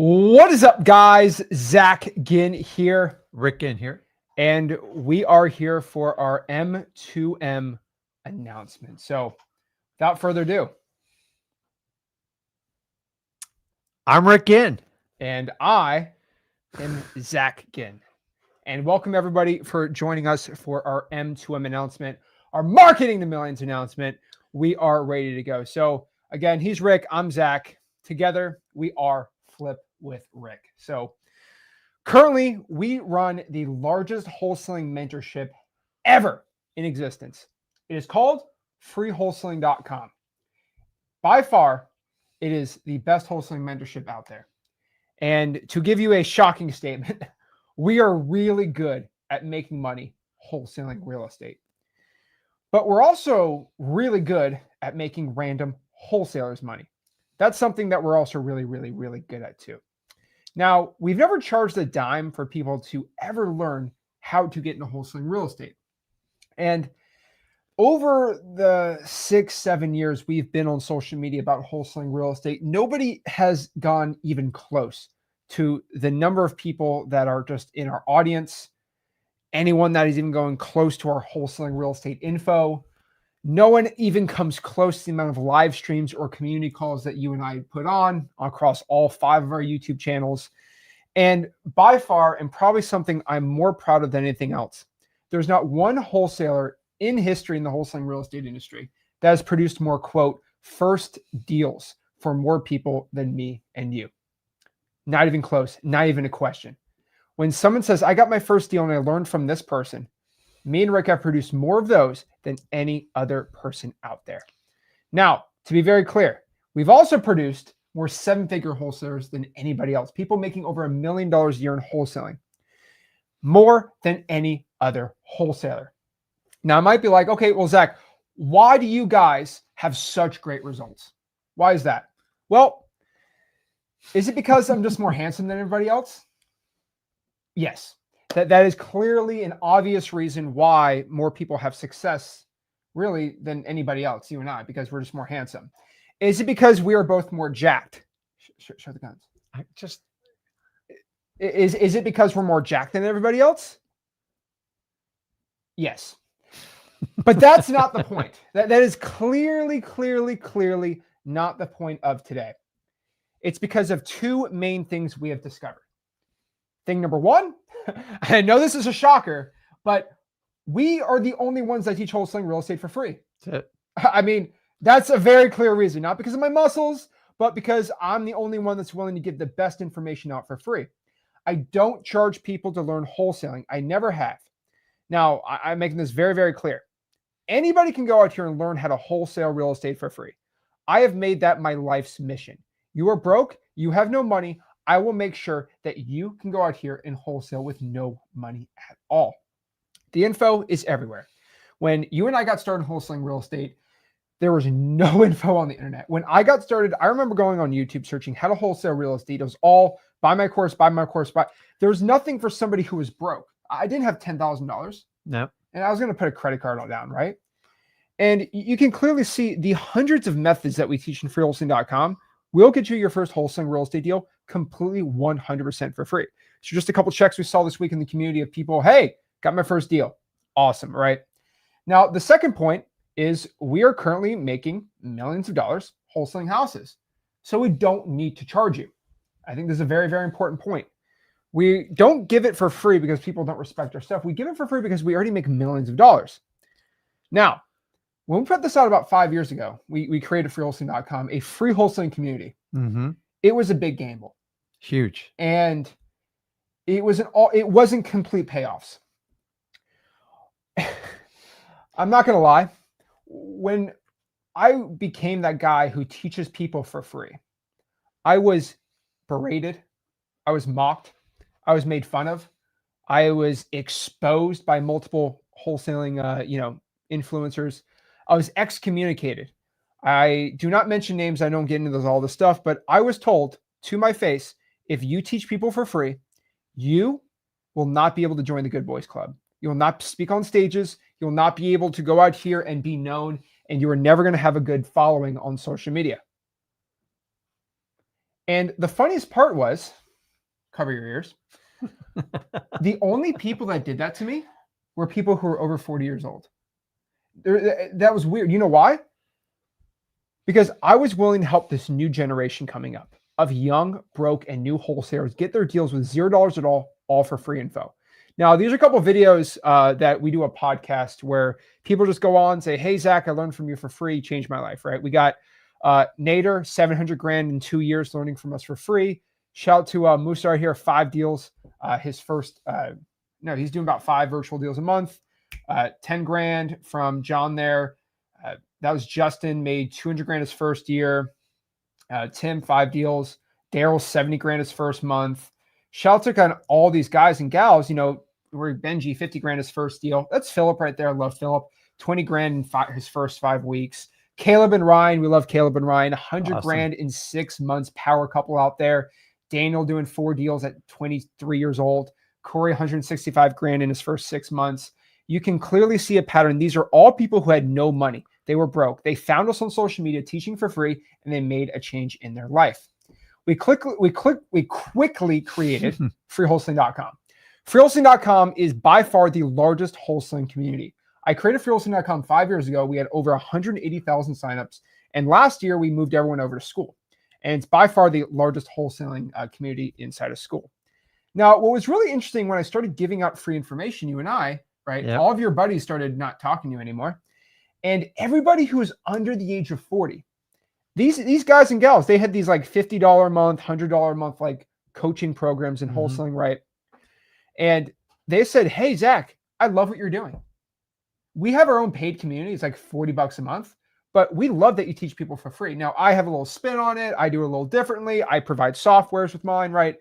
What is up, guys? Zach Ginn here. Rick Ginn here. And we are here for our M2M announcement. So without further ado, I'm Rick Ginn. And I am Zach Ginn. And welcome everybody for joining us for our M2M announcement, our Marketing to Millions announcement. We are ready to go. So again, he's Rick, I'm Zach. Together, we are Flip with Rick. So currently, we run the largest wholesaling mentorship ever in existence. It is called freewholesaling.com. By far, it is the best wholesaling mentorship out there. And to give you a shocking statement, we are really good at making money wholesaling real estate. But we're also really good at making random wholesalers money. That's something that we're also really good at too. Now, we've never charged a dime for people to ever learn how to get into wholesaling real estate. And over the 6-7 years we've been on social media about wholesaling real estate, nobody has gone even close to the number of people that are just in our audience, anyone that is even going close to our wholesaling real estate info. No one even comes close to the amount of live streams or community calls that you and I put on across all 5 of our YouTube channels. And by far, and probably something I'm more proud of than anything else, there's not one wholesaler in history in the wholesaling real estate industry that has produced more, quote, first deals for more people than me and you. Not even close, not even a question. When someone says, I got my first deal and I learned from this person, me and Rick have produced more of those than any other person out there. Now, to be very clear, we've also produced more 7-figure wholesalers than anybody else. People making over $1 million a year in wholesaling. More than any other wholesaler. Now, I might be like, okay, well, Zach, why do you guys have such great results? Why is that? Well, is it because I'm just more handsome than everybody else? Yes. That is clearly an obvious reason why more people have success really than anybody else, you and I, because we're just more handsome. Is it because we are both more jacked? Show the guns. Is it because we're more jacked than everybody else? Yes. But that's not the point. That is clearly not the point of today. It's because of 2 main things we have discovered. Thing number 1, I know this is a shocker, but we are the only ones that teach wholesaling real estate for free. That's it. I mean, that's a very clear reason, not because of my muscles, but because I'm the only one that's willing to give the best information out for free. I don't charge people to learn wholesaling. I never have. Now, I'm making this very clear. Anybody can go out here and learn how to wholesale real estate for free. I have made that my life's mission. You are broke, you have no money, I will make sure that you can go out here and wholesale with no money at all. The info is everywhere. When you and I got started wholesaling real estate, there was no info on the internet. When I got started, I remember going on YouTube searching how to wholesale real estate. It was all buy my course. There was nothing for somebody who was broke. I didn't have $10,000. No. And I was going to put a credit card all down, right? And you can clearly see the hundreds of methods that we teach in freewholesaling.com will get you your first wholesaling real estate deal completely 100% for free. So just a couple checks we saw this week in the community of people, hey, got my first deal. Awesome, right? Now, the second point is we are currently making millions of dollars wholesaling houses. So we don't need to charge you. I think this is a very important point. We don't give it for free because people don't respect our stuff. We give it for free because we already make millions of dollars. Now, when we put this out about 5 years ago, we created freewholesaling.com, a free wholesaling community. Mm-hmm. It was a big gamble. Huge. And it wasn't complete payoffs. I'm not going to lie. When I became that guy who teaches people for free, I was berated. I was mocked. I was made fun of. I was exposed by multiple wholesaling, influencers. I was excommunicated. I do not mention names. I don't get into all this stuff, but I was told to my face, if you teach people for free, you will not be able to join the Good Boys Club. You will not speak on stages. You'll not be able to go out here and be known, and you are never going to have a good following on social media. And the funniest part was, cover your ears, the only people that did that to me were people who were over 40 years old. That was weird. You know why? Because I was willing to help this new generation coming up of young, broke, and new wholesalers get their deals with $0 at all for free info. Now, these are a couple of videos that we do a podcast where people just go on and say, hey, Zach, I learned from you for free, changed my life, right? We got Nader, 700 grand in 2 years learning from us for free. Shout out to Musar here, 5 deals. His first, he's doing about 5 virtual deals a month. 10 grand from John there. That was Justin, made 200 grand his first year. Tim, 5 deals. Daryl, 70 grand his first month. Shout out to all these guys and gals, where Benji, 50 grand his first deal. That's Philip right there. I love Philip. 20 grand in his first 5 weeks. Caleb and Ryan, we love Caleb and Ryan. 100 grand in 6 months. Power couple out there. Daniel doing 4 deals at 23 years old. Corey, 165 grand in his first 6 months. You can clearly see a pattern. These are all people who had no money. They were broke. They found us on social media teaching for free, and they made a change in their life. We quickly created freewholesaling.com. Freewholesaling.com is by far the largest wholesaling community. I created freewholesaling.com 5 years ago. We had over 180,000 signups. And last year, we moved everyone over to school. And it's by far the largest wholesaling community inside of school. Now, what was really interesting when I started giving out free information, you and I, right? Yep. All of your buddies started not talking to you anymore. And everybody who was under the age of 40, these guys and gals, they had these like $50 a month, $100 a month, like coaching programs in wholesaling, right? And they said, hey, Zach, I love what you're doing. We have our own paid community. It's like $40 a month, but we love that you teach people for free. Now, I have a little spin on it. I do it a little differently. I provide softwares with mine, right?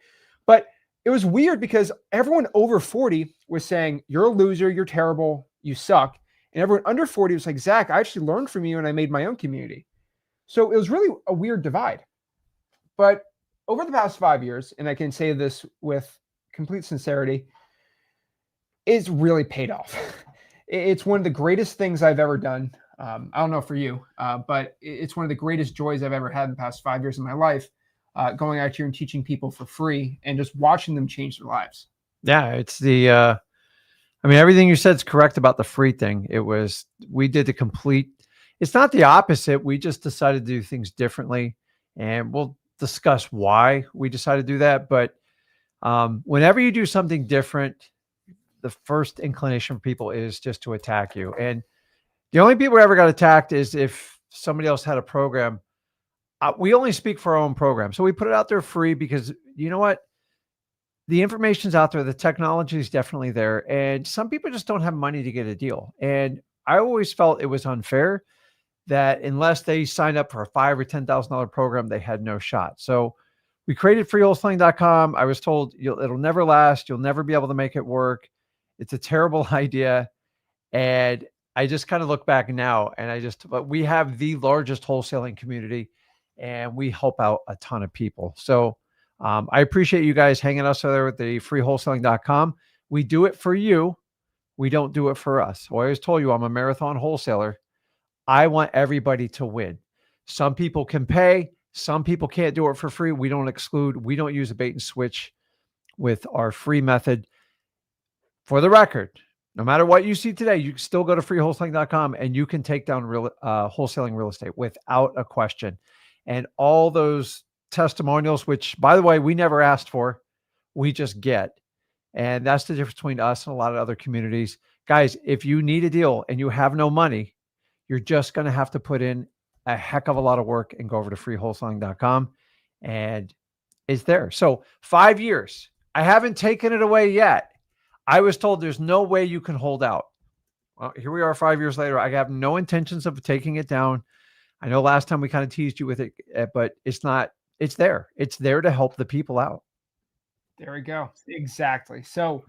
But it was weird because everyone over 40 was saying, you're a loser, you're terrible, you suck. And everyone under 40 was like, Zach, I actually learned from you and I made my own community. So it was really a weird divide. But over the past 5 years, and I can say this with complete sincerity, it's really paid off. It's one of the greatest things I've ever done. I don't know for you, but it's one of the greatest joys I've ever had in the past 5 years of my life, going out here and teaching people for free and just watching them change their lives. Yeah, it's everything you said is correct about the free thing. We did the complete, it's not the opposite. We just decided to do things differently, and we'll discuss why we decided to do that. But whenever you do something different, the first inclination for people is just to attack you. And the only people who ever got attacked is if somebody else had a program. We only speak for our own program. So we put it out there free because you know what? The information's out there. The technology is definitely there. And some people just don't have money to get a deal. And I always felt it was unfair that unless they signed up for a $5,000 or $10,000 program, they had no shot. So we created freewholesaling.com. I was told it'll never last. You'll never be able to make it work. It's a terrible idea. And I just kind of look back now and but we have the largest wholesaling community and we help out a ton of people. So I appreciate you guys hanging us there with the freewholesaling.com. We do it for you. We don't do it for us. So I always told you I'm a marathon wholesaler. I want everybody to win. Some people can pay. Some people can't do it for free. We don't exclude. We don't use a bait and switch with our free method. For the record, no matter what you see today, you can still go to freewholesaling.com and you can take down wholesaling real estate without a question. And all those testimonials, which by the way, we never asked for, we just get. And that's the difference between us and a lot of other communities. Guys, if you need a deal and you have no money, you're just going to have to put in a heck of a lot of work and go over to freewholesaling.com and it's there. So 5 years, I haven't taken it away yet. I was told there's no way you can hold out. Well, here we are 5 years later. I have no intentions of taking it down. I know last time we kind of teased you with it, but it's not, it's there. It's there to help the people out. There we go. Exactly. So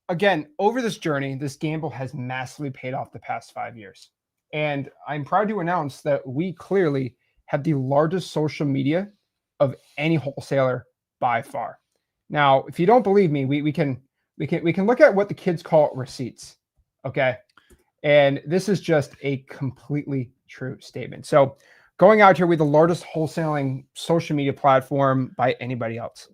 again, over this journey, this gamble has massively paid off the past 5 years. And I'm proud to announce that we clearly have the largest social media of any wholesaler by far. Now, if you don't believe me, we can look at what the kids call receipts. Okay. And this is just a completely true statement. So Going out here, we're the largest wholesaling social media platform by anybody else.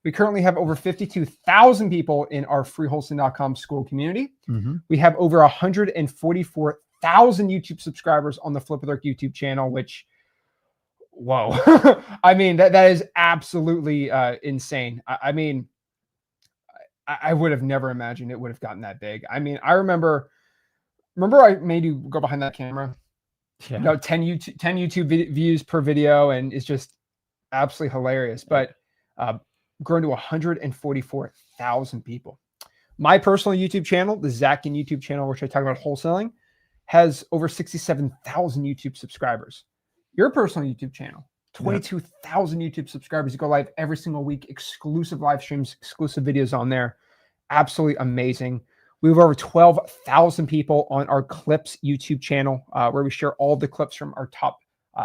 We currently have over 52,000 people in our freewholesaling.com school community. We have over 144,000 YouTube subscribers on the Flip With Rick YouTube channel, which, whoa. I mean, that is absolutely insane. I mean, I would have never imagined it would have gotten that big. I mean, I remember I made you go behind that camera. Yeah. You know, 10 YouTube views per video, and it's just absolutely hilarious. But grown to 144,000 people. My personal YouTube channel, the Zach Ginn YouTube channel, which I talk about wholesaling, has over 67,000 YouTube subscribers. Your personal YouTube channel, 22,000 YouTube subscribers. You go live every single week, exclusive live streams, exclusive videos on there. Absolutely amazing. We have over 12,000 people on our Clips YouTube channel, where we share all the clips from our top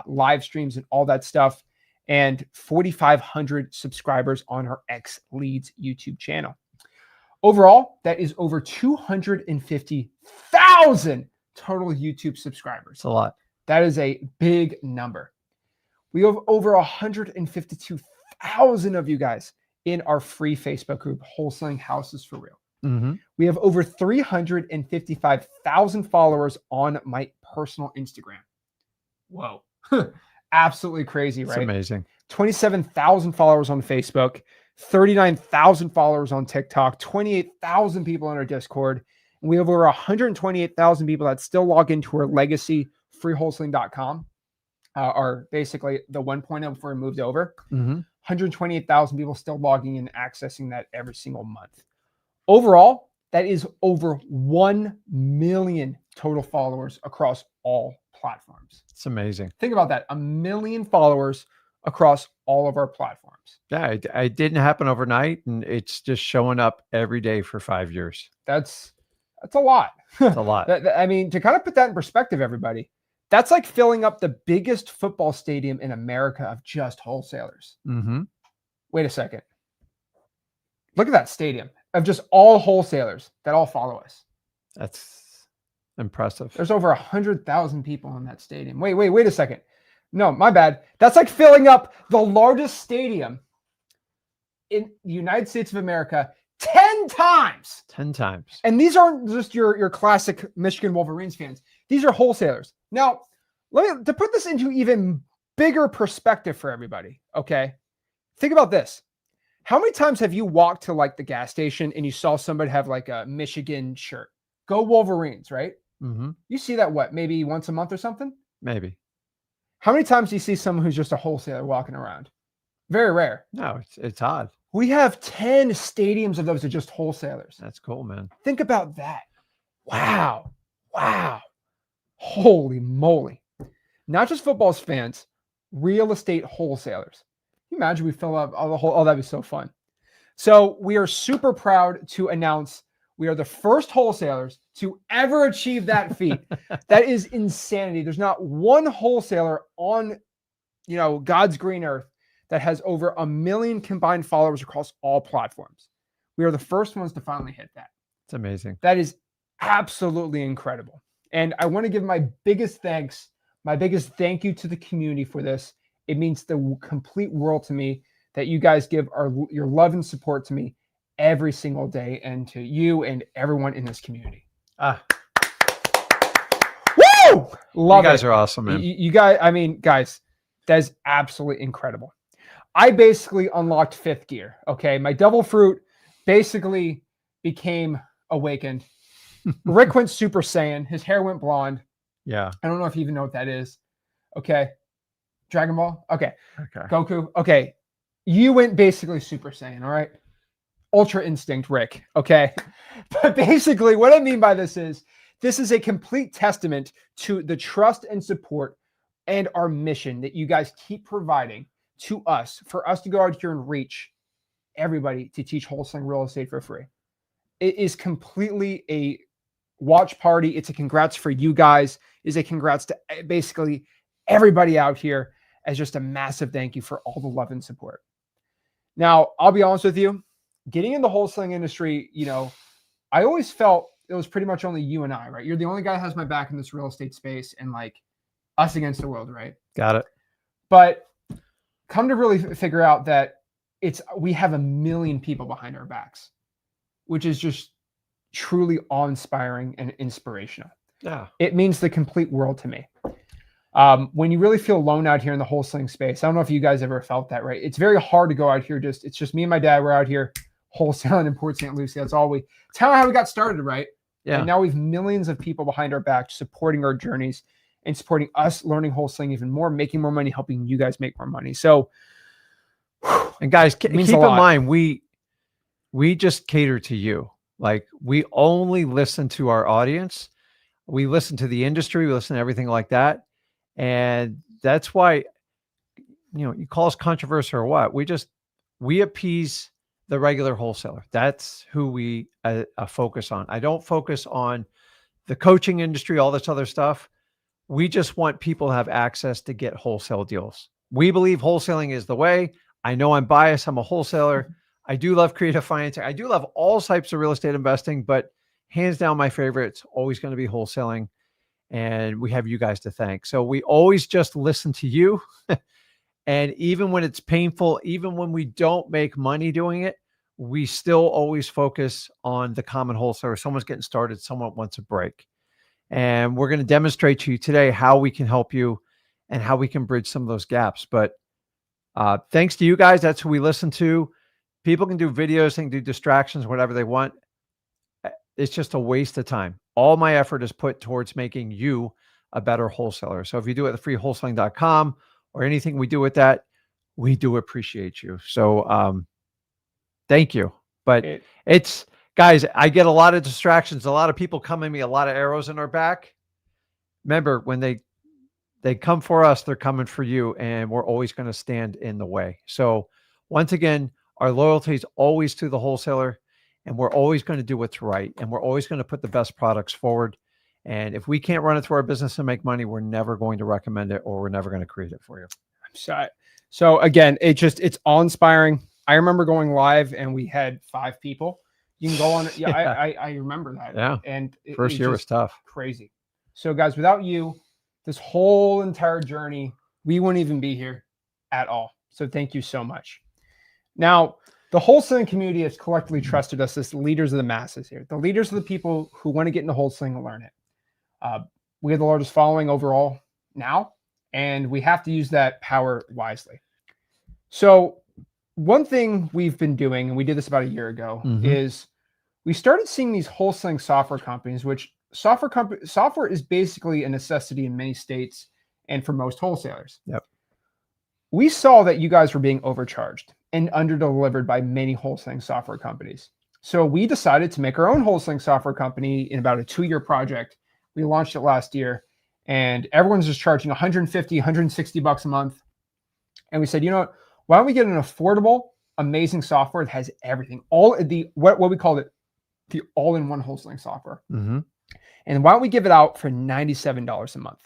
live streams and all that stuff, and 4,500 subscribers on our X Leads YouTube channel. Overall, that is over 250,000 total YouTube subscribers. It's a lot. That is a big number. We have over 152,000 of you guys in our free Facebook group, Wholesaling Houses for Real. We have over 355,000 followers on my personal Instagram. Whoa. Absolutely crazy, right? It's amazing. 27,000 followers on Facebook, 39,000 followers on TikTok, 28,000 people on our Discord. And we have over 128,000 people that still log into our legacy freewholesaling.com, are basically the 1.0 before we moved over. 128,000 people still logging in and accessing that every single month. Overall, that is over 1 million total followers across all platforms. It's amazing. Think about that. 1 million followers across all of our platforms. Yeah, it didn't happen overnight, and it's just showing up every day for 5 years. That's a lot. It's a lot. I mean, to kind of put that in perspective, everybody, that's like filling up the biggest football stadium in America of just wholesalers. Wait a second. Look at that stadium of just all wholesalers that all follow us. That's impressive. There's over 100,000 people in that stadium. Wait a second. No, my bad. That's like filling up the largest stadium in the United States of America 10 times. 10 times. And these aren't just your classic Michigan Wolverines fans. These are wholesalers. Now, to put this into even bigger perspective for everybody, okay? Think about this. How many times have you walked to like the gas station and you saw somebody have like a Michigan shirt? Go Wolverines, right? You see that maybe once a month or something? Maybe. How many times do you see someone who's just a wholesaler walking around? Very rare. No, it's odd. We have 10 stadiums of those are just wholesalers. That's cool, man. Think about that. Wow. Holy moly. Not just football fans, real estate wholesalers. Can you imagine we fill up that'd be so fun. So we are super proud to announce we are the first wholesalers to ever achieve that feat. That is insanity. There's not one wholesaler on, God's green earth that has over 1 million combined followers across all platforms. We are the first ones to finally hit that. It's amazing. That is absolutely incredible. And I want to give my biggest thank you to the community for this. It means the complete world to me that you guys give your love and support to me every single day, and to you and everyone in this community. Woo! Love you guys it. Are awesome, man. You guys, guys, that is absolutely incredible. I basically unlocked 5th gear. Okay. My devil fruit basically became awakened. Rick went Super Saiyan. His hair went blonde. Yeah. I don't know if you even know what that is. Okay. Dragon Ball. Okay. Goku. Okay. You went basically Super Saiyan. All right. Ultra Instinct, Rick. Okay. But basically what I mean by this is a complete testament to the trust and support and our mission that you guys keep providing to us, for us to go out here and reach everybody to teach wholesaling real estate for free. It is completely a watch party. It's a congrats for you guys. It's a congrats to basically everybody out here, as just a massive thank you for all the love and support. Now, I'll be honest with you, getting in the wholesaling industry, I always felt it was pretty much only you and I, right? You're the only guy that has my back in this real estate space. And like, us against the world, right? Got it. But come to really figure out that we have 1 million people behind our backs, which is just truly awe-inspiring and inspirational. Yeah. It means the complete world to me. When you really feel alone out here in the wholesaling space, I don't know if you guys ever felt that, right? It's very hard to go out here. It's just me and my dad. We're out here wholesaling in Port St. Lucie. It's how we got started, right? Yeah. And now we have millions of people behind our back supporting our journeys and supporting us learning wholesaling even more, making more money, helping you guys make more money. So, and guys, keep in lot. mind, we just cater to you. Like, we only listen to our audience. We listen to the industry. We listen to everything like that. And that's why, you call us controversial or what, we appease the regular wholesaler. That's who we focus on. I don't focus on the coaching industry, all this other stuff. We just want people to have access to get wholesale deals. We believe wholesaling is the way. I know I'm biased. I'm a wholesaler. I do love creative financing. I do love all types of real estate investing, but hands down, my favorite, it's always going to be wholesaling. And we have you guys to thank. So we always just listen to you. And even when it's painful, even when we don't make money doing it, we still always focus on the common wholesaler. Someone's getting started, someone wants a break. And we're going to demonstrate to you today how we can help you and how we can bridge some of those gaps. But thanks to you guys, that's who we listen to. People can do videos, they can do distractions, whatever they want. It's just a waste of time. All my effort is put towards making you a better wholesaler. So if you do it at freewholesaling.com or anything we do with that, we do appreciate you. So thank you. But it's, guys, I get a lot of distractions. A lot of people come at me, a lot of arrows in our back. Remember, when they come for us, they're coming for you, and we're always going to stand in the way. So once again, our loyalty is always to the wholesaler, and we're always going to do what's right, and we're always going to put the best products forward. And if we can't run it through our business and make money, we're never going to recommend it, or we're never going to create it for you. So again, it's awe-inspiring. I remember going live and we had 5 people. You can go on. Yeah, I remember that. Yeah. And first year was tough. Crazy. So guys, without you, this whole entire journey, we wouldn't even be here at all. So thank you so much. Now, the wholesaling community has collectively trusted us as the leaders of the masses here. The leaders are the people who want to get into wholesaling and learn it. We have the largest following overall now, and we have to use that power wisely. So one thing we've been doing, and we did this about a year ago, is we started seeing these wholesaling software companies, which software is basically a necessity in many states and for most wholesalers. Yep. We saw that you guys were being overcharged and underdelivered by many wholesaling software companies. So we decided to make our own wholesaling software company in about a 2-year project. We launched it last year, and everyone's just charging $150, $160 a month. And we said, you know what? Why don't we get an affordable, amazing software that has everything, all the what we called it, the all-in-one wholesaling software. And why don't we give it out for $97 a month?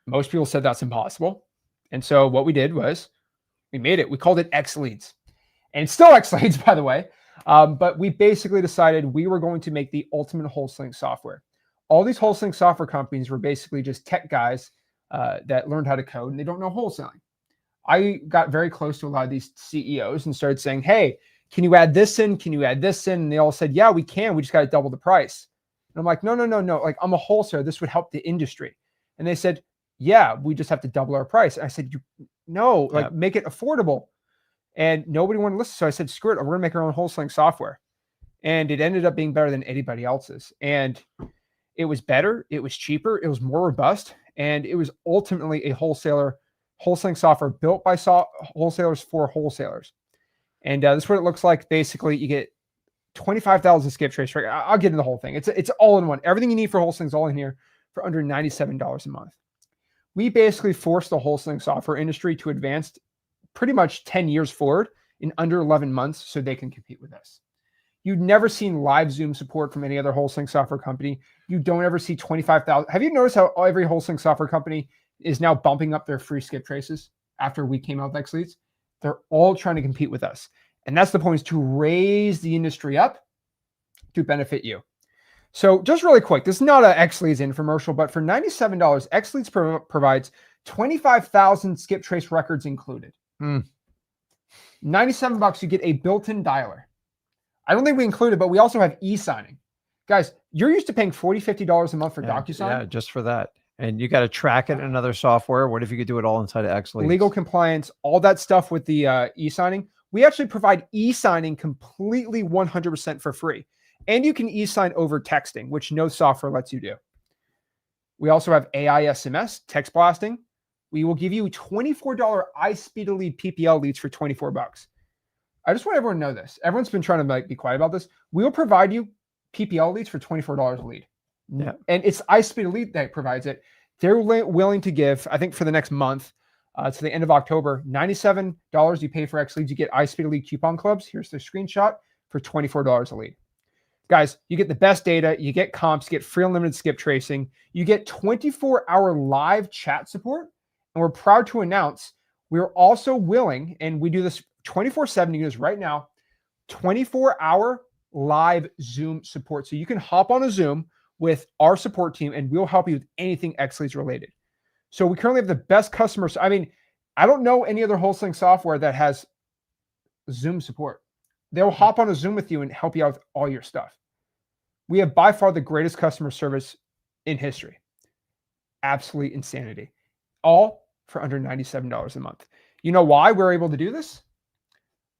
Most people said that's impossible. And so what we did was we made it. We called it X Leads. And it's still X Leads, by the way. But we basically decided we were going to make the ultimate wholesaling software. All these wholesaling software companies were basically just tech guys that learned how to code, and they don't know wholesaling. I got very close to a lot of these CEOs and started saying, hey, can you add this in? Can you add this in? And they all said, yeah, we can. We just got to double the price. And I'm like, no. Like, I'm a wholesaler. This would help the industry. And they said, yeah, we just have to double our price. And I said, make it affordable. And nobody wanted to listen. So I said, screw it. We're going to make our own wholesaling software. And it ended up being better than anybody else's. And it was better. It was cheaper. It was more robust. And it was ultimately a wholesaling software built by wholesalers for wholesalers. And this is what it looks like. Basically, you get 25,000 skip trace. Right? I'll get into the whole thing. It's all in one. Everything you need for wholesaling is all in here for under $97 a month. We basically forced the wholesaling software industry to advance pretty much 10 years forward in under 11 months so they can compete with us. You've never seen live Zoom support from any other wholesaling software company. You don't ever see 25,000. Have you noticed how every wholesaling software company is now bumping up their free skip traces after we came out with X Leads? They're all trying to compete with us. And that's the point, is to raise the industry up to benefit you. So just really quick, this is not an X Leads infomercial, but for $97, X Leads provides 25,000 skip trace records included. $97, you get a built-in dialer. I don't think we included, but we also have e-signing. Guys, you're used to paying $40, $50 a month for DocuSign. Yeah, just for that. And you got to track it in another software. What if you could do it all inside of X Leads? Legal compliance, all that stuff with the e-signing. We actually provide e-signing completely 100% for free. And you can e-sign over texting, which no software lets you do. We also have AI SMS, text blasting. We will give you $24 iSpeed-to-Lead PPL leads for $24. I just want everyone to know this. Everyone's been trying to be quiet about this. We will provide you PPL leads for $24 a lead. Yeah. And it's iSpeed-to-Lead that provides it. They're willing to give, I think for the next month, to the end of October, $97 you pay for X Leads. You get iSpeed-to-Lead coupon clubs. Here's the screenshot for $24 a lead. Guys, you get the best data, you get comps, you get free unlimited skip tracing, you get 24-hour live chat support, and we're proud to announce we're also willing, and we do this 24/7, you use right now, 24-hour live Zoom support. So you can hop on a Zoom with our support team and we'll help you with anything X Leads related. So we currently have the best customers. I mean, I don't know any other wholesaling software that has Zoom support. They'll hop on a Zoom with you and help you out with all your stuff. We have by far the greatest customer service in history. Absolute insanity. All for under $97 a month. You know why we're able to do this?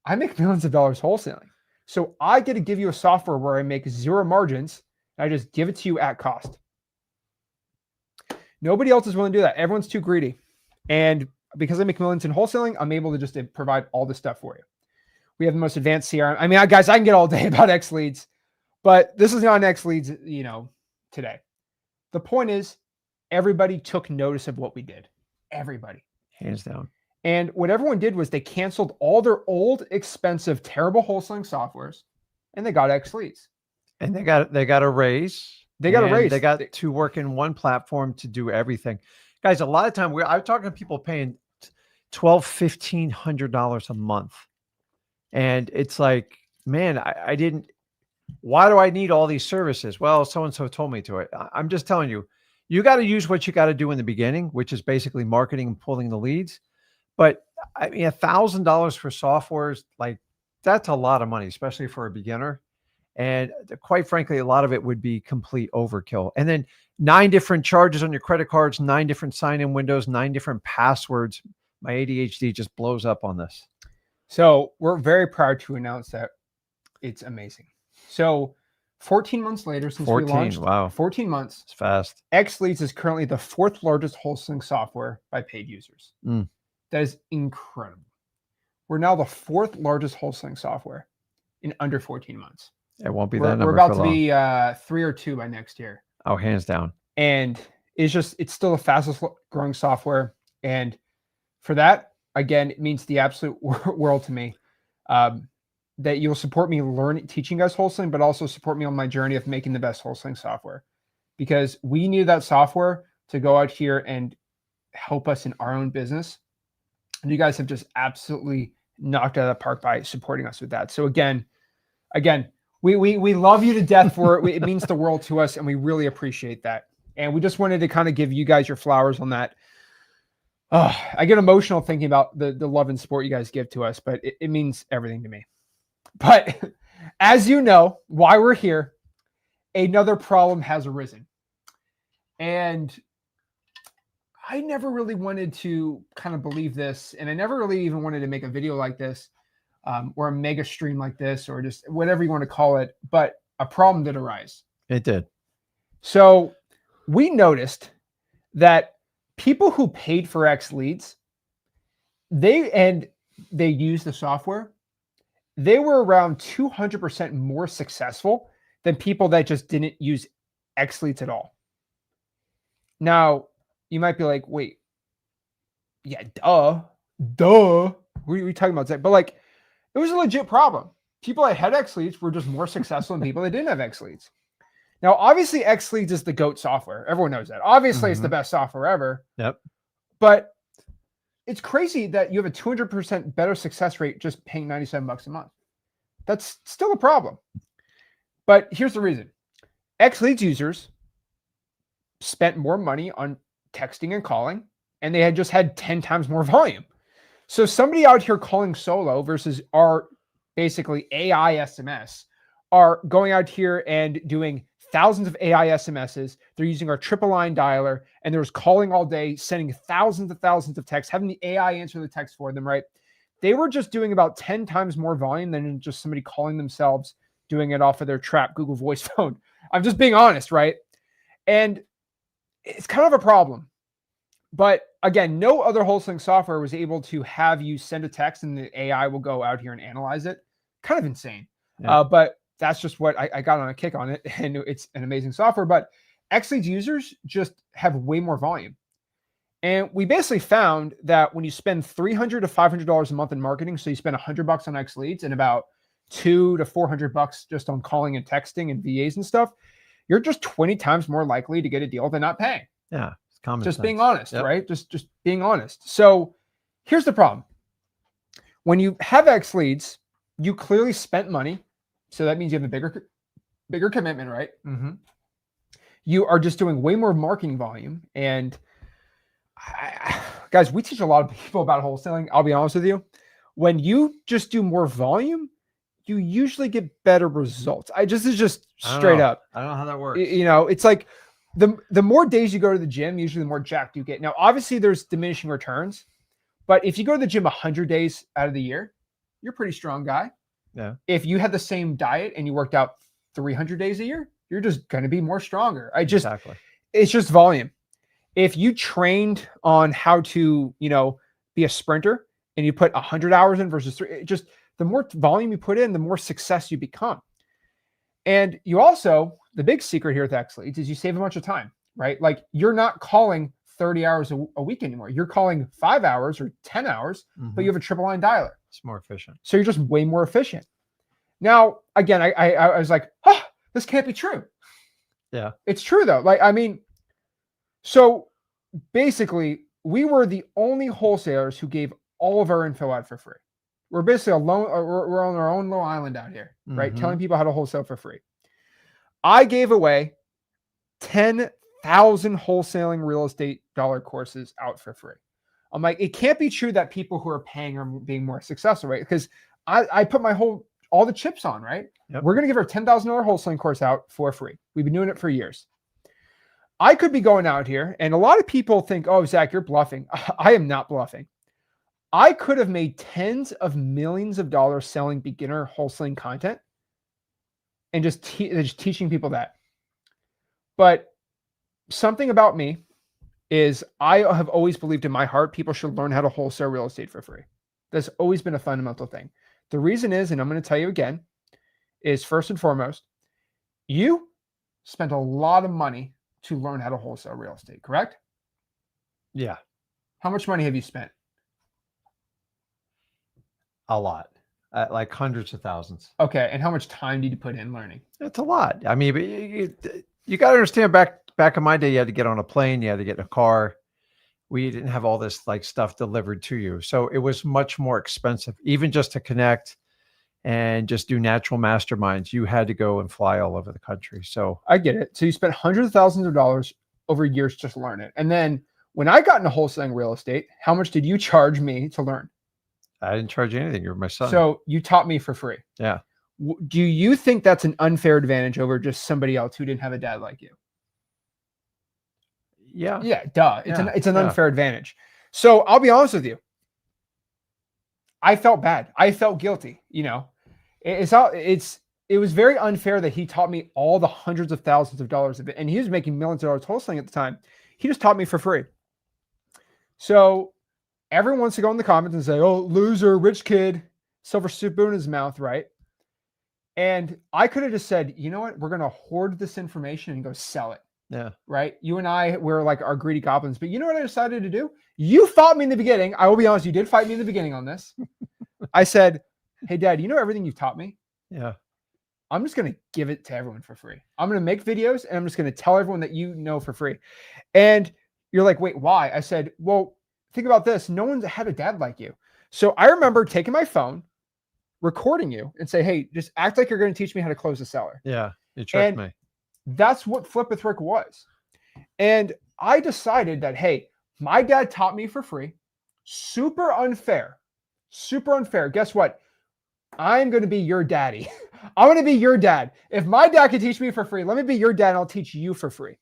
I make millions of dollars wholesaling. So I get to give you a software where I make zero margins. And I just give it to you at cost. Nobody else is willing to do that. Everyone's too greedy. And because I make millions in wholesaling, I'm able to just provide all this stuff for you. We have the most advanced CRM. I mean, guys, I can get all day about X Leads, but this is not an X Leads, today. The point is, everybody took notice of what we did. Everybody. Hands down. And what everyone did was they canceled all their old, expensive, terrible wholesaling softwares, and they got X Leads. And they got a raise. They got a raise. They got to work in one platform to do everything. Guys, a lot of time I'm talking to people paying $1,200, $1,500 a month. And it's like, man, I didn't, why do I need all these services? Well, so-and-so told me to it. I'm just telling you, you got to use what you got to do in the beginning, which is basically marketing and pulling the leads. But I mean, $1,000 for softwares, like that's a lot of money, especially for a beginner. And quite frankly, a lot of it would be complete overkill. And then 9 different charges on your credit cards, 9 different sign-in windows, 9 different passwords. My ADHD just blows up on this. So we're very proud to announce that it's amazing. So 14 months later since we launched, wow, 14 months. It's fast. X Leads is currently the 4th largest wholesaling software by paid users. That is incredible. We're now the 4th largest wholesaling software in under 14 months. It won't be that number. We're about to be 3 or 2 by next year. Oh, hands down. And it's still the fastest growing software. And for that, again, it means the absolute world to me that you'll support me teaching guys wholesaling, but also support me on my journey of making the best wholesaling software, because we need that software to go out here and help us in our own business. And you guys have just absolutely knocked it out of the park by supporting us with that. So again, we love you to death for it. It means the world to us, and we really appreciate that. And we just wanted to kind of give you guys your flowers on that. I get emotional thinking about the love and support you guys give to us, but it means everything to me. But as you know, why we're here, another problem has arisen. And I never really wanted to kind of believe this, and I never really even wanted to make a video like this, or a mega stream like this, or just whatever you want to call it, but a problem did arise. It did. So we noticed that people who paid for X Leads, they used the software, they were around 200% more successful than people that just didn't use X Leads at all. Now, you might be like, wait, yeah, duh. What are we talking about, Zach? But like, it was a legit problem. People that had X Leads were just more successful than people that didn't have X Leads. Now, obviously, X Leads is the GOAT software. Everyone knows that. Obviously, it's the best software ever. Yep. But it's crazy that you have a 200% better success rate just paying $97 a month. That's still a problem. But here's the reason. X Leads users spent more money on texting and calling, and they had just had 10 times more volume. So somebody out here calling solo versus our basically AI SMS are going out here and doing thousands of AI SMSs. They're using our triple line dialer, and they're just calling all day, sending thousands of texts, having the AI answer the text for them, right? They were just doing about 10 times more volume than just somebody calling themselves, doing it off of their trap Google Voice phone. I'm just being honest, right? And it's kind of a problem. But again, no other wholesaling software was able to have you send a text and the AI will go out here and analyze it. Kind of insane. Yeah. But that's just what I got on a kick on it. And it's an amazing software. But X Leads users just have way more volume. And we basically found that when you spend $300 to $500 a month in marketing, so you spend $100 on X Leads and about $200 to $400 just on calling and texting and VAs and stuff, you're just 20 times more likely to get a deal than not paying. Yeah. It's common Just sense. being honest, Yep. right? Just being honest. So here's the problem. When you have X Leads, you clearly spent money. So that means you have a bigger commitment, right? Mm-hmm. You are just doing way more marketing volume. And guys, we teach a lot of people about wholesaling. I'll be honest with you. When you just do more volume, you usually get better results. This is just straight up. I don't know how that works. You know, it's like the more days you go to the gym, usually the more jacked you get. Now, obviously there's diminishing returns, but if you go to the gym 100 days out of the year, you're a pretty strong guy. Yeah. If you had the same diet and you worked out 300 days a year, you're just going to be more stronger. Exactly. It's just volume. If you trained on how to, be a sprinter and you put 100 hours in versus 3, just the more volume you put in, the more success you become. And you also, the big secret here with X Leads is you save a bunch of time, right? Like you're not calling 30 hours a week anymore. You're calling 5 hours or 10 hours, but you have a triple line dialer. It's more efficient. So you're just way more efficient. Now, again, I was like, this can't be true. Yeah. It's true though. So basically we were the only wholesalers who gave all of our info out for free. We're basically we're on our own little island out here, right? Mm-hmm. Telling people how to wholesale for free. I gave away 10,000 wholesaling real estate dollar courses out for free. I'm like, it can't be true that people who are paying are being more successful, right? Because I put all the chips on, right? Yep. We're going to give our $10,000 wholesaling course out for free. We've been doing it for years. I could be going out here, and a lot of people think, oh, Zach, you're bluffing. I am not bluffing. I could have made tens of millions of dollars selling beginner wholesaling content and just teaching people that. But something about me is I have always believed in my heart people should learn how to wholesale real estate for free. That's always been a fundamental thing. The reason is, and I'm going to tell you again, is first and foremost, you spent a lot of money to learn how to wholesale real estate, correct? Yeah. How much money have you spent? A lot. Like hundreds of thousands. Okay. And how much time did you put in learning? It's a lot. I mean, you got to understand back in my day, you had to get on a plane, you had to get in a car. We didn't have all this like stuff delivered to you. So it was much more expensive, even just to connect and just do natural masterminds. You had to go and fly all over the country. So I get it. So you spent hundreds of thousands of dollars over years just to learn it. And then when I got into wholesaling real estate, how much did you charge me to learn? I didn't charge you anything. You're my son. So you taught me for free. Yeah. Do you think that's an unfair advantage over just somebody else who didn't have a dad like you? Yeah. Yeah, duh. It's an unfair advantage. So I'll be honest with you. I felt bad. I felt guilty. It was very unfair that he taught me all the hundreds of thousands of dollars of it. And he was making millions of dollars wholesaling at the time. He just taught me for free. So everyone wants to go in the comments and say, oh, loser, rich kid, silver spoon in his mouth, right? And I could have just said, you know what? We're going to hoard this information and go sell it. Yeah. Right. You and I were like our greedy goblins, but you know what I decided to do? You fought me in the beginning. I will be honest. You did fight me in the beginning on this. I said, hey, Dad, you know everything you've taught me? Yeah. I'm just going to give it to everyone for free. I'm going to make videos and I'm just going to tell everyone that you know for free. And you're like, wait, why? I said, well, think about this. No one's had a dad like you. So I remember taking my phone, recording you and say, hey, just act like you're going to teach me how to close a seller. Yeah. You tricked me. That's what Flip with Rick was. And I decided that, hey, my dad taught me for free. Super unfair. Super unfair. Guess what? I'm going to be your daddy. I'm going to be your dad. If my dad can teach me for free, let me be your dad and I'll teach you for free.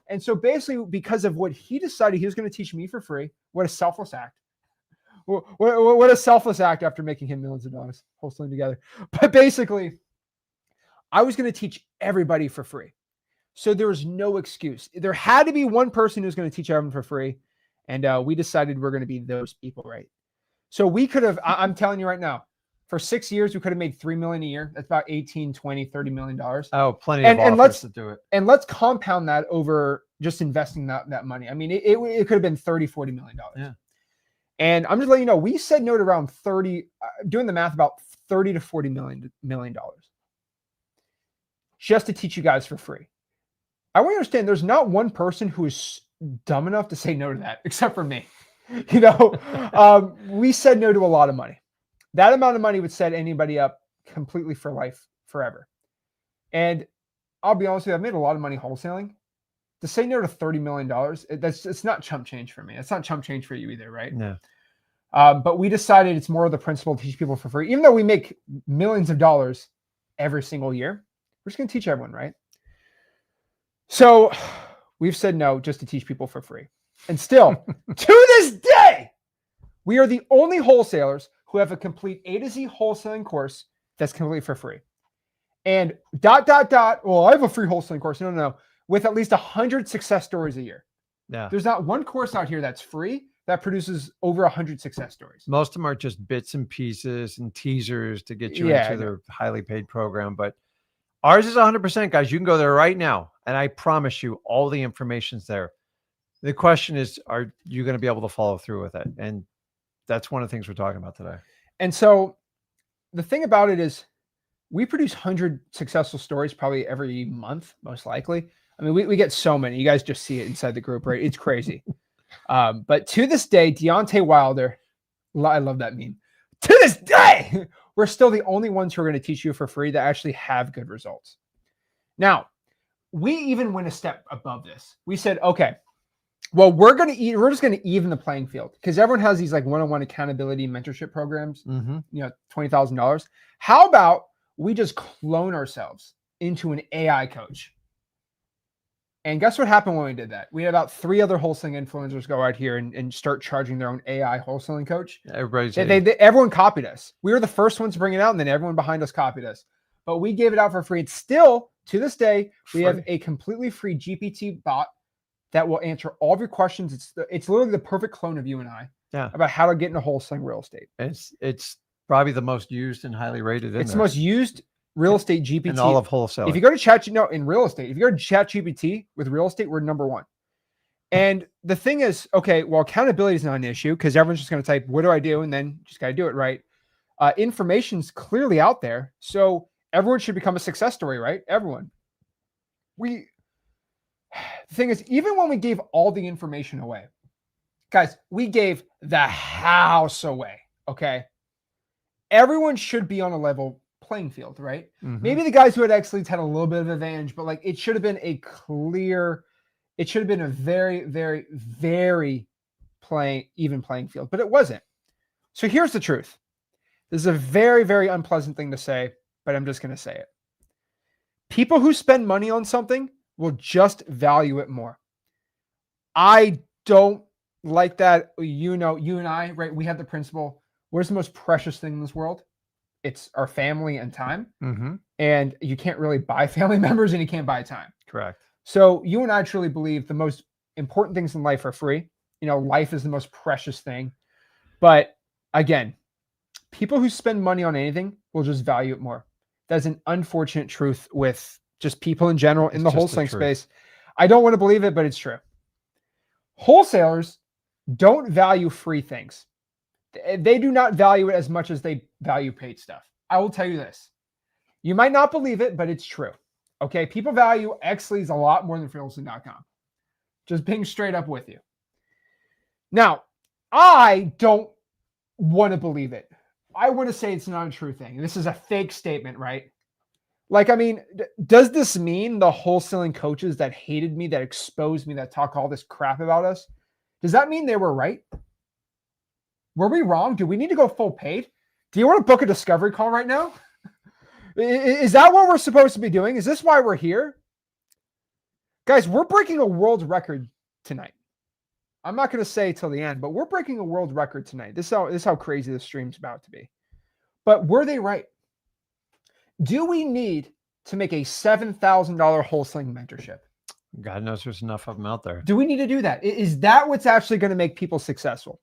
And so basically, because of what he decided he was going to teach me for free, what a selfless act. What a selfless act after making him millions of dollars, wholesaling together. But basically, I was going to teach everybody for free. So there was no excuse. There had to be one person who was going to teach everyone for free. And we decided we're going to be those people, right? So we could have, I'm telling you right now, for 6 years, we could have made $3 million a year. That's about 18, 20, $30 million. Oh, plenty of offers to do it. And let's compound that over just investing that money. I mean, it could have been 30, $40 million. Yeah. And I'm just letting you know, we said no to around 30, doing the math, about 30 to $40 million just to teach you guys for free. I want you to understand there's not one person who is dumb enough to say no to that, except for me. You know, we said no to a lot of money. That amount of money would set anybody up completely for life, forever. And I'll be honest with you, I've made a lot of money wholesaling. To say no to $30 million, it's not chump change for me. It's not chump change for you either, right? No. But we decided it's more of the principle to teach people for free. Even though we make millions of dollars every single year, we're just going to teach everyone, right? So we've said no just to teach people for free. And still, to this day, we are the only wholesalers who have a complete A to Z wholesaling course that's completely for free. And ... Well, I have a free wholesaling course. No. With at least 100 success stories a year. Yeah. There's not one course out here that's free that produces over 100 success stories. Most of them are just bits and pieces and teasers to get you into their highly paid program. But ours is 100%, guys. You can go there right now. And I promise you all the information's there. The question is, are you going to be able to follow through with it? And that's one of the things we're talking about today. And so the thing about it is we produce 100 successful stories probably every month, most likely. I mean, we get so many. You guys just see it inside the group, right? It's crazy. But to this day, Deontay Wilder, I love that meme. To this day, we're still the only ones who are going to teach you for free that actually have good results. Now, we even went a step above this. We said, okay, well, we're just going to even the playing field because everyone has these like one-on-one accountability mentorship programs, you know, $20,000. How about we just clone ourselves into an AI coach? And guess what happened when we did that? We had about 3 other wholesaling influencers go out here and start charging their own AI wholesaling coach. Everyone copied us. We were the first ones to bring it out, and then everyone behind us copied us. But we gave it out for free. It's still, to this day, we have a completely free GPT bot that will answer all of your questions. It's literally the perfect clone of you and I about how to get into wholesaling real estate. It's probably the most used and highly rated. It's the most used real estate GPT in all of wholesaling. If you go to in real estate, if you go to ChatGPT with real estate, we're number 1. And the thing is, okay, well, accountability is not an issue because everyone's just going to type, what do I do? And then just got to do it, right? Information's clearly out there. So everyone should become a success story, right? Everyone. The thing is, even when we gave all the information away, guys, we gave the house away, okay? Everyone should be on a level playing field, right? Maybe the guys who had X leads had a little bit of advantage, but like it should have been a very, very, very even playing field, but it wasn't. So here's the truth. This is a very, very unpleasant thing to say, but I'm just going to say it. People who spend money on something will just value it more. I don't like that. You know, you and I, right? We have the principle. Where's the most precious thing in this world? It's our family and time. And you can't really buy family members and you can't buy time. Correct. So you and I truly believe the most important things in life are free. You know, life is the most precious thing. But again, people who spend money on anything will just value it more. That's an unfortunate truth with just people in general in the wholesaling space. I don't want to believe it, but it's true. Wholesalers don't value free things. They do not value it as much as they value paid stuff. I will tell you this. You might not believe it, but it's true. Okay. People value X leads a lot more than freewholesaling.com. Just being straight up with you. Now, I don't want to believe it. I want to say it's not a true thing. This is a fake statement, right? Like, I mean, does this mean the wholesaling coaches that hated me, that exposed me, that talk all this crap about us, does that mean they were right? Were we wrong? Do we need to go full paid? Do you want to book a discovery call right now? Is that what we're supposed to be doing? Is this why we're here? Guys, we're breaking a world record tonight. I'm not going to say till the end, but we're breaking a world record tonight. This is how crazy this stream's about to be. But were they right? Do we need to make a $7,000 wholesaling mentorship? God knows there's enough of them out there. Do we need to do that? Is that what's actually going to make people successful?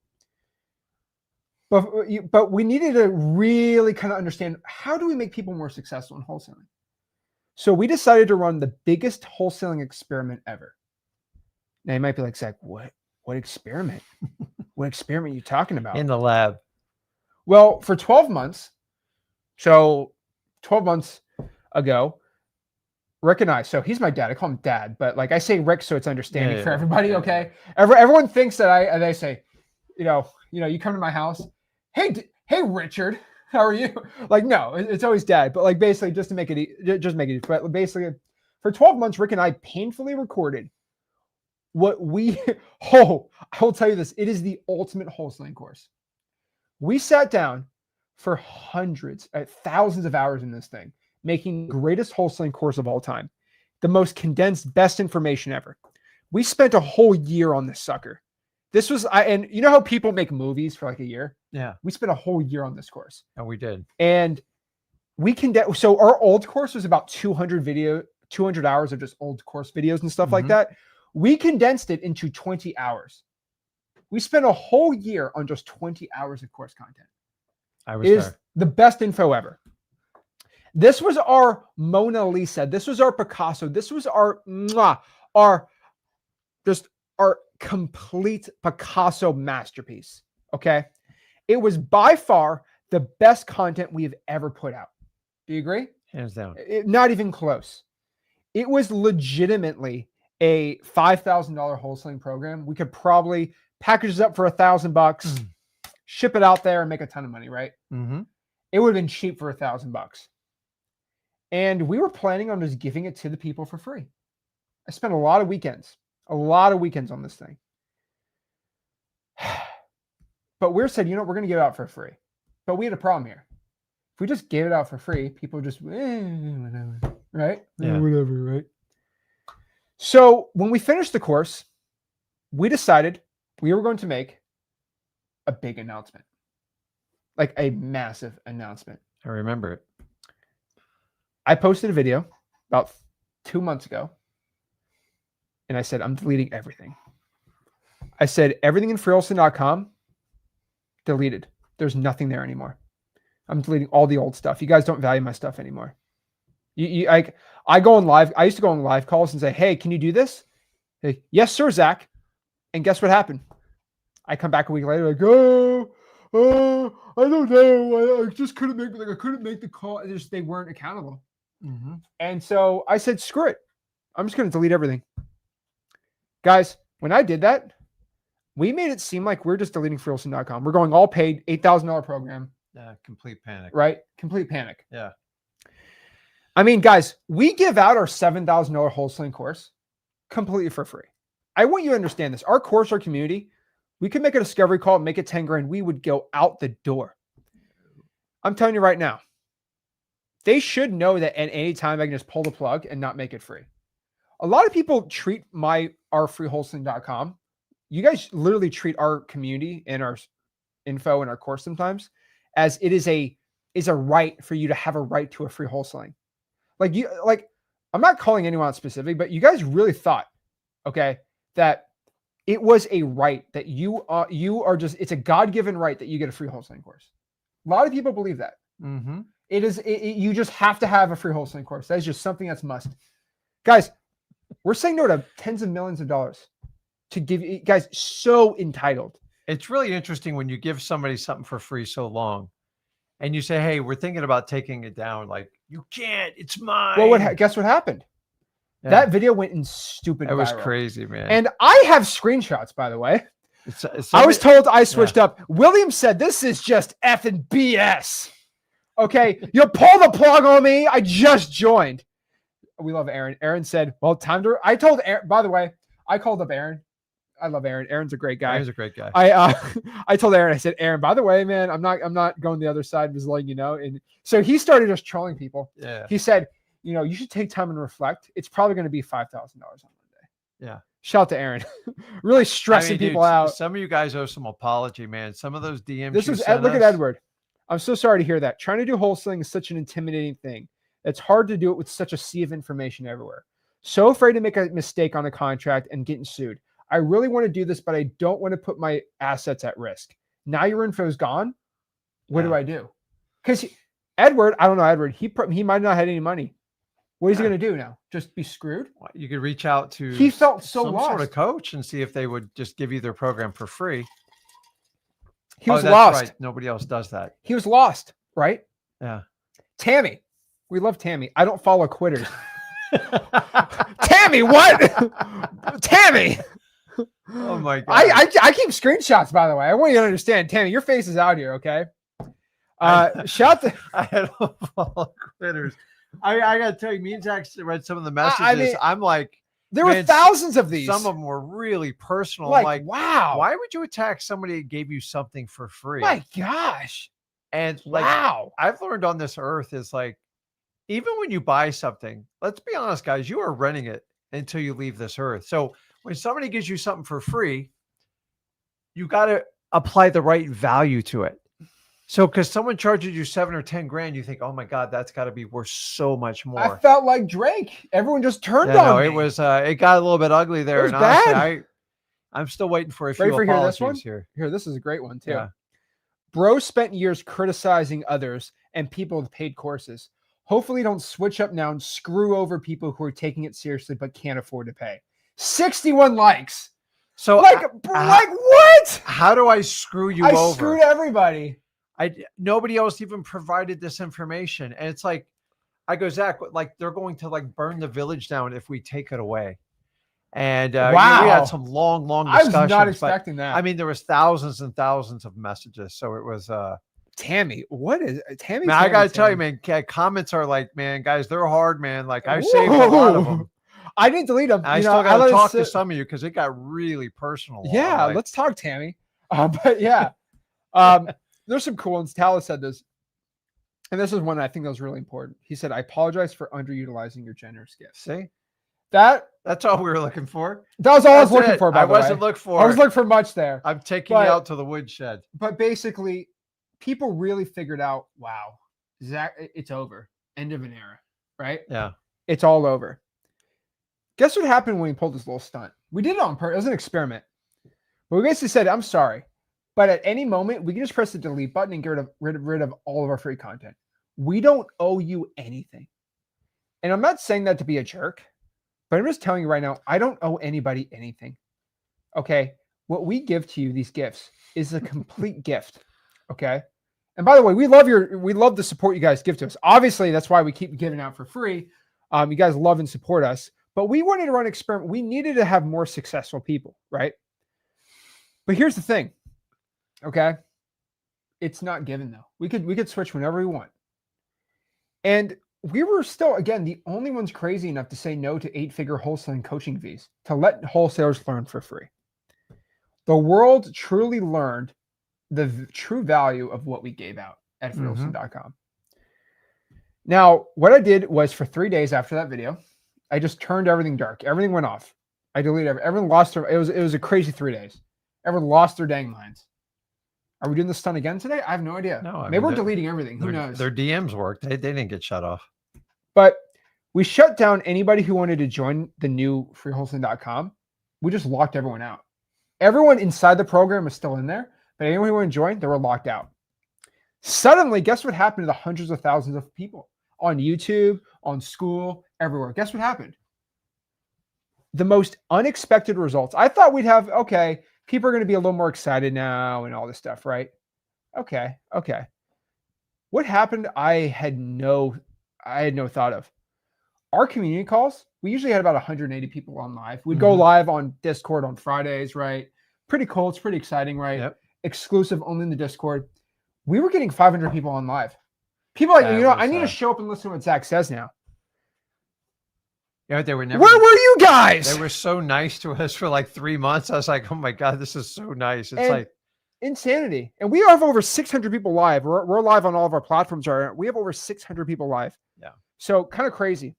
But we needed to really kind of understand, how do we make people more successful in wholesaling? So we decided to run the biggest wholesaling experiment ever. Now you might be like, Zach, what experiment? What experiment are you talking about? In the lab. Well, for 12 months, so 12 months ago, Rick and I, so he's my dad. I call him Dad, but like I say Rick, so it's understanding for everybody. Yeah, okay. Everyone thinks that they say, you come to my house, hey Richard, how are you? Like, no, it's always Dad. But like basically just to make it, but basically for 12 months, Rick and I painfully recorded what I will tell you this, it is the ultimate wholesaling course. We sat down for thousands of hours in this thing, making the greatest wholesaling course of all time, the most condensed, best information ever. We spent a whole year on this sucker. This was, and you know how people make movies for like a year? Yeah. We spent a whole year on this course. And we did. And so our old course was about 200 hours of just old course videos and stuff like that. We condensed it into 20 hours. We spent a whole year on just 20 hours of course content. It is the best info ever. This was our Mona Lisa. This was our Picasso. This was our complete Picasso masterpiece. Okay. It was by far the best content we have ever put out. Do you agree? Hands down. Not even close. It was legitimately a $5,000 wholesaling program. We could probably package this up for $1,000, ship it out there and make a ton of money, right? It would have been cheap for $1,000. And we were planning on just giving it to the people for free. I spent a lot of weekends on this thing. But we said, we're going to give it out for free. But we had a problem here. If we just gave it out for free, people just, whatever, right? Yeah. Whatever, right? So when we finished the course, we decided we were going to make a big announcement, like a massive announcement. I remember it. I posted a video about 2 months ago, and I said, I'm deleting everything. I said, everything in freewholesaling.com, deleted. There's nothing there anymore. I'm deleting all the old stuff. You guys don't value my stuff anymore. I go on live. I used to go on live calls and say, hey, can you do this? Hey, yes, sir, Zach. And guess what happened? I come back a week later, like, I don't know. I just couldn't make, I couldn't make the call. They weren't accountable. And so I said, screw it. I'm just going to delete everything. Guys, when I did that, we made it seem like we're just deleting freewholesaling.com. We're going all paid, $8,000 program. Complete panic. Right? Complete panic. Yeah. I mean, guys, we give out our $7,000 wholesaling course completely for free. I want you to understand this. Our course, our community, we could make a discovery call, make it 10 grand. We would go out the door. I'm telling you right now, they should know that at any time I can just pull the plug and not make it free. A lot of people treat our freewholesaling.com. You guys literally treat our community and our info and our course sometimes as it is a right for you to have a right to a free wholesaling. I'm not calling anyone out specific, but you guys really thought, okay, that it was a right that you are just, it's a God-given right that you get a free wholesaling course. A lot of people believe that. You just have to have a free wholesaling course. That is just something that's must. Guys, we're saying no to tens of millions of dollars to give you guys, so entitled. It's really interesting when you give somebody something for free so long and you say, hey, we're thinking about taking it down. Like, you can't, it's mine. Well, guess what happened? Yeah. That video went in stupid. It was crazy, man. And I have screenshots, by the way. I was told I switched up. William said, this is just effing BS. Okay, you pull the plug on me. I just joined. We love Aaron. Aaron said, well, time to, I told Aaron, by the way, I called up Aaron. I love Aaron. Aaron's a great guy. Aaron's a great guy. I told Aaron, I said, Aaron, by the way, man, I'm not going the other side, just letting you know. And so he started just trolling people. Yeah. He said, you should take time and reflect. It's probably going to be $5,000 on Monday. Yeah. Shout out to Aaron. Really stressing people out. Some of you guys owe some apology, man. Some of those DMs. Look at Edward. I'm so sorry to hear that. Trying to do wholesaling is such an intimidating thing. It's hard to do it with such a sea of information everywhere. So afraid to make a mistake on a contract and getting sued. I really want to do this, but I don't want to put my assets at risk. Now your info is gone. What do I do? Because Edward, I don't know, Edward, he might not have any money. What is he going to do now? Just be screwed? You could reach out to he felt so some lost. sort of coach and see if they would just give you their program for free. He was lost. Right. Nobody else does that. He was lost, right? Yeah. Tammy. We love Tammy. I don't follow quitters. Tammy, what? Tammy. Oh my God. I keep screenshots, by the way. I want you to understand. Tammy, your face is out here, okay? Shout to I don't follow quitters. I gotta tell you, me and Zach read some of the messages. I'm like, there were thousands of these. Some of them were really personal. Like, wow. Why would you attack somebody that gave you something for free? My gosh. And wow. I've learned on this earth is like, even when you buy something, let's be honest, guys, you are renting it until you leave this earth. So when somebody gives you something for free, you got to apply the right value to it. So because someone charges you 7 or 10 grand, you think, oh my God, that's got to be worth so much more. I felt like Drake. Everyone just turned on me. It was, it got a little bit ugly there. It was and bad. honestly, I'm still waiting for a few apologies here. Here, this is a great one too. Yeah. Bro spent years criticizing others and people with paid courses. Hopefully don't switch up now and screw over people who are taking it seriously but can't afford to pay. 61 likes. So like what? How do I screw you over? I screwed everybody. Nobody else even provided this information. And it's like, I go, Zach, like they're going to like burn the village down if we take it away. And wow. We had some long discussions. I was not expecting that. I mean, there was thousands and thousands of messages. So it was Tammy. What is Tammy? Man, I gotta tell you, man, comments are like, man, guys, they're hard, man. Like I saved a lot of them. I didn't delete them. I still gotta talk to some of you because it got really personal. Yeah, let's talk, Tammy. But yeah. There's some cool ones. Talis said this, and this is one I think that was really important. He said, I apologize for underutilizing your generous gift. See? That's all we were looking for. That was all I was looking for, by the way. I wasn't looking for I was looking for much there. I'm taking you out to the woodshed. But basically, people really figured out, wow, Zach, it's over. End of an era, right? Yeah. It's all over. Guess what happened when we pulled this little stunt? We did it on purpose. It was an experiment. But we basically said, I'm sorry. But at any moment, we can just press the delete button and get rid of all of our free content. We don't owe you anything. And I'm not saying that to be a jerk, but I'm just telling you right now, I don't owe anybody anything. Okay? What we give to you, these gifts, is a complete gift. Okay? And by the way, we love the support you guys give to us. Obviously, that's why we keep giving out for free. You guys love and support us. But we wanted to run an experiment. We needed to have more successful people, right? But here's the thing. Okay. It's not given though. We could switch whenever we want. And we were still, again, the only ones crazy enough to say no to 8-figure wholesaling coaching fees, to let wholesalers learn for free. The world truly learned the true value of what we gave out at freewholesaling.com. Now, what I did was for 3 days after that video, I just turned everything dark. Everything went off. I deleted everything. Everyone lost their, it was a crazy 3 days. Everyone lost their dang minds. Are we doing this stunt again today? I have no idea. No, maybe we're deleting everything. Who knows? Their DMs worked. They didn't get shut off. But we shut down anybody who wanted to join the new freewholesaling.com. We just locked everyone out. Everyone inside the program is still in there, but anyone who wanted to join, they were locked out. Suddenly, guess what happened to the hundreds of thousands of people on YouTube, on school, everywhere? Guess what happened? The most unexpected results. I thought we'd have, okay, people are going to be a little more excited now and all this stuff, right? Okay. What happened? I had no thought of. Our community calls, we usually had about 180 people on live. We'd go live on Discord on Fridays, right? Pretty cool. It's pretty exciting, right? Yep. Exclusive only in the Discord. We were getting 500 people on live. People are like, That you know, was, I need to show up and listen to what Zach says now. Yeah, they were never. Where were you guys? They were so nice to us for like 3 months. I was like, oh my God, this is so nice. It's And like insanity. And we have over 600 people live. We're live on all of our platforms. We have over 600 people live. Yeah. So kind of crazy.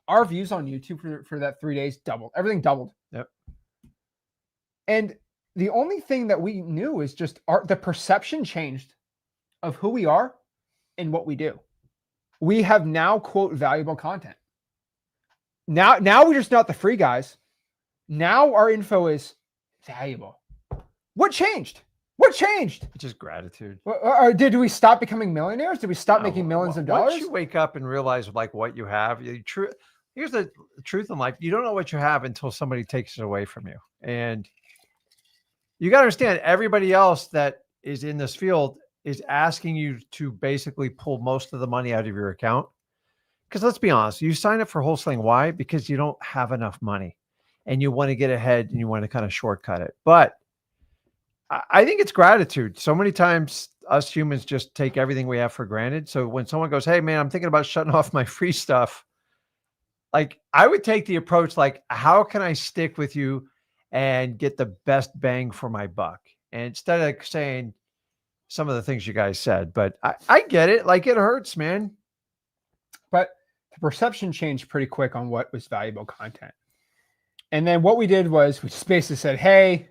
Our views on YouTube for that 3 days doubled. Everything doubled. Yep. And the only thing that we knew is just the perception changed of who we are and what we do. We have now, quote, valuable content. Now we're just not the free guys. Now our info is valuable. What changed? What changed? just gratitude. Or did we stop becoming millionaires? Did we stop making millions of dollars? Once you wake up and realize like what you have, here's the truth in life. You don't know what you have until somebody takes it away from you. And you got to understand, everybody else that is in this field is asking you to basically pull most of the money out of your account. Because let's be honest, you sign up for wholesaling. Why? Because you don't have enough money and you want to get ahead and you want to kind of shortcut it. But I think it's gratitude. So many times us humans just take everything we have for granted. So when someone goes, hey man, I'm thinking about shutting off my free stuff. Like I would take the approach, like, how can I stick with you and get the best bang for my buck? And instead of saying some of the things you guys said, but I get it. Like it hurts, man. But the perception changed pretty quick on what was valuable content. And then what we did was we just basically said, hey,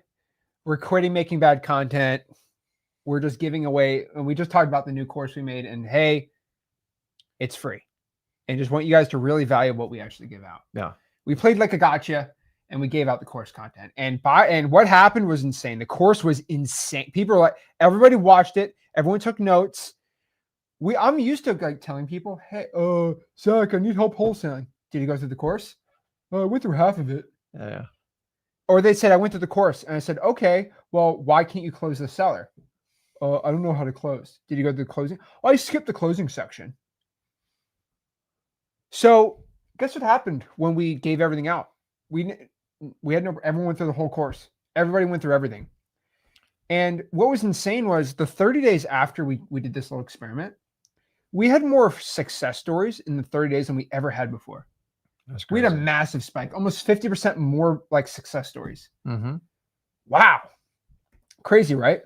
we're quitting making bad content. We're just giving away. And we just talked about the new course we made. And hey, it's free. And just want you guys to really value what we actually give out. Yeah. We played like a gotcha and we gave out the course content. And what happened was insane. The course was insane. People were like, everybody watched it. Everyone took notes. I'm used to like telling people, hey, Zach, I need help wholesaling. Did you go through the course? I went through half of it. Yeah. Or they said, I went through the course. And I said, okay, well, why can't you close the seller? I don't know how to close. Did you go through the closing? Oh, I skipped the closing section. So guess what happened when we gave everything out? Everyone went through the whole course. Everybody went through everything. And what was insane was the 30 days after we did this little experiment, we had more success stories in the 30 days than we ever had before. We had a massive spike, almost 50% more like success stories. Mm-hmm. Wow. Crazy, right?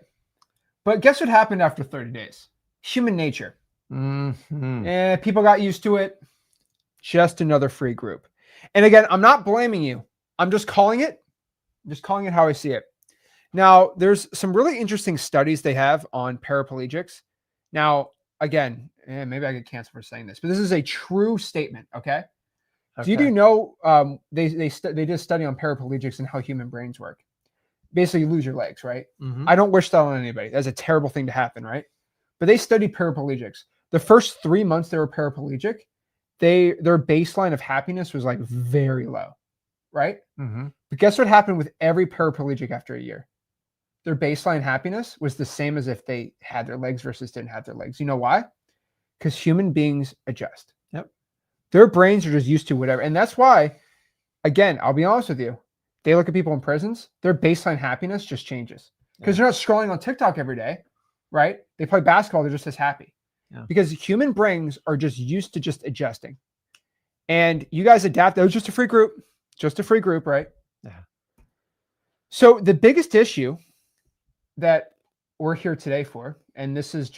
But guess what happened after 30 days? Human nature. Mm-hmm. And people got used to it. Just another free group. And again, I'm not blaming you. I'm just calling it. How I see it. Now, there's some really interesting studies they have on paraplegics. Now, again, maybe I get canceled for saying this, but this is a true statement, okay? Do you know they did a study on paraplegics and how human brains work? Basically, you lose your legs, right? Mm-hmm. I don't wish that on anybody. That's a terrible thing to happen, right? But they studied paraplegics. The first 3 months they were paraplegic, their baseline of happiness was like very low, right? Mm-hmm. But guess what happened with every paraplegic after a year? Their baseline happiness was the same as if they had their legs versus didn't have their legs. You know why? Because human beings adjust. Yep. Their brains are just used to whatever. And that's why, again, I'll be honest with you. They look at people in prisons, their baseline happiness just changes. Because they're not scrolling on TikTok every day, right? They play basketball, they're just as happy. Yeah. Because human brains are just used to just adjusting. And you guys adapt. It was just a free group. Just a free group, right? Yeah. So the biggest issue that we're here today for, and this has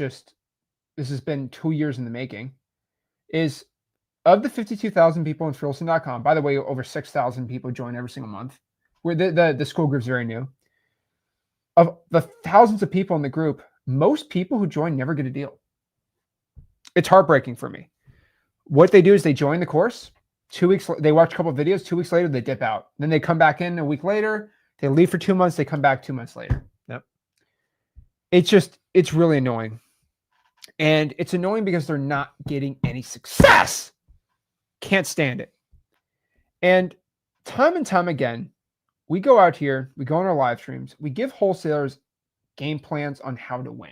been 2 years in the making, is of the 52,000 people in wholesaling.com, by the way, over 6,000 people join every single month. Where the school group's very new. Of the thousands of people in the group, most people who join never get a deal. It's heartbreaking for me. What they do is they join the course. 2 weeks, they watch a couple of videos. 2 weeks later, they dip out. Then they come back in a week later. They leave for 2 months. They come back 2 months later. Yep. It's really annoying. And it's annoying because they're not getting any success. Can't stand it. And time again, we go out here, we go on our live streams, we give wholesalers game plans on how to win.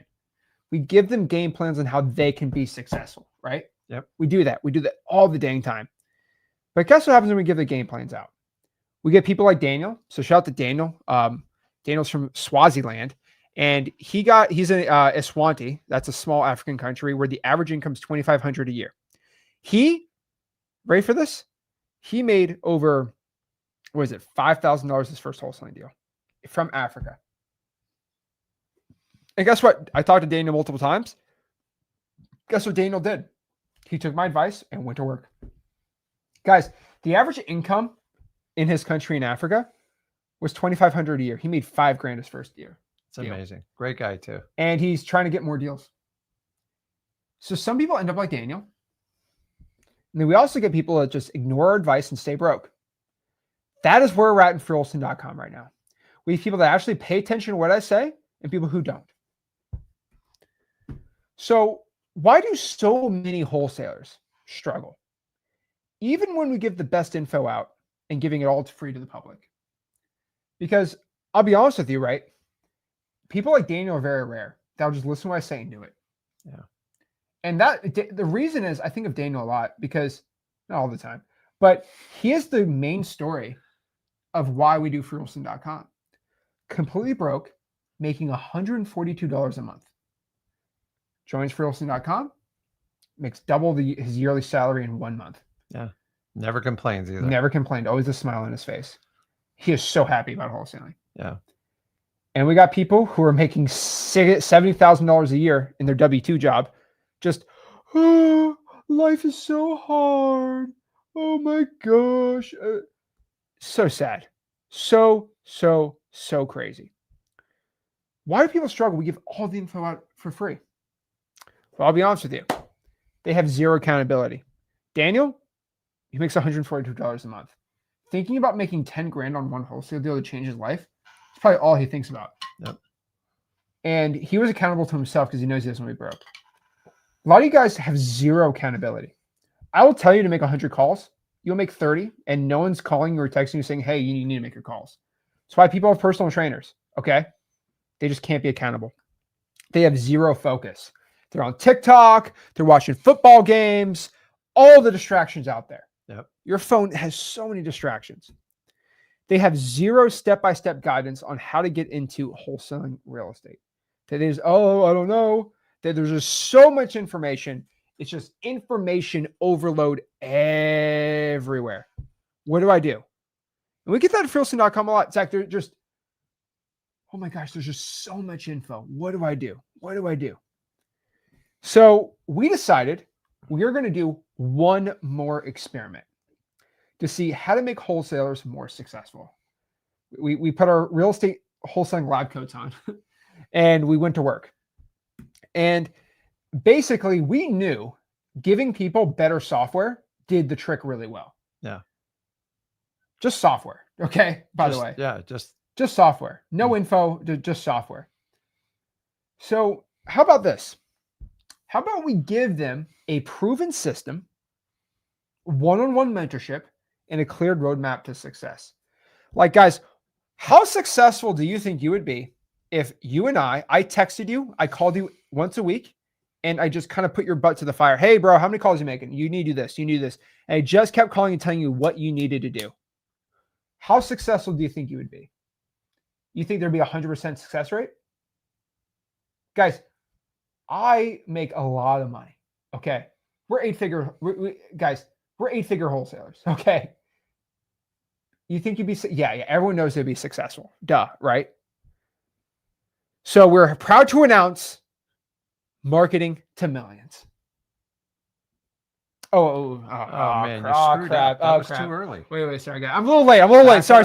We give them game plans on how they can be successful, right? Yep. We do that. We do that all the dang time. But guess what happens when we give the game plans out? We get people like Daniel. So shout out to Daniel. Daniel's from Swaziland. And he's in Eswatini. That's a small African country where the average income is $2,500 a year. Ready for this? He made over, what is it, $5,000 his first wholesaling deal from Africa. And guess what? I talked to Daniel multiple times. Guess what Daniel did? He took my advice and went to work. Guys, the average income in his country in Africa was $2,500 a year. He made $5,000 his first year. It's amazing. Great guy too. And he's trying to get more deals. So some people end up like Daniel. And then we also get people that just ignore our advice and stay broke. That is where we're at in wholesaling.com right now. We have people that actually pay attention to what I say and people who don't. So why do so many wholesalers struggle? Even when we give the best info out and giving it all free to the public. Because I'll be honest with you, right? People like Daniel are very rare. They'll just listen to what I say and do it. Yeah. And the reason is I think of Daniel a lot because, not all the time, but he is the main story of why we do wholesaling.com. Completely broke, making $142 a month. Joins wholesaling.com, makes double his yearly salary in 1 month. Yeah. Never complains either. Never complained. Always a smile on his face. He is so happy about wholesaling. Yeah. And we got people who are making $70,000 a year in their W-2 job. Just, oh, life is so hard. Oh my gosh. So sad. So crazy. Why do people struggle? We give all the info out for free. Well, I'll be honest with you. They have zero accountability. Daniel, he makes $142 a month. Thinking about making $10,000 on one wholesale deal to change his life, it's probably all he thinks about. Yep. And he was accountable to himself because he knows he doesn't want to be broke. A lot of you guys have zero accountability. I will tell you to make 100 calls. You'll make 30, and no one's calling you or texting you saying, hey, you need to make your calls. That's why people have personal trainers, okay? They just can't be accountable. They have zero focus. They're on TikTok. They're watching football games. All the distractions out there. Yep. Your phone has so many distractions. They have zero step-by-step guidance on how to get into wholesaling real estate. That is, I don't know. That there's just so much information. It's just information overload everywhere. What do I do? And we get that at wholesaling.com a lot. Zach, they're just, oh my gosh, there's just so much info. What do I do? What do I do? So we decided we are going to do one more experiment to see how to make wholesalers more successful. We put our real estate wholesaling lab coats on and we went to work. And basically we knew giving people better software did the trick really well. Yeah. Just software. Okay. By the way. Yeah. Just software. No info, just software. So how about this? How about we give them a proven system, one-on-one mentorship, and a cleared roadmap to success? Like, guys, how successful do you think you would be if you and I texted you, I called you once a week, and I just kind of put your butt to the fire. Hey, bro, how many calls are you making? You need to do this. You need to do this. And I just kept calling and telling you what you needed to do. How successful do you think you would be? You think there'd be 100% success rate? Guys, I make a lot of money. Okay. We're eight-figure wholesalers. Okay. You think you'd be, yeah, everyone knows they'd be successful. Duh, right? So we're proud to announce Marketing to Millions. Oh man, you screwed crap. up. That was too early. Wait, sorry, guys. I'm a little late. Sorry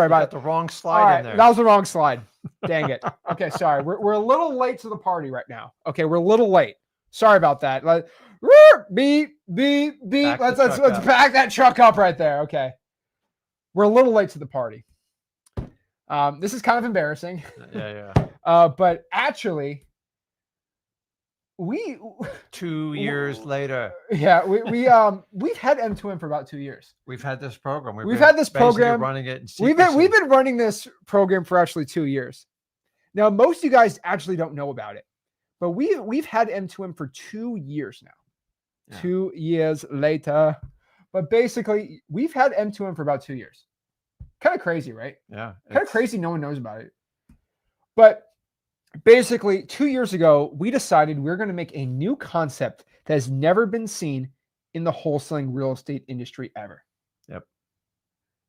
about it. The wrong slide in there. That was the wrong slide. Dang it. Okay, sorry. We're a little late to the party right now. Okay, we're a little late. Sorry about that. Beep. Let's back that truck up right there. Okay. We're a little late to the party. This is kind of embarrassing. Yeah. But actually, we 2 years later. Yeah, we've had M2M for about 2 years. We've had this program. We've had this program running it. We've been running this program for actually 2 years. Now, most of you guys actually don't know about it, but we've had M2M for 2 years now. Yeah. 2 years later, but basically we've had M2M for about 2 years. Kind of crazy, right? Yeah. Kind of crazy. No one knows about it, but basically 2 years ago, we decided we're going to make a new concept that has never been seen in the wholesaling real estate industry ever. Yep.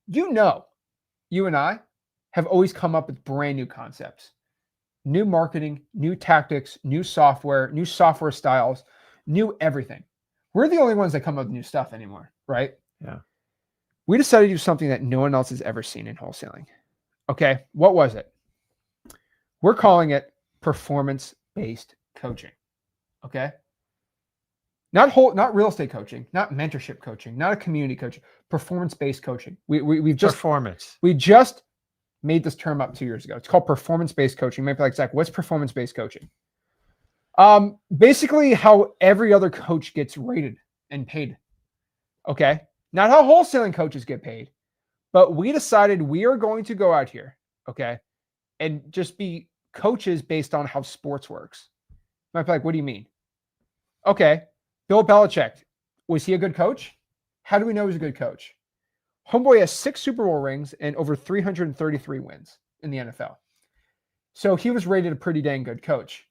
You and I have always come up with brand new concepts, new marketing, new tactics, new software styles, new everything. We're the only ones that come up with new stuff anymore, right? Yeah. We decided to do something that no one else has ever seen in wholesaling. Okay. What was it? We're calling it performance-based coaching. Okay. Not real estate coaching, not mentorship coaching, not a community coaching, performance-based coaching. We just made this term up 2 years ago. It's called performance-based coaching. Maybe like, Zach, what's performance-based coaching? Basically how every other coach gets rated and paid. Okay. Not how wholesaling coaches get paid, but we decided we are going to go out here. Okay. And just be coaches based on how sports works. You might be like, what do you mean? Okay. Bill Belichick, was he a good coach? How do we know he's a good coach? Homeboy has 6 Super Bowl rings and over 333 wins in the NFL. So he was rated a pretty dang good coach.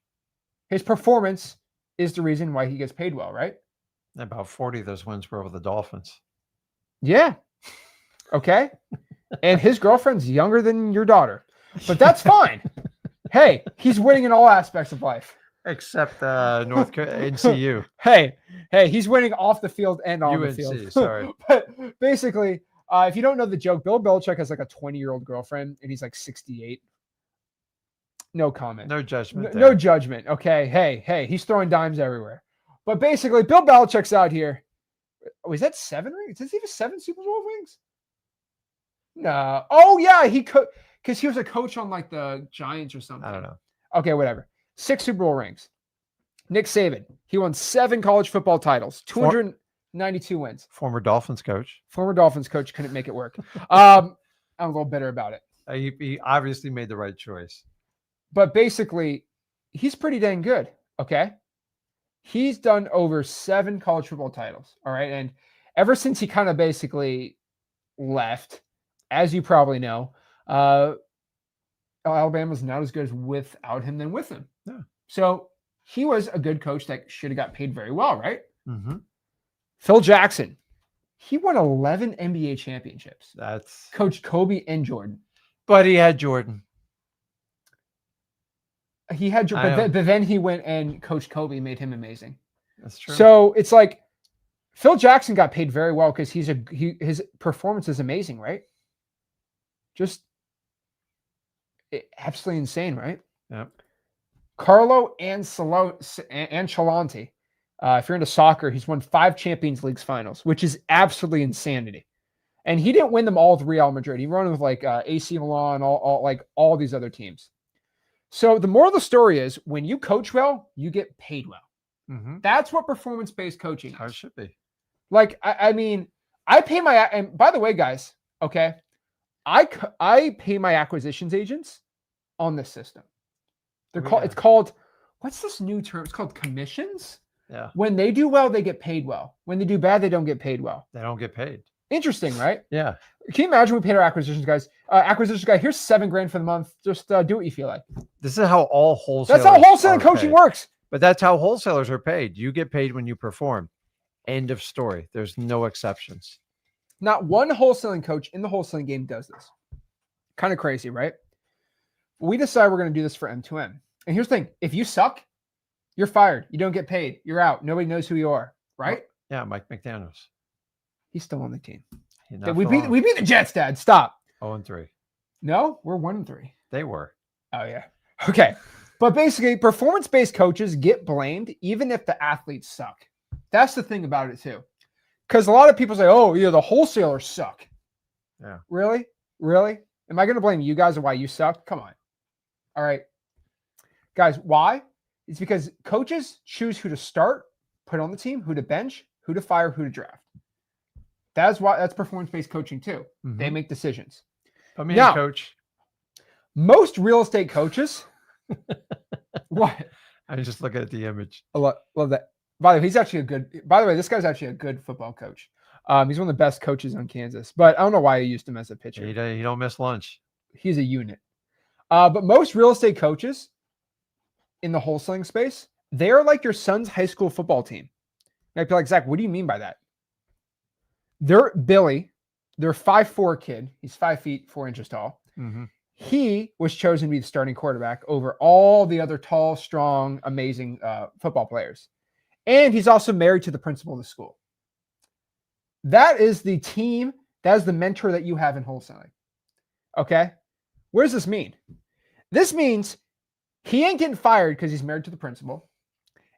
His performance is the reason why he gets paid well, right? About 40 of those wins were over the Dolphins. Yeah. Okay. And his girlfriend's younger than your daughter, but that's fine. Hey, he's winning in all aspects of life. Except North NCU. Hey, he's winning off the field and on UNC, the field. Sorry. But basically, if you don't know the joke, Bill Belichick has like a 20-year-old girlfriend and he's like 68. No comment. No judgment. No judgment. Okay. Hey, he's throwing dimes everywhere. But basically, Bill Belichick's out here. Oh, is that 7 rings? Does he have 7 Super Bowl rings? No. Oh, yeah. Because he was a coach on like the Giants or something. I don't know. Okay, whatever. 6 Super Bowl rings. Nick Saban, he won 7 college football titles, 292 wins. Former Dolphins coach. Former Dolphins coach couldn't make it work. I'm a little bitter about it. He obviously made the right choice. But basically, he's pretty dang good, okay? He's done over 7 college football titles, all right? And ever since he kind of basically left, as you probably know, Alabama's not as good as without him than with him. Yeah. So he was a good coach that should have got paid very well, right? Mm-hmm. Phil Jackson, he won 11 NBA championships. That's coached Kobe and Jordan. But he had Jordan. He had Jordan, but then he went and coached Kobe, made him amazing. That's true. So it's like Phil Jackson got paid very well because his performance is amazing, right? Just absolutely insane, right? Yep. Carlo Ancelotti, if you're into soccer, he's won 5 Champions League finals, which is absolutely insanity. And he didn't win them all with Real Madrid. He won with like AC Milan, all these other teams. So the moral of the story is when you coach well, you get paid well. Mm-hmm. That's what performance-based coaching is. How it should be. Like, I mean, I pay and by the way, guys, okay, I pay my acquisitions agents on this system. It's called, what's this new term? It's called commissions. Yeah. When they do well, they get paid well. When they do bad, they don't get paid well. They don't get paid. Interesting, right? Yeah. Can you imagine we paid our acquisitions guys? Acquisitions guy, here's $7,000 for the month. Just do what you feel like. This is how all wholesalers. That's how wholesaling coaching works. But that's how wholesalers are paid. You get paid when you perform. End of story. There's no exceptions. Not one wholesaling coach in the wholesaling game does this. Kind of crazy, right? We decide we're going to do this for M2M. And here's the thing. If you suck, you're fired. You don't get paid. You're out. Nobody knows who you are, right? Yeah, Mike McDaniels. He's still on the team. We beat the Jets, Dad. Stop. 0-3. No, we're 1-3. They were. Oh, yeah. Okay. But basically, performance-based coaches get blamed even if the athletes suck. That's the thing about it, too. Because a lot of people say, oh, the wholesalers suck. Yeah. Really? Really? Am I going to blame you guys on why you suck? Come on. All right. Guys, why? It's because coaches choose who to start, put on the team, who to bench, who to fire, who to draft. That's performance-based coaching too. Mm-hmm. They make decisions. Put me in, coach. Most real estate coaches. What? I just look at the image. I love that. By the way, this guy's actually a good football coach. He's one of the best coaches on Kansas, but I don't know why he used him as a pitcher. He don't miss lunch. He's a unit. But most real estate coaches, in the wholesaling space, they are like your son's high school football team. You might be like, Zach, what do you mean by that? They're Billy, their 5'4" kid. He's 5 feet 4 inches tall. Mm-hmm. He was chosen to be the starting quarterback over all the other tall, strong, amazing football players. And he's also married to the principal of the school. That is the team. That is the mentor that you have in wholesaling. Okay. What does this mean? This means he ain't getting fired because he's married to the principal.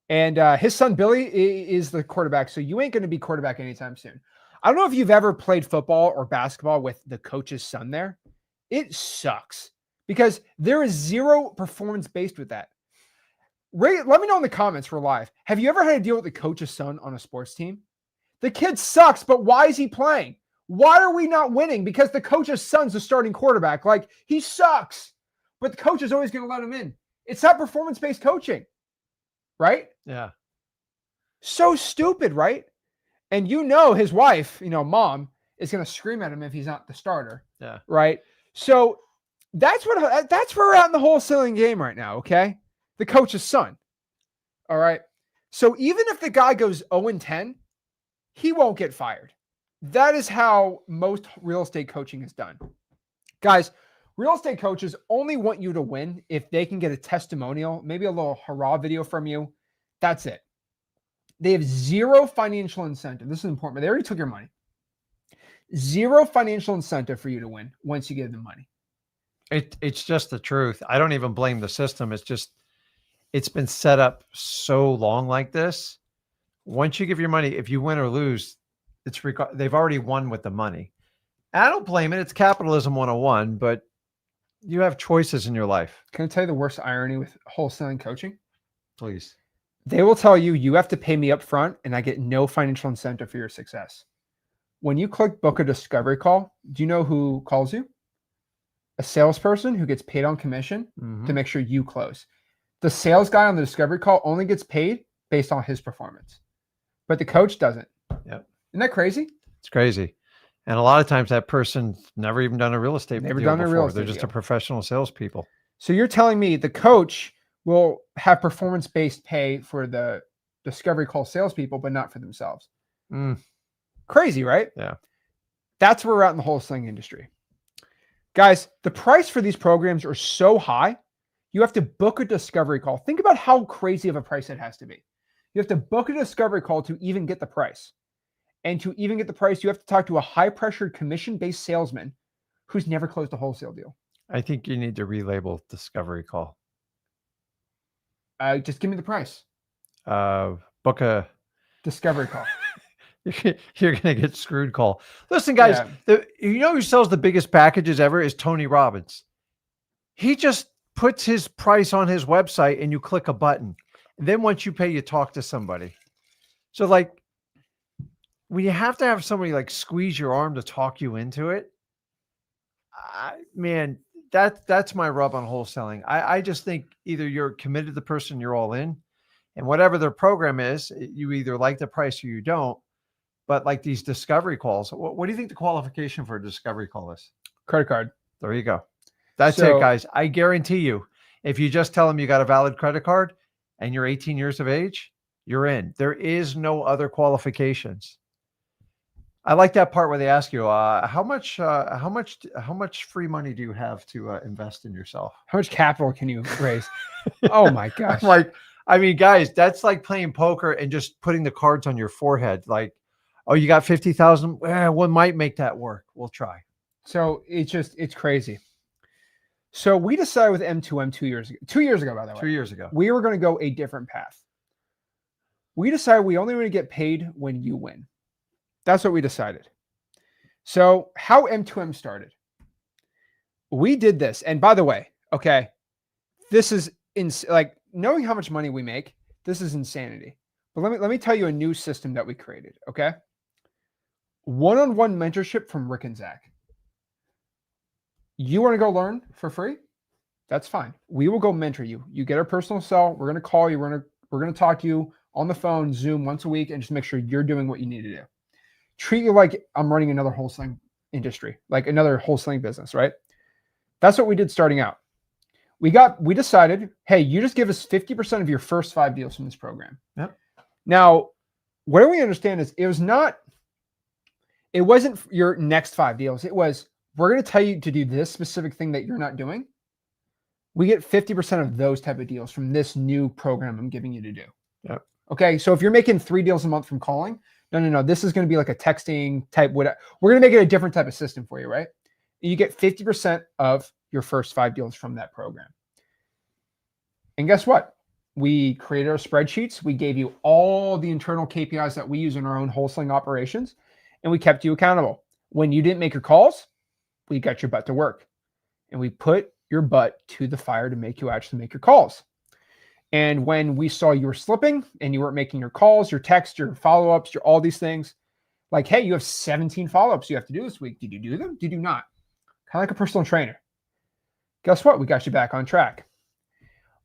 And his son, Billy, is the quarterback. So you ain't going to be quarterback anytime soon. I don't know if you've ever played football or basketball with the coach's son there. It sucks because there is zero performance based with that. Ray, let me know in the comments for live. Have you ever had to deal with the coach's son on a sports team? The kid sucks, but why is he playing? Why are we not winning? Because the coach's son's the starting quarterback. Like, he sucks, but the coach is always going to let him in. It's not performance-based coaching, right? Yeah. So stupid, right? And you know his wife, mom, is going to scream at him if he's not the starter. Yeah. Right? So that's where we're at in the wholesaling game right now, okay? The coach's son. All right? So even if the guy goes 0-10, he won't get fired. That is how most real estate coaching is done. Guys, real estate coaches only want you to win if they can get a testimonial, maybe a little hurrah video from you. That's it. They have zero financial incentive. This is important, but they already took your money. Zero financial incentive for you to win once you give them money. It's just the truth. I don't even blame the system. It's been set up so long like this. Once you give your money, if you win or lose, they've already won with the money. I don't blame it. It's capitalism 101, but you have choices in your life. Can I tell you the worst irony with wholesaling coaching? Please. They will tell you, you have to pay me up front and I get no financial incentive for your success. When you click book a discovery call, do you know who calls you? A salesperson who gets paid on commission to make sure you close. The sales guy on the discovery call only gets paid based on his performance, but the coach doesn't. Yep. Isn't that crazy? It's crazy. And a lot of times that person's never even done a real estate deal before. They're just a professional salespeople. So you're telling me the coach will have performance-based pay for the discovery call salespeople, but not for themselves. Crazy, right? Yeah. That's where we're at in the wholesaling industry. Guys, the price for these programs are so high, you have to book a discovery call. Think about how crazy of a price it has to be. You have to book a discovery call to even get the price. And to even get the price, you have to talk to a high-pressured commission-based salesman who's never closed a wholesale deal. I think you need to relabel discovery call. Just give me the price. Book a discovery call. You're going to get screwed call. Listen, guys, who sells the biggest packages ever is Tony Robbins. He just puts his price on his website and you click a button. And then once you pay, you talk to somebody. So like when you have to have somebody like squeeze your arm to talk you into it, man, that's my rub on wholesaling. I just think either you're committed to the person, you're all in, and whatever their program is, you either like the price or you don't. But like these discovery calls, what do you think the qualification for a discovery call is? Credit card. There you go. That's it, guys. I guarantee you, if you just tell them you got a valid credit card and you're 18 years of age, you're in. There is no other qualifications. I like that part where they ask you, how much free money do you have to invest in yourself? How much capital can you raise? Oh my gosh. Guys, that's like playing poker and just putting the cards on your forehead. Like, oh, you got 50,000. One might make that work. We'll try. So it's crazy. So we decided with M2M 2 years ago. 2 years ago, by the way. 2 years ago. We were going to go a different path. We decided we only want to get paid when you win. That's what we decided. So how M2M started. We did this. And by the way, okay, this is like knowing how much money we make, this is insanity. But let me tell you a new system that we created, okay? One-on-one mentorship from Rick and Zach. You want to go learn for free? That's fine. We will go mentor you. You get our personal cell. We're going to call you. We're going to talk to you on the phone, Zoom once a week, and just make sure you're doing what you need to do. Treat you like I'm running another wholesaling industry, like another wholesaling business, right? That's what we did starting out. we decided, hey, you just give us 50% of your first 5 deals from this program. Yep. Now, what we understand is it wasn't your next 5 deals. It was, we're going to tell you to do this specific thing that you're not doing. We get 50% of those type of deals from this new program I'm giving you to do. Yep. Okay. So if you're making 3 deals a month from calling, no. This is going to be like a texting type. We're going to make it a different type of system for you, right? You get 50% of your first 5 deals from that program. And guess what? We created our spreadsheets. We gave you all the internal KPIs that we use in our own wholesaling operations, and we kept you accountable. When you didn't make your calls, we got your butt to work, and we put your butt to the fire to make you actually make your calls. And when we saw you were slipping and you weren't making your calls, your texts, your follow-ups, your all these things, like, hey, you have 17 follow-ups you have to do this week. Did you do them? Did you not? Kind of like a personal trainer. Guess what? We got you back on track.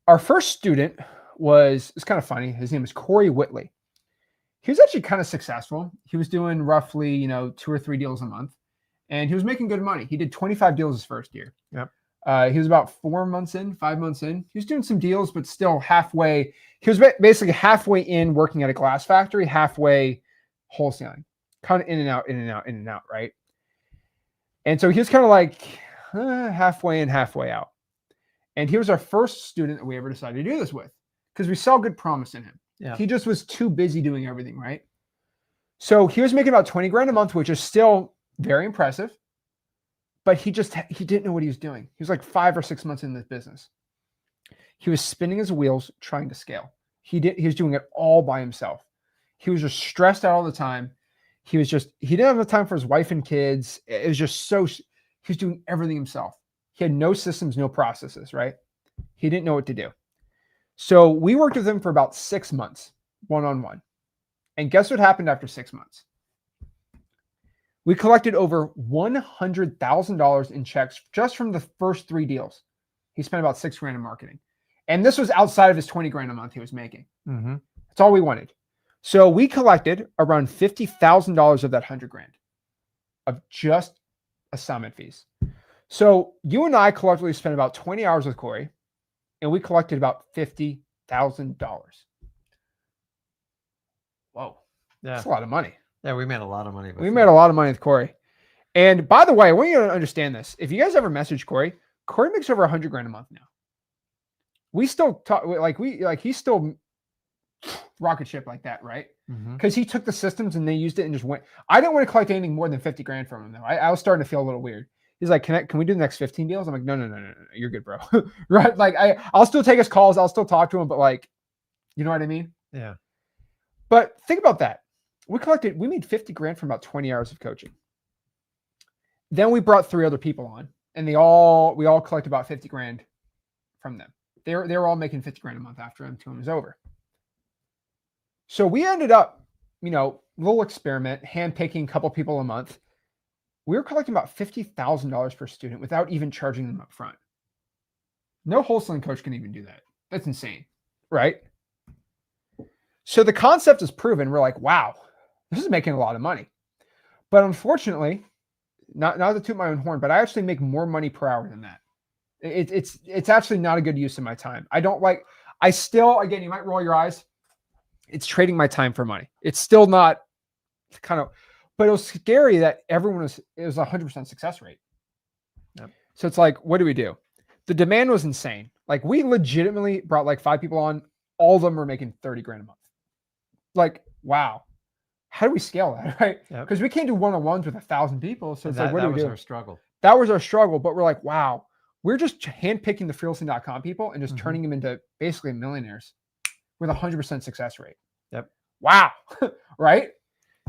Our first student it's kind of funny. His name is Corey Whitley. He was actually kind of successful. He was doing roughly, 2 or 3 deals a month, and he was making good money. He did 25 deals his first year. Yep. He was about 5 months in. He was doing some deals, but still halfway. He was basically halfway in working at a glass factory, halfway wholesaling, kind of in and out, right? And so he was kind of like halfway in, halfway out. And he was our first student that we ever decided to do this with because we saw good promise in him. Yeah. He just was too busy doing everything, right? So he was making about 20 grand a month, which is still very impressive. But he didn't know what he was doing. He was like 5 or 6 months in this business. He was spinning his wheels trying to scale. He was doing it all by himself. He was just stressed out all the time. He didn't have the time for his wife and kids. It was just he was doing everything himself. He had no systems, no processes, right? He didn't know what to do. So we worked with him for about 6 months, one-on-one. And guess what happened after 6 months? We collected over $100,000 in checks just from the first 3 deals. He spent about $6 grand in marketing. And this was outside of his 20 grand a month he was making. Mm-hmm. That's all we wanted. So we collected around $50,000 of that 100 grand of just assignment fees. So you and I collectively spent about 20 hours with Corey, and we collected about $50,000. Whoa. Yeah. That's a lot of money. Yeah, we made a lot of money. We made a lot of money with Corey. And by the way, I want you to understand this. If you guys ever message Corey makes over 100 grand a month now. We still talk he's still rocket ship like that, right? Because he took the systems and they used it and just went. I didn't want to collect anything more than 50 grand from him though. I was starting to feel a little weird. He's like, can we do the next 15 deals? I'm like, no, you're good, bro. Right? Like I'll still take his calls. I'll still talk to him, but like, you know what I mean? Yeah. But think about that. We made 50 grand from about 20 hours of coaching. Then we brought 3 other people on and we all collect about 50 grand from them. They were all making 50 grand a month after M2M was over. So we ended up, little experiment, handpicking a couple people a month. We were collecting about $50,000 per student without even charging them up front. No wholesaling coach can even do that. That's insane, right? So the concept is proven. We're like, wow, this is making a lot of money. But unfortunately, not to toot my own horn, but I actually make more money per hour than that. It's actually not a good use of my time. Again, you might roll your eyes. It's trading my time for money. It's still not but it was scary that it was 100% success rate. Yep. So it's like, what do we do? The demand was insane. Like we legitimately brought like 5 people on. All of them were making 30 grand a month. Like, wow. How do we scale that? Right. Because we can't do one-on-ones with 1,000 people. So it's like, what do we do? That was our struggle. That was our struggle. But we're like, wow, we're just handpicking the freelancing.com people and just turning them into basically millionaires with 100% success rate. Yep. Wow. Right.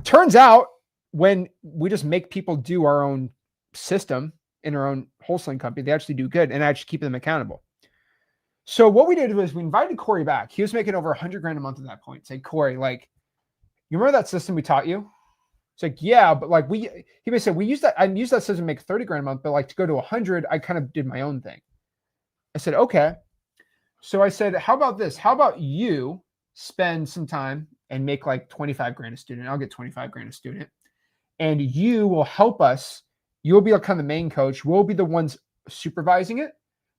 Turns out when we just make people do our own system in our own wholesaling company, they actually do good and actually keep them accountable. So what we did was we invited Corey back. He was making over 100 grand a month at that point. Say, Corey, like, you remember that system we taught you? It's like, yeah, but like he basically said, I used that system to make 30 grand a month, but like to go to 100, I kind of did my own thing. I said, okay. So I said, how about this? How about you spend some time and make like 25 grand a student? I'll get 25 grand a student. And you will help us. You'll be kind of the main coach. We'll be the ones supervising it,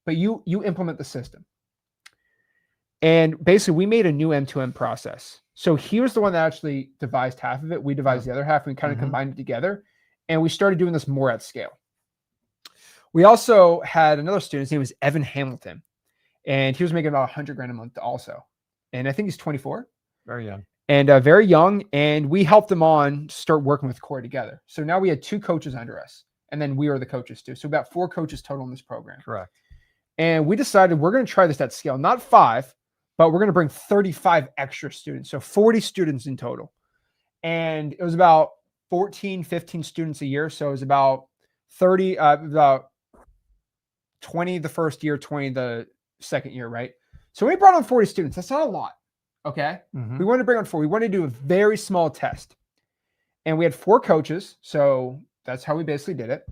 but you implement the system. And basically, we made a new M2M process. So he was the one that actually devised half of it. We devised the other half, and we kind of combined it together. And we started doing this more at scale. We also had another student. His name was Evan Hamilton, and he was making about 100 grand a month also. And I think he's 24. Very young. And very young. And we helped them on start working with Corey together. So now we had 2 coaches under us, and then we are the coaches too. So about 4 coaches total in this program. Correct. And we decided we're going to try this at scale, not 5, but we're going to bring 35 extra students. So 40 students in total. And it was about 14, 15 students a year. So it was about 30, about 20 the first year, 20 the second year, right? So we brought on 40 students. That's not a lot. Okay. We wanted to bring on 4. We wanted to do a very small test. And we had 4 coaches. So that's how we basically did it.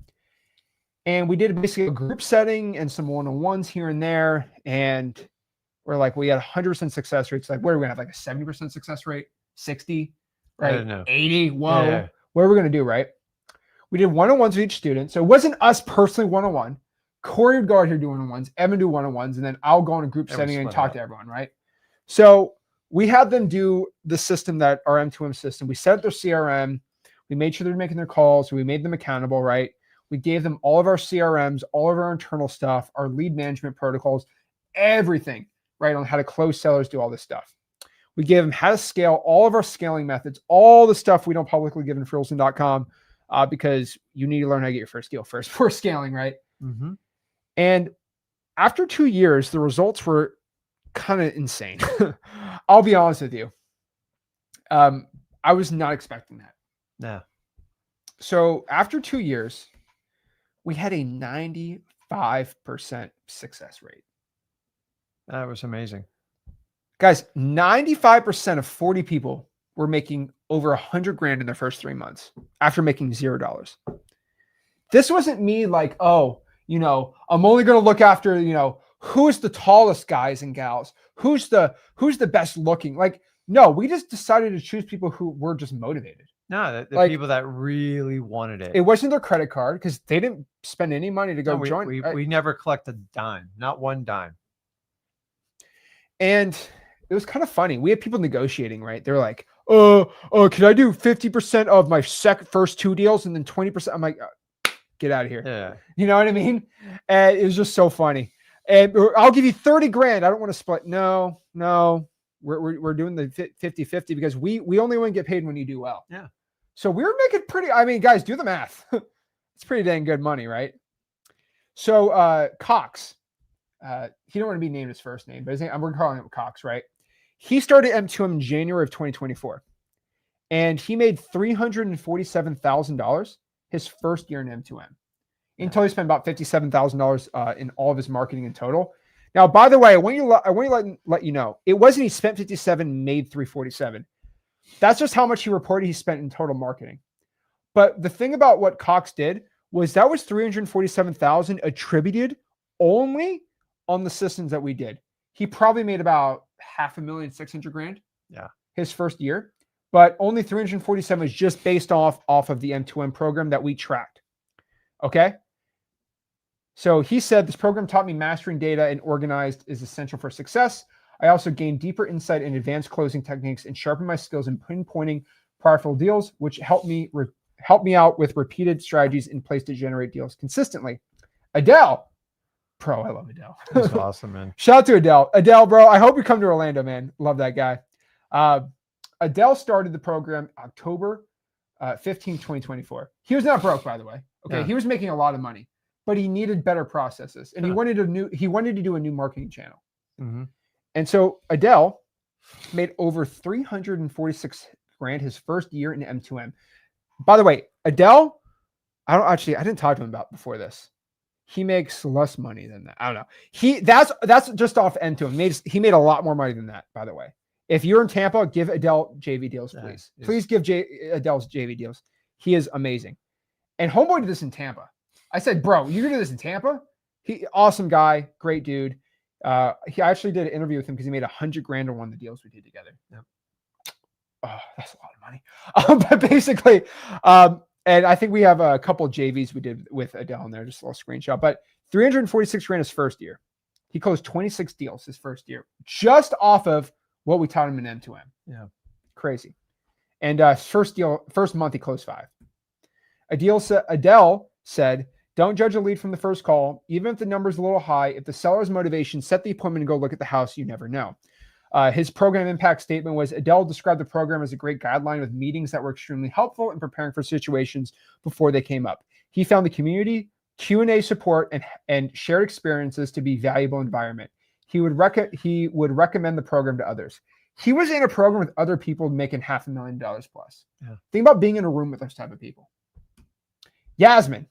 And we did basically a group setting and some one-on-ones here and there. And we're like, we had 100% success rates. Like, what are we going to have? Like a 70% success rate? 60? Right? I don't know. 80? Whoa. Yeah. What are we going to do, right? We did one-on-ones with each student. So it wasn't us personally one-on-one. Corey would go out here do one-on-ones, Evan do one-on-ones, and then I'll go in a group setting and talk to everyone, right? So we had them do the system that our M2M system. We set up their CRM. We made sure they're making their calls. We made them accountable, right? We gave them all of our CRMs, all of our internal stuff, our lead management protocols, everything, right, on how to close sellers, do all this stuff. We gave them how to scale, all of our scaling methods, all the stuff we don't publicly give in wholesaling.com because you need to learn how to get your first deal first before scaling, right? And after 2 years, the results were kind of insane. I'll be honest with you. I was not expecting that. No. So after 2 years, we had a 95% success rate. That was amazing. Guys, 95% of 40 people were making over 100 grand in their first 3 months after making $0. This wasn't me like, oh, you know, I'm only going to look after, you know, who's the tallest guys and gals, who's the best looking. Like, no, we just decided to choose people who were just motivated. No, the like, people that really wanted it. It wasn't their credit card because they didn't spend any money to go join. We never collected a dime, not one dime. And it was kind of funny. We had people negotiating, right? They're like, oh, can I do 50% of my first 2 deals and then 20%? I'm like, get out of here. Yeah. You know what I mean? And it was just so funny. And I'll give you 30 grand. I don't want to split. No. We're doing the 50-50 because we only want to get paid when you do well. Yeah. So we were making pretty, I mean, guys, do the math. It's pretty dang good money, right? So Cox, he don't want to be named his first name, but we're calling him Cox, right? He started M2M in January of 2024. And he made $347,000 his first year in M2M. Until he spent about $57,000 in all of his marketing in total. Now, by the way, I want to let you know, it wasn't he spent 57, made 347. That's just how much he reported he spent in total marketing. But the thing about what Cox did was that was $347,000 attributed only on the systems that we did. He probably made about $500,600 his first year, but only 347 was just based off of the M2M program that we tracked. Okay. So he said, this program taught me mastering data and organized is essential for success. I also gained deeper insight in advanced closing techniques and sharpened my skills in pinpointing profitable deals, which helped me out with repeated strategies in place to generate deals consistently. Adele, bro, I love Adele. That's awesome, man. Shout out to Adele. Adele, bro, I hope you come to Orlando, man. Love that guy. Adele started the program October 15, 2024. He was not broke, by the way. Okay, yeah. He was making a lot of money, but he needed better processes, and he wanted to do a new marketing channel. And so Adele made over 346 grand his first year in M2M. By the way, Adele, I didn't talk to him about before this. He makes less money than that. I don't know. That's just off M2M. He made a lot more money than that, by the way. If you're in Tampa, give Adele JV deals, please. Please give Adele's JV deals. He is amazing. And homeboy did this in Tampa. I said, bro, you're gonna do this in Tampa? Awesome guy, great dude. He actually did an interview with him because he made 100 grand on one of the deals we did together. Yep. Oh, that's a lot of money. But basically, and I think we have a couple of JVs we did with Adele in there, just a little screenshot. But 346 grand his first year. He closed 26 deals his first year, just off of what we taught him in M2M. Yeah. Crazy. And first month, he closed 5. Adele said, don't judge a lead from the first call. Even if the number's a little high, if the seller's motivation, set the appointment and go look at the house. You never know. His program impact statement was, Adele described the program as a great guideline with meetings that were extremely helpful in preparing for situations before they came up. He found the community, Q&A support, and shared experiences to be valuable environment. He would recommend the program to others. He was in a program with other people making $500,000 plus. Yeah. Think about being in a room with those type of people. Yasmin,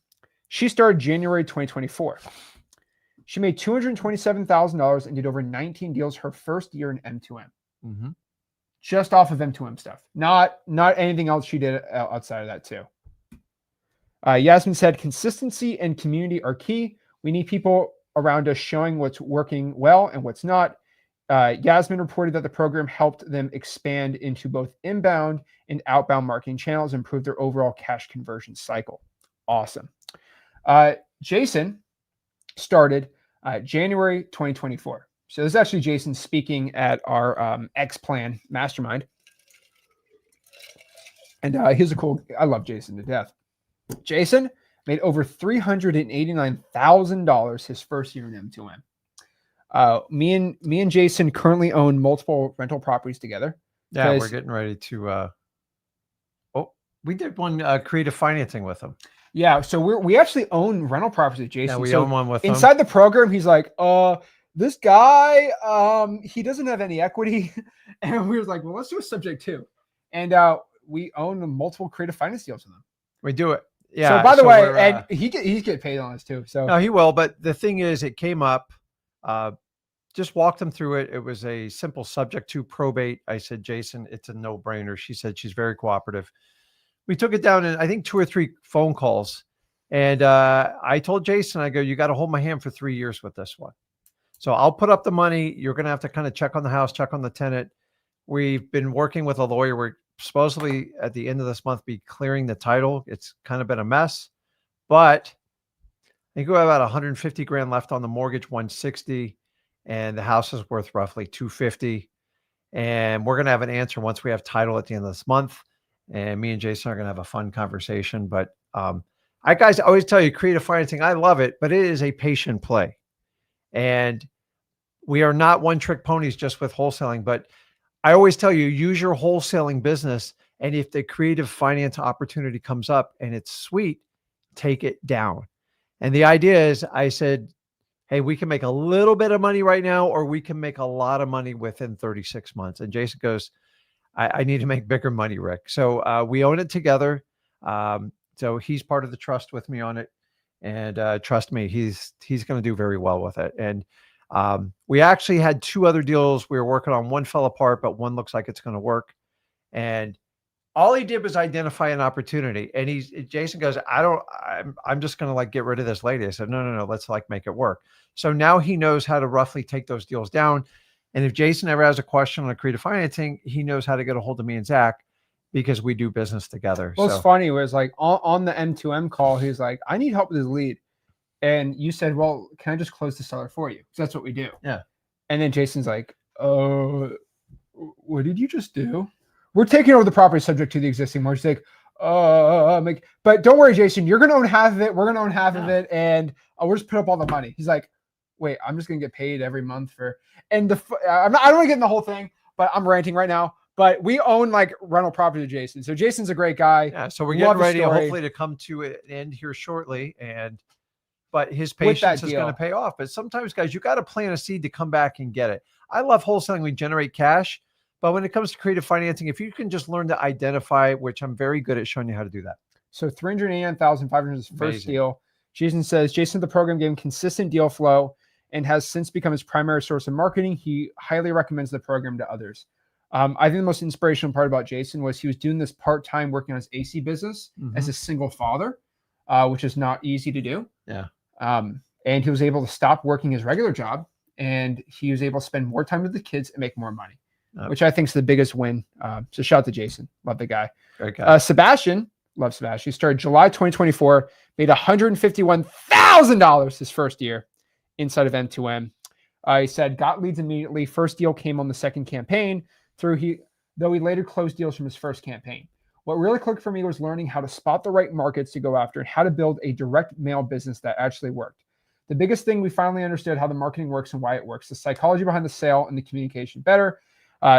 she started January 2024. She made $227,000 and did over 19 deals her first year in M2M. Mm-hmm. Just off of M2M stuff. Not anything else she did outside of that too. Yasmin said, consistency and community are key. We need people around us showing what's working well and what's not. Yasmin reported that the program helped them expand into both inbound and outbound marketing channels, improve their overall cash conversion cycle. Awesome. Jason started January 2024. So this is actually Jason speaking at our X-Plan Mastermind. And he's a cool, I love Jason to death. Jason made over $389,000 his first year in M2M. Me and Jason currently own multiple rental properties together. Yeah, we're getting ready to. We did one creative financing with him. Yeah, so we actually own rental properties with Jason. Yeah, we own one with him. Inside the program, he's like, this guy, he doesn't have any equity. And we was like, well, let's do a subject too. And we own multiple creative finance deals with him. We do it. Yeah. So by the way, and he's getting paid on this too. So no, he will. But the thing is, it came up, just walked him through it. It was a simple subject to probate. I said, Jason, it's a no brainer. She said, she's very cooperative. We took it down in, I think, 2 or 3 phone calls. And I told Jason, I go, you got to hold my hand for 3 years with this one. So I'll put up the money. You're going to have to kind of check on the house, check on the tenant. We've been working with a lawyer. We're supposedly at the end of this month be clearing the title. It's kind of been a mess, but I think we have about 150 grand left on the mortgage, 160, and the house is worth roughly 250. And we're going to have an answer once we have title at the end of this month. And me and Jason are going to have a fun conversation. But I always tell you, creative financing, I love it, but it is a patient play. And we are not one-trick ponies just with wholesaling, but I always tell you, use your wholesaling business. And if the creative finance opportunity comes up and it's sweet, take it down. And the idea is, I said, hey, we can make a little bit of money right now, or we can make a lot of money within 36 months. And Jason goes, I need to make bigger money, Rick. So we own it together. So he's part of the trust with me on it. And trust me, he's going to do very well with it. And we actually had 2 other deals we were working on. One fell apart, but one looks like it's going to work. And all he did was identify an opportunity. And Jason goes, I'm just going to like get rid of this lady. I said, no, let's like make it work. So now he knows how to roughly take those deals down. And if Jason ever has a question on a creative financing, he knows how to get a hold of me and Zach, because we do business together. Well, it's funny was like on the M2M call, he's like, I need help with his lead. And you said, well, can I just close the seller for you? So that's what we do. Yeah. And then Jason's like, oh, what did you just do? We're taking over the property subject to the existing mortgage. He's like, but don't worry, Jason, you're going to own half of it. We're going to own half of it. And we'll just put up all the money. He's like, wait, I'm just going to get paid every month for, and I don't want to get in the whole thing, but I'm ranting right now. But we own like rental property to Jason. So Jason's a great guy. Yeah. So we're getting ready hopefully to come to an end here shortly. But his patience is going to pay off. But sometimes, guys, you got to plant a seed to come back and get it. I love wholesaling. We generate cash. But when it comes to creative financing, if you can just learn to identify, which I'm very good at showing you how to do that. So $389,500 is his first deal. Jason says, the program gave him consistent deal flow and has since become his primary source of marketing. He highly recommends the program to others. I think the most inspirational part about Jason was he was doing this part-time working on his AC business as a single father, which is not easy to do. Yeah. And he was able to stop working his regular job, and he was able to spend more time with the kids and make more money, which I think is the biggest win. So shout out to Jason. Love the guy. Great guy. Sebastian, love Sebastian. He started July 2024, made $151,000 his first year inside of M2M. He said, got leads immediately. First deal came on the second campaign, though he later closed deals from his first campaign. What really clicked for me was learning how to spot the right markets to go after and how to build a direct mail business that actually worked. The biggest thing, we finally understood how the marketing works and why it works, the psychology behind the sale and the communication better.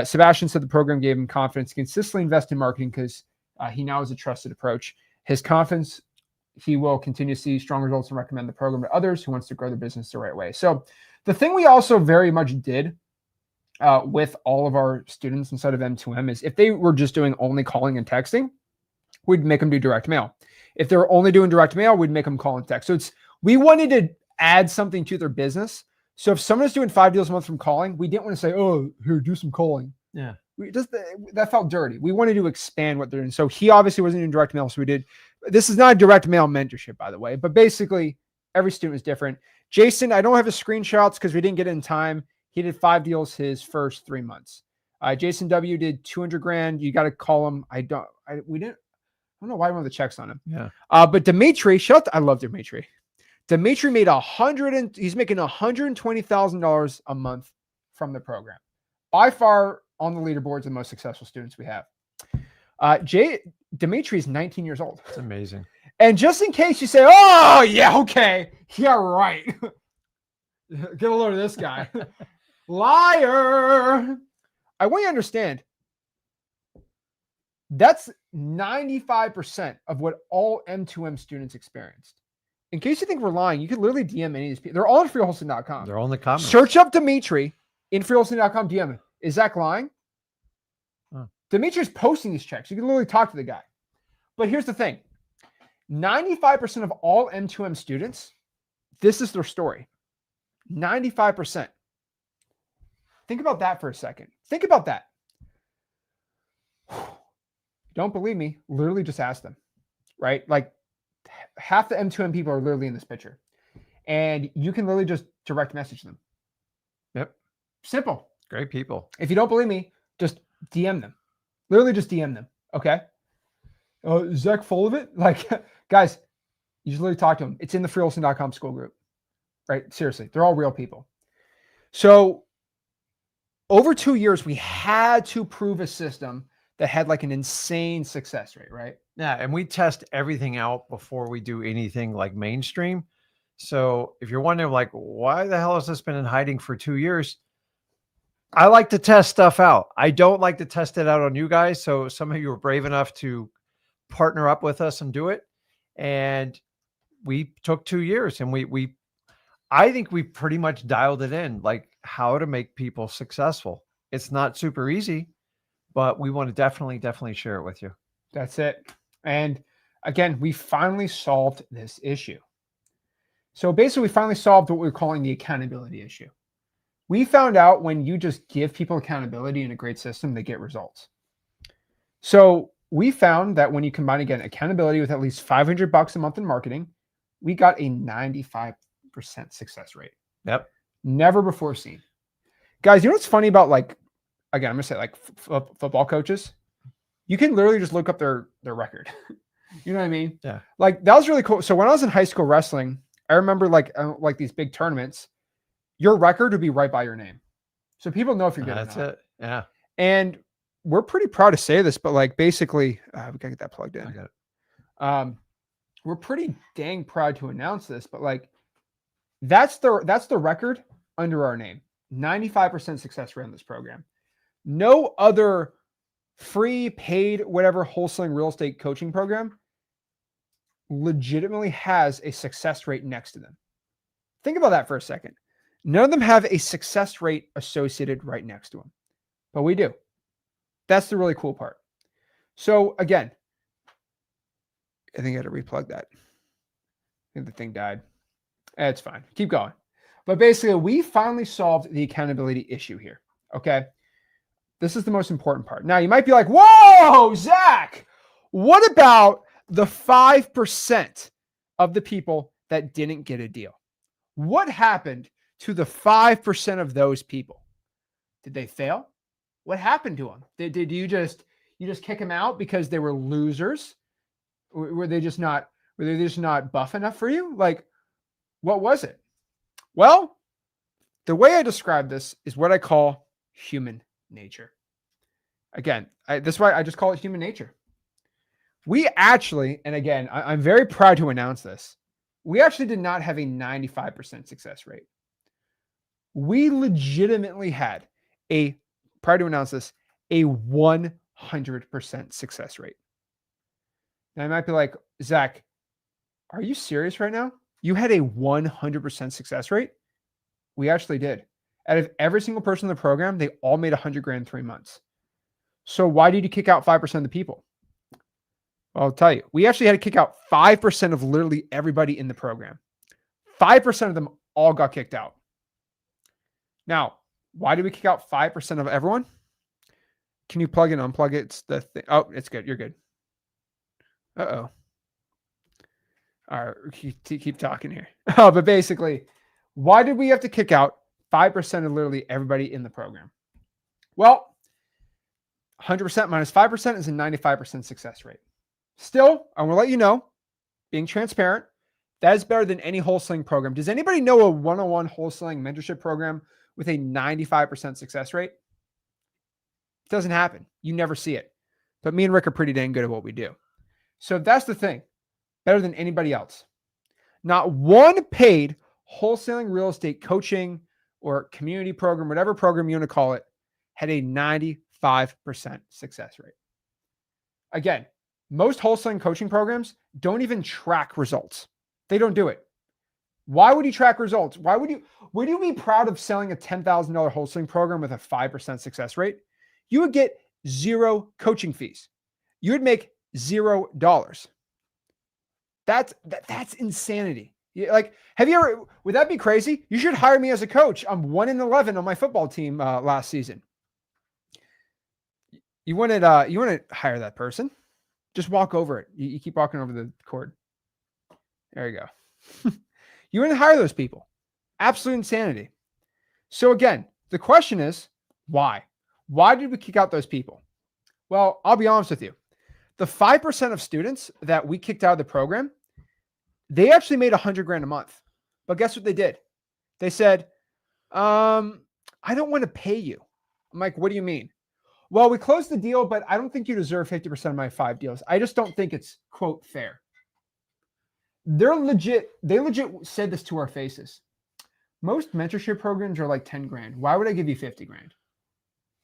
Sebastian said the program gave him confidence to consistently invest in marketing because he now has a trusted approach. His confidence, he will continue to see strong results and recommend the program to others who wants to grow their business the right way. So the thing we also very much did with all of our students inside of M2M is if they were just doing only calling and texting, we'd make them do direct mail. If they were only doing direct mail, we'd make them call and text. So we wanted to add something to their business. So if someone is doing 5 deals a month from calling, we didn't want to say, oh, here, do some calling. Yeah. That felt dirty. We wanted to expand what they're doing. So he obviously wasn't doing direct mail. So we did, this is not a direct mail mentorship, by the way, but basically every student is different. Jason, I don't have his screenshots because we didn't get it in time. He did 5 deals his first 3 months. Jason W did 200 grand. You got to call him. I don't know why I want the checks on him. Yeah. But Dimitri, I love Dimitri. Dimitri made he's making $120,000 a month from the program. By far on the leaderboards, the most successful students we have. Dimitri is 19 years old. It's amazing. And just in case you say, oh yeah, okay. Yeah, right. Get a load of this guy. Liar. I want you to understand. That's 95% of what all M2M students experienced. In case you think we're lying, you could literally DM any of these people. They're all on freewholesaling.com. They're all in the comments. Search up Dimitri in freewholesaling.com, DM him. Is Zach lying? Huh. Dimitri's posting these checks. You can literally talk to the guy. But here's the thing. 95% of all M2M students, this is their story. 95%. Think about that for a second. Think about that. Don't believe me? Literally just ask them, right? Like half the M2M people are literally in this picture. And you can literally just direct message them. Yep. Simple. Great people. If you don't believe me, just DM them. Literally just DM them. Okay. Is Zach full of it? Like, guys, you just literally talk to them. It's in the freewholesaling.com school group, right? Seriously, they're all real people. So over 2 years, we had to prove a system that had like an insane success rate, right? Yeah. And we test everything out before we do anything like mainstream. So if you're wondering like, why the hell has this been in hiding for 2 years? I like to test stuff out. I don't like to test it out on you guys. So some of you were brave enough to partner up with us and do it. And we took 2 years and I think we pretty much dialed it in, like how to make people successful. It's not super easy, but we want to definitely share it with you. That's it. And again, we finally solved this issue. So basically, we finally solved what we're calling the accountability issue. We found out when you just give people accountability in a great system, they get results. So we found that when you combine, again, accountability with at least $500 a month in marketing, we got a 95% success rate. Yep. Never before seen. Guys, you know what's funny about like, again, I'm going to say like football coaches? You can literally just look up their record. You know what I mean? Yeah. Like that was really cool. So when I was in high school wrestling, I remember like these big tournaments, your record would be right by your name. So people know if you're good or not. That's it. Yeah. And we're pretty proud to say this, but like basically, we got to get that plugged in. I got it. We're pretty dang proud to announce this, but like that's the record under our name. 95% success rate on this program. No other free, paid, whatever wholesaling real estate coaching program legitimately has a success rate next to them. Think about that for a second. None of them have a success rate associated right next to them, but we do. That's the really cool part. So again, I think I had to replug that. I think the thing died. It's fine. Keep going. But basically, we finally solved the accountability issue here. Okay. This is the most important part. Now, you might be like, whoa, Zach, what about the 5% of the people that didn't get a deal? What happened to the 5% of those people? Did they fail? What happened to them? Did you just kick them out because they were losers? Were they just not Were they just not buff enough for you? Like, what was it? Well, the way I describe this is what I call human nature. Again, this is why I just call it human nature. We actually, and again, I'm very proud to announce this, we actually did not have a 95% success rate. We legitimately had prior to announce this, a 100% success rate. Now I might be like, Zach, are you serious right now? You had a 100% success rate? We actually did. Out of every single person in the program, they all made 100 grand in 3 months. So why did you kick out 5% of the people? Well, I'll tell you, we actually had to kick out 5% of literally everybody in the program. 5% of them all got kicked out. Now, why did we kick out 5% of everyone? Can you plug and unplug it? It's the thing. Oh, it's good. You're good. Uh-oh. All right, keep talking here. Oh, but basically, why did we have to kick out 5% of literally everybody in the program? Well, 100% minus 5% is a 95% success rate. Still, I want to let you know, being transparent, that is better than any wholesaling program. Does anybody know a one-on-one wholesaling mentorship program with a 95% success rate? It doesn't happen. You never see it. But me and Rick are pretty dang good at what we do. So that's the thing. Better than anybody else. Not one paid wholesaling real estate coaching or community program, whatever program you want to call it, had a 95% success rate. Again, most wholesaling coaching programs don't even track results. They don't do it. Why would you track results? Would you be proud of selling a $10,000 wholesaling program with a 5% success rate? You would get 0 coaching fees. You would make $0. That's insanity. Like, would that be crazy? You should hire me as a coach. I'm 1-11 on my football team last season. You want to hire that person? Just walk over it. You keep walking over the cord. There you go. You want to hire those people. Absolute insanity. So again, the question is, why? Why did we kick out those people? Well, I'll be honest with you. The 5% of students that we kicked out of the program, they actually made 100 grand a month. But guess what they did? They said, I don't want to pay you. I'm like, what do you mean? Well, we closed the deal, but I don't think you deserve 50% of my 5 deals. I just don't think it's, quote, fair. They legit said this to our faces. Most mentorship programs are like 10 grand. Why would I give you 50 grand?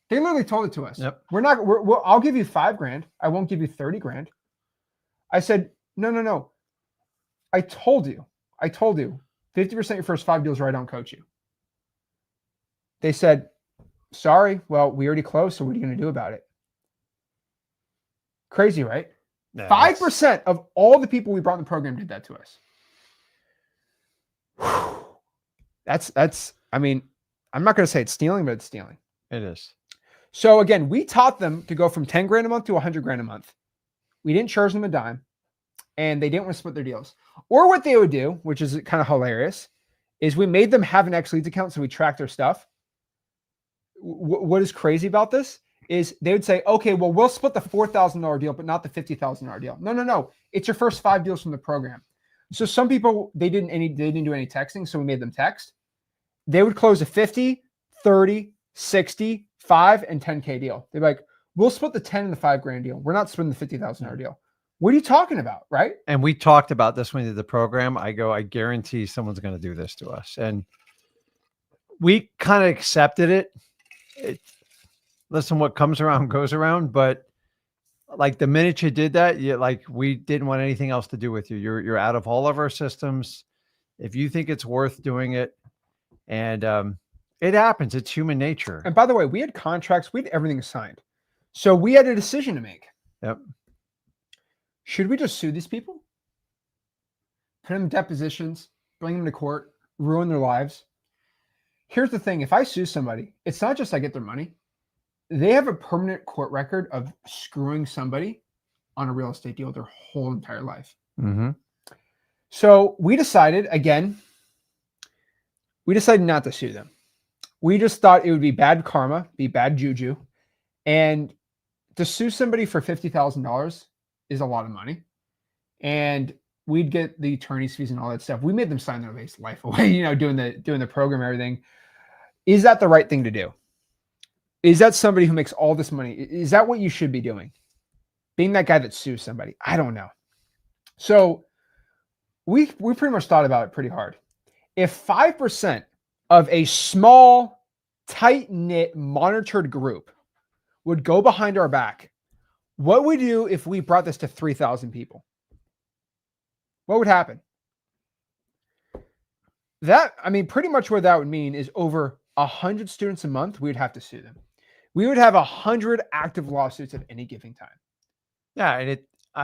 They literally told it to us. Yep. I'll give you 5 grand. I won't give you 30 grand. I said, no. I told you, 50% your first 5 deals or I don't coach you. They said, sorry, well, we already closed, so what are you going to do about it? Crazy, right? Yeah, 5% of all the people we brought in the program did that to us. That's, I mean, I'm not going to say it's stealing, but it's stealing. It is. So again, we taught them to go from 10 grand a month to 100 grand a month. We didn't charge them a dime, and they didn't want to split their deals. Or what they would do, which is kind of hilarious, is we made them have an X Leads account so we track their stuff. What is crazy about this is they would say, okay, well, we'll split the $4,000 deal, but not the $50,000 deal. No. It's your first 5 deals from the program. So some people, they didn't do any texting, so we made them text. They would close a 50, 30, 60, 5, and 10K deal. They'd be like, we'll split the 10 and the 5 grand deal. We're not splitting the $50,000 deal. What are you talking about, right? And we talked about this when we did the program. I guarantee someone's going to do this to us. And we kind of accepted it. Listen, what comes around goes around. But like the minute you did that, we didn't want anything else to do with you. You're out of all of our systems. If you think it's worth doing it, and it happens. It's human nature. And by the way, we had contracts. We had everything signed. So we had a decision to make. Yep. Should we just sue these people? Put them in depositions, bring them to court, ruin their lives? Here's the thing. If I sue somebody, it's not just I get their money. They have a permanent court record of screwing somebody on a real estate deal their whole entire life. Mm-hmm. So we decided not to sue them. We just thought it would be bad karma, be bad juju. And to sue somebody for $50,000 is a lot of money. And we'd get the attorney's fees and all that stuff. We made them sign their life away, doing the program, everything. Is that the right thing to do? Is that somebody who makes all this money? Is that what you should be doing? Being that guy that sues somebody? I don't know. So we pretty much thought about it pretty hard. If 5% of a small, tight-knit, monitored group would go behind our back, what would we do if we brought this to 3,000 people? What would happen? Pretty much what that would mean is over 100 students a month, we would have to sue them. We would have 100 active lawsuits at any given time. Yeah, and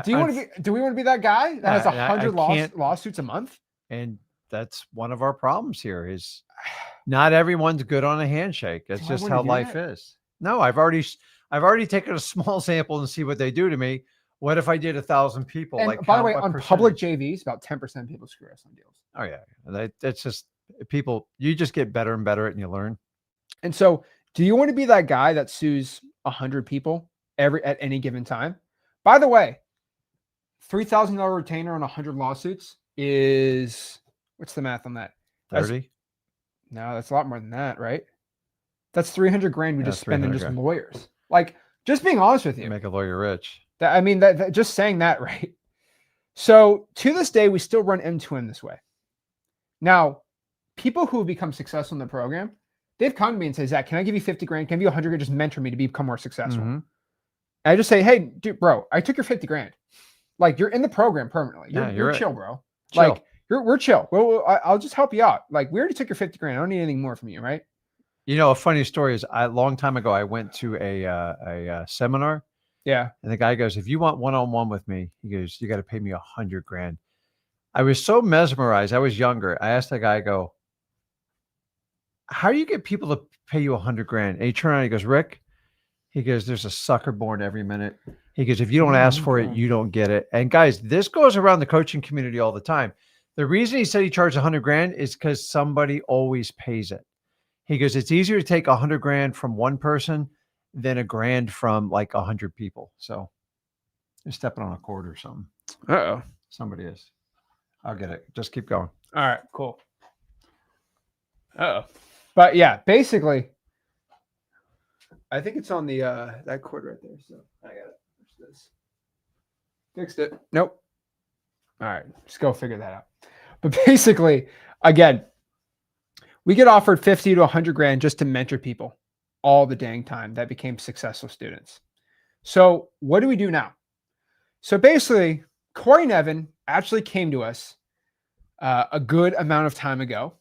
do we want to be that guy that has 100 lawsuits a month? And that's one of our problems here is not everyone's good on a handshake. That's just how life is. No, I've already taken a small sample and see what they do to me. What if I did 1,000 people? And by the way, on public JVs, about 10% of people screw us on deals. Oh yeah, that's just people. You just get better and better at it, and you learn. And so, do you want to be that guy that sues 100 people at any given time? By the way, $3,000 retainer on 100 lawsuits is, what's the math on that? 30. No, that's a lot more than that, right? That's 300 grand we just spend on just lawyers. Like, just being honest with you, make a lawyer rich. That just saying that, right? So to this day, we still run M2M this way. Now, people who have become successful in the program, they've come to me and say, Zach, can I give you 50 grand? Can I give you 100 grand? Just mentor me to become more successful. Mm-hmm. I just say, hey, dude, bro, I took your 50 grand. Like, you're in the program permanently. You're right. Chill, bro. Chill. Like, we're chill. Well, I'll just help you out. Like, we already took your 50 grand. I don't need anything more from you, right? A funny story is a long time ago, I went to a seminar. Yeah. And the guy goes, if you want one-on-one with me, he goes, you got to pay me 100 grand. I was so mesmerized. I was younger. I asked the guy, I go, how do you get people to pay you 100 grand? And he turned around, he goes, Rick, he goes, there's a sucker born every minute. He goes, if you don't ask for it, you don't get it. And guys, this goes around the coaching community all the time. The reason he said he charged 100 grand is because somebody always pays it. He goes, it's easier to take 100 grand from one person than a grand from like 100 people. So they're stepping on a cord or something. Uh-oh. Somebody is. I'll get it. Just keep going. All right, cool. Uh-oh. But yeah, basically, I think it's on the that cord right there. So I got it. What's this? Fixed it. Nope. All right, just go figure that out. But basically, again, we get offered 50 to 100 grand just to mentor people all the dang time that became successful students. So what do we do now? So basically, Corey Nevin actually came to us a good amount of time ago.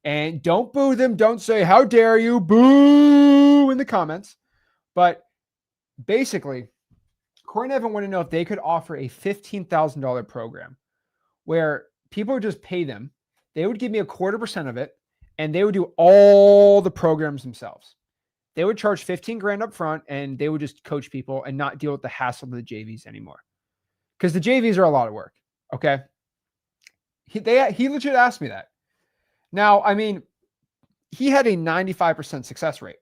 And don't boo them. Don't say, how dare you, boo in the comments. But basically, Corey Nevin wanted to know if they could offer a $15,000 program where people would just pay them. They would give me 0.25% of it, and they would do all the programs themselves. They would charge 15 grand up front, and they would just coach people and not deal with the hassle of the JVs anymore. Because the JVs are a lot of work. Okay. He legit asked me that. Now, I mean, he had a 95% success rate.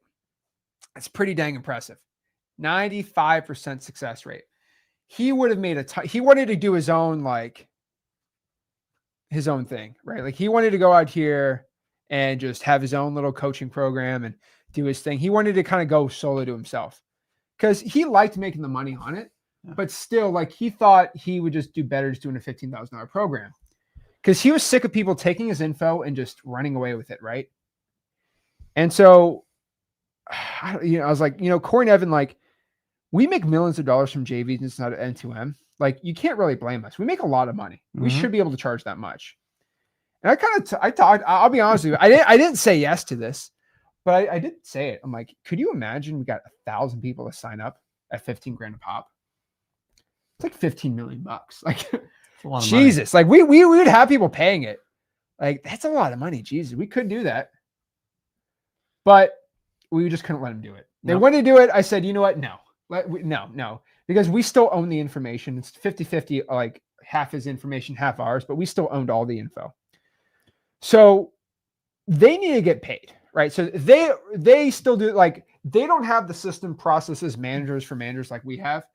That's pretty dang impressive. 95% success rate. He would have made he wanted to do his own thing, right? Like he wanted to go out here and just have his own little coaching program and do his thing. He wanted to kind of go solo to himself because he liked making the money on it, but still like he thought he would just do better just doing a $15,000 program because he was sick of people taking his info and just running away with it. Right. And so, I was like, Corey Nevin, like we make millions of dollars from JVs and it's not an M2M. Like you can't really blame us. We make a lot of money. We should be able to charge that much. And I talked, I'll be honest with you. I didn't say yes to this, but I did say it. I'm like, could you imagine we got 1,000 people to sign up at 15 grand a pop? It's like 15 million bucks. Like Jesus, like we would have people paying it. Like that's a lot of money. Jesus, we could do that. But we just couldn't let them do it. They wanted to do it. I said, you know what? No, no, because we still own the information. It's 50-50, like half his information, half ours, but we still owned all the info. So they need to get paid, right? So they still do, like, they don't have the system processes managers for managers like we have.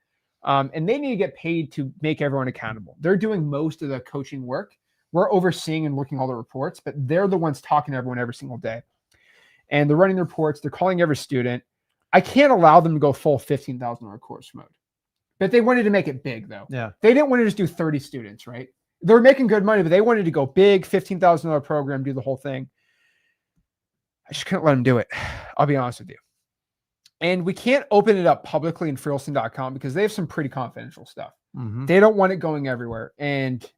And they need to get paid to make everyone accountable. They're doing most of the coaching work. We're overseeing and looking at all the reports, but they're the ones talking to everyone every single day. And they're running the reports. They're calling every student. I can't allow them to go full $15,000 course mode. But they wanted to make it big, though. Yeah. They didn't want to just do 30 students, right? They were making good money, but they wanted to go big, $15,000 program, do the whole thing. I just couldn't let them do it. I'll be honest with you. And we can't open it up publicly in freewholesaling.com because they have some pretty confidential stuff. Mm-hmm. They don't want it going everywhere. And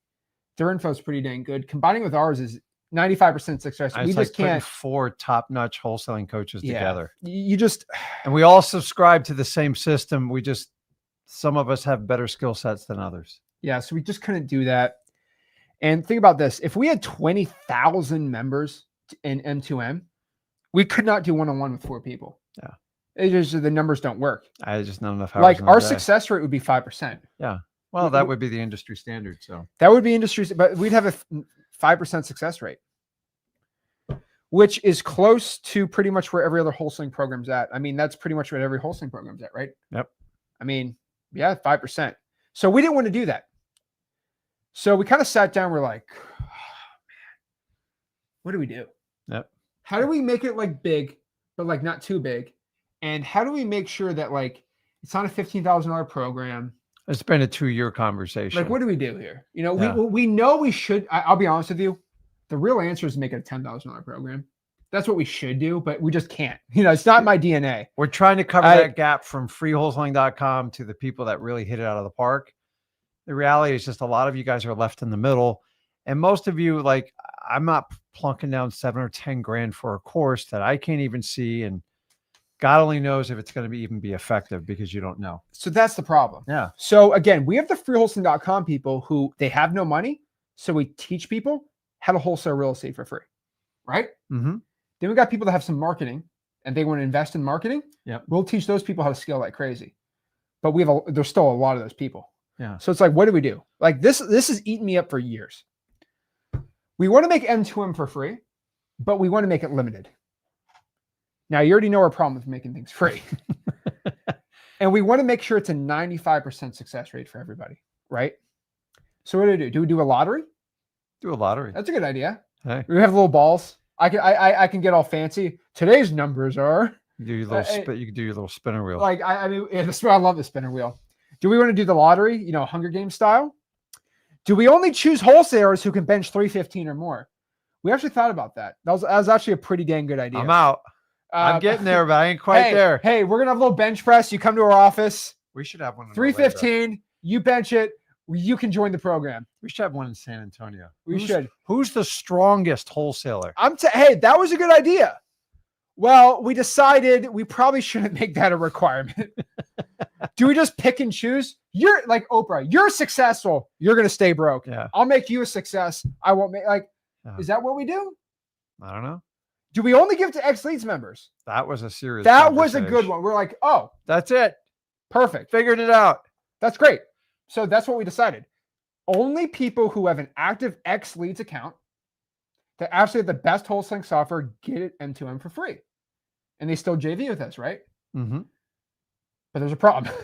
their info is pretty dang good. Combining with ours is 95% success. We just can't. 4 top-notch wholesaling coaches together. You just. And we all subscribe to the same system. Some of us have better skill sets than others. Yeah. So we just couldn't do that. And think about this. If we had 20,000 members in M2M, we could not do one-on-one with 4 people. Yeah. It just, the numbers don't work. I just not enough hours. Like our success rate would be 5%. Yeah. Well, that would be the industry standard. So that would be industry, but we'd have a 5% success rate, which is close to pretty much where every other wholesaling program's at. I mean, that's pretty much what every wholesaling program's at, right? Yep. I mean, yeah, 5%. So we didn't want to do that. So we kind of sat down. We're like, oh, man, what do we do? Yep. How do we make it like big, but like not too big? And how do we make sure that like it's not a $15,000 program? It's been a 2-year conversation. Like, what do we do here? You know, Yeah. we know we should. I'll be honest with you. The real answer is to make it a $10,000 program. That's what we should do, but we just can't. You know, it's not my DNA. We're trying to cover that gap from freewholesaling.com to the people that really hit it out of the park. The reality is just a lot of you guys are left in the middle. And most of you, like, I'm not plunking down 7 or 10 grand for a course that I can't even see. And God only knows if it's going to even be effective because you don't know. So that's the problem. Yeah. So again, we have the freewholesaling.com people who they have no money. So we teach people how to wholesale real estate for free. Right? Mm-hmm. Then we got people that have some marketing and they want to invest in marketing. Yeah. We'll teach those people how to scale like crazy. But there's still a lot of those people. Yeah. So it's like, what do we do? Like this has eaten me up for years. We want to make M2M for free, but we want to make it limited. Now, you already know our problem with making things free. And we want to make sure it's a 95% success rate for everybody, right? So what do we do? Do we do a lottery? Do a lottery. That's a good idea. Hey. We have little balls. I can get all fancy. Today's numbers are. You do your little you can do your little spinner wheel. Like I mean, yeah, I love the spinner wheel. Do we want to do the lottery? You know, Hunger Games style. Do we only choose wholesalers who can bench 315 or more? We actually thought about that. That was actually a pretty dang good idea. I'm out. I'm getting there, but I ain't quite there. Hey, we're gonna have a little bench press. You come to our office. We should have one. 315. You bench it. You can join the program. We should have one in San Antonio. We should. Who's the strongest wholesaler? Hey, that was a good idea. Well, we decided we probably shouldn't make that a requirement. Do we just pick and choose? You're like Oprah. You're successful. You're gonna stay broke. Yeah. I'll make you a success. I won't make Is that what we do? I don't know. Do we only give to X-Leads members? That was a serious. That was a good one. We're like, oh, that's it. Perfect. Figured it out. That's great. So that's what we decided. Only people who have an active X-Leads account that actually have the best wholesaling software get it M2M for free. And they still JV with us, right? Mm-hmm. But there's a problem.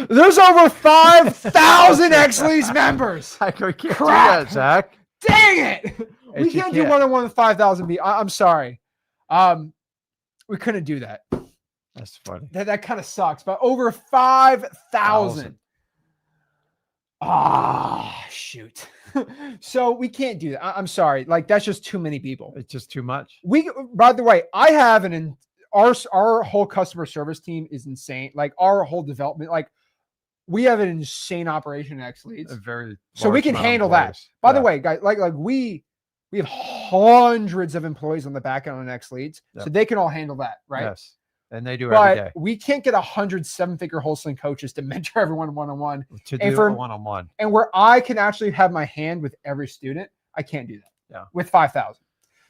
There's over 5,000 X-Leads members. I can't do that, Zach. Dang it. We can't do one-on-one with 5,000 people. I'm sorry. We couldn't do that. That's funny. That kind of sucks. But over 5,000. Shoot. So we can't do that. I'm sorry. Like that's just too many people. It's just too much. By the way, I have our whole customer service team is insane. Like our whole development, like we have an insane operation at X-Leads. So we can handle that. By the way, guys, like we have hundreds of employees on the back end on X-Leads, so they can all handle that, right? Yes. And they do every day. We can't get 100 7-figure wholesaling coaches to mentor everyone one-on-one. To do a one-on-one. And where I can actually have my hand with every student, I can't do that. Yeah. With 5,000.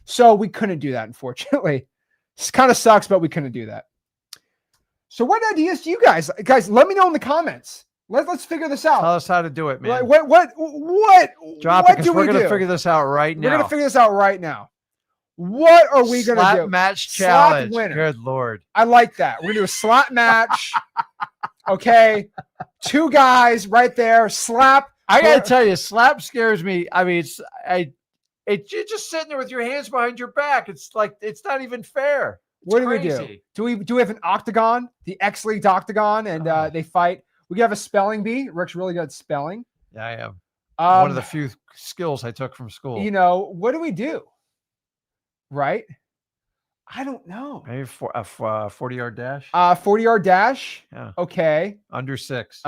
So we couldn't do that, unfortunately. This kind of sucks, but we couldn't do that. So what ideas do you guys let me know in the comments. Let's figure this out. Tell us how to do it, man. What Drop it, because we're going to figure this out right now. We're going to figure this out right now. What are we going to Slap do? match Slap challenge. winner. Good Lord. I like that. We're going to do a slap match. Okay. 2 guys right there. Slap. I got to tell you, slap scares me. I mean, you're just sitting there with your hands behind your back. It's like, it's not even fair. It's What crazy. do we do? Do we have an octagon, the X-League octagon, and they fight? We could have a spelling bee. Rick's really good at spelling. Yeah, I am. One of the few skills I took from school. You know, what do we do? Right? I don't know. Maybe for a 40-yard dash. 40-yard dash. Yeah. Okay. Under 6.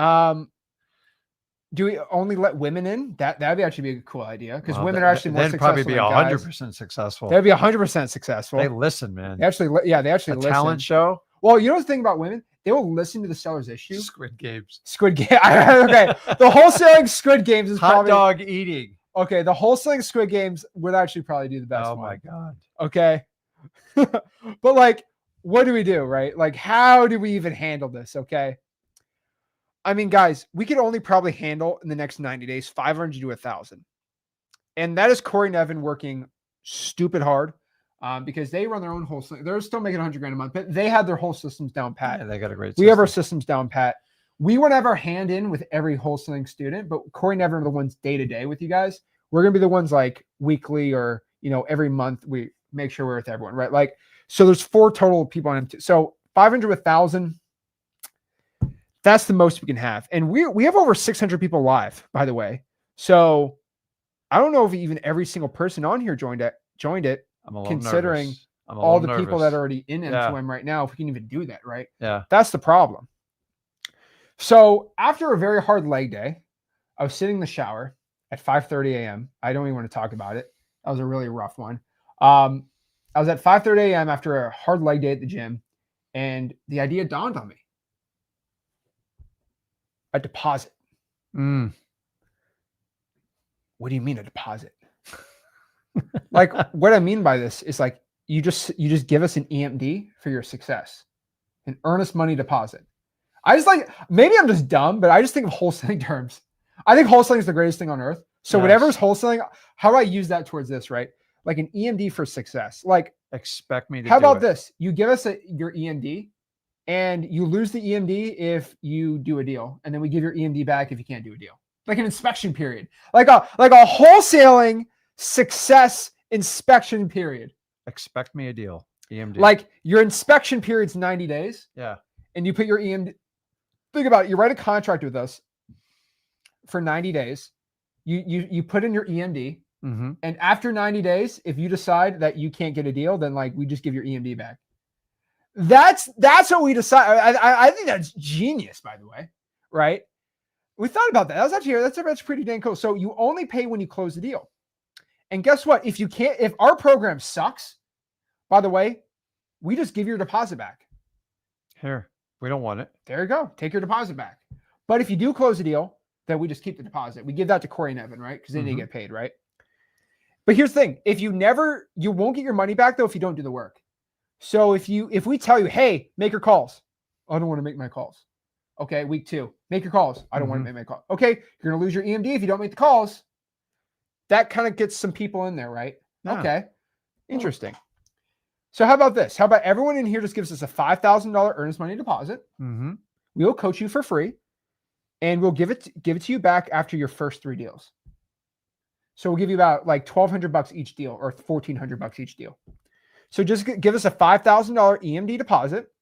Do we only let women in? That'd actually be a cool idea because women are actually more they'd successful. Probably be than 100% successful. They'd be 100% successful. They listen, man. They actually listen. Talent show. Well, you know the thing about women, they will listen to the seller's issue. Squid Games. Squid Game. Okay, the wholesaling Squid Games is hot probably dog eating. Okay, the wholesaling Squid Games would actually probably do the best. Oh my god. Okay, but like, what do we do, right? Like, how do we even handle this? Okay. I mean, guys, we could only probably handle in the next 90 days 500 to 1,000. And that is Corey Nevin working stupid hard because they run their own wholesaling. They're still making 100 grand a month, but they have their whole systems down pat. Yeah, they got a great We have our systems down pat. We want to have our hand in with every wholesaling student, but Corey Nevin are the ones day to day with you guys. We're going to be the ones like weekly or, every month we make sure we're with everyone, right? Like, so there's 4 total people on M2. So 500 to 1,000. That's the most we can have. And we have over 600 people live, by the way. So I don't know if even every single person on here joined it, I'm a little considering nervous. all the people that are already in M2M right now, if we can even do that, right? Yeah. That's the problem. So after a very hard leg day, I was sitting in the shower at 5:30 a.m. I don't even want to talk about it. That was a really rough one. I was at 5:30 a.m. after a hard leg day at the gym, and the idea dawned on me. A deposit. What do you mean a deposit? Like, what I mean by this is like you just give us an EMD for your success, an earnest money deposit. I just like, maybe I'm just dumb, but I just think of wholesaling terms. I think wholesaling is the greatest thing on earth. So whatever's wholesaling, how do I use that towards this, right? Like an EMD for success. Like, expect me to. How about this? You give us your EMD. And you lose the EMD if you do a deal, and then we give your EMD back if you can't do a deal. Like an inspection period, like a wholesaling success inspection period. Expect me a deal. EMD. Like your inspection period's 90 days. Yeah. And you put your EMD. Think about it. You write a contract with us for 90 days. You put in your EMD, and after 90 days, if you decide that you can't get a deal, then like we just give your EMD back. That's what we decide. I think that's genius, by the way, right? We thought about that. That's pretty dang cool. So you only pay when you close the deal. And guess what? If our program sucks, by the way, we just give your deposit back. Here, we don't want it. There you go. Take your deposit back. But if you do close the deal, then we just keep the deposit. We give that to Corey Nevin, right? Because then you get paid, right? But here's the thing. You won't get your money back though if you don't do the work. So if we tell you, hey, make your calls. I don't want to make my calls. Okay, week 2, make your calls. I don't want to make my call. Okay, you're going to lose your EMD if you don't make the calls. That kind of gets some people in there, right? Yeah. Okay, interesting. So how about this? How about everyone in here just gives us a $5,000 earnest money deposit? We will coach you for free, and we'll give it to you back after your first 3 deals. So we'll give you about like $1,200 each deal or $1,400 each deal. So just give us a $5,000 EMD deposit,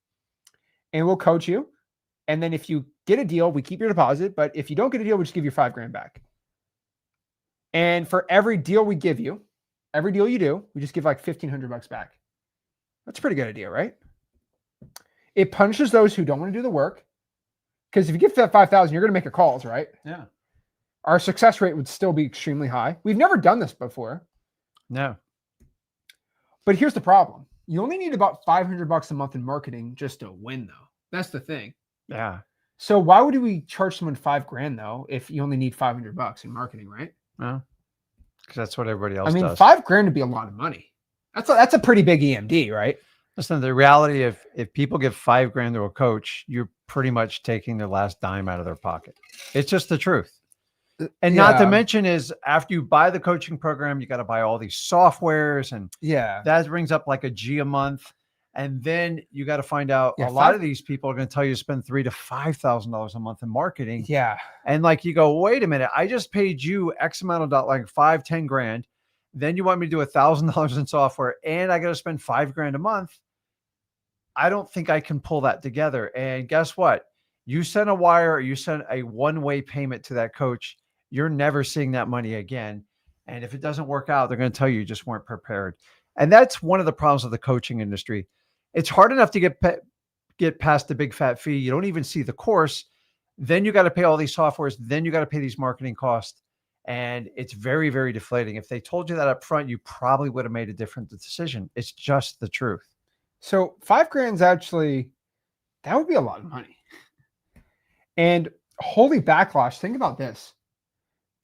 and we'll coach you. And then if you get a deal, we keep your deposit. But if you don't get a deal, we just give you $5,000 back. And for every deal we give you, every deal you do, we just give like $1,500 back. That's a pretty good idea, right? It punishes those who don't want to do the work. Because if you give that $5,000, you're going to make your calls, right? Yeah. Our success rate would still be extremely high. We've never done this before. No. But here's the problem. You only need about $500 a month in marketing just to win, though. That's the thing. Yeah. So why would we charge someone $5,000 though if you only need $500 in marketing, right? No, because that's what everybody else does. I mean, $5,000 would be a lot of money. That's a pretty big EMD, right? Listen, the reality if people give $5,000 to a coach, you're pretty much taking their last dime out of their pocket. It's just the truth. And not to Yeah. mention is after you buy the coaching program, you got to buy all these softwares, and Yeah. that brings up like a G a month. And then you got to find out Yeah, a lot of these people are going to tell you to spend $3,000 to $5,000 a month in marketing. Yeah. And like you go, wait a minute, I just paid you X amount of dollars, like 5-10 grand. Then you want me to do $1,000 in software, and I got to spend $5,000 a month. I don't think I can pull that together. And guess what? You send a wire or you send a one-way payment to that coach, you're never seeing that money again. And if it doesn't work out, they're going to tell you just weren't prepared. And that's one of the problems of the coaching industry. It's hard enough to get past the big fat fee. You don't even see the course. Then you got to pay all these softwares. Then you got to pay these marketing costs. And it's very, very deflating. If they told you that up front, you probably would have made a different decision. It's just the truth. So $5,000 actually, that would be a lot of money. And holy backlash, think about this.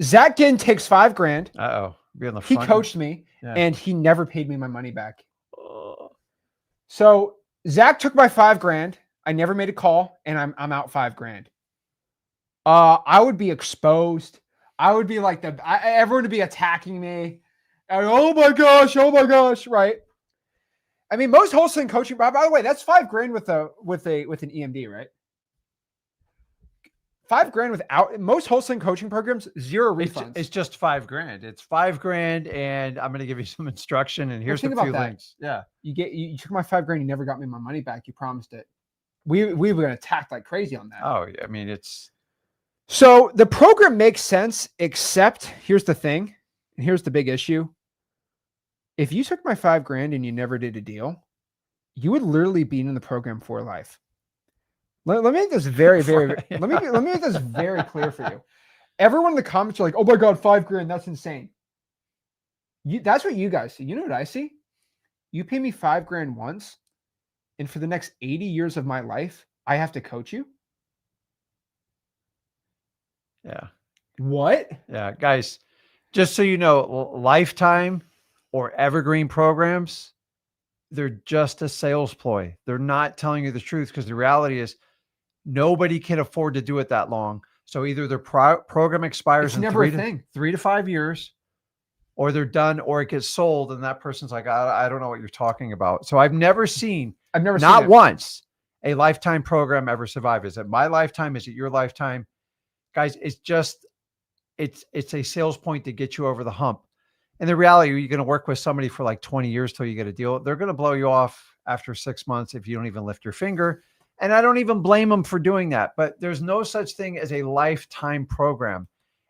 Zach Ginn takes $5,000. Uh-oh. He coached me, Yeah. and he never paid me my money back. So Zach took my $5,000. I never made a call, and I'm out $5,000. I would be exposed. I would be like everyone would be attacking me. And, oh my gosh, right? I mean, most wholesaling coaching. By the way, that's $5,000 with an EMD, right? $5,000 without most wholesaling coaching programs, zero refunds. It's just $5,000. It's $5,000, and I'm going to give you some instruction. And here's a few links. Yeah, you took my $5,000. You never got me my money back. You promised it. We were attacked like crazy on that. Oh, I mean, it's so the program makes sense, except here's the thing, and here's the big issue. If you took my $5,000 and you never did a deal, you would literally be in the program for life. Let me make this very, very. Let me make this very clear for you. Everyone in the comments are like, "Oh my God, $5,000, that's insane." That's what you guys see. You know what I see? You pay me $5,000 once, and for the next 80 years of my life, I have to coach you. Yeah. What? Yeah, guys. Just so you know, lifetime or evergreen programs, they're just a sales ploy. They're not telling you the truth, because the reality is nobody can afford to do it that long. So either their program expires in 3 to 5 years, or they're done, or it gets sold, and that person's like, I don't know what you're talking about. So I've never seen not once a lifetime program ever survive. Is it my lifetime? Is it your lifetime? Guys, it's just it's a sales point to get you over the hump. And the reality, you're going to work with somebody for like 20 years till you get a deal. They're going to blow you off after 6 months if you don't even lift your finger. And I don't even blame them for doing that. But there's no such thing as a lifetime program.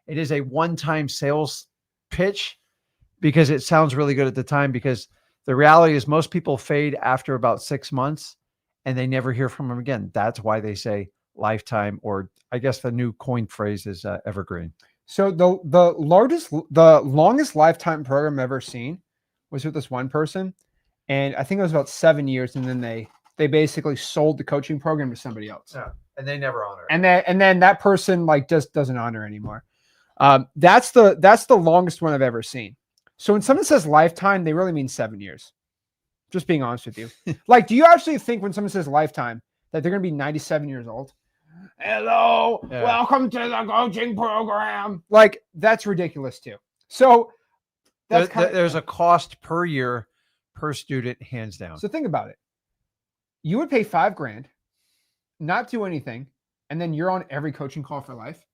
It is a one-time sales pitch, because it sounds really good at the time. Because the reality is most people fade after about 6 months, and they never hear from them again. That's why they say lifetime, or I guess the new coined phrase is evergreen. So the longest lifetime program I've ever seen was with this one person, and I think it was about 7 years, and then they basically sold the coaching program to somebody else. Yeah, and they never honor it. And then that person like just doesn't honor anymore. That's the longest one I've ever seen. So when someone says lifetime, they really mean 7 years. Just being honest with you. Like, do you actually think when someone says lifetime that they're going to be 97 years old? Hello, welcome to the coaching program. Like, that's ridiculous too. So there's a cost per year per student, hands down. So think about it. You would pay $5,000, not do anything, and then you're on every coaching call for life.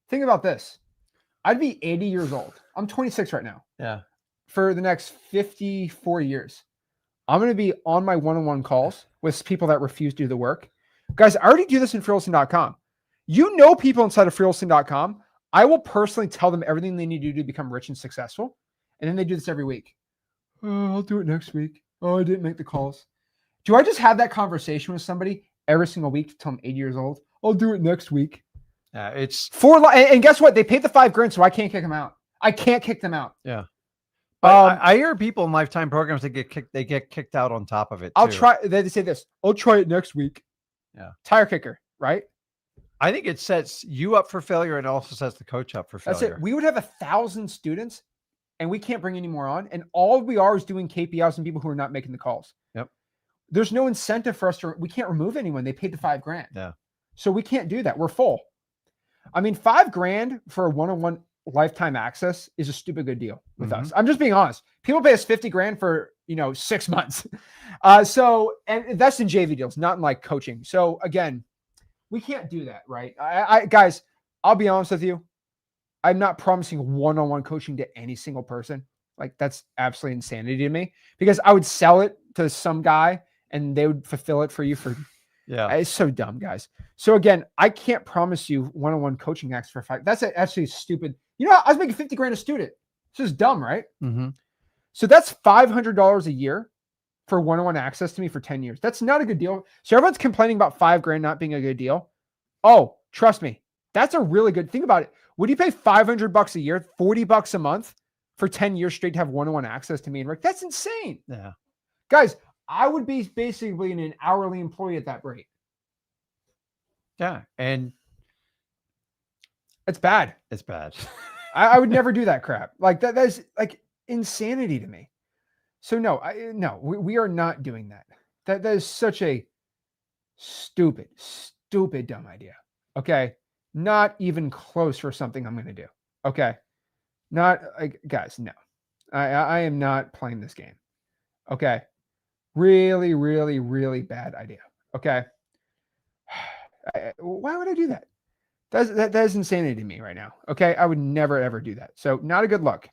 Think about this. I'd be 80 years old. I'm 26 right now. Yeah. For the next 54 years, I'm going to be on my one-on-one calls with people that refuse to do the work. Guys, I already do this in freewholesaling.com. You know people inside of freewholesaling.com. I will personally tell them everything they need to do to become rich and successful. And then they do this every week. Oh, I'll do it next week. Oh, I didn't make the calls. Do I just have that conversation with somebody every single week till I'm 80 years old? I'll do it next week. It's and guess what? They paid the $5,000, so I can't kick them out. I can't kick them out. Yeah. I hear people in lifetime programs that get kicked out on top of it. I'll try. They say this. I'll try it next week. Yeah. Tire kicker, right? I think it sets you up for failure and also sets the coach up for failure. That's it. We would have 1,000 students, and we can't bring any more on. And all we are is doing KPIs and people who are not making the calls. Yep. There's no incentive for us we can't remove anyone. They paid the $5,000. Yeah. So we can't do that. We're full. I mean, $5,000 for a one-on-one lifetime access is a stupid good deal with us. I'm just being honest. People pay us $50,000 for, 6 months. And that's in JV deals, not in like coaching. So again, we can't do that, right? Guys, I'll be honest with you. I'm not promising one-on-one coaching to any single person. Like that's absolutely insanity to me because I would sell it to some guy and they would fulfill it for you for, it's so dumb, guys. So again, I can't promise you one-on-one coaching access for $5,000. That's actually stupid. I was making $50,000 a student. It's just dumb, right? So that's $500 a year for one-on-one access to me for 10 years. That's not a good deal. So everyone's complaining about $5,000 not being a good deal. Oh, trust me. That's a really good thing about it. Would you pay $500 a year, $40 a month for 10 years straight to have one-on-one access to me and Rick? That's insane. Yeah. Guys, I would be basically an hourly employee at that rate. Yeah. And it's bad. It's bad. I would never do that crap. Like that's like insanity to me. So no, we are not doing that. That is such a stupid, dumb idea. Okay. Not even close for something I'm going to do. Okay. Not like guys. No, I am not playing this game. Okay. Really, really, really bad idea. Okay. Why would I do that? That is insanity to me right now. Okay. I would never, ever do that. So not a good look.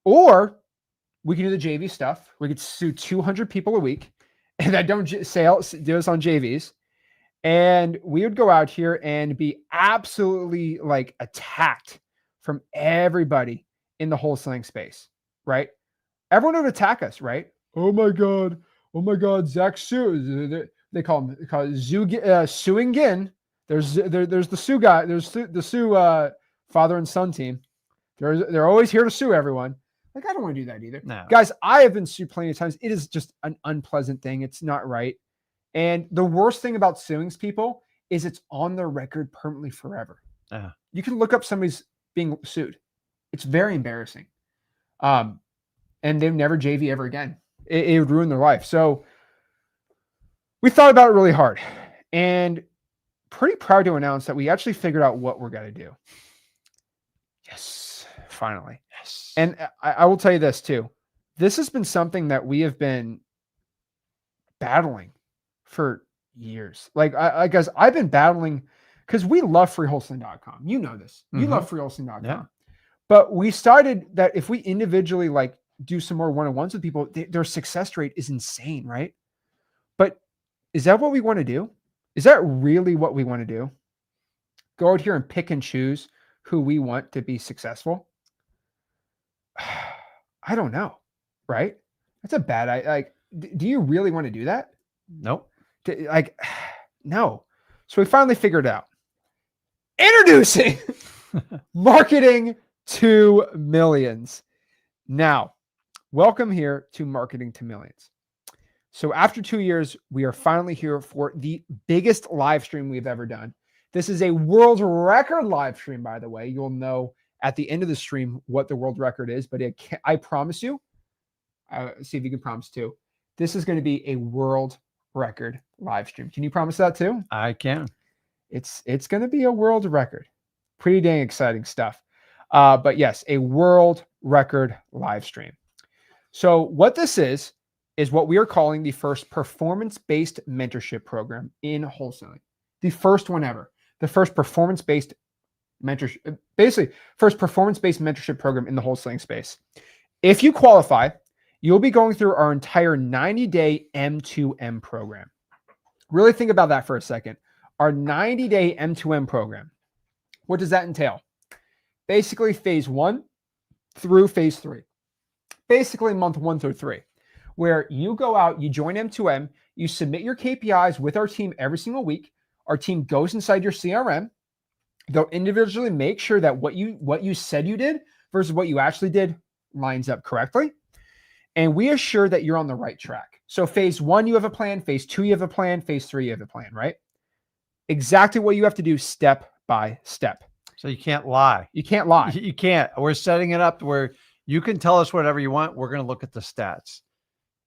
Or we can do the JV stuff. We could sue 200 people a week and that don't do us on JVs. And we would go out here and be absolutely like attacked from everybody in the wholesaling space, right? Everyone would attack us, right? Oh my God, Zach Sue. They call him suing Ginn. There's the Sue guy. There's the Sue father and son team. They're always here to sue everyone. Like, I don't want to do that either. No. Guys, I have been sued plenty of times. It is just an unpleasant thing. It's not right. And the worst thing about suing people is it's on their record permanently forever. You can look up somebody's being sued. It's very embarrassing. And they've never JV ever again. It would ruin their life. So we thought about it really hard and pretty proud to announce that we actually figured out what we're going to do. Yes, finally. Yes. And I will tell you this too. This has been something that we have been battling for years. Like, guys, I've been battling because we love freewholesaling.com. You know this. You love freewholesaling.com. Yeah. But we started that if we individually like do some more one-on-ones with people, their success rate is insane, right? But is that what we want to do? Is that really what we want to do? Go out here and pick and choose who we want to be successful? I don't know, right? That's a bad idea. Like, do you really want to do that? Nope. No. So we finally figured it out. Introducing Marketing to Millions. Now, welcome here to Marketing to Millions. So after 2 years, we are finally here for the biggest live stream we've ever done. This is a world record live stream, by the way. You'll know at the end of the stream what the world record is, but I promise you, see if you can promise too, this is going to be a world record live stream. Can you promise that too? I can. It's going to be a world record. Pretty dang exciting stuff. But yes, a world record live stream. So what this is what we are calling the first performance-based mentorship program in wholesaling. The first one ever. The first performance-based mentorship, basically first performance-based mentorship program in the wholesaling space. If you qualify, you'll be going through our entire 90-day M2M program. Really think about that for a second. Our 90-day M2M program. What does that entail? Basically phase 1 through phase 3. Basically month 1 through 3, where you go out, you join M2M, you submit your KPIs with our team every single week. Our team goes inside your CRM. They'll individually make sure that what you said you did versus what you actually did lines up correctly. And we assure that you're on the right track. So phase 1, you have a plan. Phase 2, you have a plan. Phase 3, you have a plan, right? Exactly what you have to do step by step. So you can't lie. You can't lie. You can't. We're setting it up where you can tell us whatever you want. We're going to look at the stats.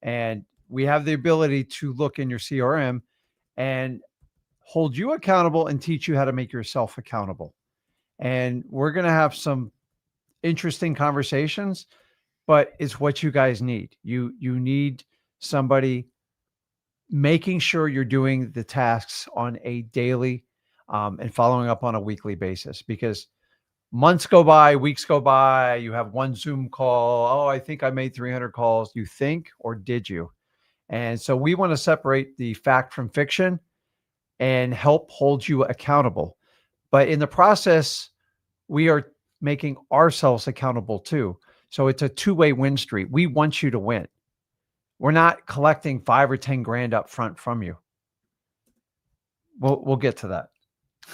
And we have the ability to look in your CRM and hold you accountable and teach you how to make yourself accountable. and we're going to have some interesting conversations, but it's what you guys need. You need somebody making sure you're doing the tasks on a daily and following up on a weekly basis, because months go by, weeks go by, you have one Zoom call. Oh, I think I made 300 calls. You think, or did you? And so we want to separate the fact from fiction and help hold you accountable. But in the process, we are making ourselves accountable too. So it's a two-way win street. We want you to win. We're not collecting 5 or 10 grand up front from you. We'll get to that.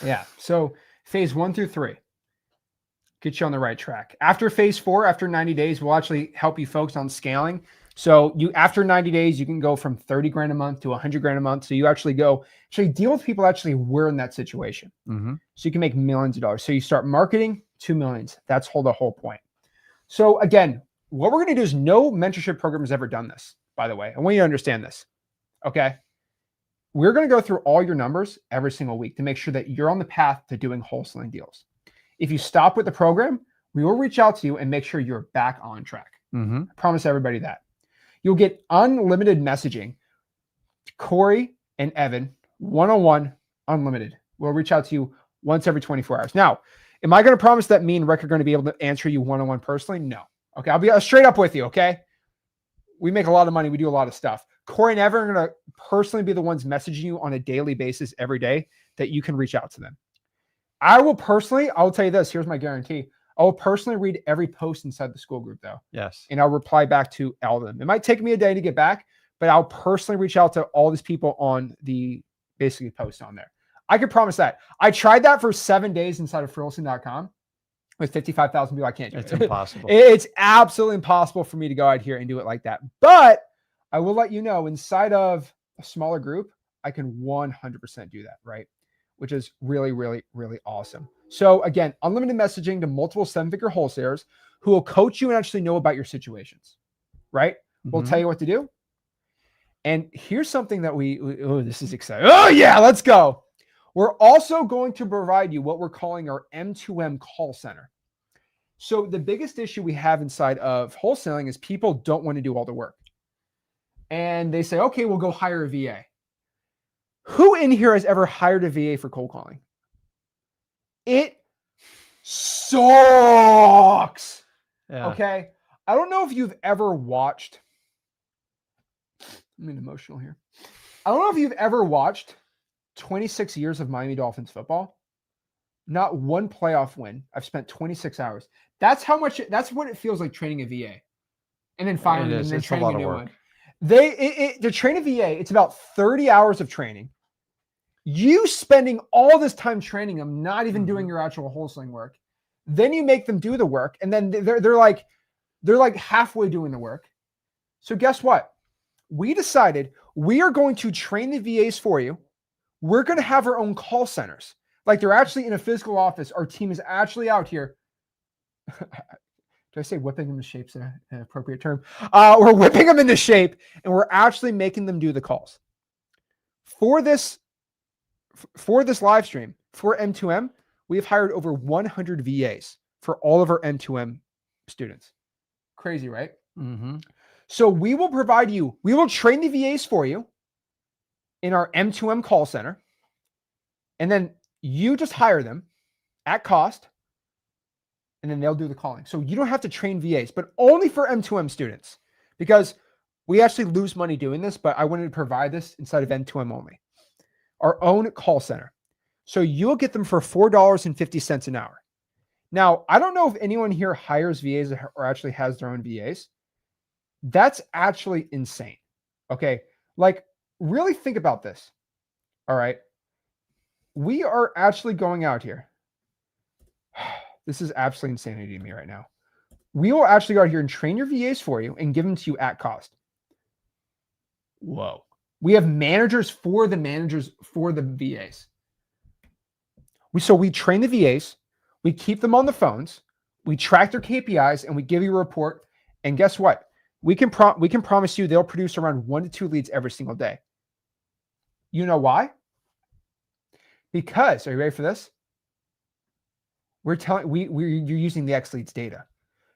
Yeah. So phase 1 through 3. Get you on the right track. After phase 4, after 90 days, we'll actually help you focus on scaling. So after 90 days, you can go from 30 grand a month to 100 grand a month. So you actually deal with people were in that situation. Mm-hmm. So you can make millions of dollars. So you start marketing, 2 millions. That's the whole point. So again, what we're going to do is no mentorship program has ever done this, by the way. I want you to understand this. Okay. We're going to go through all your numbers every single week to make sure that you're on the path to doing wholesaling deals. If you stop with the program, we will reach out to you and make sure you're back on track. Mm-hmm. I promise everybody that. You'll get unlimited messaging. Corey and Evan, one-on-one, unlimited. We'll reach out to you once every 24 hours. Now, am I going to promise that me and Rick are going to be able to answer you one-on-one personally? No. Okay, I'll be straight up with you, okay? We make a lot of money. We do a lot of stuff. Corey and Evan are going to personally be the ones messaging you on a daily basis every day that you can reach out to them. I'll tell you this, here's my guarantee. I will personally read every post inside the school group though. Yes. And I'll reply back to all of them. It might take me a day to get back, but I'll personally reach out to all these people on the basically post on there. I can promise that. I tried that for 7 days inside of wholesaling.com with 55,000 people. I can't do it. It's impossible. It's absolutely impossible for me to go out here and do it like that. But I will let you know, inside of a smaller group, I can 100% do that, right? Which is really, really, really awesome. So again, unlimited messaging to multiple 7-figure wholesalers who will coach you and actually know about your situations, right? Mm-hmm. We'll tell you what to do. And here's something that this is exciting. Oh yeah, let's go. We're also going to provide you what we're calling our M2M call center. So the biggest issue we have inside of wholesaling is people don't want to do all the work. And they say, okay, we'll go hire a VA. Who in here has ever hired a VA for cold calling? It sucks. Yeah. Okay. I don't know if you've ever watched. I'm getting emotional here. I don't know if you've ever watched 26 years of Miami Dolphins football. Not one playoff win. I've spent 26 hours. That's what it feels like training a VA. And then firing them and then training a new one. To train a VA, it's about 30 hours of training. You spending all this time training them, not even doing your actual wholesaling work. Then you make them do the work, and then they're like halfway doing the work. So guess what? We decided we are going to train the VAs for you. We're going to have our own call centers. Like they're actually in a physical office. Our team is actually out here. Did I say whipping them into shape's an appropriate term? We're whipping them into shape, and we're actually making them do the calls. For this live stream, for M2M, we have hired over 100 VAs for all of our M2M students. Crazy, right? Mm-hmm. So we will train the VAs for you in our M2M call center, and then you just hire them at cost, and then they'll do the calling. So you don't have to train VAs, but only for M2M students, because we actually lose money doing this, but I wanted to provide this inside of M2M only. Our own call center. So you'll get them for $4.50 an hour. Now, I don't know if anyone here hires VAs or actually has their own VAs. That's actually insane. Okay. Like, really think about this. All right. We are actually going out here. This is absolutely insanity to me right now. We will actually go out here and train your VAs for you and give them to you at cost. Whoa. We have managers for the VAs. We train the VAs, we keep them on the phones, we track their KPIs, and we give you a report. And guess what? We can promise you they'll produce around 1 to 2 leads every single day. You know why? Because, are you ready for this? you're using the X Leads data.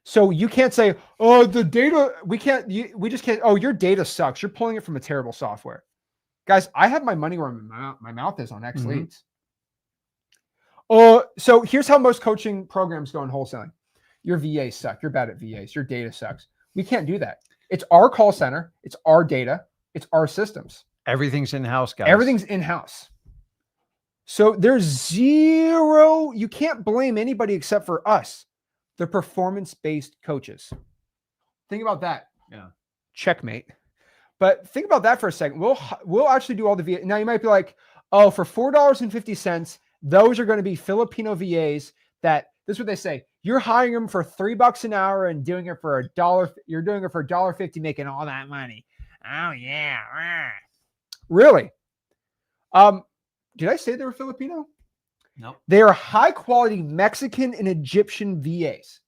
So you can't say, oh, the data, we just can't, oh, your data sucks. You're pulling it from a terrible software. Guys, I have my money where my mouth is on X Leads. So here's how most coaching programs go in wholesaling. Your VAs suck. You're bad at VAs. Your data sucks. We can't do that. It's our call center. It's our data. It's our systems. Everything's in-house, guys. Everything's in-house. So there's zero, you can't blame anybody except for us, the performance-based coaches. Think about that. Yeah. Checkmate. But think about that for a second. We'll actually do all the VA. Now you might be like, oh, for $4.50, those are going to be Filipino VAs that, this is what they say, you're hiring them for $3 an hour and doing it for $1. You're doing it for $1.50, making all that money. Oh yeah. Really? Did I say they were Filipino? No. They are high quality Mexican and Egyptian VAs.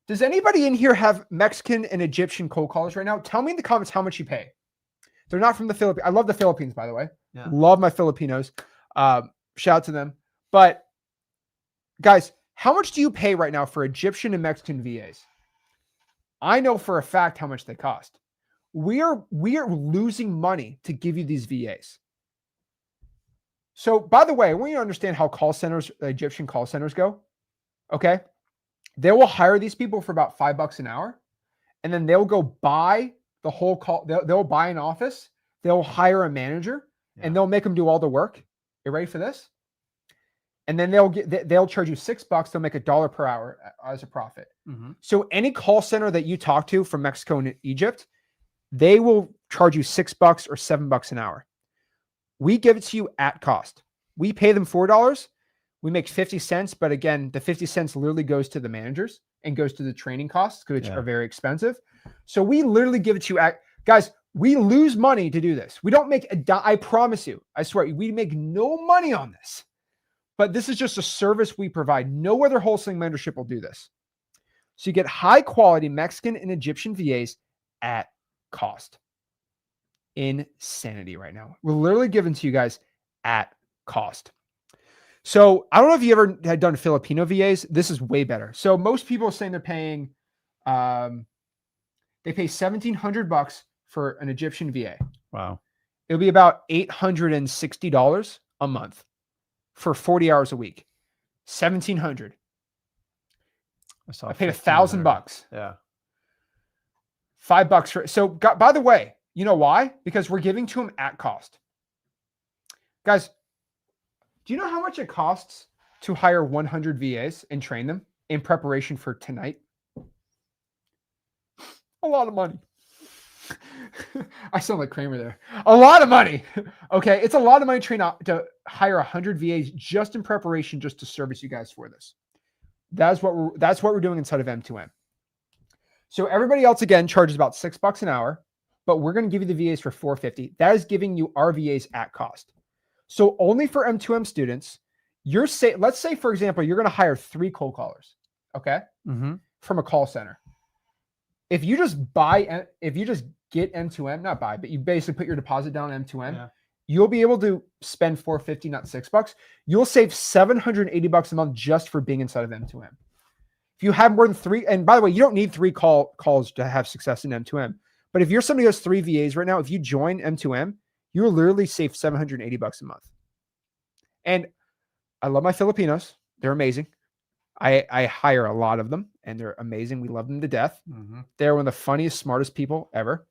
Does anybody in here have Mexican and Egyptian cold callers right now? Tell me in the comments how much you pay. They're not from the Philippines. I love the Philippines, by the way. Yeah. Love my Filipinos. Shout out to them. But guys, how much do you pay right now for Egyptian and Mexican VAs? I know for a fact how much they cost. We are losing money to give you these VAs. So, by the way, I want you to understand how call centers, Egyptian call centers go. Okay. They will hire these people for about $5 an hour, and then they'll go buy the whole call. They'll buy an office. They'll hire a manager, and they'll make them do all the work. You ready for this? And then they'll charge you $6. They'll make $1 per hour as a profit. So any call center that you talk to from Mexico and Egypt, they will charge you $6 or $7 an hour. We give it to you at cost. We pay them $4. We make 50 cents. But again, the 50 cents literally goes to the managers and goes to the training costs, which are very expensive. So we literally give it to you at, guys, we lose money to do this. We don't make I promise you, I swear, we make no money on this. But this is just a service we provide. No other wholesaling mentorship will do this. So you get high quality Mexican and Egyptian VAs at cost. Insanity right now. We're literally giving to you guys at cost. So I don't know if you ever had done Filipino VAs. This is way better. So most people are saying they're paying, they pay $1,700 for an Egyptian VA. Wow. It'll be about $860 a month for 40 hours a week. $1,700. I paid $1,000. Yeah. $5 for, so by the way, you know why? Because we're giving to them at cost. Guys, do you know how much it costs to hire 100 VAs and train them in preparation for tonight? A lot of money. I sound like Kramer there. A lot of money. Okay. It's a lot of money to hire 100 VAs just in preparation, just to service you guys for this. That's what we're doing inside of M2M. So everybody else, again, charges about $6 an hour, but we're going to give you the VAs for $450. That is giving you our VAs at cost. So only for M2M students, let's say, for example, you're going to hire 3 cold callers, okay, from a call center. If you just get M2M, not buy, but you basically put your deposit down on M2M, you'll be able to spend $450, not $6. You'll save $780 a month just for being inside of M2M. If you have more than 3, and by the way, you don't need 3 calls to have success in M2M. But if you're somebody who has 3 VAs right now, if you join M2M, you'll literally save $780 a month. And I love my Filipinos. They're amazing. I hire a lot of them, and they're amazing. We love them to death. They're one of the funniest, smartest people ever.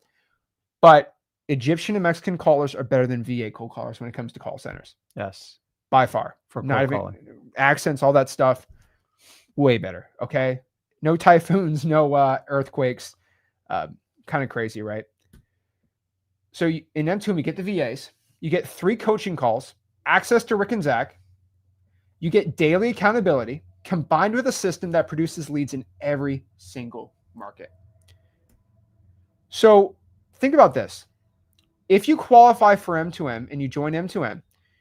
But Egyptian and Mexican callers are better than VA cold callers when it comes to call centers. Yes. By far. For not cold even calling. Accents, all that stuff. Way better. Okay. No typhoons, no earthquakes. Kind of crazy, right? So in M2M, you get the VAs, you get 3 coaching calls, access to Rick and Zach, you get daily accountability combined with a system that produces leads in every single market. So think about this. If you qualify for M2M and you join M2M,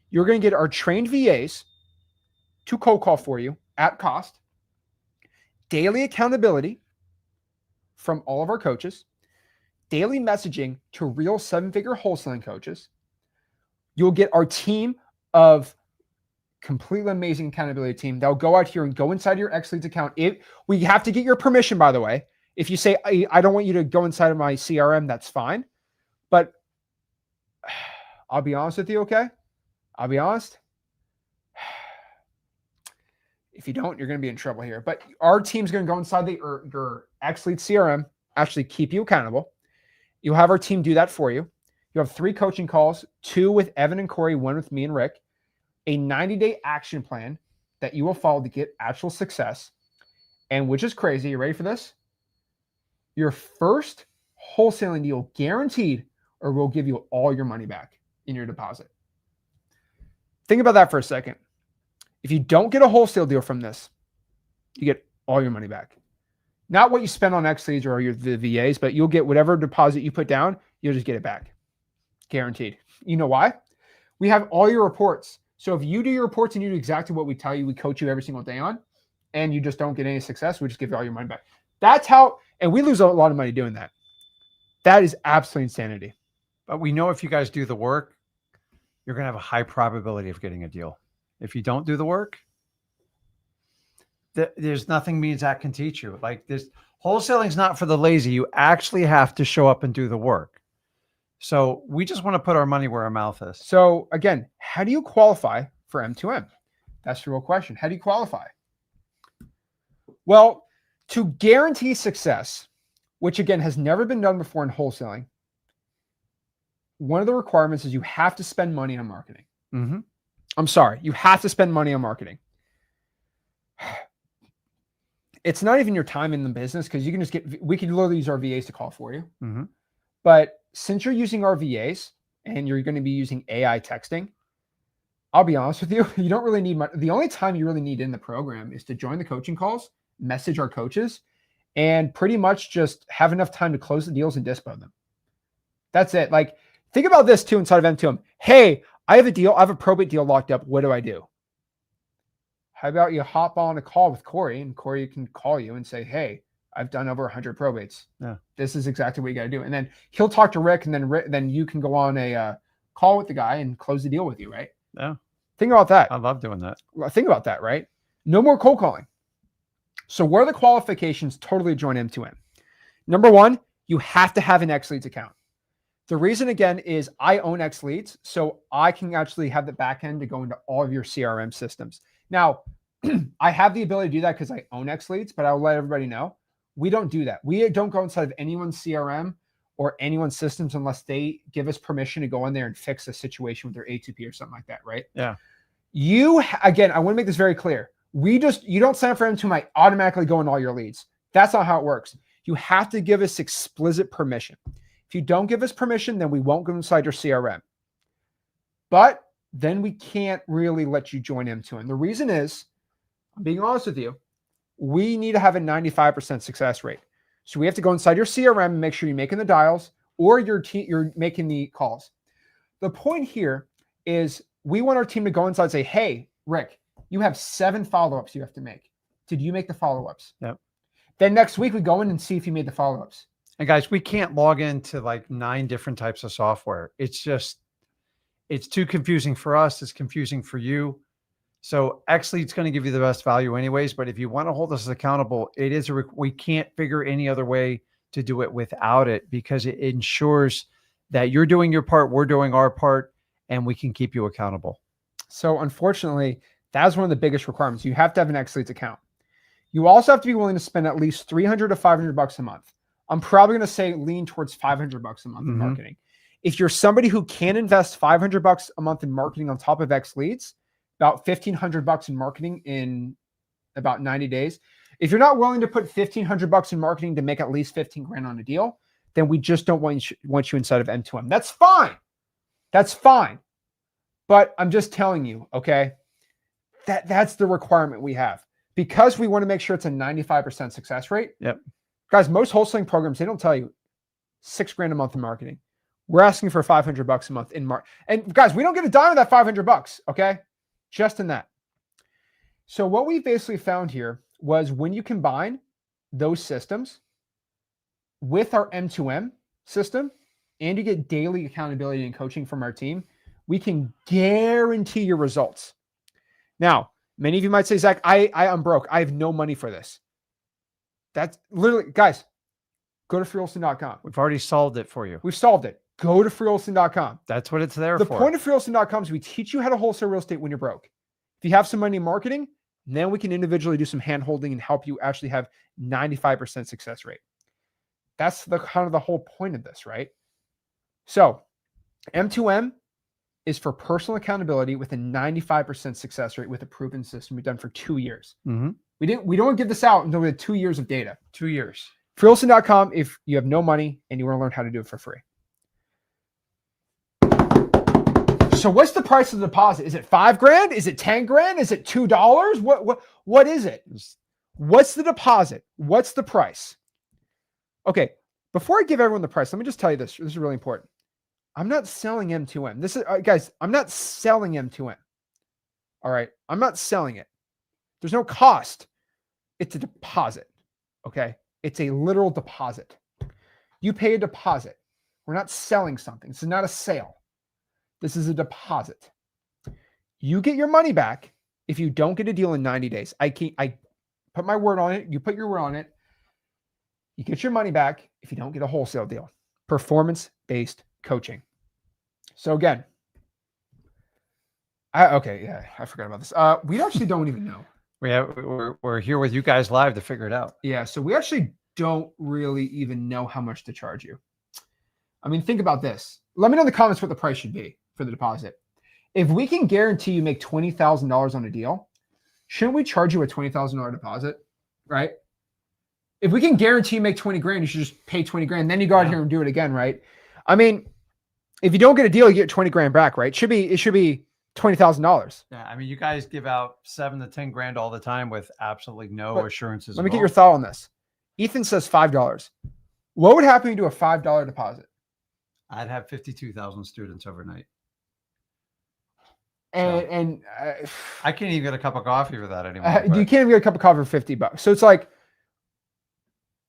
you're going to get our trained VAs to cold call for you at cost, daily accountability from all of our coaches, daily messaging to real 7-figure wholesaling coaches. You'll get our team of completely amazing accountability team that'll go out here and go inside your X Leads account. We have to get your permission, by the way. If you say, I don't want you to go inside of my CRM, that's fine. But I'll be honest with you, okay? I'll be honest. If you don't, you're going to be in trouble here. But our team's going to go inside your X Leads CRM, actually keep you accountable. You'll have our team do that for you. You have 3 coaching calls, 2 with Evan and Corey, 1 with me and Rick, a 90-day action plan that you will follow to get actual success. And which is crazy. You ready for this? Your first wholesaling deal guaranteed, or we'll give you all your money back in your deposit. Think about that for a second. If you don't get a wholesale deal from this, you get all your money back. Not what you spend on X Leads or the VAs, but you'll get whatever deposit you put down, you'll just get it back. Guaranteed. You know why? We have all your reports. So if you do your reports and you do exactly what we tell you, we coach you every single day on, and you just don't get any success, we just give you all your money back. That's how, and we lose a lot of money doing that. That is absolute insanity. But we know if you guys do the work, you're going to have a high probability of getting a deal. If you don't do the work, there's nothing me and Zach can teach you. Like this, wholesaling is not for the lazy. You actually have to show up and do the work. So we just want to put our money where our mouth is. So again, how do you qualify for M2M? That's the real question. How do you qualify? Well, to guarantee success, which again has never been done before in wholesaling, one of the requirements is you have to spend money on marketing. Mm-hmm. I'm sorry, you have to spend money on marketing. It's not even your time in the business because you can just we could literally use our VAs to call for you. Mm-hmm. But since you're using our VAs and you're going to be using AI texting, I'll be honest with you, you don't really need much. The only time you really need in the program is to join the coaching calls, message our coaches, and pretty much just have enough time to close the deals and dispo them. That's it. Like, think about this too inside of M2M. Hey, I have a deal. I have a probate deal locked up. What do I do? How about you hop on a call with Corey, and Corey can call you and say, hey, I've done over 100 probates. Yeah. This is exactly what you got to do. And then he'll talk to Rick, and then you can go on a call with the guy and close the deal with you, right? Yeah. Think about that. I love doing that. Think about that, right? No more cold calling. So what are the qualifications totally to join M2M? Number 1, you have to have an X Leads account. The reason, again, is I own X Leads, so I can actually have the back end to go into all of your CRM systems. Now, I have the ability to do that because I own X Leads, but I'll let everybody know, we don't do that. We don't go inside of anyone's CRM or anyone's systems unless they give us permission to go in there and fix a situation with their A2P or something like that, right? Yeah. Again, I want to make this very clear. You don't sign up for M2M, I automatically go in all your leads. That's not how it works. You have to give us explicit permission. If you don't give us permission, then we won't go inside your CRM. But then we can't really let you join M2M. The reason is, I'm being honest with you, we need to have a 95% success rate. So we have to go inside your CRM and make sure you're making the dials or you're making the calls. The point here is we want our team to go inside and say, hey, Rick, you have 7 follow-ups you have to make. Did you make the follow-ups? Yep. Then next week we go in and see if you made the follow-ups. And guys, we can't log into like 9 different types of software. It's too confusing for us. It's confusing for you. So X Lead's going to give you the best value anyways. But if you want to hold us accountable, we can't figure any other way to do it without it, because it ensures that you're doing your part, we're doing our part, and we can keep you accountable. So unfortunately, that's one of the biggest requirements. You have to have an X Leads account. You also have to be willing to spend at least $300 to $500 a month. I'm probably going to say lean towards $500 a month in marketing. If you're somebody who can invest $500 a month in marketing on top of X Leads, about $1,500 in marketing in about 90 days. If you're not willing to put $1,500 in marketing to make at least 15 grand on a deal, then we just don't want you inside of M2M. That's fine. That's fine. But I'm just telling you, okay, that's the requirement we have, because we want to make sure it's a 95% success rate. Yep. Guys, most wholesaling programs, they don't tell you $6 grand a month in marketing. We're asking for $500 a month in and guys, we don't get a dime of that $500. Okay. Just in that. So what we basically found here was when you combine those systems with our M2M system and you get daily accountability and coaching from our team, we can guarantee your results. Now, many of you might say, Zach, I'm broke. I have no money for this. That's literally, guys, go to freewholesaling.com. We've already solved it for you. We've solved it. Go to freewholesaling.com. That's what it's there for. for. The point of freewholesaling.com is we teach you how to wholesale real estate when you're broke. If you have some money in marketing, then we can individually do some hand holding and help you actually have 95% success rate. That's the kind of the whole point of this, right? So M2M is for personal accountability with a 95% success rate with a proven system we've done for 2 years. Mm-hmm. We don't give this out until we have 2 years of data. 2 years. freewholesaling.com if you have no money and you want to learn how to do it for free. So what's the price of the deposit? Is it $5,000? Is it $10,000? Is it $2? What is it? What's the deposit? What's the price? Okay, before I give everyone the price, let me just tell you this. This is really important. I'm not selling M2M. This is guys, I'm not selling M2M. All right, I'm not selling it. There's no cost. It's a deposit. Okay, it's a literal deposit. You pay a deposit. We're not selling something. This is not a sale. This is a deposit. You get your money back if you don't get a deal in 90 days. I put my word on it. You put your word on it. You get your money back if you don't get a wholesale deal. Performance-based coaching. So again, I forgot about this. We actually don't even know. We're here with you guys live to figure it out. Yeah, so we actually don't really even know how much to charge you. I mean, think about this. Let me know in the comments what the price should be for the deposit. If we can guarantee you make $20,000 on a deal, shouldn't we charge you a $20,000 deposit, right? If we can guarantee you make 20 grand, you should just pay 20 grand. Then you go out here and do it again, right? I mean, if you don't get a deal, you get 20 grand back, right? It should be $20,000. Yeah, I mean, you guys give out 7 to 10 grand all the time with absolutely no assurances. Let me get your thought on this. Ethan says $5. What would happen if you do a $5 deposit? I'd have 52,000 students overnight. And I can't even get a cup of coffee for that anymore. You can't even get a cup of coffee for $50. So it's like,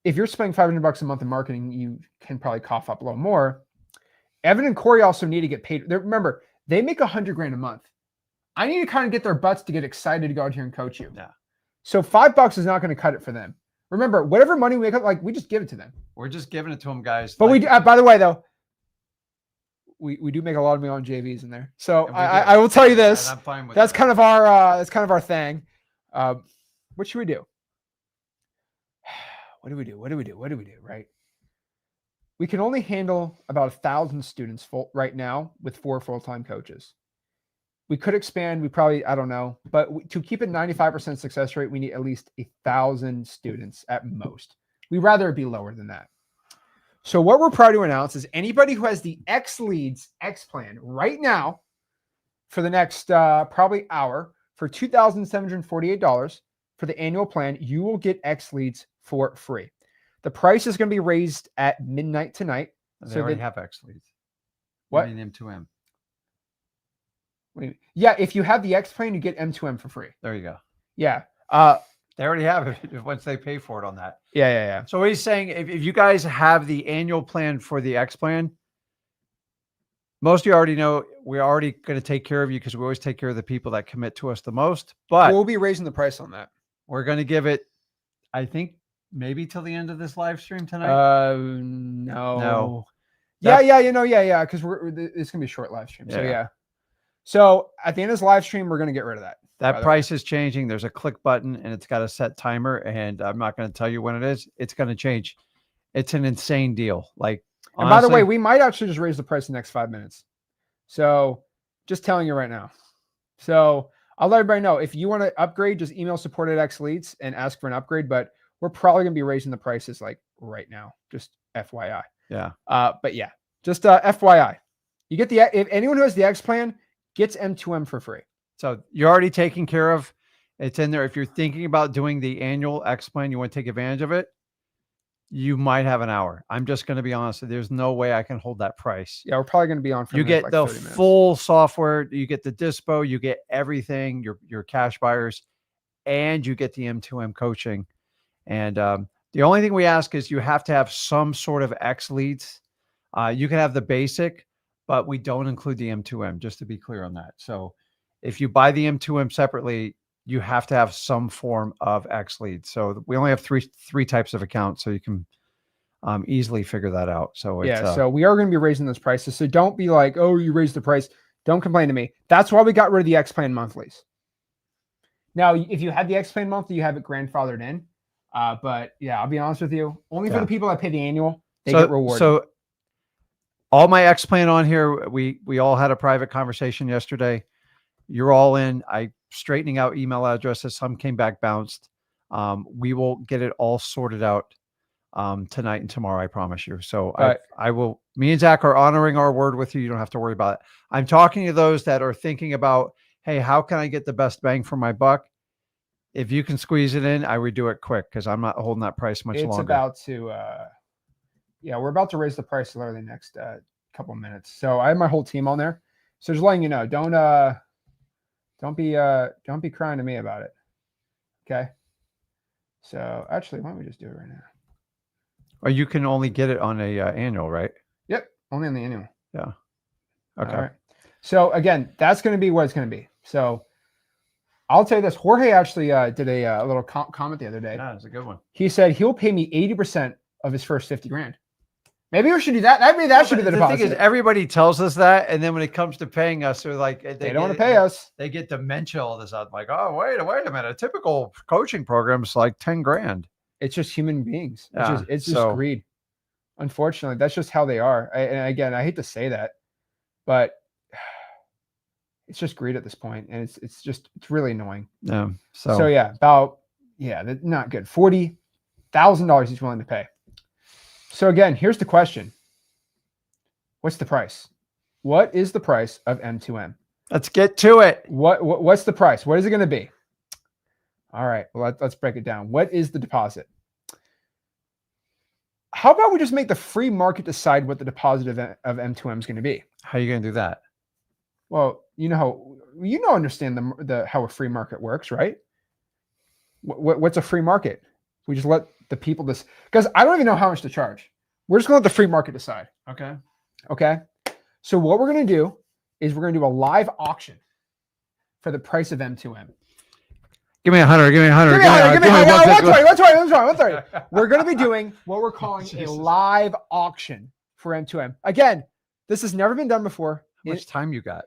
if you're spending $500 a month in marketing, you can probably cough up a little more. Evan and Corey also need to get paid. Remember, they make $100 grand a month. I need to kind of get their butts to get excited to go out here and coach you. Yeah. So $5 is not going to cut it for them. Remember, whatever money we make up, we just give it to them. We're just giving it to them, guys. But we do, by the way, though, we do make a lot of money on JVs in there. So I will tell you this. I'm fine with that's kind of our thing. What should we do? What do we do? Right? We can only handle about 1,000 students right now with 4 full-time coaches. We could expand. We probably, I don't know, but to keep it 95% success rate, we need at least 1,000 students at most. We'd rather it be lower than that. So what we're proud to announce is anybody who has the X Leads X plan right now for the next probably hour for $2,748 for the annual plan, you will get X Leads for free. The price is going to be raised at midnight tonight. They already have X Leads. What? I mean M2M. Yeah, if you have the X plan, you get M2M for free. There you go. Yeah. They already have it once they pay for it on that. Yeah. So what he's saying, if you guys have the annual plan for the X plan, most of you already know we're already going to take care of you because we always take care of the people that commit to us the most. But we'll be raising the price on that. We're going to give it, I think, till the end of this live stream tonight. No. Yeah. Because it's gonna be a short live stream. So yeah. So at the end of this live stream, we're gonna get rid of that. That price is changing. There's a click button and it's got a set timer, and I'm not going to tell you when it is. It's going to change. It's an insane deal. Like, and honestly, by the way, we might actually just raise the price in the next 5 minutes. So just telling you right now. So I'll let everybody know if you want to upgrade, just email support at X Leads and ask for an upgrade. But we're probably going to be raising the prices like right now. Just FYI. Yeah. But yeah, just FYI. You get if anyone who has the X plan gets M2M for free. So you're already taken care of. It's in there. If you're thinking about doing the annual X plan, you want to take advantage of it, you might have an hour. I'm just going to be honest. There's no way I can hold that price. Yeah, we're probably going to be on for you get like the full software. You get the dispo. You get everything. Your cash buyers, and you get the M2M coaching. And the only thing we ask is you have to have some sort of X Leads. You can have the basic, but we don't include the M2M, just to be clear on that. So If you buy the M2M separately, you have to have some form of X lead. So we only have three types of accounts, so you can easily figure that out. So it's, yeah, so we are going to be raising those prices. So don't be like, oh, you raised the price. Don't complain to me. That's why we got rid of the X-Plan monthlies. Now, if you had the X-Plan monthly, you have it grandfathered in. But yeah, I'll be honest with you. Only for the people that pay the annual, they get rewarded. So all my X-Plan on here, we all had a private conversation yesterday. You're all in. I straightening out email addresses. Some came back bounced. We will get it all sorted out tonight and tomorrow, I promise you. So I will, me and Zach are honoring our word with you. You don't have to worry about it. I'm talking to those that are thinking about, hey, how can I get the best bang for my buck? If you can squeeze it in, I would do it quick because I'm not holding that price much longer. It's about to, yeah, we're about to raise the price literally next couple of minutes. So I have my whole team on there. So just letting you know, don't be crying to me about it. Okay. So actually, why don't we just do it right now? Or you can only get it on a annual, right? Yep. Only on the annual. Yeah. Okay. All right. So again, that's going to be what it's going to be. So I'll tell you this. Jorge actually did a little comment the other day. Yeah, it's a good one. He said he'll pay me 80% of his first 50 grand. Maybe we should do that. Maybe that should be the deposit. Thing is, everybody tells us that, and then when it comes to paying us, they're like, they don't want to pay us. They get dementia all this out. Like, oh, wait a minute. A typical coaching program is like 10 grand. It's just human beings. Yeah, it's just greed. Unfortunately, that's just how they are. And again, I hate to say that, but it's just greed at this point, and it's really annoying. Yeah. So yeah, not good. $40,000 he's willing to pay. So again, here's the question. What's the price? What is the price of M2M? Let's get to it. What's the price? What is it going to be? All right, well, let's break it down. What is the deposit? How about we just make the free market decide what the deposit of M2M is going to be? How are you going to do that? Well, understand how a free market works, right? What's a free market? We just let the people because I don't even know how much to charge. We're just going to let the free market decide. Okay. Okay. So what we're going to do is we're going to do a live auction for the price of M2M. Give me 100. Give me 100. Give me 130. We're going to be doing what we're calling a live auction for M2M. Again, this has never been done before. How much time you got?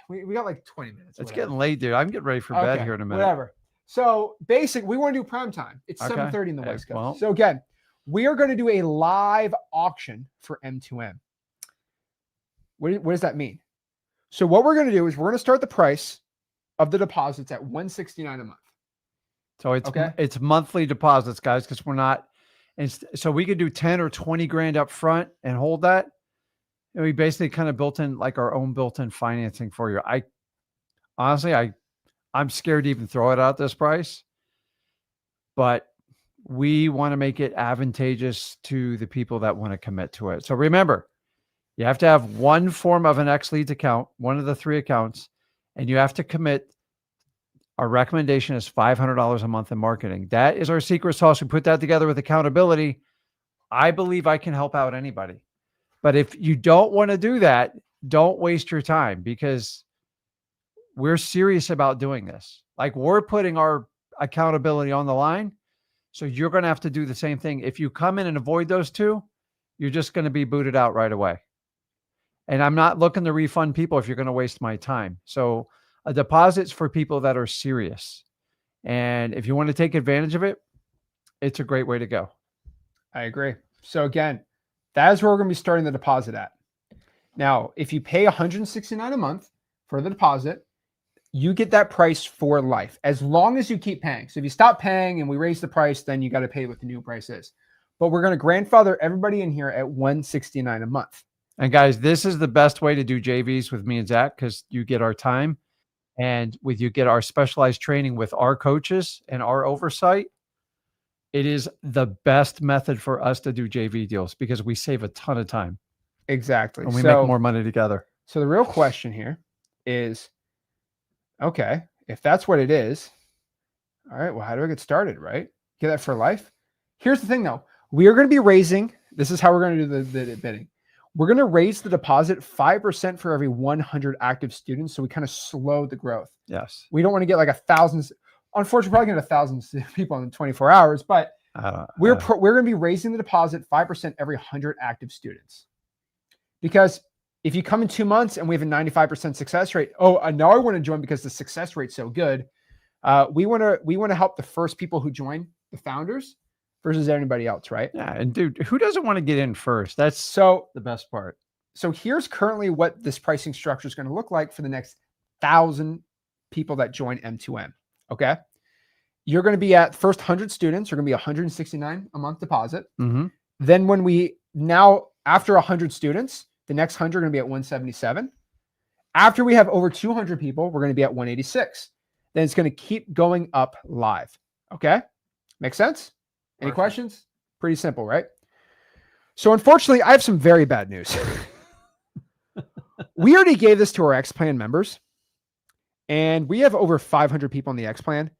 We got like 20 minutes. It's getting late, dude. I'm getting ready for bed here in a minute. Whatever. So basically, we want to do prime time. It's 7:30 in the West Coast. Well, so again, we are going to do a live auction for M2M. What does that mean? So what we're going to do is we're going to start the price of the deposits at $169 a month. So it's monthly deposits, guys, because we're not. And so we could do 10 or 20 grand up front and hold that. And we basically kind of built in like our own built-in financing for you. I'm scared to even throw it out this price, but we want to make it advantageous to the people that want to commit to it. So remember, you have to have one form of an X Leads account, one of the 3 accounts, and you have to commit. Our recommendation is $500 a month in marketing. That is our secret sauce. We put that together with accountability. I believe I can help out anybody. But if you don't want to do that, don't waste your time because we're serious about doing this. Like we're putting our accountability on the line. So you're going to have to do the same thing. If you come in and avoid those 2, you're just going to be booted out right away. And I'm not looking to refund people if you're going to waste my time. So a deposit's for people that are serious. And if you want to take advantage of it, it's a great way to go. I agree. So again, that is where we're going to be starting the deposit at. Now, if you pay $169 a month for the deposit, you get that price for life, as long as you keep paying. So if you stop paying and we raise the price, then you got to pay what the new price is. But we're going to grandfather everybody in here at $169 a month. And guys, this is the best way to do JVs with me and Zach because you get our time and you get our specialized training with our coaches and our oversight. It is the best method for us to do JV deals because we save a ton of time. Exactly. And we make more money together. So the real question here is, okay, if that's what it is, all right, well, how do I get started, right? Get that for life? Here's the thing, though. We are going to be raising, this is how we're going to do the bidding. We're going to raise the deposit 5% for every 100 active students. So we kind of slow the growth. Yes. We don't want to get like 1,000. Unfortunately, probably get 1,000 people in 24 hours, but we're going to be raising the deposit 5% every 100 active students. Because if you come in 2 months and we have a 95% success rate, now I want to join because the success rate's so good. We want to help the first people who join, the founders, versus everybody else, right? Yeah, and dude, who doesn't want to get in first? That's so the best part. So here's currently what this pricing structure is going to look like for the next 1,000 people that join M2M. Okay, you're going to be at first 100 students. You're going to be $169 a month deposit. Mm-hmm. Then after 100 students, the next 100 are going to be at 177. After we have over 200 people, we're going to be at 186. Then it's going to keep going up live. Okay, make sense? Any questions? Pretty simple, right? So unfortunately, I have some very bad news. We already gave this to our X Plan members, and we have over 500 people in the X Plan,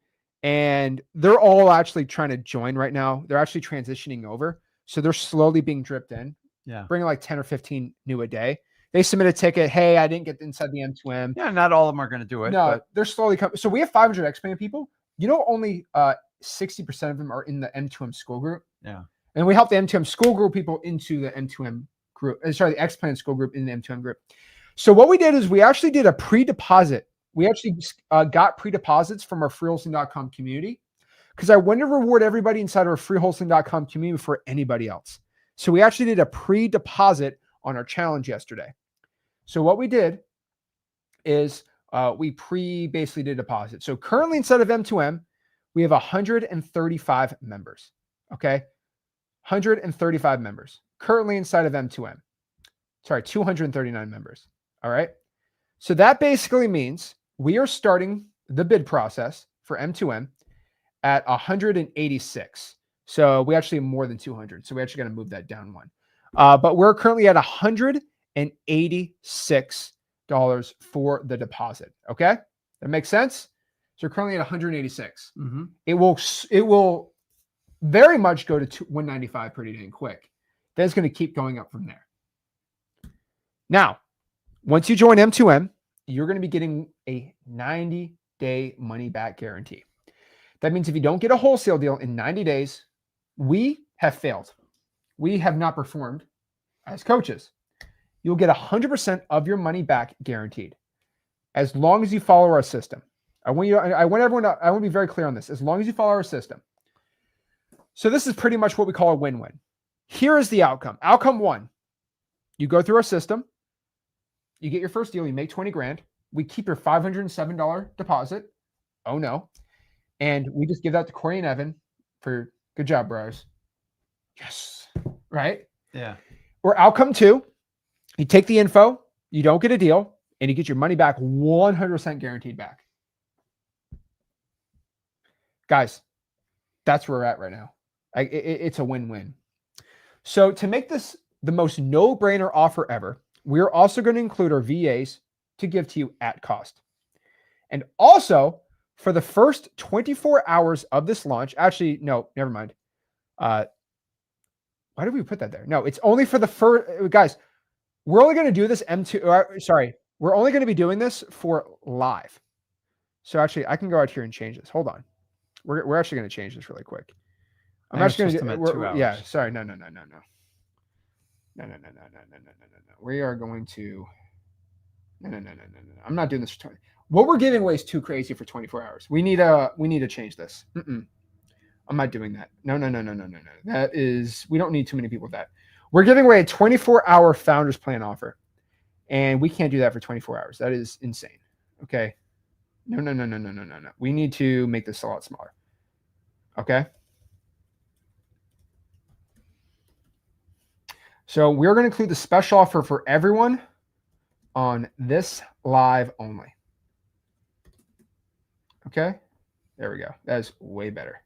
and they're all actually trying to join right now. They're actually transitioning over. So they're slowly being dripped in. Yeah. Bringing like 10 or 15 new a day. They submit a ticket. Hey, I didn't get inside the M2M. Yeah, not all of them are going to do it. No, but they're slowly coming. So we have 500 X Plan people. Only 60% of them are in the M2M school group. Yeah. And we help the M2M school group people into the M2M group. The X Plan school group in the M2M group. So what we did is we actually did a pre-deposit. We actually got pre-deposits from our freewholesaling.com community because I wanted to reward everybody inside our freewholesaling.com community before anybody else. So we actually did a pre-deposit on our challenge yesterday. So what we did is we basically did a deposit. So currently inside of M2M, we have 135 members. Okay. 135 members currently inside of M2M. Sorry, 239 members. All right. So that basically means we are starting the bid process for M2M at 186. So we actually have more than 200. So we actually got to move that down one. But we're currently at $186 for the deposit. Okay. That makes sense. So we're currently at 186. Mm-hmm. It will very much go to 195 pretty dang quick. Then it's going to keep going up from there. Now, once you join M2M, you're going to be getting a 90-day money back guarantee. That means if you don't get a wholesale deal in 90 days, we have failed. We have not performed as coaches. You'll get 100% of your money back guaranteed as long as you follow our system. I want to be very clear on this. As long as you follow our system. So this is pretty much what we call a win-win. Here is the outcome. Outcome one, you go through our system. You get your first deal. You make 20 grand. We keep your $507 deposit. Oh no. And we just give that to Corey and Evan for good job, bros. Yes. Right? Yeah. Or outcome two, you take the info, you don't get a deal, and you get your money back 100% guaranteed back. Guys, that's where we're at right now. It's a win-win. So to make this the most no-brainer offer ever, we're also going to include our VAs to give to you at cost. And also, for the first 24 hours of this launch, actually, no, never mind. Why did we put that there? No, it's only for the first, guys, we're only going to do this we're only going to be doing this for live. So actually, I can go out here and change this. Hold on. We're actually going to change this really quick. I'm actually going to do 2 hours. Yeah, sorry. No. We are going to, no. I'm not doing this for 20. What we're giving away is too crazy for 24 hours. We need to change this. I'm not doing that. No. That is, we don't need too many people with that. We're giving away a 24-hour founders plan offer. And we can't do that for 24 hours. That is insane. Okay. No. We need to make this a lot smaller. Okay. So we're going to include the special offer for everyone on this live only. Okay. There we go. That is way better.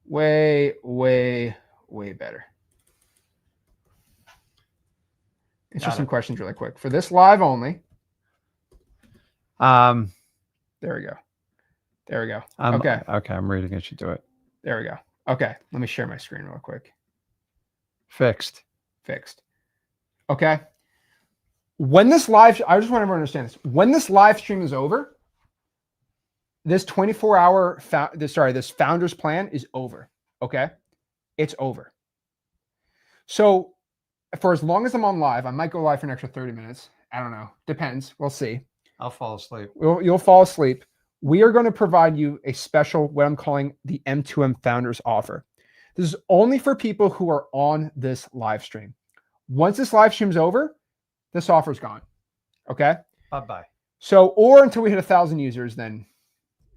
Way better. Answer some questions really quick. For this live only. There we go. Okay. Okay, I'm reading it. You do it. There we go. Okay. Let me share my screen real quick. Fixed. Okay. When this live, I just want everyone to understand this. When this live stream is over, this 24-hour, this founder's plan is over. Okay. It's over. So for as long as I'm on live, I might go live for an extra 30 minutes. I don't know. Depends. We'll see. I'll fall asleep. You'll fall asleep. We are going to provide you a special, what I'm calling the M2M Founders Offer. This is only for people who are on this live stream. Once this live stream's over, this offer's gone. Okay? Bye-bye. So, or until we hit 1,000 users, then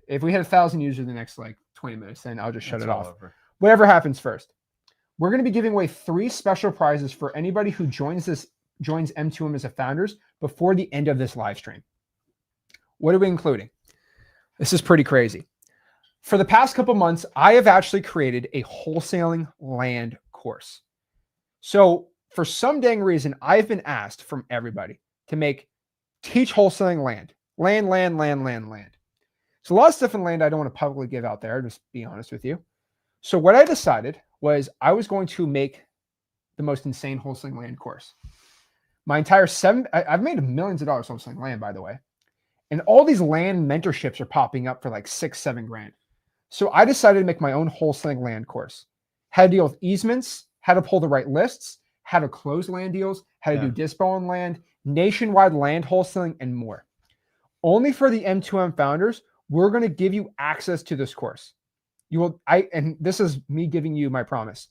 if we hit 1,000 users in the next like 20 minutes, then I'll just shut it off. Over. Whatever happens first. We're going to be giving away 3 special prizes for anybody who joins M2M as a founders before the end of this live stream. What are we including? This is pretty crazy. For the past couple months, I have actually created a wholesaling land course. So for some dang reason, I've been asked from everybody to teach wholesaling land. So a lot of stuff in land I don't want to publicly give out there, just be honest with you. So what I decided was I was going to make the most insane wholesaling land course. My entire I've made millions of dollars wholesaling land, by the way. And all these land mentorships are popping up for like $6-7 grand. So I decided to make my own wholesaling land course. How to deal with easements, how to pull the right lists, how to close land deals, how to do dispo on land, nationwide land wholesaling, and more. Only for the M2M founders, we're going to give you access to this course. And this is me giving you my promise.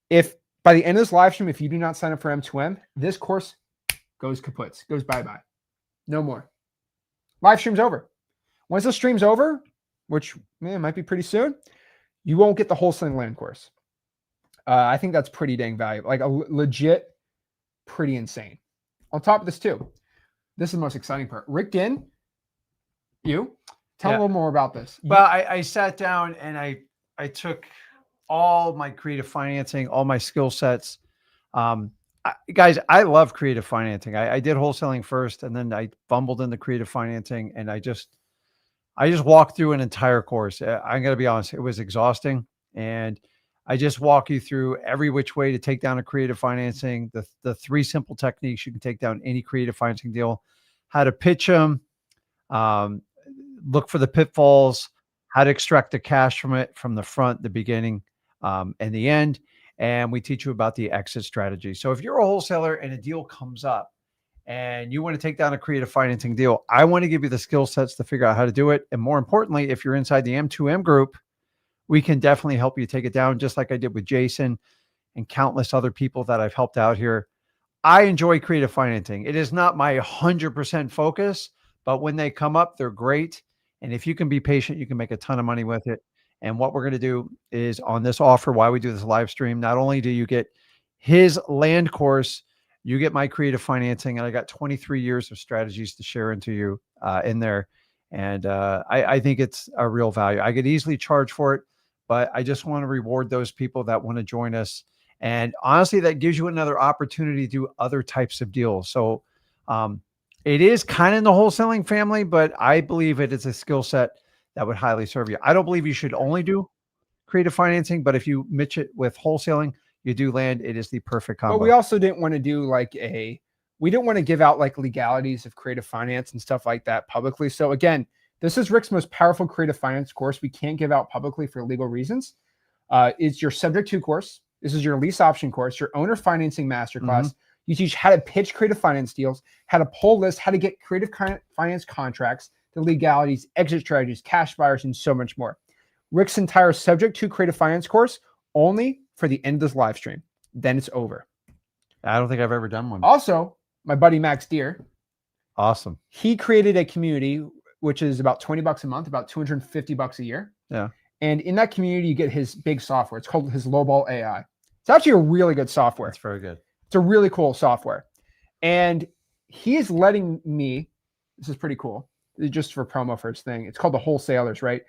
If by the end of this live stream, if you do not sign up for M2M, this course goes kaput, goes bye-bye. No more. Live stream's over. Once the stream's over, which might be pretty soon, you won't get the wholesaling land course. I think that's pretty dang valuable. Like a legit, pretty insane. On top of this too, this is the most exciting part. Zach Ginn, tell a little more about this. Well, I sat down and I took all my creative financing, all my skill sets. Guys, I love creative financing. I did wholesaling first, and then I fumbled into creative financing, and I just walked through an entire course. I'm going to be honest, it was exhausting, and I just walk you through every which way to take down a creative financing, the 3 simple techniques you can take down any creative financing deal, how to pitch them, look for the pitfalls, how to extract the cash from it, from the front, the beginning, and the end. And we teach you about the exit strategy. So if you're a wholesaler and a deal comes up and you want to take down a creative financing deal, I want to give you the skill sets to figure out how to do it. And more importantly, if you're inside the M2M group, we can definitely help you take it down, just like I did with Jason and countless other people that I've helped out here. I enjoy creative financing. It is not my 100% focus, but when they come up, they're great. And if you can be patient, you can make a ton of money with it. And what we're going to do is on this offer, why we do this live stream, not only do you get his land course, you get my creative financing, and I got 23 years of strategies to share into you in there. And I think it's a real value. I could easily charge for it, but I just want to reward those people that want to join us. And honestly, that gives you another opportunity to do other types of deals. So it is kind of in the wholesaling family, but I believe it is a skill set that would highly serve you. I don't believe you should only do creative financing, but if you mix it with wholesaling, you do land. It is the perfect combo. But we also didn't want to do we didn't want to give out like legalities of creative finance and stuff like that publicly. So again, this is Rick's most powerful creative finance course. We can't give out publicly for legal reasons. It's your subject to course. This is your lease option course, your owner financing masterclass. Mm-hmm. You teach how to pitch creative finance deals, how to pull lists, how to get creative finance contracts, the legalities, exit strategies, cash buyers, and so much more. Rick's entire subject to creative finance course only for the end of this live stream. Then it's over. I don't think I've ever done one. Also, my buddy Max Deer. Awesome. He created a community, which is about $20 a month, about $250 a year. Yeah. And in that community, you get his big software. It's called his Lowball AI. It's actually a really good software. It's very good. It's a really cool software. And he is letting me, this is pretty cool, just for promo for his thing. It's called the Wholesalers, right?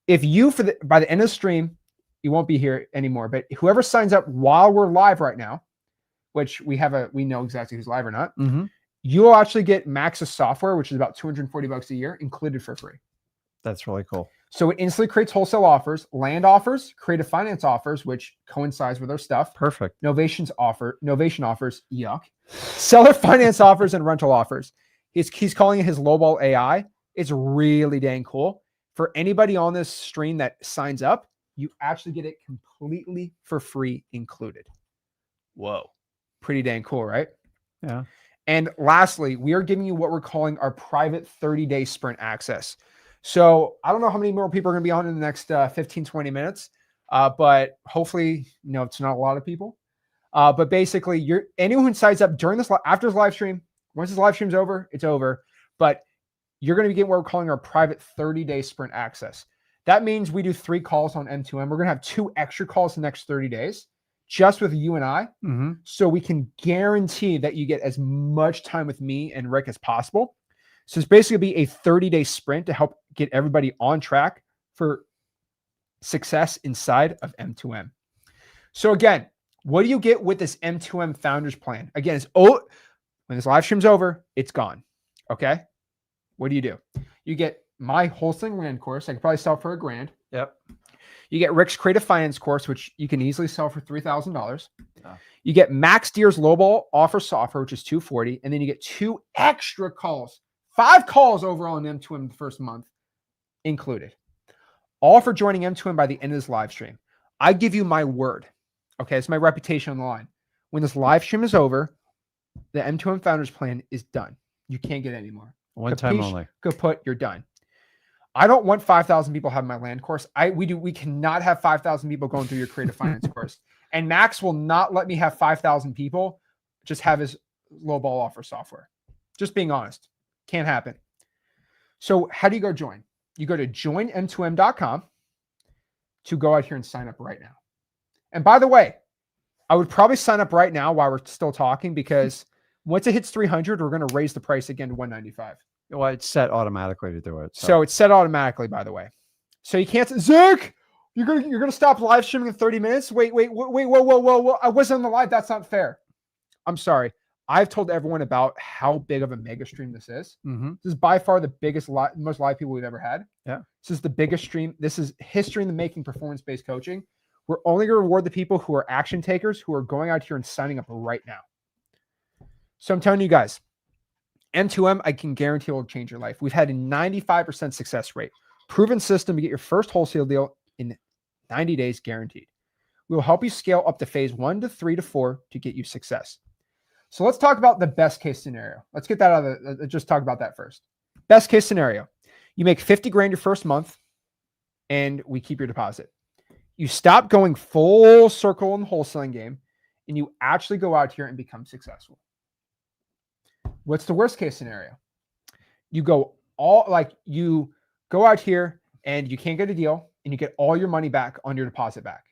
If you, by the end of the stream, you won't be here anymore, but whoever signs up while we're live right now, which we know exactly who's live or not, mm-hmm. You'll actually get Max's software, which is about $240 a year, included for free. That's really cool. So it instantly creates wholesale offers, land offers, creative finance offers, which coincides with our stuff. Perfect. Novation offers, yuck. Seller finance offers and rental offers. He's calling it his lowball AI. It's really dang cool. For anybody on this stream that signs up, you actually get it completely for free included. Whoa. Pretty dang cool, right? Yeah. And lastly, we are giving you what we're calling our private 30-day sprint access. So I don't know how many more people are going to be on in the next 15, 20 minutes, but hopefully, it's not a lot of people. But basically, anyone who signs up during this, after this live stream, once this live stream's over, it's over. But you're going to be getting what we're calling our private 30-day sprint access. That means we do 3 calls on M2M. We're going to have 2 extra calls the next 30 days, just with you and I. Mm-hmm. So we can guarantee that you get as much time with me and Rick as possible. So it's basically be a 30-day sprint to help get everybody on track for success inside of M2M. So again, what do you get with this M2M Founders Plan? Again, when this live stream's over, it's gone. Okay. What do? You get my wholesaling land course. I could probably sell for $1,000. Yep. You get Rick's creative finance course, which you can easily sell for $3,000. Yeah. You get Max Deer's lowball offer software, which is $240. And then you get 2 extra calls, 5 calls overall in M2M the first month included. All for joining M2M by the end of this live stream. I give you my word. Okay. It's my reputation on the line. When this live stream is over, the M2M Founders Plan is done. You can't get any more. One time only. Kaput, you're done. I don't want 5,000 people having my land course. We cannot have 5,000 people going through your creative finance course. And Max will not let me have 5,000 people just have his lowball offer software. Just being honest. Can't happen. So how do you go join? You go to joinm2m.com to go out here and sign up right now. And by the way, I would probably sign up right now while we're still talking, because once it hits 300, we're going to raise the price again to 195. Well, it's set automatically to do it. So it's set automatically, by the way. So you can't say, Zach, you're gonna stop live streaming in 30 minutes. Wait, whoa. I wasn't on the live. That's not fair. I'm sorry. I've told everyone about how big of a mega stream this is. Mm-hmm. This is by far the biggest, most live people we've ever had. Yeah. This is the biggest stream. This is history in the making, performance-based coaching. We're only going to reward the people who are action takers, who are going out here and signing up right now. So I'm telling you guys, M2M, I can guarantee will change your life. We've had a 95% success rate. Proven system to get your first wholesale deal in 90 days guaranteed. We will help you scale up to phase 1 to 3 to 4 to get you success. So let's talk about the best case scenario. Let's get that out of the, just talk about that first. Best case scenario. You make 50 grand your first month and we keep your deposit. You stop going full circle in the wholesaling game and you actually go out here and become successful. What's the worst case scenario? You go out here and you can't get a deal and you get all your money back on your deposit back.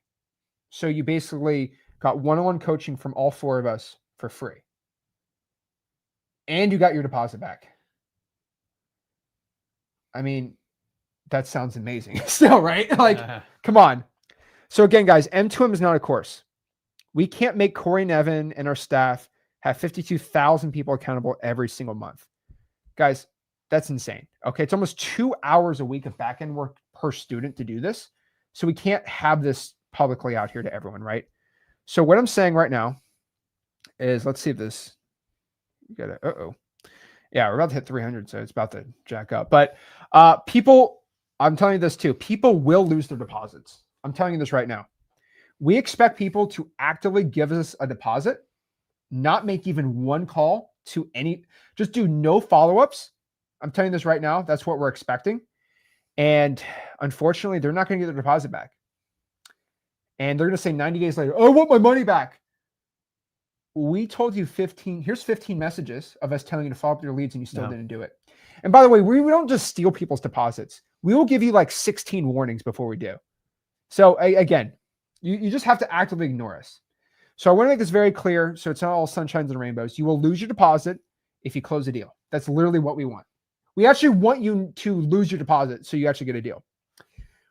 So you basically got one-on-one coaching from all 4 of us for free. And you got your deposit back. I mean, that sounds amazing still, right? Come on. So again, guys, M2M is not a course. We can't make Corey and Evan and our staff have 52,000 people accountable every single month. Guys, that's insane. Okay. It's almost 2 hours a week of back-end work per student to do this. So we can't have this publicly out here to everyone, right? So what I'm saying right now is, let's see if this, you got it. Yeah, we're about to hit 300. So it's about to jack up, but people, I'm telling you this too, people will lose their deposits. I'm telling you this right now. We expect people to actively give us a deposit, not make even one call to any, just do no follow-ups. I'm telling you this right now. That's what we're expecting. And unfortunately, they're not going to get their deposit back. And they're going to say 90 days later, oh, I want my money back. We told you here's 15 messages of us telling you to follow up your leads and you still didn't do it. And by the way, we don't just steal people's deposits. We will give you like 16 warnings before we do. So again, you just have to actively ignore us. So I want to make this very clear. So it's not all sunshines and rainbows. You will lose your deposit if you close a deal. That's literally what we want. We actually want you to lose your deposit so you actually get a deal.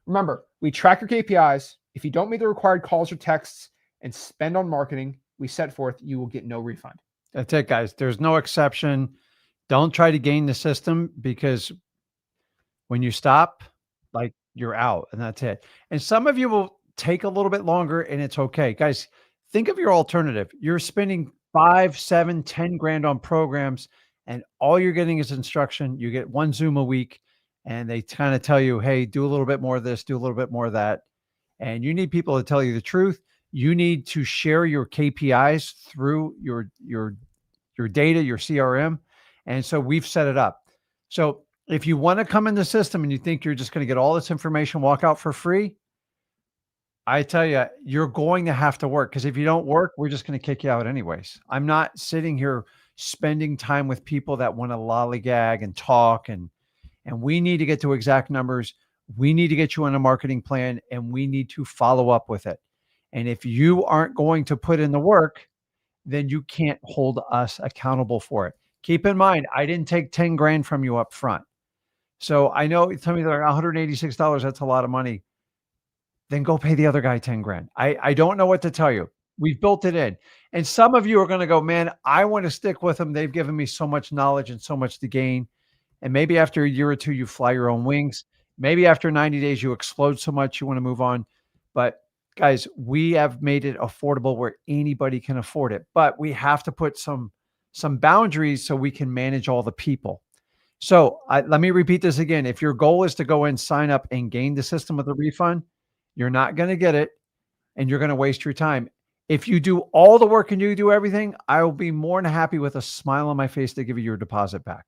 Remember, we track your KPIs. If you don't make the required calls or texts and spend on marketing we set forth, you will get no refund. That's it, guys. There's no exception. Don't try to game the system, because when you stop, like you're out and that's it. And some of you will take a little bit longer and it's okay. Guys, think of your alternative. You're spending 5, 7, 10 grand on programs and all you're getting is instruction. You get one Zoom a week and they kind of tell you, hey, do a little bit more of this, do a little bit more of that. And you need people to tell you the truth. You need to share your KPIs through your data, your CRM. And so we've set it up. So if you want to come in the system and you think you're just going to get all this information, walk out for free, I tell you, you're going to have to work, because if you don't work, we're just going to kick you out anyways. I'm not sitting here spending time with people that want to lollygag and talk, and we need to get to exact numbers. We need to get you on a marketing plan and we need to follow up with it. And if you aren't going to put in the work, then you can't hold us accountable for it. Keep in mind, I didn't take 10 grand from you up front. So I know some of you are $186. That's a lot of money. Then go pay the other guy 10 grand. I don't know what to tell you. We've built it in. And some of you are going to go, man, I want to stick with them. They've given me so much knowledge and so much to gain. And maybe after a year or two, you fly your own wings. Maybe after 90 days, you explode so much you want to move on. But guys, we have made it affordable where anybody can afford it. But we have to put some boundaries so we can manage all the people. So let me repeat this again. If your goal is to go in, sign up, and gain the system with a refund, you're not going to get it, and you're going to waste your time. If you do all the work and you do everything, I will be more than happy with a smile on my face to give you your deposit back.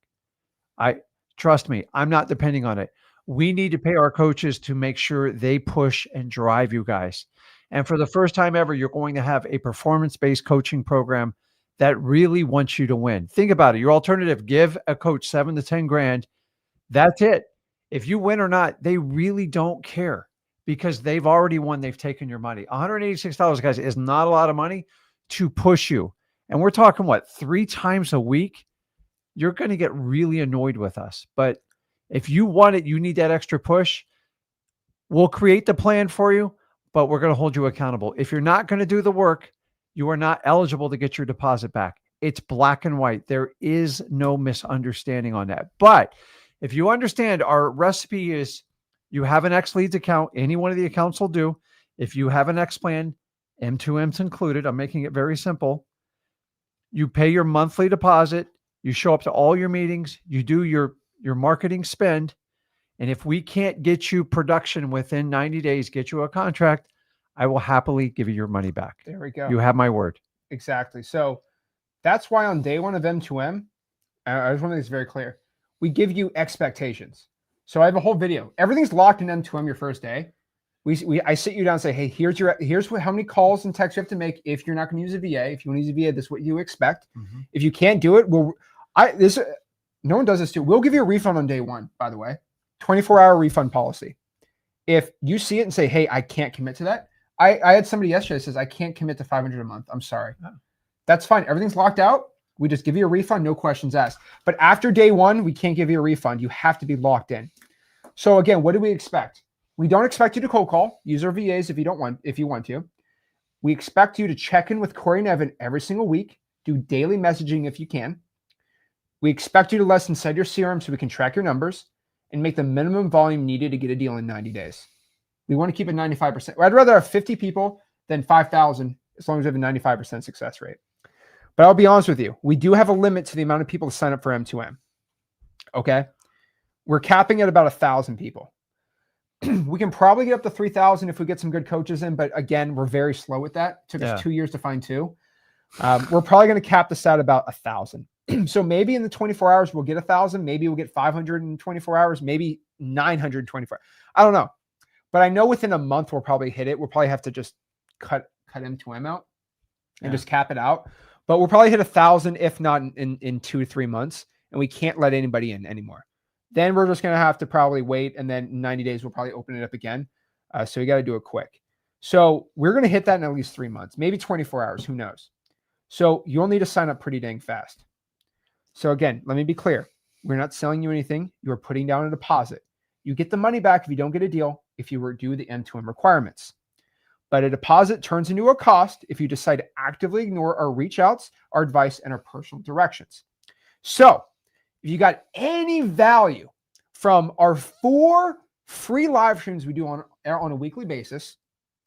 Trust me, I'm not depending on it. We need to pay our coaches to make sure they push and drive you guys. And for the first time ever, you're going to have a performance-based coaching program that really wants you to win. Think about it. Your alternative, give a coach 7 to 10 grand. That's it. If you win or not, they really don't care, because they've already won. They've taken your money. $186, guys, is not a lot of money to push you. And we're talking, what, 3 times a week? You're going to get really annoyed with us. But if you want it, you need that extra push. We'll create the plan for you, but we're going to hold you accountable. If you're not going to do the work, you are not eligible to get your deposit back. It's black and white. There is no misunderstanding on that. But if you understand, our recipe is, you have an X Leads account. Any one of the accounts will do. If you have an X plan, M2M's included. I'm making it very simple. You pay your monthly deposit. You show up to all your meetings. You do your marketing spend. And if we can't get you production within 90 days, get you a contract, I will happily give you your money back. There we go. You have my word. Exactly. So that's why on day one of M2M, I just want to make this very clear. We give you expectations. So I have a whole video. Everything's locked in M2M your first day. I sit you down and say, hey, here's how many calls and texts you have to make if you're not going to use a VA. If you want to use a VA, this is what you expect. Mm-hmm. If you can't do it, no one does this too. We'll give you a refund on day one, by the way. 24-hour refund policy. If you see it and say, hey, I can't commit to that. I had somebody yesterday that says, I can't commit to $500 a month. I'm sorry. No. That's fine. Everything's locked out. We just give you a refund, no questions asked. But after day one, we can't give you a refund. You have to be locked in. So again, what do we expect? We don't expect you to cold call. Use our VAs if you want to. We expect you to check in with Corey and Evan every single week. Do daily messaging if you can. We expect you to less inside your CRM so we can track your numbers and make the minimum volume needed to get a deal in 90 days. We want to keep it 95%. I'd rather have 50 people than 5,000 as long as we have a 95% success rate. But I'll be honest with you. We do have a limit to the amount of people to sign up for M2M. Okay? We're capping at about 1,000 people. We can probably get up to 3,000 if we get some good coaches in. But again, we're very slow with that. It took us 2 years to find 2. We're probably going to cap this at about 1,000. So maybe in the 24 hours, we'll get 1,000. Maybe we'll get 500 in 24 hours. Maybe 924. I don't know. But I know within a month, we'll probably hit it. We'll probably have to just cut M2M out and just cap it out. But we'll probably hit 1,000, if not in 2 to 3 months. And we can't let anybody in anymore. Then we're just going to have to probably wait. And then in 90 days, we'll probably open it up again. So we got to do it quick. So we're going to hit that in at least 3 months, maybe 24 hours. Who knows? So you'll need to sign up pretty dang fast. So again, let me be clear. We're not selling you anything. You're putting down a deposit. You get the money back if you don't get a deal, if you do the M2M requirements. But a deposit turns into a cost if you decide to actively ignore our reach outs, our advice, and our personal directions. So if you got any value from our 4 free live streams we do on a weekly basis.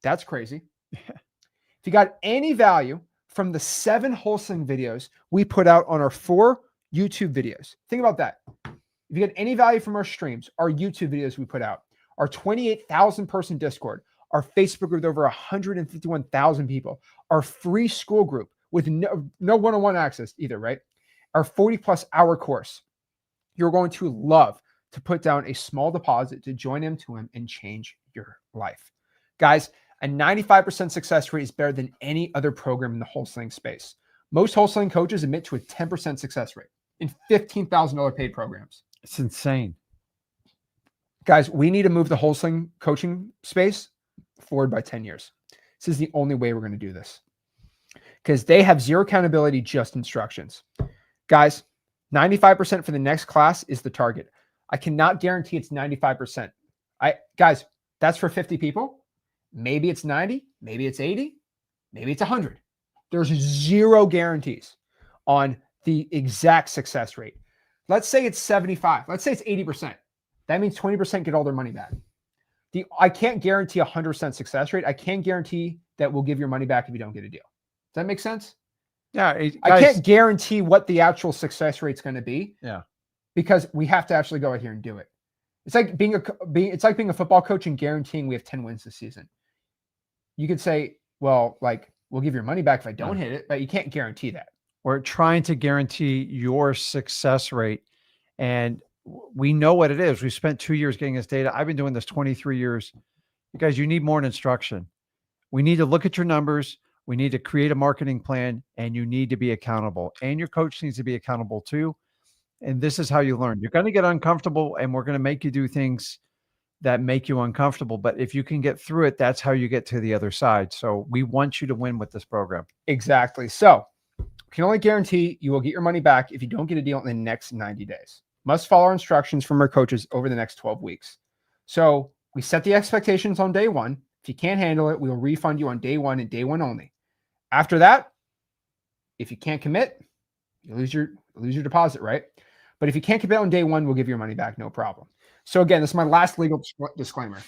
That's crazy. If you got any value from the 7 wholesaling videos we put out on our 4 YouTube videos, think about that. If you get any value from our streams, our YouTube videos we put out, our 28,000 person Discord, our Facebook group with over 151,000 people, our free school group with no one-on-one access either, right? Our 40+ hour course, you're going to love to put down a small deposit to join M2M and change your life. Guys, a 95% success rate is better than any other program in the wholesaling space. Most wholesaling coaches admit to a 10% success rate in $15,000 paid programs. It's insane. Guys, we need to move the wholesaling coaching space forward by 10 years. This is the only way we're going to do this, because they have zero accountability, just instructions. Guys, 95% for the next class is the target. I cannot guarantee it's 95%. Guys, that's for 50 people. Maybe it's 90, maybe it's 80, maybe it's 100. There's zero guarantees on the exact success rate. Let's say it's 75. Let's say it's 80%. That means 20% get all their money back. I can't guarantee 100% success rate. I can't guarantee that we'll give your money back if you don't get a deal. Does that make sense? Yeah. I can't guarantee what the actual success rate is going to be. Yeah. Because we have to actually go out here and do it. It's like being a football coach and guaranteeing we have 10 wins this season. You could say, well, like, we'll give your money back if I don't hit it, but you can't guarantee that. We're trying to guarantee your success rate. And we know what it is. We spent 2 years getting this data. I've been doing this 23 years. You guys, you need more instruction. We need to look at your numbers. We need to create a marketing plan, and you need to be accountable. And your coach needs to be accountable too. And this is how you learn. You're going to get uncomfortable, and we're going to make you do things that make you uncomfortable. But if you can get through it, that's how you get to the other side. So we want you to win with this program. Exactly. So we can only guarantee you will get your money back if you don't get a deal in the next 90 days. Must follow our instructions from our coaches over the next 12 weeks. So we set the expectations on day 1. If you can't handle it, we will refund you on day 1 and day 1 only. After that, if you can't commit, you lose your deposit, right? But if you can't commit on day 1, we'll give you your money back, no problem. So again, this is my last legal disclaimer.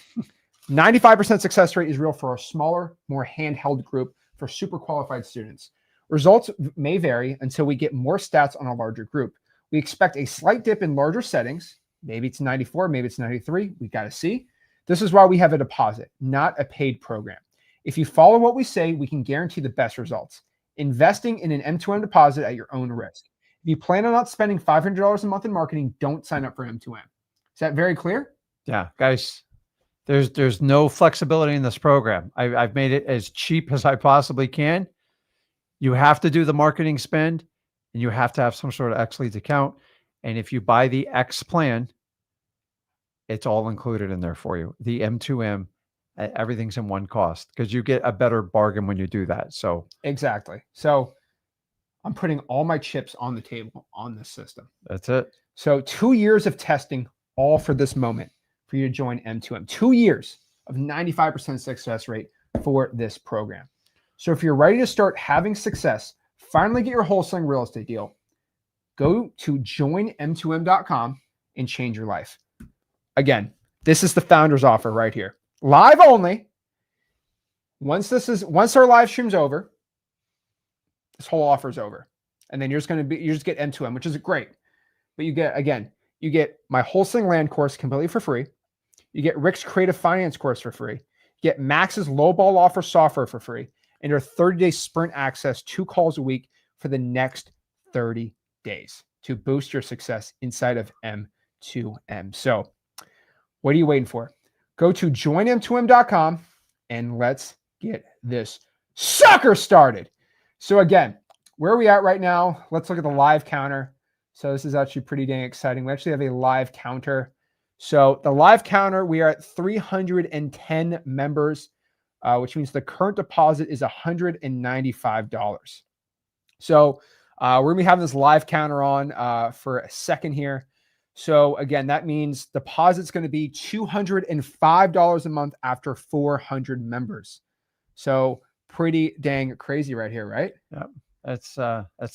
95% success rate is real for a smaller, more handheld group for super qualified students. Results may vary until we get more stats on a larger group. We expect a slight dip in larger settings. Maybe it's 94, maybe it's 93. We got to see. This is why we have a deposit, not a paid program. If you follow what we say, we can guarantee the best results. Investing in an M2M deposit at your own risk. If you plan on not spending $500 a month in marketing, don't sign up for M2M. Is that very clear? Yeah, guys, there's no flexibility in this program. I've made it as cheap as I possibly can. You have to do the marketing spend, and you have to have some sort of X leads account. And if you buy the X plan, it's all included in there for you. The M2M, everything's in one cost, because you get a better bargain when you do that. So exactly. So I'm putting all my chips on the table on this system. That's it. So 2 years of testing, all for this moment, for you to join M2M. 2 years of 95% success rate for this program. So if you're ready to start having success, finally get your wholesaling real estate deal, go to joinm2m.com and change your life. Again, this is the founder's offer right here. Live only. Once our live stream's over, this whole offer is over. And then you just get M2M, which is great. But you get my wholesaling land course completely for free. You get Rick's creative finance course for free. You get Max's lowball offer software for free. And your 30-day sprint access, 2 calls a week for the next 30 days to boost your success inside of M2M. So what are you waiting for? Go to joinm2m.com and let's get this sucker started. So again, where are we at right now? Let's look at the live counter. So this is actually pretty dang exciting. We actually have a live counter. So the live counter, we are at 310 members, which means the current deposit is $195. So we're going to be having this live counter on for a second here. So again, that means deposit's going to be $205 a month after 400 members. So pretty dang crazy right here, right? Yeah, that's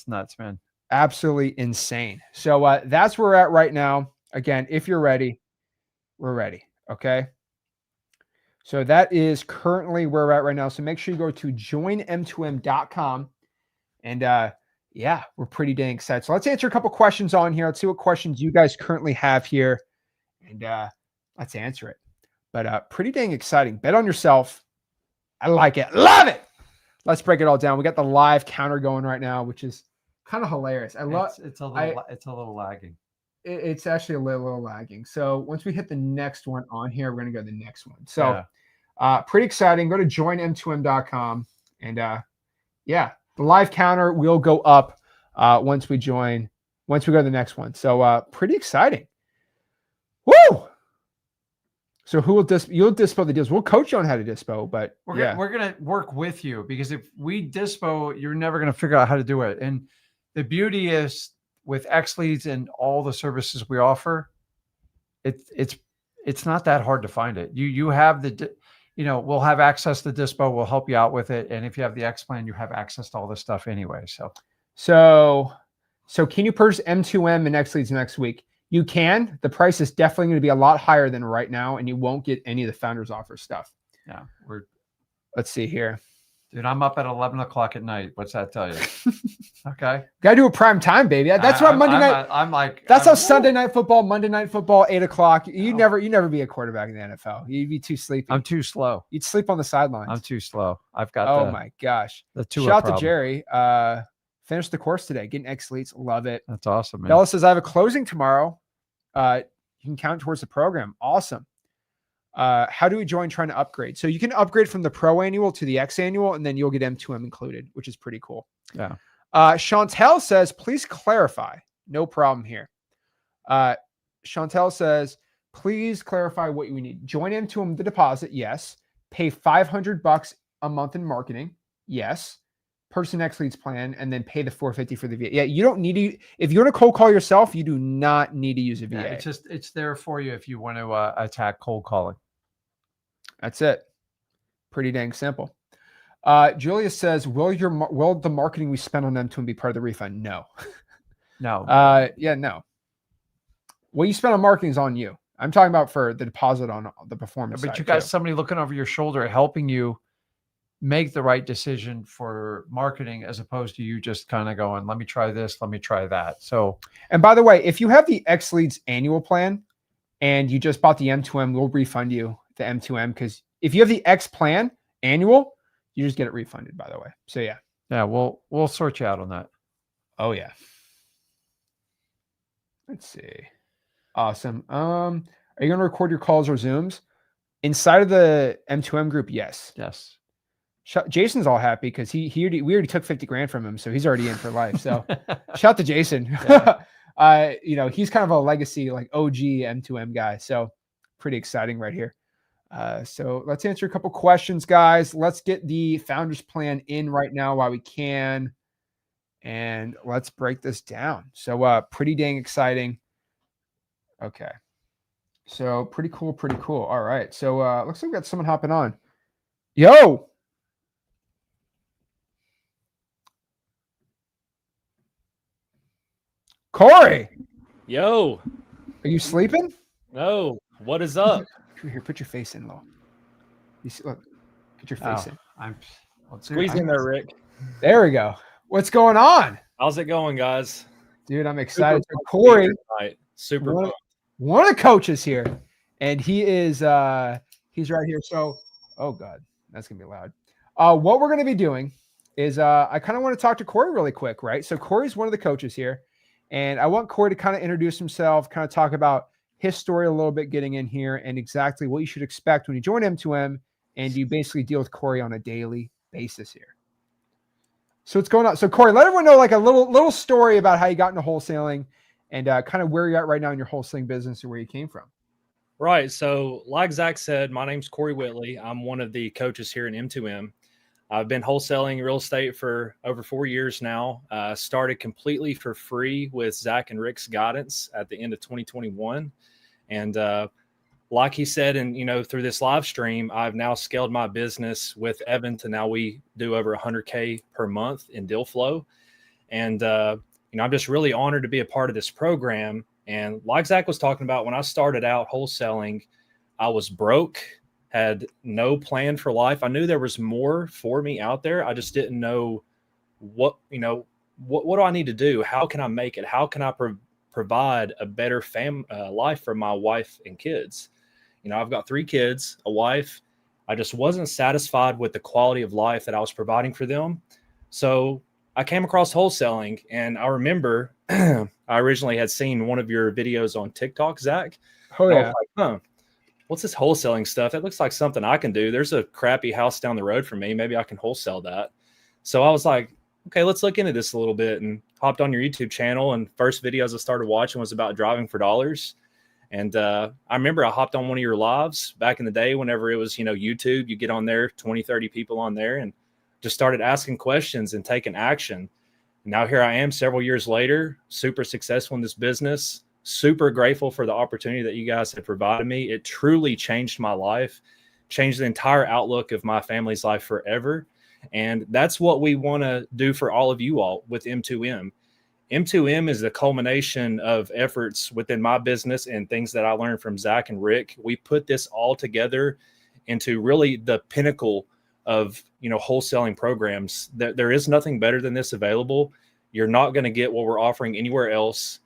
nuts, man. Absolutely insane. So that's where we're at right now. Again, if you're ready, we're ready. Okay. So that is currently where we're at right now. So make sure you go to joinem2m.com. And yeah, we're pretty dang excited. So let's answer a couple questions on here. Let's see what questions you guys currently have here. And let's answer it. But pretty dang exciting. Bet on yourself. I like it. Love it. Let's break it all down. We got the live counter going right now, which is kind of hilarious. I love it's a little lagging. It's actually a little lagging. So once we hit the next one on here, we're going to go to the next one. So pretty exciting. Go to joinem2m.com. And yeah, the live counter will go up once we go to the next one. So pretty exciting. Woo! So who will you'll dispo the deals? We'll coach you on how to dispo, but we're gonna work with you, because if we dispo, you're never gonna figure out how to do it. And the beauty is with X Leads and all the services we offer, it's not that hard to find it. You have we'll have access to dispo. We'll help you out with it. And if you have the X plan, you have access to all this stuff anyway. So can you purchase M2M and X Leads next week? You can. The price is definitely going to be a lot higher than right now, and you won't get any of the founders offer stuff. Yeah. Let's see here. Dude, I'm up at 11 o'clock at night. What's that tell you? Okay. Got to do a prime time, baby. That's why Monday night. That's how Sunday night football, Monday night football, 8 o'clock. You never be a quarterback in the NFL. You'd be too sleepy. I'm too slow. You'd sleep on the sidelines. I'm too slow. I've got. Oh my gosh. Shout out to Jerry. Finished the course today. Getting X Leads. Love it. That's awesome, man. Bella says I have a closing tomorrow. You can count towards the program. Awesome. How do we join trying to upgrade? So you can upgrade from the Pro Annual to the X Annual, and then you'll get M2M included, which is pretty cool. Yeah. Chantel says, please clarify. No problem here. Chantel says, please clarify what you need. Join M2M the deposit. Yes. Pay $500 a month in marketing. Yes. Purchase an X Leads plan and then pay the $450 for the VA. Yeah, you don't need to. If you want to cold call yourself, you do not need to use a VA. Yeah, it's there for you if you want to attack cold calling. That's it. Pretty dang simple. Julia says, will the marketing we spend on M2M be part of the refund? No. No. No. What you spend on marketing is on you. I'm talking about for the deposit on the performance. But you got somebody looking over your shoulder, helping you make the right decision for marketing, as opposed to you just kind of going, let me try this, let me try that. So, and by the way, if you have the X Leads annual plan and you just bought the M2M, we'll refund you the M2M, because if you have the X plan annual, you just get it refunded, by the way. So yeah. Yeah, we'll sort you out on that. Oh yeah. Let's see. Awesome. Are you going to record your calls or Zooms inside of the M2M group? Yes. Yes. Jason's all happy because we already took 50 grand from him, so he's already in for life. So shout out to Jason. Yeah. He's kind of a legacy, like OG M2M guy. So pretty exciting right here. So let's answer a couple questions, guys. Let's get the founders plan in right now while we can, and let's break this down. So pretty dang exciting. Okay. So pretty cool. All right. So looks like we got someone hopping on. Yo. Corey. Yo. Are you sleeping? No. What is up? Here, put your face in, low. You see, look, get your face in. Squeeze in there, Rick. There we go. What's going on? How's it going, guys? Dude, I'm excited. So Corey, super one of the coaches here, and he is he's right here. So, oh God, that's gonna be loud. What we're gonna be doing is I kind of want to talk to Corey really quick, right? So Corey's one of the coaches here, and I want Corey to kind of introduce himself, kind of talk about his story a little bit, getting in here, and exactly what you should expect when you join M2M, and you basically deal with Corey on a daily basis here. So what's going on? So Corey, let everyone know like a little story about how you got into wholesaling and kind of where you're at right now in your wholesaling business and where you came from. Right. So like Zach said, my name's Corey Whitley. I'm one of the coaches here in M2M. I've been wholesaling real estate for over 4 years now. Started completely for free with Zach and Rick's guidance at the end of 2021. And like he said, and through this live stream, I've now scaled my business with Evan to now we do over 100K per month in deal flow. And I'm just really honored to be a part of this program. And like Zach was talking about, when I started out wholesaling, I was broke, had no plan for life. I knew there was more for me out there. I just didn't know what do I need to do? How can I make it? How can I provide a better life for my wife and kids? I've got 3 kids, a wife. I just wasn't satisfied with the quality of life that I was providing for them. So I came across wholesaling, and I remember I originally had seen one of your videos on TikTok, Zach. Oh, and I yeah. was like, what's this wholesaling stuff? It looks like something I can do. There's a crappy house down the road from me. Maybe I can wholesale that. So I was like, okay, let's look into this a little bit, and hopped on your YouTube channel. And first videos I started watching was about driving for dollars. And I remember I hopped on one of your lives back in the day, whenever it was, YouTube, you get on there, 20, 30 people on there, and just started asking questions and taking action. And now here I am several years later, super successful in this business, super grateful for the opportunity that you guys have provided me. It truly changed my life, changed the entire outlook of my family's life forever. And that's what we want to do for all of you all with M2M. M2M is the culmination of efforts within my business and things that I learned from Zach and Rick. We put this all together into really the pinnacle of, wholesaling programs. There is nothing better than this available. You're not going to get what we're offering anywhere else.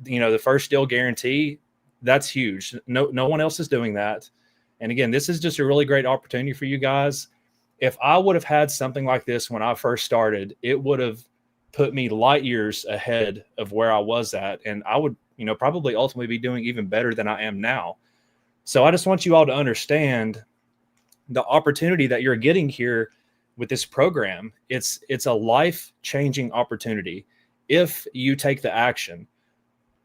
The first deal guarantee, that's huge. No one else is doing that. And again, this is just a really great opportunity for you guys. If I would have had something like this when I first started, it would have put me light years ahead of where I was at. And I would, probably ultimately be doing even better than I am now. So I just want you all to understand the opportunity that you're getting here with this program. It's a life-changing opportunity if you take the action.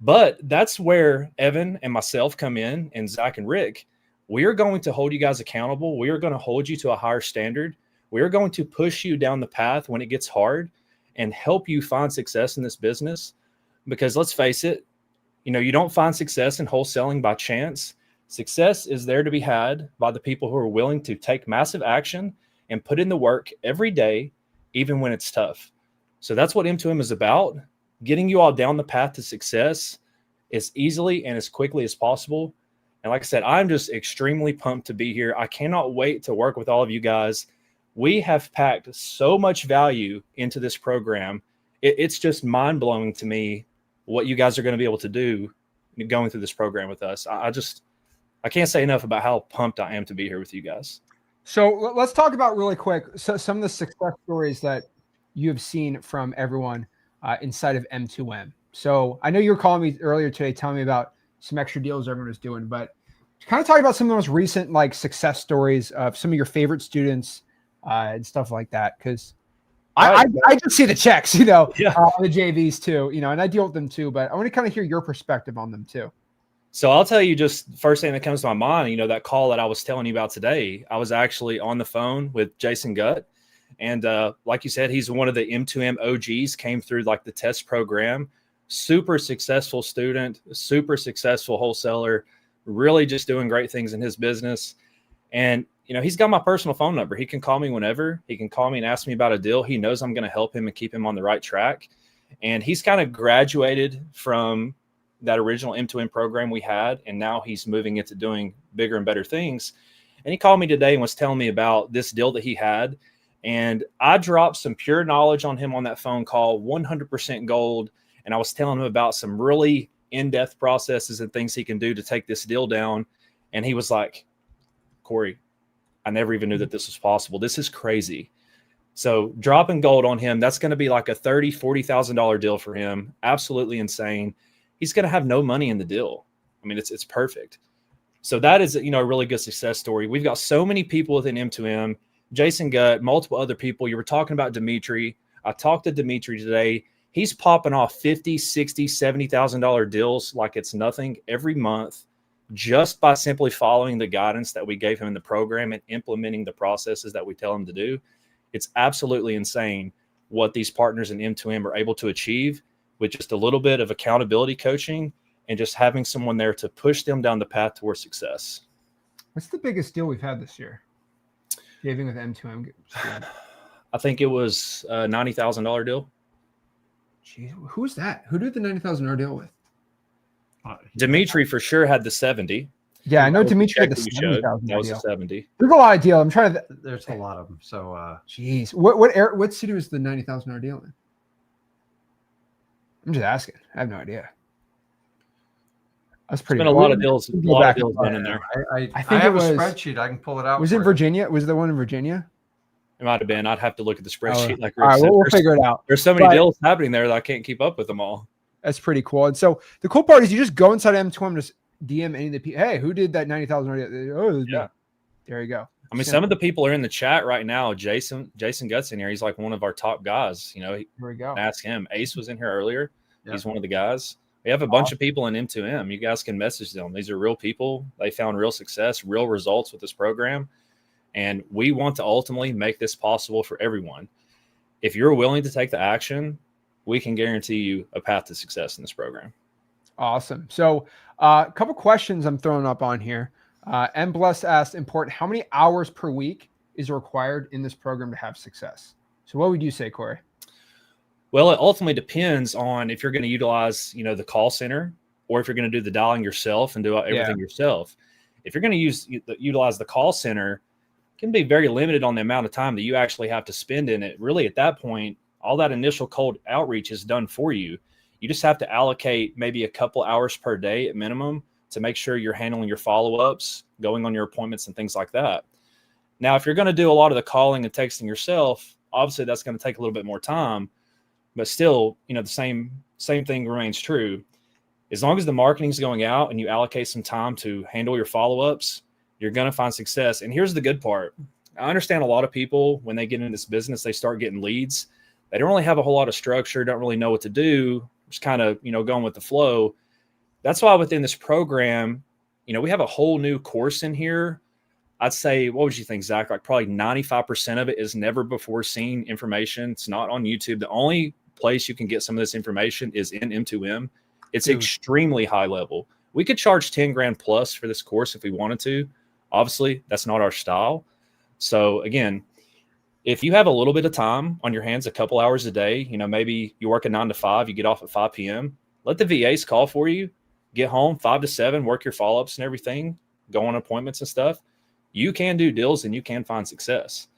But that's where Evan and myself come in, and Zach and Rick. We are going to hold you guys accountable. We are going to hold you to a higher standard. We are going to push you down the path when it gets hard and help you find success in this business. Because let's face it, you don't find success in wholesaling by chance. Success is there to be had by the people who are willing to take massive action and put in the work every day, even when it's tough. So that's what M2M is about, getting you all down the path to success as easily and as quickly as possible. And like I said, I'm just extremely pumped to be here. I cannot wait to work with all of you guys. We have packed so much value into this program. It's just mind-blowing to me what you guys are going to be able to do going through this program with us. I can't say enough about how pumped I am to be here with you guys. So let's talk about really quick some of the success stories that you have seen from everyone inside of M2M. So I know you were calling me earlier today, telling me about some extra deals everyone was doing, but kind of talk about some of the most recent success stories of some of your favorite students and stuff like that. Because I just see the checks, the JVs too, and I deal with them too, but I want to kind of hear your perspective on them too. So I'll tell you just first thing that comes to my mind, that call that I was telling you about today, I was actually on the phone with Jason Gutt. And like you said, he's one of the M2M OGs, came through the test program, super successful student, super successful wholesaler, really just doing great things in his business. And, he's got my personal phone number. He can call me whenever. He can call me and ask me about a deal. He knows I'm going to help him and keep him on the right track. And he's kind of graduated from that original M2M program we had, and now he's moving into doing bigger and better things. And he called me today and was telling me about this deal that he had. And I dropped some pure knowledge on him on that phone call, 100% gold. And I was telling him about some really in-depth processes and things he can do to take this deal down. And he was like, Corey, I never even knew that this was possible. This is crazy. So dropping gold on him, that's going to be like a $30,000, $40,000 deal for him. Absolutely insane. He's going to have no money in the deal. I mean, it's perfect. So that is, a really good success story. We've got so many people within M2M, Jason Gutt, multiple other people. You were talking about Dimitri. I talked to Dimitri today. He's popping off $50,000, $60,000, $70,000 deals like it's nothing every month, just by simply following the guidance that we gave him in the program and implementing the processes that we tell him to do. It's absolutely insane what these partners in M2M are able to achieve with just a little bit of accountability coaching and just having someone there to push them down the path towards success. What's the biggest deal we've had this year? Saving with M2M. I think it was a $90,000 deal. Jeez, who's that? Who did the $90,000 deal with? Dimitri for sure had the 70. Yeah, I know That was the Dimitri had check the that you showed. 70,000 That was a deal. 70. There's a lot of deal. I'm trying to. There's a lot of them. So Jeez, what city was the $90,000 deal in? I'm just asking. I have no idea. That's There's pretty. been a lot of deals, done in there. I think have it was a spreadsheet. I can pull it out. Was it for you. Virginia? Was the one in Virginia? It might have been. I'd have to look at the spreadsheet. Like all Rich right, said. we'll figure it out. There's so many But- deals happening there that I can't keep up with them all. That's pretty cool. And so the cool part is you just go inside M2M, just DM any of the people. Hey, who did that 90,000? Oh, Yeah. There you go. I mean, some of the people are in the chat right now. Jason Gutt's in here. He's like one of our top guys. You know, Here we go. ask him. Ace was in here earlier. Yeah. He's one of the guys. We have a bunch of people in M2M. You guys can message them. These are real people. They found real success, real results with this program. And we want to ultimately make this possible for everyone. If you're willing to take the action, we can guarantee you a path to success in this program. Awesome. So a couple questions I'm throwing up on here. M. Bless asked, important, how many hours per week is required in this program to have success? So what would you say, Corey? Well, it ultimately depends on if you're going to utilize, the call center, or if you're going to do the dialing yourself and do everything yourself. If you're going to utilize the call center, it can be very limited on the amount of time that you actually have to spend in it. Really, at that point, all that initial cold outreach is done for you. You just have to allocate maybe a couple hours per day at minimum to make sure you're handling your follow-ups, going on your appointments and things like that. Now, if you're going to do a lot of the calling and texting yourself, obviously that's going to take a little bit more time, but still, the same thing remains true. As long as the marketing is going out and you allocate some time to handle your follow-ups, you're going to find success. And here's the good part. I understand a lot of people, when they get into this business, they start getting leads. They don't really have a whole lot of structure, don't really know what to do, just kind of, going with the flow. That's why within this program, we have a whole new course in here. I'd say, what would you think, Zach? Like probably 95% of it is never before seen information. It's not on YouTube. The only place you can get some of this information is in M2M. It's extremely high level. We could charge 10 grand plus for this course if we wanted to. Obviously, that's not our style. So again, if you have a little bit of time on your hands, a couple hours a day, maybe you work a 9 to 5, you get off at 5 p.m., let the VAs call for you, get home 5 to 7, work your follow-ups and everything, go on appointments and stuff. You can do deals and you can find success.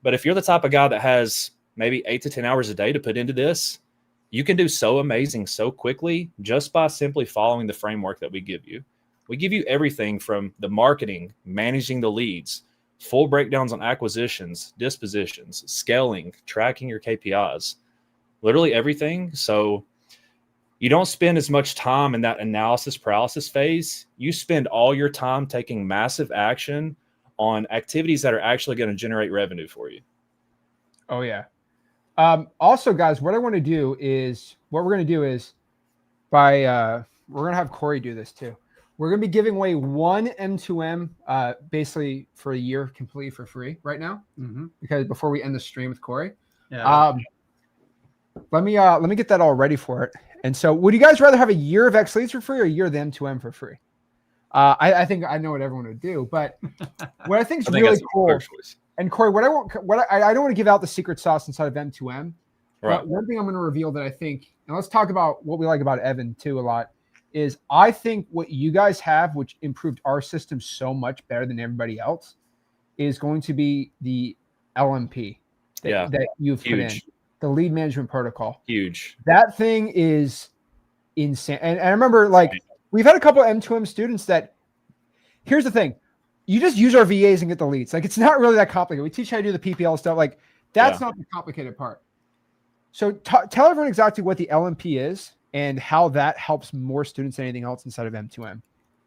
But if you're the type of guy that has maybe 8 to 10 hours a day to put into this, you can do so amazing so quickly just by simply following the framework that we give you. We give you everything from the marketing, managing the leads, full breakdowns on acquisitions, dispositions, scaling, tracking your KPIs, literally everything. So you don't spend as much time in that analysis paralysis phase. You spend all your time taking massive action on activities that are actually going to generate revenue for you. Oh, yeah. Also, guys, what we're going to do is we're going to have Corey do this too. We're going to be giving away one M2M basically for a year completely for free right now, because before we end the stream with Corey. Yeah. Let me get that all ready for it. And so would you guys rather have a year of X Leads for free or a year of the M2M for free? I think I know what everyone would do, but what I think is really cool. And Corey, I don't want to give out the secret sauce inside of M2M. Right. But one thing I'm going to reveal that I think, and let's talk about what we like about Evan too a lot, is I think what you guys have, which improved our system so much better than everybody else, is going to be the LMP that you've put in, the lead management protocol. Huge. That thing is insane. And I remember we've had a couple of M2M students that, here's the thing. You just use our VAs and get the leads. It's not really that complicated. We teach how to do the PPL stuff. That's not the complicated part. So tell everyone exactly what the LMP is and how that helps more students than anything else inside of M2M.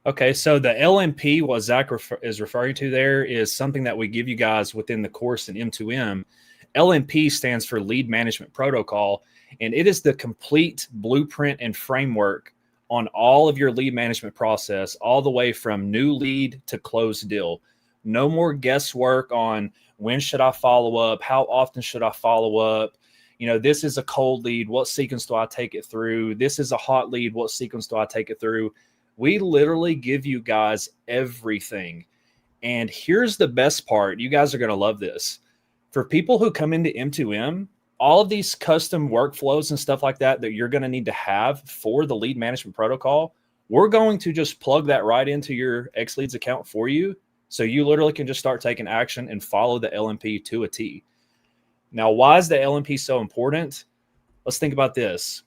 Okay, so the LMP, what Zach is referring to there, is something that we give you guys within the course in M2M. LMP stands for Lead Management Protocol, and it is the complete blueprint and framework on all of your lead management process, all the way from new lead to closed deal. No more guesswork on when should I follow up, how often should I follow up. This is a cold lead, what sequence do I take it through? This is a hot lead, what sequence do I take it through? We literally give you guys everything. And here's the best part. You guys are going to love this. For people who come into M2M, all of these custom workflows and stuff like that you're going to need to have for the lead management protocol We're going to just plug that right into your X Leads account for you. So you literally can just start taking action and follow the LMP to a T. Now, why is the LMP so important? Let's think about this.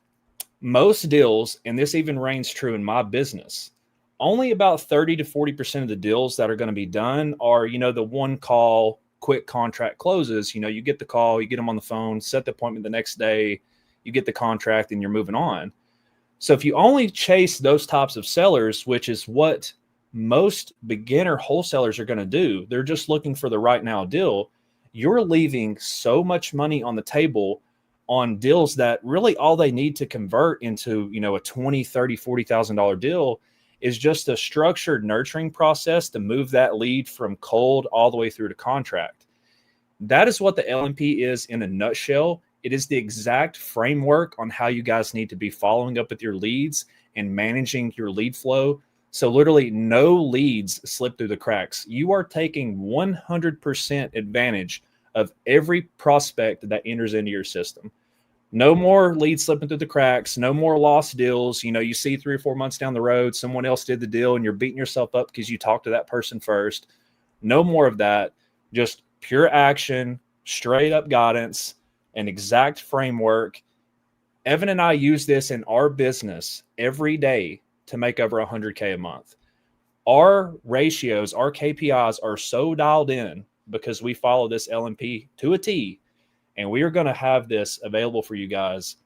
Most deals, and this even reigns true in my business, only about 30 to 40% of the deals that are going to be done are, the one call, quick contract closes. You get the call, you get them on the phone, set the appointment the next day, you get the contract, and you're moving on. So if you only chase those types of sellers, which is what most beginner wholesalers are going to do, they're just looking for the right now deal, you're leaving so much money on the table on deals that really all they need to convert into, a $20,000, $30,000, $40,000 deal is just a structured nurturing process to move that lead from cold all the way through to contract. That is what the LMP is in a nutshell. It is the exact framework on how you guys need to be following up with your leads and managing your lead flow. So literally no leads slip through the cracks. You are taking 100% advantage of every prospect that enters into your system. No more leads slipping through the cracks, no more lost deals. You see 3 or 4 months down the road, someone else did the deal and you're beating yourself up because you talked to that person first. No more of that. Just pure action, straight up guidance, an exact framework. Evan and I use this in our business every day to make over 100K a month. Our ratios, our KPIs are so dialed in because we follow this LMP to a T, and we are going to have this available for you guys.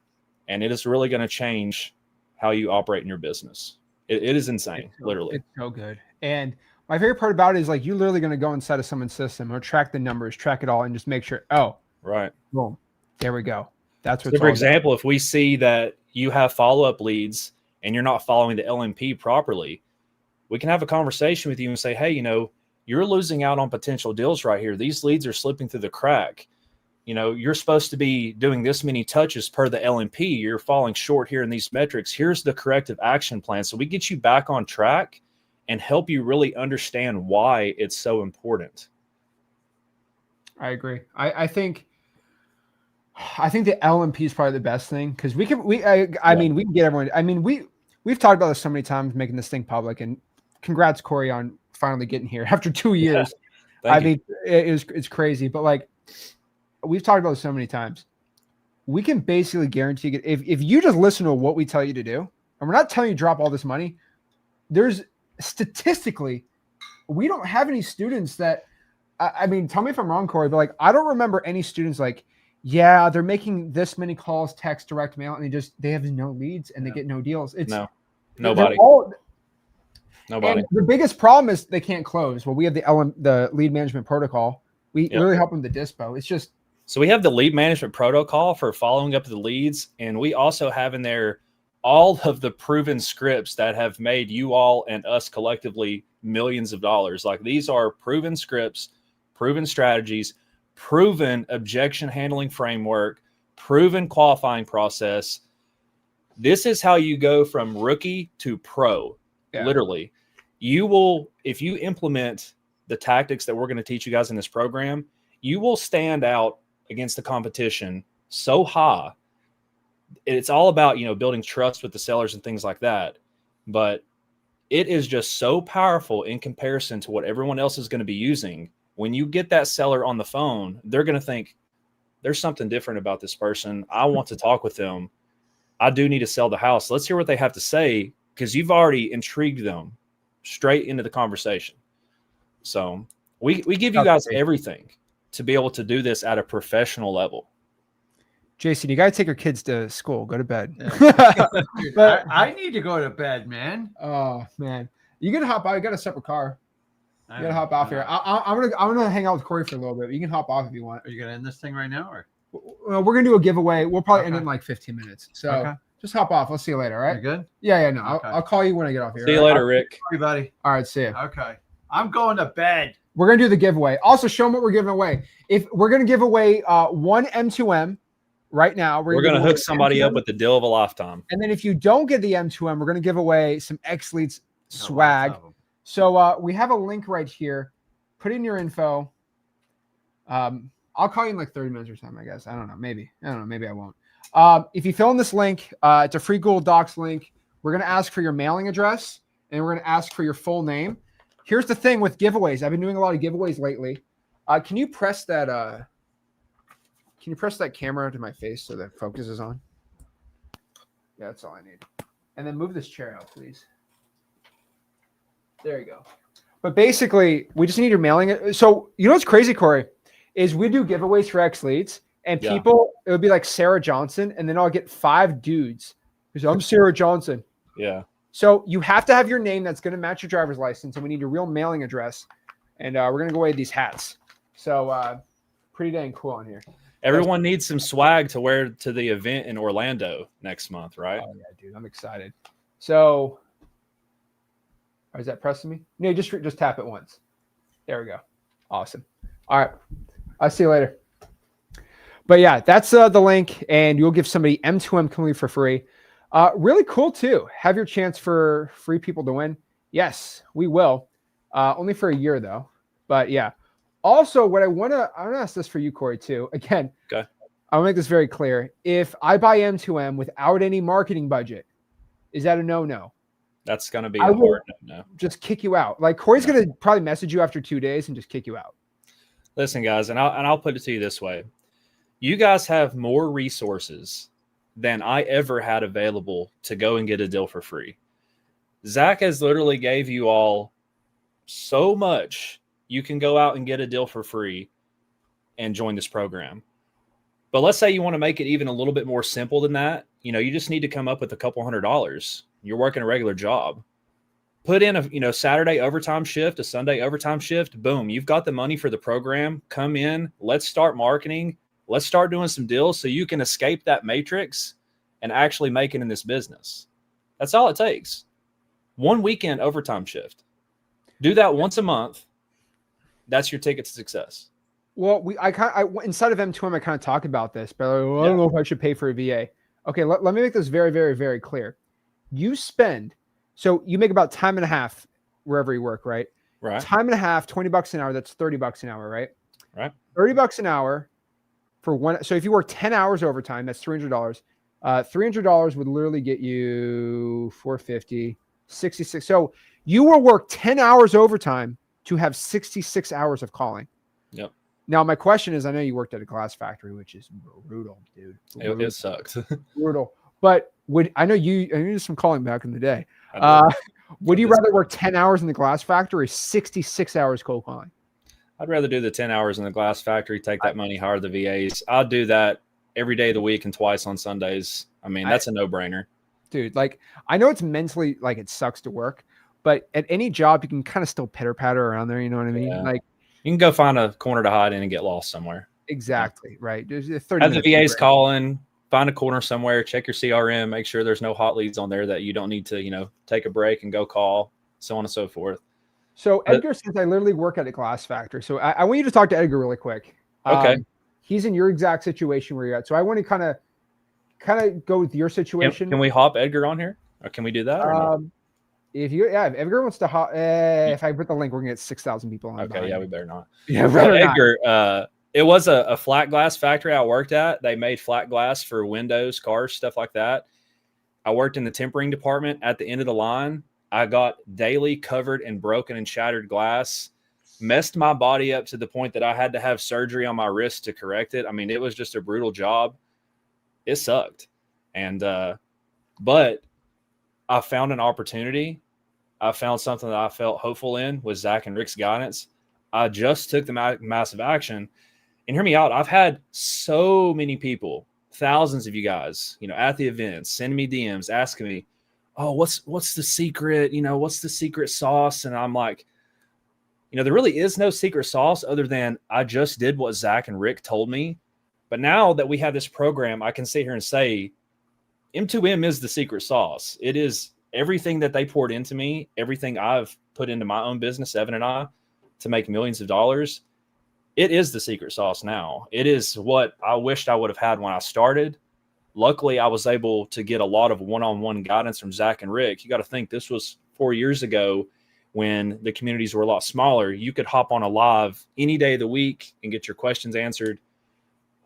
And it is really going to change how you operate in your business. It is insane, literally. It's so good. And my favorite part about it is you're literally going to go inside of someone's system or track the numbers, track it all, and just make sure, right. Boom. There we go. That's what. So for example, if we see that you have follow-up leads and you're not following the LMP properly, we can have a conversation with you and say, hey, you're losing out on potential deals right here. These leads are slipping through the crack. You're supposed to be doing this many touches per the LMP. You're falling short here in these metrics. Here's the corrective action plan. So we get you back on track and help you really understand why it's so important. I agree. I think the LMP is probably the best thing because we can get everyone. We've talked about this so many times, making this thing public, and congrats, Corey, on finally getting here after 2 years. It's crazy, but we've talked about this so many times. We can basically guarantee if you just listen to what we tell you to do, and we're not telling you to drop all this money, there's statistically, we don't have any students that, tell me if I'm wrong, Corey, but I don't remember any students they're making this many calls, text, direct mail, and they have no leads and they get no deals. Nobody. And the biggest problem is they can't close. Well, we have the lead management protocol. We really help them with the dispo. It's just. So we have the lead management protocol for following up the leads. And we also have in there all of the proven scripts that have made you all and us collectively millions of dollars. These are proven scripts, proven strategies, proven objection handling framework, proven qualifying process. This is how you go from rookie to pro. Literally. You will, if you implement the tactics that we're going to teach you guys in this program, you will stand out against the competition so high. It's all about, building trust with the sellers and things like that. But it is just so powerful in comparison to what everyone else is going to be using. When you get that seller on the phone, they're going to think there's something different about this person. I want to talk with them. I do need to sell the house. Let's hear what they have to say, because you've already intrigued them straight into the conversation. So we give you guys everything to be able to do this at a professional level. Jason, you got to take your kids to school. Go to bed. Dude, but I need to go to bed, man. Oh, man. You can hop out. You got a separate car. You got to hop off here. I'm gonna hang out with Corey for a little bit. You can hop off if you want. Are you going to end this thing right now? Or? Well, we're going to do a giveaway. We'll probably end in 15 minutes. So just hop off. We'll see you later, all right? You good? Yeah. No, I'll call you when I get off here. See you later, Rick. Everybody. All right, see you. Okay. I'm going to bed. We're going to do the giveaway. Also, show them what we're giving away. If we're going to give away one M2M right now. We're going to hook somebody up with the deal of a lifetime. And then if you don't get the M2M, we're going to give away some X Leads swag. So we have a link right here. Put in your info. I'll call you in 30 minutes or something, I guess. I don't know. Maybe I won't. If you fill in this link, it's a free Google Docs link. We're going to ask for your mailing address, and we're going to ask for your full name. Here's the thing with giveaways. I've been doing a lot of giveaways lately. Can you press that camera to my face so that focus is on? Yeah, that's all I need. And then move this chair out, please. There you go. But basically, we just need your mailing. So you know what's crazy, Corey, is we do giveaways for X Leads, and people, it would be like Sarah Johnson, and then I'll get 5 dudes who say, I'm Sarah Johnson. Yeah. So you have to have your name that's going to match your driver's license, and we need your real mailing address. And we're going to go away these hats. So pretty dang cool on here. Everyone needs some swag to wear to the event in Orlando next month, right? Oh, yeah, dude. I'm excited. So is that pressing me? No, just tap it once. There we go. Awesome. All right. I'll see you later. But yeah, that's the link, and you'll give somebody M2M completely for free. Really cool too. Have your chance for free people to win. Yes, we will. Only for a year though. But yeah. Also, what I want to ask this for you, Corey, too. Again, okay. I'll make this very clear. If I buy M2M without any marketing budget, is that a no-no? That's going to be a hard no. Just kick you out. Like Corey's going to probably message you after 2 days and just kick you out. Listen, guys, and I'll put it to you this way. You guys have more resources than I ever had available to go and get a deal for free. Zach has literally gave you all so much. You can go out and get a deal for free and join this program. But let's say you want to make it even a little bit more simple than that. You know, you just need to come up with a couple $100. You're working a regular job. Put in a Saturday overtime shift, a Sunday overtime shift. Boom, you've got the money for the program. Come in. Let's start marketing. Let's start doing some deals so you can escape that matrix and actually make it in this business. That's all it takes. 1 weekend overtime shift. Do that once a month. That's your ticket to success. Well, inside of M2M, I kind of talk about this, but I don't know if I should pay for a VA. Okay, let me make this very, very, very clear. You make about time and a half wherever you work, right? Right. Time and a half, $20 an hour. That's $30 an hour, right? Right. $30 an hour for one. So if you work 10 hours overtime, that's $300. $300 would literally get you $450, 66. So you will work 10 hours overtime to have 66 hours of calling. Yep. Now, my question is, I know you worked at a glass factory, which is brutal, dude. It sucks. Brutal. But I know you did some calling back in the day. Would you rather work 10 hours in the glass factory or 66 hours cold calling? I'd rather do the 10 hours in the glass factory, take that money, hire the VAs. I'll do that every day of the week and twice on Sundays. I mean, that's a no-brainer. Dude, like, I know it's mentally, like, it sucks to work, but at any job, you can kind of still pitter-patter around there, you know what I mean? Yeah. Like, you can go find a corner to hide in and get lost somewhere. Exactly, right. There's a 30 Have the VAs calling, find a corner somewhere, check your CRM, make sure there's no hot leads on there that you don't need to, take a break and go call, so on and so forth. So Edgar says I literally work at a glass factory. So I want you to talk to Edgar really quick. Okay. He's in your exact situation where you're at. So I want to kind of go with your situation. Can we hop Edgar on here? Or can we do that? Or not? If Edgar wants to hop, if I put the link, we're gonna get 6,000 people on. Okay, yeah, we better not. Yeah, better not. Edgar, it was a flat glass factory I worked at. They made flat glass for windows, cars, stuff like that. I worked in the tempering department at the end of the line. I got daily covered in broken and shattered glass, messed my body up to the point that I had to have surgery on my wrist to correct it. I mean, it was just a brutal job. It sucked. And, but I found an opportunity. I found something that I felt hopeful in with Zach and Rick's guidance. I just took the massive action. And hear me out. I've had so many people, thousands of you guys, at the events, send me DMs asking me, oh, what's the secret? What's the secret sauce? And I'm like, there really is no secret sauce other than I just did what Zach and Rick told me. But now that we have this program, I can sit here and say M2M is the secret sauce. It is everything that they poured into me, everything I've put into my own business, Evan and I, to make millions of dollars. It is the secret sauce now. It is what I wished I would have had when I started. Luckily, I was able to get a lot of one-on-one guidance from Zach and Rick. You got to think this was 4 years ago when the communities were a lot smaller. You could hop on a live any day of the week and get your questions answered.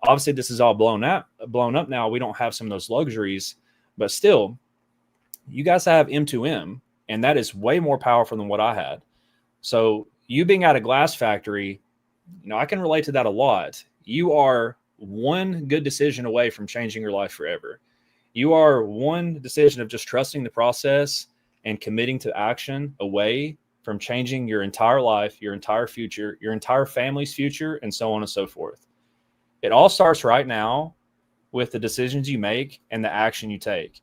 Obviously, this is all blown up now. We don't have some of those luxuries, but still, you guys have M2M, and that is way more powerful than what I had. So you being at a glass factory, I can relate to that a lot. You are one good decision away from changing your life forever. You are one decision of just trusting the process and committing to action away from changing your entire life, your entire future, your entire family's future, and so on and so forth. It all starts right now with the decisions you make and the action you take.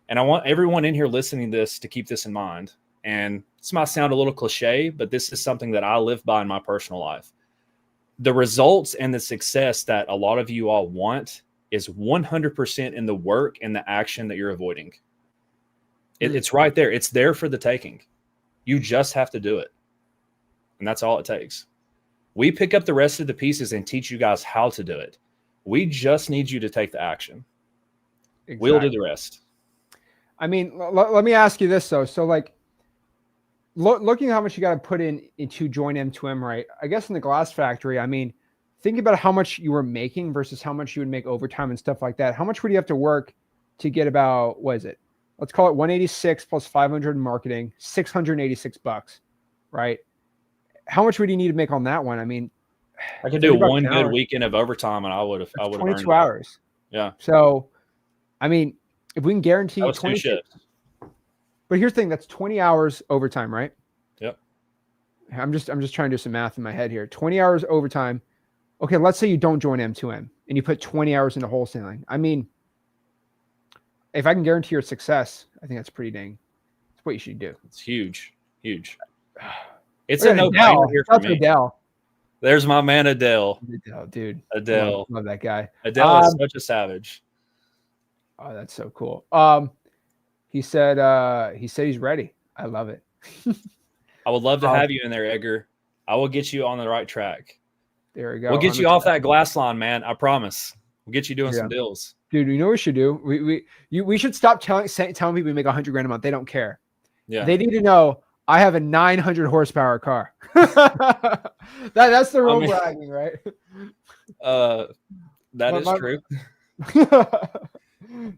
And I want everyone in here listening to this to keep this in mind. And this might sound a little cliche, but this is something that I live by in my personal life. The results and the success that a lot of you all want is 100% in the work and the action that you're avoiding. It's right there. It's there for the taking. You just have to do it. And that's all it takes. We pick up the rest of the pieces and teach you guys how to do it. We just need you to take the action. Exactly. We'll do the rest. I mean, let me ask you this though. So like, looking at how much you got to put into join M2M, right? I guess in the glass factory, I mean, think about how much you were making versus how much you would make overtime and stuff like that. How much would you have to work to get about, what is it? Let's call it 186 plus 500 in marketing, $686, right? How much would you need to make on that one? I mean, I could do one good weekend of overtime and I would have 22 hours. Yeah. So, I mean, if we can guarantee 20 shifts. But here's the thing, that's 20 hours overtime, right? Yep. I'm just trying to do some math in my head here. 20 hours overtime. Okay, let's say you don't join M2M and you put 20 hours into wholesaling. I mean, if I can guarantee your success, I think that's pretty dang. That's what you should do. It's huge. Huge. It's a no-brainer here for me. Adele. There's my man Adele. Adele, dude. Adele. Love that guy. Adele is such a savage. Oh, that's so cool. He said he's ready. I love it. I would love to have you in there, Edgar. I will get you on the right track. There we go. We'll get you off that glass line, man. I promise. We'll get you doing some deals. Dude, you know what we should do? We should stop telling people we make $100 grand a month. They don't care. Yeah. They need to know I have a 900 horsepower car. That's the real bragging, right? That is true.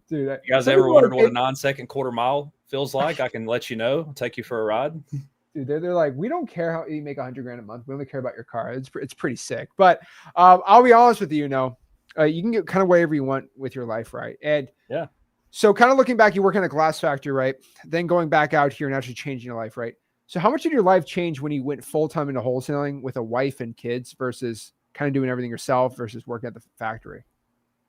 Dude, you guys ever wondered what a 9-second quarter mile feels like? I can let you know. I'll take you for a ride. Dude, they're like, we don't care how you make $100 grand a month. We only care about your car. It's pretty sick. But I'll be honest with you, you can get kind of whatever you want with your life, right? And yeah. So kind of looking back, you work in a glass factory, right? Then going back out here and actually changing your life, right? So how much did your life change when you went full-time into wholesaling with a wife and kids versus kind of doing everything yourself versus working at the factory?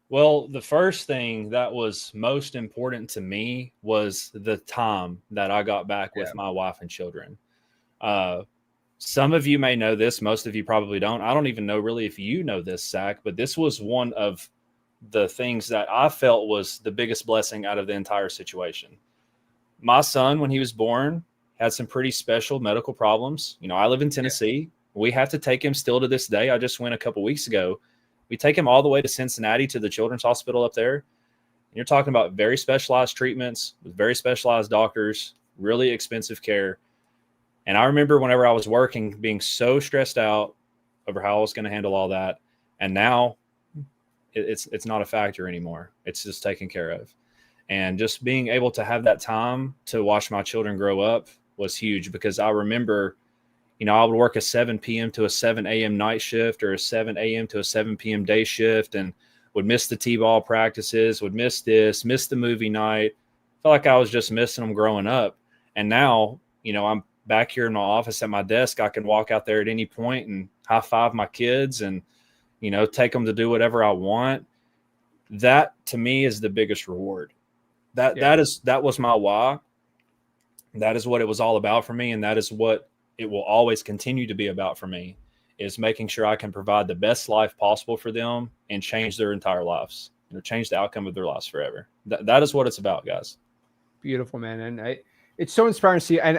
Well, the first thing that was most important to me was the time that I got back with my wife and children. Some of you may know this. Most of you probably don't. I don't even know really if you know this, Zach, but this was one of the things that I felt was the biggest blessing out of the entire situation. My son, when he was born, had some pretty special medical problems. I live in Tennessee. Yeah. We have to take him still to this day. I just went a couple weeks ago. We take him all the way to Cincinnati to the children's hospital up there. And you're talking about very specialized treatments with very specialized doctors, really expensive care. And I remember whenever I was working, being so stressed out over how I was going to handle all that. And now it's not a factor anymore. It's just taken care of. And just being able to have that time to watch my children grow up was huge, because I remember, I would work a 7 p.m. to a 7 a.m. night shift or a 7 a.m. to a 7 p.m. day shift, and would miss the T-ball practices, would miss the movie night. Felt like I was just missing them growing up. And now, I'm back here in my office at my desk. I can walk out there at any point and high five my kids and, take them to do whatever I want. That to me is the biggest reward. That was my why. That is what it was all about for me. And that is what it will always continue to be about for me, is making sure I can provide the best life possible for them and change their entire lives, change the outcome of their lives forever. That is what it's about, guys. Beautiful, man. And it's so inspiring to see. And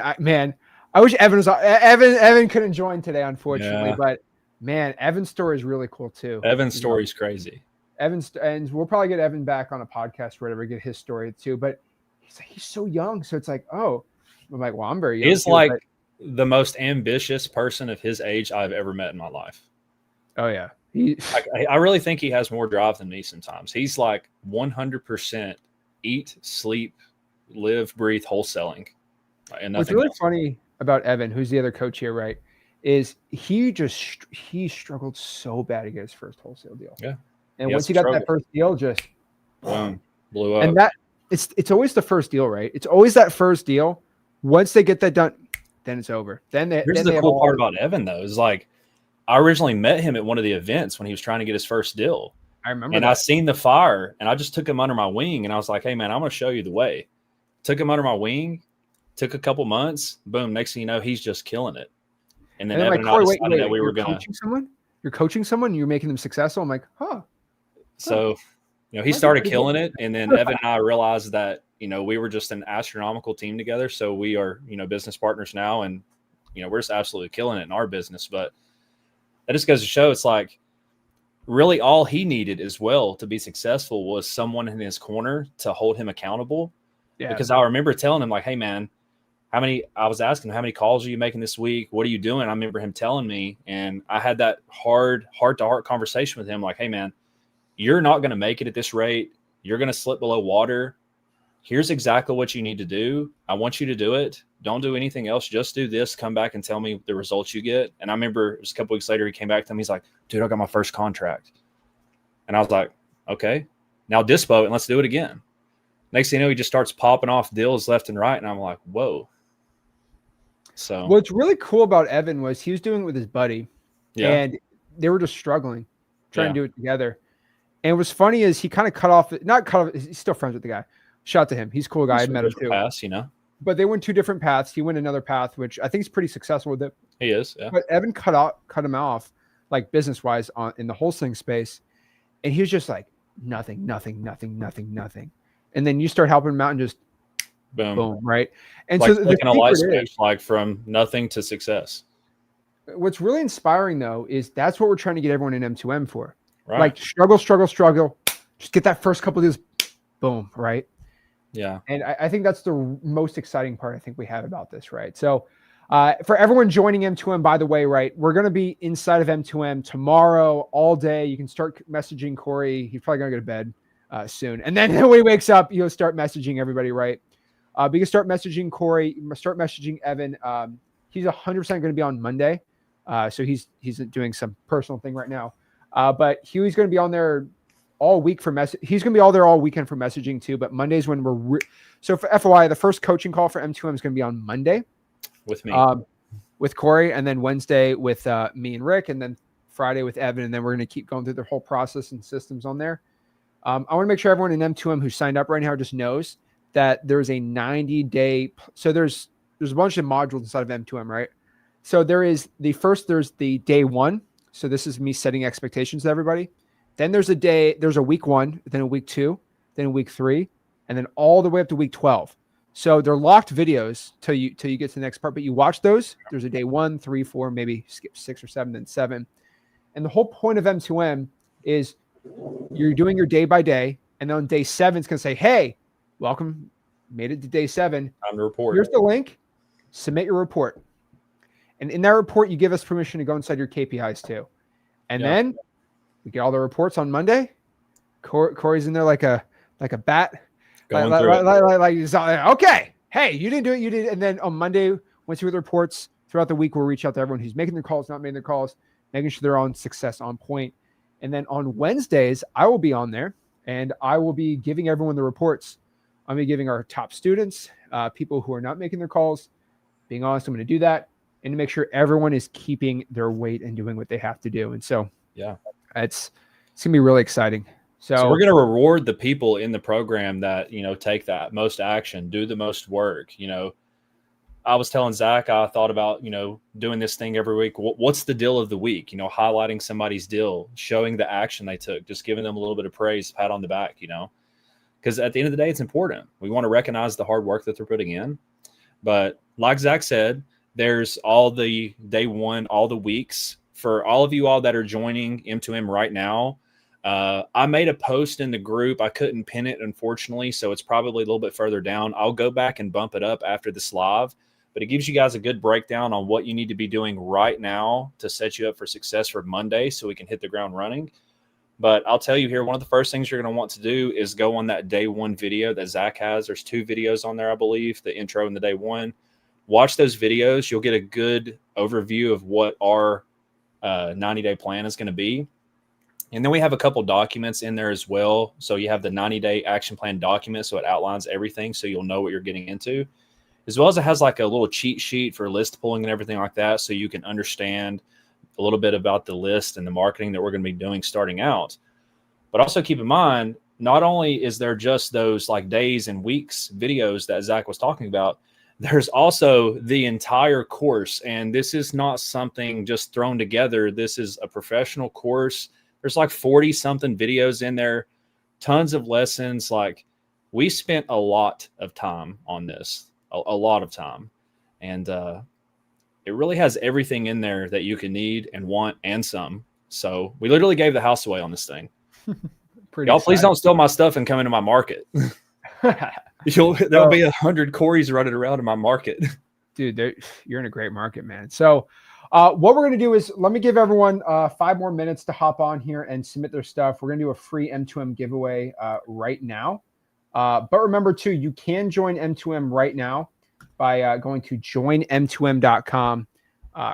I wish Evan was Evan couldn't join today, unfortunately, but man, Evan's story is really cool too. Evan's story is crazy. And we'll probably get Evan back on a podcast or whatever, get his story too. But he's so young. So it's like, I'm like, well, I'm very young. He's like the most ambitious person of his age I've ever met in my life. Oh yeah. I really think he has more drive than me sometimes. He's like 100% eat, sleep, live, breathe wholesaling. And What's nothing really else. funny about Evan, who's the other coach here, right, is he struggled so bad to get his first wholesale deal. Yeah. And He had once he some got that struggle. first deal, just Boom, blew up. and that it's always the first deal, right? It's always that first deal. Once they get that done, then it's over. Here's the cool part about Evan, though, is like I originally met him at one of the events when he was trying to get his first deal. I remember And that. I seen the fire, and I just took him under my wing, and I was like, hey, man, I'm going to show you the way. Took him under my wing, took a couple months, boom, next thing you know, he's just killing it. And then Evan and I decided that we were going to. Coaching someone? You're coaching someone, you're making them successful? I'm like, huh. So, he started killing it, and then Evan and I realized that, we were just an astronomical team together. So we are, business partners now, and, we're just absolutely killing it in our business. But that just goes to show it's like really all he needed as well to be successful was someone in his corner to hold him accountable. Yeah. Because I remember telling him like, hey man, I was asking him, how many calls are you making this week? What are you doing? I remember him telling me, and I had that heart to heart conversation with him. Like, hey man, you're not going to make it at this rate. You're going to slip below water. Here's exactly what you need to do. I want you to do it. Don't do anything else. Just do this. Come back and tell me the results you get. And I remember just a couple weeks later, he came back to me. He's like, dude, I got my first contract. And I was like, okay, now dispo and let's do it again. Next thing you know, he just starts popping off deals left and right. And I'm like, whoa. So what's really cool about Evan was he was doing it with his buddy. Yeah. And they were just struggling, trying to do it together. And what's funny is he kind of not cut off, he's still friends with the guy. Shout out to him. He's a cool guy. I met him too. Paths, But they went two different paths. He went another path, which I think is pretty successful with it. He is, yeah. But Evan cut him off, like business-wise in the wholesaling space. And he was just like, nothing. And then you start helping him out and just boom, right? And like so flicking a light switch, like from nothing to success. What's really inspiring though is that's what we're trying to get everyone in M2M for. Right. Like struggle. Just get that first couple of deals, boom, right? Yeah. And I think that's the most exciting part I think we have about this, right? So for everyone joining M2M, by the way, right, we're going to be inside of M2M tomorrow all day. You can start messaging Corey. He's probably going to go to bed soon. And then when he wakes up, you'll start messaging everybody, right? But you can start messaging Corey, start messaging Evan. He's 100% going to be on Monday. So he's doing some personal thing right now. But Huey's going to be on there all week for he's going to be all there all weekend for messaging too. But Monday's when so for FYI, the first coaching call for M2M is going to be on Monday with me, with Corey, and then Wednesday with me and Rick, and then Friday with Evan. And then we're going to keep going through the whole process and systems on there. I want to make sure everyone in M2M who signed up right now just knows that there's a 90-day. So there's a bunch of modules inside of M2M, right? So there's the day one. So this is me setting expectations to everybody. Then there's a week 1, then a week 2, then a week 3, and then all the way up to week 12. So they're locked videos till you get to the next part, but you watch those. There's a day 1, 3, 4, maybe skip 6 or 7, then 7. And the whole point of M2M is you're doing your day by day. And then on day 7, it's going to say, hey, welcome, made it to day 7. Time to report. Here's the link, submit your report. And in that report, you give us permission to go inside your KPIs too. And then we get all the reports on Monday. Corey's in there like a bat. Okay, hey, you didn't do it. You did. And then on Monday, once you get the reports throughout the week, we'll reach out to everyone who's making their calls, not making their calls, making sure they're on success, on point. And then on Wednesdays, I will be on there and I will be giving everyone the reports. I'm going to be giving our top students, people who are not making their calls. Being honest, I'm going to do that and to make sure everyone is keeping their weight and doing what they have to do. And so, it's going to be really exciting. So we're going to reward the people in the program that, take that most action, do the most work. I was telling Zach, I thought about, doing this thing every week. What's the deal of the week? Highlighting somebody's deal, showing the action they took, just giving them a little bit of praise, pat on the back, because at the end of the day, it's important. We want to recognize the hard work that they're putting in. But like Zach said, there's all the day one, all the weeks. For all of you all that are joining M2M right now, I made a post in the group. I couldn't pin it, unfortunately, so it's probably a little bit further down. I'll go back and bump it up after this live, but it gives you guys a good breakdown on what you need to be doing right now to set you up for success for Monday so we can hit the ground running. But I'll tell you here, one of the first things you're going to want to do is go on that day one video that Zach has. There's 2 videos on there, I believe, the intro and the day one. Watch those videos. You'll get a good overview of what our 90-day plan is going to be. And then we have a couple documents in there as well. So you have the 90-day action plan document. So it outlines everything. So you'll know what you're getting into, as well as it has like a little cheat sheet for list pulling and everything like that. So you can understand a little bit about the list and the marketing that we're going to be doing starting out. But also keep in mind, not only is there just those like days and weeks videos that Zach was talking about, there's also the entire course. And this is not something just thrown together. This is a professional course. There's like 40 something videos in there, tons of lessons. Like, we spent a lot of time on this, a lot of time. And it really has everything in there that you can need and want and some. So we literally gave the house away on this thing. Y'all, please don't steal my stuff and come into my market. There'll be 100 Corys running around in my market. Dude, you're in a great market, man. So what we're going to do is, let me give everyone 5 more minutes to hop on here and submit their stuff. We're going to do a free M2M giveaway right now. But remember too, you can join M2M right now by going to joinm2m.com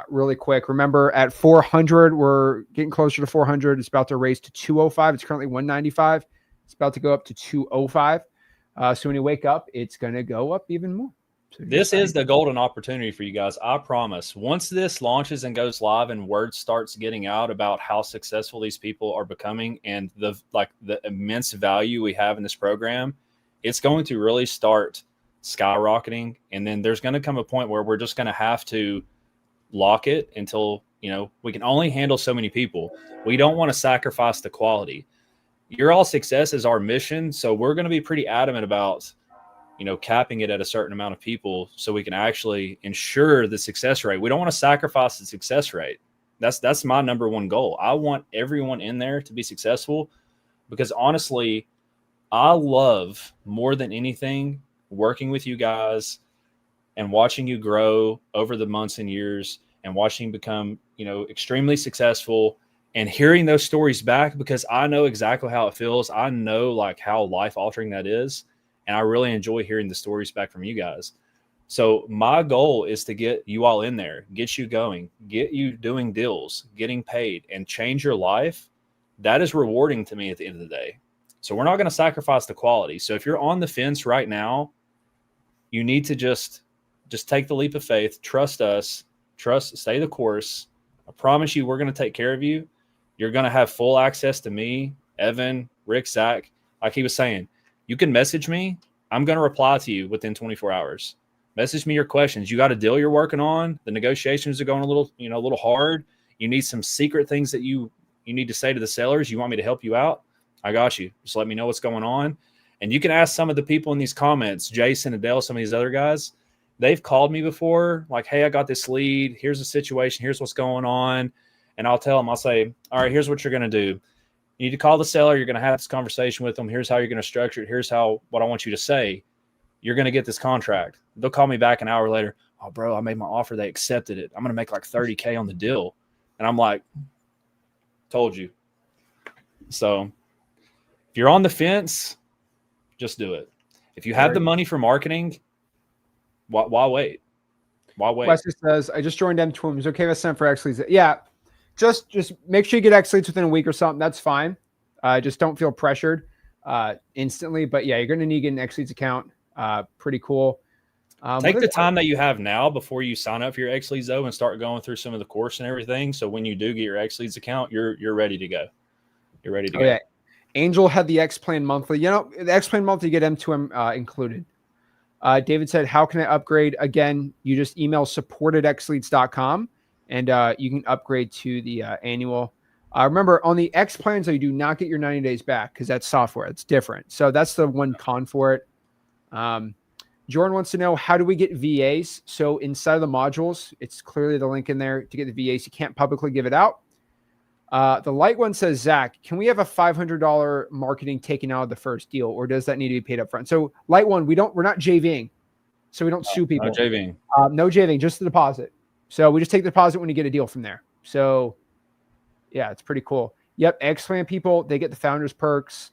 really quick. Remember, at 400, we're getting closer to 400. It's about to raise to 205. It's currently 195. It's about to go up to 205. So when you wake up, it's going to go up even more. So this is the golden opportunity for you guys. I promise. Once this launches and goes live and word starts getting out about how successful these people are becoming and the immense value we have in this program, it's going to really start skyrocketing. And then there's going to come a point where we're just going to have to lock it until, we can only handle so many people. We don't want to sacrifice the quality. Your all success is our mission. So we're going to be pretty adamant about, capping it at a certain amount of people so we can actually ensure the success rate. We don't want to sacrifice the success rate. That's my number one goal. I want everyone in there to be successful, because honestly, I love more than anything working with you guys and watching you grow over the months and years and watching you become, extremely successful and hearing those stories back, because I know exactly how it feels. I know like how life altering that is. And I really enjoy hearing the stories back from you guys. So my goal is to get you all in there, get you going, get you doing deals, getting paid, and change your life. That is rewarding to me at the end of the day. So we're not going to sacrifice the quality. So if you're on the fence right now, you need to just take the leap of faith, trust us, stay the course. I promise you, we're going to take care of you. You're going to have full access to me, Evan, Rick, Zach. Like he was saying, you can message me. I'm going to reply to you within 24 hours. Message me your questions. You got a deal you're working on. The negotiations are going a little hard. You need some secret things that you need to say to the sellers. You want me to help you out? I got you. Just let me know what's going on. And you can ask some of the people in these comments, Jason, Adele, some of these other guys. They've called me before, like, hey, I got this lead. Here's the situation. Here's what's going on. And I'll tell them, I'll say, all right, here's what you're going to do. You need to call the seller. You're going to have this conversation with them. Here's how you're going to structure it. Here's what I want you to say. You're going to get this contract. They'll call me back an hour later. Oh, bro, I made my offer. They accepted it. I'm going to make like $30K on the deal. And I'm like, told you. So if you're on the fence, just do it. If you have the money for marketing, why wait? Why wait? Wesley says, I just joined M2M. It's okay if I send for X leads. Yeah. Just make sure you get X leads within a week or something. That's fine. Just don't feel pressured instantly. But yeah, you're going to need to get an X leads account. Pretty cool. Take the time that you have now before you sign up for your X leads though, and start going through some of the course and everything. So when you do get your X leads account, you're ready to go. You're ready to go. Yeah. Angel had the X Plan monthly. The X Plan monthly, you get M2M included. David said, how can I upgrade? Again, you just email support@xleads.com and you can upgrade to the annual. Remember, on the X plans, you do not get your 90 days back because that's software. It's different. So that's the one con for it. Jordan wants to know, how do we get VAs? So inside of the modules, it's clearly the link in there to get the VAs. You can't publicly give it out. The light one says, Zach, can we have a $500 marketing taken out of the first deal, or does that need to be paid up front? So light one, we're not JVing, so we don't sue people. No JVing. No JVing, just the deposit. So we just take the deposit when you get a deal from there. So yeah, it's pretty cool. Yep, X-Plan people, they get the founders perks,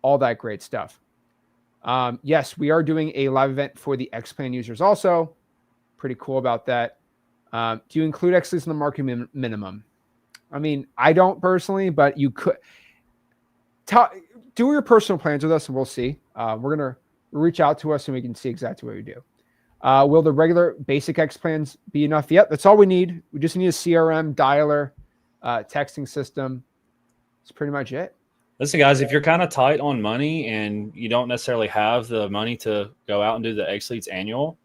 all that great stuff. Yes, we are doing a live event for the X-Plan users also. Pretty cool about that. Do you include X leads in the marketing minimum? I mean, I don't personally, but you could do your personal plans with us and we'll see. We're going to reach out to us and we can see exactly what we do. Will the regular basic X plans be enough? Yep, that's all we need. We just need a CRM, dialer, texting system. That's pretty much it. Listen, guys, if you're kind of tight on money and you don't necessarily have the money to go out and do the X Leads annual,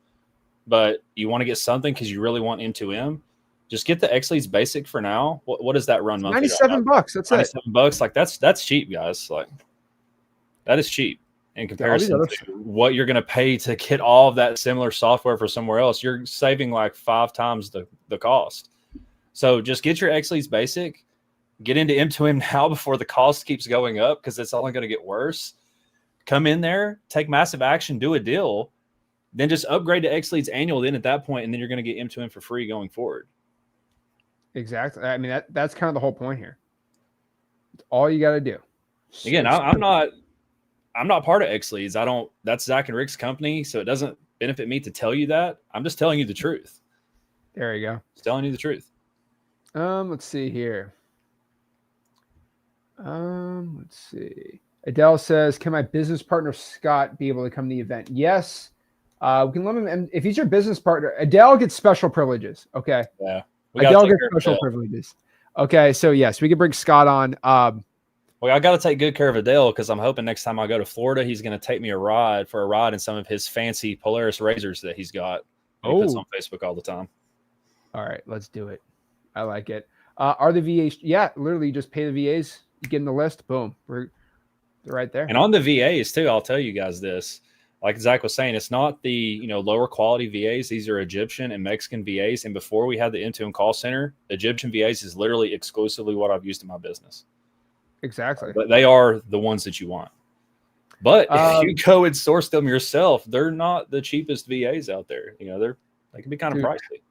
but you want to get something because you really want M2M, just get the X Leads basic for now. What does that run monthly? $97. That's it. $97. Like that's cheap, guys. Like that is cheap in comparison to what you're going to pay to get all of that similar software for somewhere else. You're saving like 5 times the cost. So just get your X Leads basic. Get into M2M now before the cost keeps going up because it's only going to get worse. Come in there, take massive action, do a deal, then just upgrade to X Leads annual then at that point, and then you're going to get M2M for free going forward. Exactly. I mean, that's kind of the whole point here. It's all you got to do. Again, I'm not part of X Leads. That's Zach and Rick's company, so it doesn't benefit me to tell you that. I'm just telling you the truth. There you go. Just telling you the truth. Let's see here. Let's see. Adele says, can my business partner Scott be able to come to the event? Yes. We can let him, and if he's your business partner, Adele gets special privileges. Okay. Yeah. Adele gets special privileges. Okay. So yes, we can bring Scott on. Well, I got to take good care of Adele because I'm hoping next time I go to Florida, he's going to take me for a ride in some of his fancy Polaris razors that he's got. He puts on Facebook all the time. All right, let's do it. I like it. Are the VAs? Yeah, literally just pay the VAs. You get in the list, boom, they're right there. And on the VAs too, I'll tell you guys this. Like Zach was saying, it's not the lower quality VAs. These are Egyptian and Mexican VAs. And before we had the M2M call center, Egyptian VAs is literally exclusively what I've used in my business. Exactly. But they are the ones that you want. But if you go and source them yourself, they're not the cheapest VAs out there. They can be kind of pricey.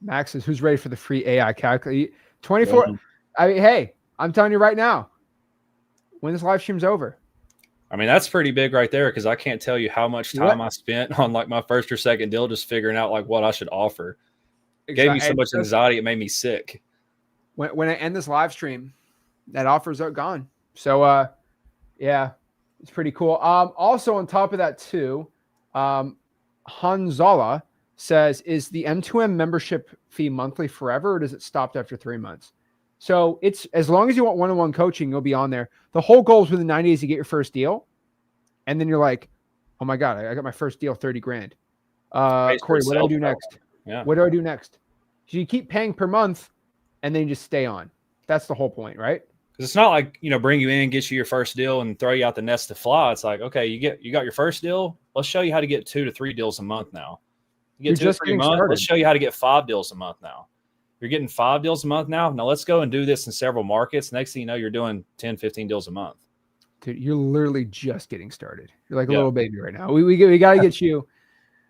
Max says, who's ready for the free AI calculator? 24. I mean, hey, I'm telling you right now, when this live stream's over. I mean, that's pretty big right there because I can't tell you how much time I spent on like my first or second deal just figuring out like what I should offer. It gave me so much anxiety, it made me sick. When I end this live stream, that offer's gone. So, yeah, it's pretty cool. Also, on top of that, too, Hanzala says, is the M2M membership fee monthly forever, or does it stop after 3 months? So it's as long as you want one-on-one coaching, you'll be on there. The whole goal is within 90 days to get your first deal. And then you're like, oh my God, I got my first deal, 30 grand. Corey, what do I do next? Yeah. What do I do next? So you keep paying per month and then you just stay on. That's the whole point, right? Because it's not like, bring you in, get you your first deal and throw you out the nest to fly. It's like, okay, you got your first deal. Let's show you how to get 2 to 3 deals a month now. You get 2 to 3 months. Let's show you how to get 5 deals a month now. You're getting 5 deals a month now. Now let's go and do this in several markets. Next thing you know, you're doing 10, 15 deals a month. Dude, you're literally just getting started. You're like a little baby right now. We got to get you.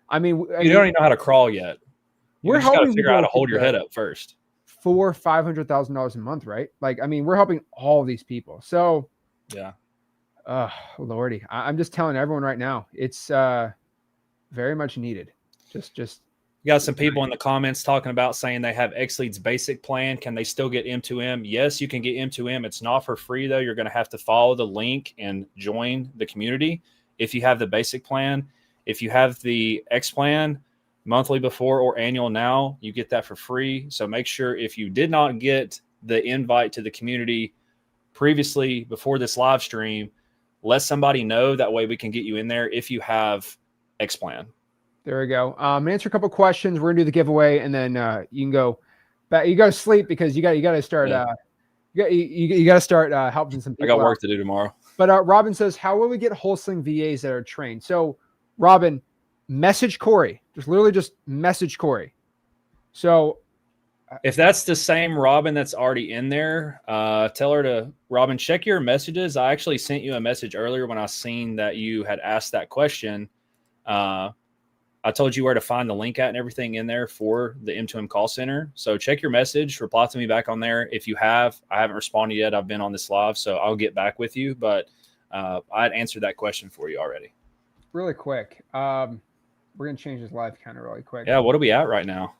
I mean, you don't even know how to crawl yet. We're just got helping to figure out how to hold your head up first. $500,000 a month, right? Like, I mean, we're helping all these people. So, yeah. Lordy, I'm just telling everyone right now, it's very much needed. Just. You got some people in the comments talking about saying they have X Leads basic plan. Can they still get M2M? Yes, you can get M2M. It's not for free though. You're going to have to follow the link and join the community. If you have the basic plan, if you have the X plan monthly before or annual now, you get that for free. So make sure if you did not get the invite to the community previously before this live stream, let somebody know. That way we can get you in there if you have X plan. There we go. Answer a couple questions. We're gonna do the giveaway, and then you can go back. You got to sleep because you got to start. You got to start helping some people. I got work to do tomorrow. But Robin says, how will we get wholesaling VAs that are trained? So, Robin, message Corey. Just message Corey. So, if that's the same Robin that's already in there, tell her to, Robin, check your messages. I actually sent you a message earlier when I seen that you had asked that question. I told you where to find the link at and everything in there for the M2M call center. So check your message, reply to me back on there. If you have, I haven't responded yet. I've been on this live, so I'll get back with you. But I'd answered that question for you already. Really quick. We're going to change this live counter really quick. Yeah, what are we at right now?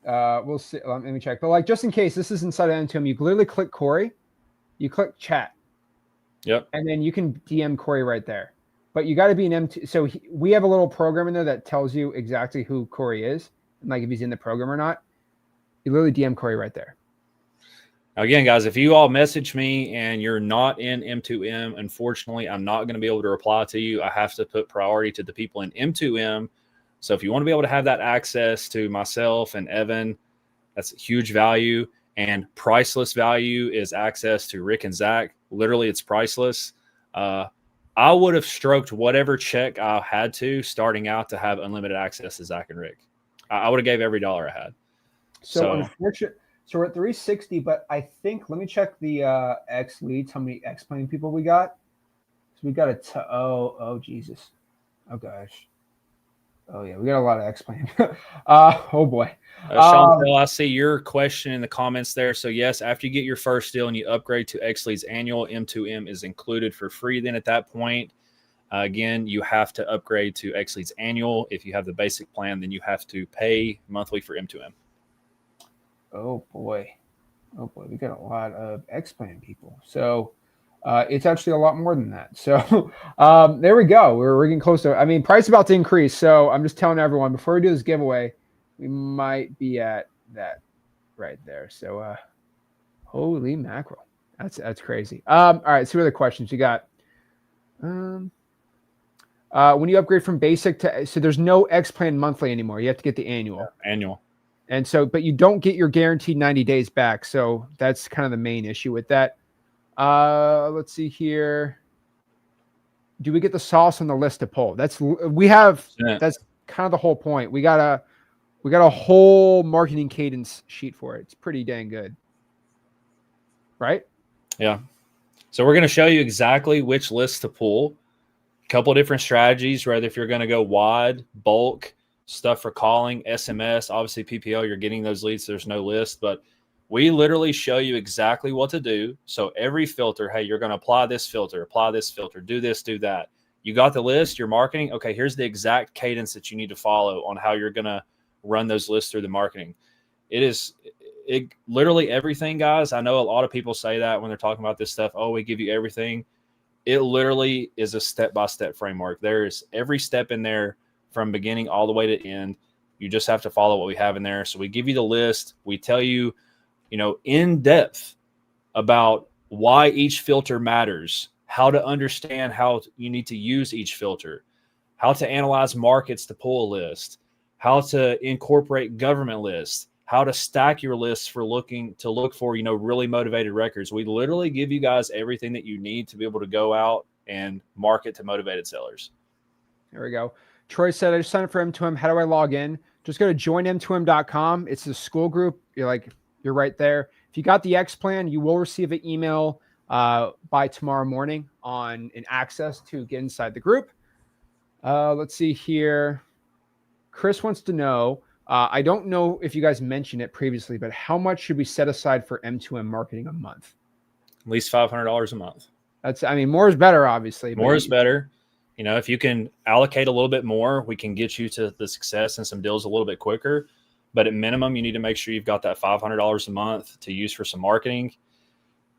We'll see. Let me check. But like, just in case, this is inside of M2M. You literally click Corey. You click chat. Yep. And then you can DM Corey right there. But you got to be an M2. So we have a little program in there that tells you exactly who Corey is, and like if he's in the program or not. You literally DM Corey right there. Now, again, guys, if you all message me and you're not in M2M, unfortunately, I'm not going to be able to reply to you. I have to put priority to the people in M2M. So if you want to be able to have that access to myself and Evan, that's huge value. And priceless value is access to Rick and Zach. Literally, it's priceless. I would have stroked whatever check I had to starting out to have unlimited access to Zach and Rick. I would have gave every dollar I had. So unfortunately, so we're at 360, but I think, let me check the X leads, how many X Plane people we got. So we got oh, Jesus. Oh, gosh. Oh, yeah, we got a lot of X Plane. Oh, boy. Chantel, I see your question in the comments there. So, yes, after you get your first deal and you upgrade to X Leads Annual, M2M is included for free. Then at that point, again, you have to upgrade to X Leads Annual. If you have the basic plan, then you have to pay monthly for M2M. Oh, boy. Oh, boy. We got a lot of X Plane people. So, it's actually a lot more than that. So there we go. We're getting close to, I mean, price about to increase. So I'm just telling everyone before we do this giveaway, we might be at that right there. So holy mackerel. That's crazy. All right. So what are the questions you got? When you upgrade from basic to, so there's no X Plan monthly anymore. You have to get the annual. Yeah, annual. And so, but you don't get your guaranteed 90 days back. So that's kind of the main issue with that. Let's see here. Do we get the sauce on the list to pull? That's kind of the whole point. We got a whole marketing cadence sheet for it. It's pretty dang good. Right? Yeah. So we're going to show you exactly which list to pull. A couple of different strategies, whether if you're going to go wide, bulk, stuff for calling, SMS, obviously PPO, you're getting those leads. So there's no list, but we literally show you exactly what to do. So every filter, hey, you're going to apply this filter, do this, do that. You got the list, your marketing. Okay, here's the exact cadence that you need to follow on how you're going to run those lists through the marketing. It literally everything, guys. I know a lot of people say that when they're talking about this stuff. Oh, we give you everything. It literally is a step-by-step framework. There's every step in there from beginning all the way to end. You just have to follow what we have in there. So we give you the list. We tell you, in depth about why each filter matters, how to understand how you need to use each filter, how to analyze markets to pull a list, how to incorporate government lists, how to stack your lists for look for, really motivated records. We literally give you guys everything that you need to be able to go out and market to motivated sellers. There we go. Troy said, I just signed up for M2M. How do I log in? Just go to joinm2m.com. It's a school group. You're right there. If you got the X Plan, you will receive an email by tomorrow morning on an access to get inside the group. Let's see here. Chris wants to know, I don't know if you guys mentioned it previously, but how much should we set aside for M2M marketing a month? At least $500 a month. More is better, obviously. More is better. If you can allocate a little bit more, we can get you to the success and some deals a little bit quicker. But at minimum, you need to make sure you've got that $500 a month to use for some marketing.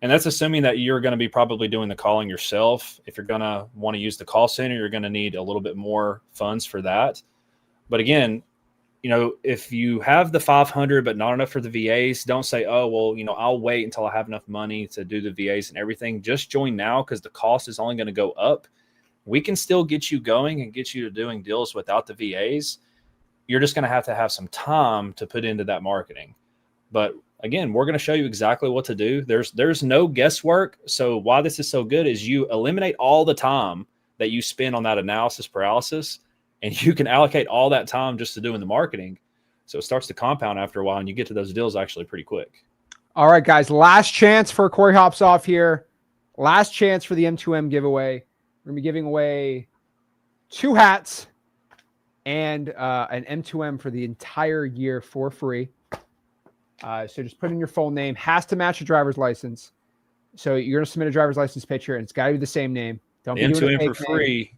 And that's assuming that you're going to be probably doing the calling yourself. If you're going to want to use the call center, you're going to need a little bit more funds for that. But again, if you have the 500 but not enough for the VAs, don't say, oh, well, I'll wait until I have enough money to do the VAs and everything. Just join now because the cost is only going to go up. We can still get you going and get you to doing deals without the VAs. You're just going to have some time to put into that marketing. But again, we're going to show you exactly what to do. There's no guesswork. So why this is so good is you eliminate all the time that you spend on that analysis paralysis, and you can allocate all that time just to doing the marketing. So it starts to compound after a while, and you get to those deals actually pretty quick. All right, guys, last chance for Corey hops off here. Last chance for the M2M giveaway. We're going to be giving away 2 hats and an M2M for the entire year for free. So just put in your full name. Has to match a driver's license. So you're going to submit a driver's license picture, and it's got to be the same name. Don't The be doing a M2M fake for name. free.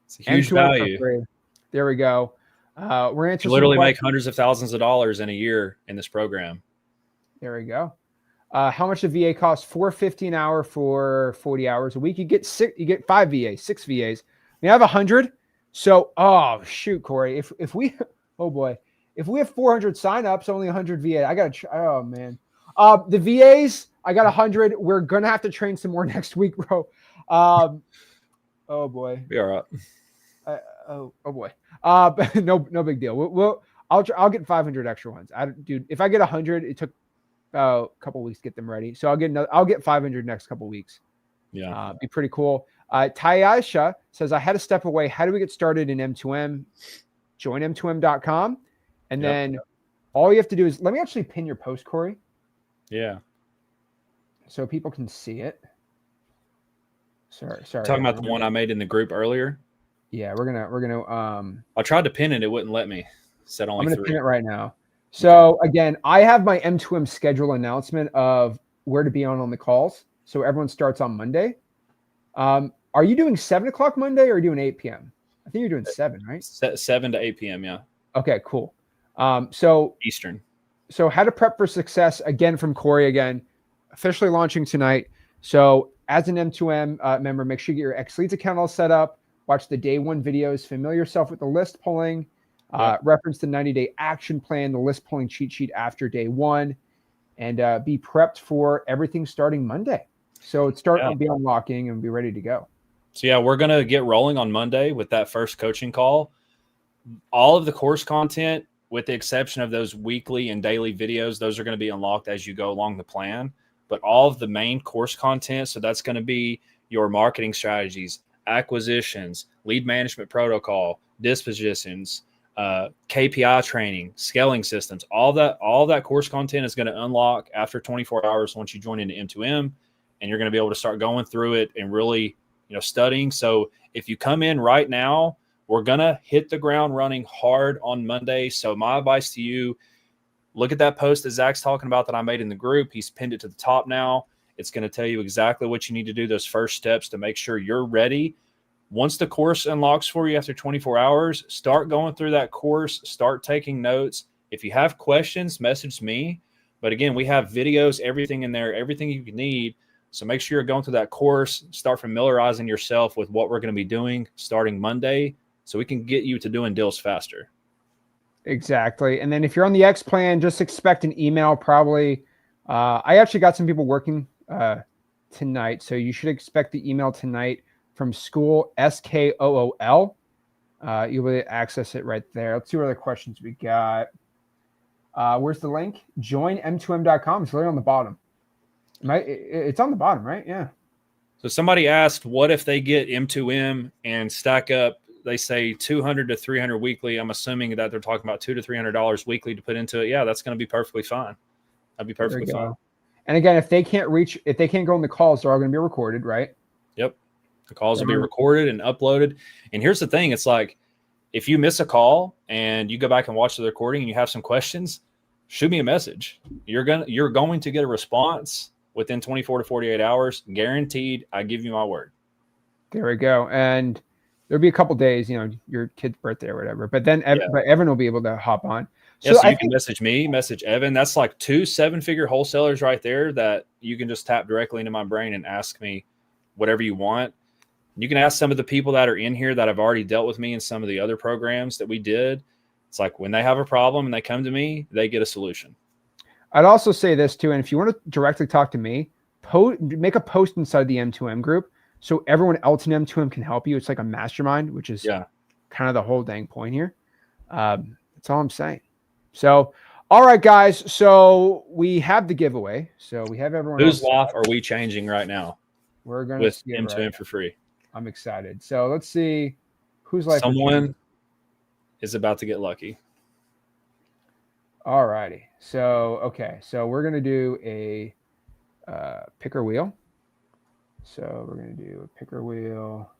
It's a huge M2M value. for free. There we go. We're answering You literally some make questions. hundreds of thousands of dollars in a year in this program. There we go. How much the VA costs? $4.50 an hour for 40 hours a week. You get 5 VAs, 6 VAs. We have 100. So, oh shoot, Corey, if we, oh boy, if we have 400 signups, only 100 VA. I got to. Oh man, the VAs. I got 100. We're gonna have to train some more next week, bro. Oh boy. Be all right. Oh boy. No big deal. I'll get 500 extra ones. Dude, if I get 100, it took a couple weeks to get them ready. So I'll get 500 next couple weeks. Yeah. Be pretty cool. Tyasha says, I had to step away. How do we get started in M2M? Join M2M.com. And then all you have to do is, let me actually pin your post, Corey. Yeah. So people can see it. Sorry. Talking about the one I made in the group earlier. Yeah, we're gonna I tried to pin it, it wouldn't let me. It said only I'm gonna 3. pin it right now. So again, I have my M2M schedule announcement of where to be on the calls. So everyone starts on Monday. Are you doing 7 o'clock Monday or are you doing 8 p.m.? I think you're doing 7, right? 7 to 8 p.m. Yeah. Okay, cool. So Eastern. So how to prep for success, again, from Corey again, officially launching tonight. So as an M2M member, make sure you get your X Leads account all set up, watch the day 1 videos, familiar yourself with the list pulling, reference the 90-day action plan, the list pulling cheat sheet after day 1, and be prepped for everything starting Monday. So be unlocking and be ready to go. So yeah, we're going to get rolling on Monday with that first coaching call. All of the course content, with the exception of those weekly and daily videos, those are going to be unlocked as you go along the plan. But all of the main course content, so that's going to be your marketing strategies, acquisitions, lead management protocol, dispositions, KPI training, scaling systems, all that course content is going to unlock after 24 hours once you join into M2M, and you're going to be able to start going through it and really, studying. So if you come in right now, we're going to hit the ground running hard on Monday. So my advice to you, look at that post that Zach's talking about that I made in the group. He's pinned it to the top now. It's going to tell you exactly what you need to do, those first steps to make sure you're ready. Once the course unlocks for you after 24 hours, start going through that course, start taking notes. If you have questions, message me. But again, we have videos, everything in there, everything you need. So make sure you're going through that course, start familiarizing yourself with what we're going to be doing starting Monday so we can get you to doing deals faster. Exactly. And then if you're on the X plan, just expect an email probably. I actually got some people working tonight. So you should expect the email tonight from School, SKOOL. You'll be able to access it right there. Let's see what other questions we got. Where's the link? Join M2M.com. It's literally on the bottom. It's on the bottom, right? Yeah. So somebody asked, what if they get M2M and stack up, they say 200 to 300 weekly. I'm assuming that they're talking about $200 to $300 weekly to put into it. Yeah, that's going to be perfectly fine. That'd be perfectly fine. And again, if they can't go on the calls, they're all going to be recorded, right? Yep. The calls will be recorded and uploaded. And here's the thing. It's like, if you miss a call and you go back and watch the recording and you have some questions, shoot me a message. You're going to get a response within 24 to 48 hours, guaranteed. I give you my word. There we go. And there'll be a couple days, your kid's birthday or whatever, but then but Evan will be able to hop on. So you can message me, message Evan. That's like 2 7-figure wholesalers right there that you can just tap directly into my brain and ask me whatever you want. You can ask some of the people that are in here that have already dealt with me in some of the other programs that we did. It's like when they have a problem and they come to me, they get a solution. I'd also say this too, and if you want to directly talk to me, make a post inside the M2M group so everyone else in M2M can help you. It's like a mastermind, which is kind of the whole dang point here. That's all I'm saying. So, all right, guys. So we have the giveaway. So we have everyone. Whose life are we changing right now? We're going to with M2M for free. I'm excited. So let's see whose life. Someone is about to get lucky. All righty. So, okay. So we're going to do a picker wheel. So we're going to do a picker wheel.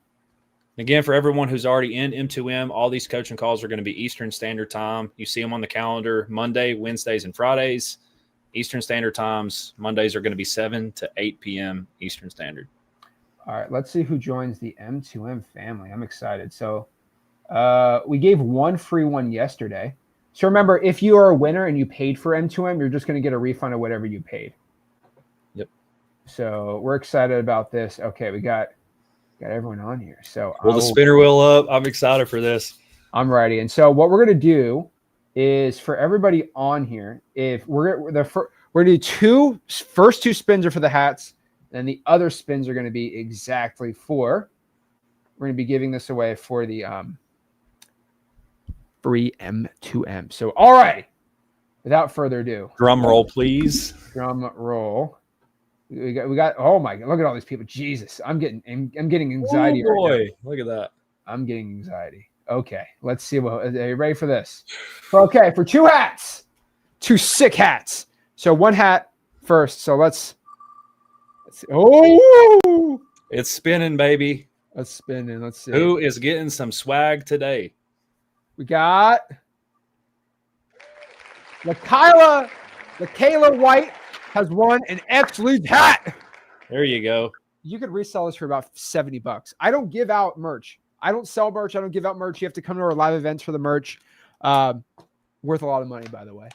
Again, for everyone who's already in M2M, all these coaching calls are going to be Eastern Standard Time. You see them on the calendar Monday, Wednesdays, and Fridays. Eastern Standard Times. Mondays are going to be 7 to 8 p.m. Eastern Standard. All right, let's see who joins the M2M family. I'm excited. So we gave one free one yesterday. So remember, if you are a winner and you paid for M2M, you're just going to get a refund of whatever you paid. Yep. So we're excited about this. Okay, we got everyone on here. So pull the spinner wheel up. I'm excited for this. I'm ready. And so what we're going to do is for everybody on here, if we're going to do first two spins are for the hats, then the other spins are going to be exactly for, we're going to be giving this away for the free M2M. So, all right, without further ado, drum roll, please. Drum roll. We got. Oh my God! Look at all these people. Jesus, I'm getting anxiety. Oh boy, right now. Look at that. I'm getting anxiety. Okay, let's see. Are you ready for this? Okay, for two hats, two sick hats. So one hat first. So let's see. Oh, it's spinning, baby. Let's spin and let's see. Who is getting some swag today? We got LaKayla White has won an X-League hat. There you go. You could resell this for about $70. I don't give out merch. I don't sell merch. I don't give out merch. You have to come to our live events for the merch. Worth a lot of money, by the way.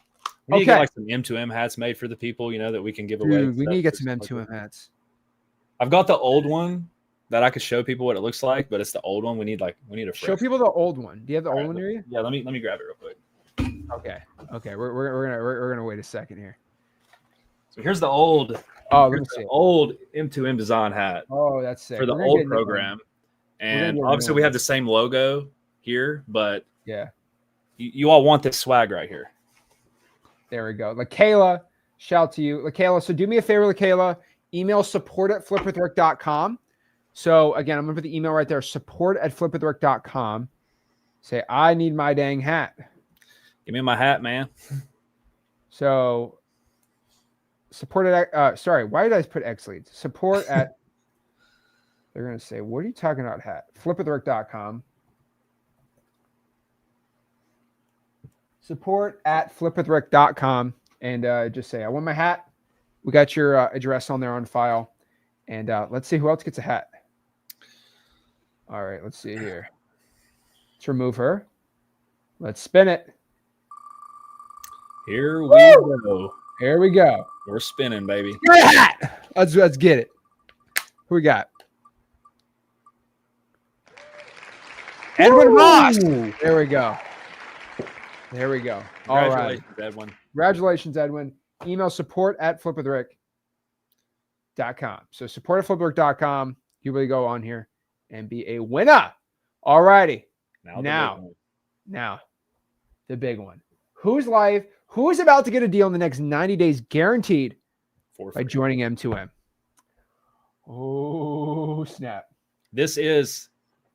We need to get like some M2M hats made for the people, that we can give away. Dude, we need to get some M2M hats. I've got the old one that I could show people what it looks like, but it's the old one. We need a fresh. Show people the old one. Do you have the old one near you? Yeah, let me grab it real quick. Okay. We're gonna wait a second here. So here's the old. Oh, let me see. Old M2M design hat. Oh, that's sick. For the old program, and obviously we have the same logo here, but yeah, you all want this swag right here. There we go. LaKayla, shout to you, LaKayla. So do me a favor, LaKayla. Email support@flipwithrick.com. So again, I'm gonna put the email right there. Support@flipwithrick.com. Say I need my dang hat. Give me my hat, man. So. Support at sorry, why did I put X leads? Support at they're gonna say, what are you talking about, hat? Flipwithrick.com. Support@flipwithrick.com and just say, I want my hat. We got your address on there on file. And let's see who else gets a hat. All right, let's see here. Let's remove her. Let's spin it. Here we go. Here we go. We're spinning, baby. Your hat. Let's get it. Who we got? Edwin Ross. There we go. There we go. All right. Edwin. Congratulations, Edwin. Email support@flipwithrick.com. So support@flipwithrick.com. You really go on here and be a winner. All righty. Now, the big one. Who's live? Who is about to get a deal in the next 90 days guaranteed by joining M2M? Oh, snap. This is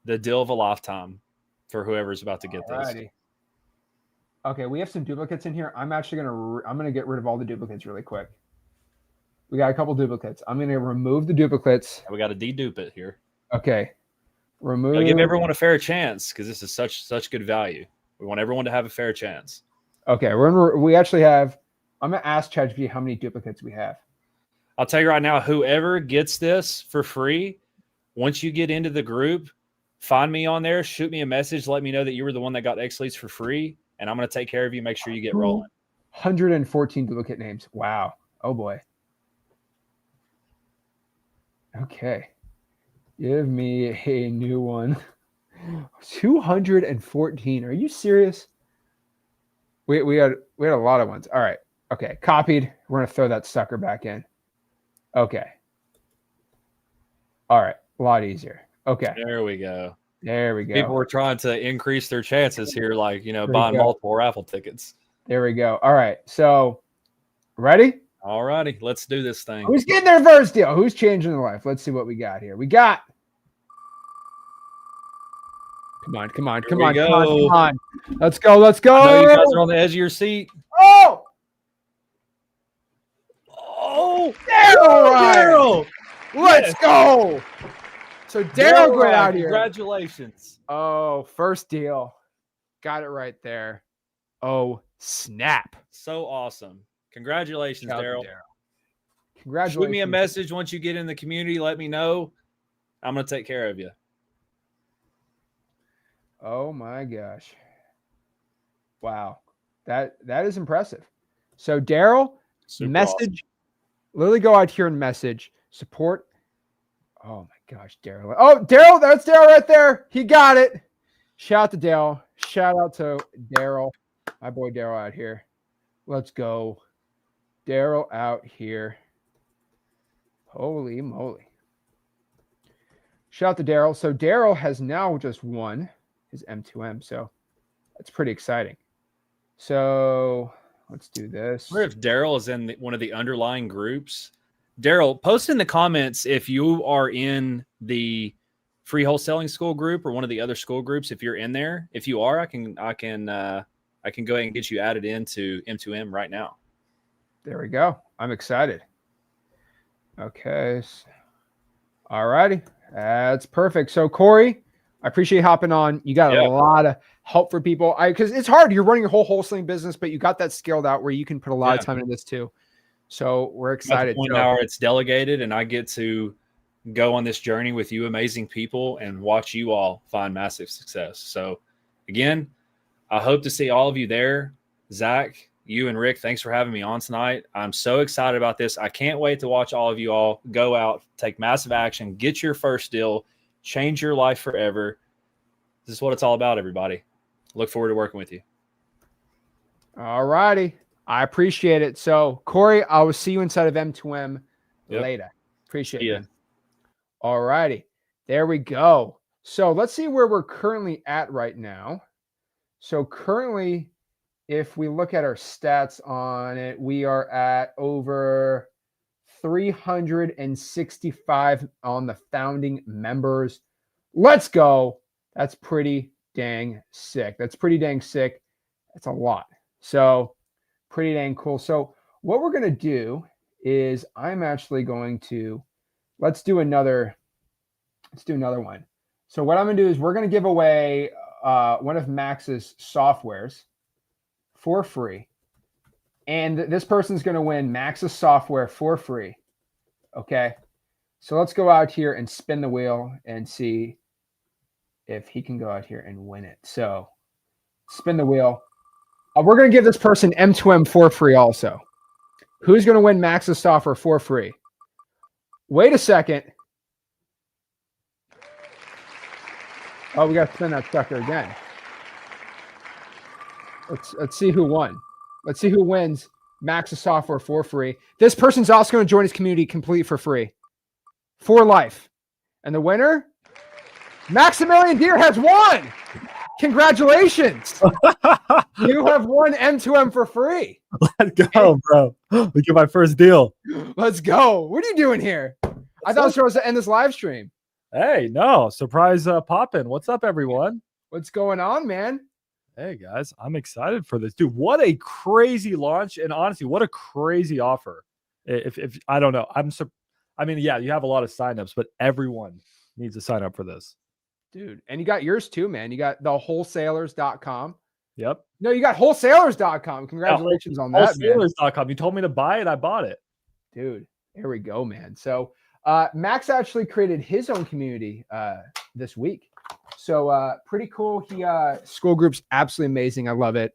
the deal of a lifetime for whoever's about to get this. Okay, we have some duplicates in here. I'm actually I'm gonna get rid of all the duplicates really quick. We got a couple duplicates. I'm gonna remove the duplicates. We got to de-dupe it here. Okay. Remove. Gotta give everyone a fair chance because this is such good value. We want everyone to have a fair chance. Okay, we actually have. I'm gonna ask ChatGPT how many duplicates we have. I'll tell you right now, whoever gets this for free, once you get into the group, find me on there, shoot me a message, let me know that you were the one that got X Leads for free, and I'm gonna take care of you. Make sure you get rolling. 114 duplicate names. Wow. Oh boy. Okay. Give me a new one. 214. Are you serious? We had a lot of ones. All right. Okay. Copied. We're going to throw that sucker back in. Okay. All right. A lot easier. Okay. There we go. There we go. People were trying to increase their chances here, like, buying multiple raffle tickets. There we go. All right. So, ready? All righty. Let's do this thing. Who's getting their first deal? Who's changing their life? Let's see what we got here. We got. Come on. Let's go. I know you guys are on the edge of your seat. Oh! Oh! Daryl! Let's go! So Daryl Daryl, going out here. congratulations. Oh, first deal. Got it right there. Oh, snap. So awesome. Congratulations, Shout out to Daryl. Congratulations. Shoot me a message once you get in the community. Let me know. I'm going to take care of you. Oh my gosh. Wow. That is impressive. So Daryl, Super message, awesome. literally go out here and message support. Oh my gosh, Daryl. Oh, Daryl, that's Daryl right there. He got it. Shout out to Daryl. Shout out to Daryl. My boy Daryl out here. Let's go. Daryl out here. Holy moly. Shout out to Daryl. So Daryl has now just won his M2M. So that's pretty exciting. So let's do this. I wonder if Daryl is in one of the underlying groups. Daryl, post in the comments if you are in the free wholesaling school group or one of the other school groups. If you're in there, if you are, I can go ahead and get you added into M2M right now. There we go. I'm excited. Okay. All righty. That's perfect. So Corey, I appreciate you hopping on. You got a lot of help for people. Because it's hard. You're running your whole wholesaling business, but you got that scaled out where you can put a lot of time into this too. So we're excited. At the point now where it's delegated and I get to go on this journey with you amazing people and watch you all find massive success. So again, I hope to see all of you there. Zach, you and Rick, thanks for having me on tonight. I'm so excited about this. I can't wait to watch all of you all go out, take massive action, get your first deal, change your life forever. This is what it's all about, everybody. Look forward to working with you. All righty. I appreciate it. So Corey, I will see you inside of M2M later. Appreciate it. All righty. There we go. So let's see where we're currently at right now. So currently, if we look at our stats on it, we are at over 365 on the founding members. Let's go. That's pretty dang sick. That's a lot. So pretty dang cool. So what we're going to do is I'm actually going to, let's do another one. So what I'm going to do is we're going to give away one of Max's softwares for free. And this person's going to win Max's software for free. Okay. So let's go out here and spin the wheel and see if he can go out here and win it. So spin the wheel. We're going to give this person M2M for free also. Who's going to win Max's software for free? Wait a second. Oh, we got to spin that sucker again. Let's see who won. Let's see who wins Max's software for free. This person's also going to join his community complete for free. For life. And the winner, Maximilian Deere, has won. Congratulations. You have won M2M for free. Let's go, bro. We get my first deal. Let's go. What are you doing here? I thought I was supposed to end this live stream. Hey, no. Surprise poppin'. What's up, everyone? What's going on, man? Hey, guys. I'm excited for this. Dude, what a crazy launch. And honestly, what a crazy offer. If I don't know. I mean, yeah, you have a lot of signups, but everyone needs to sign up for this. Dude, and you got yours too, man. You got the wholesalers.com. Yep. No, you got wholesalers.com. Congratulations on that, man. Wholesalers.com. You told me to buy it. I bought it. Dude, there we go, man. So Max actually created his own community this week. So pretty cool. He school group's absolutely amazing. I love it.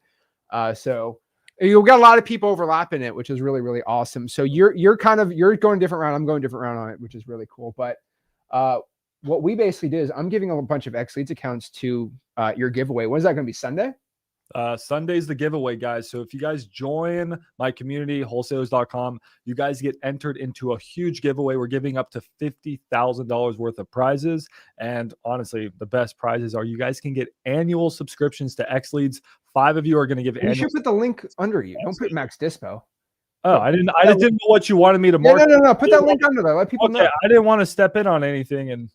So you've got a lot of people overlapping it, which is really, really awesome. So you're going a different round. I'm going a different round on it, which is really cool. But what we basically did is I'm giving a bunch of X Leads accounts to your giveaway. When is that going to be? Sunday? Sunday's the giveaway, guys. So if you guys join my community, wholesalers.com, you guys get entered into a huge giveaway. We're giving up to $50,000 worth of prizes. And honestly, the best prizes are you guys can get annual subscriptions to X Leads. 5 of you are going to give You should put the link under you. Don't put Max Dispo. Oh, I didn't know what you wanted me to mark. No. Put that link under there. Let people know. I didn't want to step in on anything. And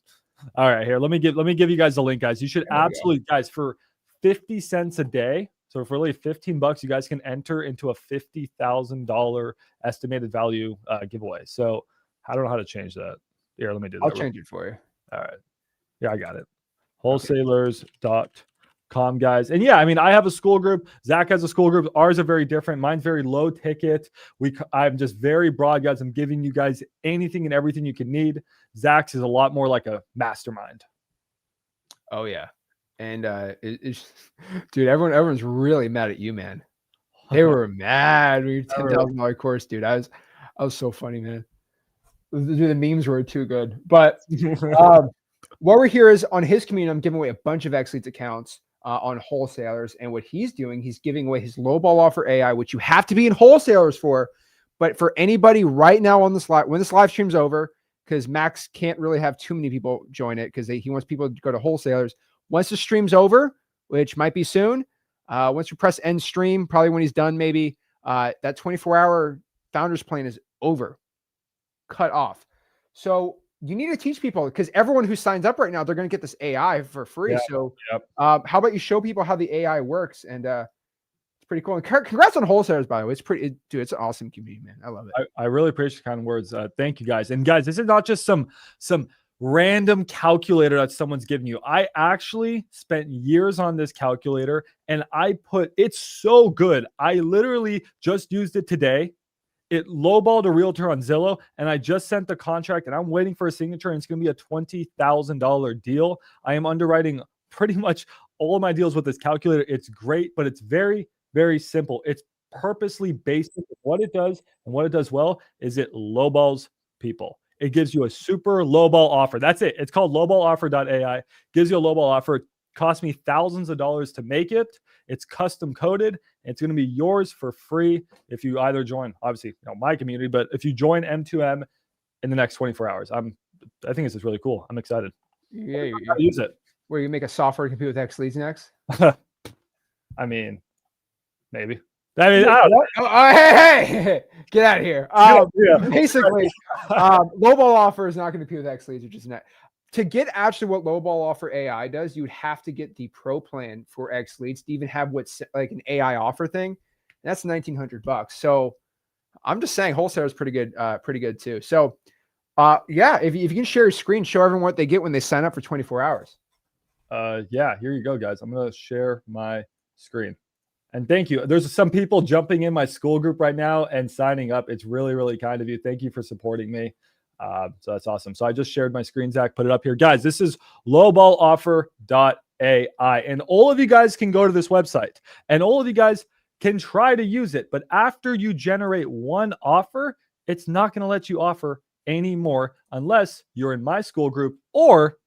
all right, here, let me give you guys the link, guys. You should absolutely, guys, for 50 cents a day. So for really $15, you guys can enter into a $50,000 estimated value giveaway. So I don't know how to change that. Here, let me do that. I'll change it for you. All right. Yeah, I got it. Wholesalers.com, guys. And yeah, I mean, I have a school group. Zach has a school group. Ours are very different. Mine's very low ticket. I'm just very broad, guys. I'm giving you guys anything and everything you can need. Zach's is a lot more like a mastermind. Oh yeah. And dude, everyone's really mad at you, man. They were mad with your $10,000 course, dude. I was so funny, man. Dude, the memes were too good. But what we're here is on his community, I'm giving away a bunch of X Leads accounts on wholesalers. And what he's doing, he's giving away his lowball offer AI, which you have to be in wholesalers for. But for anybody right now on this live, when this live stream's over, because Max can't really have too many people join it because he wants people to go to wholesalers. Once the stream's over, which might be soon, once you press end stream, probably when he's done, maybe that 24-hour founders plan is over, cut off. So you need to teach people, because everyone who signs up right now, they're going to get this AI for free. Yeah, so how about you show people how the AI works? And it's pretty cool. And congrats on wholesalers, by the way. It's pretty, dude. It's an awesome community, man. I love it. I really appreciate the kind words. Thank you, guys. And guys, this is not just some random calculator that someone's giving you. I actually spent years on this calculator, and it's so good. I literally just used it today. It lowballed a realtor on Zillow, and I just sent the contract, and I'm waiting for a signature, and it's going to be a $20,000 deal. I am underwriting pretty much all of my deals with this calculator. It's great, but it's very, very simple. It's purposely basic. What it does and what it does well is it lowballs people. It gives you a super lowball offer. That's it. It's called lowballoffer.ai. Gives you a lowball offer. It cost me thousands of dollars to make it. It's custom coded. It's going to be yours for free if you either join, obviously, my community, but if you join M2M in the next 24 hours. I think this is really cool. I'm excited. Yeah, you use it. Where you make a software to compete with X Leads next? I mean, maybe. I mean, I don't know. Hey, get out of here. Basically, lowball offer is not going to compete with X Leads, which is not. To get actually what lowball offer AI does, you would have to get the pro plan for X Leads to even have what's like an AI offer thing. And that's $1,900. So I'm just saying wholesaler is pretty good too. So yeah, if you can share your screen, show everyone what they get when they sign up for 24 hours. Yeah, here you go, guys. I'm going to share my screen. And thank you. There's some people jumping in my school group right now and signing up. It's really, really kind of you. Thank you for supporting me. So that's awesome. So I just shared my screen, Zach, put it up here. Guys, this is lowballoffer.ai. And all of you guys can go to this website and all of you guys can try to use it. But after you generate one offer, it's not going to let you offer anymore unless you're in my school group or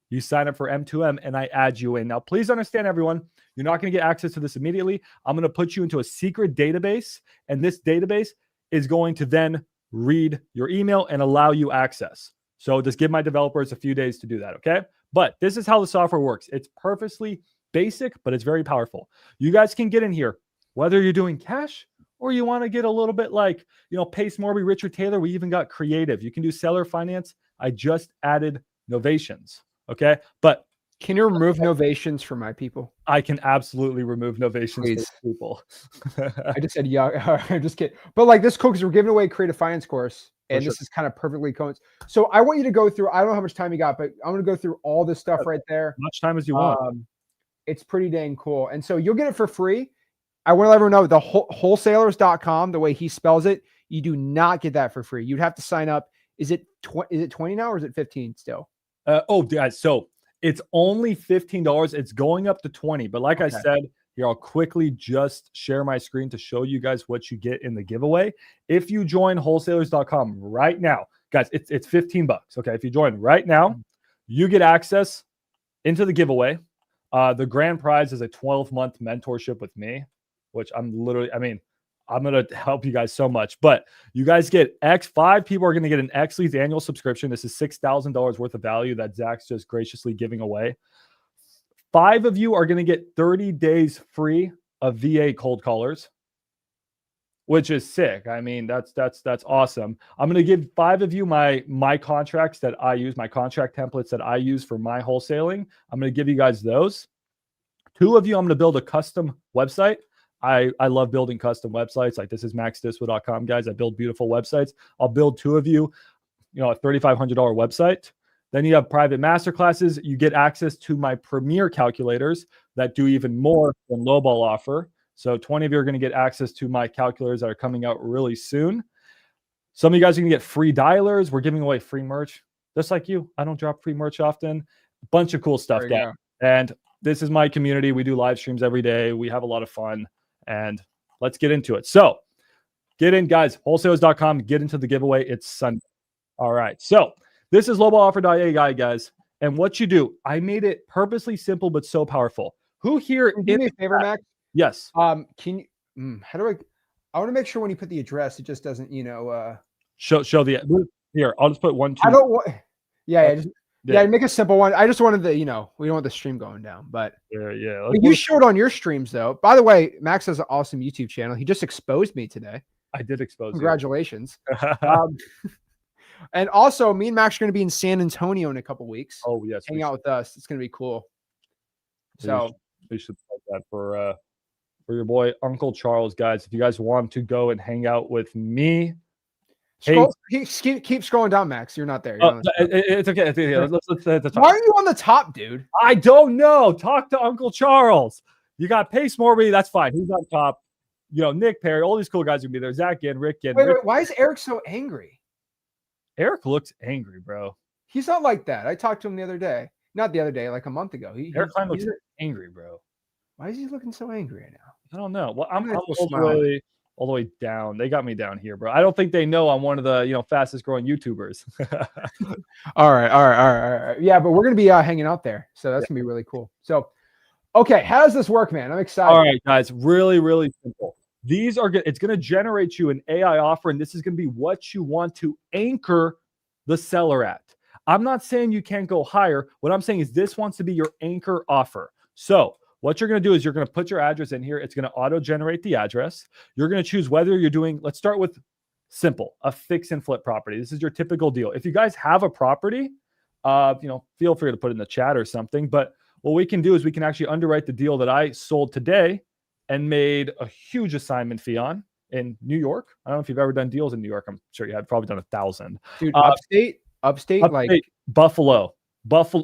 you sign up for M2M and I add you in. Now, please understand, everyone, you're not going to get access to this immediately. I'm going to put you into a secret database, and this database is going to then read your email and allow you access. So just give my developers a few days to do that, okay? But this is how the software works. It's purposely basic, but it's very powerful. You guys can get in here, whether you're doing cash or you want to get a little bit like, Pace Morby, Richard Taylor. We even got creative. You can do seller finance. I just added novations, okay? But can you remove novations for my people? I can absolutely remove novations for people. I just said, yeah, I'm just kidding. But like this cool because we're giving away a creative finance course. And this is kind of perfectly coincident. So I want you to go through, I don't know how much time you got, but I'm going to go through all this stuff right there. As much time as you want. It's pretty dang cool. And so you'll get it for free. I want to let everyone know the wholesalers.com, the way he spells it, you do not get that for free. You'd have to sign up. Is it 20 now or is it 15 still? Guys, so it's only $15. It's going up to 20. But like I said, here, I'll quickly just share my screen to show you guys what you get in the giveaway. If you join wholesalers.com right now, guys, it's $15. Okay. If you join right now, you get access into the giveaway. The grand prize is a 12-month mentorship with me, which I'm going to help you guys so much, but you guys get 5 people are going to get an X Leads annual subscription. This is $6,000 worth of value that Zach's just graciously giving away. 5 of you are going to get 30 days free of VA cold callers, which is sick. I mean, that's awesome. I'm going to give 5 of you my contracts that I use, my contract templates that I use for my wholesaling. I'm going to give you guys those. 2 of you, I'm going to build a custom website. I love building custom websites. Like this is maxdiswo.com, guys. I build beautiful websites. I'll build 2 of you, a $3,500 website. Then you have private masterclasses. You get access to my premier calculators that do even more than lowball offer. So 20 of you are going to get access to my calculators that are coming out really soon. Some of you guys are going to get free dialers. We're giving away free merch. Just like you, I don't drop free merch often. A bunch of cool stuff, guys. And this is my community. We do live streams every day. We have a lot of fun. And let's get into it. So get in, guys. Wholesalers.com. Get into the giveaway. It's Sunday. All right. So this is lowballoffer.ai, guys. And what you do, I made it purposely simple, but so powerful. Who here? Do me a favor, Max. Yes. Can you? How do I want to make sure when you put the address, it just doesn't, show the here. I'll just put 1, 2. I don't want. Yeah. Make a simple one. I just wanted the, we don't want the stream going down, but yeah. But you showed on your streams though. By the way, Max has an awesome YouTube channel. He just exposed me today. I did expose. Congratulations. And also, me and Max are going to be in San Antonio in a couple weeks. Oh yes, hang out with us. It's going to be cool. So we should put that for your boy Uncle Charles, guys. If you guys want to go and hang out with me, keep scrolling down, Max. You're not there. It's okay. Let's Why are you on the top, dude? I don't know. Talk to Uncle Charles. You got Pace Morby. That's fine. He's on top. Nick Perry. All these cool guys are gonna be there. Zach Ginn, Rick Ginn. Wait, why is Eric so angry? Eric looks angry, bro. He's not like that. I talked to him the other day. Not the other day, like a month ago. Eric Klein looks angry, bro. Why is he looking so angry right now? I don't know. Well, I'm all the way down. They got me down here, bro. I don't think they know I'm one of the fastest growing YouTubers. All right. Yeah, but we're gonna be hanging out there, so that's gonna be really cool. So, okay, how does this work, man? I'm excited. All right, guys. Really, really simple. These are good. It's going to generate you an AI offer, and this is going to be what you want to anchor the seller at. I'm not saying you can't go higher. What I'm saying is this wants to be your anchor offer. So what you're going to do is you're going to put your address in here. It's going to auto-generate the address. You're going to choose whether you're doing, let's start with simple, a fix and flip property. This is your typical deal. If you guys have a property, feel free to put it in the chat or something. But what we can do is we can actually underwrite the deal that I sold today and made a huge assignment fee on in New York. I don't know if you've ever done deals in New York. I'm sure you have probably done 1,000. Dude, upstate, like Buffalo,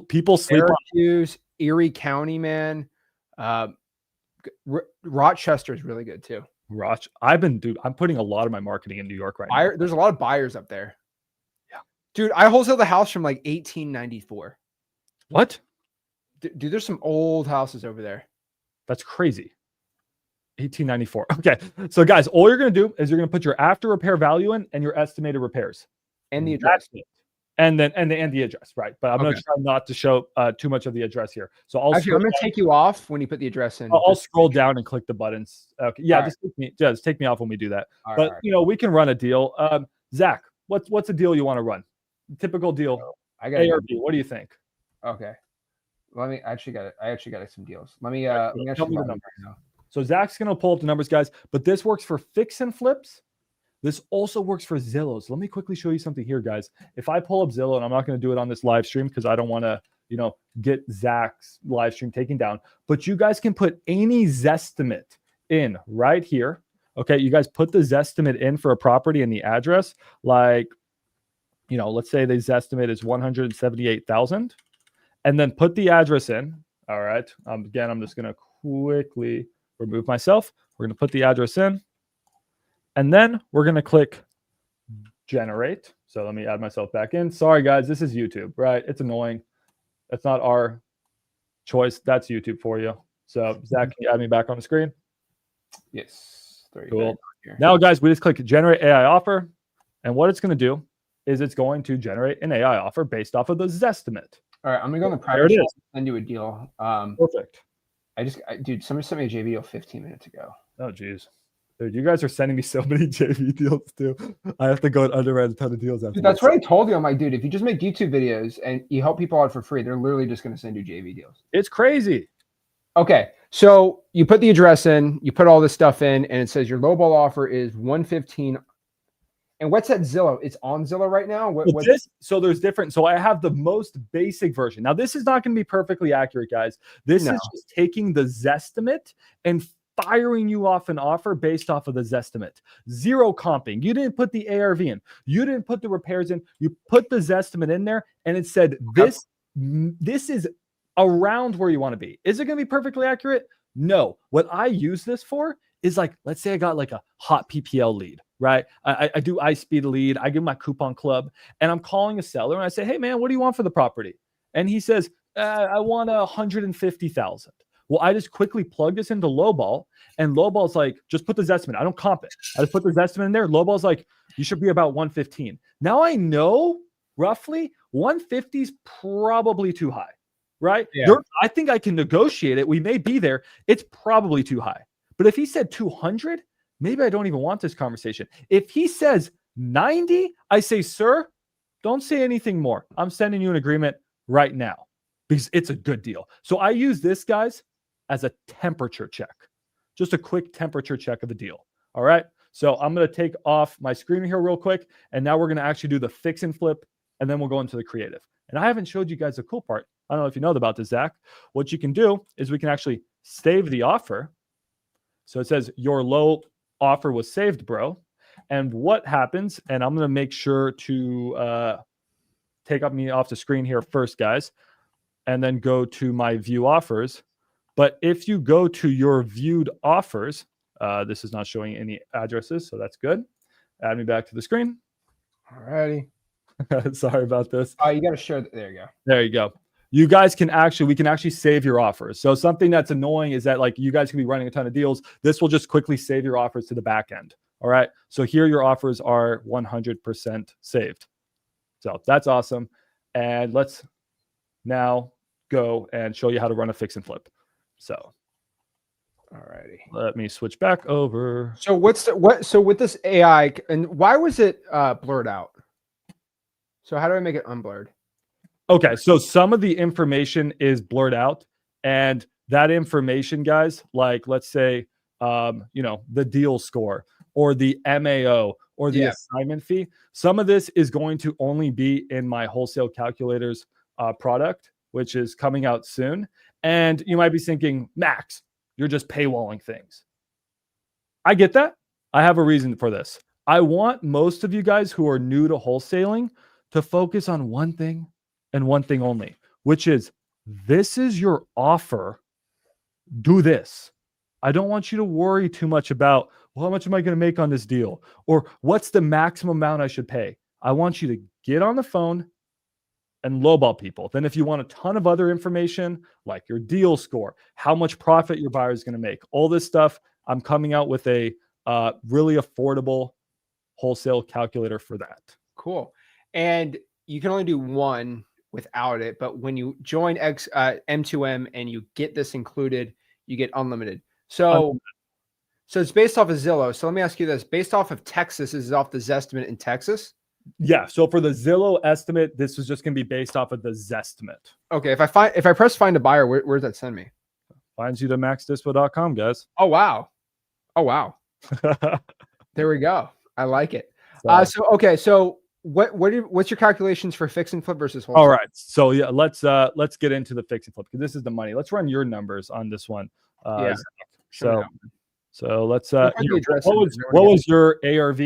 people sleep Syracuse, Erie County, man. Rochester is really good too. I'm putting a lot of my marketing in New York right now. There's a lot of buyers up there. Yeah. Dude, I wholesaled the house from like 1894. What? Dude, there's some old houses over there. That's crazy. 1894. Okay. So guys, all you're going to do is you're going to put your after repair value in and your estimated repairs and the address. And the address, right? But I'm going to try not to show too much of the address here. So I'm going to take you off when you put the address in. I'll scroll down and click the buttons. Okay. Yeah, just take me off when we do that. We can run a deal. Zach, what's a deal you want to run? Typical deal. I got A or B. What do you think? Okay. I actually got some deals. Let me actually the numbers now. So Zach's going to pull up the numbers, guys, but this works for fix and flips. This also works for Zillow. So let me quickly show you something here, guys. If I pull up Zillow, and I'm not going to do it on this live stream because I don't want to, get Zach's live stream taken down, but you guys can put any Zestimate in right here. Okay. You guys put the Zestimate in for a property and the address, like, let's say the Zestimate is 178,000 and then put the address in. All right. Again, I'm just going to quickly remove myself. We're going to put the address in and then we're going to click generate. So let me add myself back in. Sorry guys, this is YouTube, right? It's annoying. That's not our choice. That's YouTube for you. So Zach, can you add me back on the screen? Yes. Cool. Now guys, we just click generate AI offer. And what it's going to do is it's going to generate an AI offer based off of the Zestimate. All right. I'm going to go in the private chat and send you a deal. Perfect. Dude, somebody sent me a JV deal 15 minutes ago. Oh, geez. Dude, you guys are sending me so many JV deals too. I have to go and underwrite a ton of deals after. Dude, that's what I told you. I'm like, dude, if you just make YouTube videos and you help people out for free, they're literally just going to send you JV deals. It's crazy. Okay. So you put the address in, you put all this stuff in, and it says your lowball offer is 115. And what's that Zillow? It's on Zillow right now. So there's different. So I have the most basic version. Now this is not going to be perfectly accurate, guys. This is just taking the Zestimate and firing you off an offer based off of the Zestimate. Zero comping. You didn't put the ARV in. You didn't put the repairs in. You put the Zestimate in there, and it said this is around where you want to be. Is it going to be perfectly accurate? No. What I use this for is like, let's say I got like a hot PPL lead, right? I do iSpeed lead. I give my coupon club, and I'm calling a seller, and I say, hey man, what do you want for the property? And he says, I want 150,000. Well, I just quickly plug this into Lowball, and Lowball's like, just put the Zestimate. I don't comp it. I just put the Zestimate in there. Lowball's like, you should be about 115. Now I know roughly 150 is probably too high, right? Yeah. I think I can negotiate it. We may be there. It's probably too high. But if he said 200, maybe I don't even want this conversation. If he says 90, I say, sir, don't say anything more. I'm sending you an agreement right now because it's a good deal. So I use this, guys, as a temperature check, just a quick temperature check of the deal. All right. So I'm going to take off my screen here real quick. And now we're going to actually do the fix and flip, and then we'll go into the creative. And I haven't showed you guys the cool part. I don't know if you know about this, Zach. What you can do is we can actually save the offer. So it says your low offer was saved, bro. And what happens, and I'm going to make sure to take me off the screen here first, guys, and then go to my view offers. But if you go to your viewed offers, this is not showing any addresses, so that's good. Add me back to the screen. All righty. Sorry about this. You got to share. There you go. There you go. You guys can we can actually save your offers. So something that's annoying is that like you guys can be running a ton of deals. This will just quickly save your offers to the back end. All right. So here your offers are 100% saved. So that's awesome. And let's now go and show you how to run a fix and flip. So, all righty. Let me switch back over. So so with this AI, and why was it blurred out? So how do I make it unblurred? Okay, so some of the information is blurred out, and that information, guys, like let's say, the deal score or the MAO or the assignment fee, some of this is going to only be in my wholesale calculators product, which is coming out soon. And you might be thinking, Max, you're just paywalling things. I get that. I have a reason for this. I want most of you guys who are new to wholesaling to focus on one thing and one thing only, which is this is your offer. Do this. I don't want you to worry too much about, well, how much am I going to make on this deal? Or what's the maximum amount I should pay? I want you to get on the phone and lowball people. Then if you want a ton of other information, like your deal score, how much profit your buyer is going to make, all this stuff, I'm coming out with a really affordable wholesale calculator for that. Cool. And you can only do one without it, but when you join M2M and you get this included, you get unlimited. So it's based off of Zillow. So let me ask you this: based off of Texas, is it off the Zestimate in Texas? Yeah. So for the Zillow estimate, this is just going to be based off of the Zestimate. Okay. If I press find a buyer, where does that send me? Finds you to maxdispo.com, guys. Oh wow. There we go. I like it. So what's your calculations for fix and flip versus wholesale? All right. So yeah, let's get into the fix and flip because this is the money. Let's run your numbers on this one. So let's what was your ARV?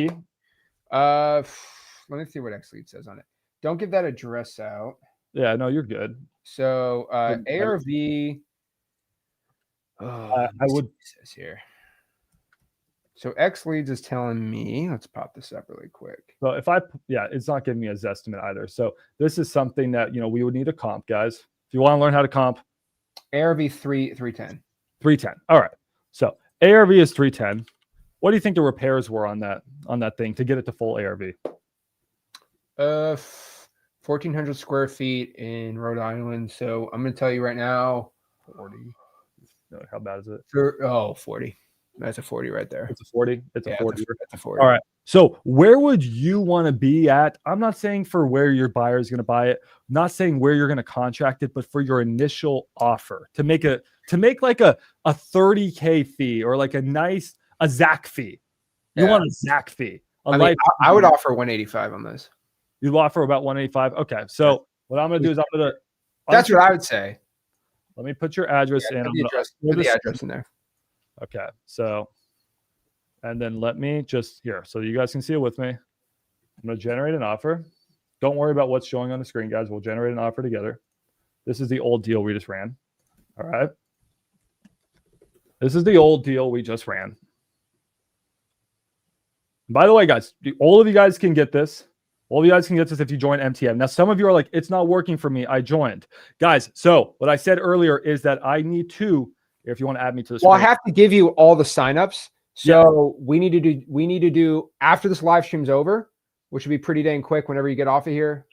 Let me see what XLead says on it. Don't give that address out. Yeah, no, you're good. So ARV. I would says here. So XLeads is telling me, let's pop this up really quick. So it's not giving me a Zestimate either. So this is something that, we would need a comp, guys. If you want to learn how to comp. ARV 310. 310. All right. So ARV is 310. What do you think the repairs were on that thing to get it to full ARV? 1,400 square feet in Rhode Island. So I'm going to tell you right now, 40. How bad is it? 40. That's a 40 right there. It's a 40. It's a 40. That's a 40. All right. So where would you want to be at? I'm not saying for where your buyer is going to buy it. I'm not saying where you're going to contract it, but for your initial offer to make like a 30K fee or like a Zach fee. You want a Zach fee. I would offer 185 on this. You'd offer about 185. Okay. So what I'm going to do is that's what I would say. Let me put your address in. Put the address in there. Okay. So, and then let me just here, so you guys can see it with me. I'm going to generate an offer. Don't worry about what's showing on the screen, guys. We'll generate an offer together. This is the old deal we just ran. All right. This is the old deal we just ran. By the way, guys, all of you guys can get this. All of you guys can get this if you join MTM. Now, some of you are like, it's not working for me. I joined. Guys, so what I said earlier is that I need to, if you want to add me to the screen. Well, I have to give you all the signups. So we need to do after this live stream's over, which will be pretty dang quick whenever you get off of here.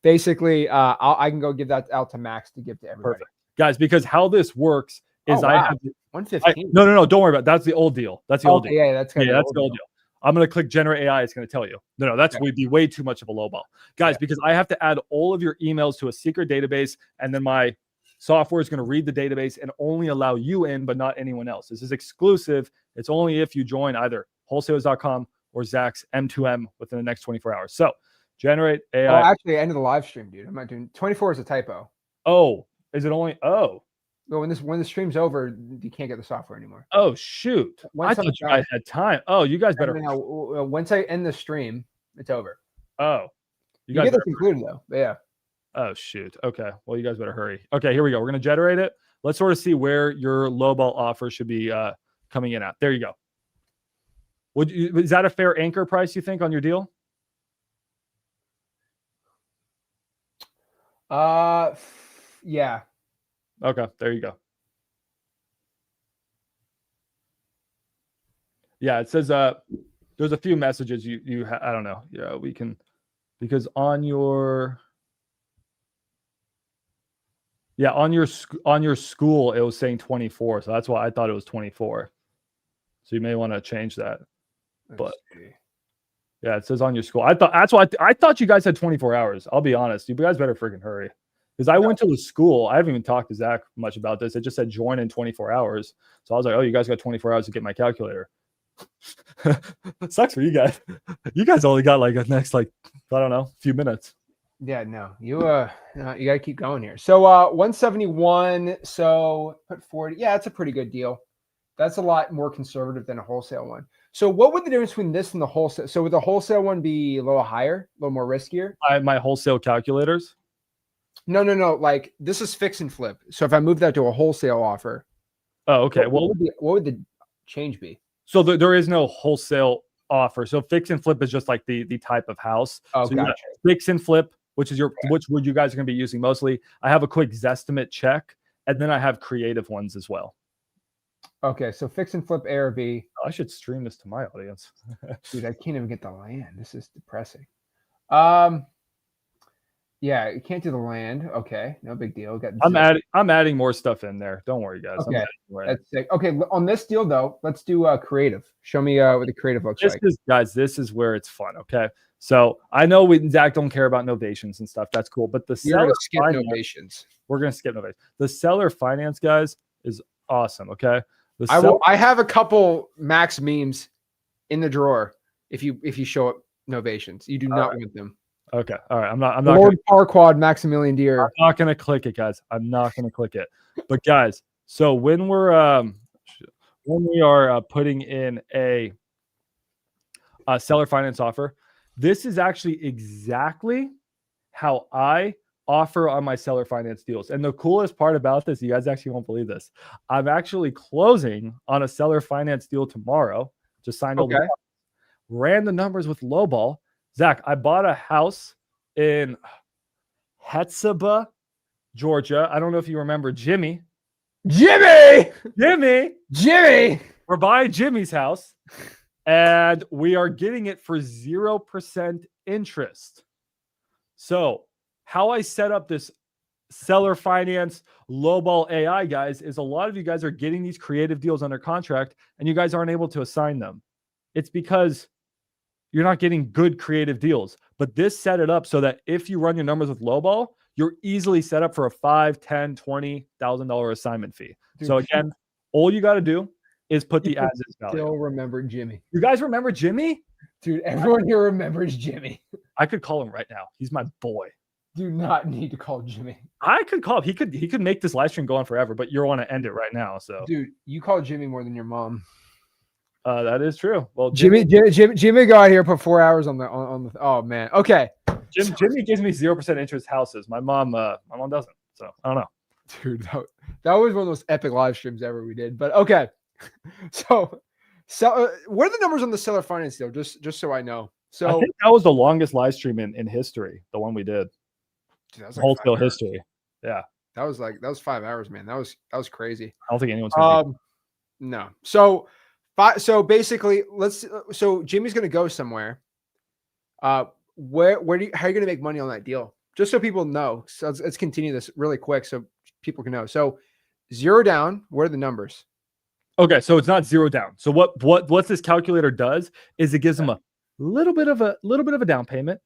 Basically, I can go give that out to Max to give to everybody. Perfect. Guys, because how this works is I have 115. No, don't worry about it. That's the old deal. That's the old deal. Yeah, that's the old deal. I'm going to click generate AI. It's going to tell you. No, that's would be way too much of a low ball. Guys, because I have to add all of your emails to a secret database, and then my software is going to read the database and only allow you in, but not anyone else. This is exclusive. It's only if you join either wholesalers.com or Zach's M2M within the next 24 hours. So generate AI. Oh, actually, end of the live stream, dude. I'm not doing 24 is a typo. Oh, is it only? Oh. Well, when the stream's over, you can't get the software anymore. Oh, shoot. I thought you guys had time. Oh, you guys better. Once I end the stream, it's over. Oh. You get this included, though. But yeah. Oh, shoot. Okay. Well, you guys better hurry. Okay, here we go. We're going to generate it. Let's sort of see where your lowball offer should be coming in at. There you go. Is that a fair anchor price, you think, on your deal? Yeah. Okay, there you go. Yeah, it says there's a few messages I don't know. Yeah, we can, because on your school it was saying 24, so that's why I thought it was 24. So you may want to change that. But yeah, it says on your school. I thought you guys had 24 hours. I'll be honest. You guys better freaking hurry. Because I went to the school. I haven't even talked to Zach much about this. It just said join in 24 hours. So I was like, oh, you guys got 24 hours to get my calculator. Sucks for you guys. You guys only got like a next, I don't know, few minutes. Yeah, no. You gotta keep going here. So 171. So put 40. Yeah, that's a pretty good deal. That's a lot more conservative than a wholesale one. So what would the difference between this and the wholesale? So would the wholesale one be a little higher, a little more riskier? My wholesale calculators? No. Like this is fix and flip. So if I move that to a wholesale offer. Oh, okay. What would the change be? So there is no wholesale offer. So fix and flip is just like the type of house. Oh, so gotcha. Fix and flip, which would you guys are going to be using mostly. I have a quick Zestimate check, and then I have creative ones as well. Okay, so fix and flip ARV. I should stream this to my audience. Dude, I can't even get the land. This is depressing. Yeah, you can't do the land. Okay, no big deal. I'm adding more stuff in there. Don't worry, guys. Okay, that's sick. Okay, on this deal though, let's do creative. Show me what the creative looks like. This is where it's fun. Okay, so I know Zach don't care about novations and stuff. That's cool, but the seller novations. We're gonna skip novations. The seller finance, guys, is awesome. Okay, I have a couple Max memes in the drawer. If you show up novations, you do not want them. Okay. All right. I'm not Lord Farquaad, Maximilian Deer. I'm not going to click it, guys. I'm not going to click it. But guys, so when we are putting in a seller finance offer, this is actually exactly how I offer on my seller finance deals. And the coolest part about this, you guys actually won't believe this. I'm actually closing on a seller finance deal tomorrow. Just signed over. Ran the numbers with lowball. Zach, I bought a house in Hetzeba, Georgia. I don't know if you remember Jimmy. We're buying Jimmy's house, and we are getting it for 0% interest. So how I set up this seller finance lowball AI, guys, is a lot of you guys are getting these creative deals under contract, and you guys aren't able to assign them. It's because you're not getting good creative deals. But this set it up so that if you run your numbers with lowball, you're easily set up for a $5,000, $10,000, $20,000 assignment fee. Dude, so again, all you got to do is put the as is value. Still remember Jimmy. You guys remember Jimmy? Dude, everyone here remembers Jimmy. I could call him right now. He's my boy. do not need to call Jimmy. I could call him. He could make this live stream go on forever, but you want to end it right now. So Dude, you call Jimmy more than your mom. that is true. Well, Jimmy go out here, put 4 hours on the oh man. Okay. Jimmy gives me 0% interest houses. My mom doesn't. So I don't know. Dude, that was one of those epic live streams ever we did. But okay. So what are the numbers on the seller finance deal? Just so I know. So I think that was the longest live stream in history, the one we did. Dude, that was like wholesale history. Yeah. That was 5 hours, man. That was crazy. I don't think anyone's gonna no. So basically, so Jimmy's gonna go somewhere. How are you gonna make money on that deal? Just so people know. So let's continue this really quick so people can know. So 0 down, what are the numbers? Okay, so it's not 0 down. So what this calculator does is it gives them a little bit of a down payment.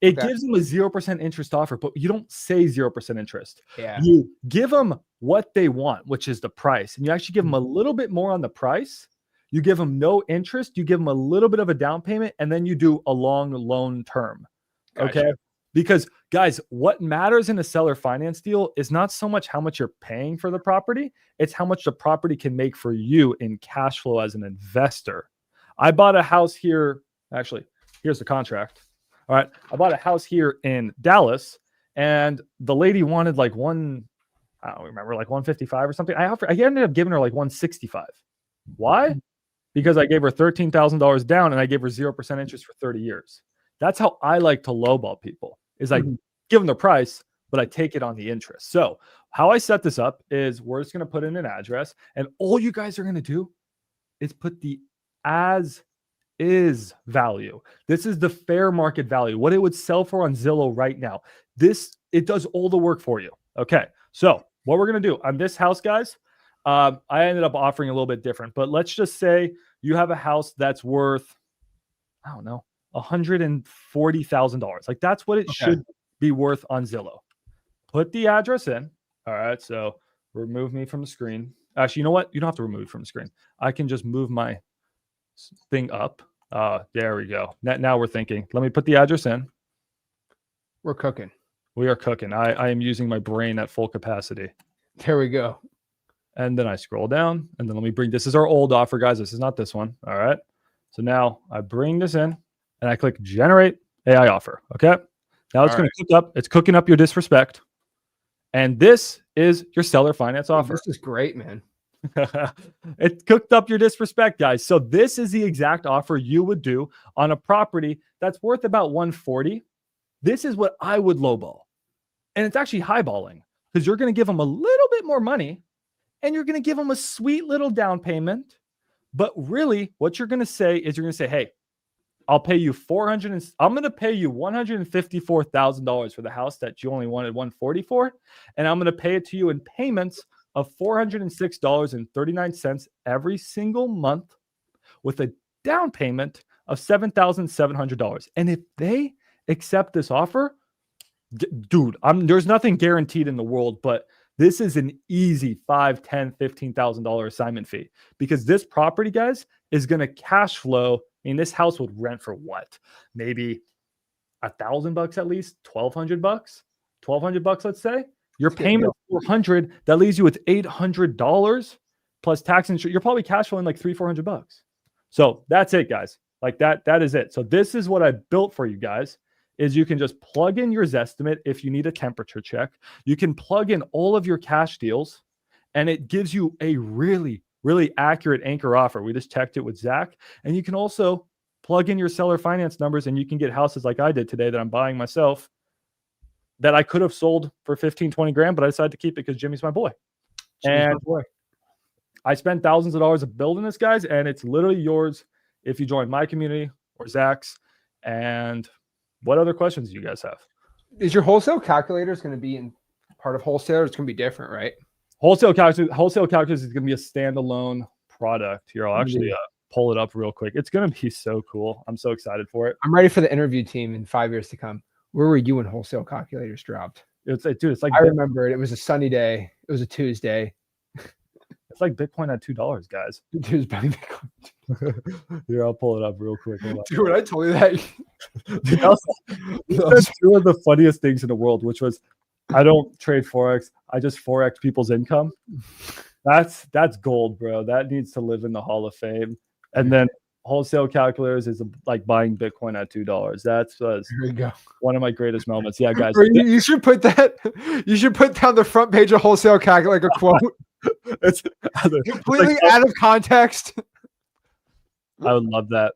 It gives them a 0% interest offer, but you don't say 0% interest. Yeah. You give them what they want, which is the price, and you actually give them a little bit more on the price. You give them no interest. You give them a little bit of a down payment, and then you do a long loan term. Gotcha. Okay. Because guys, what matters in a seller finance deal is not so much how much you're paying for the property. It's how much the property can make for you in cash flow as an investor. I bought a house here. Actually, here's the contract. All right. I bought a house here in Dallas, and the lady wanted like I don't remember, like 155 or something. I ended up giving her like 165. Why? Because I gave her $13,000 down and I gave her 0% interest for 30 years. That's how I like to lowball people, is I give them the price, but I take it on the interest. So how I set this up is we're just going to put in an address, and all you guys are going to do is put the as is value. This is the fair market value, what it would sell for on Zillow right now. It does all the work for you. Okay. So what we're going to do on this house, guys, I ended up offering a little bit different, but let's just say you have a house that's worth, I don't know, $140,000. Like that's what it should be worth on Zillow. Put the address in. All right. So remove me from the screen. Actually, you know what? You don't have to remove me from the screen. I can just move my thing up. There we go. Now we're thinking. Let me put the address in. We're cooking. We are cooking. I am using my brain at full capacity. There we go. And then I scroll down, and then let me bring, this is our old offer, guys. This is not this one. All right. So now I bring this in and I click generate AI offer. Okay. Now it's going to cook up. It's cooking up your disrespect. And this is your seller finance offer. This is great, man. It cooked up your disrespect, guys. So this is the exact offer you would do on a property that's worth about 140. This is what I would lowball. And it's actually highballing because you're going to give them a little bit more money and you're going to give them a sweet little down payment. But really what you're going to say is you're going to say, hey, I'm going to pay you $154,000 for the house that you only wanted 140 for. And I'm going to pay it to you in payments of $406.39 every single month with a down payment of $7,700. And if they accept this offer, dude, there's nothing guaranteed in the world, but this is an easy $5,000, $10,000, $15,000 assignment fee because this property, guys, is going to cash flow. I mean, this house would rent for what? Maybe $1,000 at least, $1,200, let's say. Your payment $400, that leaves you with $800 plus tax and insurance. You're probably cash flowing like $300-$400. So that's it, guys. Like that is it. So this is what I built for you guys. Is you can just plug in your Zestimate if you need a temperature check. You can plug in all of your cash deals, and it gives you a really, really accurate anchor offer. We just checked it with Zach. And you can also plug in your seller finance numbers, and you can get houses like I did today that I'm buying myself that I could have sold for 15, 20 grand, but I decided to keep it because Jimmy's my boy. I spent thousands of dollars of building this, guys, and it's literally yours if you join my community or Zach's. And what other questions do you guys have? Is your wholesale calculators going to be in part of wholesaler? It's going to be different, right? Wholesale calculators is going to be a standalone product. Here, I'll actually pull it up real quick. It's going to be so cool. I'm so excited for it. I'm ready for the interview team in 5 years to come. Where were you when wholesale calculators dropped? It's like I remember it. It was a sunny day. It was a Tuesday. It's like Bitcoin at $2, guys. It was Bitcoin. Here, I'll pull it up real quick. Dude, when I told you that, Dude, that's two of the funniest things in the world, which was, I don't trade Forex. I just Forex people's income. That's gold, bro. That needs to live in the Hall of Fame. And then wholesale calculators is like buying Bitcoin at $2. That's There you go. one of my greatest moments. Yeah, guys. Or you should put that. You should put down the front page of Wholesale Calc like a quote. It's Completely out of context. I would love that.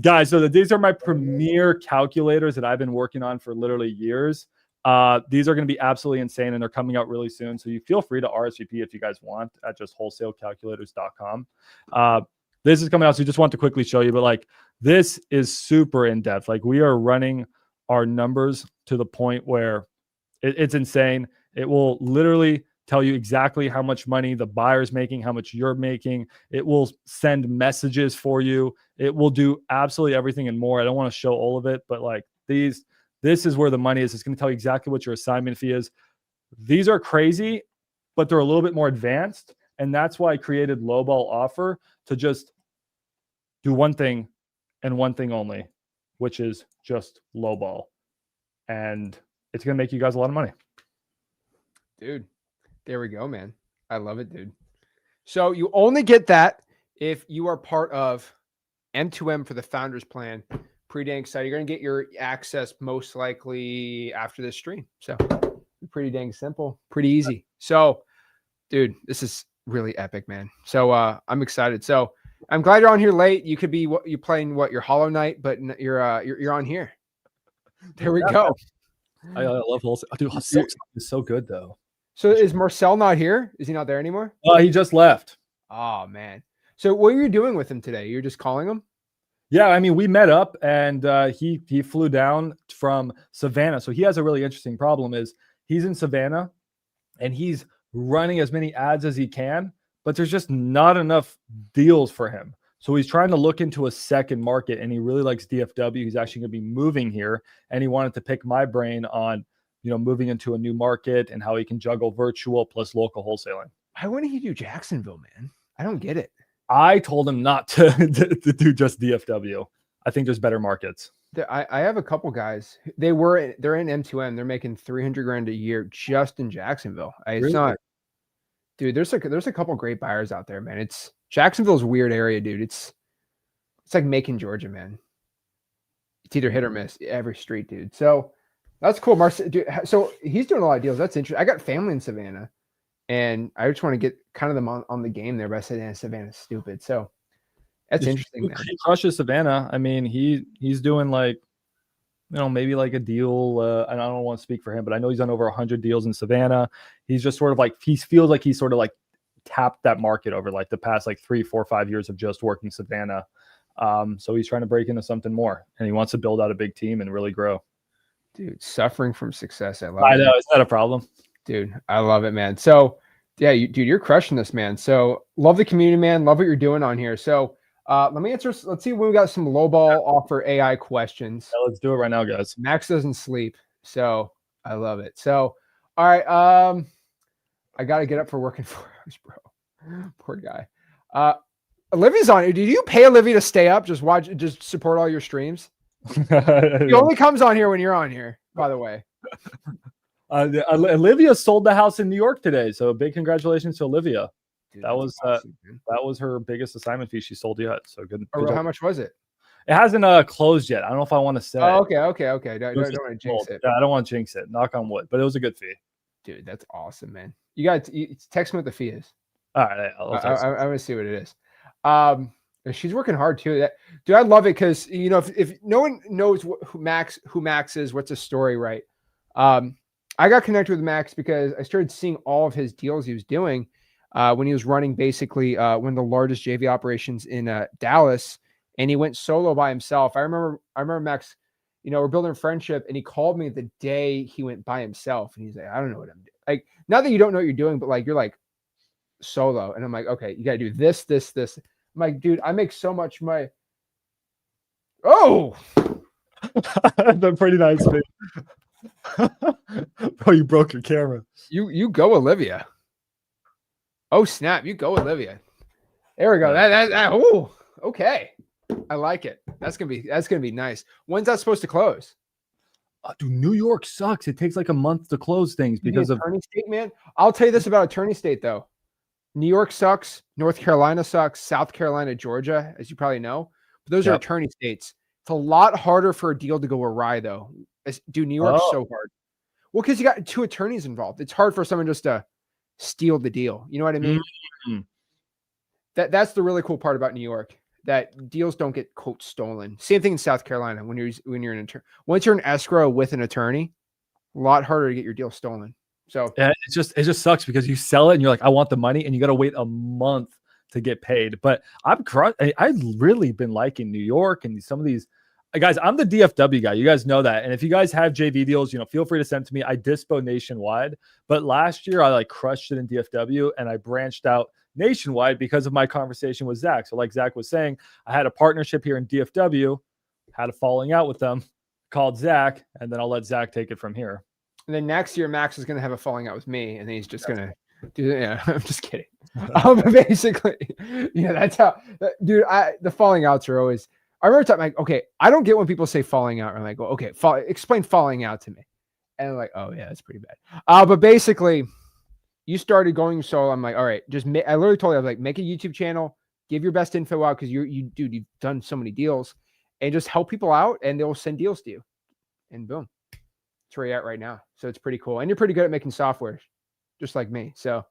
Guys, so these are my premier calculators that I've been working on for literally years. These are going to be absolutely insane, and they're coming out really soon. So you feel free to RSVP if you guys want at just wholesalecalculators.com. This is coming out, so just want to quickly show you, but like this is super in depth. Like we are running our numbers to the point where it's insane. It will literally tell you exactly how much money the buyer's making, how much you're making. It will send messages for you. It will do absolutely everything and more. I don't want to show all of it, but like this is where the money is. It's going to tell you exactly what your assignment fee is. These are crazy, but they're a little bit more advanced. And that's why I created lowball offer to just do one thing and one thing only, which is just lowball. And it's going to make you guys a lot of money. Dude, there we go, man. I love it, dude. So you only get that if you are part of M2M for the Founders Plan. Pretty dang excited. You're going to get your access most likely after this stream. So pretty dang simple, pretty easy. So, dude, this is really epic, man. So I'm excited. So I'm glad you're on here late. You could be you playing your Hollow Knight, but you're on here. There we go. I love wholesale. Dude, wholesale is so good though. So is Marcel not here? Is he not there anymore? He just left. Oh man. So what were you doing with him today? You're just calling him? Yeah, I mean, we met up and he flew down from Savannah. So he has a really interesting problem is he's in Savannah and he's running as many ads as he can, but there's just not enough deals for him. So he's trying to look into a second market and he really likes DFW. He's actually going to be moving here and he wanted to pick my brain on, moving into a new market and how he can juggle virtual plus local wholesaling. Why wouldn't he do Jacksonville, man? I don't get it. I told him not to do just DFW. I think there's better markets. I have a couple guys. They're in M2M. They're making $300,000 a year just in Jacksonville. It's Really? not, dude. There's a couple great buyers out there, man. Jacksonville's a weird area, dude. It's like Macon, Georgia, man. It's either hit or miss every street, dude. So that's cool, Marcel. Dude, so he's doing a lot of deals. That's interesting. I got family in Savannah. And I just want to get kind of them on the game there, but I said, Savannah's stupid. So that's interesting. Man. He crushes Savannah. I mean, he's doing like, maybe like a deal. And I don't want to speak for him, but I know he's done over 100 deals in Savannah. He's just sort of like, he feels like he's sort of like tapped that market over like the past like 3, 4, 5 years of just working Savannah. So he's trying to break into something more and he wants to build out a big team and really grow. Dude, suffering from success. I love I it. know. Is that a problem? Dude, I love it, man. So yeah, you're crushing this, man. So love the community, man. Love what you're doing on here. So let's see when we got some lowball offer AI questions. Yeah, let's do it right now, guys. Max doesn't sleep. So I love it. So, all right. I got to get up for work in 4 hours, bro. Poor guy. Olivia's on here. Did you pay Olivia to stay up? Just support all your streams. He only comes on here when you're on here, by the way. Olivia sold the house in New York today, so big congratulations to Olivia. Dude, that was awesome, that was her biggest assignment fee she sold yet. So good. How much was it? It hasn't closed yet. I don't know if I want to say. Oh, okay. Don't want to jinx it. Yeah, I don't want to jinx it. Knock on wood, but it was a good fee. Dude, that's awesome, man. You got to text me what the fee is. All right, I want to see what it is. She's working hard too. Dude, I love it because if no one knows who Max is, what's his story, right? I got connected with Max because I started seeing all of his deals he was doing when he was running basically one of the largest JV operations in Dallas, and he went solo by himself. I remember Max. We're building a friendship, and he called me the day he went by himself, and he's like, "I don't know what I'm doing." Like, not that you don't know what you're doing, but like you're like solo, and I'm like, "Okay, you got to do this, this, this." I'm like, "Dude, I make so much money." Oh, that's pretty nice, man. Bro, you broke your camera. You go, Olivia. Oh snap! You go, Olivia. There we go. That. Oh, okay. I like it. That's gonna be nice. When's that supposed to close? Dude, New York sucks. It takes like a month to close things because of attorney state, man. I'll tell you this about attorney state though. New York sucks. North Carolina sucks. South Carolina, Georgia, as you probably know. But those are attorney states. It's a lot harder for a deal to go awry though. Dude, New York's so hard. Well, because you got 2 attorneys involved. It's hard for someone just to steal the deal. You know what I mean? Mm-hmm. That's the really cool part about New York. That deals don't get quote stolen. Same thing in South Carolina when you're an attorney. Once you're an escrow with an attorney, a lot harder to get your deal stolen. So yeah, it just sucks because you sell it and you're like, I want the money, and you got to wait a month to get paid. But I've really been liking New York and some of these guys. I'm the DFW guy. You guys know that. And if you guys have JV deals, feel free to send to me. I dispo nationwide, but last year I like crushed it in DFW and I branched out nationwide because of my conversation with Zach. So like Zach was saying, I had a partnership here in DFW, had a falling out with them, called Zach, and then I'll let Zach take it from here. And then next year, Max is going to have a falling out with me, and then he's just going to do. Yeah, I'm just kidding. But basically, that's how, dude. The falling outs are always. I remember talking like, okay, I don't get when people say falling out. I'm like, well, okay, explain falling out to me, and I'm like, oh yeah, that's pretty bad. But basically, you started going solo. I'm like, all right, I literally told you, I was like, make a YouTube channel, give your best info out because you've done so many deals, and just help people out, and they'll send deals to you, and boom. That's where you're at right now. So it's pretty cool. And you're pretty good at making software, just like me. So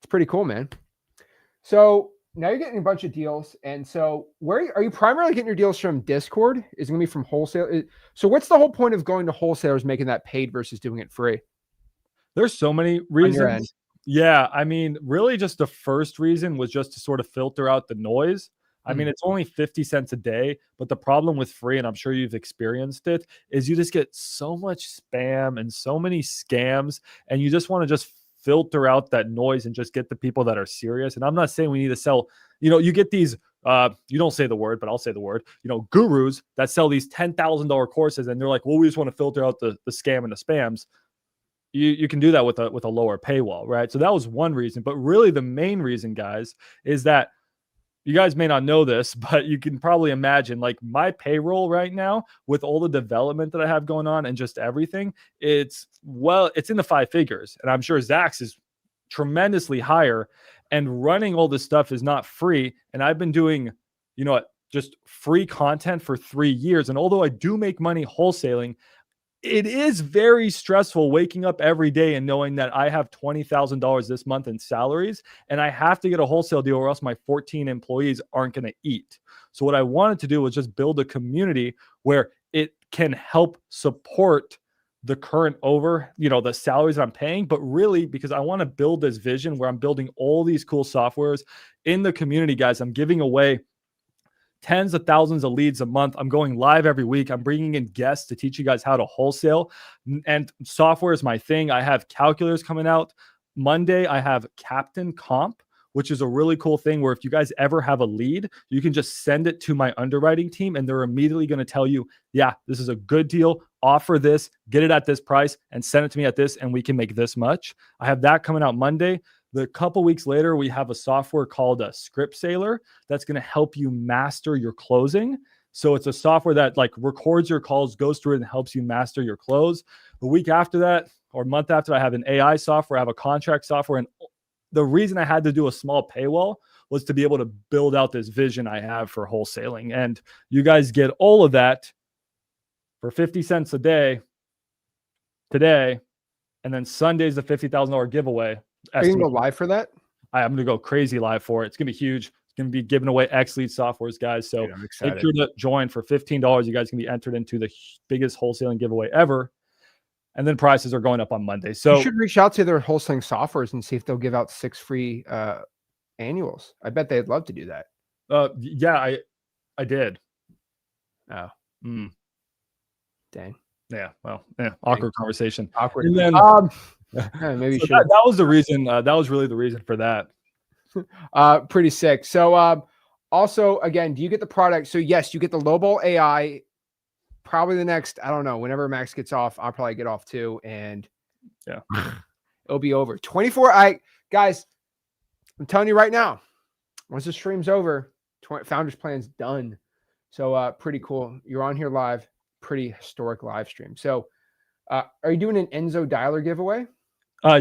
it's pretty cool, man. So now you're getting a bunch of deals. And so where are you primarily getting your deals from? Discord? Is it going to be from wholesale? So what's the whole point of going to wholesalers, making that paid versus doing it free? There's so many reasons. Yeah. I mean, really just the first reason was just to sort of filter out the noise. I mean, it's only 50 cents a day, but the problem with free, and I'm sure you've experienced it, is you just get so much spam and so many scams, and you just want to just filter out that noise and just get the people that are serious. And I'm not saying we need to sell, you get these, you don't say the word, but I'll say the word, gurus that sell these $10,000 courses, and they're like, well, we just want to filter out the scam and the spams. You can do that with a lower paywall, right? So that was one reason, but really the main reason, guys, is that you guys may not know this, but you can probably imagine like my payroll right now with all the development that I have going on and just everything, it's in the 5 figures. And I'm sure Zach's is tremendously higher, and running all this stuff is not free. And I've been doing, just free content for 3 years. And although I do make money wholesaling, it is very stressful waking up every day and knowing that I have $20,000 this month in salaries and I have to get a wholesale deal or else my 14 employees aren't going to eat. So what I wanted to do was just build a community where it can help support the current the salaries that I'm paying, but really because I want to build this vision where I'm building all these cool softwares in the community, guys. I'm giving away tens of thousands of leads a month. I'm going live every week. I'm bringing in guests to teach you guys how to wholesale, and software is my thing. I have calculators coming out Monday. I have Captain Comp, which is a really cool thing where if you guys ever have a lead, you can just send it to my underwriting team and they're immediately going to tell you, yeah, this is a good deal. Offer this, get it at this price, and send it to me at this, and we can make this much. I have that coming out Monday. The couple weeks later, we have a software called a Script Sailor that's going to help you master your closing. So it's a software that like records your calls, goes through it, and helps you master your close. The week after that, or month after, I have an AI software, I have a contract software. And the reason I had to do a small paywall was to be able to build out this vision I have for wholesaling. And you guys get all of that for 50 cents a day today. And then Sunday's the $50,000 giveaway. Are you going to go live for that? I'm going to go crazy live for it. It's going to be huge. It's going to be giving away X-Lead softwares, guys. So make sure to join for $15. You guys can be entered into the biggest wholesaling giveaway ever. And then prices are going up on Monday. So you should reach out to their wholesaling softwares and see if they'll give out 6 free annuals. I bet they'd love to do that. Yeah, I did. Oh. Dang. Yeah. Well, awkward conversation. Awkward. And then maybe so that was the reason. That was really the reason for that. Pretty sick. So also, again, do you get the product? So yes, you get the lowball AI. Probably the next, I don't know, whenever Max gets off, I'll probably get off too. And yeah, it'll be over. 24. Guys, I'm telling you right now, once the stream's over, Founders Plan's done. So pretty cool. You're on here live, pretty historic live stream. So are you doing an Enzo Dialer giveaway?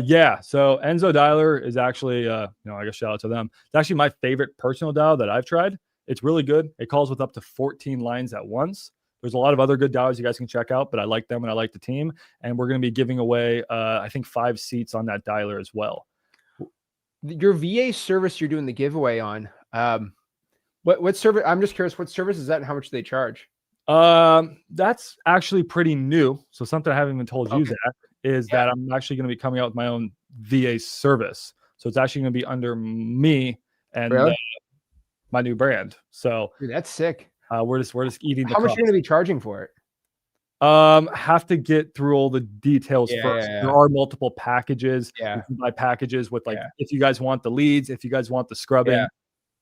Yeah. So Enzo Dialer is actually, I guess shout out to them. It's actually my favorite personal dial that I've tried. It's really good. It calls with up to 14 lines at once. There's a lot of other good dials you guys can check out, but I like them and I like the team. And we're going to be giving away, I think 5 seats on that dialer as well. Your VA service you're doing the giveaway on. What service? I'm just curious, what service is that and how much do they charge? That's actually pretty new. So something I haven't even told you, Zach, is that I'm actually going to be coming out with my own VA service. So it's actually going to be under me and my new brand. So dude, that's sick. We're just eating. How much are you going to be charging for it? Have to get through all the details first. Yeah. There are multiple packages. Yeah. You can buy packages with if you guys want the leads, if you guys want the scrubbing, Yeah.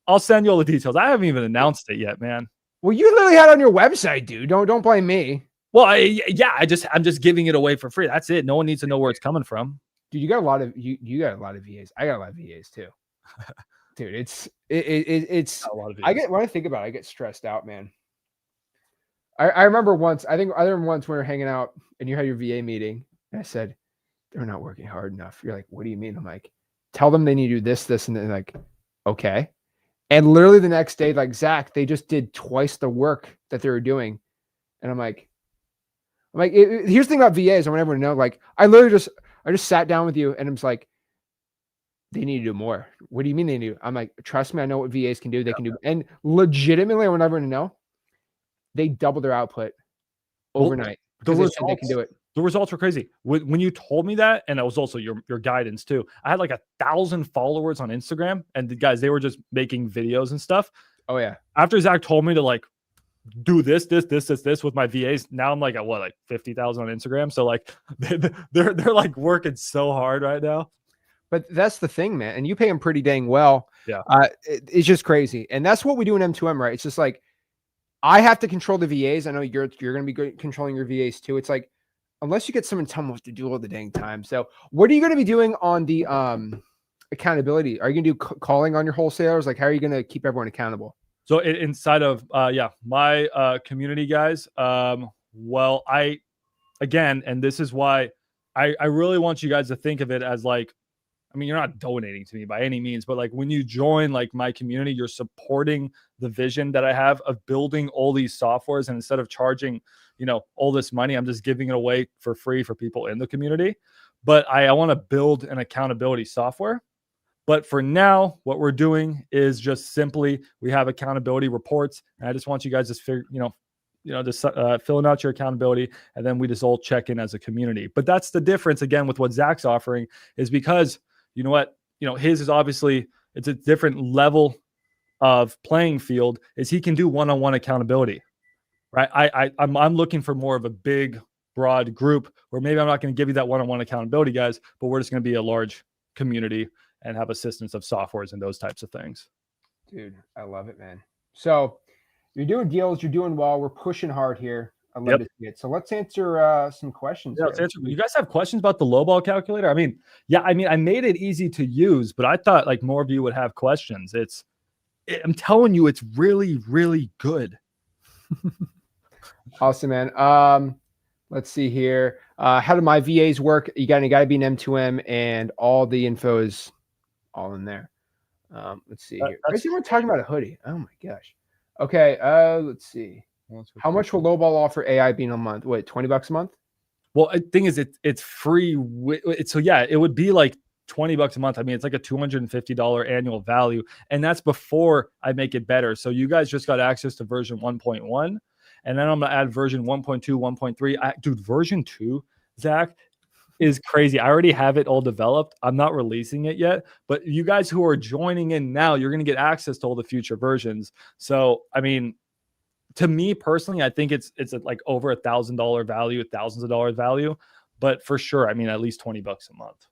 I'll send you all the details. I haven't even announced it yet, man. Well, you literally had it on your website, dude. Don't blame me. Well, I'm just giving it away for free. That's it. No one needs to know where it's coming from. Dude, you got a lot of you got a lot of VAs. I got a lot of VAs too. Dude, it's A lot of when I think about it, I get stressed out, man. I remember once, I remember once when we were hanging out and you had your VA meeting, and I said, they're not working hard enough. You're like, what do you mean? I'm like, tell them they need to do this, and then like, okay. And literally the next day, like, Zach, they just did twice the work that they were doing. And I'm like, here's the thing about VAs. I want everyone to know, like, I just sat down with you and I'm just like, they need to do more. What do you mean they need to? I'm like, trust me, I know what VAs can do. They can do. And legitimately, I want everyone to know, they double their output overnight. Because they said they can do it. The results were crazy. When you told me that, and that was also your guidance too. I had like 1,000 followers on Instagram, and the guys, they were just making videos and stuff. Oh yeah. After Zach told me to like do this with my VAs, now I'm like at what, like 50,000 on Instagram. So like they're like working so hard right now. But that's the thing, man. And you pay them pretty dang well. Yeah. It's just crazy. And that's what we do in M2M, right? It's just like, I have to control the VAs. I know you're going to be controlling your VAs too. It's like, unless you get someone tell them what to do all the dang time. So what are you going to be doing on the accountability? Are you going to do calling on your wholesalers? Like, how are you going to keep everyone accountable? So inside of, my community guys, well, and this is why I really want you guys to think of it as like, I mean, you're not donating to me by any means, but like when you join like my community, you're supporting the vision that I have of building all these softwares. And instead of charging, all this money, I'm just giving it away for free for people in the community. But I want to build an accountability software. But for now, what we're doing is just simply, we have accountability reports. And I just want you guys to just filling out your accountability, and then we just all check in as a community. But that's the difference again with what Zach's offering, is because his is obviously, it's a different level of playing field, is he can do one-on-one accountability, right? I'm looking for more of a big, broad group where maybe I'm not going to give you that one-on-one accountability, guys, but we're just going to be a large community and have assistance of softwares and those types of things. Dude, I love it, man. So you're doing deals, you're doing well. We're pushing hard here. I love to see it. So let's answer some questions. Yeah, let's answer. You guys have questions about the lowball calculator? I mean, I made it easy to use, but I thought like more of you would have questions. I'm telling you, it's really, really good. Awesome, man. Let's see here. How do my VAs work? You got to be an M2M, and all the info is all in there. Let's see here. Why is everyone talking about a hoodie? Oh my gosh. Okay. Let's see. How much will lowball offer AI being a month? Wait, $20 a month? Well, the thing is, it's free. It would be like $20 a month. I mean, it's like a $250 annual value, and that's before I make it better. So you guys just got access to version 1.1, and then I'm gonna add version 1.2, 1.3. Dude, version 2, Zach, is crazy. I already have it all developed. I'm not releasing it yet, but you guys who are joining in now, you're gonna get access to all the future versions. So, I mean, to me personally, I think it's like over $1,000 value, thousands of dollars value, but for sure, I mean, at least $20 a month.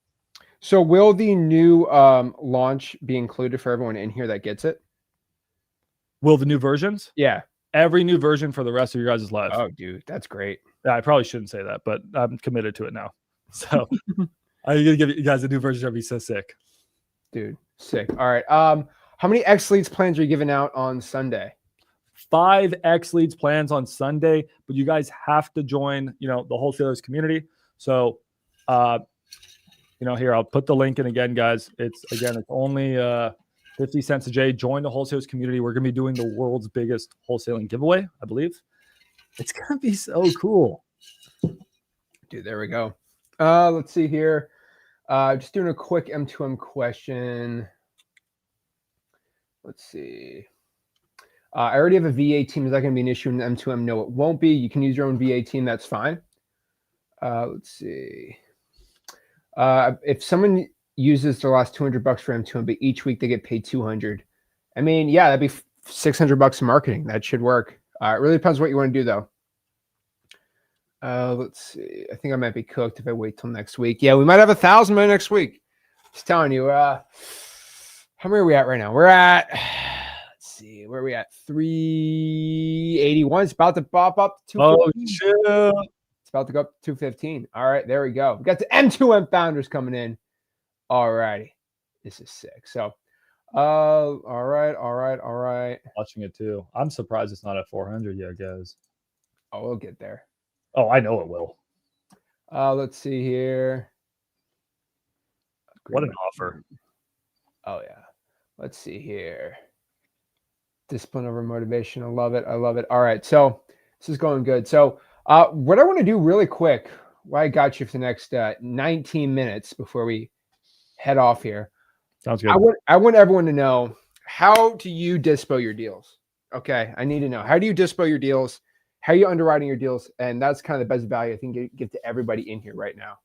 So will the new launch be included for everyone in here that gets it? Will the new versions? Yeah. Every new version for the rest of your guys' lives. Oh, dude, that's great. Yeah, I probably shouldn't say that, but I'm committed to it now. So I'm gonna give you guys a new version. That'd be so sick. Dude, sick. All right. How many X Leads plans are you giving out on Sunday? 5x leads plans on Sunday, but you guys have to join, the wholesalers community. So, here, I'll put the link in again, guys. It's only 50 cents a J. Join the wholesalers community. We're going to be doing the world's biggest wholesaling giveaway, I believe. It's going to be so cool. Dude, there we go. Let's see here. Just doing a quick M2M question. Let's see. I already have a VA team. Is that going to be an issue in M2M? No, it won't be. You can use your own VA team. That's fine. Let's see. If someone uses their last $200 for M2M, but each week they get paid $200. I mean, yeah, that'd be $600 in marketing. That should work. It really depends what you want to do, though. Let's see. I think I might be cooked if I wait till next week. Yeah, we might have 1,000 by next week. Just telling you. How many are we at right now? We're at, let's see, where are we at? 381. It's about to pop up to 215. Oh, shit. It's about to go up to 215. All right, there we go. We got the M2M founders coming in. All righty. This is sick. So, all right. Watching it too. I'm surprised it's not at 400 yet, guys. Oh, we'll get there. Oh, I know it will. Let's see here. What an offer. Oh, yeah. Let's see here. Discipline over motivation. I love it. All right. So this is going good. So what I want to do really quick, I got you for the next 19 minutes before we head off here. Sounds good. I want everyone to know, how do you dispo your deals? Okay. I need to know. How do you dispo your deals? How are you underwriting your deals? And that's kind of the best value I think you give to everybody in here right now.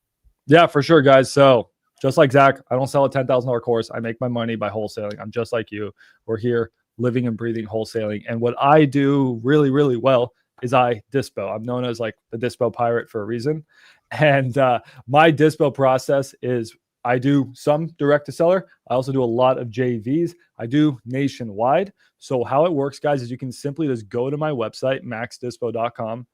Yeah, for sure, guys. So just like Zach, I don't sell a $10,000 course. I make my money by wholesaling. I'm just like you. We're here living and breathing wholesaling. And what I do really, really well is I dispo. I'm known as like the dispo pirate for a reason. And my dispo process is I do some direct to seller. I also do a lot of JVs. I do nationwide. So how it works, guys, is you can simply just go to my website, maxdispo.com.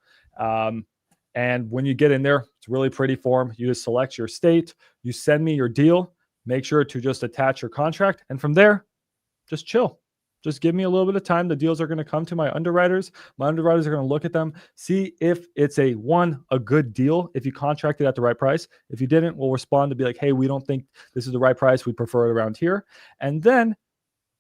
And when you get in there, it's a really pretty form. You just select your state. You send me your deal. Make sure to just attach your contract. And from there, just chill. Just give me a little bit of time. The deals are going to come to my underwriters. My underwriters are going to look at them, see if it's a good deal. If you contracted at the right price. If you didn't, we'll respond to be like, hey, we don't think this is the right price. We prefer it around here. And then,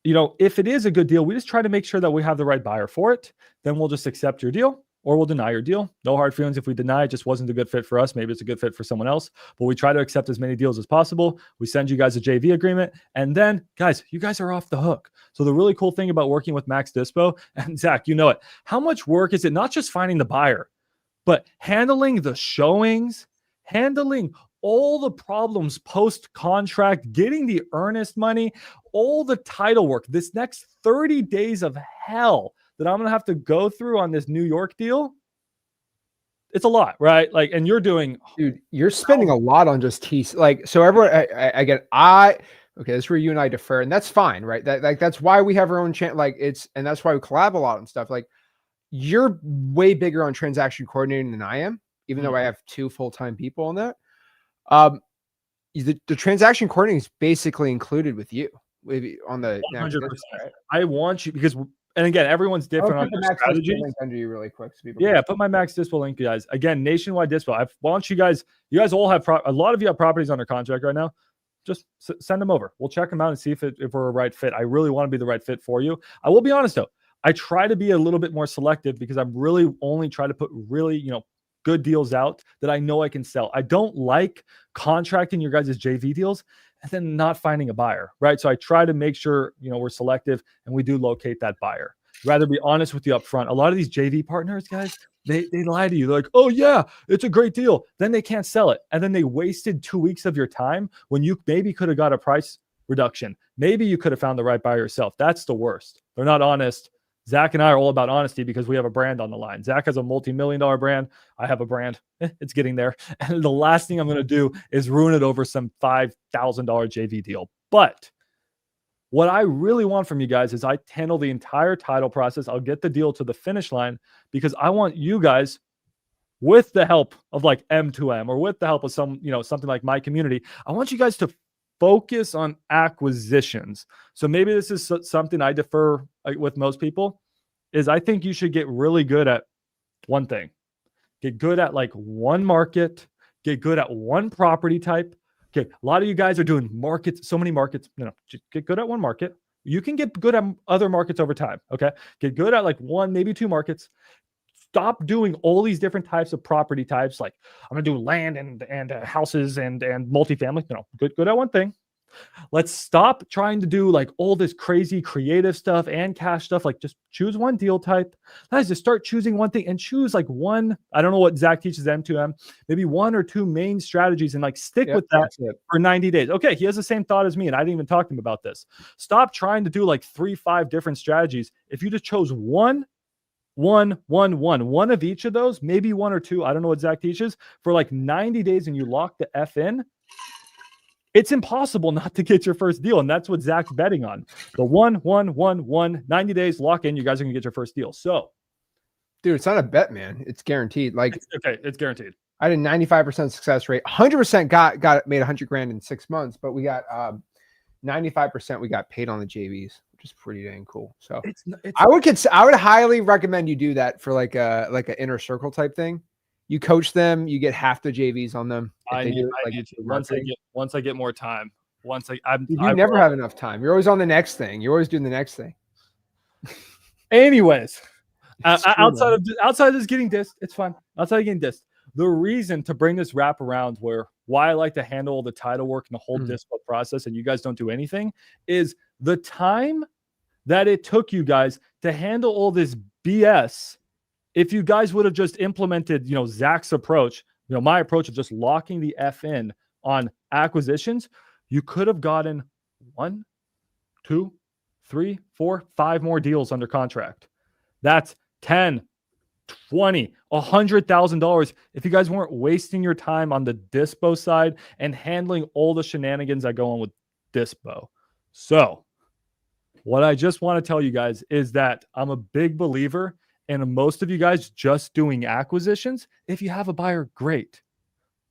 if it is a good deal, we just try to make sure that we have the right buyer for it. Then we'll just accept your deal or we'll deny your deal. No hard feelings if we deny it just wasn't a good fit for us. Maybe it's a good fit for someone else, but we try to accept as many deals as possible. We send you guys a JV agreement. And then, guys, you guys are off the hook. So the really cool thing about working with Max Dispo, and Zach, you know it, how much work is it not just finding the buyer, but handling the showings, handling all the problems post-contract, getting the earnest money, all the title work, this next 30 days of hell that I'm going to have to go through on this New York deal. It's a lot, right? Like, and you're doing, dude, you're spending a lot on just so everyone, okay, that's where you and I defer, and that's fine, right? That's why we have our own channel. And that's why we collab a lot and stuff. Like, you're way bigger on transaction coordinating than I am, even though I have 2 full-time people on that. The transaction coordinating is basically included with you on the 100%. Right? I want you because, and again, everyone's different on their strategies. Under you really quick. So yeah, put my Max Dispo link, guys. Again, nationwide dispo. I want you guys all have a lot of you have properties under contract right now. Just send them over. We'll check them out and see if we're a right fit. I really want to be the right fit for you. I will be honest though. I try to be a little bit more selective because I'm really only trying to put really, good deals out that I know I can sell. I don't like contracting your guys' JV deals and then not finding a buyer, right? So I try to make sure, we're selective and we do locate that buyer. Rather be honest with you up front. A lot of these JV partners, guys, they lie to you. They're like, oh yeah, it's a great deal. Then they can't sell it. And then they wasted 2 weeks of your time when you maybe could have got a price reduction. Maybe you could have found the right buyer yourself. That's the worst. They're not honest. Zach and I are all about honesty because we have a brand on the line. Zach has a multi-million-dollar brand. I have a brand. It's getting there. And the last thing I'm going to do is ruin it over some $5,000 JV deal. But what I really want from you guys is I handle the entire title process. I'll get the deal to the finish line because I want you guys, with the help of like M2M or with the help of something like my community, I want you guys to focus on acquisitions. So maybe this is something I defer with most people is I think you should get really good at one thing. Get good at like one market, get good at one property type. Okay, a lot of you guys are doing markets, so many markets. Just get good at one market. You can get good at other markets over time. Okay, get good at like one, maybe two markets. Stop doing all these different types of property types. Like I'm gonna do land and houses and multifamily. Good at one thing. Let's stop trying to do like all this crazy creative stuff and cash stuff. Like just choose one deal type. Guys, just start choosing one thing and choose like one. I don't know what Zach teaches M2M, maybe one or two main strategies and like stick with that for 90 days. Okay, he has the same thought as me and I didn't even talk to him about this. Stop trying to do like 3-5 different strategies. If you just chose one of each of those, maybe one or two, I don't know what Zach teaches, for like 90 days and you lock the F in, it's impossible not to get your first deal. And that's what Zach's betting on. The 90 days, lock in, you guys are going to get your first deal. So, dude, it's not a bet, man. It's guaranteed. Like, it's guaranteed. I did 95% success rate. 100% got made 100 grand in 6 months, but we got 95% we got paid on the JVs, which is pretty dang cool. So I would highly recommend you do that for like an inner circle type thing. You coach them, you get half the JVs on them. Once I get more time. You never have enough time. You're always on the next thing. You're always doing the next thing. Anyways, outside of this getting dissed, it's fun. Outside of getting dissed, the reason to bring this wrap around why I like to handle all the title work and the whole dispo process, and you guys don't do anything, is the time that it took you guys to handle all this BS. If you guys would have just implemented, Zach's approach, my approach of just locking the F in on acquisitions, you could have gotten 1, 2, 3, 4, 5 more deals under contract. That's 10, 20, $100,000 if you guys weren't wasting your time on the dispo side and handling all the shenanigans that go on with dispo. So what I just want to tell you guys is that I'm a big believer in most of you guys just doing acquisitions. If you have a buyer, great.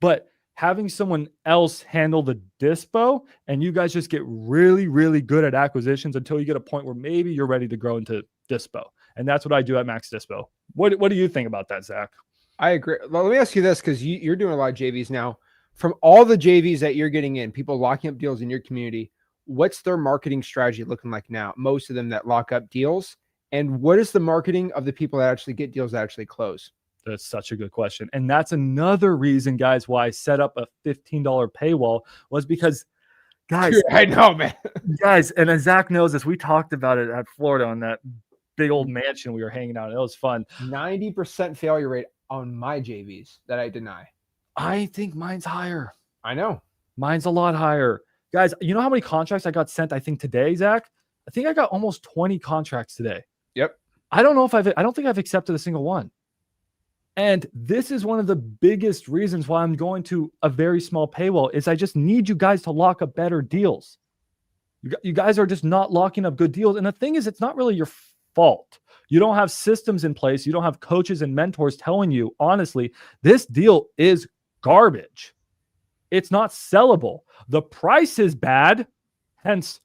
But having someone else handle the dispo and you guys just get really, really good at acquisitions until you get a point where maybe you're ready to grow into dispo. And that's what I do at Max Dispo. What do you think about that, Zach? I agree. Well, let me ask you this, because you're doing a lot of JVs now. From all the JVs that you're getting in, people locking up deals in your community, what's their marketing strategy looking like now? Most of them that lock up deals. And what is the marketing of the people that actually get deals that actually close? That's such a good question. And that's another reason, guys, why I set up a $15 paywall was because, guys, I know, man. Guys, and as Zach knows this, we talked about it at Florida on that big old mansion we were hanging out in. It was fun. 90% failure rate on my JVs that I deny. I think mine's higher. I know. Mine's a lot higher. Guys, you know how many contracts I got sent, I think, today, Zach? I think I got almost 20 contracts today. Yep. I don't think I've accepted a single one. And this is one of the biggest reasons why I'm going to a very small paywall is I just need you guys to lock up better deals. You guys are just not locking up good deals. And the thing is, it's not really your fault. You don't have systems in place. You don't have coaches and mentors telling you, honestly, this deal is garbage. It's not sellable. The price is bad, hence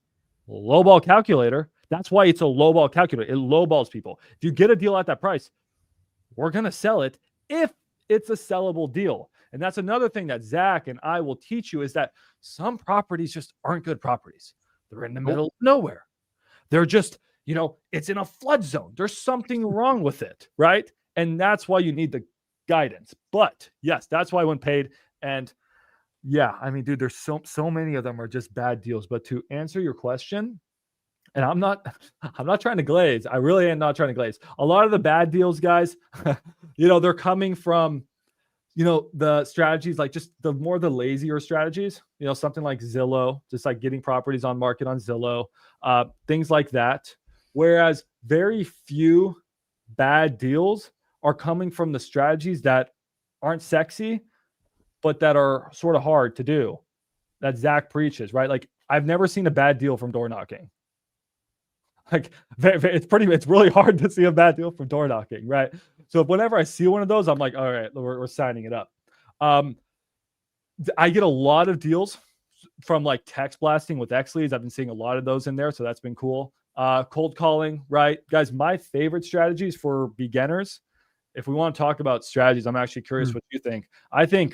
lowball calculator. That's why it's a lowball calculator. It lowballs people. If you get a deal at that price, we're going to sell it if it's a sellable deal. And that's another thing that Zach and I will teach you is that some properties just aren't good properties. They're in the middle of nowhere. They're just, it's in a flood zone. There's something wrong with it, right? And that's why you need the guidance. But yes, that's why I went paid. And yeah, I mean, dude, there's so many of them are just bad deals. But to answer your question, and I'm not trying to glaze. I really am not trying to glaze. A lot of the bad deals, guys, they're coming from, the strategies, like just the lazier strategies, something like Zillow, just like getting properties on market on Zillow, things like that. Whereas very few bad deals are coming from the strategies that aren't sexy, but that are sort of hard to do, that Zach preaches, right? Like I've never seen a bad deal from door knocking. Like it's really hard to see a bad deal from door knocking, right? So whenever I see one of those, I'm like, all right, we're signing it up. I get a lot of deals from like text blasting with X leads. I've been seeing a lot of those in there, so that's been cool. cold calling, right? Guys, my favorite strategies for beginners, if we want to talk about strategies, I'm actually curious what you think. I think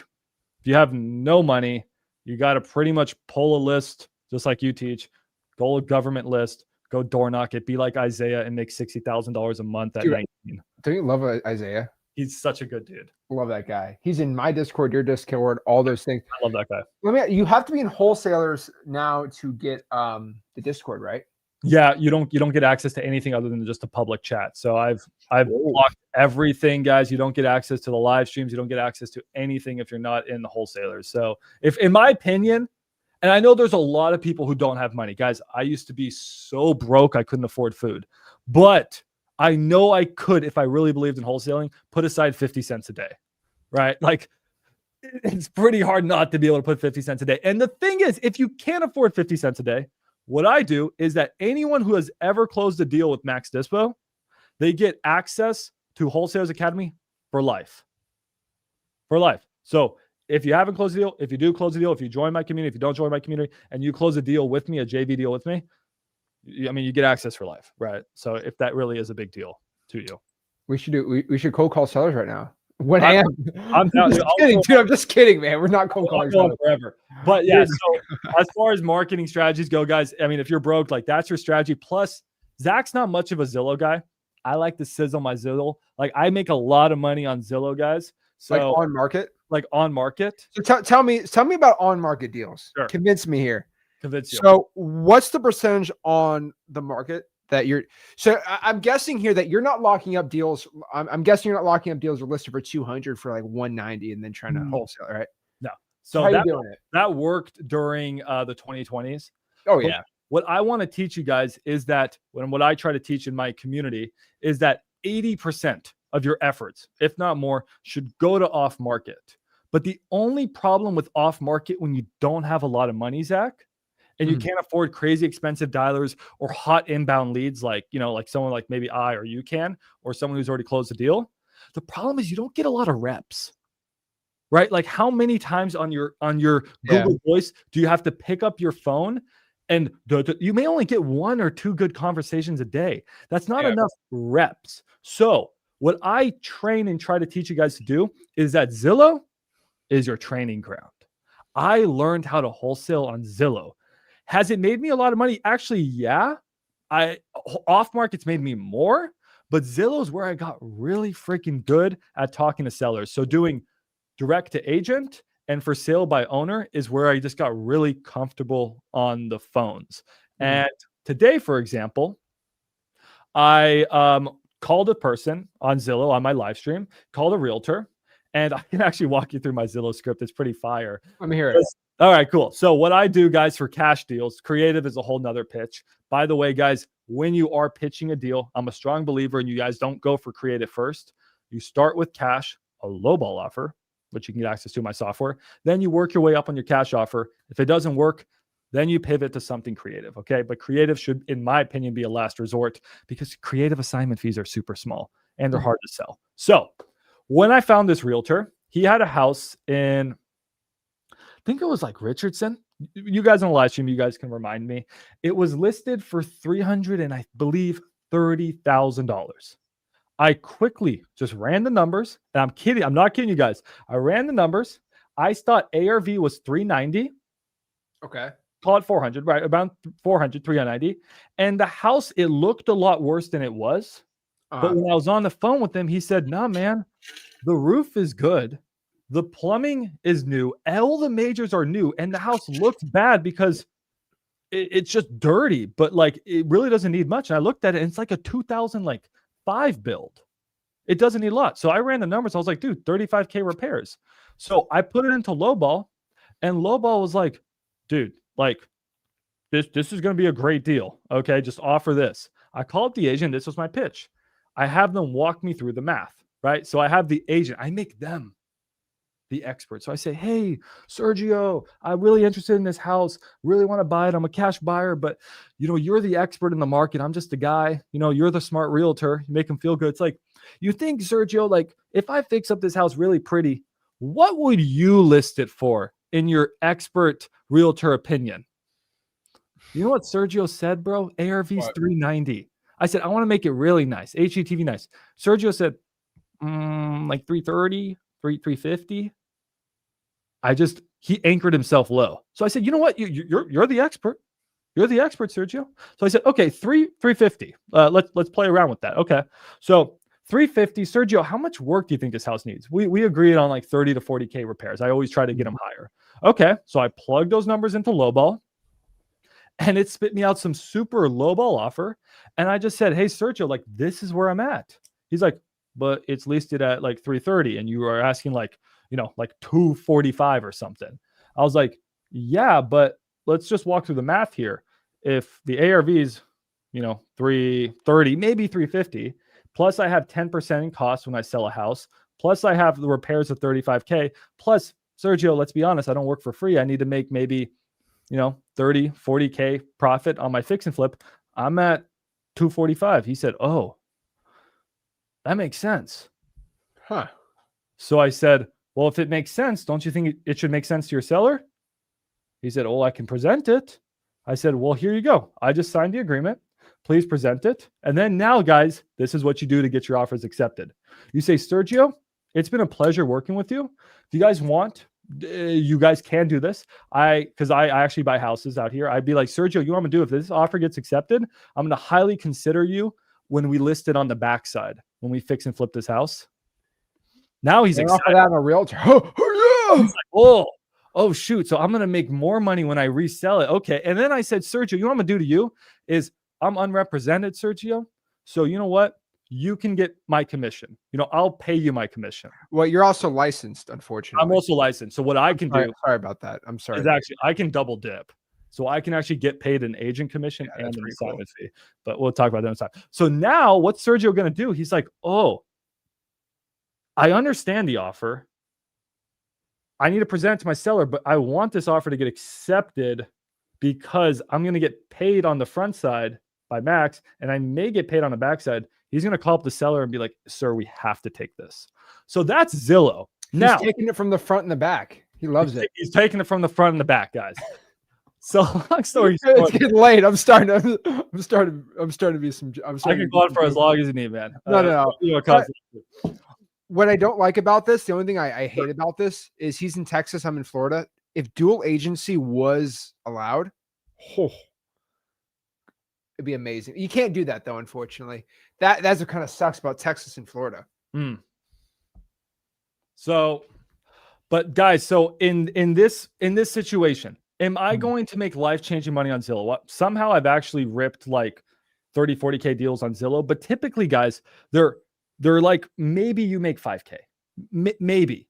if you have no money, you got to pretty much pull a list, just like you teach, go a government list, go door knock it, be like Isaiah and make $60,000 a month at Dude, 19. Don't you love Isaiah? He's such a good dude. Love that guy. He's in my Discord, your Discord, all those things. I love that guy. You have to be in wholesalers now to get the Discord, right? Yeah, you don't get access to anything other than just a public chat. So I've blocked everything, guys. You don't get access to the live streams. You don't get access to anything if you're not in the wholesalers. So if, in my opinion, and I know there's a lot of people who don't have money, guys. I used to be so broke I couldn't afford food, but I know I could, if I really believed in wholesaling, put aside 50 cents a day, right? Like, it's pretty hard not to be able to put 50 cents a day. And the thing is, if you can't afford 50 cents a day, what I do is that anyone who has ever closed a deal with Max Dispo, they get access to Wholesalers Academy for life. For life. So if you haven't closed a deal, if you do close a deal, if you join my community, if you don't join my community, and you close a deal with me, a JV deal with me, I mean, you get access for life, right? So if that really is a big deal to you, we should cold call sellers right now. What I am? I'm just kidding, dude. I'm just kidding, man. We're not cold calling sellers forever. But yeah, so as far as marketing strategies go, guys, I mean, if you're broke, like that's your strategy. Plus, Zach's not much of a Zillow guy. I like to sizzle my Zillow. Like I make a lot of money on Zillow, guys. So like on market. So tell me about on market deals. Sure. Convince me here. Convince you. So what's the percentage on the market that you're? So I'm guessing here that you're not locking up deals. I'm guessing you're not locking up deals that are listed for 200 for like 190 and then trying to wholesale, right? No. So how are you doing it? That worked during the 2020s. Oh yeah. What I want to teach you guys is that what I try to teach in my community is that 80% of your efforts, if not more, should go to off market. But the only problem with off market when you don't have a lot of money, Zach, and you can't afford crazy expensive dialers or hot inbound leads like someone like maybe I or you can, or someone who's already closed the deal. The problem is you don't get a lot of reps, right? Like how many times on your Google Voice do you have to pick up your phone? And you may only get 1 or 2 good conversations a day. That's not enough reps. So what I train and try to teach you guys to do is that Zillow is your training ground. I learned how to wholesale on Zillow. Has it made me a lot of money? Actually, yeah. Off market's made me more, but Zillow is where I got really freaking good at talking to sellers. So doing direct to agent and for sale by owner is where I just got really comfortable on the phones. And today, for example, I called a person on Zillow on my live stream, called a realtor, and I can actually walk you through my Zillow script. It's pretty fire. Let me hear it. All right, cool. So what I do, guys, for cash deals, creative is a whole nother pitch. By the way, guys, when you are pitching a deal, I'm a strong believer in you guys don't go for creative first. You start with cash, a lowball offer, which you can get access to in my software. Then you work your way up on your cash offer. If it doesn't work, then you pivot to something creative, okay? But creative should, in my opinion, be a last resort because creative assignment fees are super small and they're hard to sell. So when I found this realtor, he had a house in, I think it was like Richardson. You guys on the live stream, you guys can remind me. It was listed for $300 and I believe $30,000. I quickly just ran the numbers, and I'm kidding. I'm not kidding you guys. I ran the numbers. I thought ARV was 390. Okay. Call it 400, right? About 400, 390. And the house, it looked a lot worse than it was. But when I was on the phone with him, he said, "Nah, man, the roof is good. The plumbing is new. All the majors are new. And the house looks bad because it's just dirty, but like it really doesn't need much." And I looked at it and it's like a 2005 build. It doesn't need a lot. So I ran the numbers. I was like, dude, 35K repairs. So I put it into lowball, and lowball was like, dude, like this is going to be a great deal. Okay, just offer this. I called the agent. This was my pitch. I have them walk me through the math, right? So I have the agent. I make them the expert. So I say, "Hey, Sergio, I'm really interested in this house. Really want to buy it. I'm a cash buyer, but you're the expert in the market. I'm just a guy. You're the smart realtor. You make them feel good." It's like, you think, Sergio, like if I fix up this house really pretty, what would you list it for in your expert realtor opinion? You know what Sergio said, bro? ARV's What? 390. I said, I want to make it really nice. HGTV nice. Sergio said, like 330, 350. He anchored himself low. So I said, you know what? You're the expert. You're the expert, Sergio. So I said, okay, 350. Let's play around with that. Okay. So 350, Sergio, how much work do you think this house needs? We agreed on like 30 to 40K repairs. I always try to get them higher. Okay. So I plugged those numbers into lowball and it spit me out some super lowball offer. And I just said, hey, Sergio, like this is where I'm at. He's like, but it's listed at like 330 and you are asking like 245 or something. I was like, yeah, but let's just walk through the math here. If the ARV's, 330, maybe 350, plus I have 10% in cost when I sell a house, plus I have the repairs of 35K, plus Sergio, let's be honest, I don't work for free. I need to make maybe, 30, 40K profit on my fix and flip. I'm at 245. He said, oh, that makes sense. Huh. So I said, well, if it makes sense, don't you think it should make sense to your seller? He said, oh, I can present it. I said, well, here you go. I just signed the agreement. Please present it. And then now, guys, this is what you do to get your offers accepted. You say, Sergio, it's been a pleasure working with you. If you guys want, you guys can do this. Because I actually buy houses out here. I'd be like, Sergio, you know what I'm going to do? If this offer gets accepted, I'm going to highly consider you when we list it on the backside, when we fix and flip this house. Now he's excited. Offer that on a realtor. Oh, He's like, oh, shoot. So I'm going to make more money when I resell it. Okay. And then I said, Sergio, you know what I'm going to do to you is I'm unrepresented, Sergio. So you know what? You can get my commission. I'll pay you my commission. well, you're also licensed, unfortunately. I'm also licensed. So what I can do Sorry about that. I'm sorry. is actually I can double dip. So I can actually get paid an agent commission and an assignment fee. But we'll talk about that next time. So now what's Sergio going to do? He's like, oh, I understand the offer. I need to present it to my seller, but I want this offer to get accepted because I'm going to get paid on the front side by Max, and I may get paid on the back side. He's going to call up the seller and be like, sir, we have to take this. So that's Zillow. Now, he's taking it from the front and the back. He loves it. He's taking it from the front and the back, guys. So long story It's short, getting late. I'm starting to be some. I can go on for as long as you need, man. No. What I don't like about this, the only thing I hate about this is he's in Texas, I'm in Florida. If dual agency was allowed, it'd be amazing. You can't do that though, unfortunately. That's what kind of sucks about Texas and Florida. So, but guys, so in this situation, am I going to make life-changing money on Zillow? Somehow I've actually ripped like 30, 40K deals on Zillow, but typically, guys, they're like, maybe you make 5K, maybe.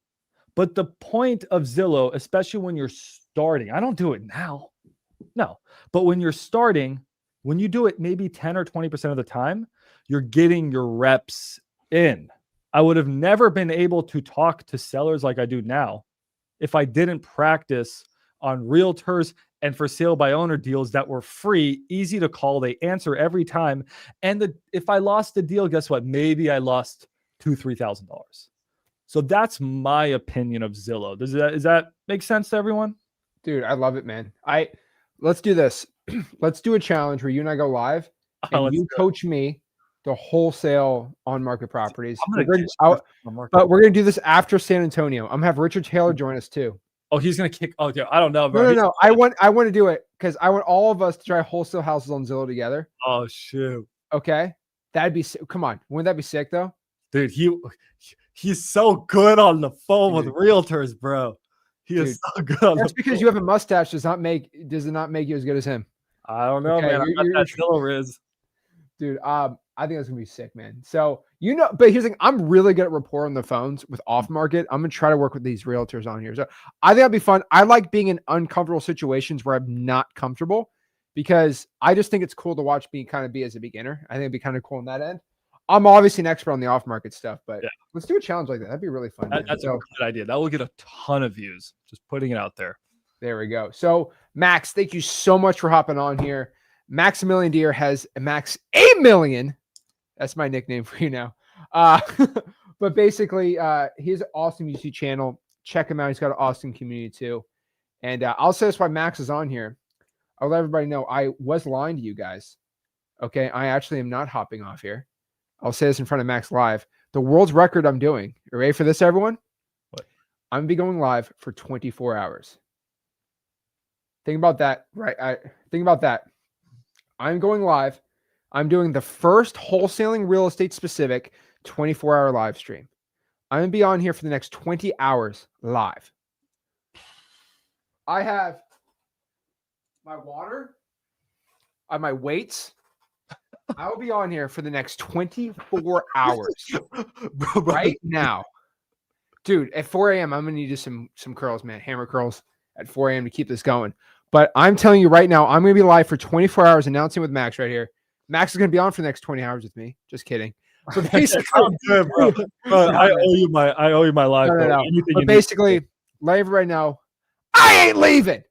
But the point of Zillow, especially when you're starting, I don't do it now. No, but when you're starting, when you do it maybe 10 or 20% of the time, you're getting your reps in. I would have never been able to talk to sellers like I do now if I didn't practice on realtors and for sale by owner deals that were free, easy to call. They answer every time. And if I lost the deal, guess what? Maybe I lost $2,000-$3,000. So that's my opinion of Zillow. Does that make sense to everyone? Dude, I love it, man. Let's do this. Let's do a challenge where you and I go live and you coach me to wholesale on market properties. But we're going to do this after San Antonio. I'm going to have Richard Taylor join us too. Oh, he's going to kick. Oh, yeah. I don't know, bro. No. I want to do it because I want all of us to try wholesale houses on Zillow together. Oh, shoot. Okay. That'd be sick. Come on. Wouldn't that be sick though? Dude, he's so good on the phone with realtors, bro. He is so good. That's because you have a mustache does it not make you as good as him? I don't know, man. I got that Zillow Riz. Dude, I think that's gonna be sick, man. So but here's the thing, I'm really good at rapport on the phones with off market. I'm gonna try to work with these realtors on here. So I think that'd be fun. I like being in uncomfortable situations where I'm not comfortable because I just think it's cool to watch me kind of be as a beginner. I think it'd be kind of cool on that end. I'm obviously an expert on the off market stuff, but let's do a challenge like that. That'd be really fun. That's a good idea. That will get a ton of views. Just putting it out there. There we go. So Max, thank you so much for hopping on here. Maximilian Deere has a Max 8 million. That's my nickname for you now. But basically, he has an awesome YouTube channel. Check him out. He's got an awesome community too. And I'll say that's why Max is on here. I'll let everybody know I was lying to you guys. Okay. I actually am not hopping off here. I'll say this in front of Max live. The world's record I'm doing. You ready for this, everyone? What? I'm going to be going live for 24 hours. Think about that, right? Think about that. I'm going live. I'm doing the first wholesaling real estate specific 24-hour live stream. I'm going to be on here for the next 20 hours live. I have my water. I have my weights. I will be on here for the next 24 hours right now. Dude, at 4 a.m., I'm going to need you some curls, man. Hammer curls at 4 a.m. to keep this going. But I'm telling you right now, I'm going to be live for 24 hours announcing with Max right here. Max is going to be on for the next 20 hours with me. Just kidding. But basically, good, bro. I owe you my life. No. But basically, let everybody know, I ain't leaving.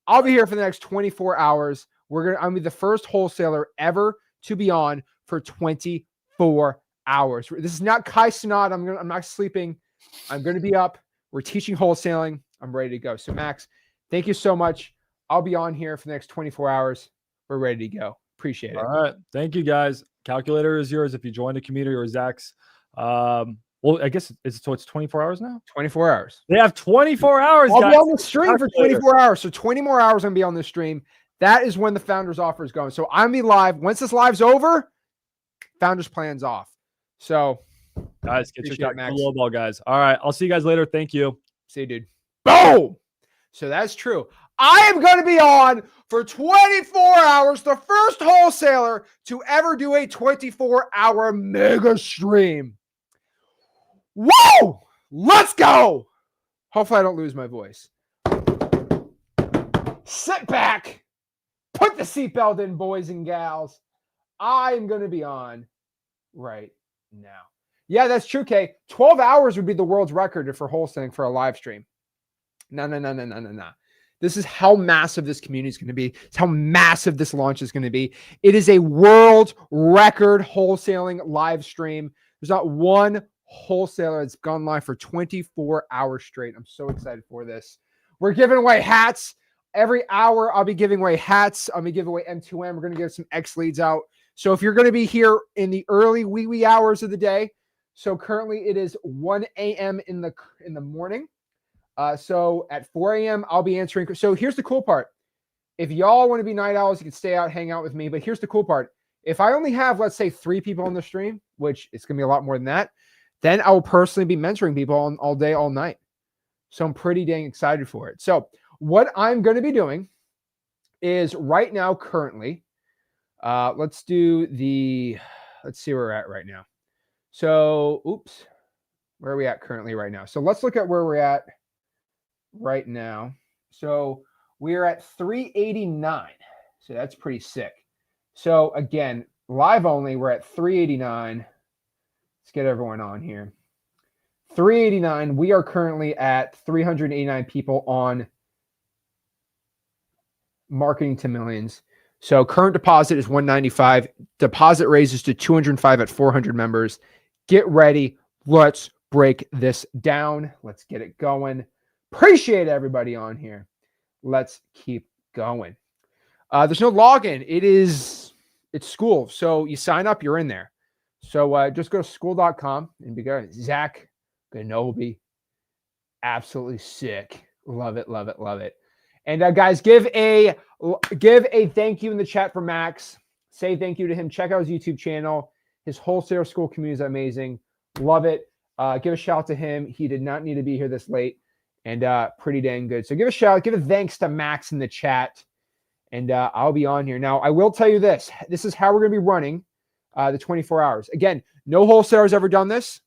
I'll be here for the next 24 hours. I'm going to be the first wholesaler ever to be on for 24 hours. This is not Kai Cenat. I'm not sleeping. I'm going to be up. We're teaching wholesaling. I'm ready to go. So Max, thank you so much. I'll be on here for the next 24 hours. We're ready to go. Appreciate it. All right. Thank you, guys. Calculator is yours if you join the community or Zach's. Well, I guess it's 24 hours now? 24 hours. They have 24 hours, I'll guys. be on the stream for 24 hours. So 20 more hours I'm going to be on the stream. That is when the founders offer is going. So I'm going to be live. Once this live's over, founders plan's off. So guys, get your low ball, guys. All right. I'll see you guys later. Thank you. See you, dude. Boom. So that's true. I am going to be on for 24 hours, the first wholesaler to ever do a 24-hour mega stream. Whoa! Let's go. Hopefully I don't lose my voice. Sit back. Put the seatbelt in, boys and gals. I'm going to be on right now. Yeah, that's true, Kay. 12 hours would be the world's record for wholesaling for a live stream. No. This is how massive this community is going to be. It's how massive this launch is going to be. It is a world record wholesaling live stream. There's not one wholesaler that's gone live for 24 hours straight. I'm so excited for this. We're giving away hats. Every hour, I'll be giving away hats. I'm going to give away M2M. We're going to give some X leads out. So if you're going to be here in the early wee hours of the day, so currently it is 1 a.m. in the morning. So at 4 a.m., I'll be answering. So here's the cool part. If y'all want to be night owls, you can stay out, hang out with me. But here's the cool part. If I only have, let's say, 3 people on the stream, which it's going to be a lot more than that, then I will personally be mentoring people all day, all night. So I'm pretty dang excited for it. So what I'm going to be doing is right now, currently, let's see where we're at right now. So, where are we at currently right now? So let's look at where we're at right now. So we're at 389. So that's pretty sick. So again, live only, we're at 389. Let's get everyone on here. 389. We are currently at 389 people on Marketing to Millions. So current deposit is 195. Deposit raises to 205 at 400 members. Get ready. Let's break this down. Let's get it going. Appreciate everybody on here. Let's keep going. There's no login. It's school. So you sign up, you're in there. So just go to school.com and be good. Zach Ginn. Absolutely sick. Love it. And guys, give a thank you in the chat for Max. Say thank you to him. Check out his YouTube channel. His wholesaler school community is amazing. Love it. Give a shout to him. He did not need to be here this late, and pretty dang good. So give a shout, give a thanks to Max in the chat, and I'll be on here. Now, I will tell you this. This is how we're going to be running the 24 hours. Again, no wholesaler's ever done this.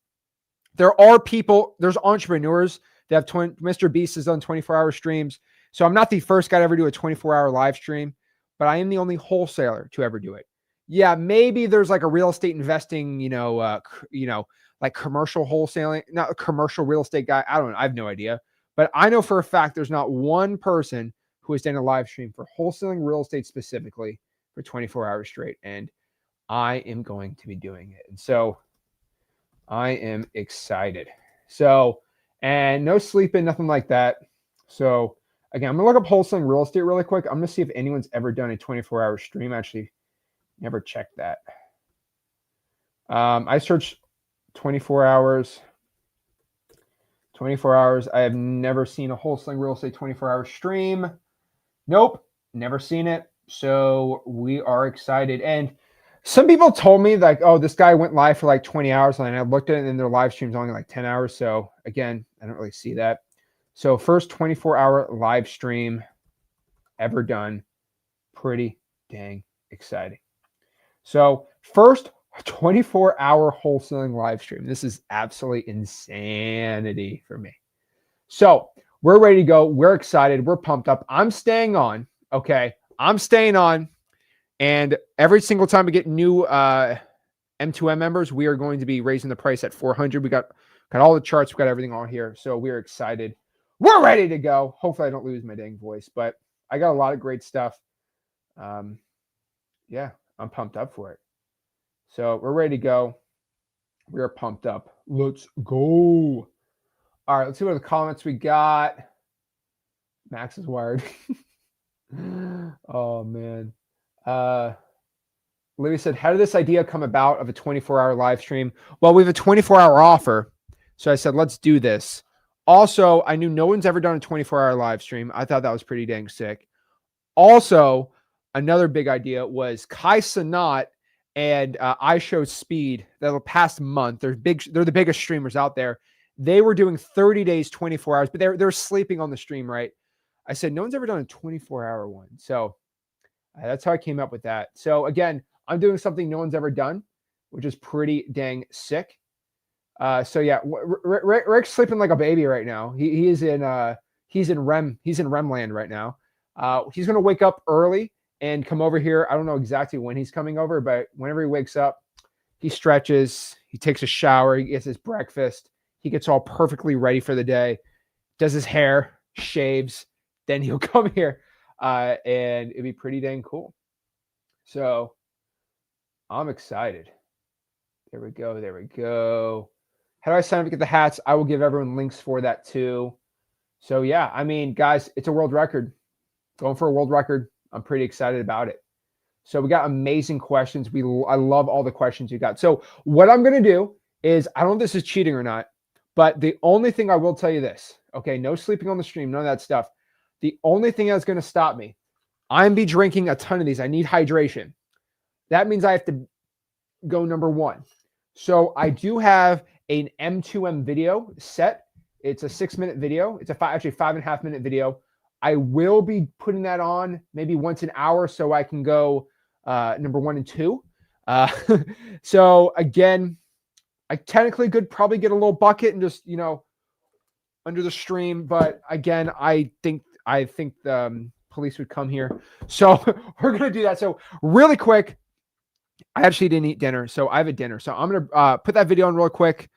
There's entrepreneurs that have Mr. Beast has done 24-hour streams. So I'm not the first guy to ever do a 24-hour live stream, but I am the only wholesaler to ever do it. Yeah, maybe there's like a real estate investing, like commercial wholesaling, not a commercial real estate guy. I don't know. I have no idea. But I know for a fact there's not one person who has done a live stream for wholesaling real estate specifically for 24 hours straight. And I am going to be doing it. And so I am excited. So, and no sleeping, nothing like that. So Again, I'm going to look up wholesaling real estate really quick. I'm going to see if anyone's ever done a 24-hour stream. Actually, never checked that. I searched 24 hours. 24 hours. I have never seen a wholesaling real estate 24-hour stream. Nope, never seen it. So we are excited. And some people told me like, oh, this guy went live for like 20 hours. And I looked at it and their live stream's only like 10 hours. So again, I don't really see that. So first 24-hour live stream ever done. Pretty dang exciting. So first 24-hour wholesaling live stream. This is absolutely insanity for me. So we're ready to go. We're excited. We're pumped up. I'm staying on. Okay. I'm staying on. And every single time we get new M2M members, we are going to be raising the price at 400. We got all the charts. We got everything on here. So we're excited. We're ready to go. Hopefully I don't lose my dang voice, but I got a lot of great stuff. Yeah, I'm pumped up for it. So we're ready to go. We are pumped up. Let's go. All right, let's see what the comments we got. Max is wired. Oh, man. Libby said, how did this idea come about of a 24-hour live stream? Well, we have a 24-hour offer. So I said, let's do this. Also, I knew no one's ever done a 24-hour live stream. I thought that was pretty dang sick. Also, another big idea was Kai Sanat and I Show Speed. The past month, they're the biggest streamers out there. They were doing 30 days, 24 hours, but they're sleeping on the stream, right? I said, no one's ever done a 24-hour one. So that's how I came up with that. So again, I'm doing something no one's ever done, which is pretty dang sick. So yeah, Rick's sleeping like a baby right now. He's in REM land right now. He's going to wake up early and come over here. I don't know exactly when he's coming over, but whenever he wakes up, he stretches, he takes a shower, he gets his breakfast. He gets all perfectly ready for the day, does his hair, shaves, then he'll come here, and it'd be pretty dang cool. So I'm excited. There we go. There we go. How do I sign up to get the hats? I will give everyone links for that too. So yeah, I mean, guys, it's a world record. Going for a world record. I'm pretty excited about it. So we got amazing questions. I love all the questions you got. So what I'm going to do is, I don't know if this is cheating or not, but the only thing I will tell you this, okay, no sleeping on the stream, none of that stuff. The only thing that's going to stop me, I'm be drinking a ton of these. I need hydration. That means I have to go number one. So I do have an M2M video set. It's a 6-minute video. It's actually 5.5 minute video. I will be putting that on maybe once an hour so I can go number 1 and 2. So again, I technically could probably get a little bucket and just, under the stream. But again, I think the police would come here. So we're going to do that. So really quick, I actually didn't eat dinner. So I have a dinner. So I'm going to put that video on real quick. I'm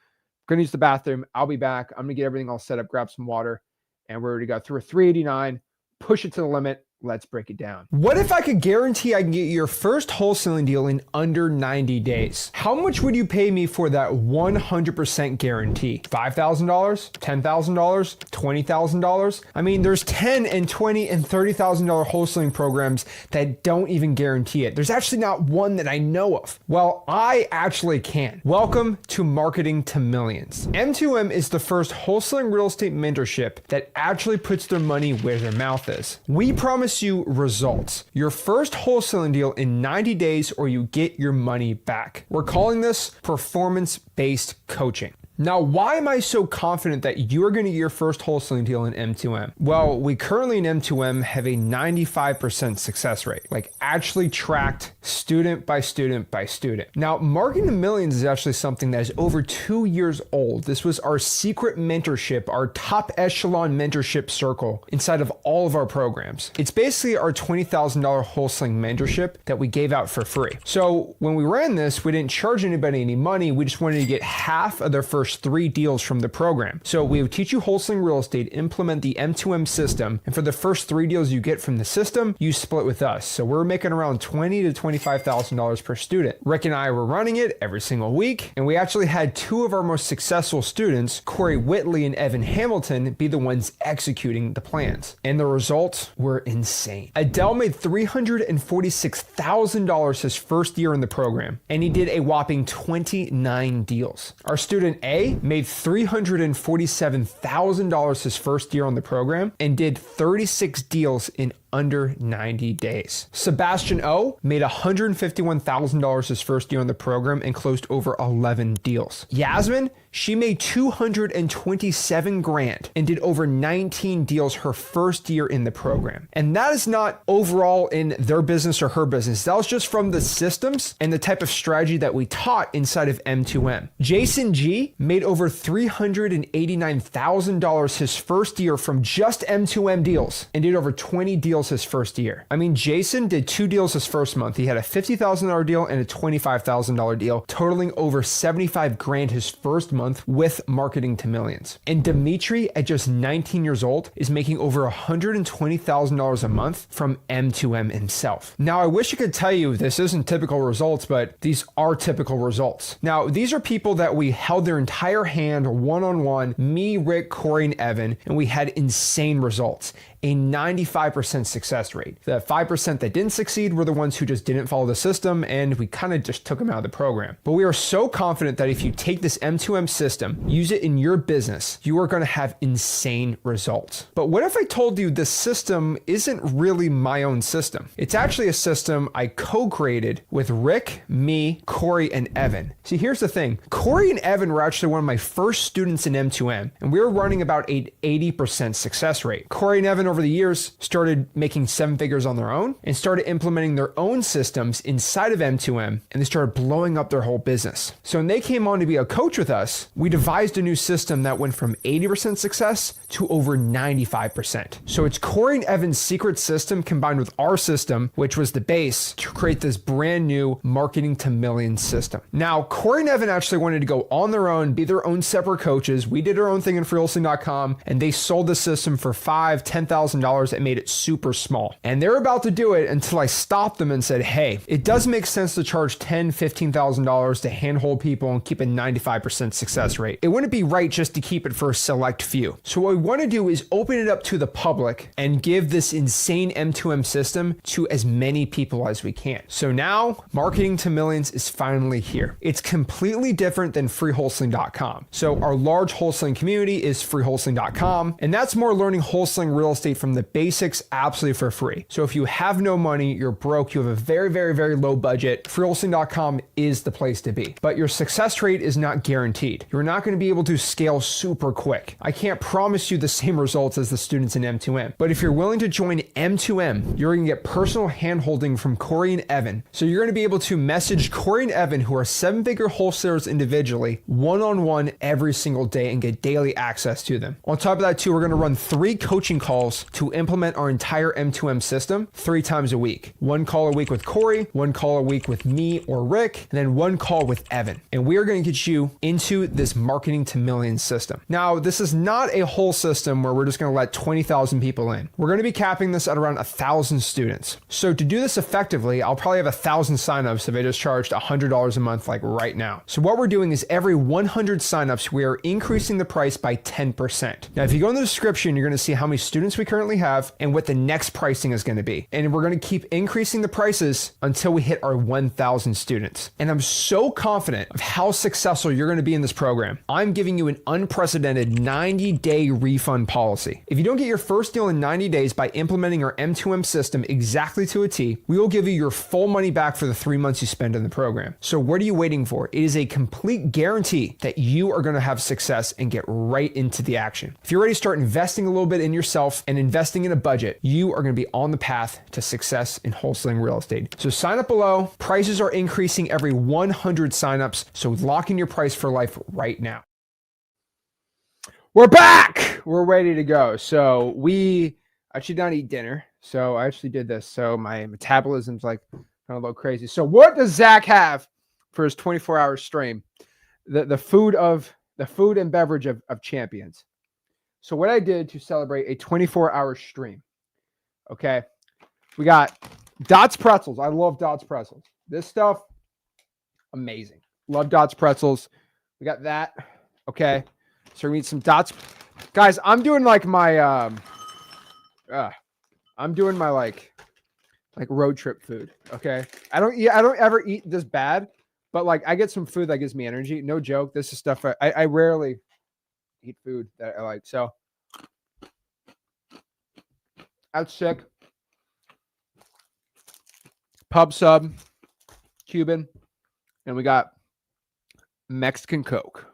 going to use the bathroom. I'll be back. I'm going to get everything all set up, grab some water, and we're ready to go through a 389, push it to the limit. Let's break it down. What if I could guarantee I can get your first wholesaling deal in under 90 days? How much would you pay me for that 100% guarantee? $5,000? $10,000? $20,000? I mean, there's $10,000 and $20,000 and $30,000 wholesaling programs that don't even guarantee it. There's actually not one that I know of. Well, I actually can. Welcome to Marketing to Millions. M2M is the first wholesaling real estate mentorship that actually puts their money where their mouth is. We promise you results. Your first wholesaling deal in 90 days or you get your money back. We're calling this performance-based coaching. Now, why am I so confident that you are going to get your first wholesaling deal in M2M? Well, we currently in M2M have a 95% success rate, like actually tracked student by student by student. Now, Marketing to Millions is actually something that is over 2 years old. This was our secret mentorship, our top echelon mentorship circle inside of all of our programs. It's basically our $20,000 wholesaling mentorship that we gave out for free. So when we ran this, we didn't charge anybody any money. We just wanted to get half of their first first 3 deals from the program. So we would teach you wholesaling real estate, implement the M2M system, and for the first 3 deals you get from the system, you split with us. So we're making around $20,000 to $25,000 per student. Rick and I were running it every single week, and we actually had 2 of our most successful students, Corey Whitley and Evan Hamilton, be the ones executing the plans. And the results were insane. Adele made $346,000 his first year in the program, and he did a whopping 29 deals. Our student A made $347,000 his first year on the program and did 36 deals in under 90 days. Sebastian O made $151,000 his first year on the program and closed over 11 deals. Yasmin, she made $227,000 and did over 19 deals her first year in the program. And that is not overall in their business or her business. That was just from the systems and the type of strategy that we taught inside of M2M. Jason G made over $389,000 his first year from just M2M deals and did over 20 deals his first year. I mean, Jason did 2 deals his first month. He had a $50,000 deal and a $25,000 deal, totaling over $75,000 his first month with Marketing to Millions. And Dimitri, at just 19 years old, is making over $120,000 a month from M2M himself. Now, I wish I could tell you this isn't typical results, but these are typical results. Now, these are people that we held their entire hand one-on-one, me, Rick, Corey, and Evan, and we had insane results. A 95% success rate. The 5% that didn't succeed were the ones who just didn't follow the system, and we kind of just took them out of the program. But we are so confident that if you take this M2M system, use it in your business, you are going to have insane results. But what if I told you this system isn't really my own system? It's actually a system I co-created with Rick, me, Corey, and Evan. See, here's the thing. Corey and Evan were actually one of my first students in M2M, and we were running about an 80% success rate. Corey and Evan over the years started making 7 figures on their own and started implementing their own systems inside of M2M, and they started blowing up their whole business. So when they came on to be a coach with us, we devised a new system that went from 80% success to over 95%. So it's Corey and Evan's secret system combined with our system, which was the base, to create this brand new Marketing to Millions system. Now, Corey and Evan actually wanted to go on their own, be their own separate coaches. We did our own thing in wholesaling.com, and they sold the system for $5,000, $10,000 that made it super small. And they're about to do it until I stopped them and said, hey, it does make sense to charge $10,000, $15,000 to handhold people and keep a 95% success rate. It wouldn't be right just to keep it for a select few. So what we want to do is open it up to the public and give this insane M2M system to as many people as we can. So now Marketing to Millions is finally here. It's completely different than freewholesaling.com. So our large wholesaling community is freewholesaling.com, and that's more learning wholesaling real estate from the basics absolutely for free. So if you have no money, you're broke, you have a very, very, very low budget, freewholesaling.com is the place to be. But your success rate is not guaranteed. You're not going to be able to scale super quick. I can't promise you the same results as the students in M2M. But if you're willing to join M2M, you're going to get personal handholding from Corey and Evan. So you're going to be able to message Corey and Evan, who are 7-figure wholesalers individually, one-on-one every single day and get daily access to them. On top of that too, we're going to run 3 coaching calls to implement our entire M2M system 3 times a week. 1 call a week with Corey, 1 call a week with me or Rick, and then 1 call with Evan. And we are going to get you into this Marketing to Millions system. Now, this is not a whole system where we're just going to let 20,000 people in. We're going to be capping this at around 1,000 students. So to do this effectively, I'll probably have 1,000 signups if I just charged $100 a month like right now. So what we're doing is every 100 signups, we are increasing the price by 10%. Now, if you go in the description, you're going to see how many students we currently have and what the next pricing is going to be. And we're going to keep increasing the prices until we hit our 1,000 students. And I'm so confident of how successful you're going to be in this program. I'm giving you an unprecedented 90-day refund policy. If you don't get your first deal in 90 days by implementing our M2M system exactly to a T, we will give you your full money back for the 3 months you spend in the program. So what are you waiting for? It is a complete guarantee that you are going to have success and get right into the action. If you're ready to start investing a little bit in yourself and investing in a budget, you are going to be on the path to success in wholesaling real estate. So sign up below. Prices are increasing every 100 signups. So lock in your price for life right now. We're back. We're ready to go. So we actually did not eat dinner. So I actually did this. So my metabolism's like kind of a little crazy. So what does Zach have for his 24-hour stream? The food of the food and beverage of champions. So what I did to celebrate a 24-hour stream, okay, we got Dots Pretzels. I love Dots Pretzels. This stuff, amazing. Love Dots Pretzels. We got that, okay. So we need some Dots. Guys, I'm doing like my, I'm doing my like road trip food, okay. I don't ever eat this bad, but like I get some food that gives me energy. No joke. This is stuff I rarely eat food that I like. So that's sick. Pub sub, Cuban, and we got Mexican Coke.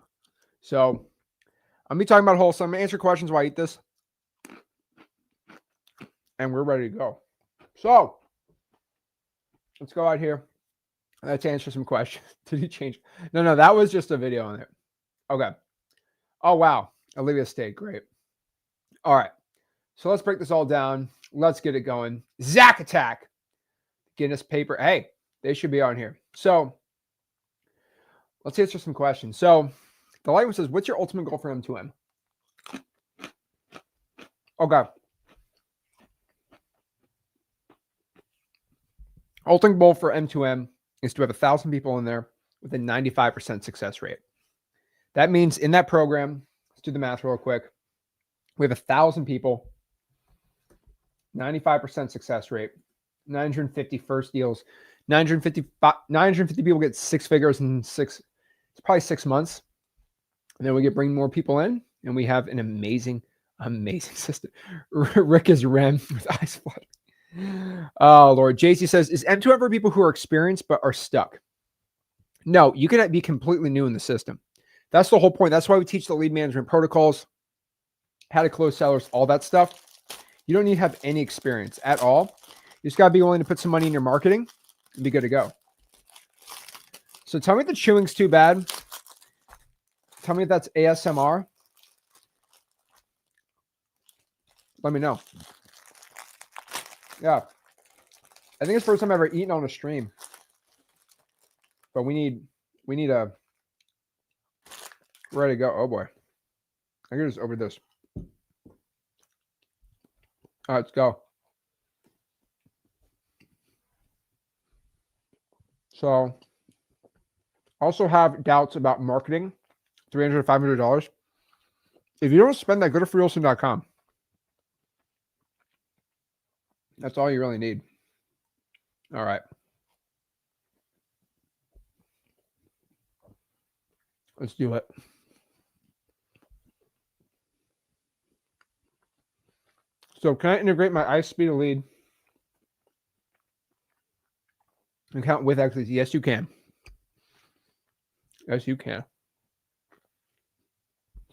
So I'm gonna be talking about wholesale. I'm gonna answer questions while I eat this, and we're ready to go. So let's go out here. Let's answer some questions. Did he change? No, that was just a video on it. Okay. Oh, wow. Olivia stayed. Great. All right. So let's break this all down. Let's get it going. Zach Attack. Guinness paper. Hey, they should be on here. So let's answer some questions. So the light one says, what's your ultimate goal for M2M? Okay. Ultimate goal for M2M is to have 1,000 people in there with a 95% success rate. That means in that program, let's do the math real quick. We have 1,000 people, 95% success rate, 950 first deals, 950 people get 6 figures in it's probably 6 months. And then we bring more people in, and we have an amazing system. Rick is Rem with eyes fluttering. Oh, Lord. JC says, is M2M for people who are experienced but are stuck? No, you can be completely new in the system. That's the whole point. That's why we teach the lead management protocols, how to close sellers, all that stuff. You don't need to have any experience at all. You just got to be willing to put some money in your marketing and be good to go. So tell me if the chewing's too bad. Tell me if that's ASMR. Let me know. Yeah. I think it's the first time I've ever eaten on a stream. But we need a ready to go. Oh boy. I can just over this. All right, let's go. So also have doubts about marketing, $300 to $500. If you don't spend that, go to freewholesaling.com. That's all you really need. All right. Let's do it. So can I integrate my ice speed of lead account with Xleads? Yes, you can. Yes, you can.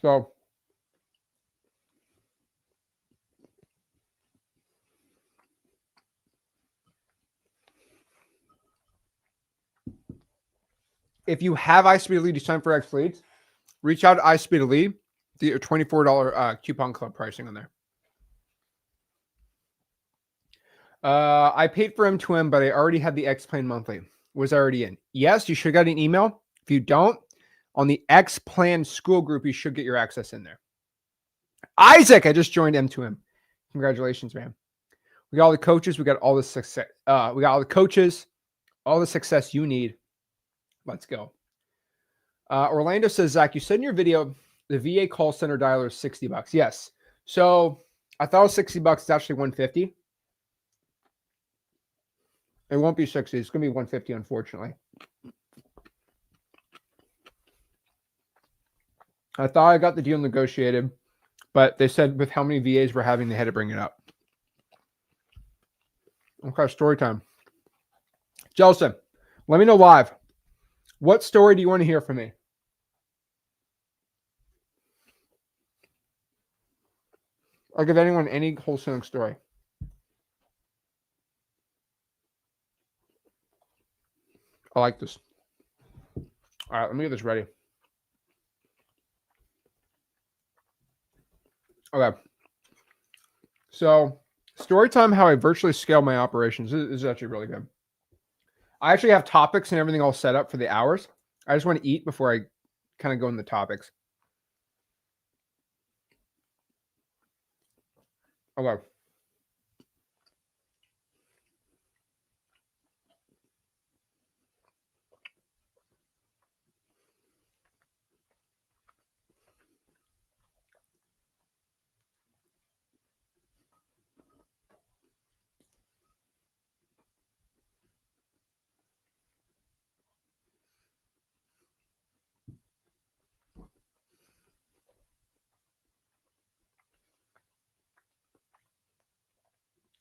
So if you have iSpeed Lead, you sign for Xleads, reach out to iSpeed Lead, the $24 coupon club pricing on there. I paid for M2M, but I already had the X Plan monthly. Was already in. Yes, you should have got an email. If you don't, on the X Plan school group, you should get your access in there. Isaac, I just joined M2M. Congratulations, man. We got all the coaches. We got all the success. We got all the coaches, all the success you need. Let's go. Orlando says, Zach, you said in your video, the VA call center dialer is $60. Yes. So I thought it was $60. It's actually $150. It won't be 60. It's going to be 150, unfortunately. I thought I got the deal negotiated, but they said with how many VAs we're having, they had to bring it up. Okay, story time. Jelson, let me know live. What story do you want to hear from me? I'll give anyone any wholesaling story. I like this. All right, let me get this ready. Okay. So, story time, how I virtually scale my operations. This is actually really good. I actually have topics and everything all set up for the hours. I just want to eat before I kind of go in the topics. Okay.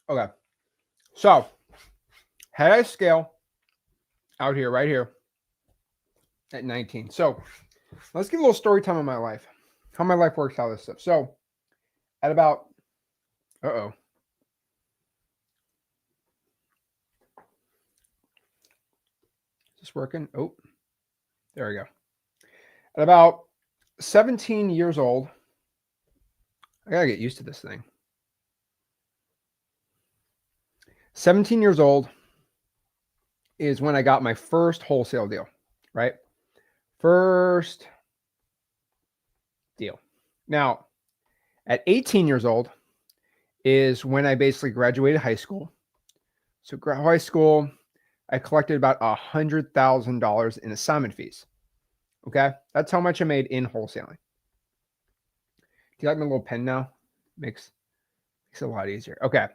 Okay. So had I scale out here, right here at 19. So let's give a little story time of my life, how my life works, how this stuff. So at about, is this working? Oh, there we go. At about 17 years old, I gotta get used to this thing. 17 years old is when I got my first wholesale deal, right? First deal. Now, at 18 years old is when I basically graduated high school. So high school, I collected about $100,000 in assignment fees. Okay, that's how much I made in wholesaling. Do you like my little pen now? Makes it a lot easier. Okay.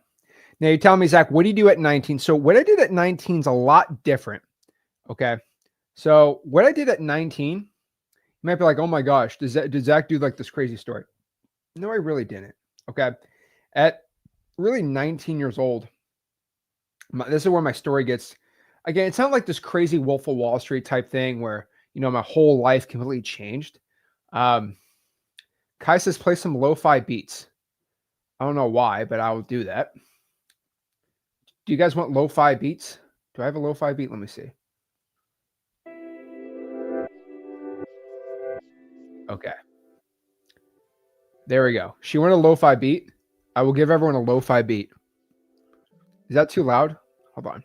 Now you're telling me, Zach, what do you do at 19? So what I did at 19 is a lot different. Okay. So what I did at 19, you might be like, oh my gosh, did Zach do like this crazy story? No, I really didn't. Okay. At really 19 years old, this is where my story gets, again, it's not like this crazy Wolf of Wall Street type thing where, you know, my whole life completely changed. Kai says play some lo-fi beats. I don't know why, but I will do that. Do you guys want lo-fi beats? Do I have a lo-fi beat? Let me see. Okay. There we go. She wanted a lo-fi beat. I will give everyone a lo-fi beat. Is that too loud? Hold on.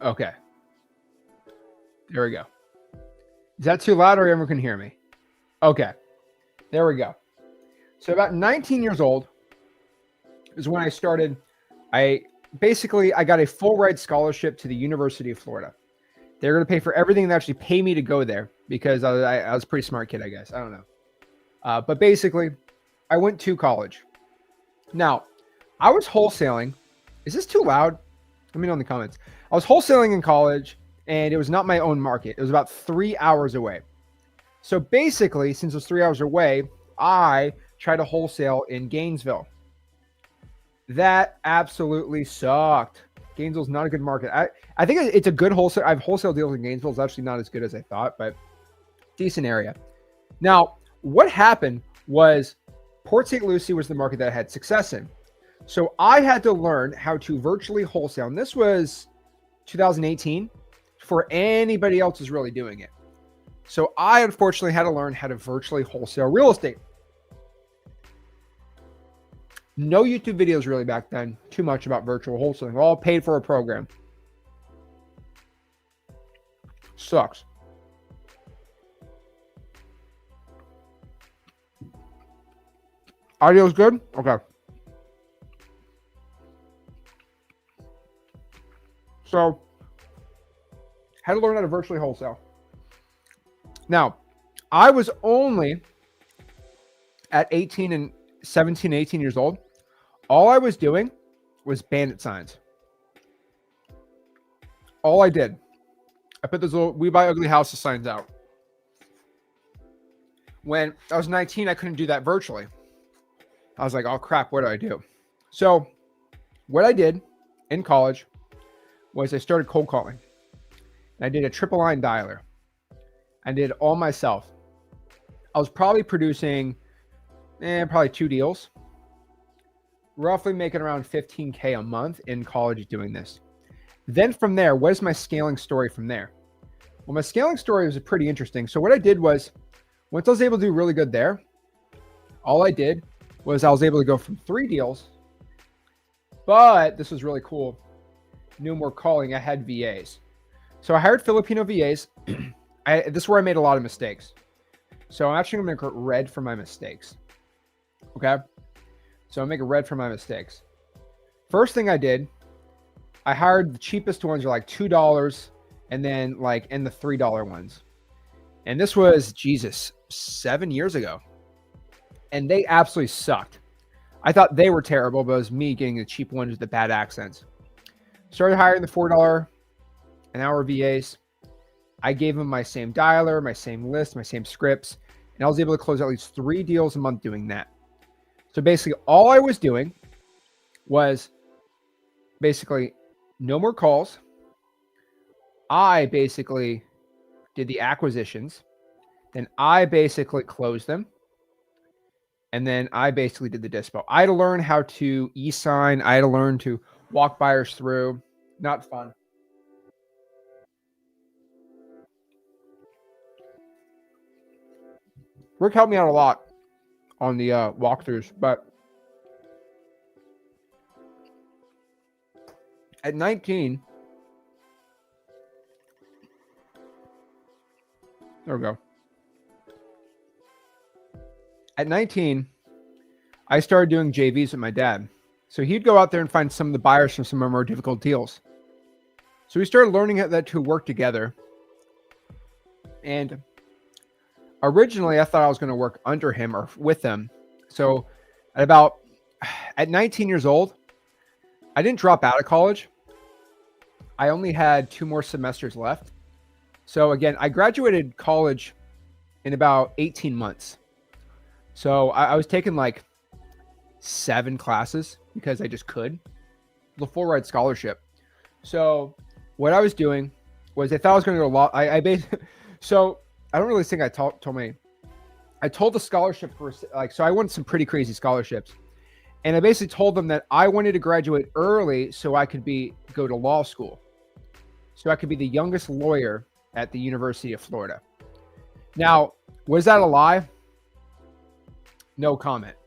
Okay. There we go. Is that too loud or everyone can hear me? Okay. There we go. So about 19 years old is when I started. I got a full ride scholarship to the University of Florida. They're going to pay for everything and actually pay me to go there because I was a pretty smart kid, I guess. I don't know. But basically, I went to college. Now, I was wholesaling. Is this too loud? Let me know in the comments. I was wholesaling in college, and it was not my own market. It was about 3 hours away. So basically, since it was 3 hours away, I tried to wholesale in Gainesville. That absolutely sucked. Gainesville's not a good market. I think it's a good wholesale. I've wholesale deals in Gainesville. It's actually not as good as I thought, but decent area. Now, what happened was Port St. Lucie was the market that I had success in. So I had to learn how to virtually wholesale. And this was 2018 before anybody else was really doing it. So I unfortunately had to learn how to virtually wholesale real estate. No YouTube videos really back then, too much about virtual wholesaling. All paid for a program. Sucks. Audio's good? Okay. So, had to learn how to virtually wholesale. Now, I was only at 18 years old. All I was doing was bandit signs. All I did. I put those little "We Buy Ugly Houses" signs out. When I was 19, I couldn't do that virtually. I was like, oh crap, what do I do? So what I did in college was I started cold calling. I did a triple line dialer. I did it all myself. I was probably producing probably 2 deals. Roughly making around $15K a month in college doing this. Then from there, what is my scaling story from there? Well, my scaling story was pretty interesting. So what I did was, once I was able to do really good there, all I did was I was able to go from 3 deals, but this was really cool. No more calling, I had VAs. So I hired Filipino VAs. this is where I made a lot of mistakes. So I'm actually going to make it red for my mistakes. Okay. So I'll make it red for my mistakes. First thing I did, I hired the cheapest ones are like $2 and then like in the $3 ones. And this was, Jesus, 7 years ago. And they absolutely sucked. I thought they were terrible, but it was me getting the cheap ones with the bad accents. Started hiring the $4 an hour VAs. I gave them my same dialer, my same list, my same scripts, and I was able to close at least 3 deals a month doing that. So basically all I was doing was basically no more calls. I basically did the acquisitions. Then I basically closed them. And then I basically did the dispo. I had to learn how to e-sign. I had to learn to walk buyers through. Not fun. Rick helped me out a lot on the walkthroughs, but at 19, there we go. At 19, I started doing JVs with my dad. So he'd go out there and find some of the buyers from some of our more difficult deals. So we started learning how that to work together. And originally, I thought I was going to work under him or with him. So at 19 years old, I didn't drop out of college. I only had 2 more semesters left. So again, I graduated college in about 18 months. So I was taking like 7 classes because I just could. The full ride scholarship. So what I was doing was I thought I was going to go to law. So I don't really think I told the scholarship for so I won some pretty crazy scholarships. And I basically told them that I wanted to graduate early so I could go to law school. So I could be the youngest lawyer at the University of Florida. Now, was that a lie? No comment.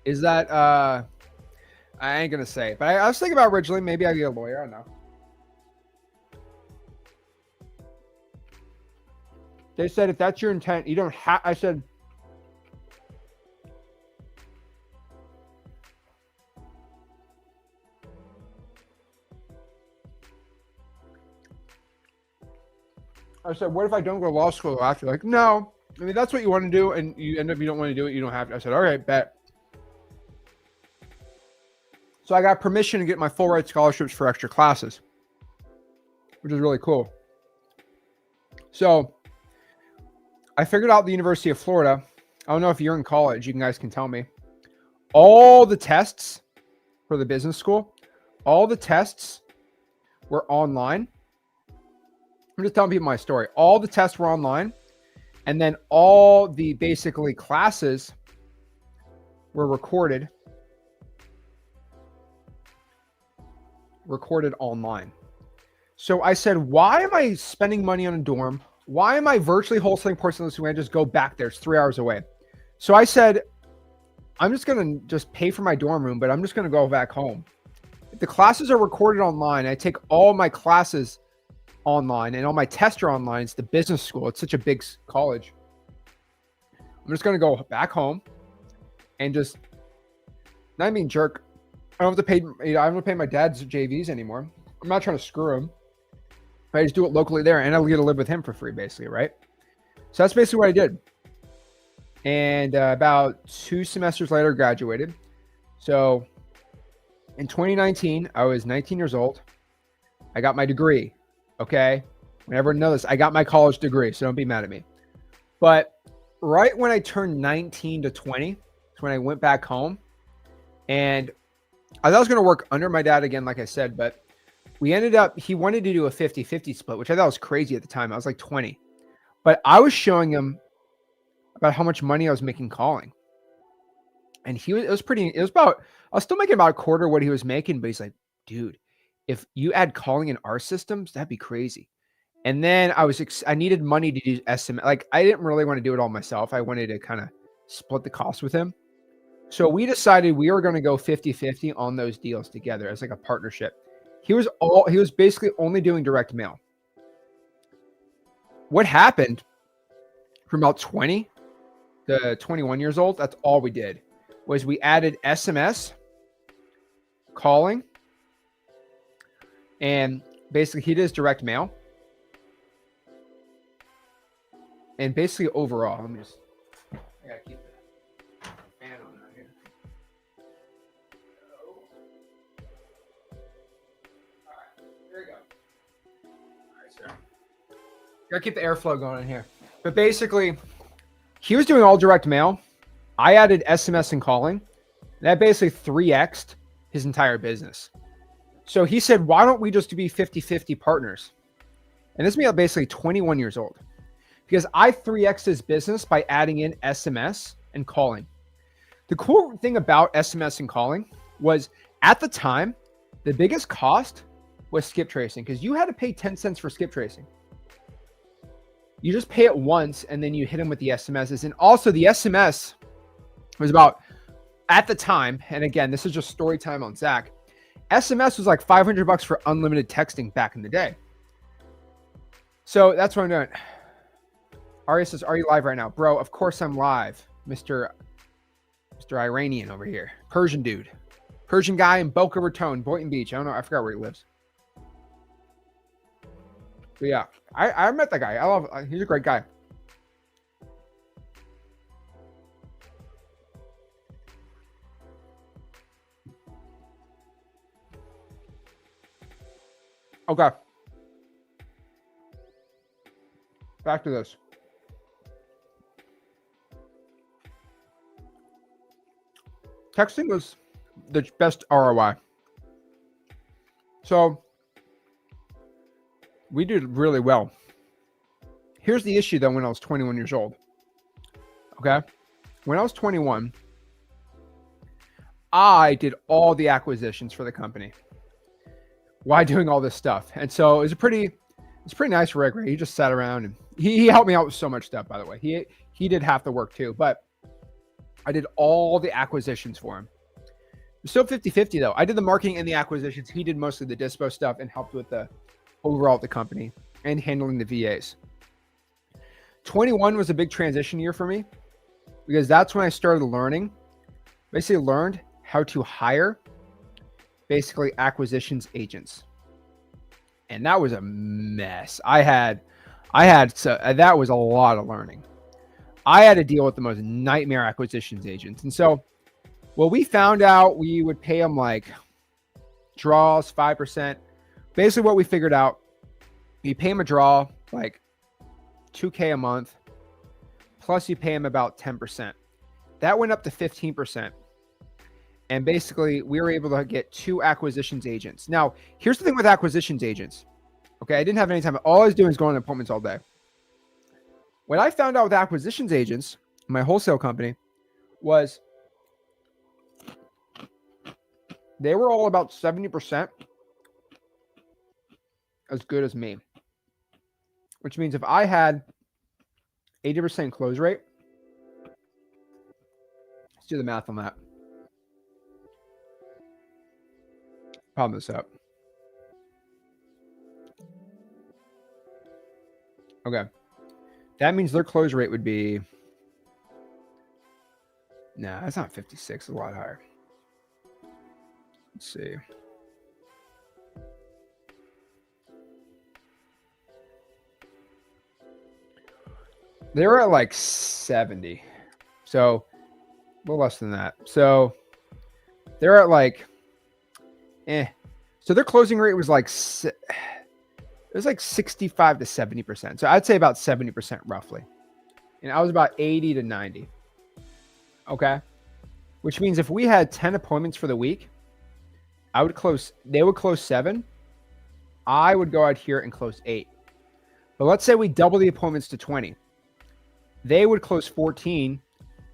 Is that, I ain't going to say it, but I was thinking about originally, maybe I'd be a lawyer. I don't know. They said, if that's your intent, you don't have, I said, what if I don't go to law school after? Like, no. I mean, that's what you want to do, and you end up, you don't want to do it, you don't have to. I said, all right, bet. So I got permission to get my full ride scholarships for extra classes, which is really cool. So I figured out the University of Florida. I don't know if you're in college, you guys can tell me. All the tests for the business school, all the tests were online. I'm just telling people my story. All the tests were online. And then all the basically classes were recorded online. So I said, why am I spending money on a dorm? Why am I virtually wholesaling porcelain when I just go back there? It's 3 hours away. So I said, I'm just going to just pay for my dorm room, but I'm just going to go back home. If the classes are recorded online, I take all my classes online and all my tests are online. It's the business school. It's such a big college. I'm just going to go back home and just not being jerk. I don't have to pay, I don't have to pay my dad's JVs anymore. I'm not trying to screw him. I just do it locally there and I'll get to live with him for free basically, right? So that's basically what I did. And about 2 semesters later, graduated. So in 2019, I was 19 years old. I got my degree. Okay. Whenever I know this, I got my college degree. So don't be mad at me. But right when I turned 19 to 20, that's when I went back home. And I thought I was going to work under my dad again, like I said, but we ended up, he wanted to do a 50-50 split, which I thought was crazy at the time. I was like 20. But I was showing him about how much money I was making calling. And I was still making about a quarter of what he was making, but he's like, dude, if you add calling in our systems, that'd be crazy. And then I needed money to do estimate. Like I didn't really want to do it all myself. I wanted to kind of split the cost with him. So we decided we were going to go 50-50 on those deals together as like a partnership. He was basically only doing direct mail. what happened from about 20 to 21 years old, that's all we did was we added SMS, calling, and basically he does direct mail. And basically overall, I gotta keep the fan on out here. All right, there you go. All right, sir. Gotta keep the airflow going in here. But basically, he was doing all direct mail. I added SMS and calling. That basically 3x'd his entire business. So he said, why don't we just be 50-50 partners? And this made basically 21 years old. Because I 3x'd his business by adding in SMS and calling. The cool thing about SMS and calling was at the time, the biggest cost was skip tracing because you had to pay 10 cents for skip tracing. You just pay it once and then you hit them with the SMSs. And also the SMS was about, at the time, and again, this is just story time on Zach, SMS was like $500 for unlimited texting back in the day. So that's what I'm doing. Arya says, are you live right now? Bro, of course I'm live. Mr. Iranian over here. Persian dude. Persian guy in Boca Raton, Boynton Beach. I don't know. I forgot where he lives. But yeah, I met that guy. He's a great guy. Okay. Back to this. Texting was the best ROI. So we did really well. Here's the issue though when I was 21 years old. Okay. When I was 21, I did all the acquisitions for the company while doing all this stuff. And so it was a pretty nice rig, right? He just sat around and he helped me out with so much stuff, by the way. He did half the work too, but I did all the acquisitions for him. It was still 50-50 though. I did the marketing and the acquisitions. He did mostly the dispo stuff and helped with the overall at the company and handling the VAs. 21 was a big transition year for me because that's when I started learning, basically learned how to hire basically acquisitions agents. And that was a mess. That was a lot of learning. I had to deal with the most nightmare acquisitions agents. And so what we found out, we would pay them like draws, 5%. Basically what we figured out, you pay them a draw, like $2K a month, plus you pay them about 10%. That went up to 15%. And basically we were able to get 2 acquisitions agents. Now, here's the thing with acquisitions agents. Okay, I didn't have any time. All I was doing is going to appointments all day. What I found out with acquisitions agents, my wholesale company, was they were all about 70% as good as me. Which means if I had 80% close rate, let's do the math on that. Problem this up. Okay. That means their close rate would be, nah, that's not 56, it's a lot higher. Let's see. They were at like 70. So a little less than that. So they're at like, So their closing rate was like, it was like 65 to 70%. So I'd say about 70% roughly. And I was about 80 to 90. Okay. Which means if we had 10 appointments for the week, they would close 7. I would go out here and close 8. But let's say we double the appointments to 20. They would close 14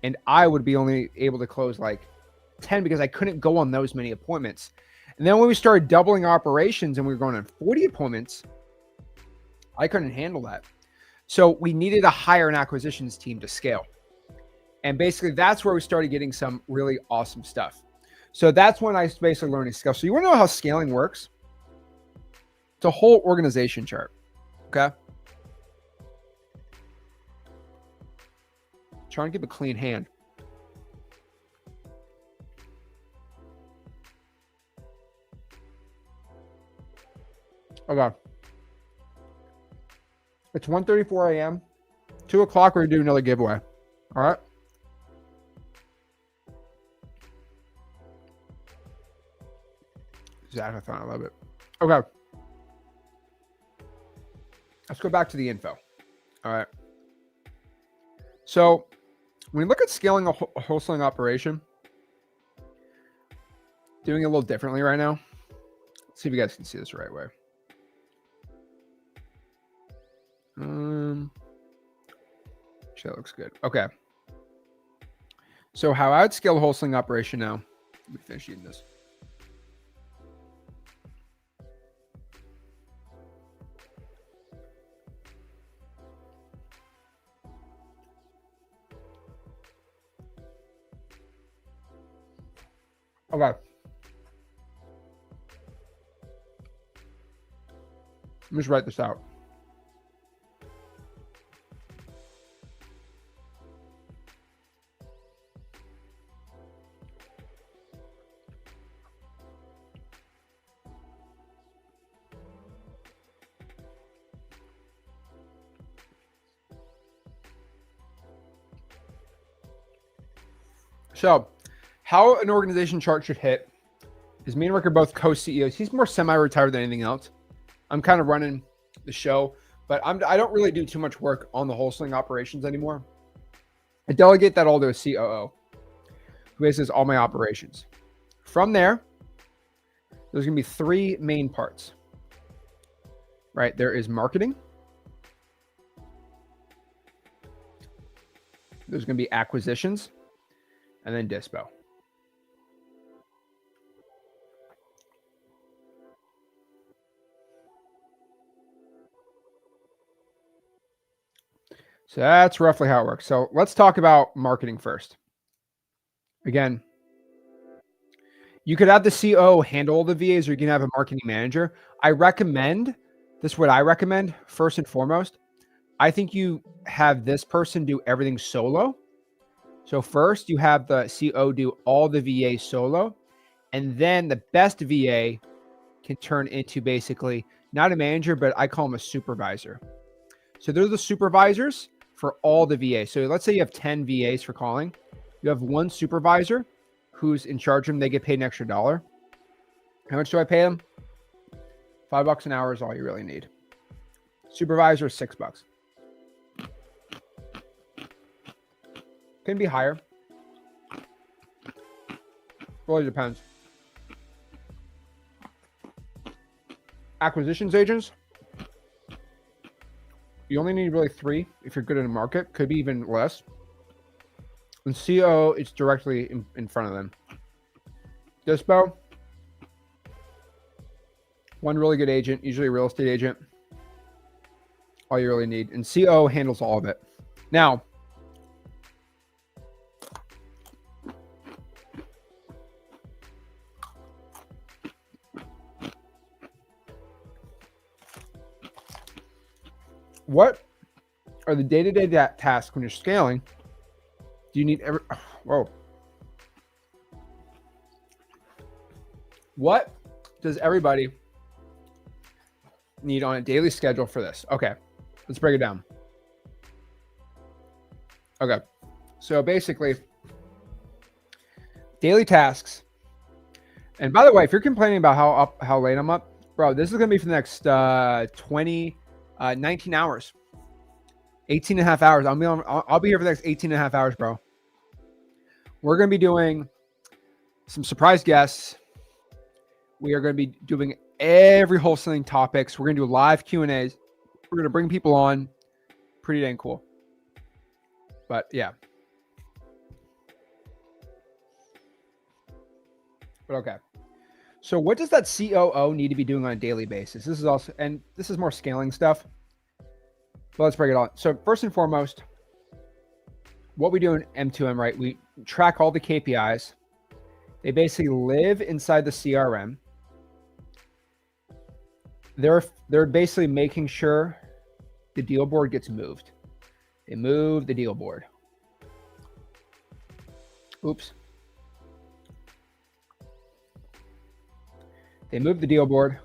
and I would be only able to close like 10 because I couldn't go on those many appointments. And then when we started doubling operations and we were going on 40 appointments, I couldn't handle that. So we needed to hire an acquisitions team to scale. And basically that's where we started getting some really awesome stuff. So that's when I basically learned to scale. So you want to know how scaling works? It's a whole organization chart. Okay. Trying to keep a clean hand. Okay. It's 1:34 a.m. 2 o'clock, we're going to do another giveaway. All right. Zach-a-thon, I love it. Okay. Let's go back to the info. All right. So when you look at scaling a wholesaling operation, doing it a little differently right now. Let's see if you guys can see this the right way. Actually, that looks good. Okay. So how I'd scale a wholesaling operation now. Let me finish eating this. Okay. Let me just write this out. So, how an organization chart should hit is me and Rick are both co-CEOs. He's more semi-retired than anything else. I'm kind of running the show, but I don't really do too much work on the wholesaling operations anymore. I delegate that all to a COO, who bases all my operations. From there, there's going to be 3 main parts, right? There is marketing. There's going to be acquisitions, and then dispo. So that's roughly how it works. So let's talk about marketing first. Again, you could have the COO handle all the VAs, or you can have a marketing manager. I recommend, this is what I recommend first and foremost. I think you have this person do everything solo. So first you have the CO do all the VA solo, and then the best VA can turn into basically not a manager, but I call them a supervisor. So they're the supervisors for all the VAs. So let's say you have 10 VAs for calling. You have one supervisor who's in charge of them. They get paid an extra $1. How much do I pay them? $5 an hour is all you really need. Supervisor is $6. Can be higher. Really depends. Acquisitions agents, you only need really 3 if you're good in a market. Could be even less. And CO, it's directly in front of them. Dispo, 1 really good agent, usually a real estate agent. All you really need. And CO handles all of it. Now, what are the day-to-day tasks when you're scaling? Do you need what does everybody need on a daily schedule for this? Okay, let's break it down. Okay, so basically, daily tasks. And by the way, if you're complaining about how late I'm up, bro, this is gonna be for the next 19 hours, 18 and a half hours. I'll be here for the next 18 and a half hours, bro. We're going to be doing some surprise guests. We are going to be doing every wholesaling topics. We're going to do live Q&As. We're going to bring people on. Pretty dang cool. But yeah. But okay. So what does that COO need to be doing on a daily basis? This is also, and this is more scaling stuff. But let's break it on. So first and foremost, what we do in M2M, right? We track all the KPIs. They basically live inside the CRM. They're basically making sure the deal board gets moved. They move the deal board. Oops. They move the deal board.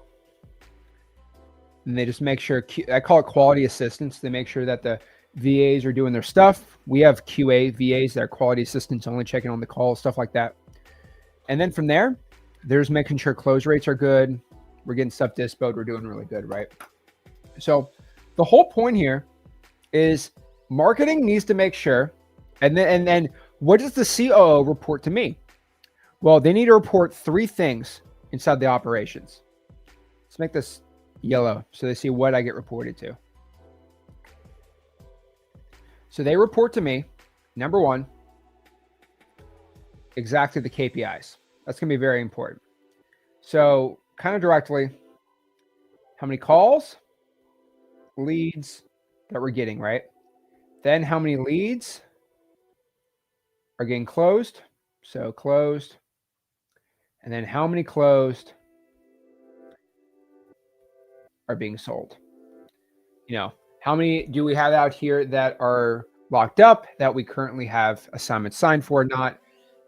And they just make sure, I call it quality assistance. They make sure that the VAs are doing their stuff. We have QA VAs that are quality assistants, only checking on the calls, stuff like that. And then from there, there's making sure close rates are good. We're getting stuff dispoed. We're doing really good, right? So the whole point here is marketing needs to make sure, and then what does the COO report to me? Well, they need to report 3 things inside the operations. Let's make this yellow so they see what I get reported to. So they report to me, number 1, exactly the KPIs. That's going to be very important. So kind of directly, how many calls, leads that we're getting, right? Then how many leads are getting closed? So closed. And then how many closed are being sold? You know, how many do we have out here that are locked up that we currently have assignments signed for or not?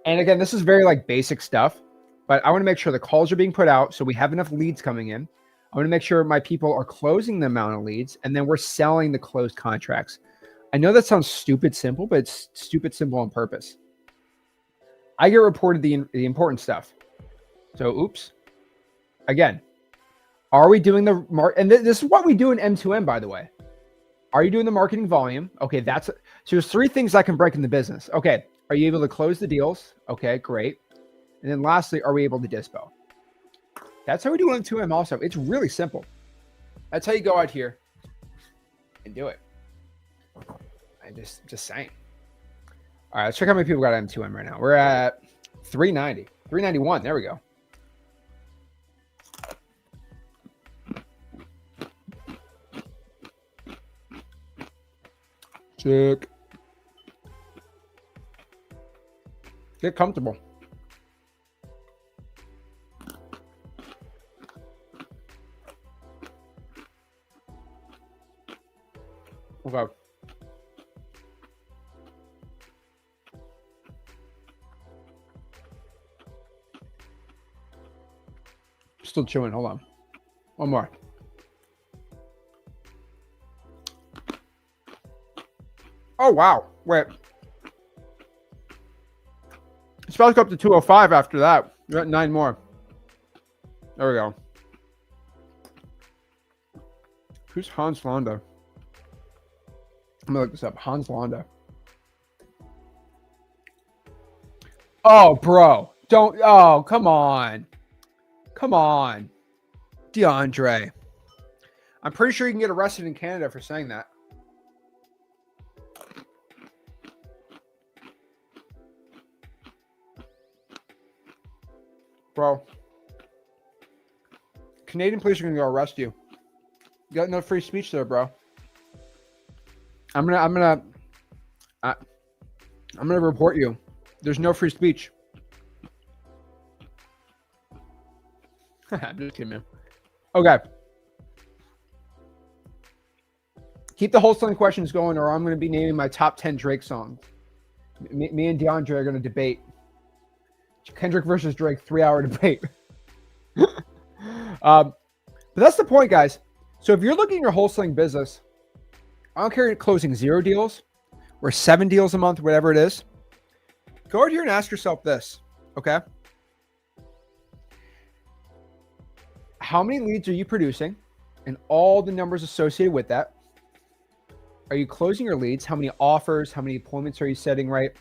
And again, this is very like basic stuff, but I want to make sure the calls are being put out so we have enough leads coming in. I want to make sure my people are closing the amount of leads, and then we're selling the closed contracts. I know that sounds stupid simple, but it's stupid simple on purpose. I get reported the important stuff. So, oops. Again, are we doing the and this is what we do in M2M, by the way. Are you doing the marketing volume? Okay, so there's 3 things I can break in the business. Okay, are you able to close the deals? Okay, great. And then lastly, are we able to dispo? That's how we do M2M also. It's really simple. That's how you go out here and do it. I just saying. All right, let's check how many people got M2M right now. We're at 390, 391. There we go. Check. Get comfortable. Okay. Still chewing. Hold on. One more. Oh, wow. Wait. It's about to go up to 205 after that. We got 9 more. There we go. Who's Hans Landa? I'm gonna look this up. Hans Landa. Oh, bro. Don't. Oh, come on. Come on. DeAndre. I'm pretty sure you can get arrested in Canada for saying that. Bro. Canadian police are going to go arrest you. You got no free speech there, bro. I'm gonna report you. There's no free speech. I'm just kidding, man. Okay. Keep the wholesaling questions going, or I'm going to be naming my top 10 Drake songs. Me and DeAndre are going to debate. Kendrick versus Drake, 3-hour debate. But that's the point, guys. So if you're looking at your wholesaling business, I don't care if you're closing 0 deals or 7 deals a month, whatever it is. Go out here and ask yourself this, okay? How many leads are you producing and all the numbers associated with that? Are you closing your leads? How many offers? How many appointments are you setting, right?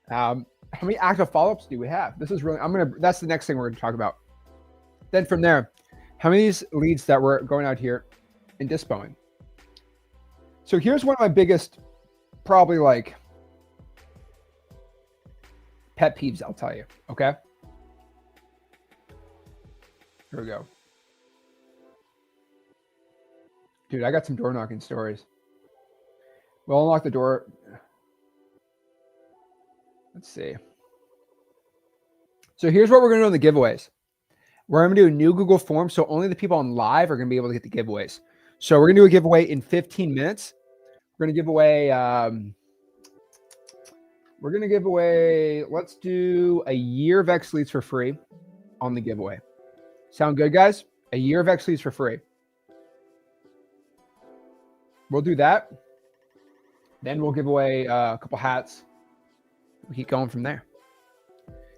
How many active follow-ups do we have? This is really, that's the next thing we're going to talk about. Then from there, how many of these leads that we're going out here and dispoing? So here's one of my biggest, probably like pet peeves, I'll tell you. Okay. Here we go. Dude, I got some door knocking stories. We'll unlock the door. Let's see. So here's what we're going to do in the giveaways. We're going to do a new Google form, so only the people on live are going to be able to get the giveaways. So we're going to do a giveaway in 15 minutes. We're going to give away We're going to give away, let's do a year of X leads for free on the giveaway. Sound good, guys? A year of X leads for free. We'll do that. Then we'll give away a couple hats. We keep going from there.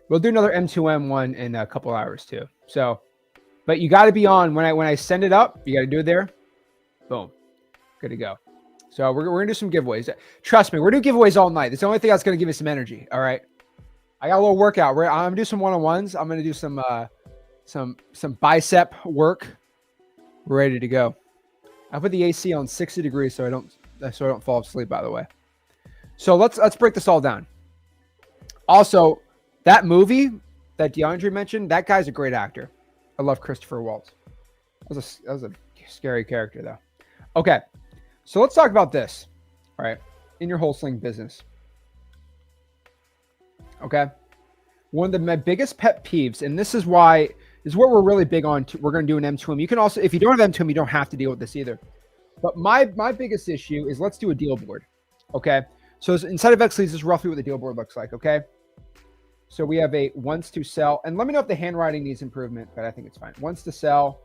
We'll do another M2M one in a couple hours too. So, but you got to be on when I send it up. You got to do it there. Boom, good to go. So we're gonna do some giveaways. Trust me, we're doing giveaways all night. It's the only thing that's gonna give you some energy. All right. I got a little workout. I'm gonna do some one-on-ones. I'm gonna do some bicep work. We're ready to go. I put the AC on 60 degrees so I don't fall asleep, by the way. So let's break this all down. Also, that movie that DeAndre mentioned, that guy's a great actor. I love Christopher Waltz. That was a scary character though. Okay. So let's talk about this. All right. In your wholesaling business. Okay. One of my biggest pet peeves, and this is what we're really big on. We're going to do an M2M. You can also, if you don't have M2M, you don't have to deal with this either. But my biggest issue is let's do a deal board. Okay. So inside of X leads is roughly what the deal board looks like. Okay. So we have a wants to sell, and let me know if the handwriting needs improvement, but I think it's fine. Wants to sell.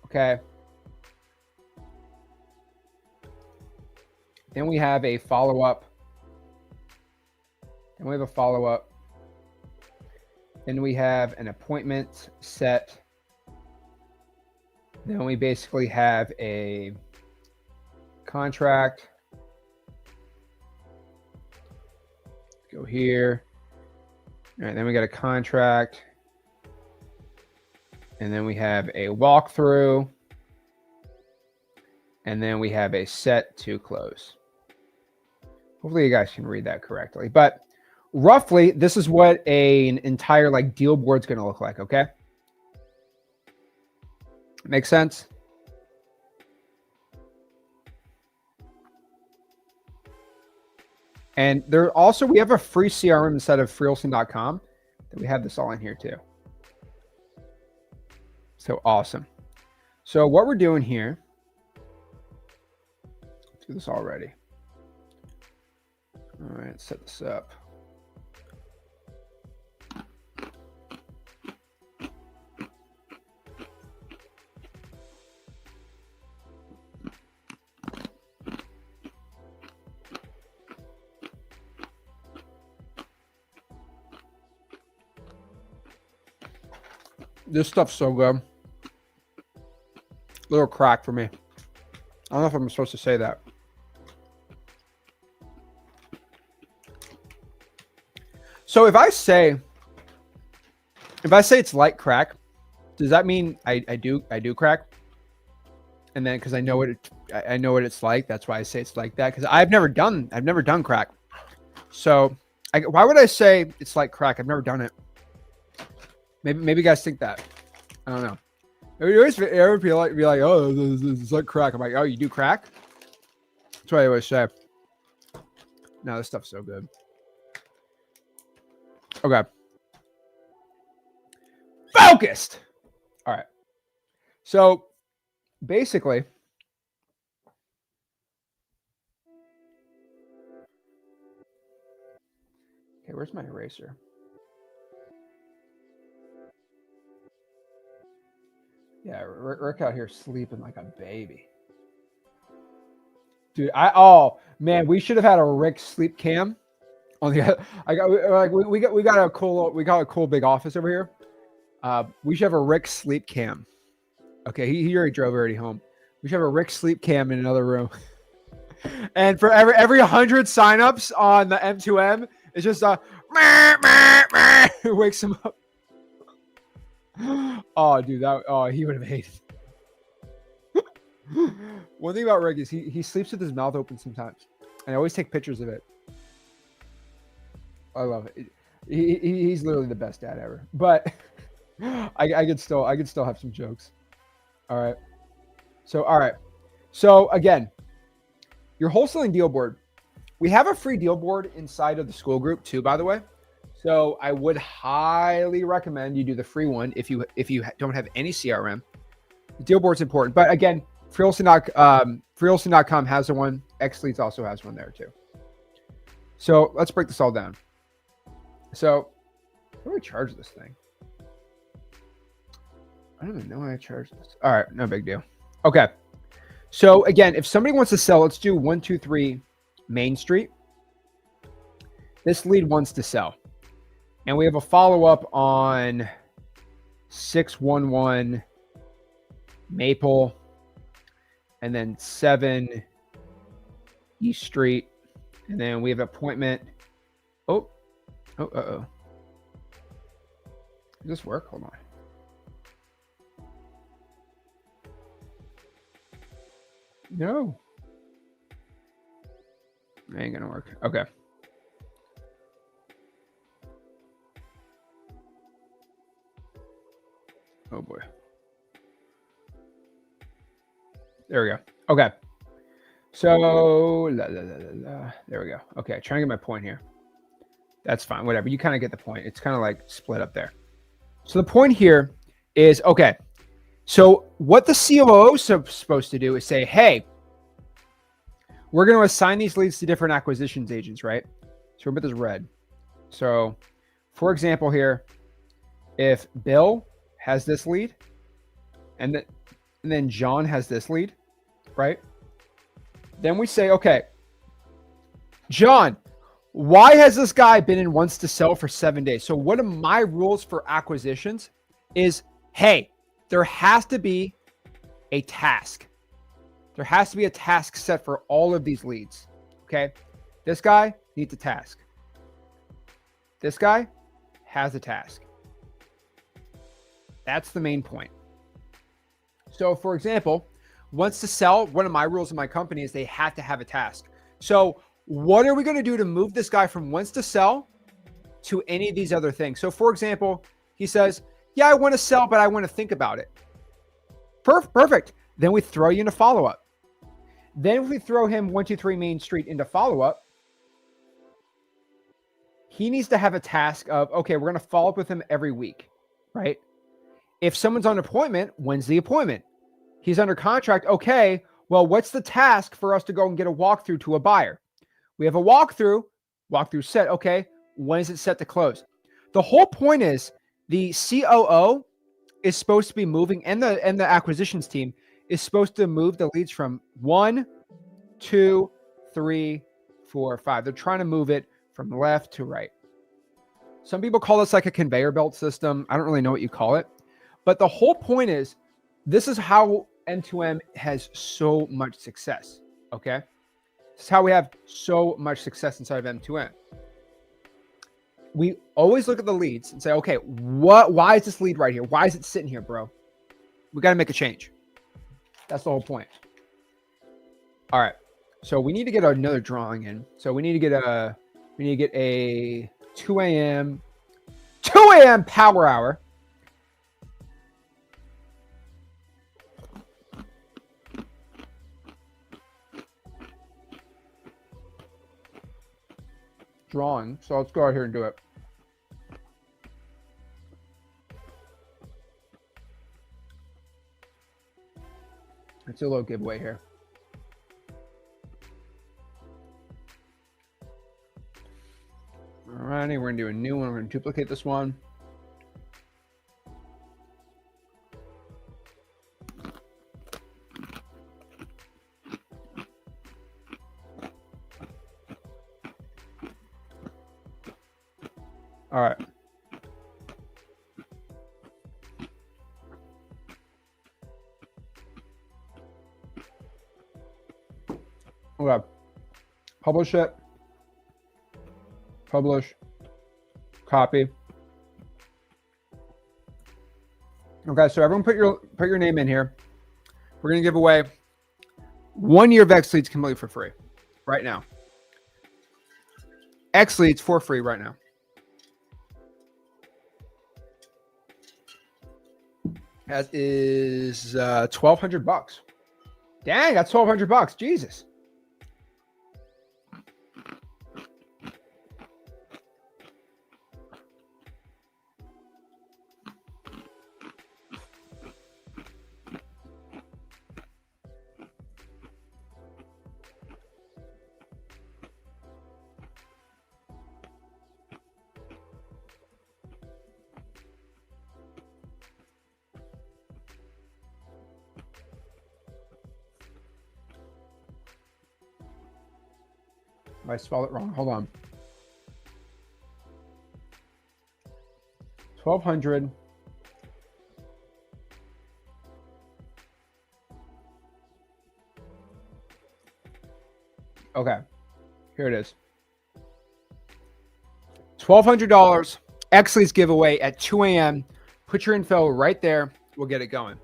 Okay. Then we have a follow-up. Then we have a follow-up. Then we have an appointment set. Then we basically have a contract. Go here. All right, then we got a contract. And then we have a walkthrough. And then we have a set to close. Hopefully you guys can read that correctly. But roughly, this is what an entire like deal board's going to look like, okay? Make sense? And there also, we have a free CRM instead of freewholesaling.com that we have this all in here too. So awesome. So what we're doing here, let's do this already. All right, set this up. This stuff's so good. Little crack for me. I don't know if I'm supposed to say that. So if I say it's like crack, does that mean I do crack? And then because I know what it's like, that's why I say it's like that. Because I've never done crack. So why would I say it's like crack? I've never done it. Maybe you guys think that. I don't know. Everybody be like, oh, it's like crack. I'm like, oh, you do crack? That's what I always say. No, this stuff's so good. Okay. Focused. All right. So basically, okay, where's my eraser? Yeah, Rick out here sleeping like a baby. Dude, oh man, we should have had a Rick sleep cam on the. We got a cool big office over here. We should have a Rick sleep cam. Okay, he already drove home. We should have a Rick sleep cam in another room. And for every 100 signups on the M2M, it's just it wakes him up. Oh, dude, he would have hated it. One thing about Rick is he sleeps with his mouth open sometimes, and I always take pictures of it. I love it. He's literally the best dad ever. But I could still have some jokes. All right. So again, your wholesaling deal board. We have a free deal board inside of the school group too, by the way. So I would highly recommend you do the free one if you don't have any CRM. The deal board's important, but again, freewholesaling.com has one. X Leads also has one there too. So let's break this all down. So how do I charge this thing? I don't even know how I charge this. All right, no big deal. Okay. So again, if somebody wants to sell, let's do 123 Main Street. This lead wants to sell. And we have a follow-up on 611 Maple and then 7 East Street. And then we have an appointment. Uh-oh. Does this work? Hold on. No. It ain't gonna work. Okay. Oh boy. There we go. Okay. So there we go. Okay, trying to get my point here. That's fine. Whatever. You kind of get the point. It's kind of like split up there. So the point here is, okay. So what the COO is supposed to do is say, hey, we're going to assign these leads to different acquisitions agents, right? So we're going to put this red. So for example here, if Bill has this lead and then John has this lead, right? Then we say, okay, John, why has this guy been in wants to sell for 7 days? So one of my rules for acquisitions is, hey, there has to be a task. There has to be a task set for all of these leads. Okay. This guy needs a task. This guy has a task. That's the main point. So for example, wants to sell, one of my rules in my company is they have to have a task. So what are we going to do to move this guy from wants to sell to any of these other things? So for example, he says, yeah, I want to sell, but I want to think about it. Perfect. Then we throw you into follow-up. Then if we throw him 123 Main Street into follow-up, he needs to have a task of, okay, we're going to follow up with him every week, right? If someone's on appointment, when's the appointment? He's under contract. Okay, well, what's the task for us to go and get a walkthrough to a buyer? We have a walkthrough set. Okay, when is it set to close? The whole point is the COO is supposed to be moving, and the acquisitions team is supposed to move the leads from 1, 2, 3, 4, 5. They're trying to move it from left to right. Some people call this like a conveyor belt system. I don't really know what you call it. But the whole point is, this is how M2M has so much success, okay? This is how we have so much success inside of M2M. We always look at the leads and say, okay, why is this lead right here? Why is it sitting here, bro? We got to make a change. That's the whole point. All right. So we need to get another drawing in. So we need to get a 2 a.m. power hour. Drawing. So let's go out here and do it. Let's do a little giveaway here. Alrighty, we're gonna do a new one. We're gonna duplicate this one. All right. Okay. Publish it. Publish. Copy. Okay, so everyone put your name in here. We're gonna give away 1 year of X Leads completely for free right now. X Leads for free right now. That is $1,200. Dang, that's $1,200. Jesus. I spelled it wrong. Hold on. 1,200. Okay, here it is. $1,200 Exley's giveaway at 2 a.m. Put your info right there. We'll get it going. Am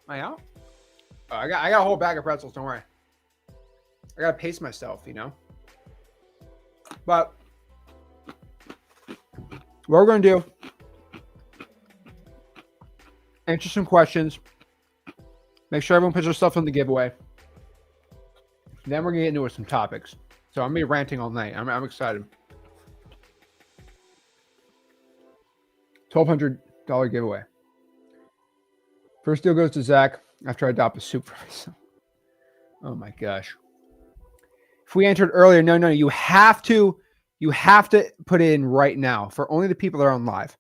I out? Oh, I got a whole bag of pretzels. Don't worry. I gotta pace myself, you know. But what we're gonna do? Answer some questions. Make sure everyone puts their stuff on the giveaway. Then we're gonna get into some topics. So I'm gonna be ranting all night. I'm excited. $1,200 giveaway. First deal goes to Zach after I adopt a soup for myself. Oh my gosh. If we entered earlier, no, you have to put it in right now for only the people that are on live.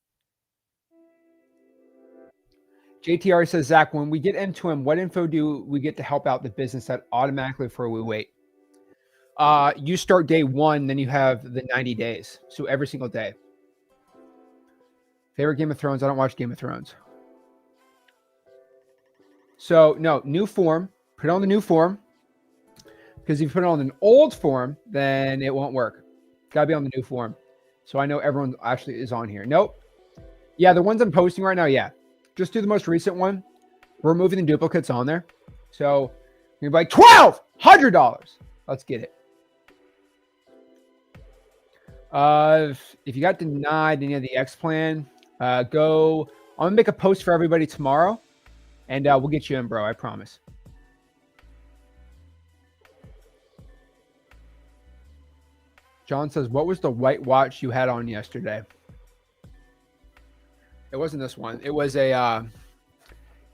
JTR says, Zach, when we get M2M, what info do we get to help out the business that automatically before we wait? You start day 1, then you have the 90 days. So every single day. Favorite Game of Thrones? I don't watch Game of Thrones. So no, new form. Put it on the new form. Because if you put it on an old form, then it won't work. Gotta be on the new form. So I know everyone actually is on here. Nope. Yeah, the ones I'm posting right now, yeah. Just do the most recent one. We're moving the duplicates on there. So you're like $1,200. Let's get it. If you got denied any of the X plan, go. I'm gonna make a post for everybody tomorrow, and we'll get you in, bro. I promise. John says, "What was the white watch you had on yesterday?" It wasn't this one. It was a.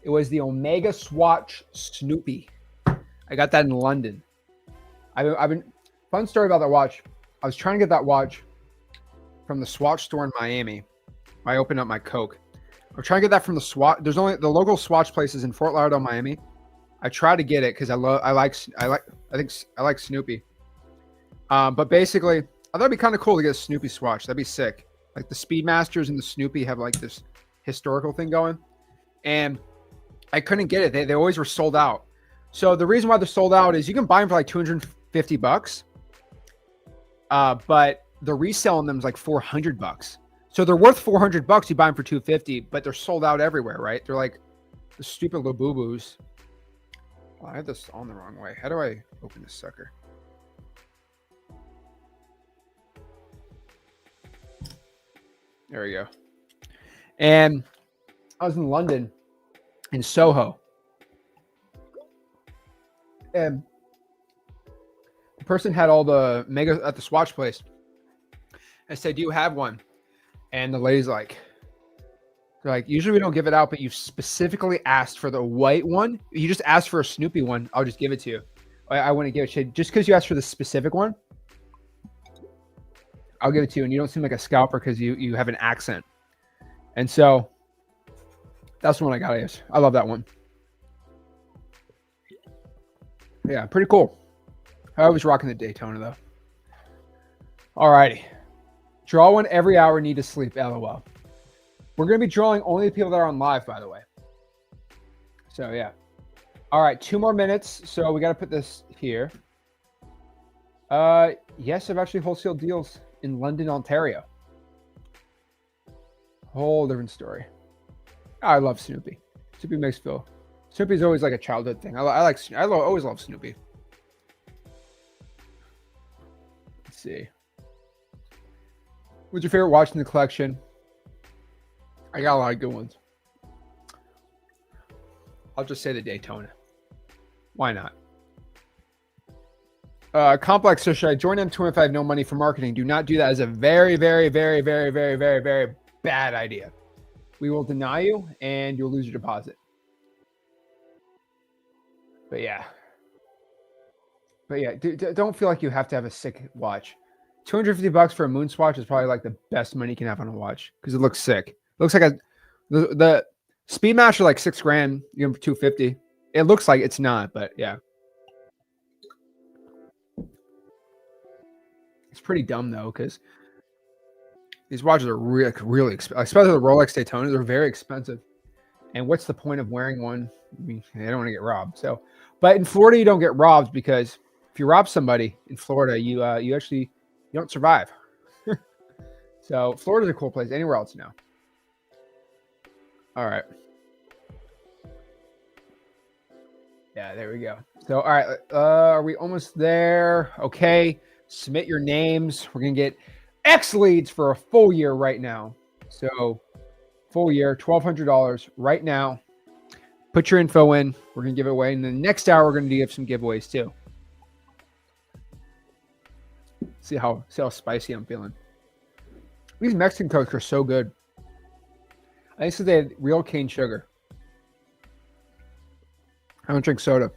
It was the Omega Swatch Snoopy. I got that in London. I've been fun story about that watch. I was trying to get that watch from the Swatch store in Miami. I opened up my Coke. I'm trying to get that from the Swatch. There's only the local Swatch places in Fort Lauderdale, Miami. I try to get it because I like Snoopy. But basically, I thought it'd be kind of cool to get a Snoopy Swatch. That'd be sick. Like the Speedmasters and the Snoopy have like this historical thing going, and I couldn't get it. They always were sold out. So the reason why they're sold out is you can buy them for like $250, but the resale on them is like $400. So they're worth $400. You buy them for $250, but they're sold out everywhere, right? They're like the stupid Labubus. Oh, I have this on the wrong way. How do I open this sucker? There we go. And I was in London, in Soho. And the person had all the mega at the Swatch place. I said, do you have one? And the lady's like, they're like, usually we don't give it out, but you specifically asked for the white one. You just asked for a Snoopy one. I'll just give it to you. I wouldn't give it to you. Just because you asked for the specific one, I'll give it to you. And you don't seem like a scalper because you have an accent. And so that's the one I got. I love that one. Yeah, pretty cool. I was rocking the Daytona though. All righty. Draw one every hour, need to sleep, LOL. We're going to be drawing only the people that are on live, by the way. So yeah. All right, 2 more minutes. So we got to put this here. Yes, I've actually wholesaled deals in London, Ontario. Whole different story. I love Snoopy. Snoopy makes feel. Snoopy's always like a childhood thing. I always love Snoopy. Let's see. What's your favorite watch in the collection? I got a lot of good ones. I'll just say the Daytona. Why not? Complex, so should I join M2 if I have no money for marketing? Do not do that. As a very, very, very, very, very, very, very bad idea. We will deny you and you'll lose your deposit. But yeah. Don't feel like you have to have a sick watch. $250 for a moon swatch is probably like the best money you can have on a watch because it looks sick. It looks like the Speedmaster like $6,000. You give them $250. It looks like it's not, but yeah. It's pretty dumb though, because these watches are really expensive, especially the Rolex Daytonas. They're very expensive. And what's the point of wearing one? I mean, they don't want to get robbed. So, but in Florida, you don't get robbed, because if you rob somebody in Florida, you don't survive. So Florida's a cool place. Anywhere else now. All right. Yeah, there we go. So, all right. Are we almost there? Okay. Submit your names. We're going to get X leads for a full year right now. So full year, $1,200 right now. Put your info in. We're going to give it away. And then next hour, we're going to give some giveaways too. See how spicy I'm feeling. These Mexican Cokes are so good. I think so they had real cane sugar. I don't drink soda.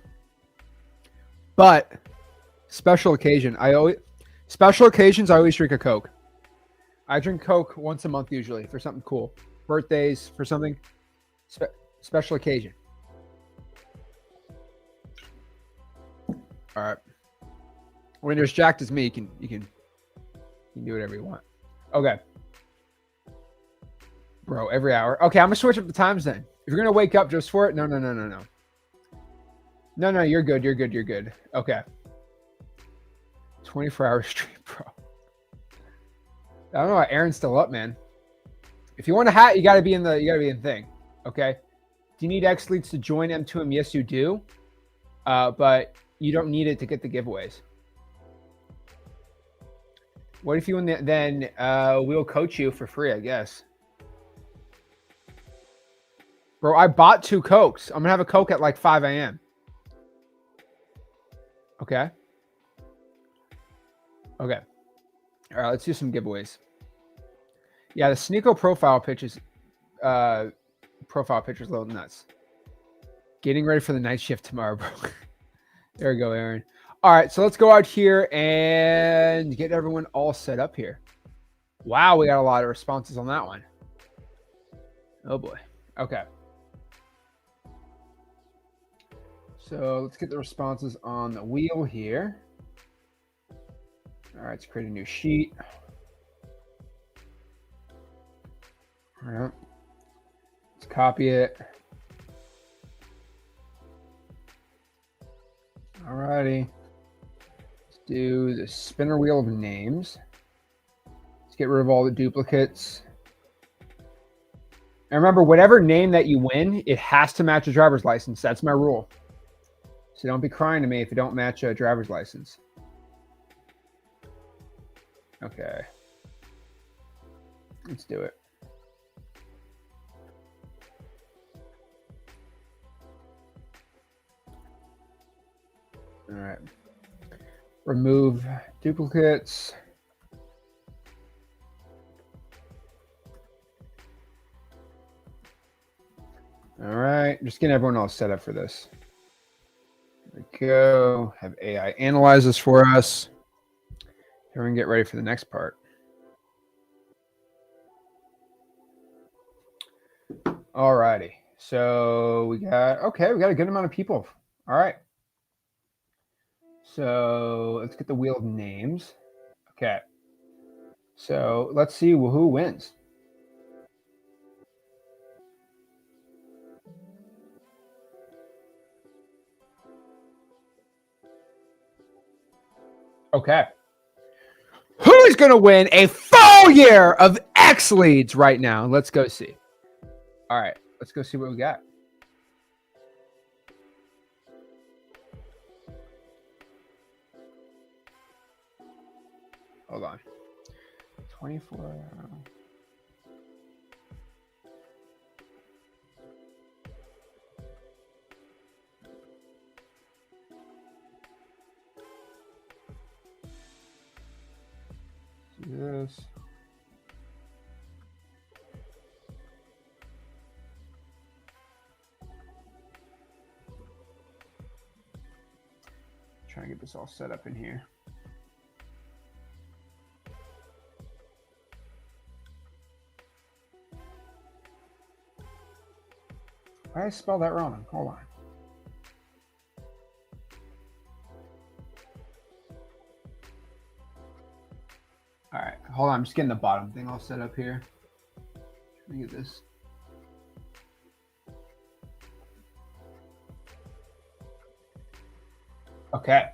But special occasions, I always drink a Coke. I drink Coke once a month usually for something cool. Birthdays, for something special occasion. All right. When you're as jacked as me, you can do whatever you want. Okay. Bro, every hour. Okay, I'm gonna switch up the times then. If you're gonna wake up just for it, no. No, you're good. You're good. Okay. 24-hour stream, bro. I don't know why Aaron's still up, man. If you want a hat, you gotta be in the thing. Okay. Do you need X leads to join M2M? Yes, you do. But you don't need it to get the giveaways. What if you win then we'll coach you for free, I guess. Bro, I bought 2 Cokes. I'm gonna have a Coke at like 5 a.m. Okay. Okay. All right, let's do some giveaways. Yeah, the Sneeko profile picture is a little nuts. Getting ready for the night shift tomorrow, bro. There we go, Aaron. All right, so let's go out here and get everyone all set up here. Wow, we got a lot of responses on that one. Oh boy. Okay. So let's get the responses on the wheel here. All right, let's create a new sheet. All right. Let's copy it. All righty. Let's do the spinner wheel of names. Let's get rid of all the duplicates. And remember, whatever name that you win, it has to match a driver's license. That's my rule. So don't be crying to me if you don't match a driver's license. Okay. Let's do it. All right. Remove duplicates. All right. Just getting everyone all set up for this. There we go. Have AI analyze this for us. Everyone get ready for the next part. All righty. So we got a good amount of people. All right. So let's get the wheel of names. Okay. So let's see who wins. Okay. Who's going to win a full year of X leads right now? Let's go see. All right. Let's go see what we got. Hold on. 24. This. Trying to get this all set up in here. Why did I spell that wrong? Hold on. All right, hold on. I'm just getting the bottom thing all set up here. Let me get this. Okay.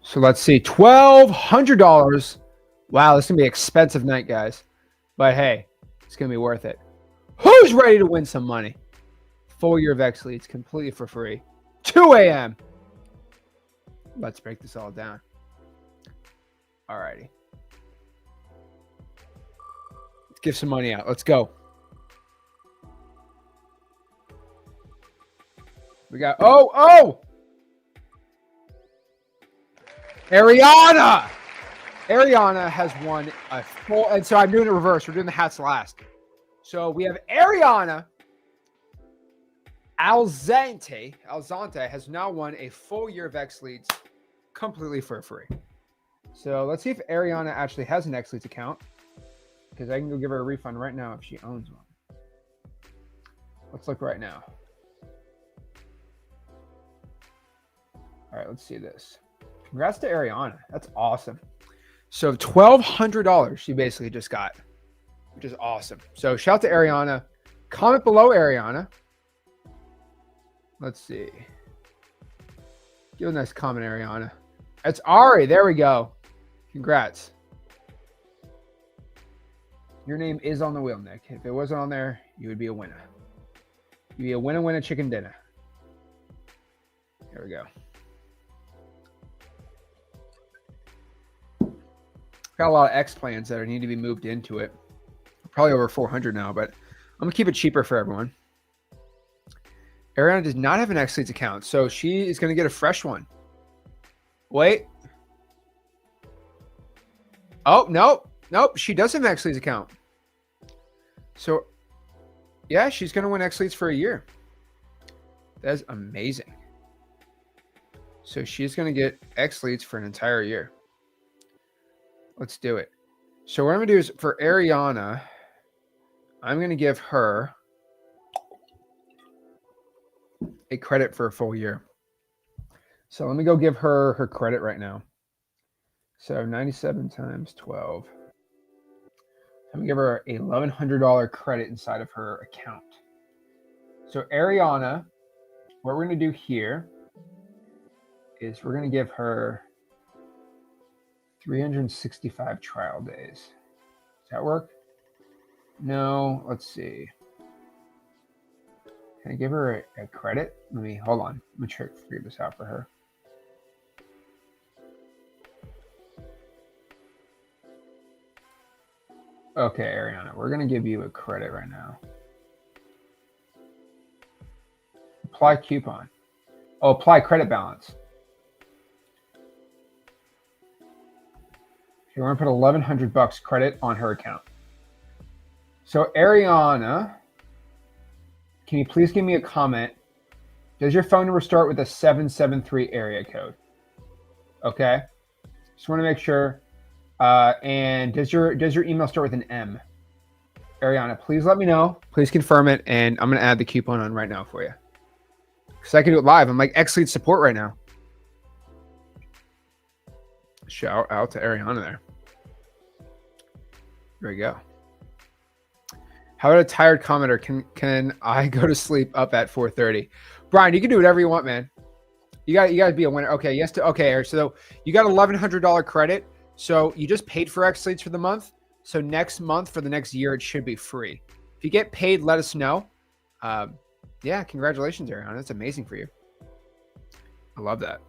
So let's see. $1,200. Wow, this is going to be an expensive night, guys. But hey, it's going to be worth it. Who's ready to win some money? Full year of X leads completely for free. 2 a.m. Let's break this all down. All righty. Let's give some money out. Let's go. We got, oh! Ariana! Ariana has won a full, and so I'm doing it reverse. We're doing the hats last. So we have Ariana Alzante has now won a full year of X Leads completely for free. So let's see if Ariana actually has an X Leads account, because I can go give her a refund right now if she owns one. Let's look right now. All right, let's see this. Congrats to Ariana. That's awesome. So $1,200 she basically just got, which is awesome. So shout out to Ariana. Comment below, Ariana. Let's see. Give a nice comment, Ariana. That's Ari. There we go. Congrats. Your name is on the wheel, Nick. If it wasn't on there, you would be a winner. You'd be a winner chicken dinner. There we go. Got a lot of X plans that need to be moved into it. Probably over 400 now, but I'm going to keep it cheaper for everyone. Ariana does not have an X Leads account, so she is going to get a fresh one. Wait. Oh, nope. She does have an X Leads account. So, yeah, she's going to win X Leads for a year. That is amazing. So she's going to get X Leads for an entire year. Let's do it. So what I'm going to do is for Ariana, I'm going to give her a credit for a full year. So let me go give her her credit right now. So 97 times 12. I'm going to give her a $1,100 credit inside of her account. So Ariana, what we're going to do here is we're going to give her 365 trial days. Does that work? No, let's see. Can I give her a credit? Hold on. Let me try to figure this out for her. Okay, Ariana, we're going to give you a credit right now. Apply coupon. Oh, apply credit balance. We're going to put $1,100 credit on her account. So Ariana, can you please give me a comment? Does your phone number start with a 773 area code? Okay. Just want to make sure. And does your email start with an M? Ariana, please let me know. Please confirm it, and I'm going to add the coupon on right now for you. Because I can do it live. I'm like X Lead support right now. Shout out to Ariana there. There we go. How about a tired commenter? Can I go to sleep up at 4:30? Brian, you can do whatever you want, man. You got to be a winner. Okay, yes to okay. So you got $1,100 credit. So you just paid for X Leads for the month. So next month for the next year, it should be free. If you get paid, let us know. Yeah, congratulations, Ariana. That's amazing for you. I love that.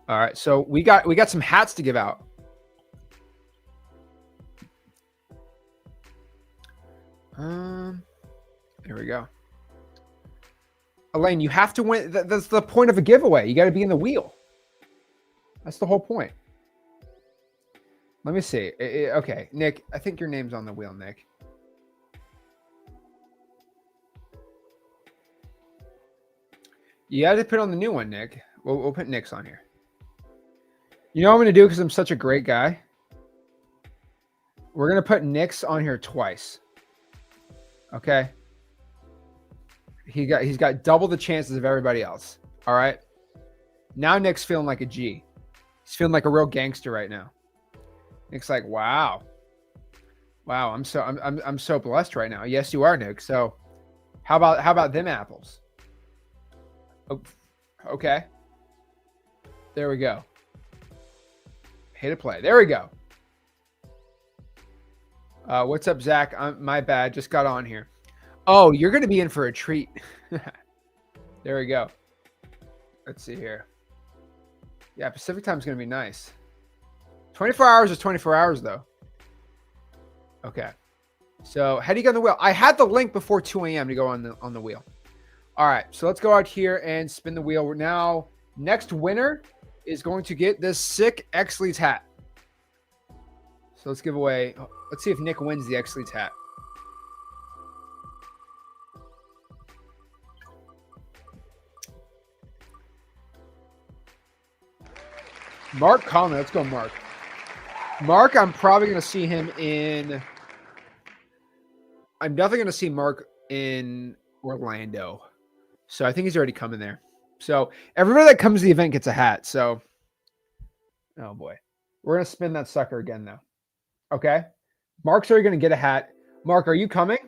All right, so we got some hats to give out. There we go. Elaine, you have to win. That's the point of a giveaway. You got to be in the wheel. That's the whole point. Let me see. Okay, Nick, I think your name's on the wheel, Nick. You got to put on the new one, Nick. We'll put Nick's on here. You know what I'm going to do because I'm such a great guy? We're going to put Nick's on here twice. Okay? He's got double the chances of everybody else. All right? Now Nick's feeling like a G. He's feeling like a real gangster right now. Nick's like, wow. Wow, I'm so blessed right now. Yes, you are, Nick. So how about them apples? Oh, okay. There we go. Hit a play. There we go. What's up, Zach? My bad. Just got on here. Oh, you're going to be in for a treat. There we go. Let's see here. Yeah, Pacific time is going to be nice. 24 hours is 24 hours, though. Okay. So how do you get on the wheel? I had the link before 2 a.m. to go on the wheel. All right. So let's go out here and spin the wheel. Now, next winner is going to get this sick X-Leads hat. So let's give away. Let's see if Nick wins the X-Leads hat. Mark Conley. Let's go, Mark. Mark, I'm probably going to see him in. I'm definitely going to see Mark in Orlando. So I think he's already coming there. So everybody that comes to the event gets a hat. So, oh boy. We're going to spin that sucker again now. Okay. Mark's already going to get a hat. Mark, are you coming?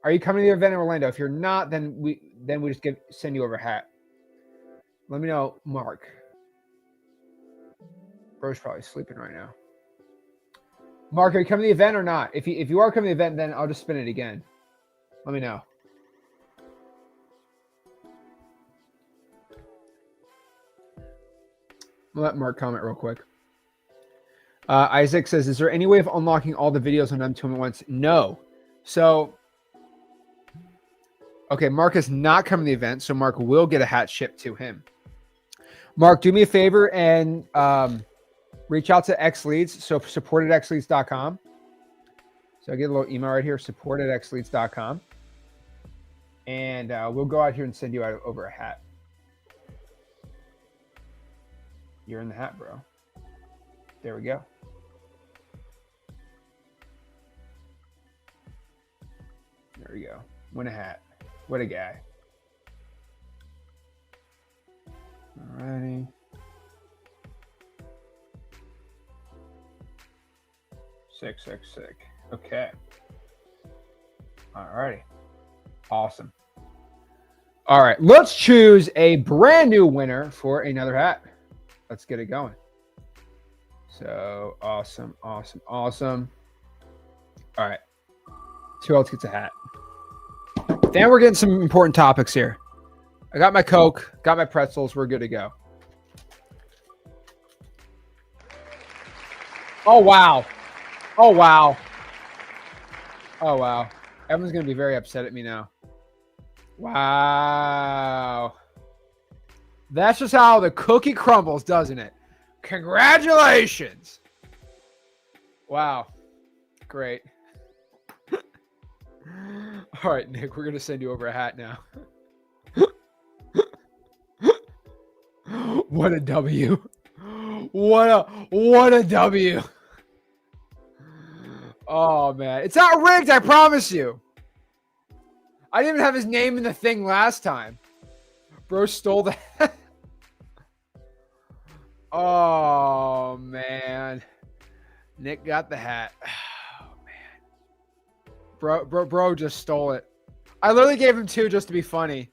Are you coming to the event in Orlando? If you're not, then we just send you over a hat. Let me know, Mark. Bro's probably sleeping right now. Mark, are you coming to the event or not? If you are coming to the event, then I'll just spin it again. Let me know. I'll let Mark comment real quick. Isaac says, is there any way of unlocking all the videos on M2M at once? No. So, okay, Mark is not coming to the event, so Mark will get a hat shipped to him. Mark, do me a favor and reach out to X-Leads, so support@xleads.com. So I get a little email right here, support@xleads.com. And we'll go out here and send you out over a hat. You're in the hat, bro. There we go. There we go. Win a hat. What a guy. Alrighty. Sick. Okay. Alrighty. Awesome. All right. Let's choose a brand new winner for another hat. Let's get it going. So awesome. All right. Who else gets a hat? Then we're getting some important topics here. I got my Coke, got my pretzels. We're good to go. Oh, wow. Everyone's going to be very upset at me now. Wow. That's just how the cookie crumbles, doesn't it? Congratulations. Wow. Great. All right, Nick, we're going to send you over a hat now. What a W. What a W. Oh, man. It's not rigged, I promise you. I didn't even have his name in the thing last time. Bro stole that. Oh, man. Nick got the hat. Oh, man. Bro just stole it. I literally gave him 2 just to be funny.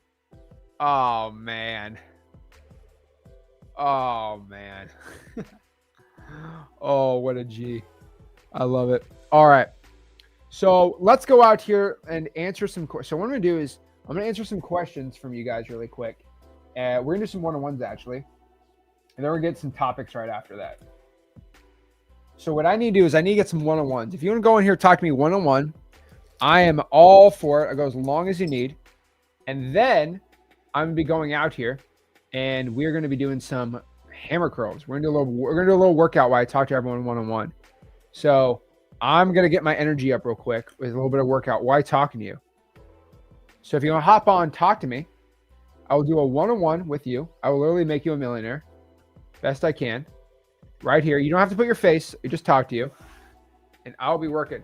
Oh, man. Oh, man. Oh, what a G. I love it. All right. So let's go out here and answer some questions. So what I'm going to do is I'm going to answer some questions from you guys really quick. We're going to do some one-on-ones actually. And then we're going to get some topics right after that. So what I need to do is I need to get some one-on-ones. If you want to go in here and talk to me one-on-one, I am all for it. I go as long as you need. And then I'm going to be going out here and we're going to be doing some hammer curls. We're going to do a little workout while I talk to everyone one-on-one. So I'm going to get my energy up real quick with a little bit of workout while talking to you. So if you want to hop on, talk to me. I will do a one-on-one with you. I will literally make you a millionaire. Best I can. Right here. You don't have to put your face. I just talk to you. And I'll be working.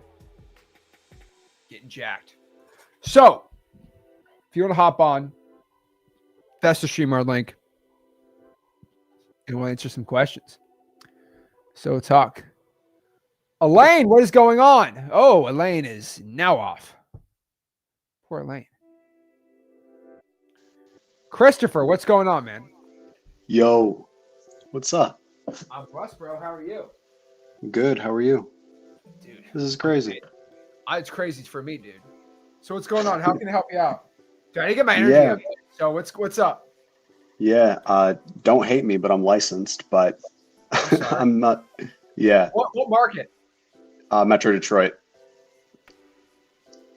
Getting jacked. So if you want to hop on, that's the StreamYard link. And we'll answer some questions. So talk. Elaine, what is going on? Oh, Elaine is now off. Poor Elaine. Christopher, what's going on, man? Yo, what's up? I'm blessed, bro. How are you? Good. How are you? Dude, This is crazy. it's crazy for me, dude. So what's going on? How can I help you out? Dude, I need to get my energy Yeah. up. So what's up? Yeah. Don't hate me, but I'm licensed, but I'm sorry. I'm not. Yeah. What market? Metro Detroit,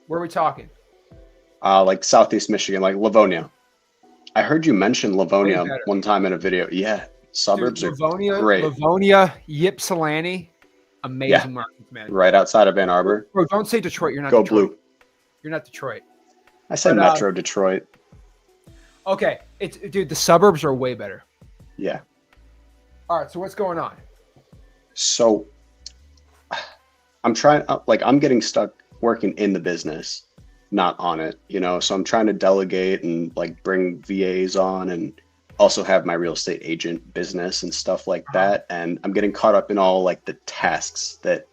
Where are we talking? like Southeast Michigan, like Livonia. I heard you mention Livonia better. one time in a video. Yeah. Suburbs Dude, are great. Livonia, Ypsilanti, amazing markets, man. Right outside of Ann Arbor. Bro, don't say Detroit. You're not Go Detroit. blue. You're not Detroit. I said But, Metro Detroit. Okay, dude, the suburbs are way better. Yeah. All right, so what's going on? So I'm trying, I'm getting stuck working in the business, not on it, so I'm trying to delegate and like bring VAs on and also have my real estate agent business and stuff like that. And I'm getting caught up in all like the tasks that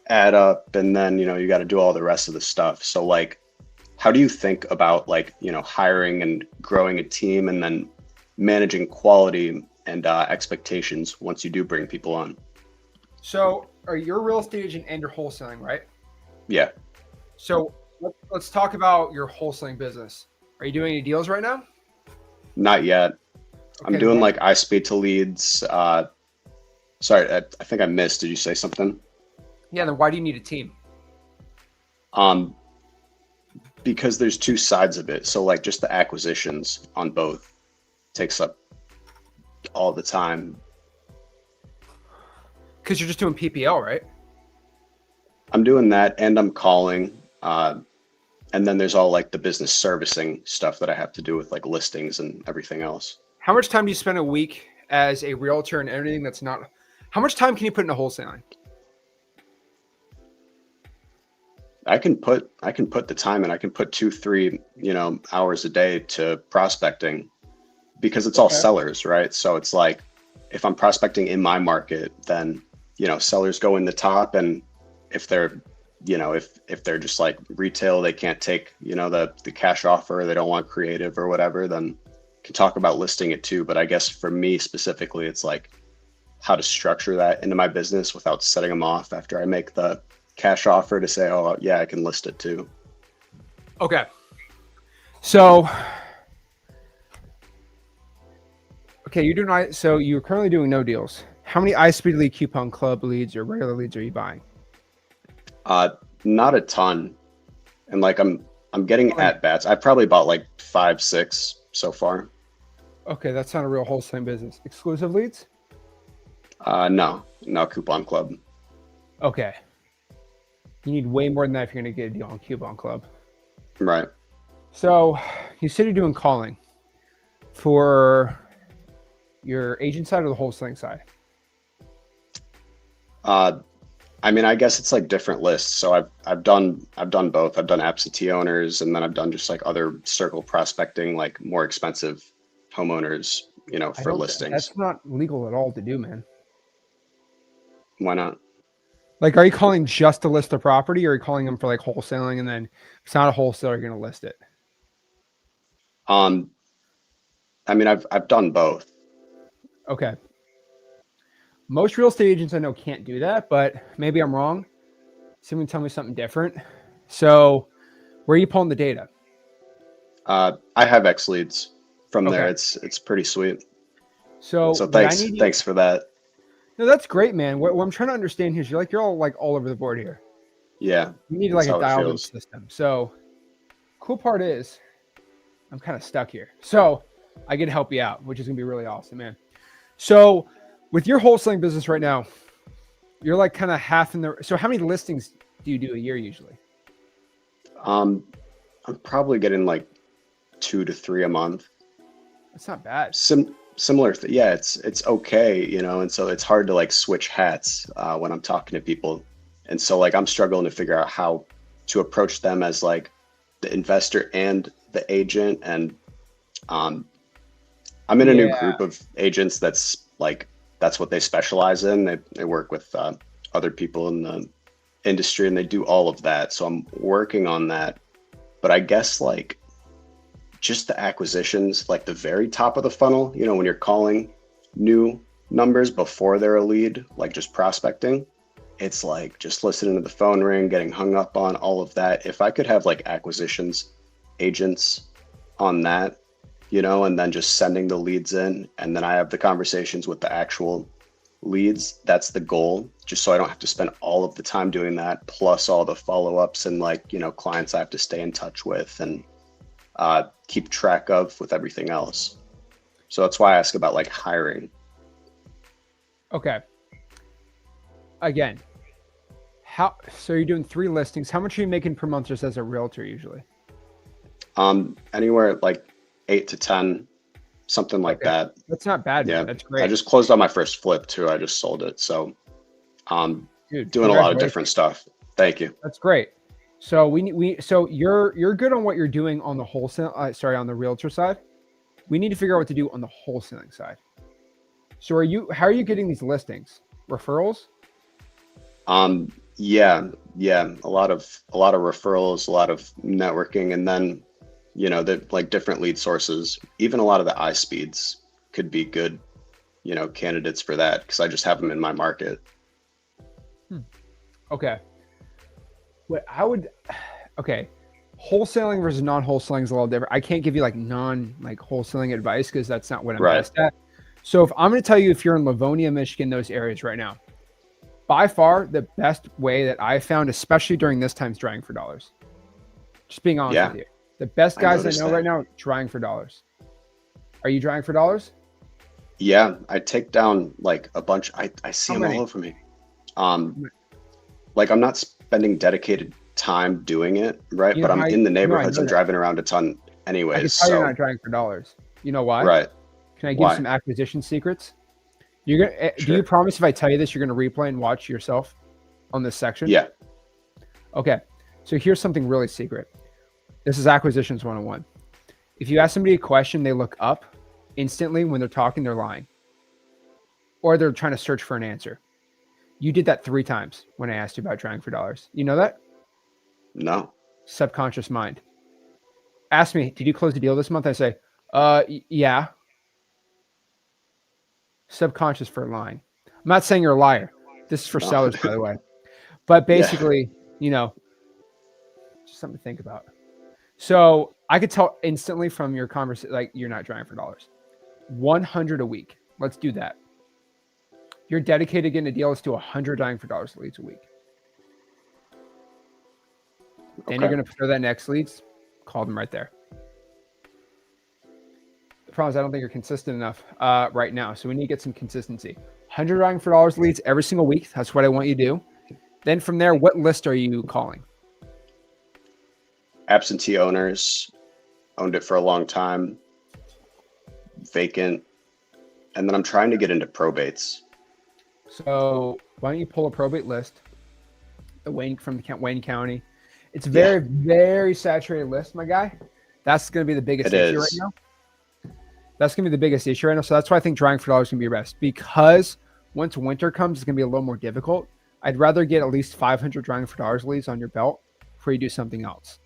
add up. And then, you got to do all the rest of the stuff. So like, how do you think about like, hiring and growing a team and then managing quality and expectations once you do bring people on? So, are you a real estate agent and you're wholesaling, right? Yeah. So, let's talk about your wholesaling business. Are you doing any deals right now? Not yet. I'm Okay, doing what- like I speed to leads. Sorry, I think I missed. Did you say something? Yeah, then why do you need a team? Because there's two sides of it. So like just the acquisitions on both takes up all the time. Because you're just doing PPL, right? I'm doing that and I'm calling. And then there's all like the business servicing stuff that I have to do with like listings and everything else. How much time do you spend a week as a realtor and everything that's not? How much time can you put into wholesaling? I can put the time in. I can put 2-3, hours a day to prospecting because it's all Okay. sellers, right? So it's like if I'm prospecting in my market, then, sellers go in the top. And if they're, if they're just like retail, they can't take, the cash offer, they don't want creative or whatever, then can talk about listing it too. But I guess for me specifically, it's like how to structure that into my business without setting them off after I make the cash offer to say, oh yeah, I can list it too. Okay. So, so you're currently doing no deals. How many iSpeed Lead Coupon Club leads or regular leads are you buying? Not a ton. And like I'm getting at bats. I probably bought like 5-6 so far. Okay, that's not a real wholesaling business. Exclusive leads? No Coupon Club. Okay. You need way more than that if you're going to get a deal on Coupon Club. Right. So you said you're doing calling for your agent side or the wholesaling side? I mean, I guess it's like different lists. So I've done both. I've done absentee owners, and then I've done just like other circle prospecting, like more expensive homeowners, for listings. That's not legal at all to do, man. Why not? Like, are you calling just to list the property, or are you calling them for like wholesaling, and then if it's not a wholesaler, you're going to list it? I mean, I've done both. Okay. Most real estate agents I know can't do that, but maybe I'm wrong. Someone tell me something different. So, where are you pulling the data? I have X leads from there. Okay. It's pretty sweet. So Thanks for that. No, that's great, man. What I'm trying to understand here is you're all over the board here. Yeah. You need like That's a how it dialed-in feels. system. So, cool part is, I'm kind of stuck here. So, I get to help you out, which is gonna be really awesome, man. So, with your wholesaling business right now, you're like kind of half in the. So, how many listings do you do a year usually? I'm probably getting like 2 to 3 a month. That's not bad. Similar. Yeah, it's okay, and so it's hard to like switch hats when I'm talking to people, and so like I'm struggling to figure out how to approach them as like the investor and the agent, and I'm in a new group of agents that's what they specialize in. They work with other people in the industry and they do all of that. So I'm working on that. But I guess like just the acquisitions, like the very top of the funnel, you know, when you're calling new numbers before they're a lead, like just prospecting, it's like just listening to the phone ring, getting hung up on all of that. If I could have like acquisitions agents on that, you know, and then just sending the leads in, and then I have the conversations with the actual leads, that's the goal, just so I don't have to spend all of the time doing that, plus all the follow-ups and like, you know, clients I have to stay in touch with and keep track of with everything else. So that's why I ask about like hiring. Okay. Again, so you're doing 3 listings. How much are you making per month just as a realtor usually? Anywhere like 8 to 10, something like that. That's not bad, Yeah, man. That's great. I just closed on my first flip too. I just sold it. So Dude, doing a lot of different stuff. Thank you. That's great. So so you're good on what you're doing on the wholesale, on the realtor side. We need to figure out what to do on the wholesaling side. So how are you getting these listings? Referrals? Yeah. A lot of referrals, a lot of networking, and then, you know, the like different lead sources, even a lot of the iSpeeds could be good, you know, candidates for that because I just have them in my market. Okay. Wholesaling versus non-wholesaling is a little different. I can't give you like wholesaling advice because that's not what I'm best at. So if I'm going to tell you, if you're in Livonia, Michigan, those areas right now, by far the best way that I found, especially during this time, is drying for dollars. Just being honest with you. The best guys I know right now, drying for dollars. Are you drying for dollars? Yeah, I take down like a bunch. I see them all over me. Like I'm not spending dedicated time doing it, right? But I'm in the neighborhoods and driving around a ton anyways. I can tell you're not drying for dollars. You know why? Right. Can I give you some acquisition secrets? You're gonna. Sure. Do you promise if I tell you this, you're gonna replay and watch yourself on this section? Yeah. Okay. So here's something really secret. This is acquisitions 101. If you ask somebody a question, they look up instantly when they're talking, they're lying. Or they're trying to search for an answer. You did that 3 times when I asked you about drying for dollars. You know that? No. Subconscious mind. Ask me, did you close the deal this month? I say, yeah. Subconscious for lying. I'm not saying you're a liar. This is for sellers, by the way. But basically, you know, just something to think about. So I could tell instantly from your conversation, like you're not drying for dollars. 100 a week. Let's do that. You're dedicated to getting a deal. Let's do 100 drying for dollars leads a week. Then you're going to throw that next leads. Call them right there. The problem is I don't think you're consistent enough right now. So we need to get some consistency. 100 drying for dollars leads every single week. That's what I want you to do. Then from there, what list are you calling? Absentee owners, owned it for a long time, vacant, and then I'm trying to get into probates. So why don't you pull a probate list, from Wayne County? It's very, very saturated list, my guy. That's going to be the biggest issue right now. That's going to be the biggest issue right now. So that's why I think drying for dollars is going to be your best, because once winter comes, it's going to be a little more difficult. I'd rather get at least 500 drying for dollars leads on your belt before you do something else.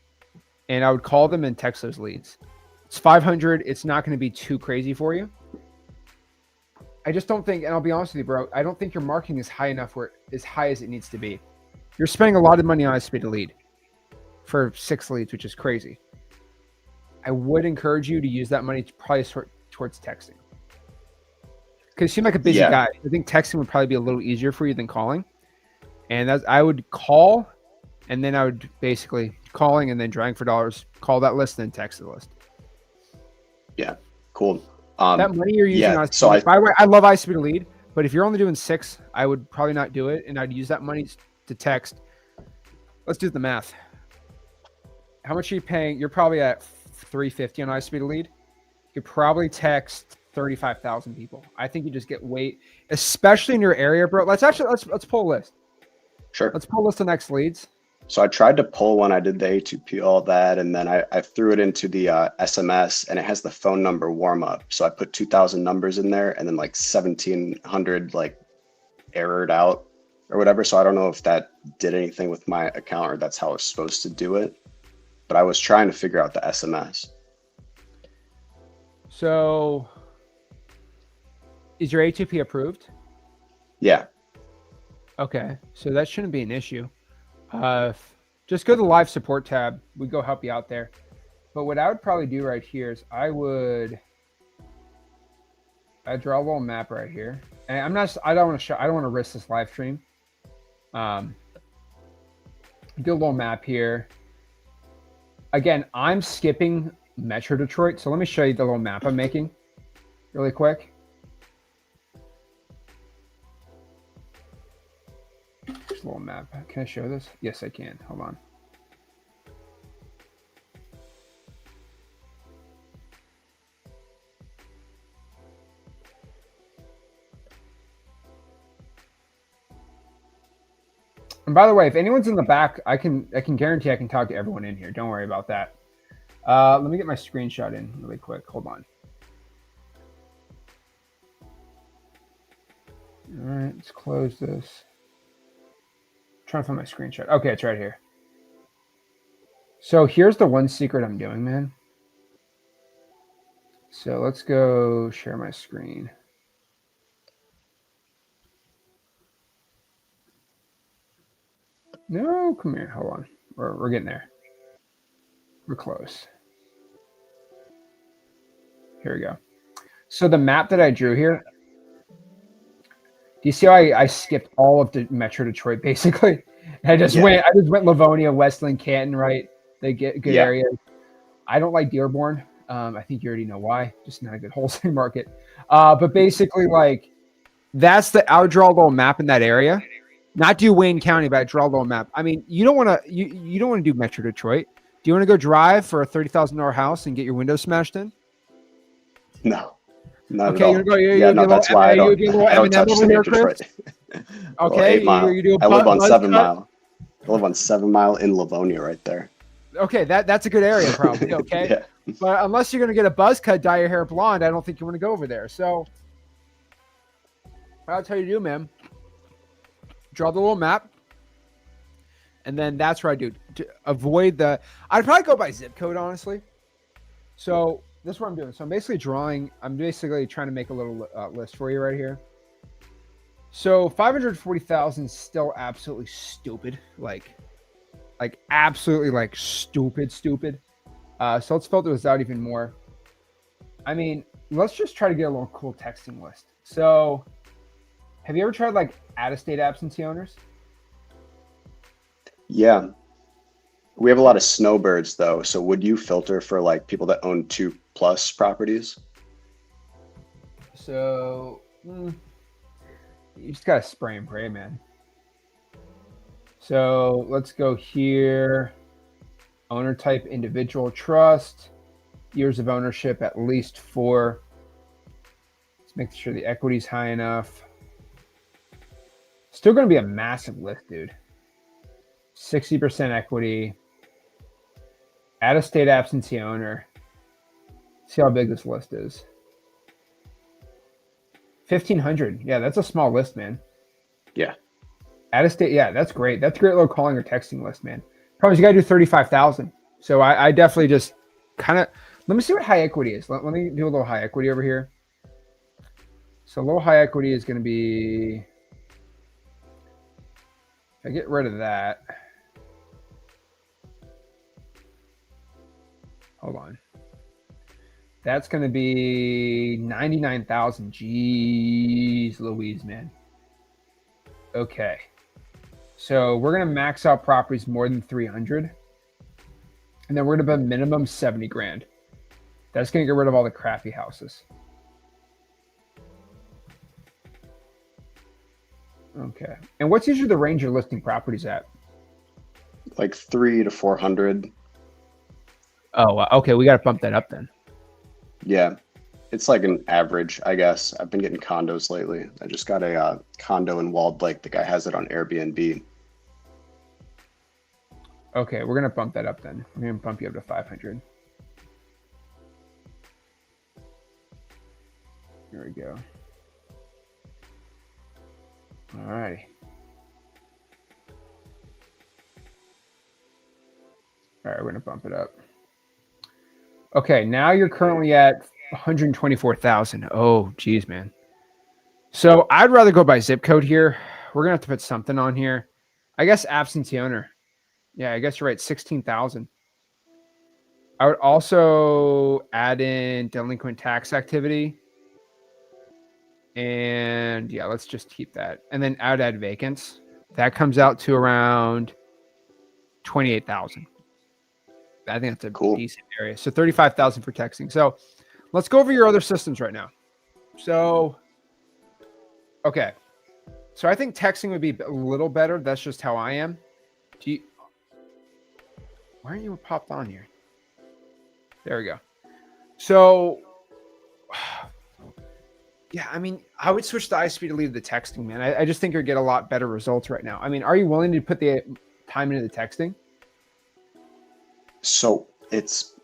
And I would call them and text those leads. It's 500. It's not going to be too crazy for you. I just don't think, and I'll be honest with you, bro, I don't think your marketing is high enough where as high as it needs to be. You're spending a lot of money on a speed to lead for 6 leads, which is crazy. I would encourage you to use that money to probably towards texting. Because you seem like a busy guy. I think texting would probably be a little easier for you than calling. And I would call, and then I would basically calling and then drying for dollars, call that list, then text the list. Yeah, cool. That money you're using on by the way, I love iSpeed to lead, but if you're only doing 6, I would probably not do it, and I'd use that money to text. Let's do the math. How much are you paying? You're probably at $350 on iSpeed to lead. You could probably text 35,000 people. I think you just get weight, especially in your area, bro. Let's pull a list. Sure. Let's pull a list of next leads. So I tried to pull when I did the A2P, all that, and then I threw it into the SMS, and it has the phone number warm up. So I put 2,000 numbers in there, and then like 1,700 like errored out or whatever. So I don't know if that did anything with my account or that's how I was supposed to do it. But I was trying to figure out the SMS. So is your A2P approved? Yeah. Okay, so that shouldn't be an issue. Just go to the live support tab. We go help you out there. But what I would probably do right here is I'd draw a little map right here. And I don't want to risk this live stream. Do a little map here. Again, I'm skipping Metro Detroit. So let me show you the little map I'm making really quick. Just a little map. Can I show this? Yes, I can. Hold on. And by the way, if anyone's in the back, I can guarantee I can talk to everyone in here. Don't worry about that. Let me get my screenshot in really quick. Hold on. All right, let's close this. Trying to find my screenshot. Okay, it's right here. So here's the one secret I'm doing, man. So let's go share my screen. No, come here. Hold on. We're getting there. We're close. Here we go. So the map that I drew here, do you see how I skipped all of the Metro Detroit basically? I just went Livonia, Westland, Canton, right? They get good areas. I don't like Dearborn. I think you already know why. Just not a good wholesale market. But basically, like, I would draw a little map in that area. Not do Wayne County, but I draw a little map. I mean, you don't want to do Metro Detroit. Do you want to go drive for a $30,000 house and get your windows smashed in? No. Not okay, at all. That's why I don't touch the Metro Detroit. Okay, 8 Mile. you I live on 7 Mile. I live on 7 Mile in Livonia right there. Okay, that's a good area probably, okay? Yeah. But unless you're going to get a buzz cut, dye your hair blonde, I don't think you want to go over there. So I'll tell you to do, man. Draw the little map. And then that's what I do. To avoid I'd probably go by zip code, honestly. So this is what I'm doing. So I'm basically trying to make a little list for you right here. So 540,000 is still absolutely stupid. Like absolutely like stupid. So let's filter this out even more. I mean, let's just try to get a little cool texting list. So have you ever tried like out-of-state absentee owners? Yeah. We have a lot of snowbirds though. So would you filter for like people that own 2+ properties? So you just gotta spray and pray, man. So let's go here. Owner type, individual trust, years of ownership, at least 4. Let's make sure the equity's high enough. Still going to be a massive list, dude. 60% equity. Out-of-state absentee owner. See how big this list is. 1,500. Yeah, that's a small list, man. Yeah. Out-of-state, yeah, that's great. That's a great little calling or texting list, man. Probably you got to do 35,000. So I definitely just kind of, let me see what high equity is. Let me do a little high equity over here. So a little high equity is going to be, if I get rid of that. Hold on. That's going to be 99,000. Jeez Louise, man. Okay. So we're going to max out properties more than 300. And then we're going to put minimum 70 grand. That's going to get rid of all the crappy houses. Okay. And what's usually the range you're listing properties at? Like 300 to 400. Oh, okay. We got to bump that up then. Yeah. It's like an average, I guess. I've been getting condos lately. I just got a condo in Walled Lake. The guy has it on Airbnb. Okay, we're going to bump that up then. We're going to bump you up to 500. Here we go. All righty. All right, we're gonna bump it up. Okay, now you're currently at 124,000. Oh, geez, man. So I'd rather go by zip code here. We're gonna have to put something on here. I guess absentee owner. Yeah, I guess you're right. 16,000. I would also add in delinquent tax activity. And yeah, let's just keep that. And then I would add vacants. That comes out to around 28,000. I think that's a Cool. decent area. So 35,000 for texting. So let's go over your other systems right now. So, okay. So I think texting would be a little better. That's just how I am. Why aren't you popped on here? There we go. So, yeah, I mean, I would switch the iSpeed to lead the texting, man. I just think you'll get a lot better results right now. I mean, are you willing to put the time into the texting? So it's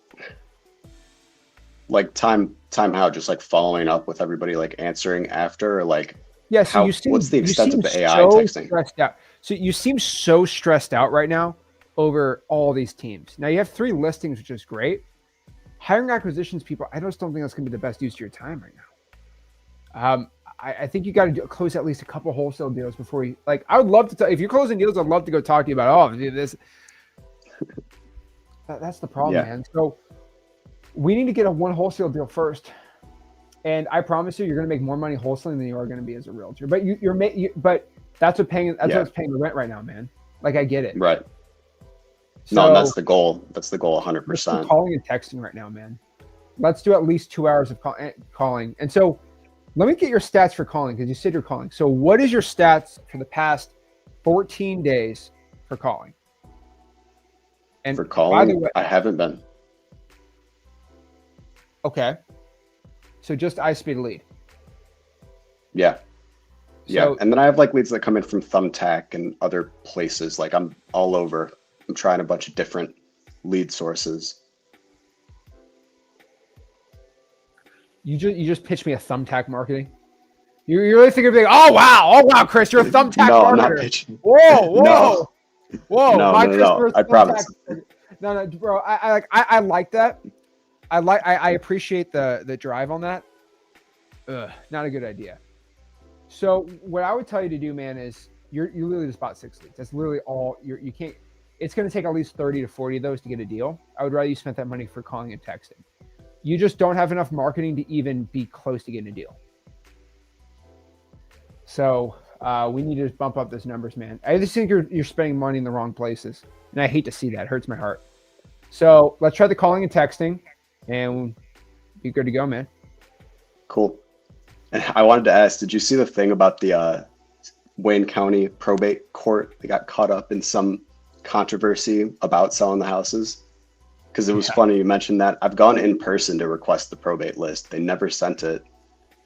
like time how, just like following up with everybody, like answering after, or like, yeah. So how, you seem, what's the extent of the AI so texting? stressed out. So you seem so stressed out right now over all these teams. Now you have 3 listings, which is great. Hiring acquisitions people, I just don't think that's going to be the best use of your time right now. I think you got to close at least a couple wholesale deals before you, like, I would love to, if you're closing deals, I'd love to go talk to you about, oh, this. That's the problem, man. So we need to get a 1 wholesale deal first. And I promise you, you're going to make more money wholesaling than you are going to be as a realtor. But but that's what's paying the rent right now, man. Like, I get it. Right. So, No, that's the goal. That's the goal 100%. Let's do calling and texting right now, man. Let's do at least 2 hours of calling. And so let me get your stats for calling, because you said you're calling. So what is your stats for the past 14 days for calling? And for calling, by the way, I haven't been. Okay. So just iSpeed lead. Yeah. Yeah. And then I have like leads that come in from Thumbtack and other places. Like I'm all over. I'm trying a bunch of different lead sources. You just pitched me a Thumbtack marketing. You really think of being, oh wow, Chris, you're a Thumbtack marketer. I'm not pitching. Whoa. No. I promise. No, bro. I like that. I appreciate the drive on that. Not a good idea. So what I would tell you to do, man, is you literally just bought 6 leads. That's literally all you can't. It's going to take at least 30 to 40 of those to get a deal. I would rather you spent that money for calling and texting. You just don't have enough marketing to even be close to getting a deal. So we need to just bump up those numbers, man. I just think you're spending money in the wrong places, and I hate to see that. It hurts my heart. So let's try the calling and texting, and be good to go, man. Cool. And I wanted to ask, did you see the thing about the Wayne County probate court? They got caught up in some controversy about selling the houses. Because it was funny you mentioned that. I've gone in person to request the probate list. They never sent it.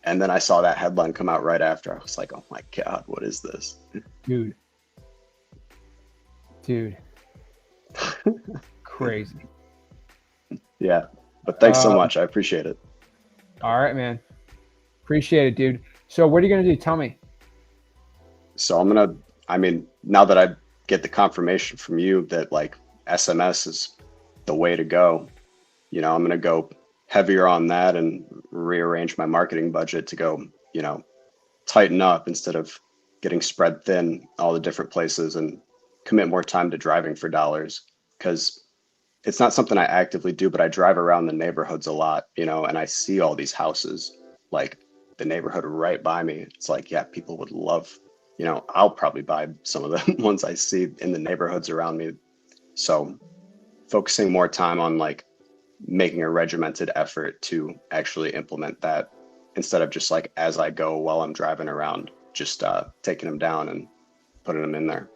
And then I saw that headline come out right after. I was like, oh my God, what is this? Dude. Crazy. Yeah. But thanks so much. I appreciate it. All right, man. Appreciate it, dude. So what are you going to do? Tell me. So now that I get the confirmation from you that like SMS is the way to go, I'm going to go heavier on that and rearrange my marketing budget to go, tighten up instead of getting spread thin all the different places, and commit more time to driving for dollars. Because it's not something I actively do, but I drive around the neighborhoods a lot, and I see all these houses, like the neighborhood right by me. It's like, yeah, people would love, I'll probably buy some of the ones I see in the neighborhoods around me. So focusing more time on like making a regimented effort to actually implement that, instead of just like as I go while I'm driving around, just taking them down and putting them in there.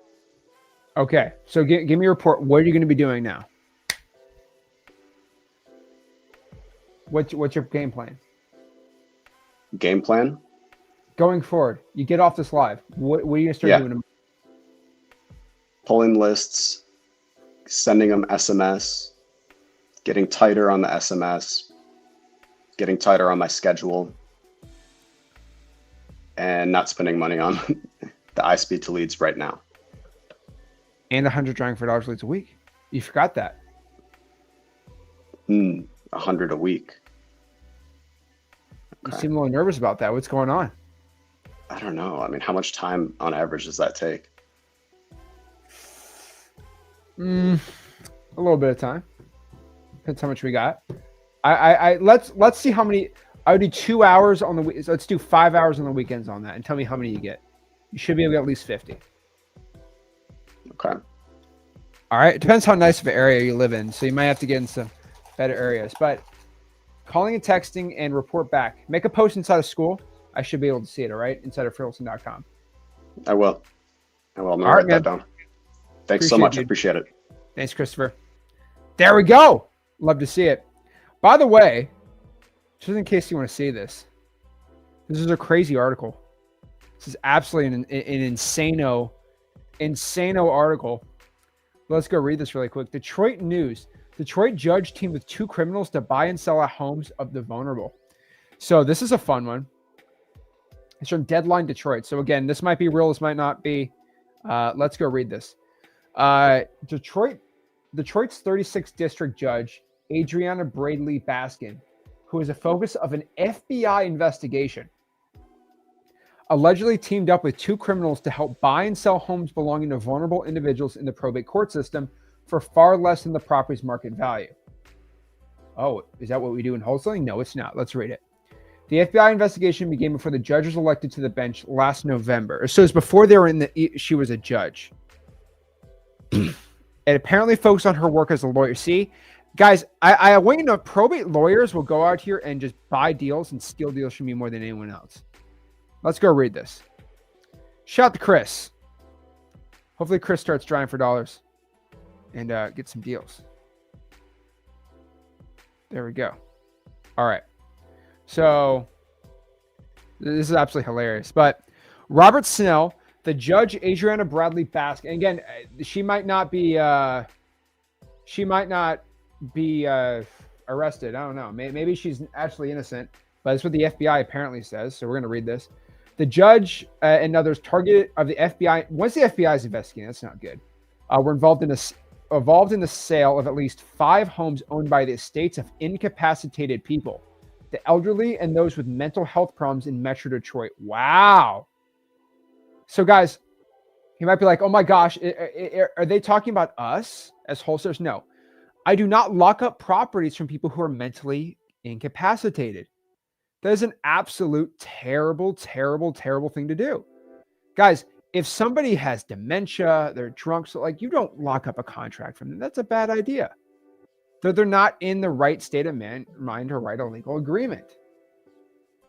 Okay. So give me a report. What are you going to be doing now? What's your game plan? Game plan? Going forward, you get off this live. What are you going to start doing? Pulling lists, sending them SMS, getting tighter on the SMS, getting tighter on my schedule, and not spending money on the iSpeed to leads right now. And 100 drawing for dollars leads a week. You forgot that. 100 a week. You Okay. seem a little nervous about that. What's going on? I don't know. I mean, how much time on average does that take? A little bit of time. Depends how much we got. Let's see how many. I would do 2 hours on the week. Let's do 5 hours on the weekends on that, and tell me how many you get. You should be able to get at least 50. Okay. All right. It depends how nice of an area you live in, so you might have to get in some better areas. But calling and texting and report back. Make a post inside of school. I should be able to see it. All right, inside of wholesaling.com. I will. I'm going to All right, write man. that down. Thanks so Appreciate much. it, I dude. appreciate it. Thanks, Christopher. There we go. Love to see it. By the way, just in case you want to see this, this is a crazy article. This is absolutely an insano article. Let's go read this really quick. Detroit News. Detroit judge teamed with 2 criminals to buy and sell homes of the vulnerable. So this is a fun one. It's from Deadline Detroit. So again, this might be real. This might not be. Let's go read this. Detroit's 36th district judge, Adriana Bradley Baskin, who is a focus of an FBI investigation, allegedly teamed up with 2 criminals to help buy and sell homes belonging to vulnerable individuals in the probate court system for far less than the property's market value. Oh, is that what we do in wholesaling? No, it's not. Let's read it. The FBI investigation began before the judge was elected to the bench last November. So it's before they were she was a judge. It apparently focused on her work as a lawyer. See, guys, I want you to know probate lawyers will go out here and just buy deals and steal deals from you more than anyone else. Let's go read this. Shout out to Chris. Hopefully Chris starts trying for dollars and get some deals. There we go. All right. So this is absolutely hilarious. But Robert Snell, the judge, Adriana Bradley Baskin, and again, she might not be arrested. I don't know. Maybe she's actually innocent, but that's what the FBI apparently says. So we're going to read this. The judge and others targeted of the FBI. Once the FBI is investigating, that's not good. Were involved in the sale of at least 5 homes owned by the estates of incapacitated people, the elderly, and those with mental health problems in Metro Detroit. Wow. So guys, you might be like, oh my gosh, are they talking about us as wholesalers? No, I do not lock up properties from people who are mentally incapacitated. That is an absolute terrible, terrible, terrible thing to do. Guys, if somebody has dementia, they're drunk, so like you don't lock up a contract from them. That's a bad idea. They're not in the right state of mind to write a legal agreement.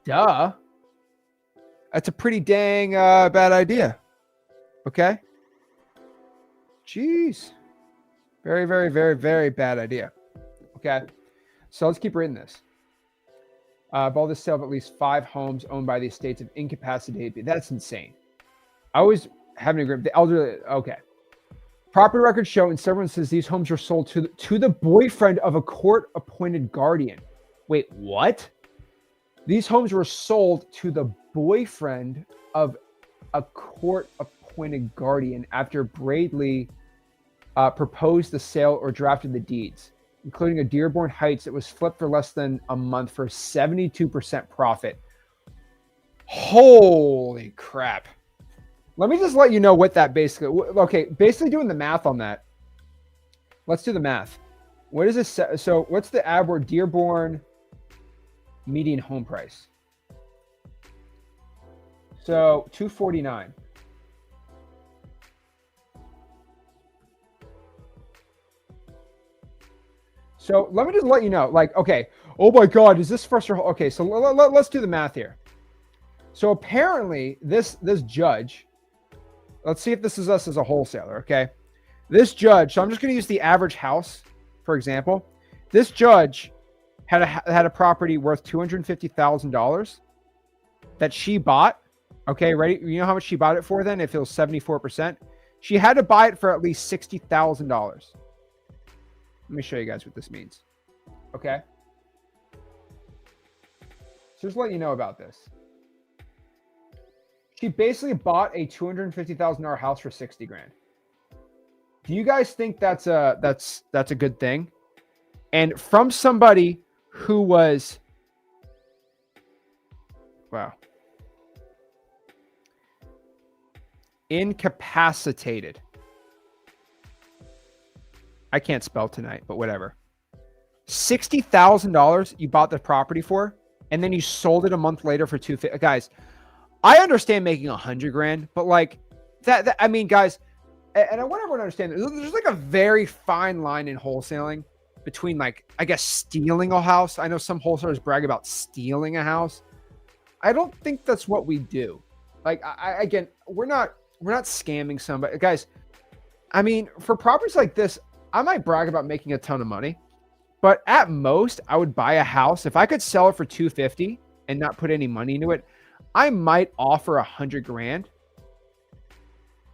Duh. That's a pretty dang bad idea. Okay? Jeez. Very, very, very, very bad idea. Okay? So let's keep reading this. All this sale of at least 5 homes owned by the estates of incapacitated people. That's insane. I always have an agreement. The elderly, okay. Property records show in several instances these homes were sold to the boyfriend of a court-appointed guardian. Wait, what? These homes were sold to the boyfriend of a court-appointed guardian after Bradley proposed the sale or drafted the deeds, including a Dearborn Heights that was flipped for less than a month for 72% profit. Holy crap. Let me just let you know what that basically, okay, basically doing the math on that. Let's do the math. What is this? So what's the average Dearborn median home price? So $249. So let me just let you know, like, okay, oh my God, is this first or, okay, so let's do the math here. So apparently this judge, let's see if this is us as a wholesaler, okay? This judge, so I'm just going to use the average house, for example. This judge had a property worth $250,000 that she bought. Okay, ready? You know how much she bought it for then? If it was 74%, she had to buy it for at least $60,000. Let me show you guys what this means. Okay. So just let you know about this. She basically bought a $250,000 house for 60 grand. Do you guys think that's a good thing? And from somebody who was, wow, incapacitated. I can't spell tonight, but whatever. $60,000 you bought the property for, and then you sold it a month later for $250,000. Guys, I understand making $100,000, but like that I mean, guys, and I want everyone to understand there's like a very fine line in wholesaling between, like, I guess, stealing a house. I know some wholesalers brag about stealing a house. I don't think that's what we do. Like, again, we're not scamming somebody, guys. I mean, for properties like this, I might brag about making a ton of money, but at most I would buy a house. If I could sell it for $250,000 and not put any money into it, I might offer $100,000.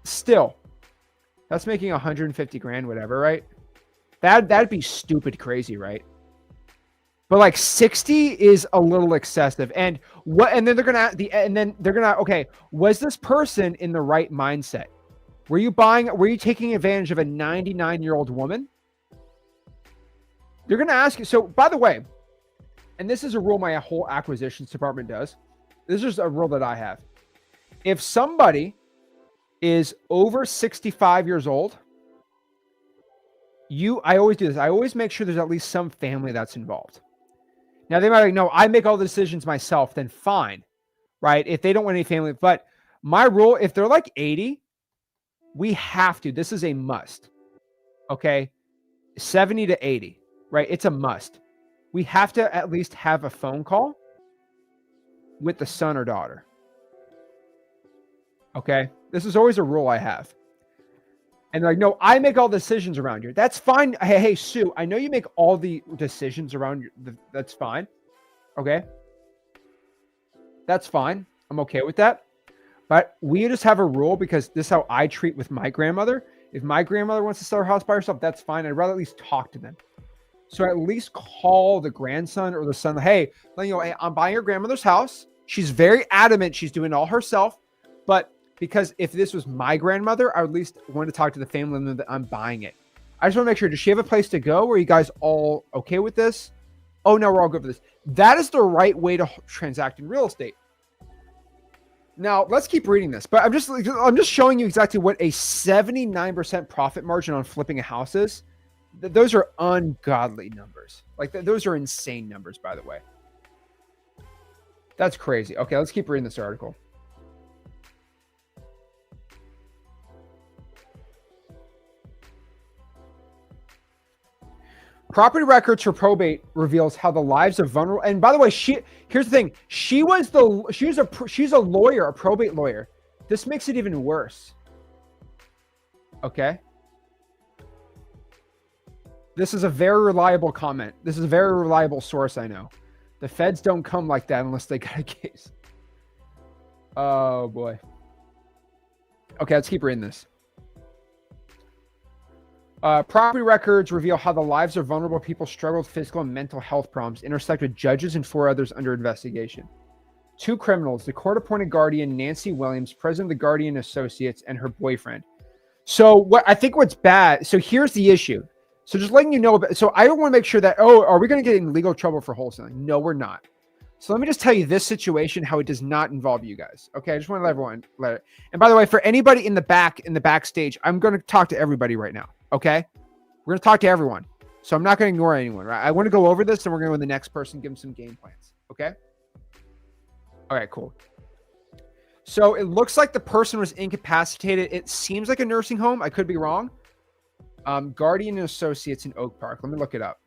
Still, that's making $150,000, whatever, right? That'd be stupid crazy, right? But like 60 is a little excessive. And then they're gonna okay, was this person in the right mindset? Were you taking advantage of a 99-year-old woman? They're gonna ask you. So, by the way, and this is a rule my whole acquisitions department does. This is a rule that I have. If somebody is over 65 years old, I always do this. I always make sure there's at least some family that's involved. Now, they might be like, no, I make all the decisions myself, then fine, right? If they don't want any family. But my rule, if they're like 80, we have to. This is a must, okay? 70 to 80, right? It's a must. We have to at least have a phone call with the son or daughter, okay? This is always a rule I have. And they're like, no, I make all the decisions around you. That's fine. Hey, Sue, I know you make all the decisions around you. That's fine. Okay. That's fine. I'm okay with that. But we just have a rule because this is how I treat with my grandmother. If my grandmother wants to sell her house by herself, that's fine. I'd rather at least talk to them. So at least call the grandson or the son. Hey, hey, I'm buying your grandmother's house. She's very adamant she's doing it all herself. But because if this was my grandmother, I would at least want to talk to the family member that I'm buying it. I just want to make sure, does she have a place to go? Are you guys all okay with this? Oh, no, we're all good for this. That is the right way to transact in real estate. Now, let's keep reading this. But I'm just showing you exactly what a 79% profit margin on flipping a house is. Those are ungodly numbers. Like, those are insane numbers, by the way. That's crazy. Okay, let's keep reading this article. Property records for probate reveals how the lives of vulnerable. And by the way, here's the thing. She's a lawyer, a probate lawyer. This makes it even worse. Okay. This is a very reliable comment. This is a very reliable source, I know. The feds don't come like that unless they got a case. Oh boy. Okay, let's keep reading this. Property records reveal how the lives of vulnerable people struggle with physical and mental health problems, intersect with judges and 4 others under investigation. 2 criminals, the court-appointed guardian Nancy Williams, president of the Guardian Associates, and her boyfriend. So what's bad, so here's the issue. So just letting you know, so I don't want to make sure that, oh, are we going to get in legal trouble for wholesaling? No, we're not. So let me just tell you this situation, how it does not involve you guys. Okay, I just want to let everyone let it. And by the way, for anybody in the backstage, I'm going to talk to everybody right now. Okay, we're going to talk to everyone. So I'm not going to ignore anyone, right? I want to go over this and we're going to go with the next person, give them some game plans. Okay. All right, cool. So it looks like the person was incapacitated. It seems like a nursing home. I could be wrong. Guardian Associates in Oak Park. Let me look it up.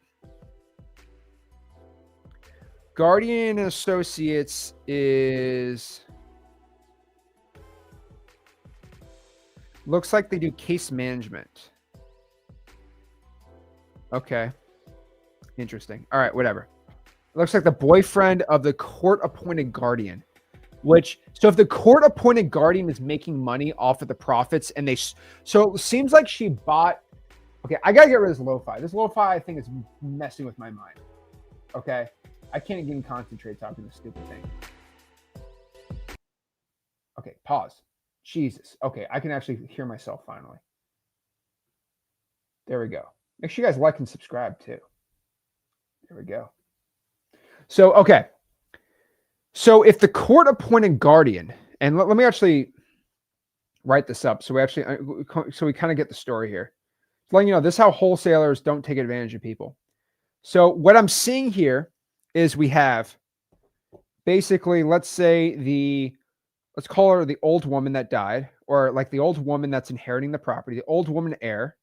Guardian Associates looks like they do case management. Okay. Interesting. All right, whatever. It looks like the boyfriend of the court-appointed guardian, so if the court-appointed guardian is making money off of the profits so it seems like she bought, okay, I got to get rid of this lo-fi. This lo-fi, I think, is messing with my mind. Okay. I can't even concentrate talking this stupid thing. Okay, pause. Jesus. Okay, I can actually hear myself finally. There we go. Make sure you guys like and subscribe too. Here we go. So, okay. So if the court appointed guardian, and let me actually write this up. So we kind of get the story here. Letting you know, this is how wholesalers don't take advantage of people. So what I'm seeing here is we have basically, let's call her the old woman that died, or like the old woman that's inheriting the property, the old woman heir.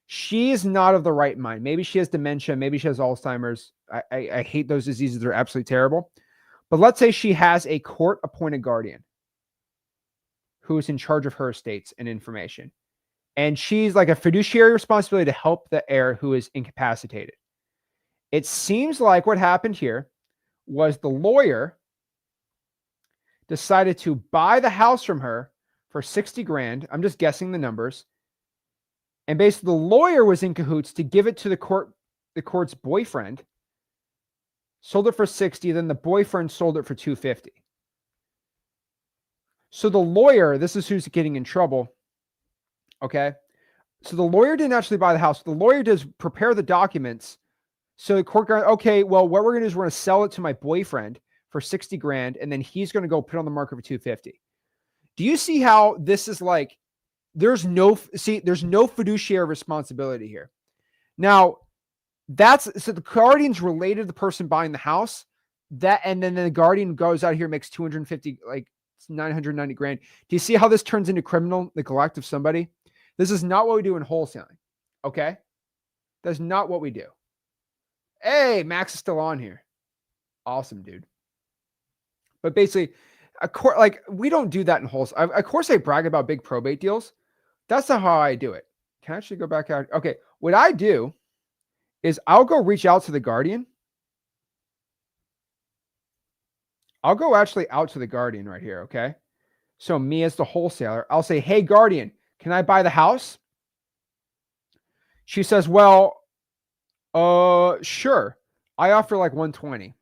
She is not of the right mind. Maybe she has dementia. Maybe she has Alzheimer's. I hate those diseases. They're absolutely terrible. But let's say she has a court-appointed guardian who is in charge of her estates and information. And she's like a fiduciary responsibility to help the heir who is incapacitated. It seems like what happened here was the lawyer decided to buy the house from her for 60 grand. I'm just guessing the numbers. And basically the lawyer was in cahoots to give it to the court's boyfriend, sold it for 60, then the boyfriend sold it for 250. So the lawyer, this is who's getting in trouble. Okay. So the lawyer didn't actually buy the house. The lawyer does prepare the documents. So the court goes, okay, well, what we're going to do is we're going to sell it to my boyfriend for 60 grand. And then he's going to go put it on the market for 250. Do you see how this is like, there's no fiduciary responsibility here. Now so the guardian's related to the person buying the house and then the guardian goes out here and makes 250, like 990 grand. Do you see how this turns into criminal neglect of somebody? This is not what we do in wholesaling. Okay. That's not what we do. Hey, Max is still on here. Awesome, dude. But basically, we don't do that in wholesale. Of course, I brag about big probate deals. That's not how I do it. Can I actually go back out? Okay. What I do is I'll go reach out to the guardian. I'll go actually out to the guardian right here. Okay. So me as the wholesaler, I'll say, hey, guardian, can I buy the house? She says, well, sure. I offer like 120.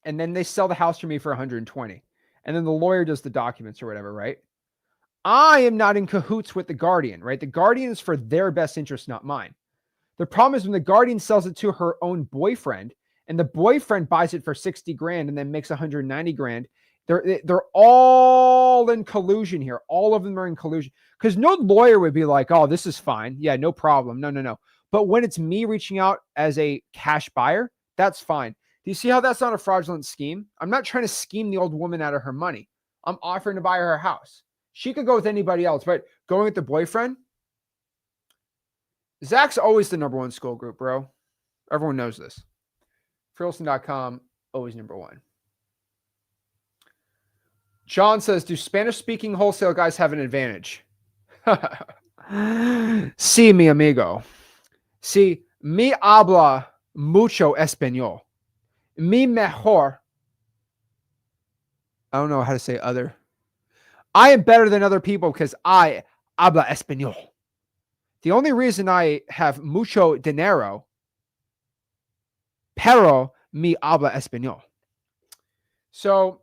And then they sell the house for me for 120. And then the lawyer does the documents or whatever, right? I am not in cahoots with the guardian, right? The guardian is for their best interest, not mine. The problem is when the guardian sells it to her own boyfriend and the boyfriend buys it for 60 grand and then makes 190 grand. They're all in collusion here. All of them are in collusion because no lawyer would be like, oh, this is fine. Yeah, no problem. No. But when it's me reaching out as a cash buyer, that's fine. Do you see how that's not a fraudulent scheme? I'm not trying to scheme the old woman out of her money. I'm offering to buy her a house. She could go with anybody else, but going with the boyfriend, Zach's always the number one school group, bro. Everyone knows this. Freelson.com, always number one. John says, do Spanish-speaking wholesale guys have an advantage? Sí, mi amigo. Sí, mi habla mucho español. Mi mejor. I don't know how to say other. I am better than other people because I habla español. The only reason I have mucho dinero, pero mi habla español. So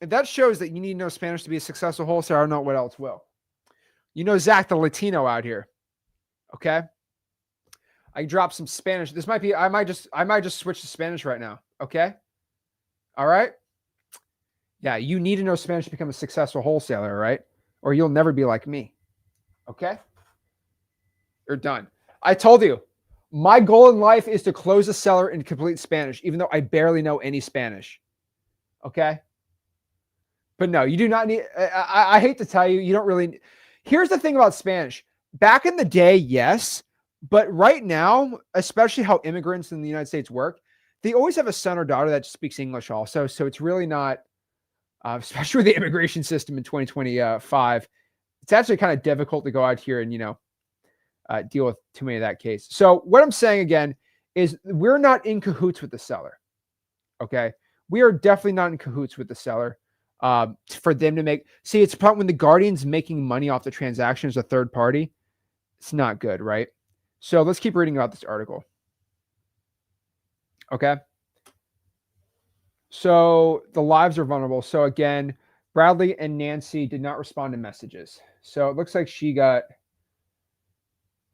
that shows that you need to know Spanish to be a successful wholesaler. I don't know what else will. You know Zach, the Latino out here. Okay. I drop some Spanish. This might be, I might just switch to Spanish right now. Okay. All right. Yeah. You need to know Spanish to become a successful wholesaler, right? Or you'll never be like me. Okay. You're done. I told you, my goal in life is to close a seller in complete Spanish, even though I barely know any Spanish. Okay. But no, you do not need, I hate to tell you, you don't really, here's the thing about Spanish. Back in the day, yes. But right now, especially how immigrants in the United States work, they always have a son or daughter that speaks English also. So it's really not, especially with the immigration system in 2025, it's actually kind of difficult to go out here and, deal with too many of that case. So what I'm saying again is we're not in cahoots with the seller. Okay. We are definitely not in cahoots with the seller for them to make, see, it's a problem when the guardian's making money off the transaction as a third party. It's not good, right? So let's keep reading about this article. Okay. So the lives are vulnerable. So again, Bradley and Nancy did not respond to messages. So it looks like she got,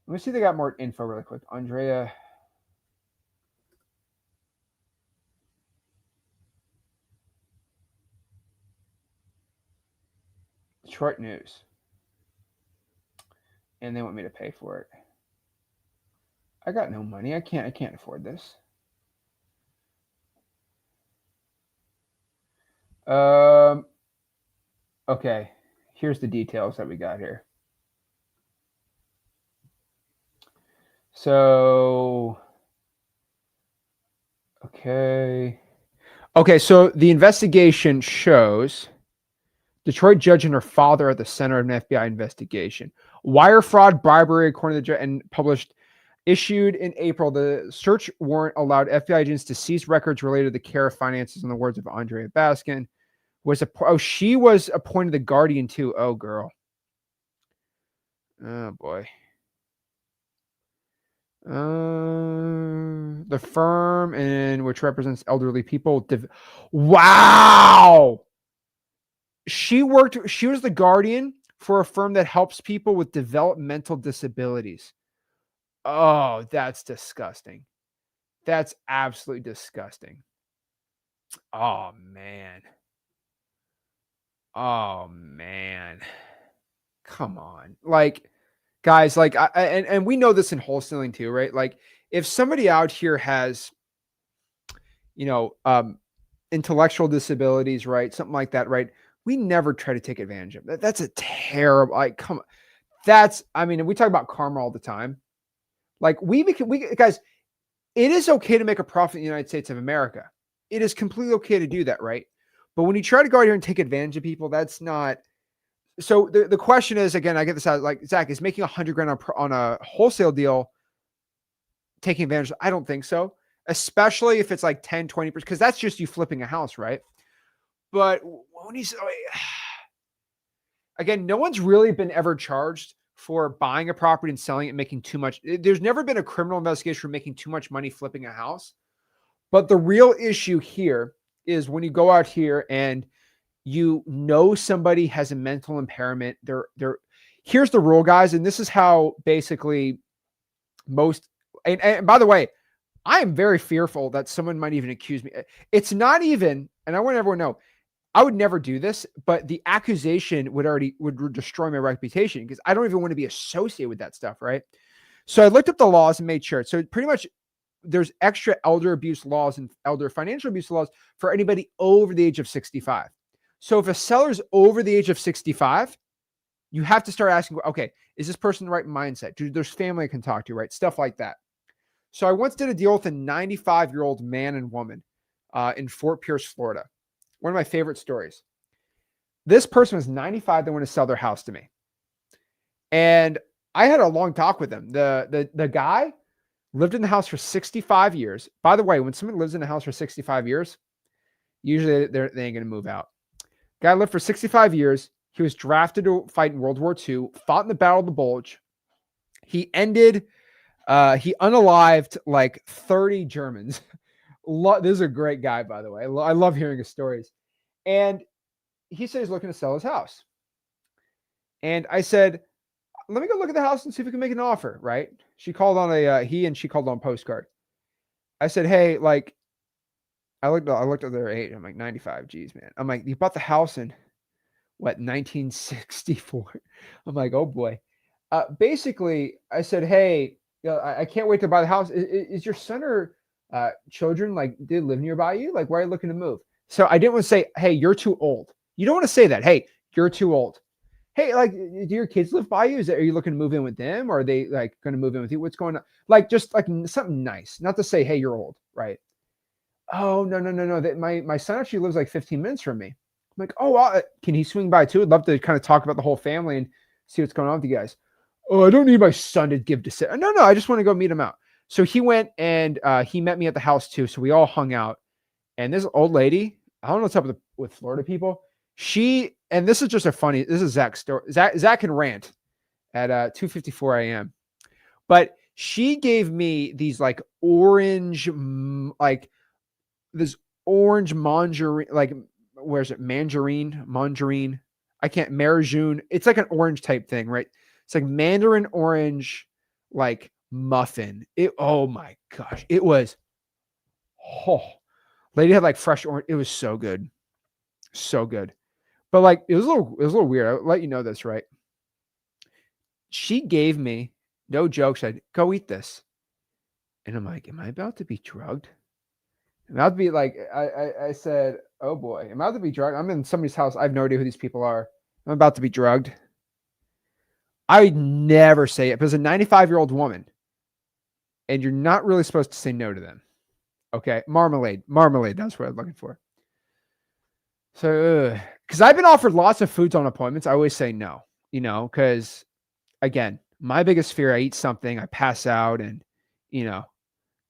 let me see if they got more info really quick. Andrea. Detroit News. And they want me to pay for it. I got no money. I can't afford this. Okay. Here's the details that we got here. So, okay. So the investigation shows Detroit judge and her father at the center of an FBI investigation. Wire fraud, bribery, according to the judge, and issued in April. The search warrant allowed FBI agents to seize records related to the care of finances, in the words of Andrea Baskin. She was appointed the guardian too. Oh, girl. Oh, boy. The firm which represents elderly people. Wow. She was the guardian for a firm that helps people with developmental disabilities. Oh, that's disgusting. That's absolutely disgusting. Oh, man. Come on. Like, guys, like, and we know this in wholesaling too, right? Like, if somebody out here has, intellectual disabilities, right? Something like that, right? We never try to take advantage of that. That's a terrible, come on. We talk about karma all the time. Like, we guys, it is okay to make a profit in the United States of America. It is completely okay to do that, right? But when you try to go out here and take advantage of people, that's not. So the question is, again, I get this out, like, Zach, is making $100,000 on a wholesale deal taking advantage? I don't think so, especially if it's like 10, 20%, because that's just you flipping a house, right? But when again, no one's really been ever charged for buying a property and selling it and making too much. There's never been a criminal investigation for making too much money flipping a house. But the real issue here is when you go out here and somebody has a mental impairment. Here's the rule, guys, and this is how basically most. And by the way, I am very fearful that someone might even accuse me. It's not even, and I want everyone to know, I would never do this, but the accusation would destroy my reputation because I don't even want to be associated with that stuff, right? So I looked up the laws and made sure. So pretty much there's extra elder abuse laws and elder financial abuse laws for anybody over the age of 65. So if a seller's over the age of 65, you have to start asking, okay, is this person the right mindset? There's family I can talk to, right? Stuff like that. So I once did a deal with a 95-year-old man and woman in Fort Pierce, Florida. One of my favorite stories. This person was 95. They want to sell their house to me. And I had a long talk with them. The guy lived in the house for 65 years. By the way, when someone lives in a house for 65 years, usually they ain't going to move out. Guy lived for 65 years. He was drafted to fight in World War II, fought in the Battle of the Bulge. He unalived like 30 Germans. This is a great guy, by the way. I love hearing his stories. And he said he's looking to sell his house. And I said, let me go look at the house and see if we can make an offer, right? She called on she called on a postcard. I said, hey, like, I looked at their age. I'm like, 95. Geez, man. I'm like, you bought the house in what, 1964? I'm like, oh boy. Basically, I said, hey, I can't wait to buy the house. Is your son or children, like, did live nearby you? Like, why are you looking to move? So I didn't want to say, hey, you're too old. You don't want to say that. Hey, you're too old. Hey, like, do your kids live by you? Are you looking to move in with them? Or are they like going to move in with you? What's going on? Like, just like something nice, not to say, hey, you're old, right? Oh, no. My son actually lives like 15 minutes from me. I'm like, oh, can he swing by too? I'd love to kind of talk about the whole family and see what's going on with you guys. Oh, I don't need my son to give to sit. No, I just want to go meet him out. So he went and he met me at the house too. So we all hung out. And this old lady, I don't know what's up with Florida people. And this is just this is Zach's story. Zach can rant at 2:54 a.m. But she gave me these like orange, like this orange mandarin, like, where's it? Mandarin. I can't, Marajun. It's like an orange type thing, right? It's like mandarin orange, like muffin. Oh my gosh. It was, lady had like fresh orange. It was so good. So good. But like, it was a little weird. I'll let you know this, right? She gave me, no joke, said, go eat this. And I'm like, am I about to be drugged? I'm about to be like, I said, oh boy, am I about to be drugged? I'm in somebody's house. I have no idea who these people are. I'm about to be drugged. I never say it, but as a 95-year-old woman, and you're not really supposed to say no to them. Okay. Marmalade, that's what I'm looking for. So, because I've been offered lots of foods on appointments, I always say no, because again, my biggest fear, I eat something, I pass out, and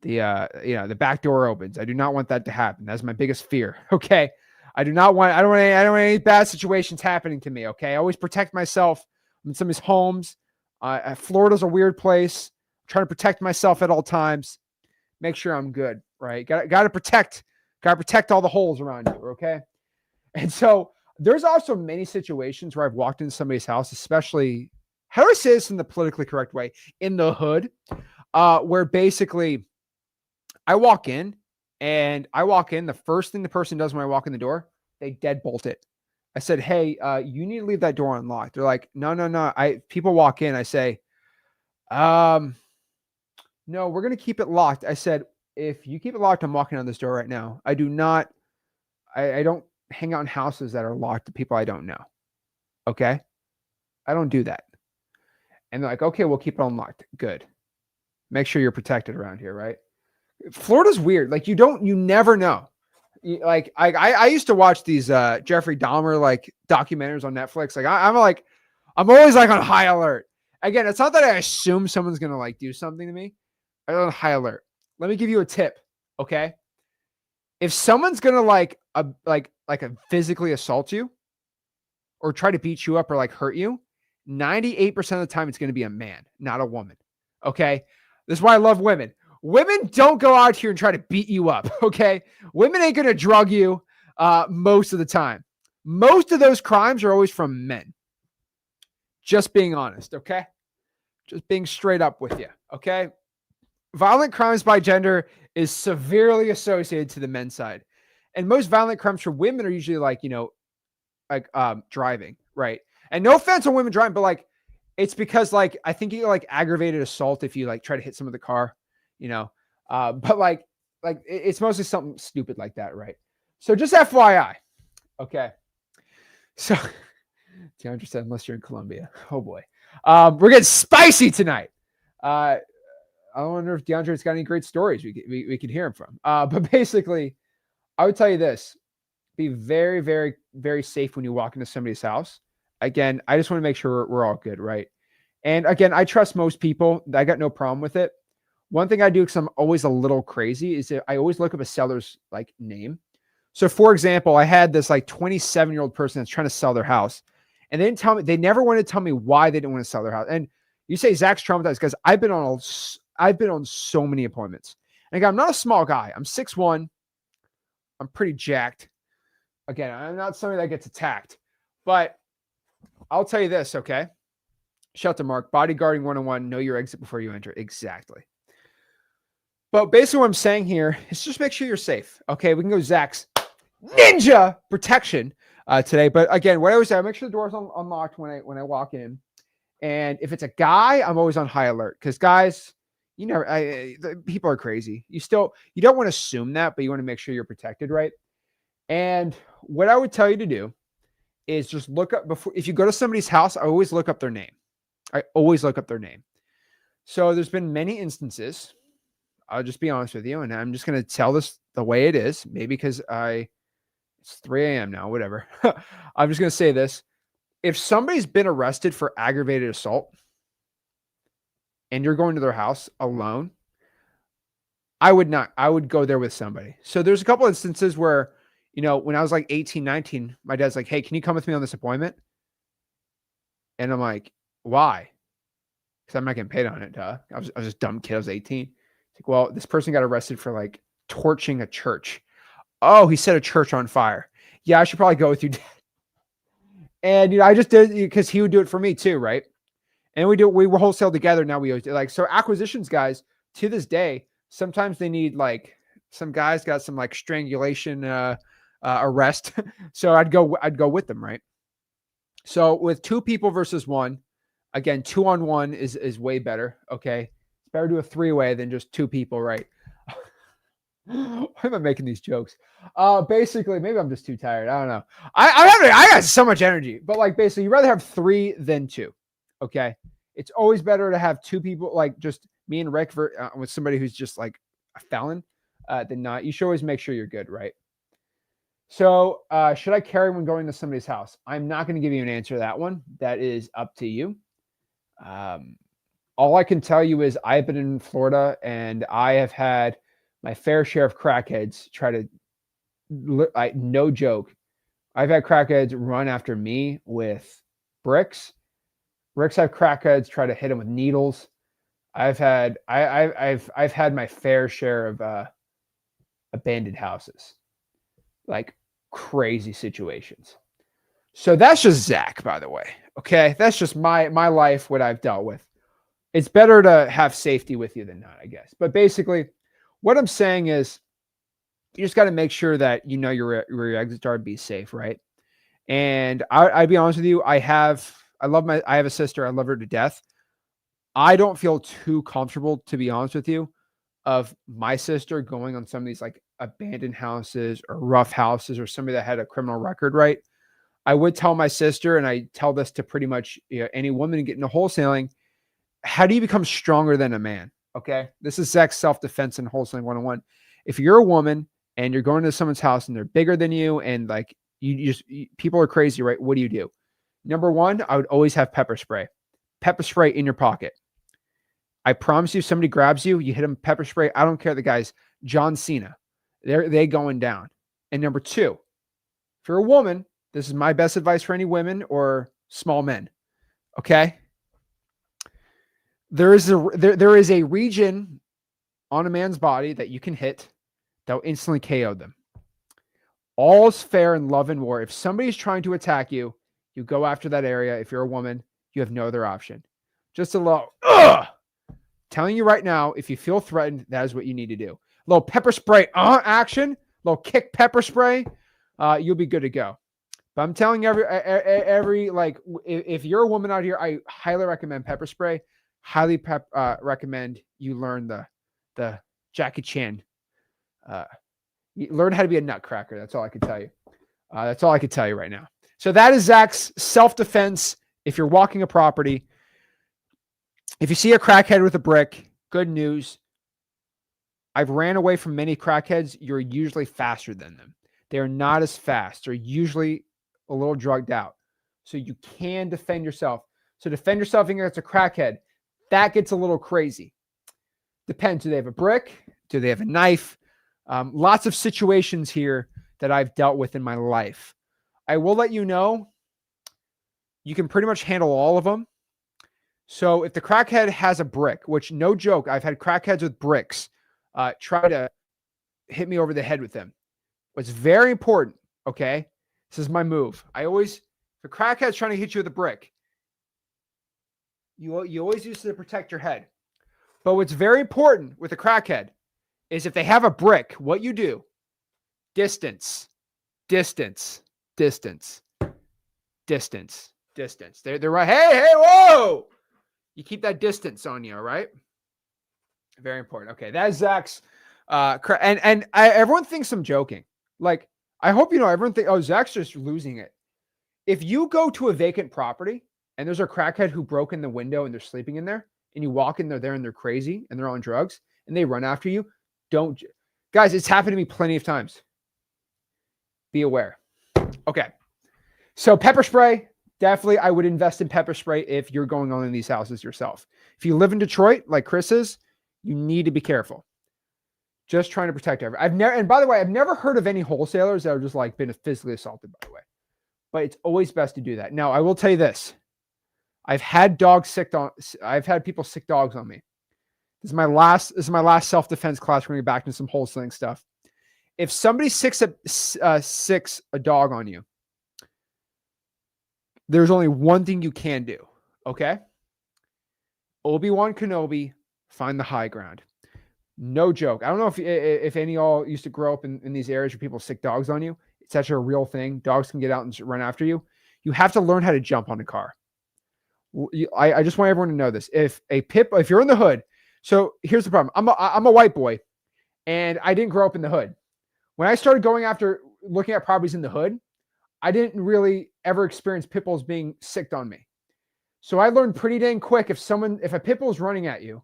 the back door opens. I do not want that to happen. That's my biggest fear. Okay. I don't want any bad situations happening to me. Okay. I always protect myself. I'm in somebody's homes. Florida's a weird place. I'm trying to protect myself at all times. Make sure I'm good. Right. Got to protect all the holes around you. Okay. And so there's also many situations where I've walked into somebody's house, especially, how do I say this in the politically correct way? In the hood, where basically I walk in, the first thing the person does when I walk in the door, they deadbolt it. I said, hey, you need to leave that door unlocked. They're like, no. People walk in. I say, no, we're going to keep it locked. I said, if you keep it locked, I'm walking on this door right now. I don't hang out in houses that are locked to people I don't know. Okay. I don't do that. And they're like, okay, we'll keep it unlocked. Good. Make sure you're protected around here. Right. Florida's weird. Like you never know. Like I used to watch these Jeffrey Dahmer like documentaries on Netflix. Like I'm always like on high alert. Again, it's not that I assume someone's gonna like do something to me. I'm on high alert. Let me give you a tip. Okay. If someone's gonna like physically assault you or try to beat you up or like hurt you, 98% of the time it's gonna be a man, not a woman. Okay. This is why I love women. Women don't go out here and try to beat you up, okay? Women ain't going to drug you most of the time. Most of those crimes are always from men. Just being honest, okay? Just being straight up with you, okay? Violent crimes by gender is severely associated to the men's side. And most violent crimes for women are usually like, driving, right? And no offense on women driving, but like, it's because like, I think you get like aggravated assault if you like try to hit some of the car. But like it's mostly something stupid like that, right? So just FYI, okay. So DeAndre said, unless you're in Colombia, oh boy, we're getting spicy tonight. I wonder if DeAndre's got any great stories we could hear him from. But basically, I would tell you this: be very, very, very safe when you walk into somebody's house. Again, I just want to make sure we're all good, right? And again, I trust most people. I got no problem with it. One thing I do, because I'm always a little crazy, is that I always look up a seller's like name. So for example, I had this like 27-year-old person that's trying to sell their house, and they didn't tell me, they never wanted to tell me why they didn't want to sell their house. And you say Zach's traumatized, because I've been on so many appointments. And again, I'm not a small guy. I'm 6'1". I'm pretty jacked. Again, I'm not somebody that gets attacked, but I'll tell you this, okay? Shout out to Mark, bodyguarding 101, know your exit before you enter. Exactly. But basically what I'm saying here is just make sure you're safe. Okay, we can go Zach's ninja protection today. But again, what I always say, I make sure the door's unlocked when I walk in. And if it's a guy, I'm always on high alert, because guys, people are crazy. You don't want to assume that, but you want to make sure you're protected, right? And what I would tell you to do is just look up if you go to somebody's house, I always look up their name. So there's been many instances. I'll just be honest with you, and I'm just going to tell this the way it is. Maybe because it's 3 a.m. now, whatever. I'm just going to say this. If somebody's been arrested for aggravated assault and you're going to their house alone, I would go there with somebody. So there's a couple instances where, when I was like 18, 19, my dad's like, hey, can you come with me on this appointment? And I'm like, why? Because I'm not getting paid on it, duh. I was just a dumb kid. I was 18. Like, well, this person got arrested for like torching a church. Oh, he set a church on fire. Yeah, I should probably go with you, Dad. And I just did it because he would do it for me too, right? And we were wholesale together. Now we always do, like, so acquisitions guys to this day, sometimes they need like, some guys got some like strangulation arrest. So I'd go with them, right? So with 2 people versus 1, again, 2-on-1 is way better. Okay. It's better to do a 3-way than just 2 people, right? Why am I making these jokes? Basically, maybe I'm just too tired. I don't know. I got so much energy, but like basically, you'd rather have 3 than 2. Okay. It's always better to have 2 people, like just me and Rick with somebody who's just like a felon than not. You should always make sure you're good, right? So, should I carry when going to somebody's house? I'm not going to give you an answer to that one. That is up to you. All I can tell you is I've been in Florida and I have had my fair share of crackheads try to, no joke. I've had crackheads run after me with bricks. Bricks have crackheads try to hit them with needles. I've had my fair share of abandoned houses, like crazy situations. So that's just Zach, by the way. Okay, that's just my life, what I've dealt with. It's better to have safety with you than not, I guess. But basically, what I'm saying is, you just got to make sure that you know where your exits are, be safe, right? And I'd be honest with you, I have a sister. I love her to death. I don't feel too comfortable, to be honest with you, of my sister going on some of these like abandoned houses or rough houses or somebody that had a criminal record, right? I would tell my sister, and I tell this to pretty much any woman getting into wholesaling, how do you become stronger than a man? Okay. This is Zach's self-defense and wholesaling 101. If you're a woman and you're going to someone's house and they're bigger than you and like people are crazy, right? What do? Number 1, I would always have pepper spray. Pepper spray in your pocket. I promise you, if somebody grabs you, you hit them pepper spray. I don't care. The guy's John Cena. They going down. And number 2, if you're a woman, this is my best advice for any women or small men. Okay. There is a region on a man's body that you can hit that will instantly KO them. All's fair in love and war. If somebody's trying to attack you, you go after that area. If you're a woman, you have no other option. Just a little, telling you right now, if you feel threatened, that is what you need to do. A little pepper spray action, little kick pepper spray, you'll be good to go. But I'm telling every like, if you're a woman out here, I highly recommend pepper spray. Highly recommend you learn the Jackie Chan. You learn how to be a nutcracker. That's all I can tell you. That's all I can tell you right now. So that is Zach's self-defense. If you're walking a property, if you see a crackhead with a brick, good news. I've ran away from many crackheads. You're usually faster than them. They're not as fast. They're usually a little drugged out. So you can defend yourself. So defend yourself against a crackhead. That gets a little crazy. Depends. Do they have a brick? Do they have a knife? Lots of situations here that I've dealt with in my life. I will let you know, you can pretty much handle all of them. So if the crackhead has a brick, which no joke, I've had crackheads with bricks try to hit me over the head with them. What's very important, okay? This is my move. If a crackhead's trying to hit you with a brick, you always use it to protect your head. But what's very important with a crackhead is if they have a brick, what you do, distance. They're right. Hey, whoa! You keep that distance on you, all right? Very important. Okay, that is Zach's. Everyone thinks I'm joking. Like, I hope you know, everyone thinks, oh, Zach's just losing it. If you go to a vacant property and there's a crackhead who broke in the window and they're sleeping in there, and you walk in there and they're crazy and they're on drugs and they run after you, guys, it's happened to me plenty of times. Be aware. Okay. So pepper spray, definitely I would invest in pepper spray if you're going on in these houses yourself. If you live in Detroit, like Chris is, you need to be careful. Just trying to protect everyone. And by the way, I've never heard of any wholesalers that have just like been physically assaulted, by the way. But it's always best to do that. Now, I will tell you this. I've had people sick dogs on me. This is my last self-defense class. We're going to get back into some wholesaling stuff. If somebody sicks a dog on you, there's only one thing you can do. Okay? Obi-Wan Kenobi, find the high ground. No joke. I don't know if any of y'all used to grow up in these areas where people sick dogs on you. It's such a real thing. Dogs can get out and run after you. you have to learn how to jump on a car. I just want everyone to know this. If you're in the hood, so here's the problem. I'm a white boy, and I didn't grow up in the hood. When I started going after looking at properties in the hood, I didn't really ever experience pit bulls being sicked on me. So I learned pretty dang quick if a pit bull is running at you.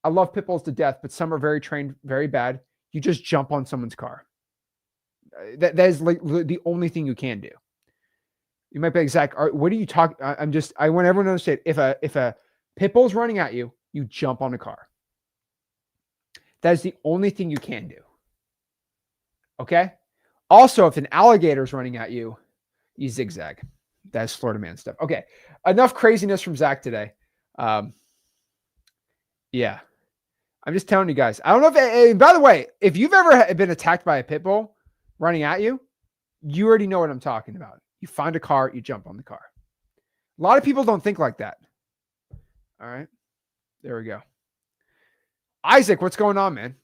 I love pit bulls to death, but some are very trained, very bad. You just jump on someone's car. That is like the only thing you can do. You might be like, Zach, what are you talking? I want everyone to understand, if a pit bull is running at you, you jump on the car. That is the only thing you can do. Okay? Also, if an alligator is running at you, you zigzag. That's Florida man stuff. Okay. Enough craziness from Zach today. Yeah. I'm just telling you guys. I don't know if, by the way, if you've ever been attacked by a pit bull running at you, you already know what I'm talking about. You find a car, you jump on the car. A lot of people don't think like that. All right. There we go. Isaac, what's going on, man?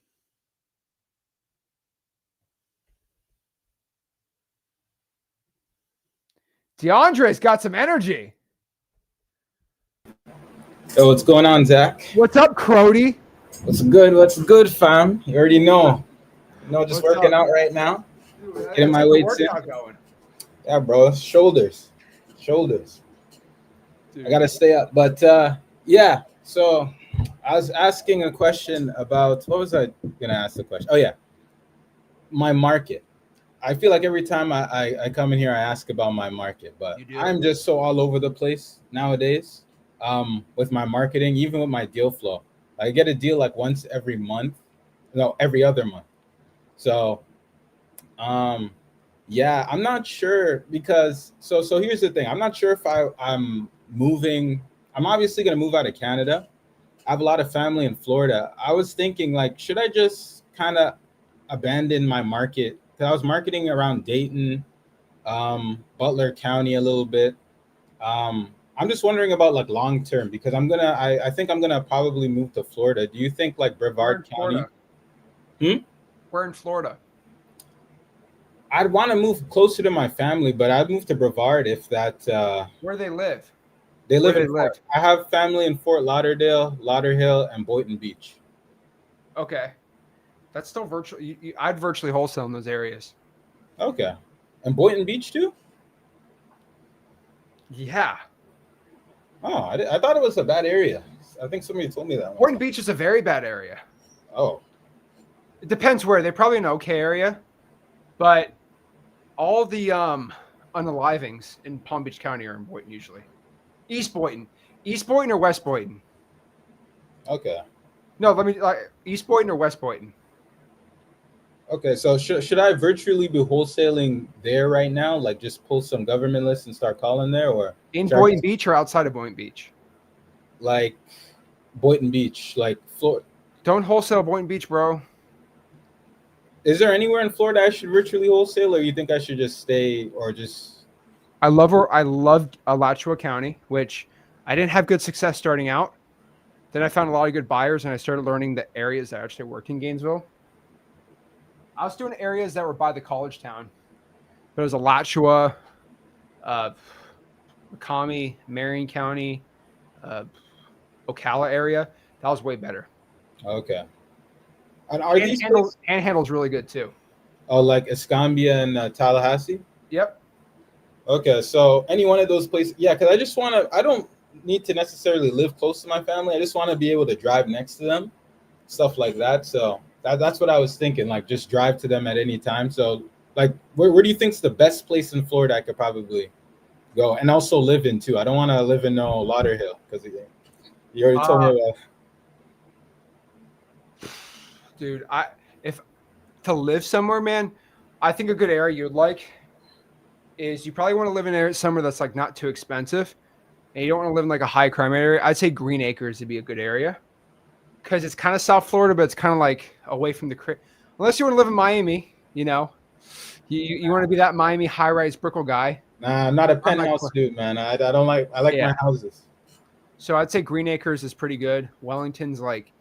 DeAndre's got some energy. Yo, what's going on, Zach? What's up, Crody? What's good? What's good, fam? You already know. Just What's working up? Out right now. Dude, Getting my weights in. going. Yeah, bro. Shoulders. Dude. I gotta stay up. But yeah. So I was asking a question about, what was I gonna ask the question? Oh yeah, my market. I feel like every time I come in here, I ask about my market, but I'm just so all over the place nowadays with my marketing, even with my deal flow. I get a deal like once every month, no, every other month. So, yeah, I'm not sure because, so here's the thing. I'm not sure if I'm moving. I'm obviously going to move out of Canada. I have a lot of family in Florida. I was thinking like, should I just kind of abandon my market? Because I was marketing around Dayton, Butler County a little bit. I'm just wondering about like long term because I think I'm gonna probably move to Florida. Do you think like Brevard County? We're in Florida. I'd want to move closer to my family, but I'd move to Brevard if that. Where they live? They live I have family in Fort Lauderdale, Lauderhill, and Boynton Beach. Okay, that's still virtual. I'd virtually wholesale in those areas. Okay, and Boynton Beach too. Yeah. Oh, I thought it was a bad area. I think somebody told me that. Boynton Beach is a very bad area. Oh. It depends where. They're probably an okay area, but all the unalivings in Palm Beach County are in Boynton usually. East Boynton or West Boynton? Okay. No, let me East Boynton or West Boynton? Okay, so should I virtually be wholesaling there right now? Like just pull some government lists and start calling there, or in Boynton Beach or outside of Boynton Beach? Like Boynton Beach, like Florida. Don't wholesale Boynton Beach, bro. Is there anywhere in Florida I should virtually wholesale, or you think I should just stay or just? I loved Alachua County, which I didn't have good success starting out. Then I found a lot of good buyers, and I started learning the areas that actually worked in Gainesville. I was doing areas that were by the college town. But it was Alachua, Macomb, Marion County, Ocala area. That was way better. Okay. And Panhandle's really good too. Oh, like Escambia and Tallahassee? Yep. Okay, so any one of those places, yeah, because I don't need to necessarily live close to my family. I just want to be able to drive next to them, stuff like that. So that's what I was thinking, like just drive to them at any time. So like, where do you think's the best place in Florida I could probably go and also live in too? I don't want to live in no Lauderhill because you already told me about. Dude, if to live somewhere, man, I think a good area you'd like is you probably want to live in an area somewhere that's like not too expensive, and you don't want to live in like a high crime area. I'd say Green Acres would be a good area because it's kind of South Florida, but it's kind of like away from the unless you want to live in Miami, you know, you want to be that Miami high-rise Brickell guy. Nah, I'm not a penthouse dude, man. I don't like. I like my houses. So I'd say Green Acres is pretty good. Wellington's like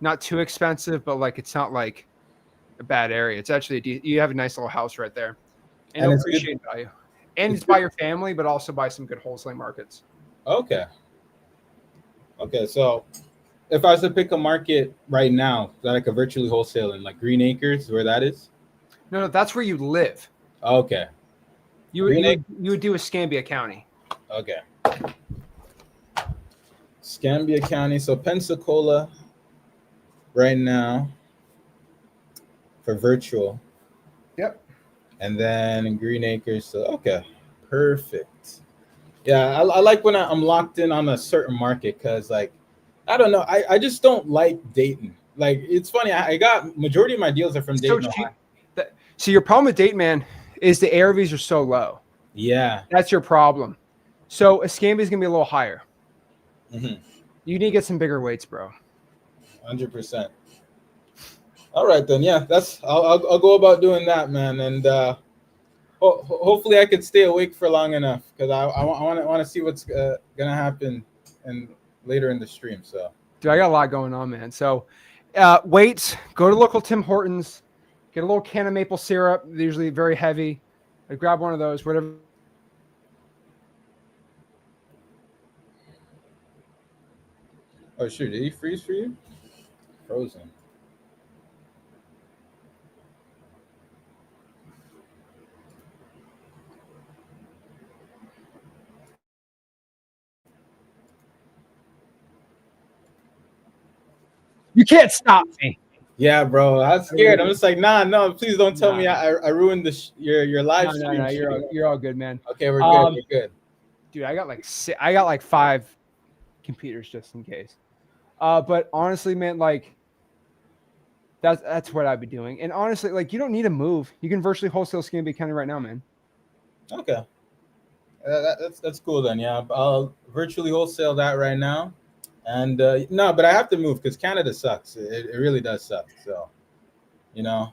not too expensive, but like it's not like a bad area. It's actually you have a nice little house right there, and appreciate value. and it's by your family, but also by some good wholesaling markets. Okay. Okay, so if I was to pick a market right now that I could virtually wholesale in, like Green Acres, where that is? No, that's where you live. Okay. You would do Escambia County. Okay. Escambia County. So Pensacola right now for virtual. Yep. And then in Green Acres. So, okay. Perfect. Yeah, I like when I'm locked in on a certain market because, like, I don't know. I just don't like Dayton. Like, it's funny. I got majority of my deals are from Dayton. So cheap. So your problem with Dayton, man, is the ARVs are so low. Yeah. That's your problem. So Escambia is going to be a little higher. Mm-hmm. You need to get some bigger weights, bro. 100%. All right, then. Yeah, I'll go about doing that, man. And hopefully I could stay awake for long enough because I want to see what's gonna happen later in the stream. So, Dude, I got a lot going on, man. So, weights. Go to local Tim Hortons. Get a little can of maple syrup. They're usually very heavy. Grab one of those. Whatever. oh shoot, did he freeze for you? Frozen. You can't stop me. Yeah, bro. I was scared. I'm just like, no, please don't tell me I ruined your live stream. No, you're all good, man. Okay, we're good. We're good. Dude, I got like 5 computers just in case. But honestly, man, like that's what I'd be doing. And honestly, like you don't need to move. You can virtually wholesale Escambia County right now, man. Okay. That's cool then. Yeah, I'll virtually wholesale that right now. And no, but I have to move because Canada sucks. It really does suck. So, you know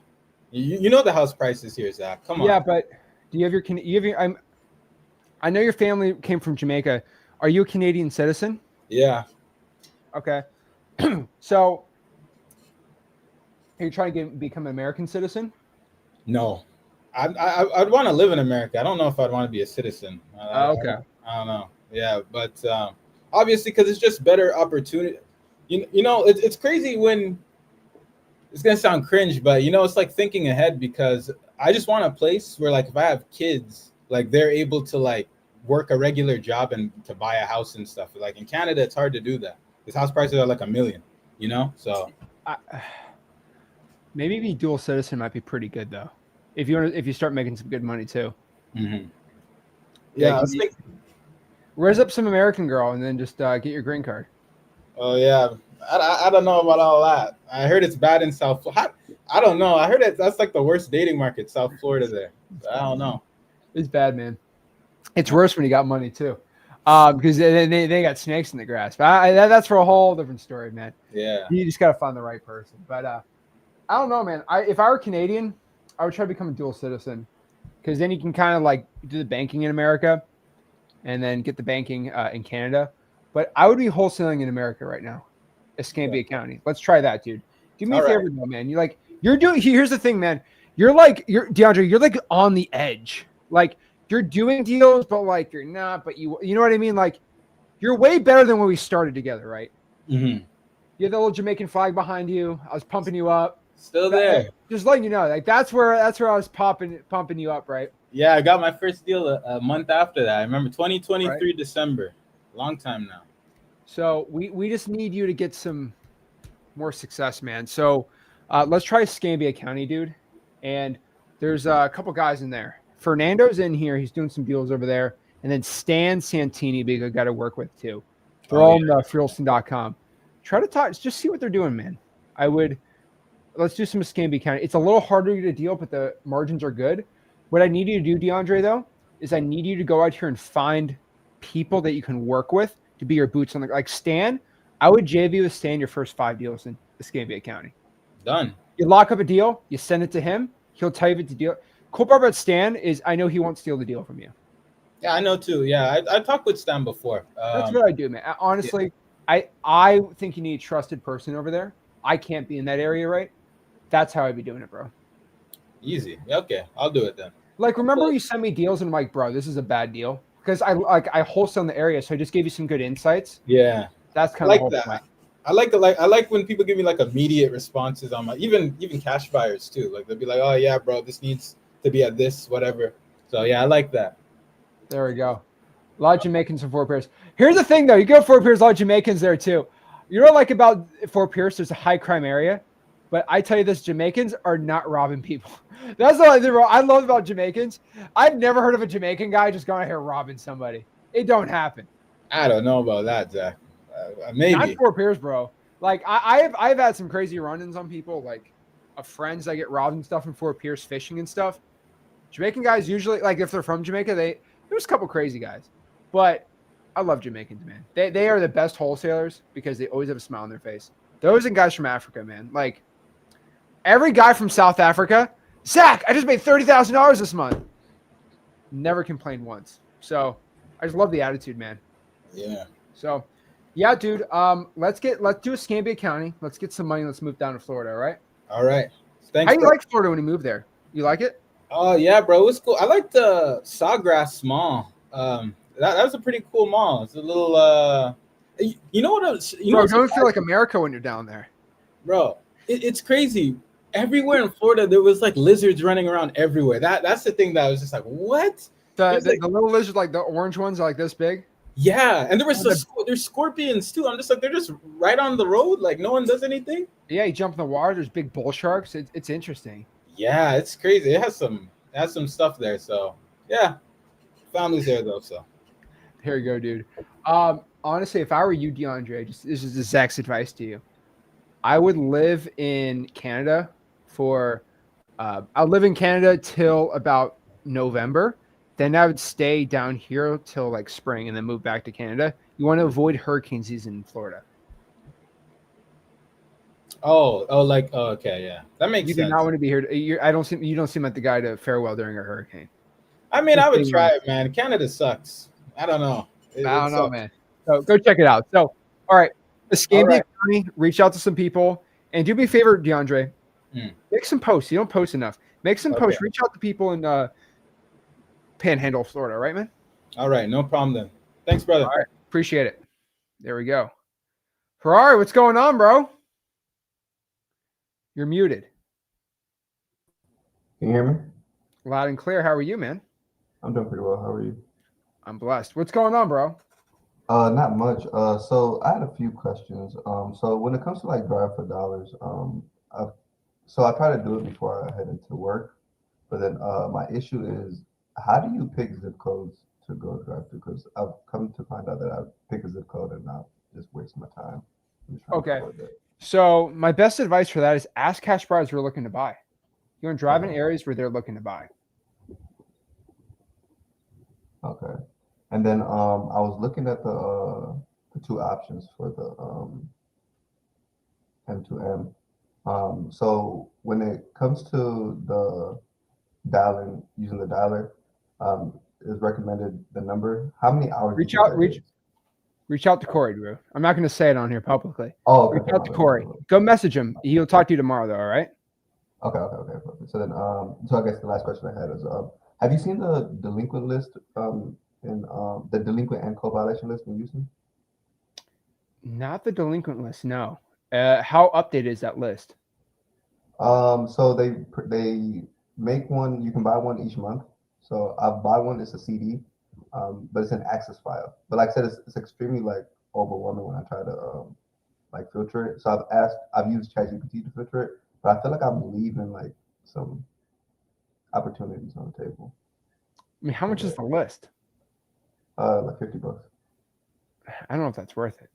the house prices here, Zach. Come on. Yeah, but do you have your I know your family came from Jamaica. Are you a Canadian citizen? Yeah. Okay. So, are you trying to become an American citizen? No, I'd want to live in America. I don't know if I'd want to be a citizen. Okay. I don't know. Yeah, but obviously, because it's just better opportunity. You know, it's crazy when it's gonna sound cringe, but it's like thinking ahead because I just want a place where, like, if I have kids, like they're able to like work a regular job and to buy a house and stuff. Like in Canada, it's hard to do that. Because house prices are like $1 million. So maybe being dual citizen might be pretty good though. If you start making some good money too. Mm-hmm. Yeah, raise up some American girl and then just get your green card. Oh yeah, I don't know about all that. I heard it's bad in South Florida. I don't know. I heard that's like the worst dating market, South Florida there. I don't know. It's bad, man. It's worse when you got money too, because they got snakes in the grass. But that's for a whole different story, man. Yeah, you just gotta find the right person. But I don't know, man. If I were Canadian, I would try to become a dual citizen, because then you can kind of like do the banking in America, and then get the banking in Canada. But I would be wholesaling in America right now, Escambia County. Let's try that, dude. Do me a favor, though, man. You're doing. Here's the thing, man. You're DeAndre. You're like on the edge. Like you're doing deals, but like you're not. But you know what I mean? Like you're way better than when we started together, right? Mm-hmm. You have the little Jamaican flag behind you. I was pumping you up. Still there. Just letting you know, like that's where I was pumping you up, right? Yeah, I got my first deal a month after that. I remember 2023 December. Long time now. So we just need you to get some more success, man. So let's try Escambia County, dude. And there's a couple guys in there. Fernando's in here. He's doing some deals over there. And then Stan Santini, big a guy to work with too. They're all on Freelson.com. Try to talk. Just see what they're doing, man. Let's do some Escambia County. It's a little harder to deal, but the margins are good. What I need you to do, DeAndre, though, is I need you to go out here and find people that you can work with to be your boots on the like Stan. I would JV with Stan your first 5 deals in Escambia County. Done. You lock up a deal, you send it to him. He'll tell you if it's a deal. Cool part about Stan is I know he won't steal the deal from you. Yeah, I know too. Yeah, I talked with Stan before. That's what I do, man. Honestly, I think you need a trusted person over there. I can't be in that area, right? That's how I'd be doing it, bro. Easy. Okay, I'll do it then. Like, remember you sent me deals and I'm like, bro, this is a bad deal because I wholesale in the area, so I just gave you some good insights. Yeah, That's I kind of the like whole that. point. I like when people give me like immediate responses on my even cash buyers too. Like they'll be like, oh yeah, bro, this needs to be at this whatever. So yeah, I like that. There we go. A lot of Jamaicans in Fort Pierce. Here's the thing, though. You go to Fort Pierce, a lot of Jamaicans there, too. You know what I like about Fort Pierce? There's a high crime area. But I tell you this, Jamaicans are not robbing people. That's what I love about Jamaicans. I've never heard of a Jamaican guy just going out here robbing somebody. It don't happen. I don't know about that, Zach. Not Maybe. Fort Pierce, bro. Like, I've had some crazy run-ins on people, like, of friends that get robbed and stuff in Fort Pierce fishing and stuff. Jamaican guys usually, like, if they're from Jamaica, there's a couple crazy guys. But I love Jamaicans, man. They are the best wholesalers because they always have a smile on their face. Those and guys from Africa, man. Like, every guy from South Africa, Zach, I just made $30,000 this month. Never complained once. So I just love the attitude, man. Yeah. So, yeah, dude. Let's do Escambia County. Let's get some money. Let's move down to Florida. All right. All right. Thanks. How you bro. like Florida when you moved there? You like it? Oh yeah, bro. It was cool. I like the Sawgrass Mall. That was a pretty cool mall. It's a little you know what else, you Bro, know don't feel like America when you're down there. bro, it's crazy. Everywhere in Florida there was like lizards running around everywhere. That's the thing that I was just like, what? The like, little lizards, like the orange ones, are like this big. yeah, and there was there's scorpions too. I'm just like, they're just right on the road, like no one does anything. Yeah, you jump in the water. There's big bull sharks. It's interesting. Yeah, it's crazy. It has some stuff there. So yeah, family's there though. So Here you go, dude. Honestly, if I were you, DeAndre, this is Zach's advice to you. I would live in Canada I'll live in Canada till about November. Then I would stay down here till like spring and then move back to Canada. You want to avoid hurricane season in Florida. okay, yeah, that makes You sense. do not want to be here. You don't seem like the guy to farewell during a hurricane. I mean, I would try it, man. Canada sucks. I don't know. I don't know, man. So go check it out. So, all right, Escambia County, reach out to some people and do me a favor, DeAndre. Make some posts. You don't post enough. Make some posts. Reach out to people in Panhandle, Florida. Right, man? All right, no problem then. Thanks, brother. All right, appreciate it. There we go. Ferrari, what's going on, bro? You're muted. Can you hear me? Loud and clear. How are you, man? I'm doing pretty well. How are you? I'm blessed. What's going on, bro? Not much. So I had a few questions. So when it comes to like drive for dollars, I try to do it before I head into work, but then my issue is, how do you pick zip codes to go drive to? Because I've come to find out that I pick a zip code and not just waste my time. Okay. So my best advice for that is ask cash buyers who are looking to buy. You want to drive in areas where they're looking to buy. Okay. And then I was looking at the two options for the M2M. So when it comes to the dialing, using the dialer, is recommended the number. How many hours? Reach out to Corey, Drew. I'm not going to say it on here publicly. Oh, okay. Reach out to Corey. Go message him. He'll talk to you tomorrow, though. All right. Okay. Perfect. So then, so I guess the last question I had is, have you seen the delinquent list in the delinquent and co-violation list in Houston? Not the delinquent list. No. How updated is that list? So they make one. You can buy one each month. So I buy one. It's a CD, but it's an Access file. But like I said, it's extremely like overwhelming when I try to like filter it. So I've used ChatGPT to filter it, but I feel like I'm leaving like some opportunities on the table. I mean, how much is the list? Like $50. I don't know if that's worth it.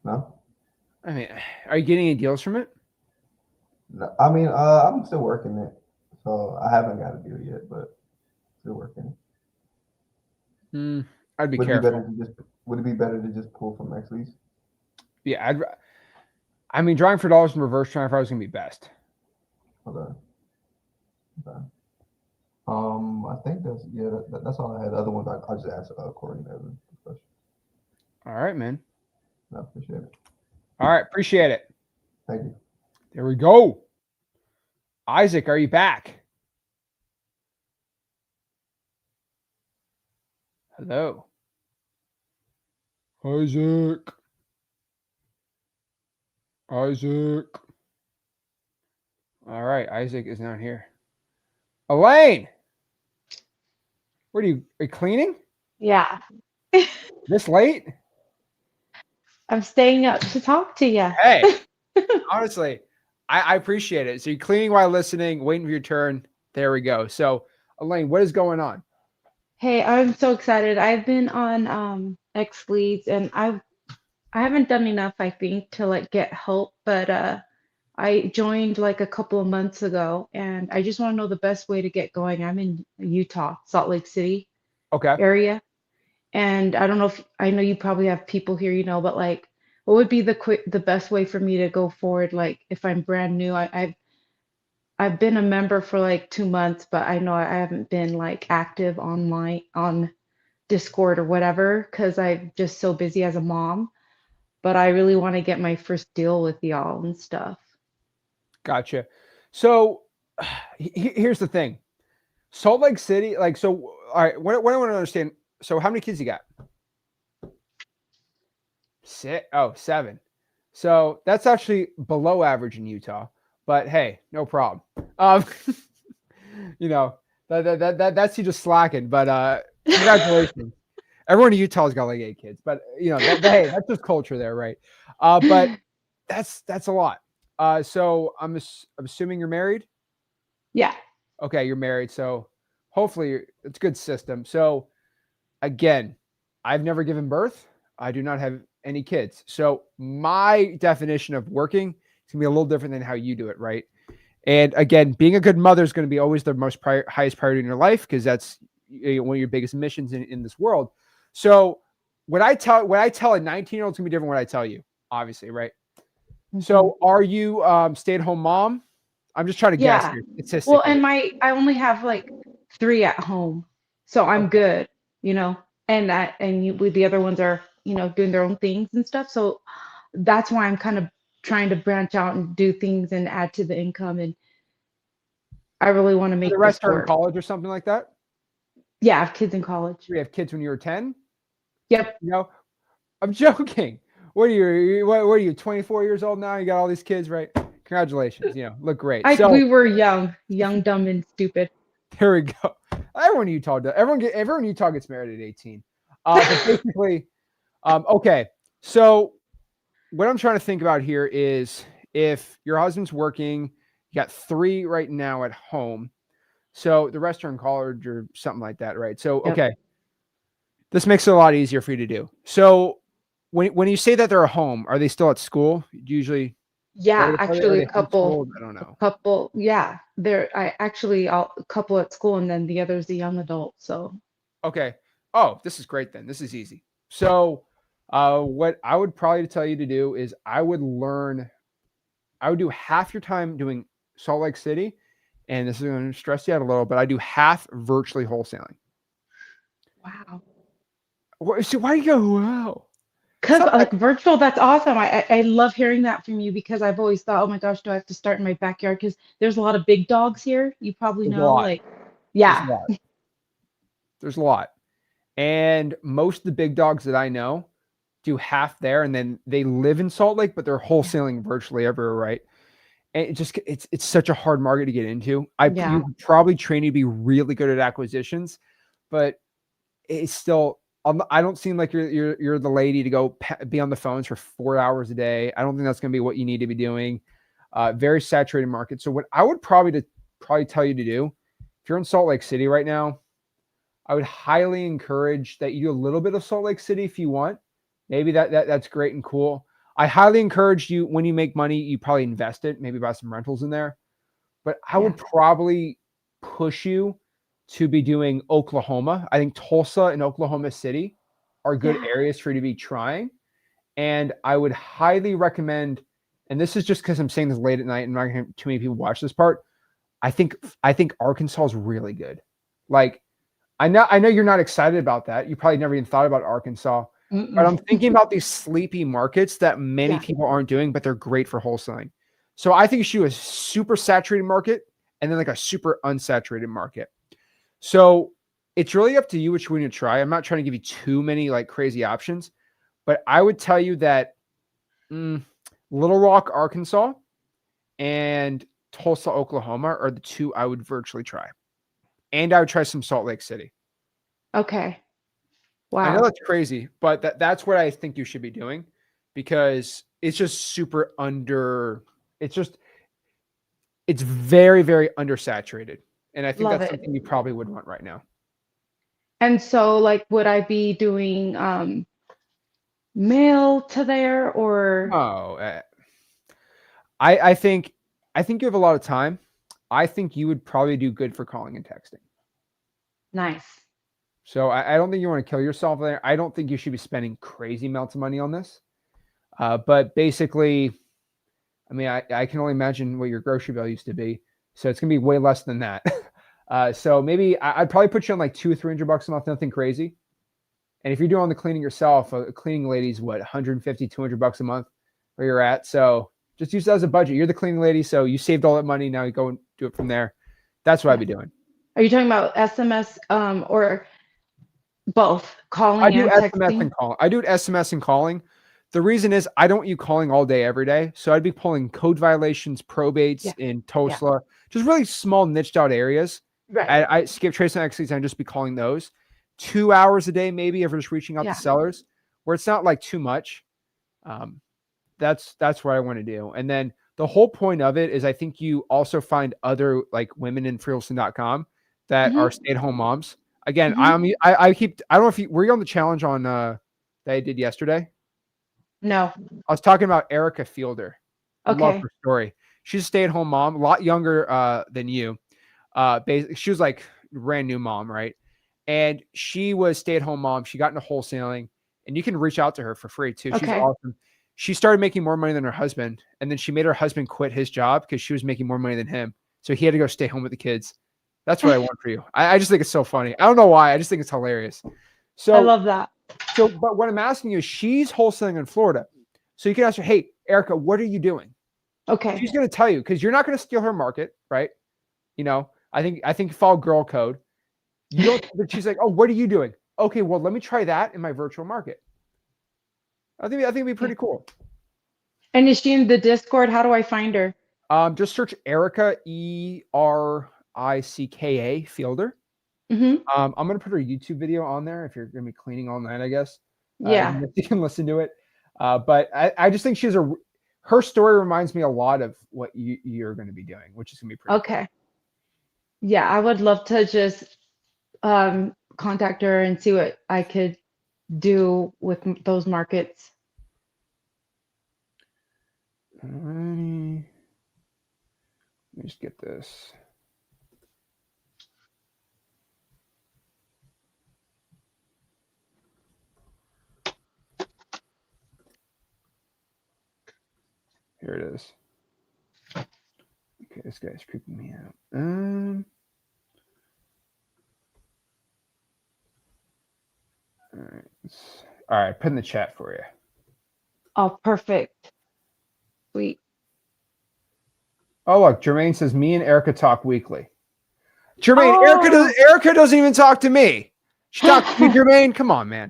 No. I mean, are you getting any deals from it? No, I mean, I'm still working it, so I haven't got a deal yet, but still working it. I'd be careful. Would it be better to just pull from Xlease? Yeah, I mean, drawing for dollars and reverse drawing for dollars is gonna be best. Okay. I think that's all I had. The other ones I'll just ask Corey and Evan. All right, man. I appreciate it. All right, appreciate it. Thank you. There we go. Isaac, are you back? Hello. Isaac. Isaac. All right. Isaac is not here. Elaine. What are you cleaning Yeah, this late? I'm staying up to talk to you. Hey, honestly, I appreciate it. So you're cleaning while listening, waiting for your turn. There we go. So Elaine, what is going on? Hey, I'm so excited. I've been on X Leads and I haven't done enough, I think, to like get help, but I joined like a couple of months ago and I just want to know the best way to get going. I'm in Utah, Salt Lake City Okay. area, and I don't know if I know you probably have people here, but like what would be the best way for me to go forward like if I'm brand new? I've been a member for like 2 months, but I know I haven't been like active online on Discord or whatever because I'm just so busy as a mom. But I really want to get my first deal with y'all and stuff. Gotcha. So here's the thing. Salt Lake City, like, so, all right, what I want to understand. So how many kids you got? 7. So that's actually below average in Utah, but hey, no problem. That's you just slacking, but congratulations. Everyone in Utah's got like 8 kids, but hey, that's just culture there, right? But that's a lot. So I'm assuming you're married. Yeah. Okay, you're married, so hopefully it's a good system. So again, I've never given birth. I do not have any kids. So my definition of working is gonna be a little different than how you do it, right? And again, being a good mother is going to be always the most highest priority in your life because that's one of your biggest missions in this world. So what I tell a 19-year-old is gonna be different than what I tell you, obviously, right? Mm-hmm. So are you stay-at-home mom? I'm just trying to guess here. Well, and I only have like 3 at home, so I'm good, with the other ones are, doing their own things and stuff. So that's why I'm kind of trying to branch out and do things and add to the income. And I really want to make the rest this are in work. college or something like that. Yeah, I have kids in college. You have kids when you were 10. Yep. I'm joking. What are you 24 years old now? You got all these kids, right? Congratulations. Look great. We were young, dumb, and stupid. There we go. Everyone in Utah does. Everyone in Utah gets married at 18. But basically, okay. So what I'm trying to think about here is if your husband's working, you got 3 right now at home. So the rest are in college or something like that, right? So, Yep. Okay. This makes it a lot easier for you to do. So when you say that they're at home, are they still at school? Usually. Yeah, actually a couple. I don't know. A couple, yeah. A couple at school and then the other's a young adult. So Okay. Oh, this is great then. This is easy. So what I would probably tell you to do is I would do half your time doing Salt Lake City, and this is going to stress you out a little, but I do half virtually wholesaling. wow. So why do you go, wow? Because like virtual, that's awesome. I love hearing that from you because I've always thought, oh my gosh, do I have to start in my backyard? Because there's a lot of big dogs here. You probably There's a know, lot. like, yeah. There's a lot. And most of the big dogs that I know do half there, and then they live in Salt Lake, but they're wholesaling virtually everywhere, right? And it's such a hard market to get into. You could probably train you to be really good at acquisitions, but it's still. I don't seem like you're the lady to go be on the phones for 4 hours a day. I don't think that's going to be what you need to be doing. Very saturated market. So what I would probably tell you to do, if you're in Salt Lake City right now, I would highly encourage that you do a little bit of Salt Lake City if you want. Maybe that's great and cool. I highly encourage you when you make money, you probably invest it, maybe buy some rentals in there. But I would probably push you to be doing Oklahoma. I think Tulsa and Oklahoma City are good areas for you to be trying. And I would highly recommend, and this is just because I'm saying this late at night and not going to too many people watch this part. I think Arkansas is really good. Like, I know you're not excited about that. You probably never even thought about Arkansas. But I'm thinking about these sleepy markets that many people aren't doing, but they're great for wholesaling. So I think you should do a super saturated market and then like a super unsaturated market. So it's really up to you which one you try. I'm not trying to give you too many like crazy options, but I would tell you that Little Rock, Arkansas, and Tulsa, Oklahoma are the two I would virtually try. And I would try some Salt Lake City. Okay. I know Wow. that's crazy, but that's what I think you should be doing because it's just super it's very, very undersaturated. And I think Love that's it. something you probably would want right now. And so like would I be doing mail to there or Oh, I think you have a lot of time. I think you would probably do good for calling and texting. nice? So I don't think you want to kill yourself there. I don't think you should be spending crazy amounts of money on this. But basically, I mean, I can only imagine what your grocery bill used to be. So it's going to be way less than that. So maybe I'd probably put you on like $200-300 a month, nothing crazy. And if you're doing the cleaning yourself, a cleaning lady's what, $150-200 a month where you're at. So just use that as a budget. You're the cleaning lady. So you saved all that money. Now you go and do it from there. That's what I'd be doing. Are you talking about SMS or both calling I do and SMS texting? and calling. I do SMS and calling. The reason is I don't want you calling all day, every day. So I'd be pulling code violations, probates in Tulsa, just really small niched out areas. Right. I skip trace and exits and just be calling those 2 hours a day, maybe if we're just reaching out to sellers where it's not like too much. That's what I want to do. And then the whole point of it is I think you also find other like women in freeholston.com that are stay-at-home moms. Again, I don't know if were you on the challenge on that I did yesterday? No. I was talking about Erica Fielder. Okay. Love her story. She's a stay-at-home mom, a lot younger than you. Basically, she was like brand new mom, right? And she was stay-at-home mom. She got into wholesaling, and you can reach out to her for free too. She's awesome. She started making more money than her husband, and then she made her husband quit his job because she was making more money than him. So he had to go stay home with the kids. That's what I want for you. I just think it's so funny. I don't know why. I just think it's hilarious. So I love that. So, but what I'm asking you is, she's wholesaling in Florida. So you can ask her, hey, Erica, what are you doing? Okay. She's going to tell you because you're not going to steal her market, right? You know, I think follow girl code. You don't. But she's like, oh, what are you doing? Okay, well, let me try that in my virtual market. I think it'd be pretty cool. And is she in the Discord? How do I find her? Just search Erica ERICKA Fielder. Mm-hmm. I'm gonna put her YouTube video on there if you're gonna be cleaning all night, I guess. Yeah. You can listen to it. But I just think her story reminds me a lot of what you're going to be doing, which is gonna be pretty Okay. Yeah, I would love to just contact her and see what I could do with those markets. Alrighty. Let me just get this. Here it is. Okay, this guy's creeping me out. All right, put in the chat for you. Oh, perfect. Sweet. Oh, look, Jermaine says me and Erica talk weekly. Jermaine, Erica doesn't even talk to me. She talks to you, Jermaine. Come on, man.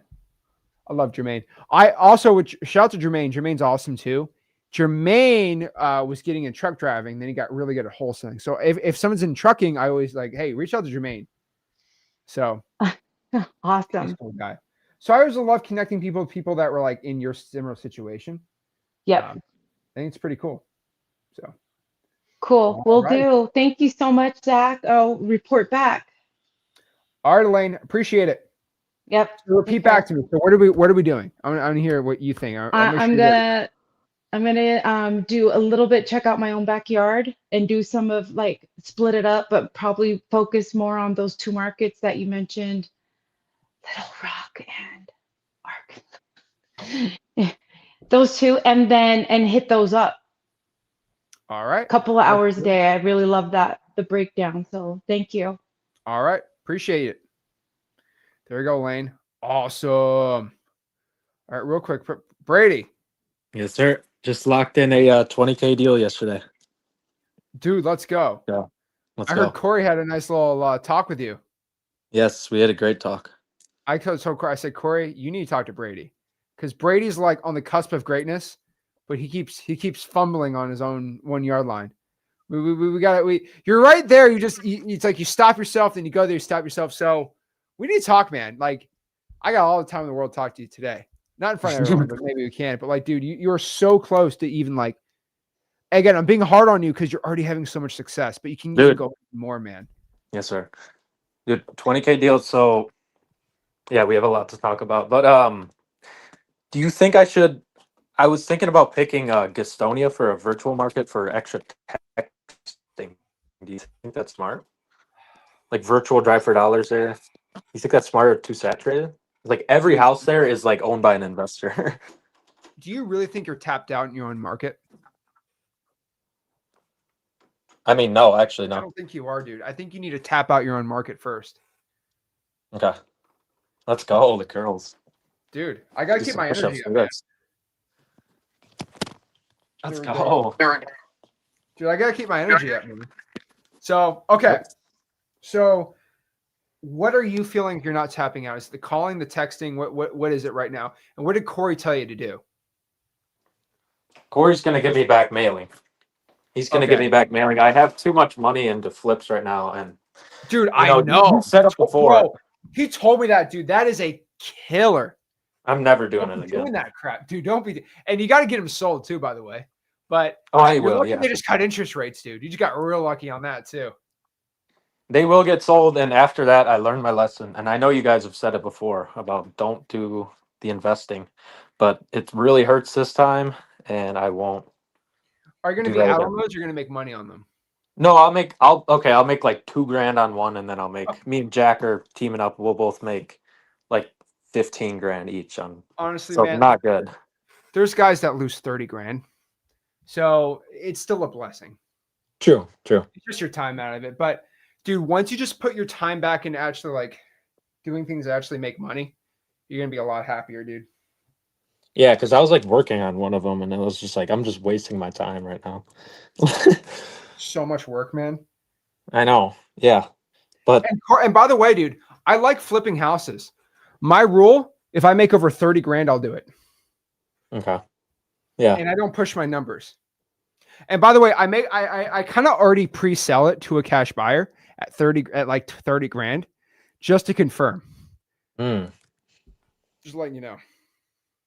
I love Jermaine. I also would shout out to Jermaine. Jermaine's awesome too. Jermaine was getting in truck driving, then he got really good at wholesaling. So if someone's in trucking, I always like, hey, reach out to Jermaine. So awesome. He's a cool guy. So I always love connecting people with people that were like in your similar situation. Yep. I think it's pretty cool. So cool. Will do. Thank you so much, Zach. I'll report back. All right, Elaine, appreciate it. Yep. So repeat back to me. So what are we doing? I'm gonna hear what you think. I'm gonna do a little bit, check out my own backyard and do some of like split it up, but probably focus more on those two markets that you mentioned, Little Rock and Arkansas. Those two, and hit those up. All right. A couple of hours a day. I really love the breakdown. So thank you. All right. Appreciate it. There we go, Lane. Awesome. All right, real quick, Brady. Yes, sir. Just locked in a $20K deal yesterday. Dude, let's go. Yeah, I heard Corey had a nice little talk with you. Yes, we had a great talk. I said, Corey, you need to talk to Brady because Brady's like on the cusp of greatness, but he keeps fumbling on his own 1 yard line. We got it. You're right there. It's like you stop yourself, then you go there, you stop yourself. So we need to talk, man. Like I got all the time in the world to talk to you today. Not in front of everyone, but maybe we can. But like, dude, you're so close to even like. Again, I'm being hard on you because you're already having so much success, but you can even go more, man. Yes, sir. Dude, 20K deals. So yeah, we have a lot to talk about. But do you think I was thinking about picking Gastonia for a virtual market for extra texting. Do you think that's smart? Like virtual drive for dollars there. You think that's smart or too saturated? Like every house there is like owned by an investor. Do you really think you're tapped out in your own market? I mean, no, actually, I no. don't think you are, dude. I think you need to tap out your own market first. Okay. Let's go, the girls. Dude, I got to Do keep some my push-ups energy for up, man. this. Let's Dude, go. Dude, I got to keep my energy up, man. So, okay. So, what are you feeling you're not tapping out? Is it the calling, the texting? What is it right now? And what did Corey tell you to do? Corey's going to give me back mailing. He's going to give me back mailing. I have too much money into flips right now. And dude, I know. You said it before. Bro, he told me that, dude. That is a killer. I'm never doing Don't it be again. doing that crap, dude. Don't be. And you got to get them sold too, by the way. But I will. Yeah. They just cut interest rates, dude. You just got real lucky on that too. They will get sold, and after that, I learned my lesson. And I know you guys have said it before about don't do the investing, but it really hurts this time, and I won't. Are you going to be out on those? Or you're going to make money on them? No, I'll make like $2,000 on one, and then I'll make me and Jack are teaming up. We'll both make like 15 grand each on. Honestly, so man, not good. There's guys that lose 30 grand, so it's still a blessing. True. It's just your time out of it, but dude, once you just put your time back into actually like doing things that actually make money, you're gonna be a lot happier, dude. Yeah, because I was like working on one of them, and it was just like I'm just wasting my time right now. So much work, man. I know. Yeah, but and by the way, dude, I like flipping houses. My rule: if I make over 30 grand, I'll do it. Okay. Yeah. And I don't push my numbers. And by the way, I kind of already pre-sell it to a cash buyer at like 30 grand, just to confirm. Just letting you know.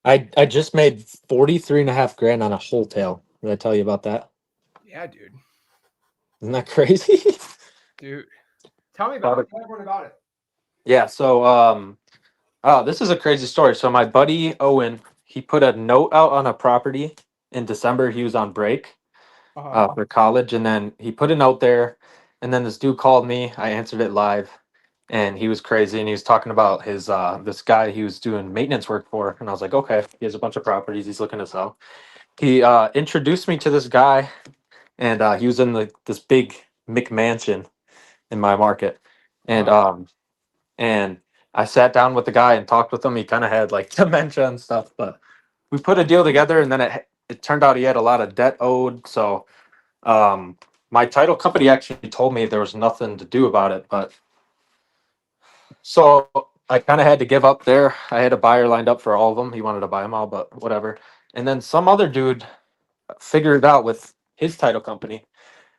I just made 43.5 grand on a wholesale. Did I tell you about that? Yeah, dude. Isn't that crazy? Dude, tell me about it. Tell everyone about it. Yeah. So, this is a crazy story. So my buddy Owen, he put a note out on a property in December. He was on break for college, and then he put a note there. And then this dude called me. I answered it live, and he was crazy. And he was talking about his this guy he was doing maintenance work for. And I was like, okay, he has a bunch of properties he's looking to sell. He introduced me to this guy, and he was in this big McMansion in my market, and I sat down with the guy and talked with him. He kind of had like dementia and stuff, but we put a deal together, and then it turned out he had a lot of debt owed. So my title company actually told me there was nothing to do about it, but so I kind of had to give up there. I had a buyer lined up for all of them. He wanted to buy them all, but whatever. And then some other dude figured it out with his title company,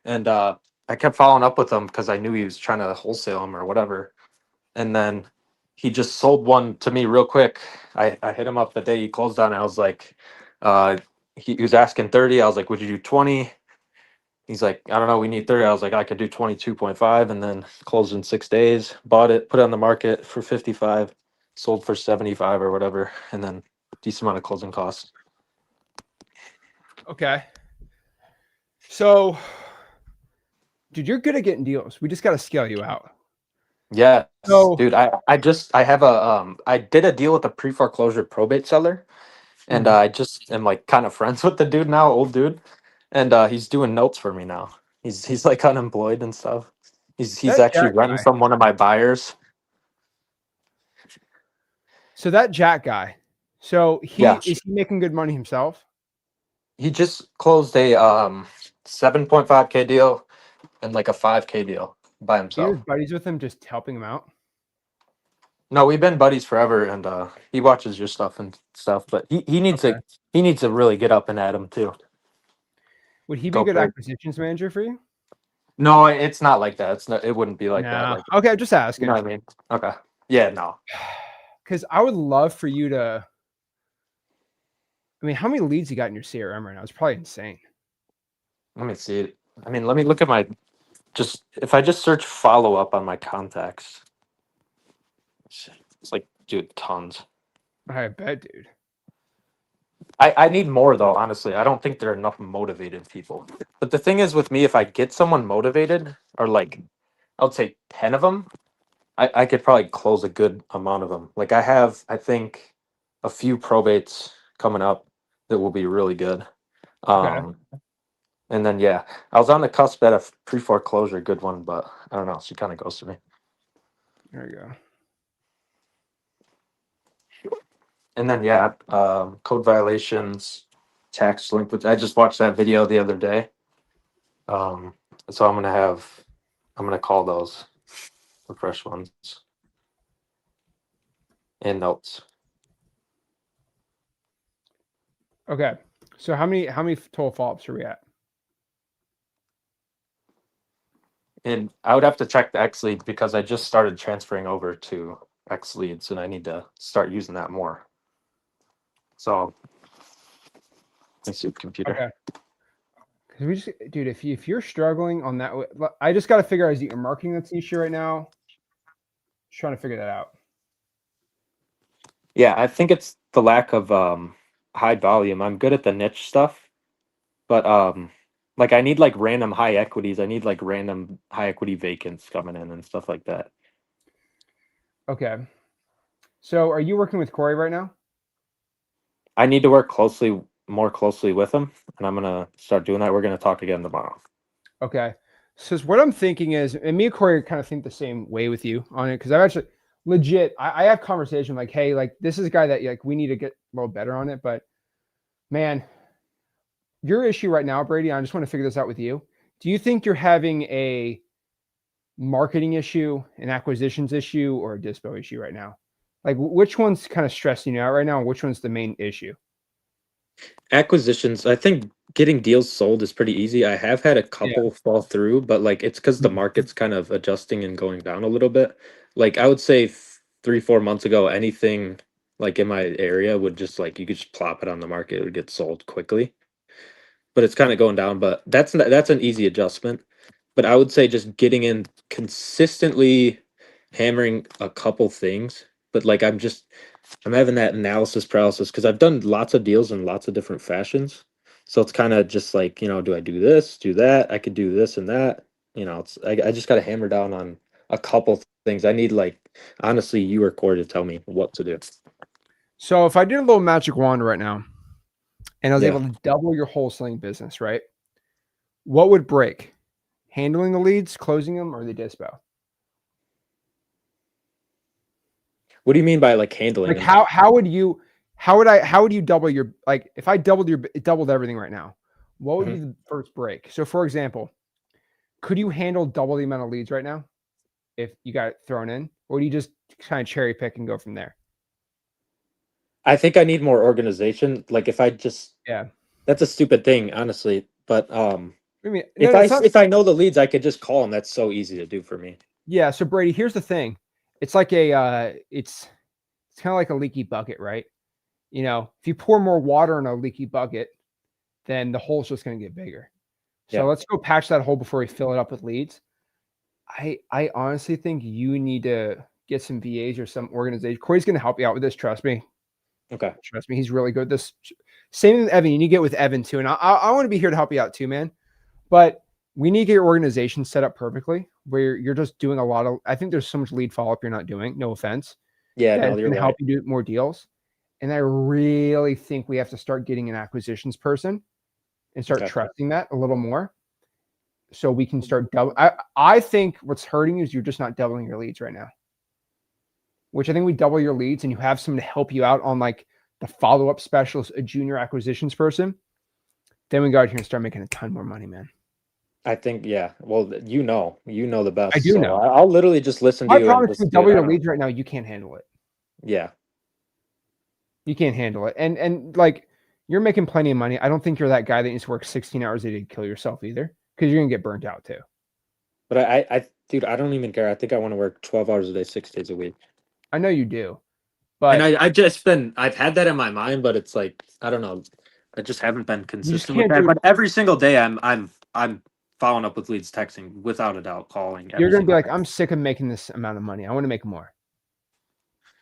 and I kept following up with him because I knew he was trying to wholesale them or whatever. And then he just sold one to me real quick. I hit him up the day he closed on. I was like, he was asking 30. I was like, would you do 20? He's like, I don't know, we need 30. I was like, I could do 22.5, and then closed in 6 days. Bought it, put it on the market for 55, sold for 75 or whatever, and then decent amount of closing costs. Okay. So, dude, you're good at getting deals. We just got to scale you out. Yeah. So, dude, I have a I did a deal with a pre-foreclosure probate seller, and I just am like kind of friends with the dude now, old dude, and he's doing notes for me now. He's like unemployed and stuff. He's actually renting from one of my buyers. So that Jack guy, is he making good money himself? He just closed a 7.5K deal and like a 5K deal by himself. He has buddies with him, just helping him out. No, we've been buddies forever, and he watches your stuff and stuff. But he needs Okay. to really get up and at him too. Would he be a Go good big. acquisitions manager for you? No, it's not like that. It's not. It wouldn't be like that. No. Like, Okay, just you asking. know what I mean? Okay. Yeah. No. Because I would love for you to. I mean, how many leads you got in your CRM right now? It's probably insane. Let me see it. I mean, let me look at my. Just if I just search follow up on my contacts, it's like, dude, tons. I bet, dude. I need more though, honestly. I don't think there are enough motivated people. But the thing is with me, if I get someone motivated, or like, I would say 10 of them, I could probably close a good amount of them. Like I have, I think, a few probates coming up that will be really good. Okay. And then, yeah, I was on the cusp at a pre-foreclosure good one, but I don't know. She kind of goes to me. There you go. And then, yeah, code violations, tax delinquency. I just watched that video the other day. So I'm gonna call those the fresh ones and notes. Okay. So how many total follow-ups are we at? And I would have to check the X leads because I just started transferring over to X leads and I need to start using that more. So let's see, computer. Okay. Because we just, dude, if you're struggling on that, I just got to figure out, is it your marketing that's the issue right now? Just trying to figure that out. Yeah, I think it's the lack of high volume. I'm good at the niche stuff, but like I need like random high equities. I need like random high equity vacants coming in and stuff like that. Okay. So are you working with Corey right now? I need to work more closely with him, and I'm gonna start doing that. We're gonna talk again tomorrow. Okay. So what I'm thinking is, and me and Corey kind of think the same way with you on it, because I've actually legit, I have conversation like, hey, like this is a guy that like we need to get a little better on it. But man, your issue right now, Brady, I just want to figure this out with you. Do you think you're having a marketing issue, an acquisitions issue, or a dispo issue right now? Like which one's kind of stressing you out right now? And which one's the main issue? Acquisitions, I think getting deals sold is pretty easy. I have had a couple fall through, but like it's because the market's kind of adjusting and going down a little bit. Like I would say 3-4 months ago, anything like in my area would just like you could just plop it on the market, it would get sold quickly. But it's kind of going down, but that's an easy adjustment. But I would say just getting in consistently hammering a couple things, but like I'm having that analysis paralysis because I've done lots of deals in lots of different fashions. So it's kind of just like, do I do this, do that? I could do this and that. I just got to hammer down on a couple things. I need like, honestly, you or Corey to tell me what to do. So if I did a little magic wand right now and I was Yeah. able to double your wholesaling business, right? What would break? Handling the leads, closing them, or the dispo? What do you mean by like handling Like them? how would you double your, like if I doubled everything right now, what would be the first break? So for example, could you handle double the amount of leads right now if you got it thrown in, or do you just kind of cherry pick and go from there? I think I need more organization. Like if I just, Yeah. that's a stupid thing, honestly. But I mean, no, if I know the leads, I could just call them. That's so easy to do for me. yeah. So Brady, here's the thing. It's like it's kind of like a leaky bucket, right? If you pour more water in a leaky bucket, then the hole's just going to get bigger. So Yeah. let's go patch that hole before we fill it up with leads. I honestly think you need to get some VAs or some organization. Corey's going to help you out with this. Trust me. Okay. Trust me. He's really good at this. Same with Evan. You need to get with Evan too. And I want to be here to help you out too, man. But we need to get your organization set up perfectly where you're just doing a lot of, I think there's so much lead follow-up you're not doing. No offense. Yeah, no, That's you're going to right. help you do more deals. And I really think we have to start getting an acquisitions person and start Okay. trusting that a little more so we can start double. I think what's hurting you is you're just not doubling your leads right now, which I think we double your leads and you have someone to help you out on like the follow-up specialist, a junior acquisitions person. Then we go out here and start making a ton more money, man. I think, yeah. Well, you know the best. I do so know. I'll literally just listen to I you and promise just you, be double like, I your don't know. leads right now. You can't handle it. Yeah. You can't handle it. And like you're making plenty of money. I don't think you're that guy that needs to work 16 hours a day to kill yourself either, because you're gonna get burnt out too. But dude, I don't even care. I think I want to work 12 hours a day, 6 days a week. I know you do, And but I've had that in my mind, but it's like, I don't know. I just haven't been you just consistent with can't that. do it. But every single day I'm following up with leads, texting, without a doubt, calling. You're every gonna be single like, day. I'm sick of making this amount of money. I want to make more.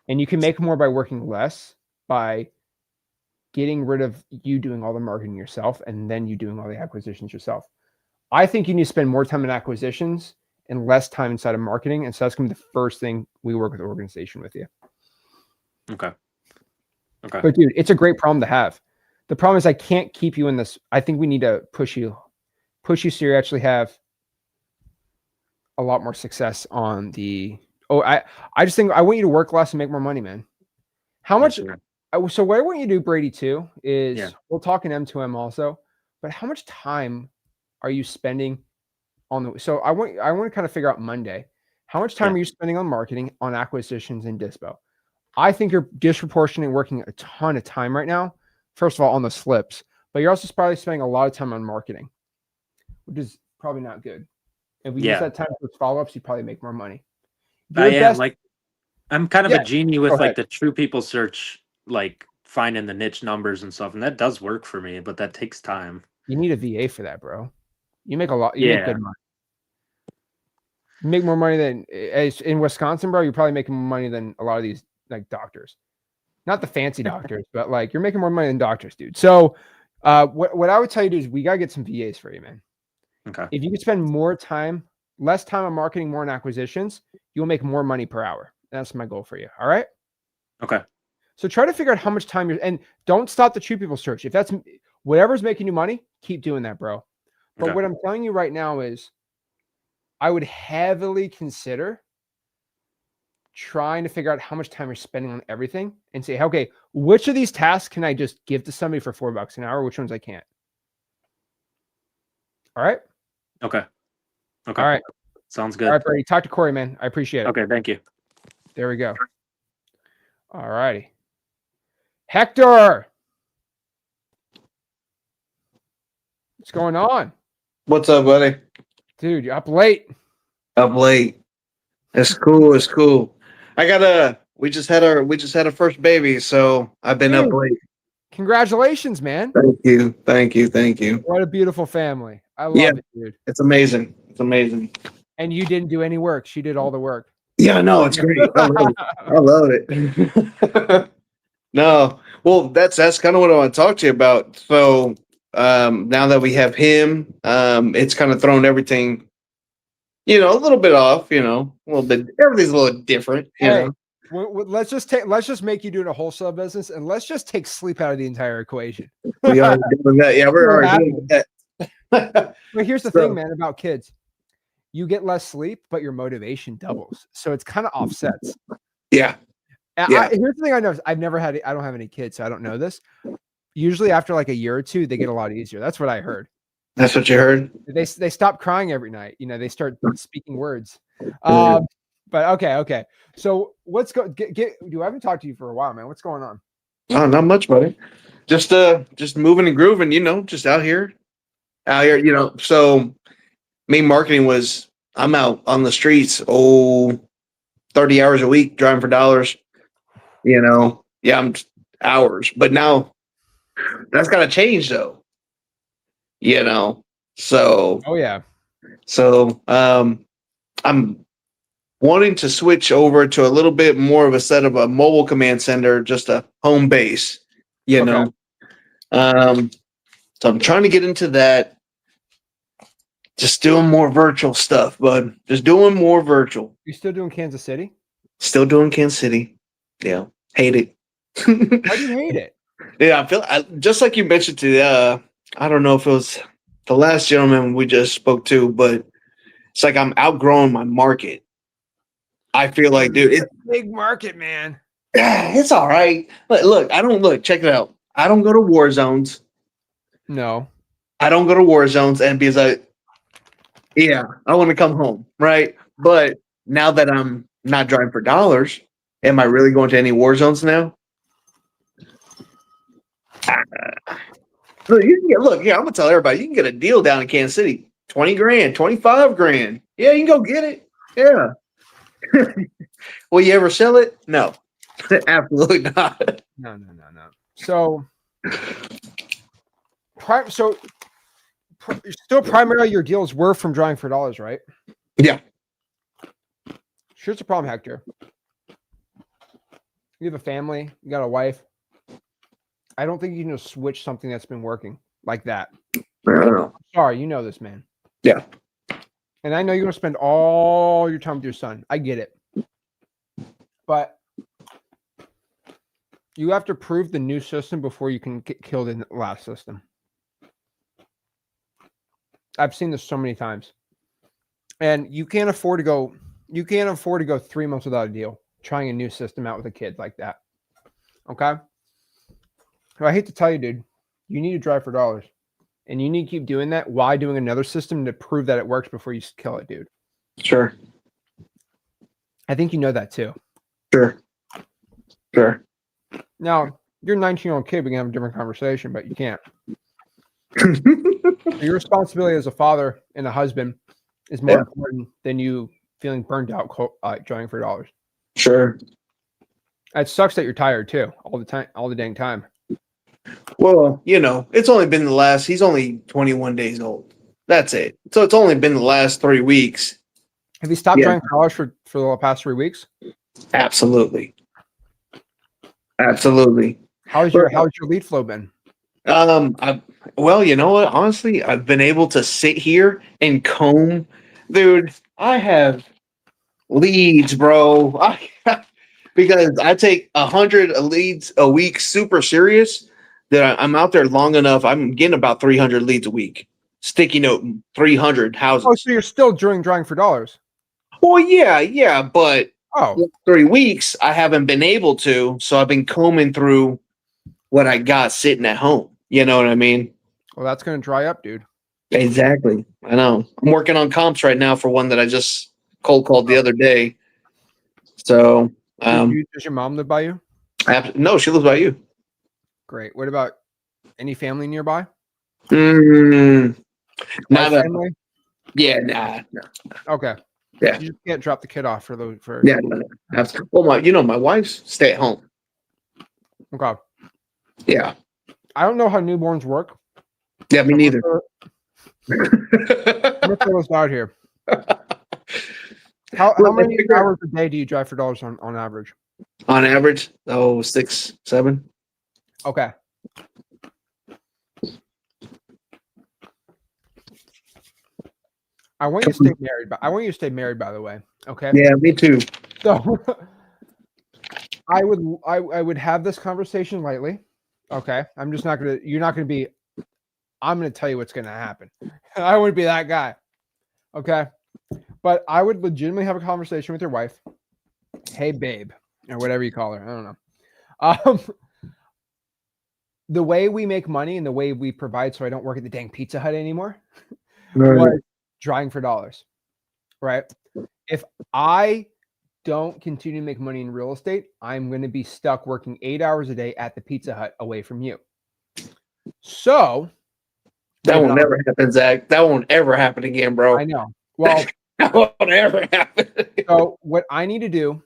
And you can make more by working less, by getting rid of you doing all the marketing yourself and then you doing all the acquisitions yourself. I think you need to spend more time in acquisitions and less time inside of marketing. And so that's going to be the first thing we work with the organization with you. Okay. But dude, it's a great problem to have. The problem is I can't keep you in this. I think we need to push you so you actually have a lot more success on the, I just think I want you to work less and make more money, man. How much? Yes, So what I want you to do, Brady, too, is Yeah. we'll talk in M2M also, but how much time are you spending on the, so I want to kind of figure out Monday, how much time Yeah. are you spending on marketing, on acquisitions, and dispo? I think you're disproportionately working a ton of time right now, first of all, on the slips, but you're also probably spending a lot of time on marketing, which is probably not good. If we use Yeah. that time for follow-ups, you probably make more money. I Your am best, like, I'm kind of Yeah, a genie go with ahead. like the true people search, like finding the niche numbers and stuff. And that does work for me, but that takes time. You need a VA for that, bro. You make a lot. You make Yeah. good money. You make more money than in Wisconsin, bro. You're probably making more money than a lot of these like doctors. Not the fancy doctors, but like you're making more money than doctors, dude. So, what I would tell you to do is we gotta get some VAs for you, man. Okay. If you could spend more time, less time on marketing, more on acquisitions, you'll make more money per hour. That's my goal for you. All right. Okay. So try to figure out how much time you're, and don't stop the true people search. If that's whatever's making you money, keep doing that, bro. But Okay. what I'm telling you right now is I would heavily consider trying to figure out how much time you're spending on everything and say, okay, which of these tasks can I just give to somebody for $4 an hour? Which ones I can't? All right. Okay. Okay. All right. Sounds All good. right, Brady. Talk to Corey, man. I appreciate it. Okay. Thank you. There we go. All righty. Hector. What's going on? What's up, buddy? Dude, you're up late. Up late. It's cool. It's cool. We just had our first baby, so I've been up Dude. late. Congratulations, man. Thank you. Thank you. Thank you. What a beautiful family. I love Yeah. it, dude. It's amazing. It's amazing. And you didn't do any work. She did all the work. Yeah, no, it's great. I love it. I love it. No. Well, that's kind of what I want to talk to you about. So now that we have him, it's kind of thrown everything, a little bit off, a little bit, everything's a little different, Hey, let's just make you doing a wholesale business, and let's just take sleep out of the entire equation. We are doing that. Yeah, we're already doing that. But here's the thing, man, about kids. You get less sleep, but your motivation doubles. So it's kind of offsets. Yeah. Yeah. Here's the thing I know. I don't have any kids, so I don't know this. Usually after like a year or two, they get a lot easier. That's what I heard. That's what you heard? They stop crying every night. They start speaking words. Yeah. But okay. So what's I haven't talked to you for a while, man. What's going on? Oh, not much, buddy. Just moving and grooving, just out here. So me marketing I'm out on the streets, 30 hours a week driving for dollars. Yeah, I'm hours. But now that's gotta change though. So Oh yeah. So I'm wanting to switch over to a little bit more of a set of a mobile command center, just a home base, Okay. So I'm trying to get into that. Just doing more virtual stuff, bud. Just doing more virtual. You still doing Kansas City? Still doing Kansas City. Yeah. Hate it. Why do you hate it? Yeah, just like you mentioned I don't know if it was the last gentleman we just spoke to, but it's like I'm outgrowing my market. I feel like, dude, It's a big market, man. it's all right. Look, check it out. I don't go to war zones. No. I don't go to war zones, and because Yeah, I want to come home, right? But now that I'm not driving for dollars, am I really going to any war zones now? Look, yeah, I'm gonna tell everybody you can get a deal down in Kansas City, 20 grand, 25 grand. Yeah, you can go get it. Yeah. Will you ever sell it? No, absolutely not. No. So, still primarily your deals were from drawing for dollars, right? Yeah. Here's the problem, Hector. You have a family, you got a wife. I don't think you can just switch something that's been working like that. I don't know. Sorry, you know this, man. Yeah. And I know you're going to spend all your time with your son. I get it. But you have to prove the new system before you can get killed in the last system. I've seen this so many times. And you can't afford to go 3 months without a deal trying a new system out with a kid like that. Okay? I hate to tell you, dude, you need to drive for dollars. And you need to keep doing that while doing another system to prove that it works before you kill it, dude. Sure. I think you know that too. Sure. Now, you're a 19-year-old kid, we can have a different conversation, but you can't. Your responsibility as a father and a husband is more important than you feeling burned out driving for dollars. Sure. It sucks that you're tired too, all the dang time. Well, it's only been he's only 21 days old. That's it. So it's only been the last 3 weeks. Have you stopped driving for dollars for the past 3 weeks? Absolutely. How's your lead flow been? Well, you know what? Honestly, I've been able to sit here and comb. Dude, I have leads, bro. Because I take 100 leads a week super serious, that I'm out there long enough. I'm getting about 300 leads a week. Sticky note, 300 houses. Oh, so you're still driving for dollars? Well, yeah, but 3 weeks I haven't been able to, so I've been combing through what I got sitting at home. You know what I mean? Well, that's going to dry up, dude. Exactly. I know. I'm working on comps right now for one that I just cold called the other day. So, does your mom live by you? No, she lives by you. Great. What about any family nearby? Not family? Yeah, nah. Okay. Yeah. You just can't drop the kid off for Yeah, no. Absolutely. Well, my wife's stay at home. Okay. Yeah. I don't know how newborns work. Yeah, me neither. I'm gonna throw this out here. How many hours a day do you drive for dollars on average? On average, 6, 7. Okay. I want you to stay married, by the way. Okay. Yeah, me too. So I would have this conversation lightly. Okay. I'm just not gonna. You're not gonna be. I'm gonna tell you what's gonna happen. I wouldn't be that guy. Okay. But I would legitimately have a conversation with your wife. Hey, babe, or whatever you call her. I don't know. The way we make money and the way we provide, so I don't work at the dang Pizza Hut anymore, was driving for dollars. Right? If I don't continue to make money in real estate, I'm going to be stuck working 8 hours a day at the Pizza Hut away from you. So that will never happen, Zach. That won't ever happen again, bro. I know. Well, that won't ever happen. So what I need to do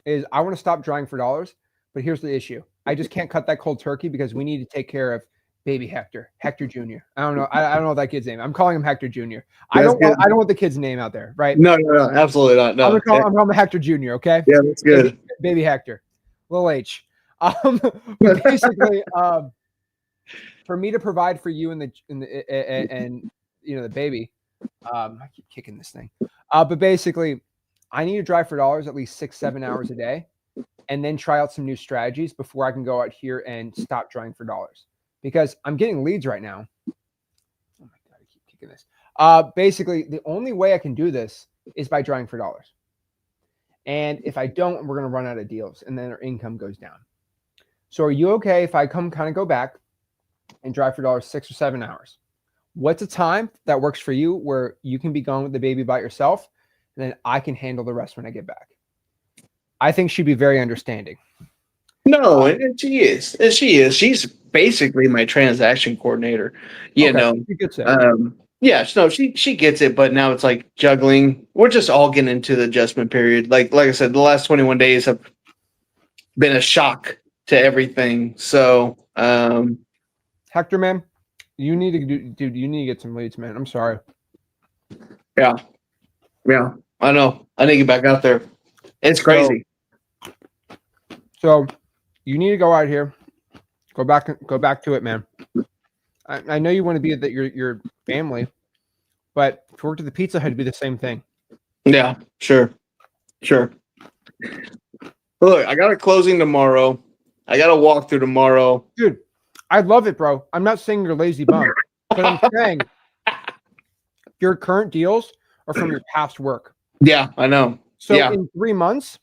is I want to stop driving for dollars, but here's the issue. I just can't cut that cold turkey because we need to take care of baby Hector Jr. I don't know. I don't know that kid's name. I'm calling him Hector Jr. I don't want the kid's name out there, right? No, absolutely not. No. I'm calling him Hector Jr. Okay. Yeah, that's good. Baby Hector, little H. But basically, for me to provide for you and the baby, I keep kicking this thing. But basically, I need to drive for dollars at least 6-7 hours a day, and then try out some new strategies before I can go out here and stop driving for dollars. Because I'm getting leads right now. Oh my God, I keep kicking this. Basically, the only way I can do this is by driving for dollars. And if I don't, we're going to run out of deals, and then our income goes down. So are you okay if I go back and drive for dollars 6 or 7 hours? what's a time that works for you where you can be gone with the baby by yourself, and then I can handle the rest when I get back. I think she'd be very understanding. No, and she is. And she is. She's basically my transaction coordinator. You Okay, know. she gets it. Yeah, no, she gets it, but now it's like juggling. We're just all getting into the adjustment period. Like I said, the last 21 days have been a shock to everything. So Hector, man, you need to dude, you need to get some leads, man. I'm sorry. yeah. I know. I need to get back out there. It's crazy. So you need to go out here, go back to it, man. I know you want to be at your family, but if you worked at the Pizza Hut, it'd be the same thing. Yeah, sure. Look, I got a closing tomorrow. I got a walkthrough tomorrow. Dude, I love it, bro. I'm not saying you're lazy bum, but I'm saying your current deals are from your past work. Yeah, I know. So yeah. in 3 months,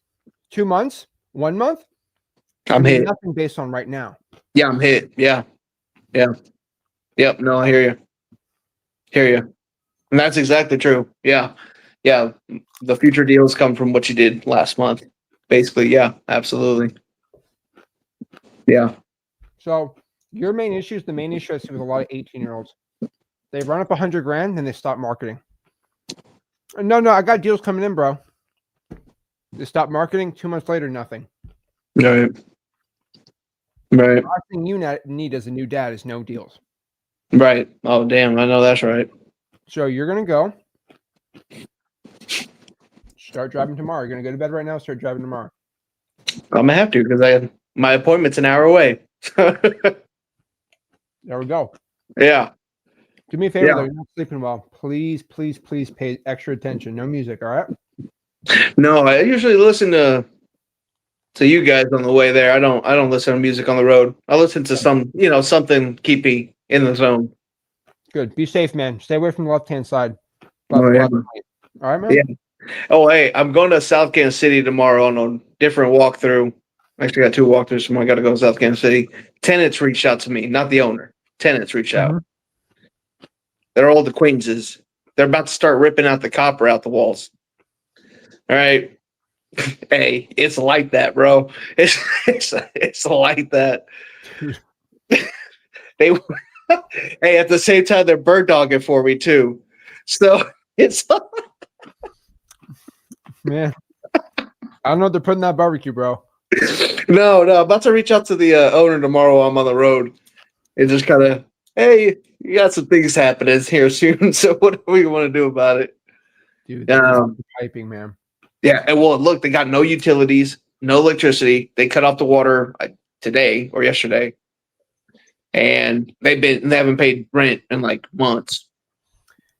2 months, 1 month, I'm hit. Nothing based on right now. Yeah, I'm hit. Yeah. Yep. No, I hear you. And that's exactly true. Yeah. The future deals come from what you did last month. Basically, yeah, absolutely. Yeah. So your main issue is the main issue I see with a lot of 18-year-olds. They run up $100,000, then they stop marketing. No, I got deals coming in, bro. They stop marketing. 2 months later, nothing. Right. The last thing you need as a new dad is no deals. Right. Oh, damn. I know that's right. So you're going to go start driving tomorrow. You're going to go to bed right now, start driving tomorrow. I'm going to have to because my appointment's an hour away. There we go. Yeah. Do me a favor, though. You're not sleeping well. Please pay extra attention. No music, all right? No, I usually listen to you guys on the way there. I don't listen to music on the road. I listen to something keep me in the zone. Good. Be safe, man. Stay away from the left-hand side. Oh, yeah. All right, man? Yeah. Oh, hey, I'm going to South Kansas City tomorrow on a different walkthrough. I actually got 2 walkthroughs tomorrow. I got to go to South Kansas City. Tenants reached out to me, not the owner. Tenants reached out. They're old acquaintances. They're about to start ripping out the copper out the walls. All right. Hey, it's like that, bro. It's like that. Hey, at the same time, they're bird dogging for me too. So it's man. I don't know what they're putting in that barbecue, bro. No. I'm about to reach out to the owner tomorrow while I'm on the road. And just kind of, hey, you got some things happening here soon. So what do we want to do about it? Dude, piping, man. Yeah, and well, look, they got no utilities, no electricity. They cut off the water today or yesterday, and they haven't paid rent in like months.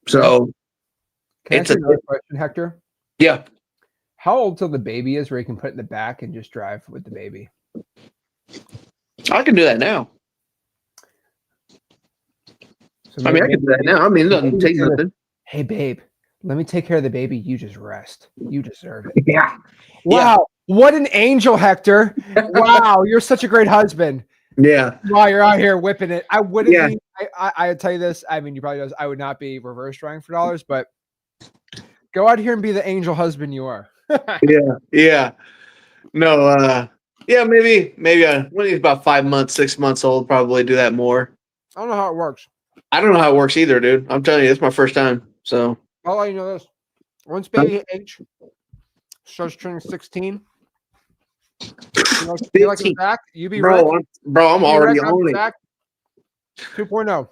So, can I ask you another question, Hector? Yeah. How old till the baby is where you can put it in the back and just drive with the baby? I can do that now. So I can do that now. I mean, it doesn't take nothing. Hey, babe. Let me take care of the baby. You just rest. You deserve it. Yeah. Wow. Yeah. What an angel, Hector. Wow. You're such a great husband. Yeah. Wow. You're out here whipping it. I wouldn't be, I tell you this. I mean, you probably knows I would not be reverse driving for dollars, but go out here and be the angel husband you are. Yeah. No, maybe when he's about 5 months, 6 months old, probably do that more. I don't know how it works. I don't know how it works either, dude. I'm telling you, it's my first time. So I'll let you know this. Once baby age starts turning 16, be like Zach, you be bro, ready. I'm already on it. Zach 2.0.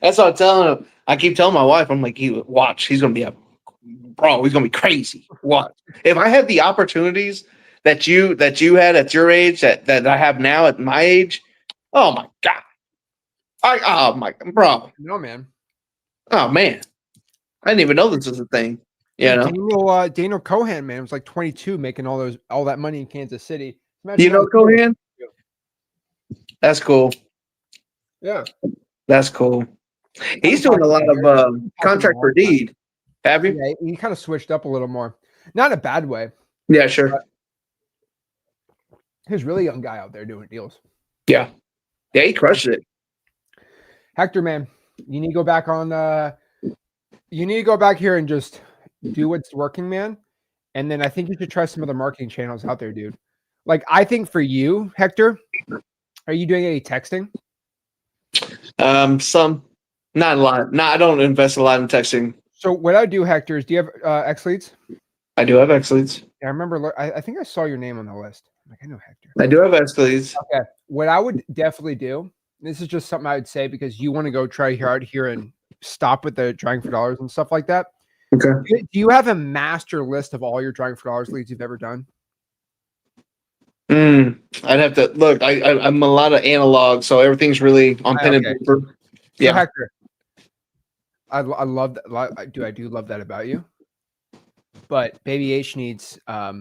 That's what I'm telling him. I keep telling my wife, I'm like, watch, he's gonna be he's gonna be crazy. Watch. If I had the opportunities that you had at your age, that I have now at my age, oh my God. Bro. No, man. Oh man. I didn't even know this was a thing. Daniel Cohan, man, was like 22 making all that money in Kansas City. Imagine you know Cohan? That's cool. Yeah. That's cool. He's doing a lot of contract for deed. Have you? Yeah, he kind of switched up a little more. Not in a bad way. Yeah, sure. He's a really young guy out there doing deals. Yeah. Yeah, he crushed it. Hector, man, You need to go back on. You need to go back here and just do what's working, man. And then I think you should try some other marketing channels out there, dude. Like I think for you, Hector, are you doing any texting? Some, not a lot. No, I don't invest a lot in texting. So what I do, Hector, is do you have X leads? I do have X leads. Yeah, I remember. I think I saw your name on the list. I'm like, I know Hector. I do have X leads. Okay. What I would definitely do, this is just something I would say because you want to go try out here and stop with the drawing for dollars and stuff like that. Okay. Do you have a master list of all your drawing for dollars leads you've ever done? I'd have to look. I'm a lot of analog, so everything's really on pen and paper. So Yeah. Hector, I love that. I do love that about you. But Baby H needs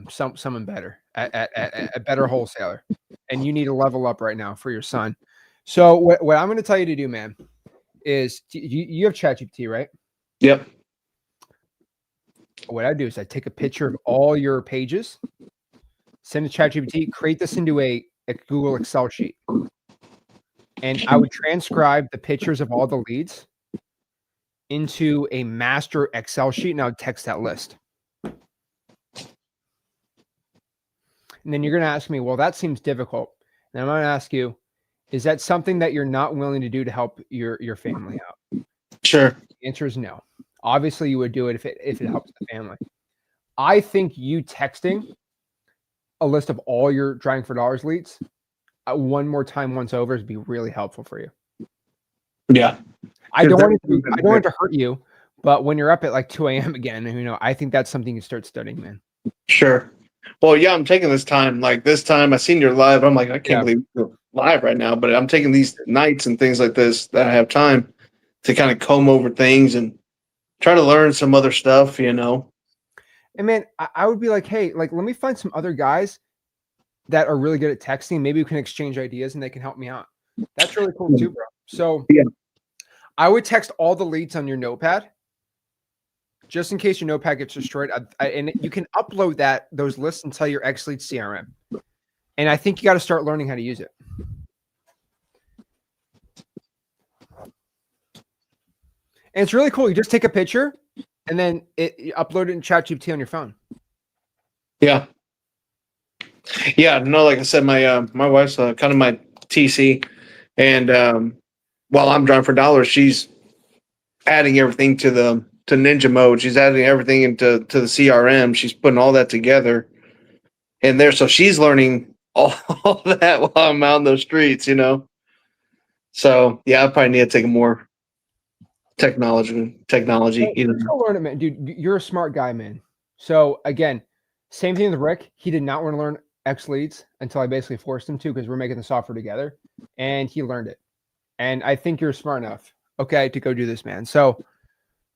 someone better, a better wholesaler, and you need to level up right now for your son. So what I'm going to tell you to do, man, is you have ChatGPT, right? Yep. What I do is I take a picture of all your pages, send it to ChatGPT, create this into a Google Excel sheet, and I would transcribe the pictures of all the leads into a master Excel sheet, and I would text that list. And then you're going to ask me, well, that seems difficult. And I'm going to ask you, is that something that you're not willing to do to help your family out? Sure. The answer is no. Obviously, you would do it if it helps the family. I think you texting a list of all your drawing for dollars leads one more time once over would be really helpful for you. Yeah. I don't want it to hurt you, but when you're up at like 2 a.m. again, I think that's something you start studying, man. Sure. Well, yeah, I'm taking this time. Like this time, I seen your live. I'm like, I can't believe you're live right now. But I'm taking these nights and things like this that I have time to kind of comb over things and try to learn some other stuff. And man, I would be like, hey, like let me find some other guys that are really good at texting. Maybe we can exchange ideas and they can help me out. That's really cool too, bro. So yeah, I would text all the leads on your notepad. Just in case your notepad gets destroyed, and you can upload those lists into your X Lead CRM. And I think you got to start learning how to use it. And it's really cool. You just take a picture and then you upload it in ChatGPT on your phone. Yeah. Yeah. No, like I said, my wife's kind of my TC, and while I'm drawing for dollars, she's adding everything to Ninja mode. She's adding everything into the CRM. She's putting all that together in there. So she's learning all that while I'm out in those streets, So yeah, I probably need to take a more technology. Go learn it, man. Dude, you're a smart guy, man. So again, same thing with Rick. He did not want to learn X leads until I basically forced him to, because we're making the software together, and he learned it. And I think you're smart enough, okay, to go do this, man. So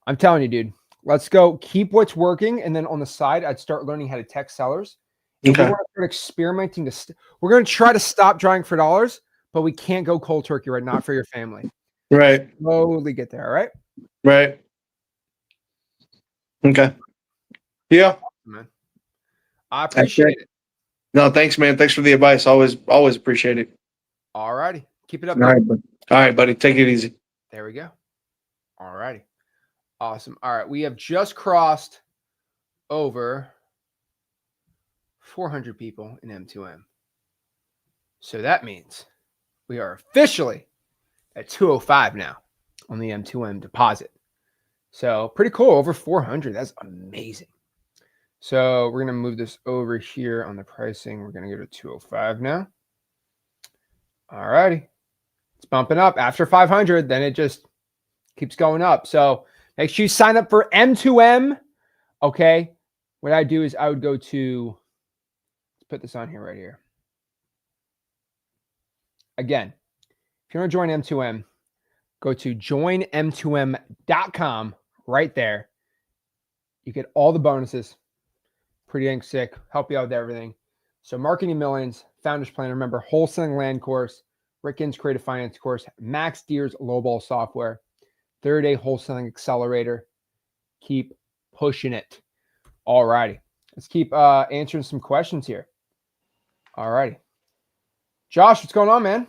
I'm telling you, dude, let's go keep what's working. And then on the side, I'd start learning how to text sellers. And Okay. we want to start experimenting. We're going to try to stop drawing for dollars, but we can't go cold turkey right now for your family. Right. Slowly get there. All right. Right. Okay. Yeah. Man. I appreciate it. No, thanks, man. Thanks for the advice. Always appreciate it. All righty. Keep it up. All right, buddy. Take it easy. There we go. All righty. Awesome. All right. We have just crossed over 400 people in M2M. So that means we are officially at 205 now on the M2M deposit. So pretty cool. Over 400. That's amazing. So we're going to move this over here on the pricing. We're going to go to 205 now. All righty. It's bumping up. After 500, then it just keeps going up. So make sure you sign up for M2M. Okay. What I do is I would go to, let's put this on here right here. Again, if you want to join M2M, go to joinm2m.com right there. You get all the bonuses. Pretty dang sick. Help you out with everything. So Marketing Millions, Founders Plan, remember, Wholesaling Land course, Rick Ginn's Creative Finance course, Max Deer's Lowball Software, 30-day Wholesaling Accelerator. Keep pushing it. All righty. Let's keep answering some questions here. All righty. Josh, what's going on, man?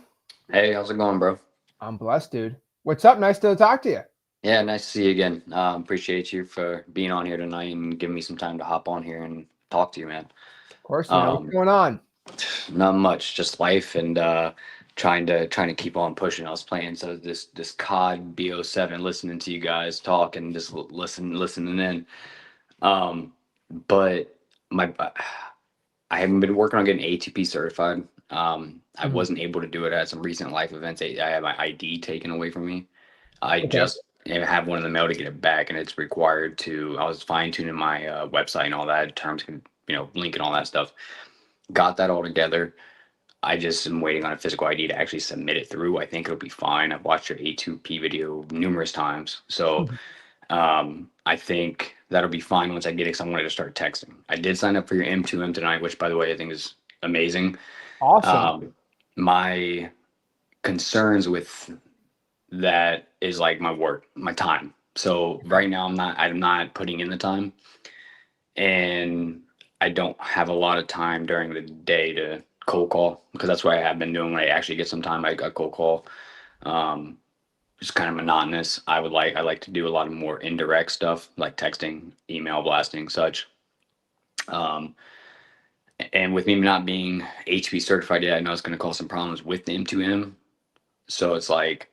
Hey, how's it going, bro? I'm blessed, dude. What's up? Nice to talk to you. Yeah, nice to see you again. Appreciate you for being on here tonight and giving me some time to hop on here and talk to you, man. Of course, man. What's Um, going on? Not much, just life and trying to keep on pushing. I was playing this COD BO7, listening to you guys talk and just listening in. But my I haven't been working on getting ATP certified. I Mhm. wasn't able to do it at some recent life events. I had my ID taken away from me. I Okay. just have one in the mail to get it back, and it's required to. I was fine tuning my website and all that terms, link and all that stuff. Got that all together. I just am waiting on a physical ID to actually submit it through. I think it'll be fine. I've watched your A2P video numerous times, so I think that'll be fine once I get it. Because I wanted to start texting. I did sign up for your M2M tonight, which, by the way, I think is amazing. Awesome. My concerns with that is like my work, my time. So right now I'm not putting in the time, and I don't have a lot of time during the day to cold call, because that's what I have been doing. When I actually get some time, I cold call. Just kind of monotonous. I like to do a lot of more indirect stuff like texting, email blasting, such. Um, and with me not being HP certified yet, I know it's going to cause some problems with the M2M. So it's like,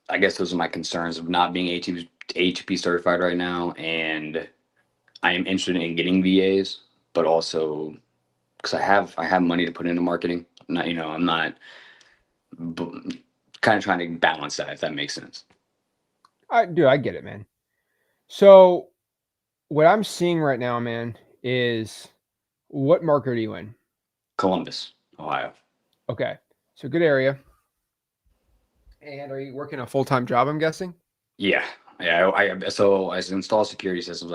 I guess those are my concerns of not being HP certified right now. And I am interested in getting VAs, but also because I have money to put into marketing. I'm not kind of trying to balance that, if that makes sense. I get it, man. So what I'm seeing right now, man, is what market are you in? Columbus, Ohio. Okay. So good area. And are you working a full-time job, I'm guessing? Yeah. So I install security systems.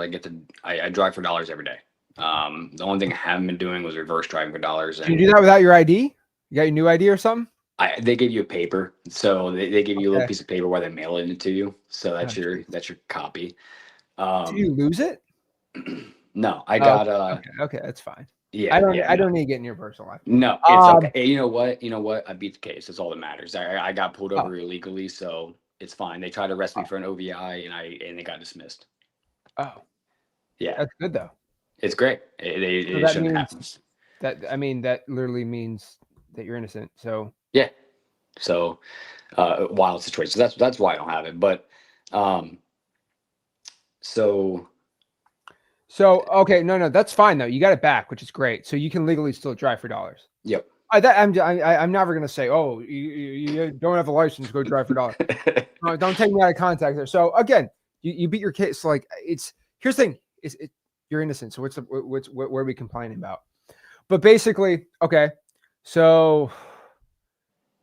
I drive for dollars every day. The only thing I haven't been doing was reverse driving for dollars. Can you do that without your ID? You got your new ID or something? They give you a paper, so they give you a little Okay. piece of paper where they mail it to you. So that's Oh, your copy. Did you lose it? No, I Oh, got okay, that's fine. yeah. I no. don't need to get in your personal life. No, it's okay. Hey, you know what? I beat the case. That's all that matters. I got pulled over illegally, so it's fine. They tried to arrest me for an OVI, and they got dismissed. Oh, Yeah, that's good though. it's great. So It that shouldn't means happen. that literally means that you're innocent. So Yeah. So wild situation. So that's why I don't have it. But so okay, no, that's fine though. You got it back, which is great. So you can legally still drive for dollars. yep. I'm never gonna say, oh, you don't have a license, go drive for dollars. No, don't take me out of context there. So again, you beat your case. Like here's the thing: you're innocent. So what are we complaining about? But basically, okay. So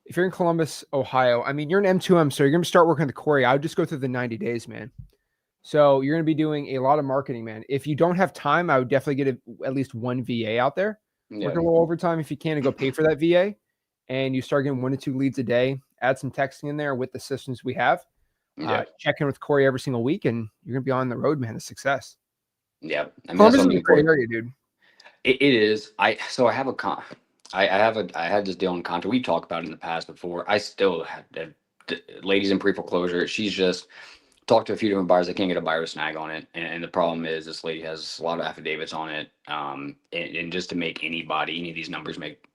if you're in Columbus, Ohio, I mean, you're an M2M, so you're gonna start working at the quarry. I would just go through the 90 days, man. So you're gonna be doing a lot of marketing, man. If you don't have time, I would definitely get at least one VA out there. Yeah. Work a little overtime if you can, and go pay for that VA. And you start getting 1 to 2 leads a day. Add some texting in there with the systems we have. Yeah. Check in with Corey every single week, and you're gonna be on the road, man, to success. Yeah. I mean, Columbus that's is what a great area, dude. It is. I have I had this deal in contract. We talked about it in the past before. I still had ladies in pre-foreclosure. She's just talked to a few different buyers. I can't get a buyer to snag on it. And the problem is this lady has a lot of affidavits on it. And just to make any of these numbers make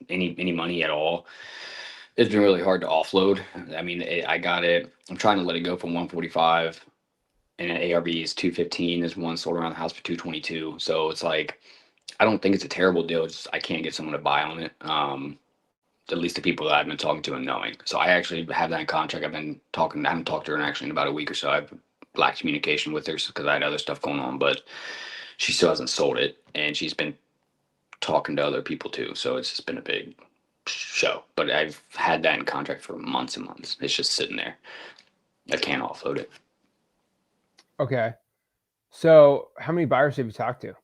any money at all, it's been really hard to offload. I mean, I got it. I'm trying to let it go from 145, and an ARV is 215. There's one sold around the house for 222. So it's like, I don't think it's a terrible deal. It's just I can't get someone to buy on it. At least the people that I've been talking to and knowing. So I actually have that in contract. I haven't talked to her in about a week or so. I've lacked communication with her because I had other stuff going on, but she still hasn't sold it, and she's been talking to other people too. So it's just been a big show. But I've had that in contract for months and months. It's just sitting there. I can't offload it. Okay. So how many buyers have you talked to?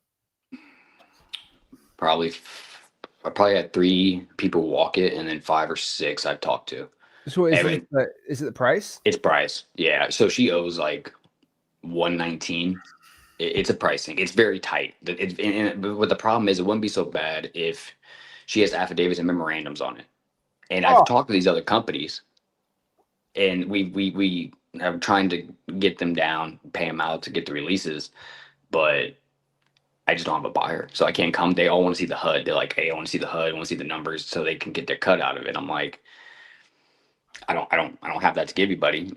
I probably had 3 people walk it, and then 5 or 6 I've talked to. So is it the price? It's price. Yeah. So she owes like 119. It's a price thing. It's very tight. But the problem is, it wouldn't be so bad if she has affidavits and memorandums on it. And I've talked to these other companies, and we have trying to get them down, pay them out to get the releases, but I just don't have a buyer, so I can't come. They all want to see the HUD. They're like, hey, I want to see the HUD, I want to see the numbers, so they can get their cut out of it. I'm like, I don't have that to give you, buddy.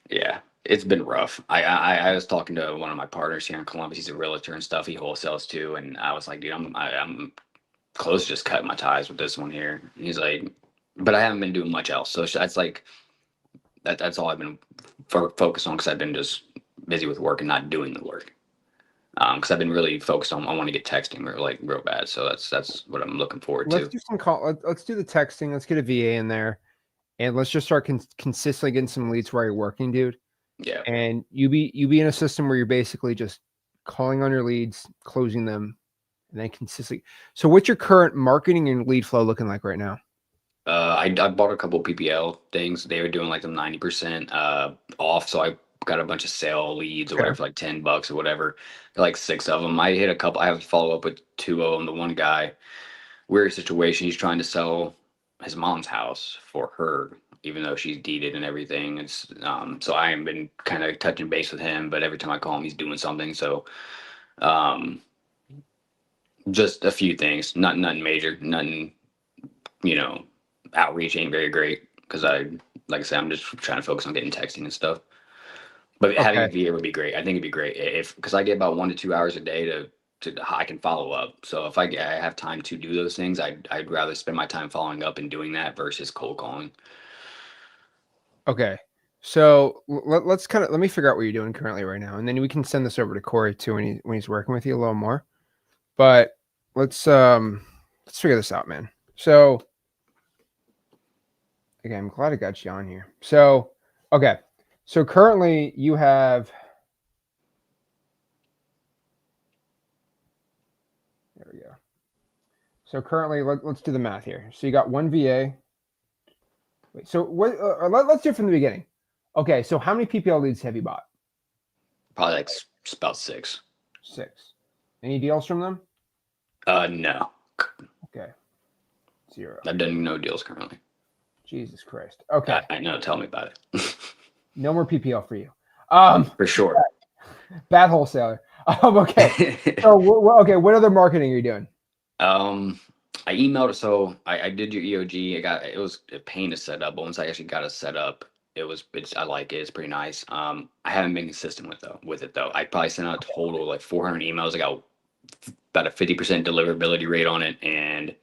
Yeah, it's been rough. I was talking to one of my partners here in Columbus. He's a realtor and stuff. He wholesales too, and I was like, dude, I'm close to just cutting my ties with this one here. And he's like, but I haven't been doing much else. So that's like that's all I've been focused on, because I've been just busy with work and not doing the work. Because I've been really focused on, I want to get texting real bad. So that's what I'm looking forward Let's to. do some call. Let's do the texting. Let's get a VA in there, and let's just start consistently getting some leads while you're working, dude. Yeah. And you be in a system where you're basically just calling on your leads, closing them, and then consistently. So what's your current marketing and lead flow looking like right now? I bought a couple PPL things. They were doing like them 90% off. So I got a bunch of sale leads or Okay. whatever for like $10 or whatever. Like 6 of them. I hit a couple. I have to follow up with 2 of them. The one guy, weird situation. He's trying to sell his mom's house for her, even though she's deeded and everything. It's so I have been kind of touching base with him, but every time I call him, he's doing something. So just a few things, nothing major, nothing, outreach ain't very great, because like I said, I'm just trying to focus on getting texting and stuff. But having a VA would be great. I think it'd be great because I get about 1 to 2 hours a day to I can follow up. So if I have time to do those things, I'd rather spend my time following up and doing that versus cold calling. Okay. So let's let me figure out what you're doing currently right now, and then we can send this over to Corey too when he's working with you a little more. But let's figure this out, man. So again, I'm glad I got you on here. So okay. So currently you have, there we go. So currently let's do the math here. So you got 1 VA. Wait, so what? Let's do it from the beginning. Okay, so how many PPL leads have you bought? Probably like about 6. 6. Any deals from them? No. Okay. 0. I've done no deals currently. Jesus Christ. Okay. I know. Tell me about it. No more PPL for you. For sure. Bad wholesaler. Okay. So okay, what other marketing are you doing? I emailed it. So I did your EOG. It was a pain to set up, but once I actually got it set up, I like it. It's pretty nice. I haven't been consistent with it though. I probably sent out a total like 400 emails. I got about a 50% deliverability rate on it, and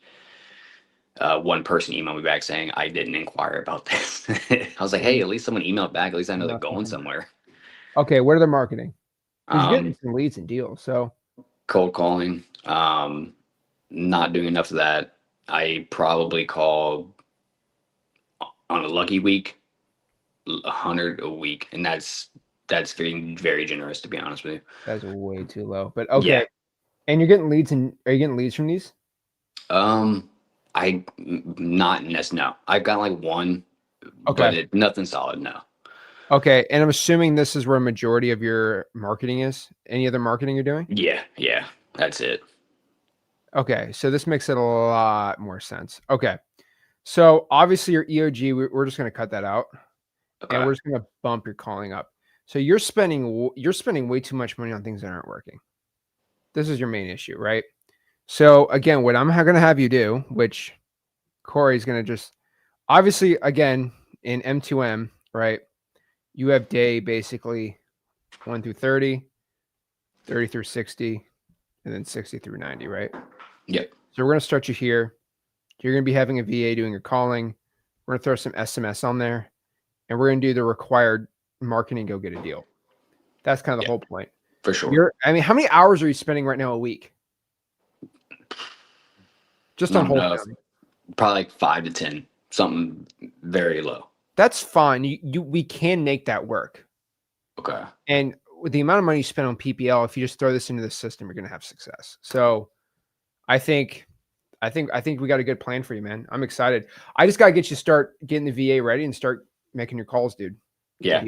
one person emailed me back saying I didn't inquire about this. I was like, hey, at least someone emailed back. At least I know they're going somewhere. Okay, what are the marketing? You're getting some leads and deals. So cold calling. Not doing enough of that. I probably call on a lucky week 100 a week, and that's very, very generous, to be honest with you. That's way too low. But okay. Yeah. And you're getting leads, and are you getting leads from these? No. I've got like 1, but nothing solid. No. Okay, and I'm assuming this is where a majority of your marketing is. Any other marketing you're doing? Yeah, that's it. Okay, so this makes it a lot more sense. Okay, so obviously your EOG, we're just going to cut that out, and we're just going to bump your calling up. So you're spending way too much money on things that aren't working. This is your main issue, right? So again, what I'm going to have you do, which Corey's going to just, obviously, again, in M2M, right? You have day basically 1 through 30, 30 through 60, and then 60 through 90, right? Yep. So we're going to start you here. You're going to be having a VA doing your calling. We're going to throw some SMS on there, and we're going to do the required marketing, go get a deal. That's kind of the whole point. For sure. How many hours are you spending right now a week? Just on wholesaling. Probably like 5 to 10, something very low. That's fine. We can make that work. Okay. And with the amount of money you spend on PPL, if you just throw this into the system, you're going to have success. So I think we got a good plan for you, man. I'm excited. I just got to get you start getting the VA ready and start making your calls, dude. Yeah,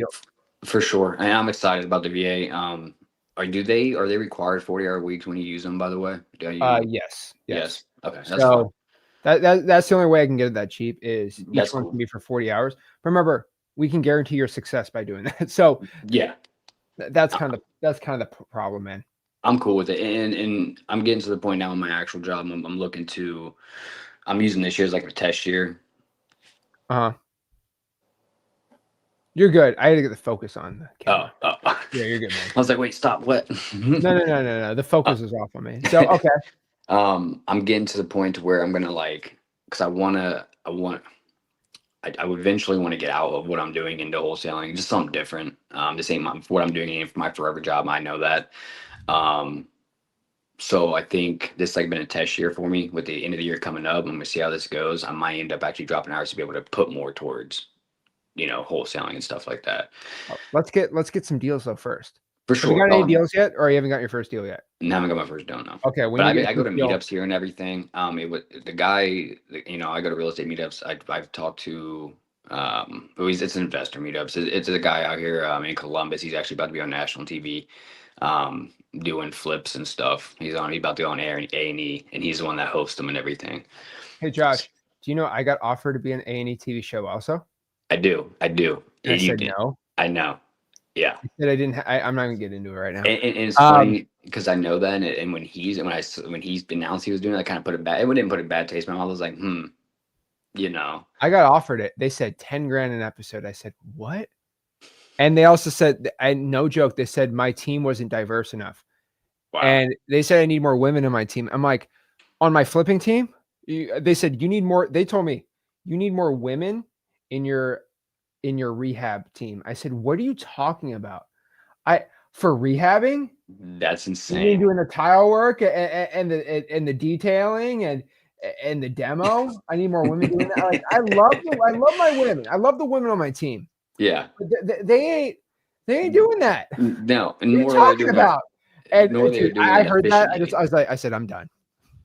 for sure. And I'm excited about the VA. Are they required 40-hour weeks when you use them, by the way? Yes. Okay. That's so, That's the only way I can get it that cheap is each That's one cool. can be for 40 hours. But remember, we can guarantee your success by doing that. So Yeah, that's kind of the problem, man. I'm cool with it, and I'm getting to the point now in my actual job. I'm looking to. I'm using this year as like a test year. Uh-huh. You're good. I had to get the focus on the camera. Oh. Yeah, you're good, man. I was like, wait, stop. What? No. The focus is off on me. So okay. I'm getting to the point to where I'm gonna because I would eventually want to get out of what I'm doing into wholesaling, just something different. This ain't what I'm doing ain't my forever job. I know that. So I think this been a test year for me with the end of the year coming up. I'm gonna see how this goes. I might end up actually dropping hours to be able to put more towards, wholesaling and stuff like that. Let's get some deals though first. For Have you sure. got any deals yet, or you haven't got your first deal yet? I haven't got my first deal, no. Okay, But I go to deal, meetups here and everything. The guy, I go to real estate meetups. I've talked to, it's an investor meetups. It's a guy out here in Columbus. He's actually about to be on national TV, doing flips and stuff. He's about to go on air and A&E, and he's the one that hosts them and everything. Hey Josh, do you know I got offered to be on A&E TV show also? I do. And I said no. I know. Yeah. I said I didn't. I'm not gonna get into it right now. And it's funny because I know that, and when he's announced he was doing it, I kind of put it bad. It didn't put a bad taste in my mouth. I was like, I got offered it. They said 10 grand an episode. I said what? And they also said, no joke, they said my team wasn't diverse enough. Wow. And they said I need more women in my team. I'm like, on my flipping team, they said you need more. They told me you need more women in your rehab team. I said, what are you talking about? For rehabbing? That's You insane. mean doing the tile work and the detailing and the demo? I need more women doing that. Like, I love my women. I love the women on my team. Yeah. But they ain't doing that. No. And What are you more talking about? And they're doing I it heard that. efficiently. I said, I'm done.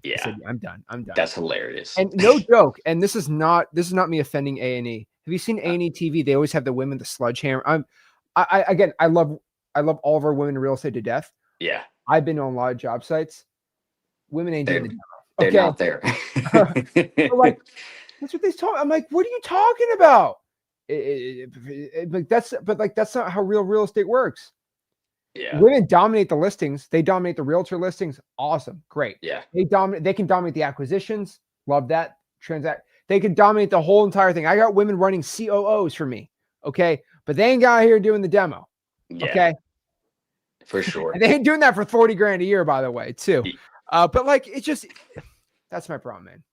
Yeah. I said, I'm done. That's hilarious. And no joke. And this is not me offending A&E. Have you seen A&E TV? They always have the women, the sledgehammer. I love all of our women in real estate to death. Yeah. I've been on a lot of job sites. Women ain't doing the demo. They're not there. Like, that's what they talk. I'm like, what are you talking about? That's not how real estate works. Yeah. Women dominate the listings. They dominate the realtor listings. Awesome. Great. Yeah. They can dominate the acquisitions. Love that. They can dominate the whole entire thing. I got women running COOs for me. Okay. But they ain't got here doing the demo. Yeah. Okay. For sure. And they ain't doing that for 40 grand a year, by the way, too. But like, it's just, that's my problem, man.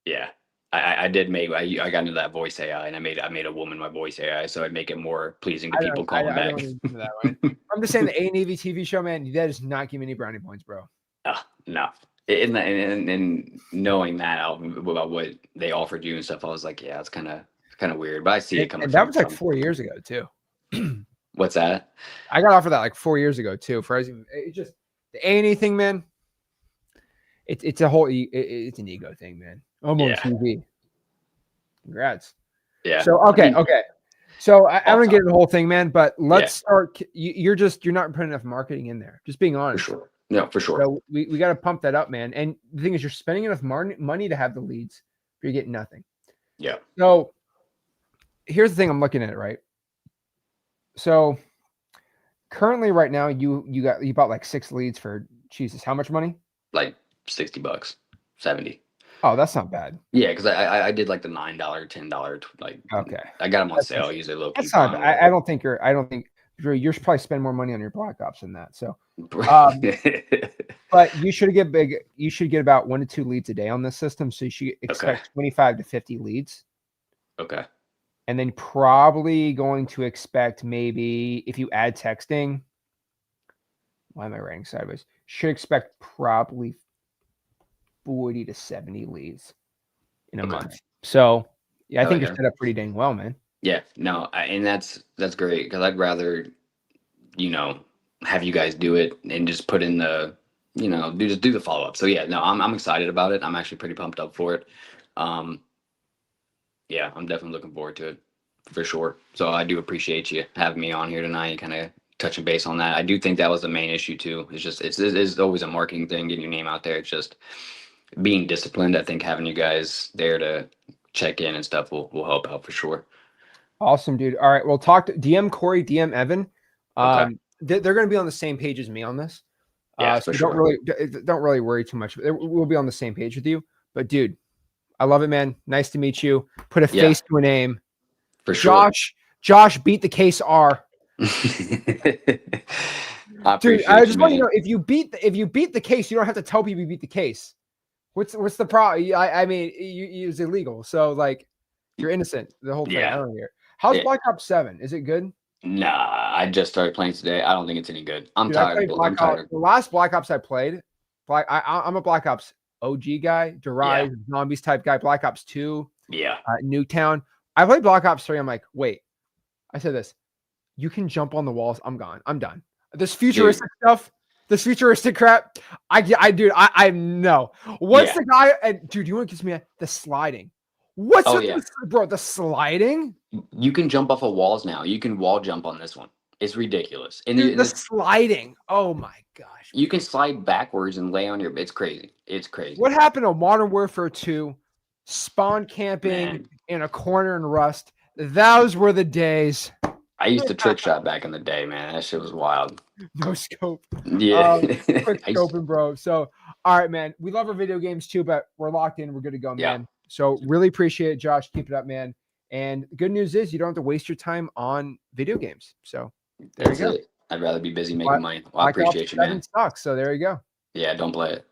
Yeah. I got into that voice AI, and I made a woman my voice AI, so I'd make it more pleasing to people calling back. I'm just saying the A&E TV show, man, that does not give me any brownie points, bro. No. And knowing that about what they offered you and stuff, I was like, yeah, it's kind of weird, but I see it coming. And that was like 4 years ago too. What's that? I got offered that like 4 years ago too. It's just the A&E thing, man. It's a whole, it's an ego thing, man. I'm on TV. Congrats. Yeah. So okay. So I'm gonna get into the whole thing, man. But let's start. You're not putting enough marketing in there. Just being honest. For sure. No, for sure. So we got to pump that up, man. And the thing is, you're spending enough money to have the leads, but you're getting nothing. Yeah. So here's the thing. I'm looking at it, right? So currently, right now, you bought like 6 leads for Jesus. How much money? Like $60, 70. Oh, that's not bad. Yeah, because I did like the $9, $10, like. Okay. I got them on sale. Usually low. That's not. I don't think you're probably spend more money on your Black Ops than that. So, but you should get big. You should get about 1 to 2 leads a day on this system. So you should expect 25 to 50 leads. Okay. And then probably going to expect maybe if you add texting. Why am I writing sideways? Should expect probably 40 to 70 leads in a month. So yeah, I think you're set up pretty dang well, man. Yeah, no, and that's great because I'd rather, have you guys do it and just put in the, do the follow up. So yeah, no, I'm excited about it. I'm actually pretty pumped up for it. Yeah, I'm definitely looking forward to it for sure. So I do appreciate you having me on here tonight, kind of touching base on that. I do think that was the main issue too. It's just it's always a marketing thing, getting your name out there. It's just being disciplined. I think having you guys there to check in and stuff will help out for sure. Awesome, dude. All right. Well, talk to DM Corey, DM Evan. Okay. They're going to be on the same page as me on this. Yeah, So for don't sure. really worry too much. We'll be on the same page with you. But dude, I love it, man. Nice to meet you. Put a Yeah. face to a name. For sure. Josh beat the case R. I Dude, appreciate I you, just want you man. to know, if you beat the case, you don't have to tell people you beat the case. What's the problem? I mean, it's illegal. So like, you're innocent. The whole thing. I Yeah. don't hear. How's Yeah. Black Ops 7? Is it good? Nah, I just started playing today. I don't think it's any good. I'm Dude, I tired. played I'm tired. the last Black Ops I played. I'm a Black Ops OG guy, Derise, zombies type guy. Black Ops 2, Yeah. Nuketown. I played Black Ops 3. I'm like, wait. I said this. You can jump on the walls. I'm gone. I'm done. This futuristic stuff, this futuristic crap. I know. What's the guy? And dude, you want to kiss me? The sliding. What's with this, bro? The sliding? You can jump off of walls now. You can wall jump on this one. It's ridiculous. And Dude, the sliding. Oh my gosh. you can slide backwards and lay on your. It's crazy. It's crazy. What happened to Modern Warfare 2? Spawn camping in a corner in Rust. Those were the days. I used to trick shot back in the day, man. That shit was wild. No scope. Yeah. Quick scoping, bro. So, all right, man. We love our video games too, but we're locked in. We're good to go, man. So, really appreciate it, Josh. Keep it up, man. And the good news is you don't have to waste your time on video games. So, there you go. It. I'd rather be busy making money. Well, I appreciate you, man. Sucks, so there you go. Yeah, don't play it.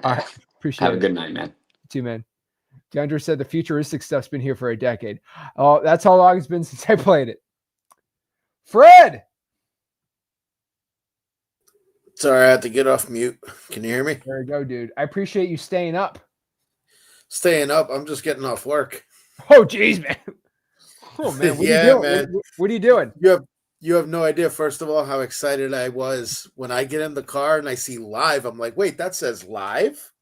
All right. Appreciate it. Have a good night, man. You too, man. DeAndre said the futuristic stuff's been here for a decade. Oh, that's how long it's been since I played it. Fred! Sorry, I had to get off mute. Can you hear me? There you go, dude. I appreciate you staying up. Staying up. I'm just getting off work. Oh, geez, man. Oh, man. What are you doing? Man. What are you doing? You have no idea, first of all, how excited I was when I get in the car and I see live. I'm like, wait, that says live?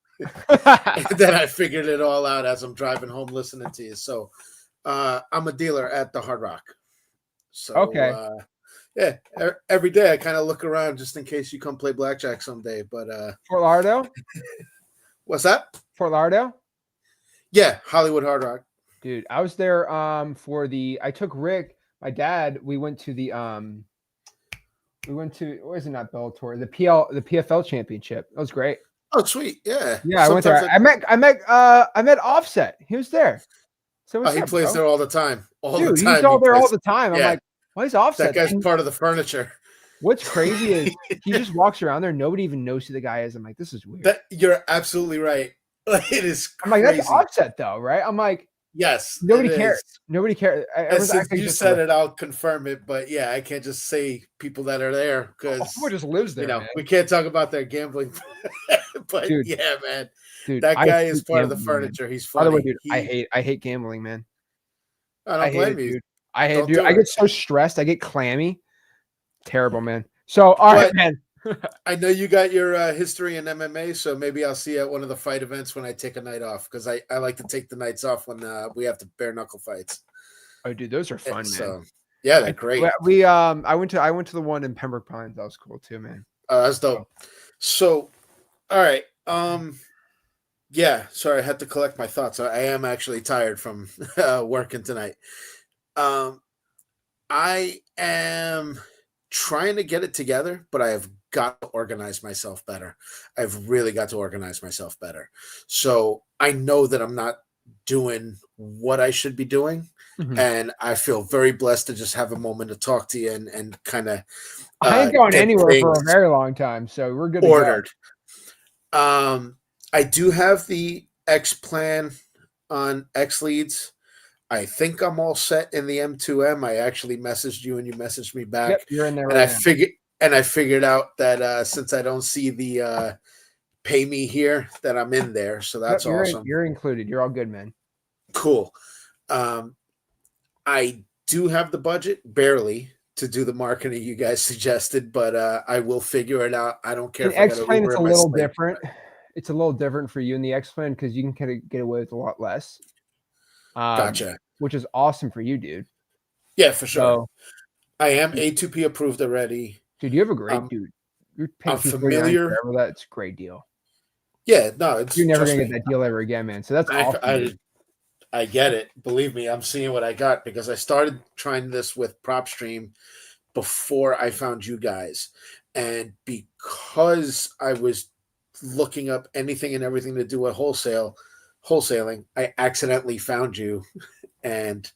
And then I figured it all out as I'm driving home listening to you. So I'm a dealer at the Hard Rock. So okay. Every day I kind of look around just in case you come play blackjack someday. But Fort Lauderdale? What's that? Fort Lauderdale? Yeah, Hollywood Hard Rock. Dude, I was there I took Rick, my dad, we went to what is it, not Bellator, the PFL championship. That was great. Oh, sweet. Yeah. Yeah, I went there. I met Offset. He was there. So he plays there all the time. He's all there all the time. I'm like, why is Offset? That guy's part of the furniture. What's crazy is he just walks around there. Nobody even knows who the guy is. I'm like, this is weird. You're absolutely right. It is crazy. I'm like, that's Offset though, right? I'm like, yes. Nobody cares. Nobody cares. Since you said it, I'll confirm it. But yeah, I can't just say people that are there because who just lives there. Man. We can't talk about their gambling. But dude, yeah, man, dude, that guy is part of the furniture. Man. He's funny. By the way, dude, I hate gambling, man. I don't blame you. Dude. I get so stressed. I get clammy. Terrible, man. So, all right, man. I know you got your history in MMA, so maybe I'll see you at one of the fight events when I take a night off because I like to take the nights off when we have to bare knuckle fights. Oh, dude, those are fun, man. Yeah, they're great. I went to the one in Pembroke Pines. That was cool too, man. That's dope. So, all right. Yeah, sorry, I had to collect my thoughts. I am actually tired from working tonight. I am trying to get it together, but I have got to organize myself better. I've really got to organize myself better. So I know that I'm not doing what I should be doing. Mm-hmm. And I feel very blessed to just have a moment to talk to you and kind of I ain't going anywhere for a very long time. So we're good. Ordered. I do have the X plan on X leads. I think I'm all set in the M2M. I actually messaged you and you messaged me back. Yep, you're in there. And I figured out that since I don't see the pay me here, that I'm in there. So that's awesome. You're included. You're all good, man. Cool. I do have the budget barely to do the marketing you guys suggested, but I will figure it out. I don't care. X plan is a little different. It's a little different for you in the X plan because you can kind of get away with a lot less. Gotcha. Which is awesome for you, dude. Yeah, for sure. So, I am A2P approved already. Dude, you have a great dude. You're I'm familiar. That's a great deal. Yeah, no, it's You're never trust gonna get me. that deal ever again, man. So that's awesome. dude. I get it. Believe me, I'm seeing what I got because I started trying this with PropStream before I found you guys. And because I was looking up anything and everything to do with wholesaling, I accidentally found you and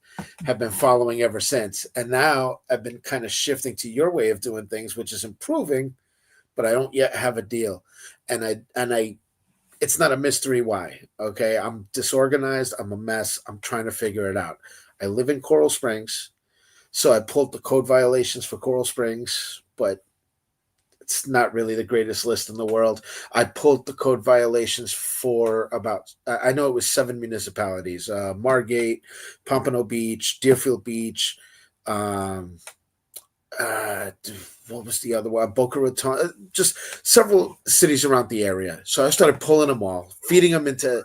have been following ever since. And now I've been kind of shifting to your way of doing things, which is improving, but I don't yet have a deal. And I it's not a mystery why. Okay. I'm disorganized. I'm a mess. I'm trying to figure it out. I live in Coral Springs. So I pulled the code violations for Coral Springs, but it's not really the greatest list in the world. I pulled the code violations for about, I know it was 7 municipalities, Margate, Pompano Beach, Deerfield Beach, what was the other one? Boca Raton, just several cities around the area. So I started pulling them all, feeding them into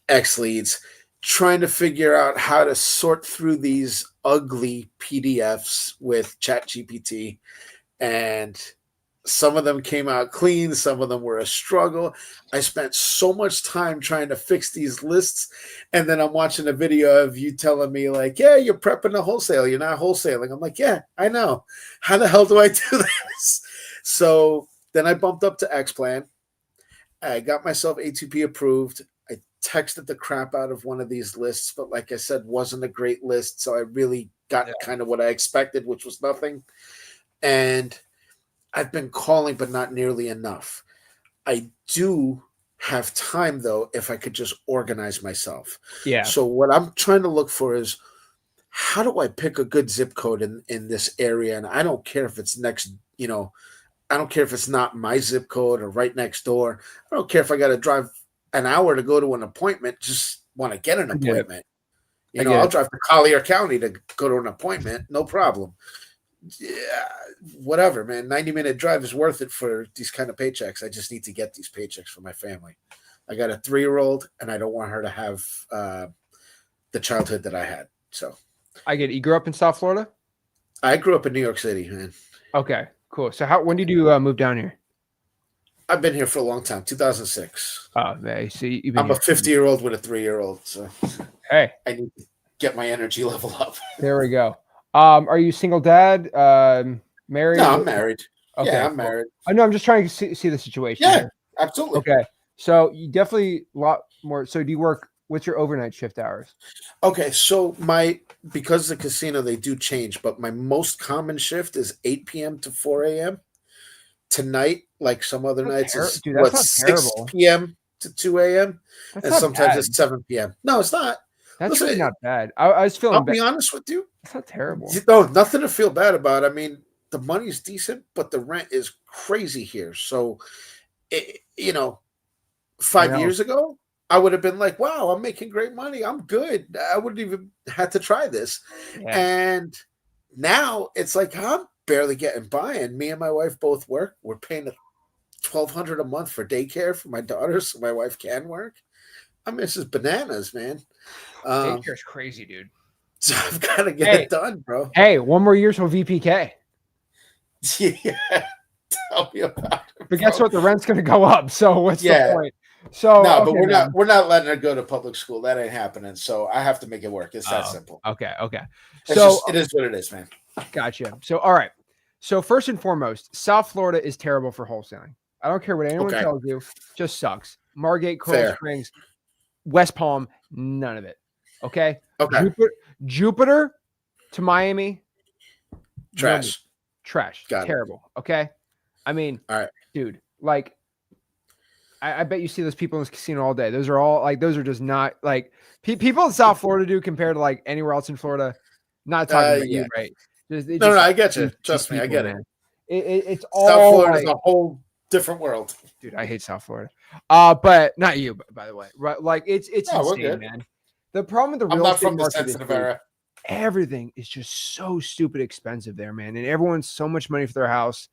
X leads, trying to figure out how to sort through these ugly PDFs with ChatGPT. And some of them came out clean. Some of them were a struggle. I spent so much time trying to fix these lists. And then I'm watching a video of you telling me like, yeah, you're prepping to wholesale. You're not wholesaling. I'm like, yeah, I know. How the hell do I do this? So then I bumped up to X-Plan. I got myself A2P approved. I texted the crap out of one of these lists, but like I said, wasn't a great list. So I really got kind of what I expected, which was nothing. And I've been calling, but not nearly enough. I do have time, though, if I could just organize myself. Yeah. So what I'm trying to look for is how do I pick a good zip code in this area? And I don't care if it's next, I don't care if it's not my zip code or right next door. I don't care if I got to drive an hour to go to an appointment, just want to get an appointment. I'll drive to Collier County to go to an appointment. No problem. Yeah, whatever, man. 90-minute drive is worth it for these kind of paychecks. I just need to get these paychecks for my family. I got a 3-year-old, and I don't want her to have the childhood that I had. So I get it. You grew up in South Florida? I grew up in New York City, man. Okay, cool. So when did you move down here? I've been here for a long time, 2006. Oh, man. So I'm a 50-year-old with a 3-year-old, so hey, I need to get my energy level up. There we go. Are you single dad? Married? No, I'm married. Okay, yeah, I'm cool. married. I know. I'm just trying to see the situation. Yeah, here. absolutely. Okay, so you definitely a lot more. So do you work? What's your overnight shift hours? Okay, so because the casino they do change, but my most common shift is 8 p.m. to 4 a.m. Tonight, like some other nights, is Dude, that's not 6 terrible. p.m. to 2 a.m. That's and not sometimes bad. it's 7 p.m. No, it's not. That's Listen, really not bad. I was feeling I'll bad. be honest with you. It's not terrible. No, nothing to feel bad about. I mean, the money's decent, but the rent is crazy here. So, 5 years ago, I would have been like, wow, I'm making great money. I'm good. I wouldn't even had to try this. Yeah. And now it's like, I'm barely getting by. And me and my wife both work. We're paying $1,200 a month for daycare for my daughter so my wife can work. I mean, this is bananas, man. Daycare's crazy, dude. So I've got to get it done, bro. Hey, one more year till VPK. Yeah. Tell me about it. But guess what? The rent's gonna go up. So what's the point? So no, but we're not letting her go to public school. That ain't happening. So I have to make it work. It's that simple. Okay. It is what it is, man. Gotcha. So all right. So first and foremost, South Florida is terrible for wholesaling. I don't care what anyone tells you, just sucks. Margate, Coral Springs, West Palm, none of it. Okay. Jupiter to Miami, trash. Terrible. Okay. I mean, all right, dude, like I bet you see those people in this casino all day. Those are just not like people in South Florida do compared to like anywhere else in Florida. Not talking about you, right? No, I get you. Trust me, I get it. It's all South Florida is a whole different world, dude. I hate South Florida. But not you, by the way. Right? Like it's insane, man. The problem with the real estate market is everything is just so stupid expensive there, man. And everyone's so much money for their house.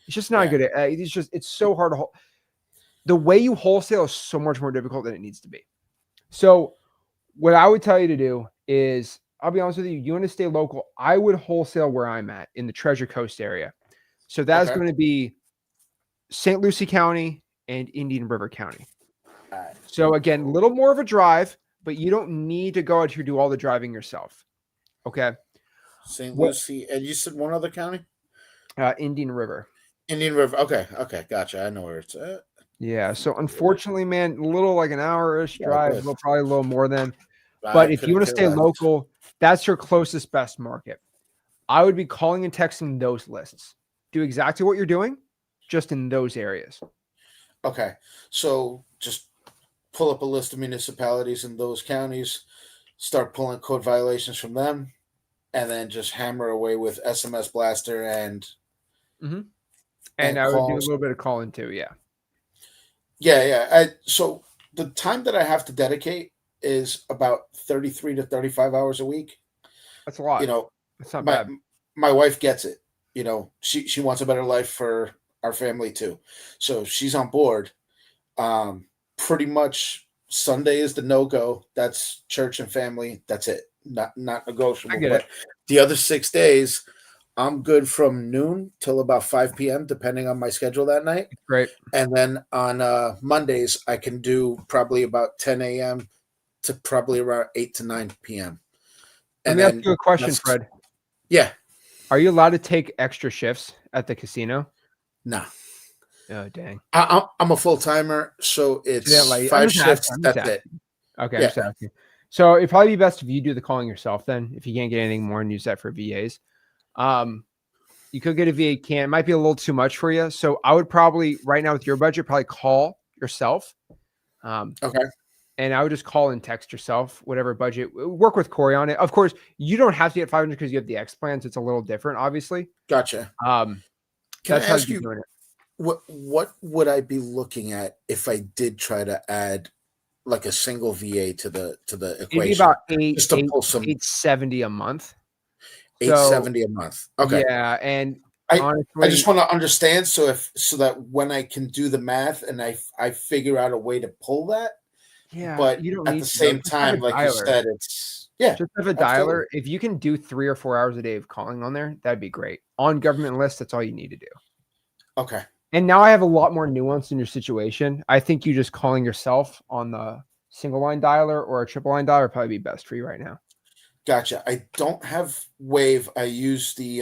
It's just not good. It's so hard to the way you wholesale is so much more difficult than it needs to be. So what I would tell you to do is, I'll be honest with you, you want to stay local. I would wholesale where I'm at in the Treasure Coast area. So that's going to be St. Lucie County and Indian River County. All right. So again, a little more of a drive, but you don't need to go out here do all the driving yourself. Okay. St. What? Lucie, and you said one other county? Indian River. Indian River. Okay, gotcha. I know where it's at. Yeah. So unfortunately, man, a little like an hour-ish Yeah, drive, good. probably a little more than. I But if you couldn't want to care stay less. local, that's your closest best market. I would be calling and texting those lists. Do exactly what you're doing, just in those areas. Okay, so just pull up a list of municipalities in those counties, start pulling code violations from them, and then just hammer away with SMS blaster and And I would do a calls. little bit of calling too. Yeah. Yeah. So the time that I have to dedicate is about 33 to 35 hours a week. That's a lot. You know, It's not my bad. my wife gets it. You know, she wants a better life for our family too, so she's on board. Pretty much Sunday is the no go. That's church and family. That's it. Not I negotiable. get But it. the other 6 days, I'm good from noon till about 5 p.m. depending on my schedule that night. Great. And then on Mondays, I can do probably about 10 a.m. to probably around 8 to 9 p.m. Let And me ask then you a question, that's- Fred. Yeah. Are you allowed to take extra shifts at the casino? No. Oh, dang. I'm a full timer, so it's Yeah, like, I'm 5 just shifts. asking, I'm just That's it. asking. Okay, I'm Yeah. just asking. So it'd probably be best if you do the calling yourself then, if you can't get anything more and use that for VAs. You could get a VA can. It might be a little too much for you. So I would probably, right now with your budget, probably call yourself. Okay. And I would just call and text yourself, whatever budget. Work with Corey on it. Of course, you don't have to get 500 because you have the X plans. It's a little different, obviously. Gotcha. Can Can that's I how ask you're you doing it. what would I be looking at if I did try to add like a single VA to the It'd be equation? about Just to pull some 870 a month. So 870 a month. Okay. yeah, and I honestly, just want to understand so that when I can do the math and I figure out a way to pull that, yeah, but you don't at need the to, though. same Just have a time, like you dialer. said, it's yeah. Just have a absolutely. dialer. If you can do 3 or 4 hours a day of calling on there, that'd be great. On government lists, that's all you need to do. Okay. And now I have a lot more nuance in your situation. I think you just calling yourself on the single line dialer or a triple line dialer would probably be best for you right now. Gotcha. I don't have Wave. I use the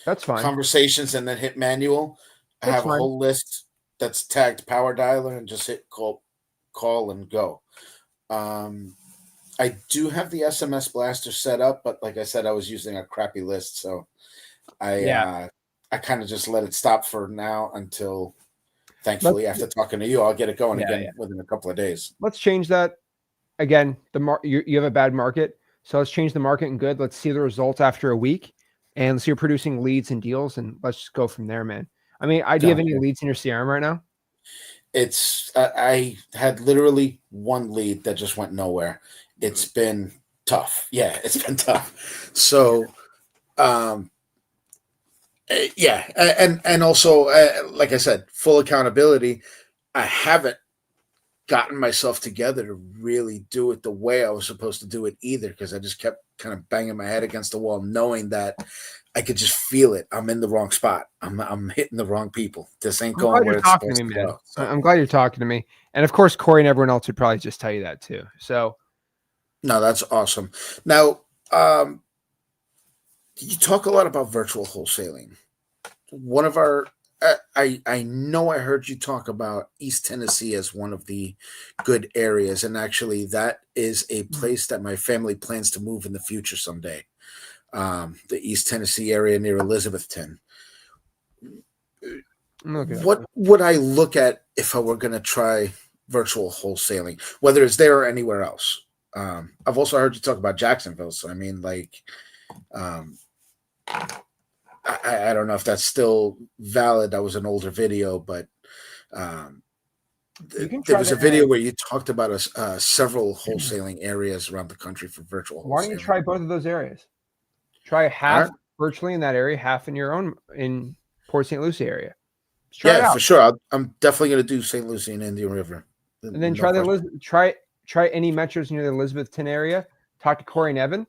That's fine. conversations and then hit manual. I That's have fine. a whole list that's tagged power dialer and just hit call and go. I do have the SMS blaster set up, but like I said, I was using a crappy list, so I kind of just let it stop for now until thankfully after talking to you, I'll get it going again within a couple of days. Let's change that. Again, you have a bad market. So let's change the market and good. Let's see the results after a week. And let's see you're producing leads and deals. And let's just go from there, man. I mean, do you have any leads in your CRM right now? It's I had literally one lead that just went nowhere. It's been tough. Yeah, it's been tough. So yeah, and also like I said, full accountability. I haven't gotten myself together to really do it the way I was supposed to do it either, because I just kept kind of banging my head against the wall, knowing that I could just feel it. I'm in the wrong spot. I'm hitting the wrong people. This ain't going where it's supposed to go. So. I'm glad you're talking to me. And of course, Corey and everyone else would probably just tell you that too. So no, that's awesome. Now, you talk a lot about virtual wholesaling. One of our I know I heard you talk about East Tennessee as one of the good areas, and actually that is a place that my family plans to move in the future someday. The East Tennessee area near Elizabethton. okay. What would I look at if I were going to try virtual wholesaling, whether it's there or anywhere else? I've also heard you talk about Jacksonville, so I mean, like, I don't know if that's still valid. That was an older video, but there was a video where you talked about several wholesaling areas around the country for virtual wholesaling. Why don't you try both of those areas? Try half virtually in that area, half in your own in Port St. Lucie area. Yeah, for sure. I'm definitely going to do St. Lucie and Indian River. And then try any metros near the Elizabethton area. Talk to Corey and Evan.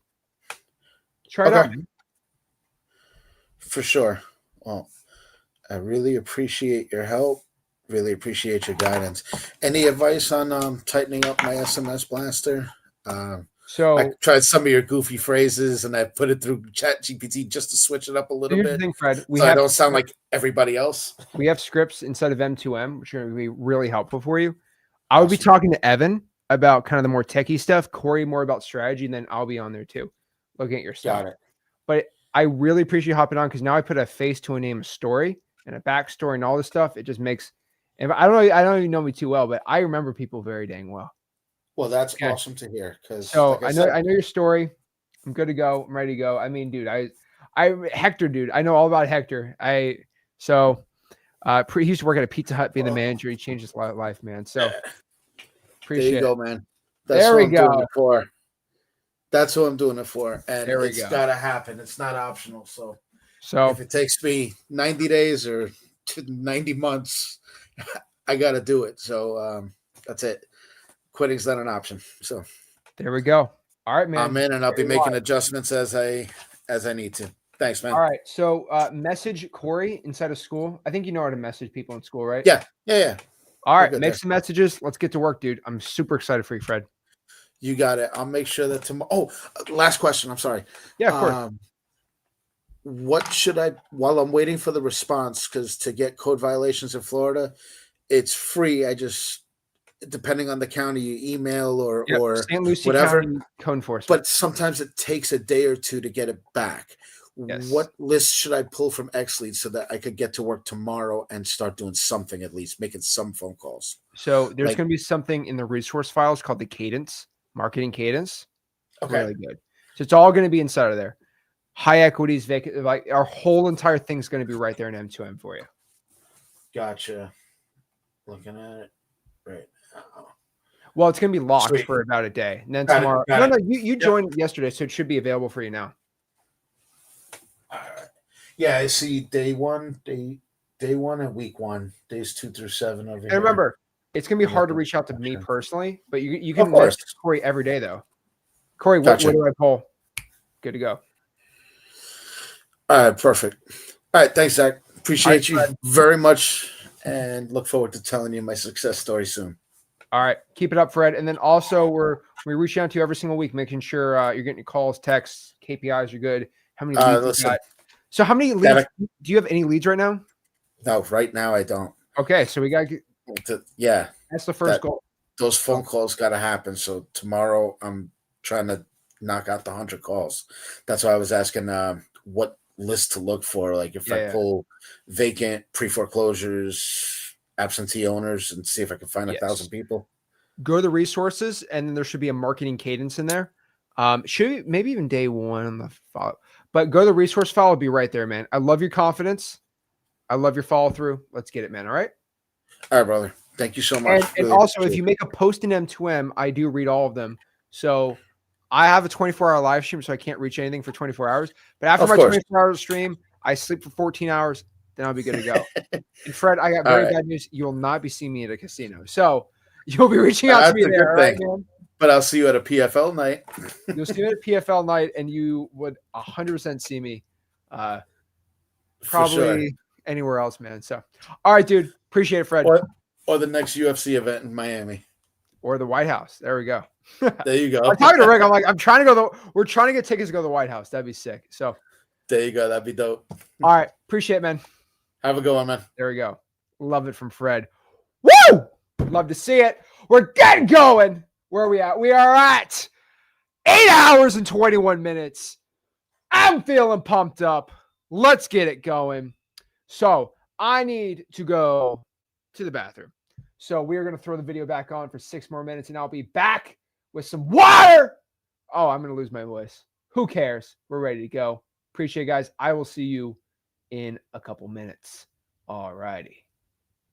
Try it out. Man. For sure. Well, I really appreciate your help. Really appreciate your guidance. Any advice on tightening up my SMS blaster? So I tried some of your goofy phrases and I put it through Chat GPT just to switch it up a little here's the bit, thing, Fred. so I don't sound like everybody else. We have scripts inside of M2M, which are going to be really helpful for you. I would be Awesome. talking to Evan about kind of the more techie stuff, Corey more about strategy, and then I'll be on there too, looking at your stuff. Got it. But I really appreciate you hopping on because now I put a face to a name, a story, and a backstory, and all this stuff. It just makes. And I don't know you know me too well, but I remember people very dang well. Well, that's Okay. awesome to hear. Because So I know your story. I'm good to go. I'm ready to go. I mean, dude, Hector, dude, I know all about Hector. He used to work at a Pizza Hut, being the manager. He changed his life, man. So appreciate there you go, it. man. That's There what we I'm doing go. it for. That's what I'm doing it for, and There we it's go. gotta happen. It's not optional. So So if it takes me 90 days or 90 months, I got to do it. So that's it. Quitting's not an option. So there we go. All right, man. I'm in, and I'll be Very making wise. adjustments as I need to. Thanks, man. All right. So message Corey inside of school. I think you know how to message people in school, right? Yeah. All We're right. good Make there. some messages. Let's get to work, dude. I'm super excited for you, Fred. You got it. I'll make sure that tomorrow. Oh, last question. I'm sorry. Yeah, of course. What should I, while I'm waiting for the response, because to get code violations in Florida, it's free. I just, depending on the county, you email or St. Lucie whatever. County Code Enforcement. But sometimes it takes a day or two to get it back. Yes. What list should I pull from XLead so that I could get to work tomorrow and start doing something, at least making some phone calls? So there's Like- going to be something in the resource files called the cadence, marketing cadence. Okay. Really good. So it's all going to be inside of there. High equities, vacant, like our whole entire thing's going to be right there in M2M for you. Gotcha. Looking at it right now. Well, it's going to be locked Sweet. for about a day. And then Got it, tomorrow. got No, it. you joined yesterday, so it should be available for you now. All right. Yeah, I see day one and week 1, days 2 through 7 over here. And remember, it's going to be hard to reach out to me personally, but you can Of course. message Corey every day, though. Corey, Gotcha. what do I pull? Good to go. All right, perfect. All right, thanks, Zach. Appreciate All right, you very much, and look forward to telling you my success story soon. All right, keep it up, Fred. And then also, we reach out to you every single week, making sure you're getting your calls, texts, KPIs are good. How many leads you Listen, got? So how many leads? Do you have any leads right now? No, right now I don't. Okay, so we got Yeah, that's the first goal. those phone calls got to happen. So tomorrow I'm trying to knock out the 100 calls. That's why I was asking what list to look for. Like if I pull vacant, pre-foreclosures, absentee owners, and see if I can find 1,000 people. Go to the resources, and then there should be a marketing cadence in there. Should be, maybe even day one on the follow. But go to the resource file. It'll be right there, man. I love your confidence. I love your follow through. Let's get it, man. All right. All right, brother. Thank you so much. And Really also, if appreciate you it. make a post in M2M, I do read all of them. So I have a 24-hour live stream, so I can't reach anything for 24 hours. But after Of my course. 24-hour stream, I sleep for 14 hours. Then I'll be good to go. And Fred, I got All very right. bad news. You will not be seeing me at a casino. So you'll be reaching out to That's me a there. good All right, thing. man? But I'll see you at a PFL night. You'll see me at a PFL night, and you would 100% see me probably anywhere else, man. So, all right, dude. Appreciate it, Fred. Or the next UFC event in Miami. Or the White House. There we go. There you go. I'm talking to Rick. I'm like, we're trying to get tickets to go to the White House. That'd be sick. So, There you go. That'd be dope. all right. Appreciate it, man. Have a good one, man. There we go. Love it from Fred. Woo! Love to see it. We're getting going. Where are we at? We are at 8 hours and 21 minutes. I'm feeling pumped up. Let's get it going. So I need to go to the bathroom. So we are going to throw the video back on for 6 more minutes, and I'll be back with some water. Oh, I'm going to lose my voice. Who cares? We're ready to go. Appreciate it, guys. I will see you in a couple minutes. All righty.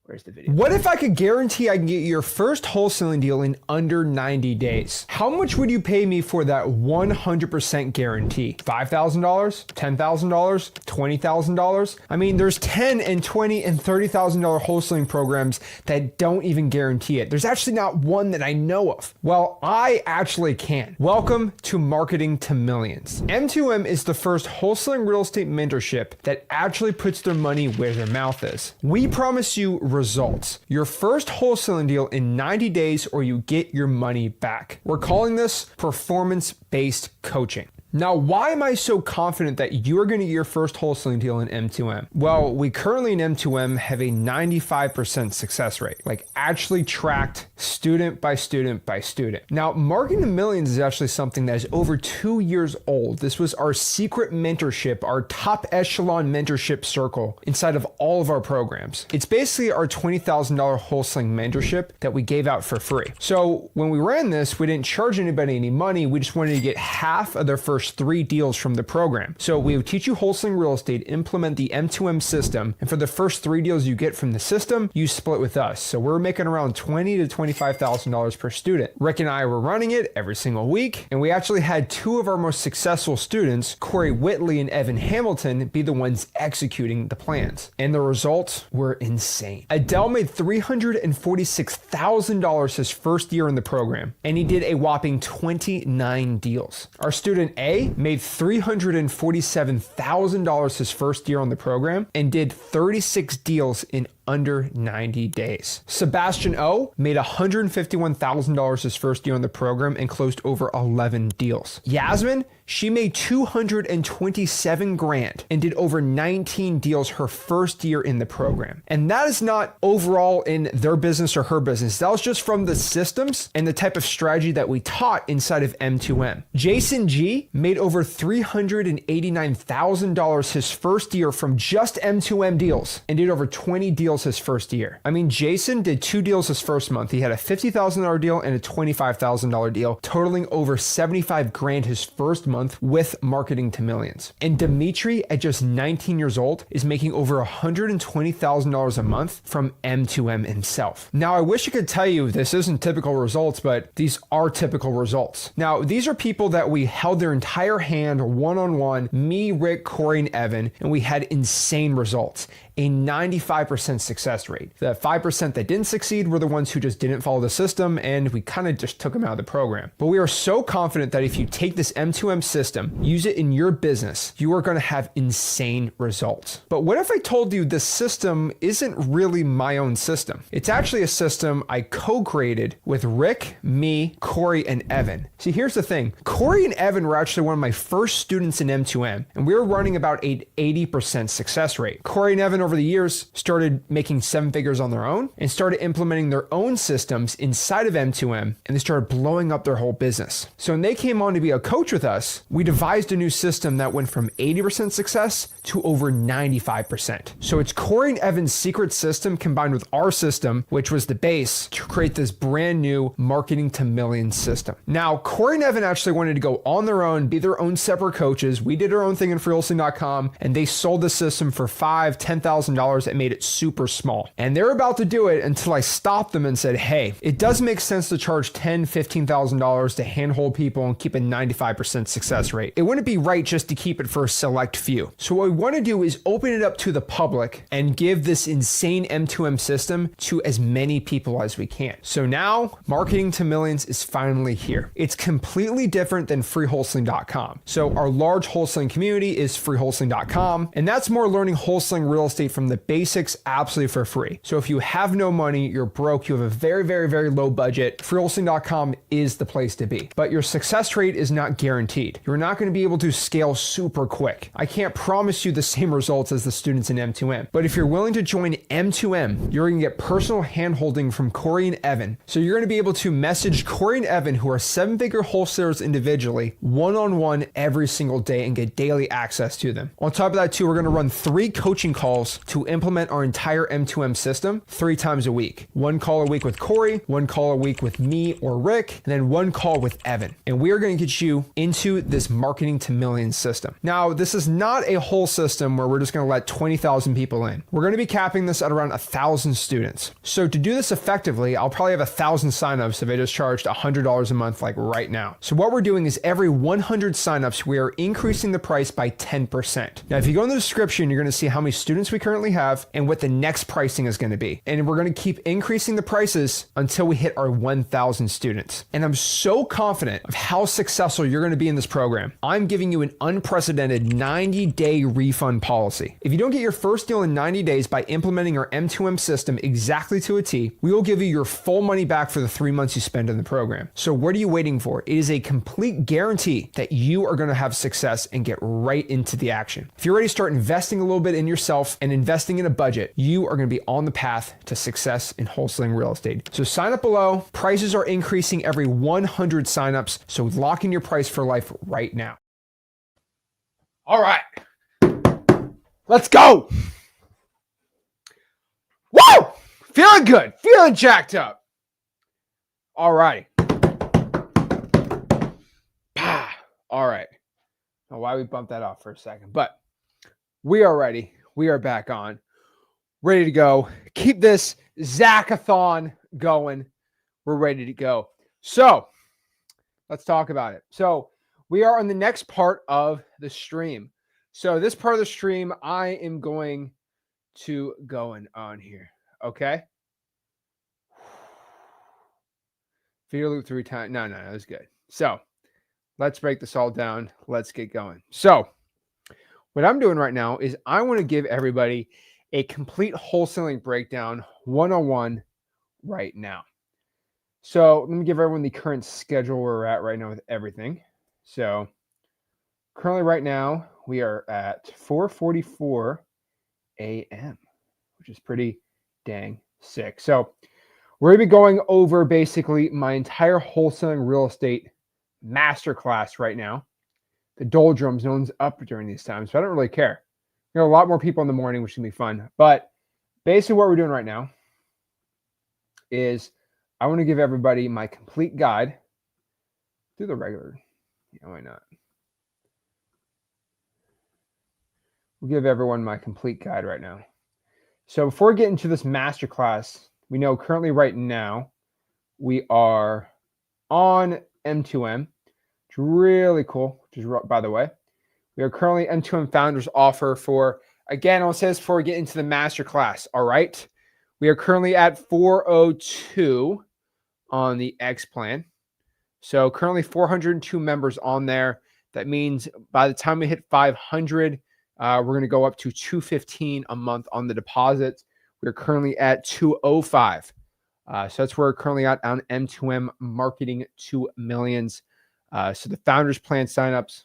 Where's the video? What if I could guarantee I can get your first wholesaling deal in under 90 days? How much would you pay me for that 100% guarantee? $5,000? $10,000? $20,000? I mean, there's $10 and $20 and $30,000 wholesaling programs that don't even guarantee it. There's actually not one that I know of. Well, I actually can. Welcome to Marketing to Millions. M2M is the first wholesaling real estate mentorship that actually puts their money where their mouth is. We promise you results. Your first wholesaling deal in 90 days or you get your money back. We're calling this performance-based coaching. Now, why am I so confident that you're going to get your first wholesaling deal in M2M? Well, we currently in M2M have a 95% success rate, like actually tracked student by student by student. Now, Marketing to Millions is actually something that is over 2 years old. This was our secret mentorship, our top echelon mentorship circle inside of all of our programs. It's basically our $20,000 wholesaling mentorship that we gave out for free. So when we ran this, we didn't charge anybody any money. We just wanted to get half of their first 3 deals from the program. So we would teach you wholesaling real estate, implement the M2M system, and for the first 3 deals you get from the system, you split with us. So we're making around $20,000 to $25,000 per student. Rick and I were running it every single week, and we actually had 2 of our most successful students, Corey Whitley and Evan Hamilton, be the ones executing the plans. And the results were insane. Adele made $346,000 his first year in the program, and he did a whopping 29 deals. Our student A made $347,000 his first year on the program and did 36 deals in under 90 days. Sebastian O made $151,000 his first year on the program and closed over 11 deals. Yasmin, she made $227,000 and did over 19 deals her first year in the program. And that is not overall in their business or her business. That was just from the systems and the type of strategy that we taught inside of M2M. Jason G made over $389,000 his first year from just M2M deals and did over 20 deals his first year. I mean, Jason did 2 deals his first month. He had a $50,000 deal and a $25,000 deal, totaling over $75,000 his first month with Marketing to Millions. And Dimitri, at just 19 years old, is making over $120,000 a month from M2M himself. Now, I wish I could tell you this isn't typical results, but these are typical results. Now, these are people that we held their entire hand one-on-one, me, Rick, Corey, and Evan, and we had insane results. A 95% success rate. The 5% that didn't succeed were the ones who just didn't follow the system, and we kind of just took them out of the program. But we are so confident that if you take this M2M system, use it in your business, you are going to have insane results. But what if I told you this system isn't really my own system? It's actually a system I co-created with Rick, me, Corey, and Evan. See, here's the thing. Corey and Evan were actually one of my first students in M2M, and we were running about an 80% success rate. Corey and Evan over the years started making 7 figures on their own and started implementing their own systems inside of M2M, and they started blowing up their whole business. So when they came on to be a coach with us, we devised a new system that went from 80% success to over 95%. So it's Corey and Evan's secret system combined with our system, which was the base, to create this brand new Marketing to Millions system. Now, Corey and Evan actually wanted to go on their own, be their own separate coaches. We did our own thing in freewholesaling.com, and they sold the system for $5,000, $10,000 and made it super small. And they're about to do it until I stopped them and said, hey, it does make sense to charge $10,000, $15,000 to handhold people and keep a 95% success rate. It wouldn't be right just to keep it for a select few. So what we want to do is open it up to the public and give this insane M2M system to as many people as we can. So now Marketing to Millions is finally here. It's completely different than freewholesaling.com. So our large wholesaling community is freewholesaling.com, and that's more learning wholesaling real estate from the basics absolutely for free. So if you have no money, you're broke, you have a very, very, very low budget, freewholesaling.com is the place to be. But your success rate is not guaranteed. You're not going to be able to scale super quick. I can't promise you the same results as the students in M2M. But if you're willing to join M2M, you're going to get personal handholding from Corey and Evan. So you're going to be able to message Corey and Evan, who are 7-figure wholesalers individually, one-on-one every single day and get daily access to them. On top of that too, we're going to run 3 coaching calls to implement our entire M2M system 3 times a week. 1 call a week with Corey, 1 call a week with me or Rick, and then 1 call with Evan. And we are going to get you into this Marketing to Millions system. Now, this is not a whole system where we're just going to let 20,000 people in. We're going to be capping this at around 1,000 students. So to do this effectively, I'll probably have 1,000 signups if I just charged $100 a month like right now. So what we're doing is every 100 signups, we are increasing the price by 10%. Now, if you go in the description, you're going to see how many students we currently have and what the next next pricing is going to be. And we're going to keep increasing the prices until we hit our 1,000 students. And I'm so confident of how successful you're going to be in this program. I'm giving you an unprecedented 90-day refund policy. If you don't get your first deal in 90 days by implementing our M2M system exactly to a T, we will give you your full money back for the 3 months you spend in the program. So what are you waiting for? It is a complete guarantee that you are going to have success and get right into the action. If you're ready to start investing a little bit in yourself and investing in a budget, you are going to be on the path to success in wholesaling real estate. So sign up below. Prices are increasing every 100 signups. So lock in your price for life right now. All right. Let's go. Woo! Feeling good. Feeling jacked up. All right. All right. Now, why we bumped that off for a second, but we are ready. We are back on. Ready to go. Keep this Zachathon going. We're ready to go. So let's talk about it. So we are on the next part of the stream. So this part of the stream, I am going to go on here. Okay. Video loop 3 times. No, that was good. So let's break this all down. Let's get going. So what I'm doing right now is I want to give everybody a complete wholesaling breakdown 101 right now. So let me give everyone the current schedule where we're at right now with everything. So currently right now we are at 4:44 a.m., which is pretty dang sick. So we're going to be going over basically my entire wholesaling real estate masterclass right now. The doldrums, no one's up during these times, so I don't really care. You know, a lot more people in the morning, which can be fun. But basically what we're doing right now is I want to give everybody my complete guide. Do the regular. Yeah, why not? We'll give everyone my complete guide right now. So before we get into this masterclass, we know currently right now we are on M2M. It's really cool, which is, by the way, we are currently M2M Founders offer for, again, I'll say this before we get into the masterclass, all right? We are currently at 402 on the X plan. So currently 402 members on there. That means by the time we hit 500, we're going to go up to 215 a month on the deposits. We're currently at 205. So that's where we're currently at on M2M marketing to millions. So the Founders Plan signups,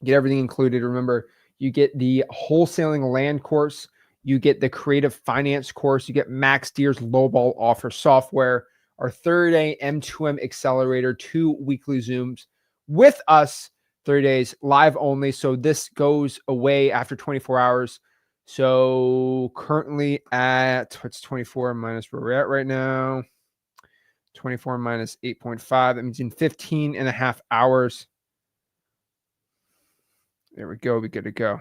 get everything included. Remember, you get the wholesaling land course, you get the creative finance course, you get Max Deer's lowball offer software, our 30-day M2M accelerator, 2 weekly Zooms with us, 30 days live only. So this goes away after 24 hours. So currently at, what's 24 minus where we're at right now? 24 minus 8.5. That means in 15 and a half hours. There we go. We're good to go.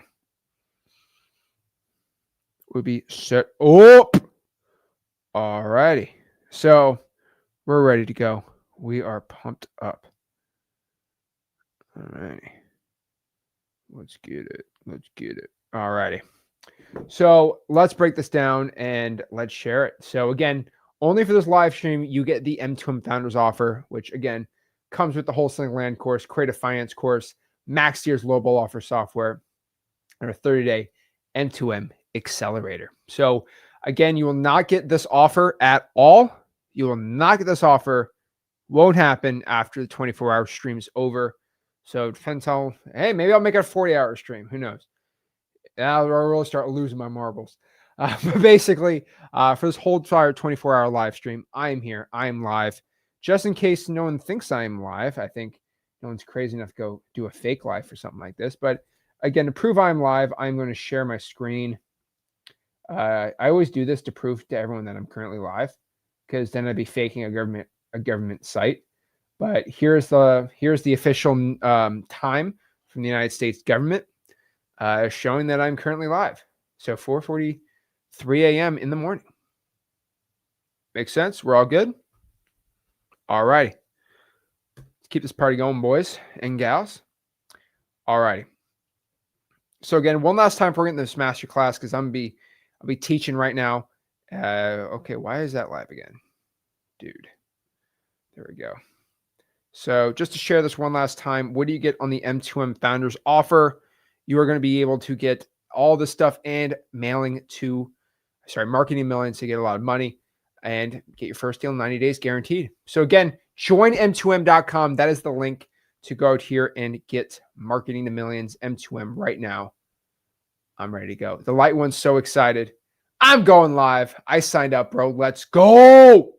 We'll be set up. All righty. So we're ready to go. We are pumped up. All righty. Let's get it. Let's get it. All righty. So let's break this down and let's share it. So again, only for this live stream, you get the M2M Founders offer, which again comes with the wholesaling land course, creative finance course, Max Deer's lowball offer software, and a 30-day M2M accelerator. So again, you will not get this offer at all. You will not get this offer. Won't happen after the 24-hour stream is over. So it depends how, hey, maybe I'll make it a 40-hour stream. Who knows? I'll really start losing my marbles. But basically, for this whole entire 24-hour live stream, I am here. I am live. Just in case no one thinks I am live, I think no one's crazy enough to go do a fake live for something like this. But again, to prove I'm live, I'm going to share my screen. I always do this to prove to everyone that I'm currently live, because then I'd be faking a government site. But here's the official time from the United States government showing that I'm currently live. So 4:43 a.m. in the morning. Makes sense? We're all good? All righty. Let's keep this party going, boys and gals. All righty. So again, one last time before getting this masterclass, because I'm going to be I'll be teaching right now. Okay, why is that live again? Dude. There we go. So just to share this one last time, what do you get on the M2M Founders offer? You are going to be able to get all this stuff and marketing millions to get a lot of money and get your first deal in 90 days guaranteed. So again, join m2m.com. That is the link to go out here and get marketing to millions M2M right now. I'm ready to go. The light one's so excited. I'm going live. I signed up, bro. Let's go.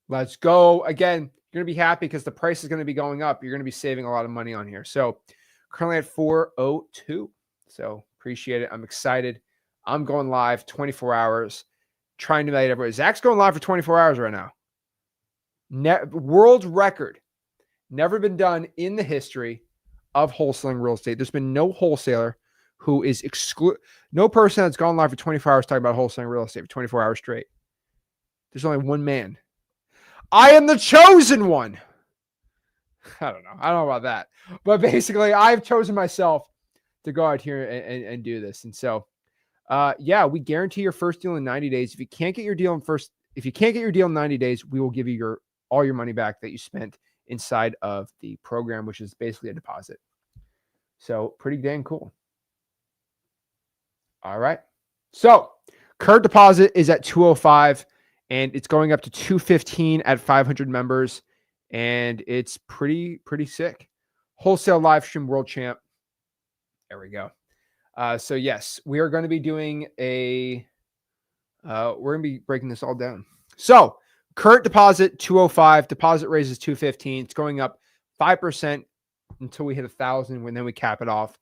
Let's go. Again, you're going to be happy because the price is going to be going up. You're going to be saving a lot of money on here. So currently at 402. So appreciate it. I'm excited. I'm going live 24 hours, trying to make everybody. Zach's going live for 24 hours right now. World record. Never been done in the history of wholesaling real estate. There's been no wholesaler who is no person that's gone live for 24 hours talking about wholesaling real estate for 24 hours straight. There's only one man. I am the chosen one. I don't know about that. But basically, I've chosen myself to go out here and do this. And so, we guarantee your first deal in 90 days. If you can't get your deal in 90 days, we will give you all your money back that you spent inside of the program, which is basically a deposit. So pretty dang cool. All right. So current deposit is at 205 and it's going up to 215 at 500 members. And it's pretty sick. Wholesale live stream world champ. There we go. So yes, we are going to be doing we're going to be breaking this all down. So current deposit 205, deposit raises 215. It's going up 5% until we hit 1,000 when then we cap it off.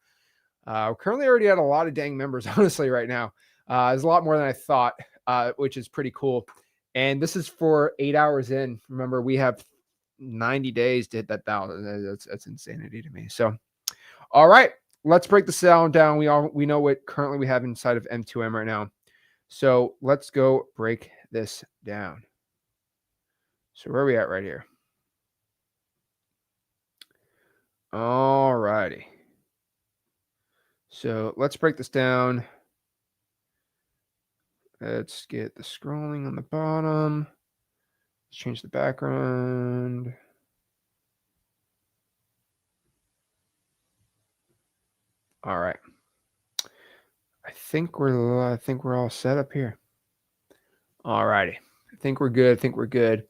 We're currently already at a lot of dang members, honestly, right now. There's a lot more than I thought, which is pretty cool. And this is for 8 hours in. Remember, we have 90 days to hit that 1,000. That's insanity to me. So, all right, let's break the sound down. We know what currently we have inside of M2M right now. So let's go break this down. So where are we at right here? All righty. So let's break this down. Let's get the scrolling on the bottom. Let's change the background. All right. I think we're all set up here. All righty. I think we're good.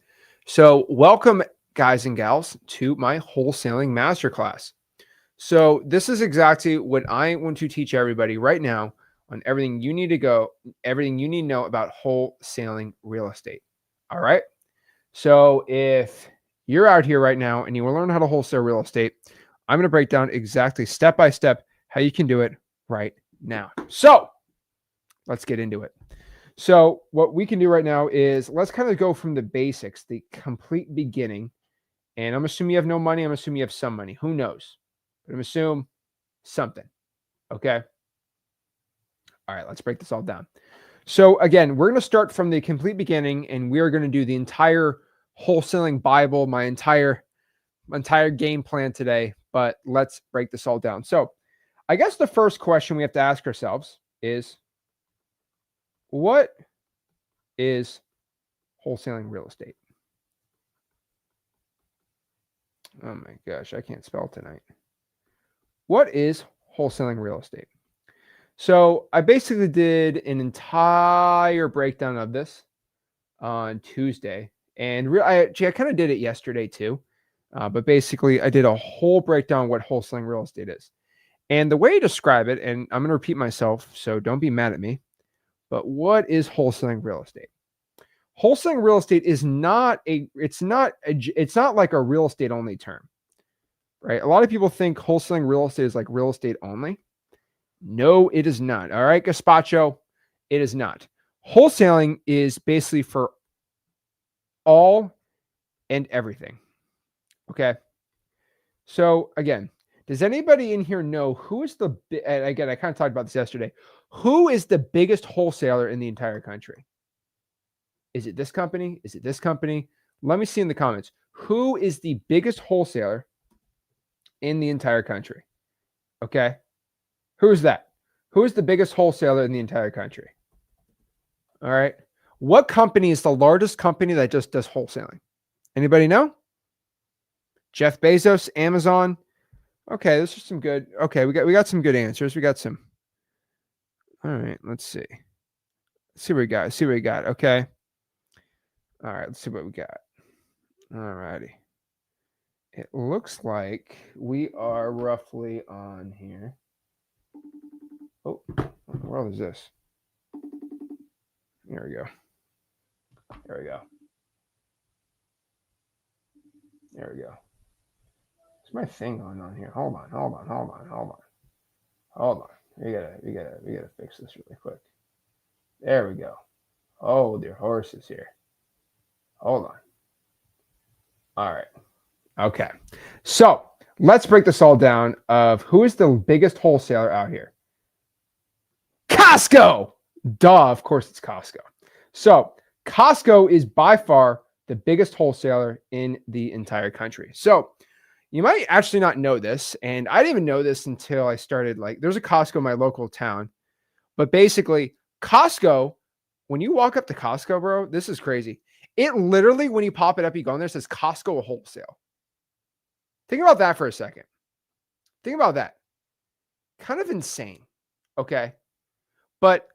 So welcome, guys and gals, to my wholesaling masterclass. So this is exactly what I want to teach everybody right now on everything you need to know about wholesaling real estate. All right. So if you're out here right now and you want to learn how to wholesale real estate, I'm going to break down exactly step by step how you can do it right now. So let's get into it. So what we can do right now is let's kind of go from the basics, the complete beginning. And I'm assuming you have no money. I'm assuming you have some money. Who knows? But I'm assuming something. Okay. All right, let's break this all down. So again, we're going to start from the complete beginning and we are going to do the entire wholesaling Bible, my entire game plan today, but let's break this all down. So I guess the first question we have to ask ourselves is, what is wholesaling real estate? Oh my gosh, I can't spell tonight. What is wholesaling real estate? So I basically did an entire breakdown of this on Tuesday, and I kind of did it yesterday too. But basically, I did a whole breakdown of what wholesaling real estate is. And the way to describe it, and I'm going to repeat myself, so don't be mad at me, but what is wholesaling real estate? Wholesaling real estate is it's not like a real estate only term, right? A lot of people think wholesaling real estate is like real estate only. No, it is not. All right, Gaspacho, it is not. Wholesaling is basically for all and everything. Okay. So again, does anybody in here know who is and again, I kind of talked about this yesterday. Who is the biggest wholesaler in the entire country? Is it this company? Is it this company? Let me see in the comments. Who is the biggest wholesaler in the entire country? Okay. Who is that? Who is the biggest wholesaler in the entire country? All right. What company is the largest company that just does wholesaling? Anybody know? Jeff Bezos, Amazon. Okay, this is some good. Okay, we got some good answers. We got some. All right, let's see. See what we got. See what we got. Okay. All right, let's see what we got. All righty. It looks like we are roughly on here. Oh, what in the world is this? There we go. There we go. There we go. What's my thing going on here? Hold on. We gotta fix this really quick. There we go. Oh, dear horses here. Hold on. All right. Okay. So let's break this all down of who is the biggest wholesaler out here. Costco. Duh, of course it's Costco. So Costco is by far the biggest wholesaler in the entire country. So you might actually not know this, and I didn't even know this until I started, like, there's a Costco in my local town. But basically, Costco, when you walk up to Costco, bro, this is crazy. It literally, when you pop it up, you go in there, it says Costco Wholesale. Think about that for a second. Think about that. Kind of insane. Okay. But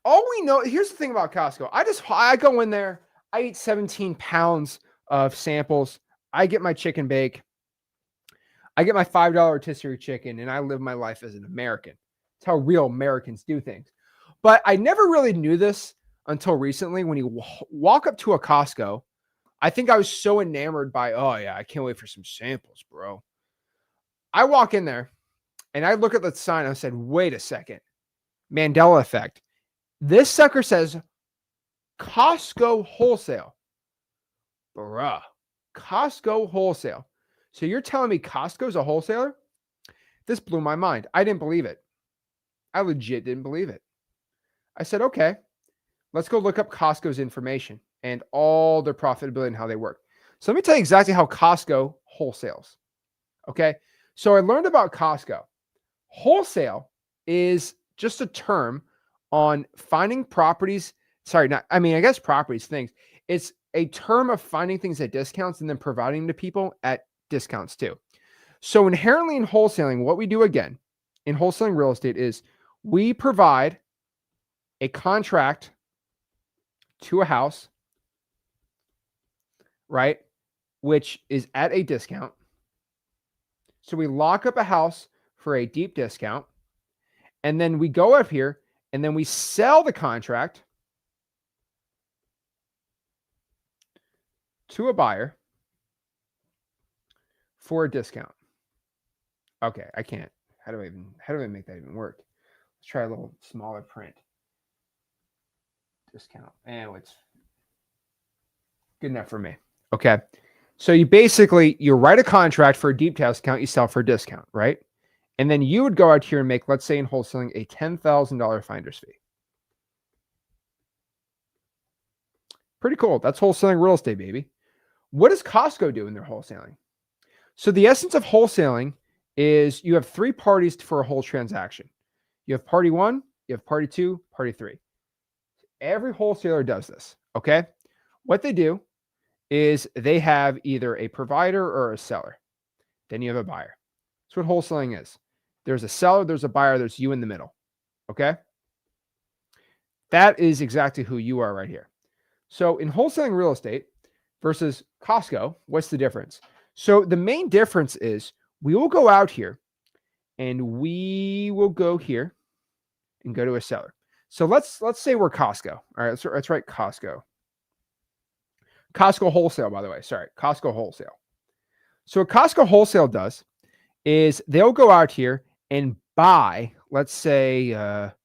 all we know, here's the thing about Costco. I go in there, I eat 17 pounds of samples. I get my chicken bake. I get my $5 rotisserie chicken, and I live my life as an American. It's how real Americans do things. But I never really knew this until recently. When you walk up to a Costco, I think I was so enamored by, oh yeah, I can't wait for some samples, bro. I walk in there and I look at the sign. I said, wait a second. Mandela effect. This sucker says Costco Wholesale. Bruh. Costco Wholesale. So you're telling me Costco's a wholesaler? This blew my mind. I didn't believe it. I legit didn't believe it. I said, okay, let's go look up Costco's information and all their profitability and how they work. So let me tell you exactly how Costco wholesales. Okay. So I learned about Costco. Wholesale is just a term on finding properties. Sorry, I guess properties, things. It's a term of finding things at discounts and then providing them to people at discounts too. So inherently in wholesaling, what we do again in wholesaling real estate is we provide a contract to a house, right? Which is at a discount. So we lock up a house for a deep discount. And then we go up here and then we sell the contract to a buyer for a discount. Okay, I can't. How do I make that even work? Let's try a little smaller print. Discount. And it's good enough for me. Okay. So you write a contract for a deep discount, you sell for a discount, right? And then you would go out here and make, let's say in wholesaling, a $10,000 finder's fee. Pretty cool. That's wholesaling real estate, baby. What does Costco do in their wholesaling? So the essence of wholesaling is you have three parties for a whole transaction. You have party one, you have party two, party three. Every wholesaler does this, okay? What they do is they have either a provider or a seller. Then you have a buyer. That's what wholesaling is. There's a seller, there's a buyer, there's you in the middle, okay? That is exactly who you are right here. So in wholesaling real estate versus Costco, what's the difference? So the main difference is we will go out here and we will go here and go to a seller. So let's say we're Costco. All right, let's write Costco. Costco Wholesale, by the way. Sorry, Costco Wholesale. So what Costco Wholesale does is they'll go out here and buy, let's say, a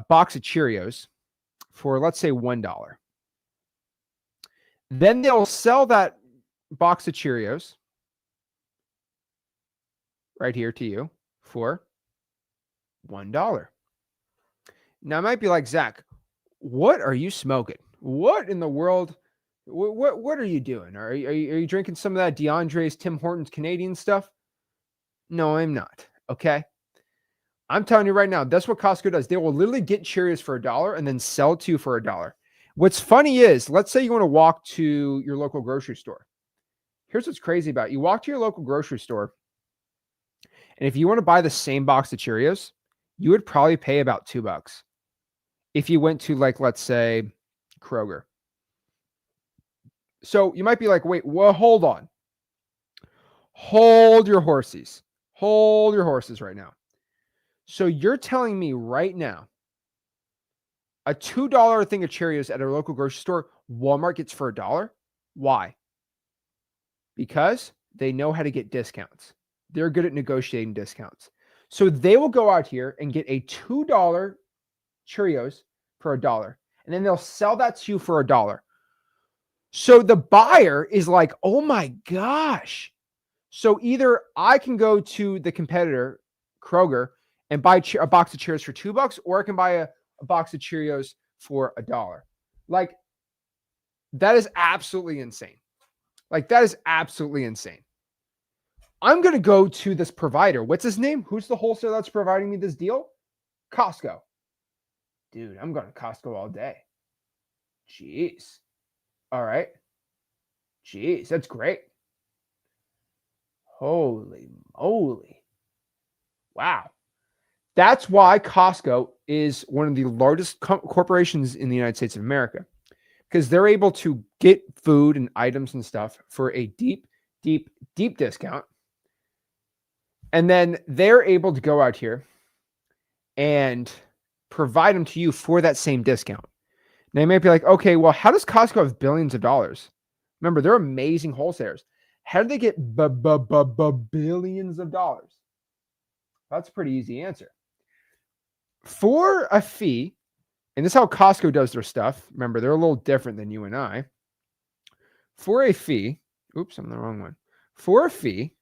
box of Cheerios for, let's say, $1. Then they'll sell that box of Cheerios right here to you for $1. Now, I might be like, Zach, what are you smoking? What in the world? What are you doing? Are you drinking some of that DeAndre's Tim Hortons Canadian stuff? No, I'm not. Okay. I'm telling you right now, that's what Costco does. They will literally get Cheerios for $1 and then sell it to you for $1. What's funny is, let's say you want to walk to your local grocery store. Here's what's crazy about it. You walk to your local grocery store, and if you want to buy the same box of Cheerios, you would probably pay about $2. If you went to, like, let's say Kroger. So you might be like, wait, well, hold on. Hold your horses. Hold your horses right now. So you're telling me right now, a $2 thing of Cheerios at a local grocery store, Walmart gets for $1? Why? Because they know how to get discounts. They're good at negotiating discounts. So they will go out here and get a $2 Cheerios for $1, and then they'll sell that to you for $1. So the buyer is like, oh my gosh. So either I can go to the competitor, Kroger, and buy a box of Cheerios for $2, or I can buy a box of Cheerios for $1. Like, that is absolutely insane. Like, that is absolutely insane. I'm going to go to this provider. What's his name? Who's the wholesaler that's providing me this deal? Costco. Dude, I'm going to Costco all day. Jeez. All right. Jeez, that's great. Holy moly. Wow. That's why Costco is one of the largest corporations in the United States of America, because they're able to get food and items and stuff for a deep, deep, deep discount. And then they're able to go out here and provide them to you for that same discount. Now you might be like, okay, well, how does Costco have billions of dollars? Remember, they're amazing wholesalers. How do they get billions of dollars? That's a pretty easy answer. For a fee, and this is how Costco does their stuff. Remember, they're a little different than you and I. For a fee, oops, I'm the wrong one. For a fee,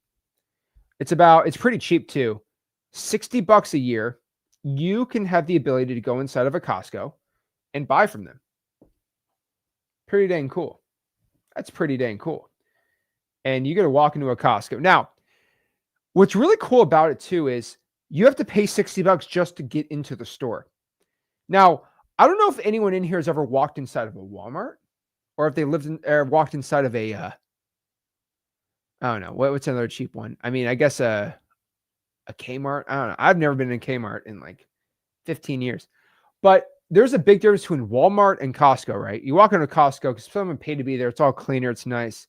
it's pretty cheap too. $60 a year. You can have the ability to go inside of a Costco and buy from them. Pretty dang cool. That's pretty dang cool. And you got to walk into a Costco. Now, what's really cool about it too is you have to pay $60 just to get into the store. Now, I don't know if anyone in here has ever walked inside of a Walmart, or if they lived in or walked inside of a I don't know, what's another cheap one? I mean, I guess a Kmart. I don't know. I've never been in Kmart in like 15 years. But there's a big difference between Walmart and Costco, right? You walk into Costco because someone paid to be there. It's all cleaner. It's nice.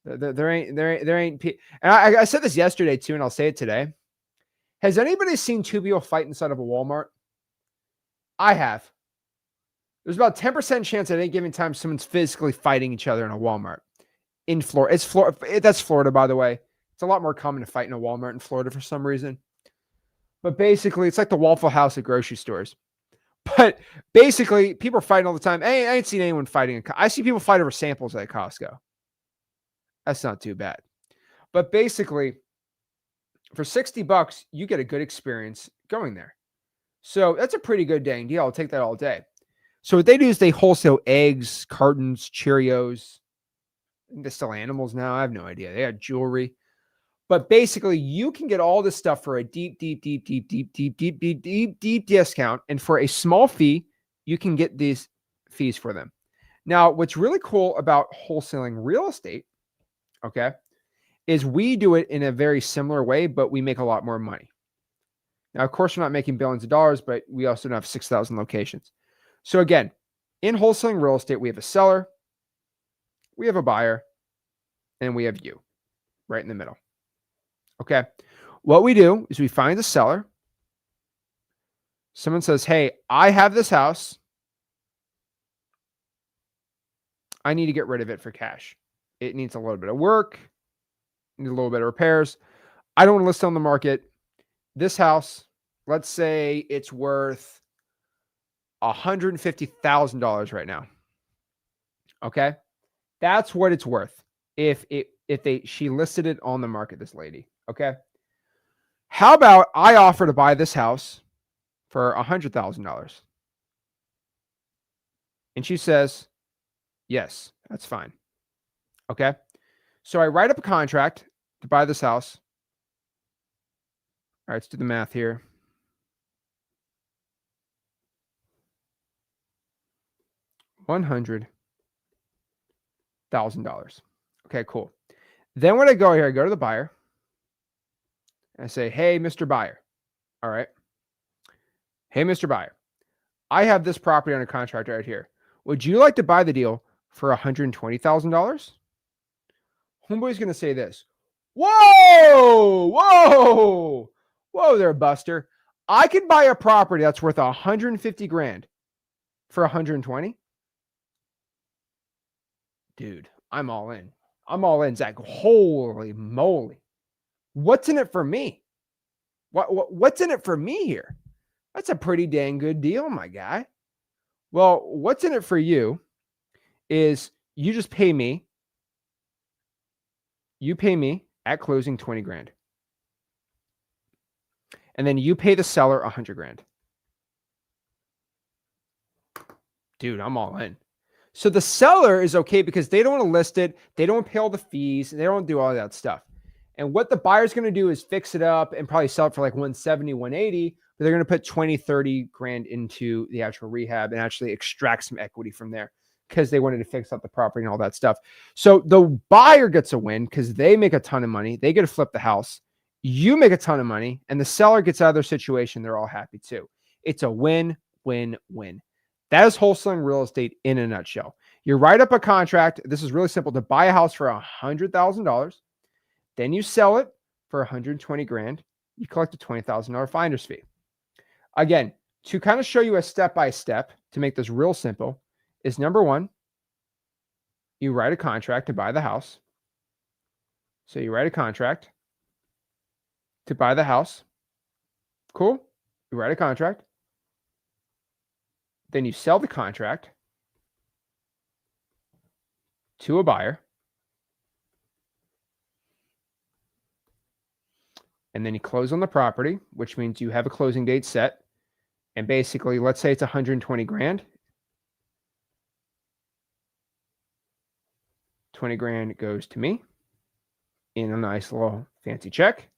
There ain't. And I said this yesterday too, and I'll say it today. Has anybody seen two people fight inside of a Walmart? I have. There's about 10% chance at any given time someone's physically fighting each other in a Walmart. In Florida. It's Florida. That's Florida, by the way. It's a lot more common to fight in a Walmart in Florida for some reason. But basically, it's like the Waffle House at grocery stores. But basically, people are fighting all the time. I ain't seen anyone fighting. I see people fight over samples at Costco. That's not too bad. But basically, for $60, you get a good experience going there. So that's a pretty good dang deal. I'll take that all day. So what they do is they wholesale eggs, cartons, Cheerios. I think they sell animals now. I have no idea. They have jewelry. But basically, you can get all this stuff for a deep discount. And for a small fee, you can get these fees for them. Now, what's really cool about wholesaling real estate, okay, is we do it in a very similar way, but we make a lot more money. Now, of course, we're not making billions of dollars, but we also don't have 6,000 locations. So again, in wholesaling real estate, we have a seller, we have a buyer, and we have you right in the middle. Okay. What we do is we find a seller. Someone says, hey, I have this house. I need to get rid of it for cash. It needs a little bit of work, needs a little bit of repairs. I don't want to list it on the market. This house, let's say it's worth $150,000 right now. Okay. That's what it's worth. She listed it on the market, this lady. Okay. How about I offer to buy this house for $100,000? And she says, yes, that's fine. Okay. So I write up a contract to buy this house. All right, let's do the math here. $100,000. Okay, cool. Then when I go here, I go to the buyer. And I say, hey, Mr. Buyer. All right. Hey, Mr. Buyer, I have this property under contract right here. Would you like to buy the deal for $120,000? Homeboy's going to say this. Whoa there, Buster. I could buy a property that's worth 150 grand for 120. Dude, I'm all in. I'm all in, Zach. Holy moly. What's in it for me? What's in it for me here? That's a pretty dang good deal, my guy. Well, what's in it for you is you just pay me. You pay me at closing 20 grand. And then you pay the seller 100 grand. Dude, I'm all in. So the seller is okay because they don't want to list it. They don't pay all the fees. They don't do all that stuff. And what the buyer's going to do is fix it up and probably sell it for like 170, 180, but they're going to put 20, 30 grand into the actual rehab and actually extract some equity from there because they wanted to fix up the property and all that stuff. So the buyer gets a win because they make a ton of money. They get to flip the house. You make a ton of money and the seller gets out of their situation. They're all happy too. It's a win, win, win. That is wholesaling real estate in a nutshell. You write up a contract. This is really simple to buy a house for $100,000. Then you sell it for 120 grand. You collect a $20,000 finder's fee. Again, to kind of show you a step-by-step to make this real simple is number one, you write a contract to buy the house. So you write a contract to buy the house. Cool. You write a contract. Then you sell the contract to a buyer. And then you close on the property, which means you have a closing date set. And basically, let's say it's 120 grand. 20 grand goes to me in a nice little fancy check.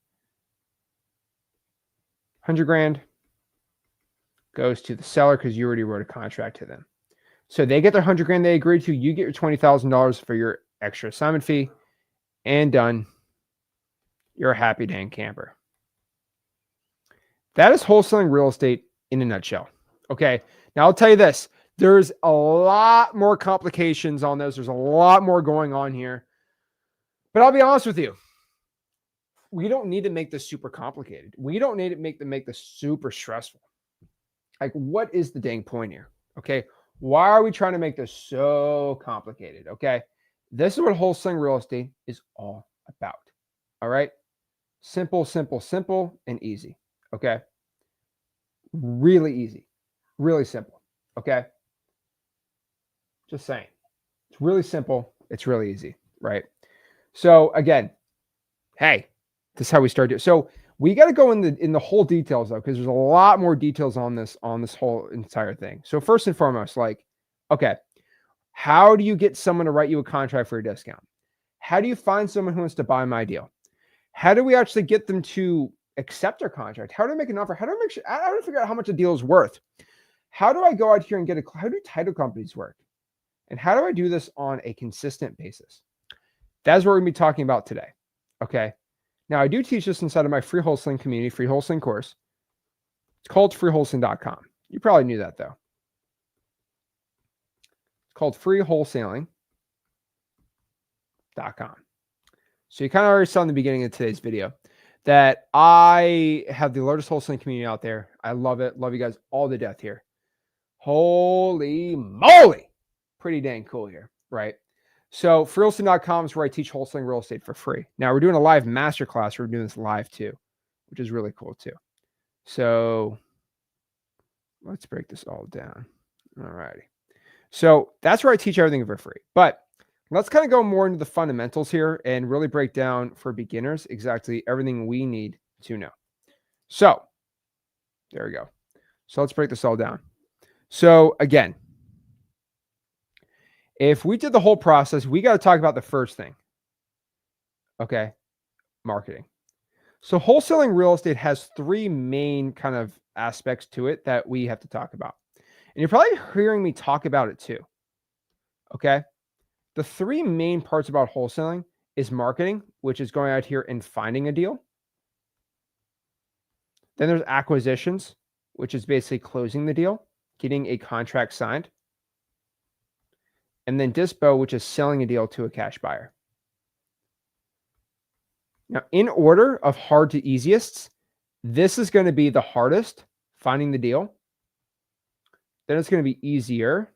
100 grand goes to the seller because you already wrote a contract to them. So they get their 100 grand they agreed to. You get your $20,000 for your extra assignment fee, and done. You're a happy dang camper. That is wholesaling real estate in a nutshell. Okay. Now I'll tell you this. There's a lot more complications on this. There's a lot more going on here. But I'll be honest with you. We don't need to make this super complicated. We don't need to make this super stressful. Like, what is the dang point here? Okay. Why are we trying to make this so complicated? Okay. This is what wholesaling real estate is all about. All right. Simple, simple, simple, and easy. Okay. Really easy. Really simple. Okay. Just saying. It's really simple. It's really easy. Right. So again, hey, this is how we start it. So we got to go in the whole details though, because there's a lot more details on this whole entire thing. So first and foremost, like, okay, how do you get someone to write you a contract for a discount? How do you find someone who wants to buy my deal? How do we actually get them to accept our contract? How do I make an offer? How do I figure out how much a deal is worth? How do I go out here and how do title companies work? And how do I do this on a consistent basis? That's what we're going to be talking about today. Okay. Now, I do teach this inside of my free wholesaling community, free wholesaling course. It's called freewholesaling.com. You probably knew that, though. It's called freewholesaling.com. So you kind of already saw in the beginning of today's video that I have the largest wholesaling community out there. I love it. Love you guys all to death here. Holy moly. Pretty dang cool here, right? So freewholesaling.com is where I teach wholesaling real estate for free. Now we're doing a live masterclass. We're doing this live too, which is really cool too. So let's break this all down. All righty. So that's where I teach everything for free. But let's kind of go more into the fundamentals here and really break down for beginners exactly everything we need to know. So there we go. So let's break this all down. So again, if we did the whole process, we got to talk about the first thing. Okay. Marketing. So wholesaling real estate has three main kind of aspects to it that we have to talk about. And you're probably hearing me talk about it too. Okay. The three main parts about wholesaling is marketing, which is going out here and finding a deal. Then there's acquisitions, which is basically closing the deal, getting a contract signed. And then dispo, which is selling a deal to a cash buyer. Now, in order of hard to easiest, this is going to be the hardest, finding the deal. Then it's going to be easier.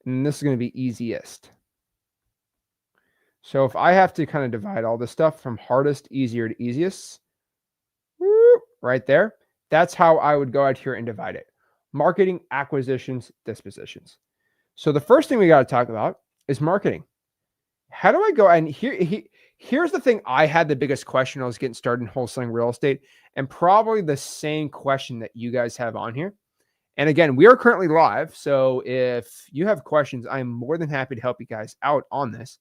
And this is going to be easiest. So if I have to kind of divide all this stuff from hardest, easier to easiest, right there, that's how I would go out here and divide it. Marketing, acquisitions, dispositions. So the first thing we got to talk about is marketing. How do I go? And here's the thing. I had the biggest question. I was getting started in wholesaling real estate, and probably the same question that you guys have on here. And again, we are currently live. So if you have questions, I'm more than happy to help you guys out on this.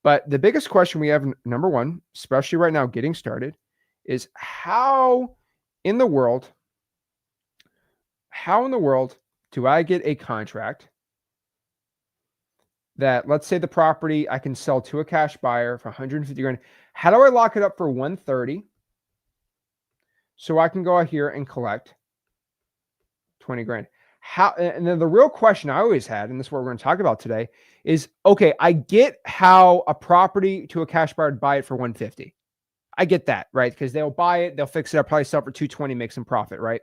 But the biggest question we have, number one, especially right now getting started, is how in the world do I get a contract that, let's say the property I can sell to a cash buyer for 150 grand. How do I lock it up for 130 so I can go out here and collect 20 grand? How? And then the real question I always had, and this is what we're going to talk about today, is, okay, I get how a property to a cash buyer would buy it for 150. I get that, right? Because they'll buy it, they'll fix it up, probably sell it for 220, make some profit, right?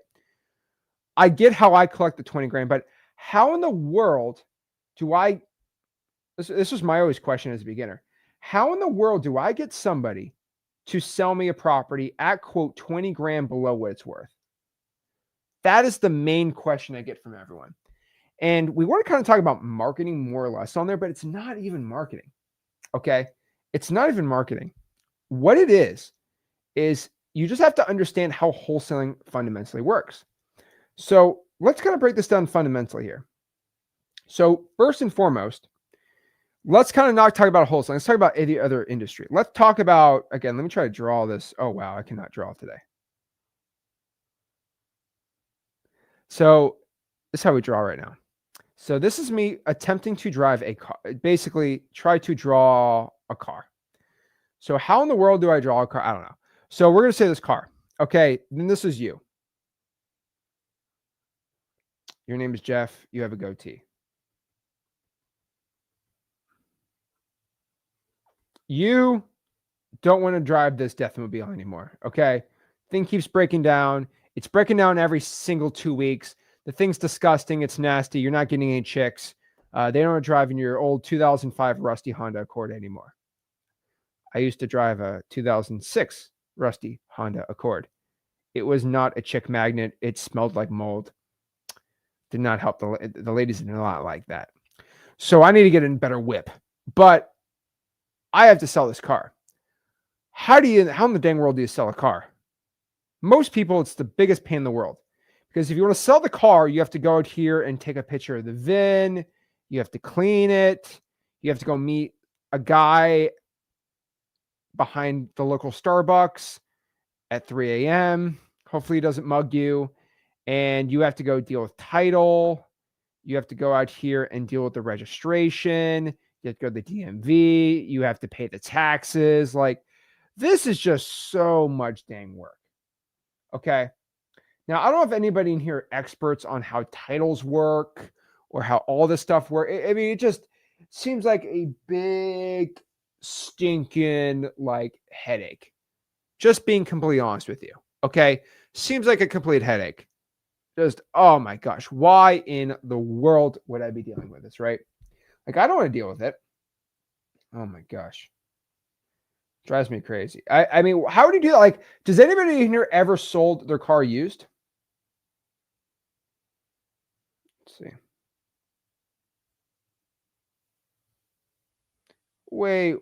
I get how I collect the 20 grand, but how in the world do I, this was my always question as a beginner, how in the world do I get somebody to sell me a property at, quote, 20 grand below what it's worth? That is the main question I get from everyone. And we want to kind of talk about marketing more or less on there, but it's not even marketing. Okay. It's not even marketing. What it is you just have to understand how wholesaling fundamentally works. So let's kind of break this down fundamentally here. So first and foremost, let's kind of not talk about wholesaling. Let's talk about any other industry. Let's talk about, again, let me try to draw this. Oh, wow. I cannot draw today. So this is how we draw right now. So this is me attempting to drive a car, basically try to draw a car. So how in the world do I draw a car? I don't know. So we're going to say this car. Okay. Then this is you. Your name is Jeff. You have a goatee. You don't want to drive this Deathmobile anymore. Okay. Thing keeps breaking down. It's breaking down every single 2 weeks. The thing's disgusting. It's nasty. You're not getting any chicks. They don't want to drive in your old 2005 rusty Honda Accord anymore. I used to drive a 2006 rusty Honda Accord. It was not a chick magnet. It smelled like mold. Did not help. The ladies did not like that. So I need to get a better whip. But I have to sell this car. How in the dang world do you sell a car? Most people, it's the biggest pain in the world. Because if you want to sell the car, you have to go out here and take a picture of the VIN. You have to clean it. You have to go meet a guy behind the local Starbucks at 3 a.m. Hopefully he doesn't mug you. And you have to go deal with title. You have to go out here and deal with the registration. You have to go to the DMV. You have to pay the taxes. Like, this is just so much dang work. Okay. Now, I don't know if anybody in here are experts on how titles work or how all this stuff works. I mean, it just seems like a big stinking headache. Just being completely honest with you. Okay. Seems like a complete headache. Just, oh my gosh, why in the world would I be dealing with this, right? Like, I don't want to deal with it. Oh my gosh. Drives me crazy. I mean, how would you do that? Like, does anybody in here ever sold their car used? Let's see. Way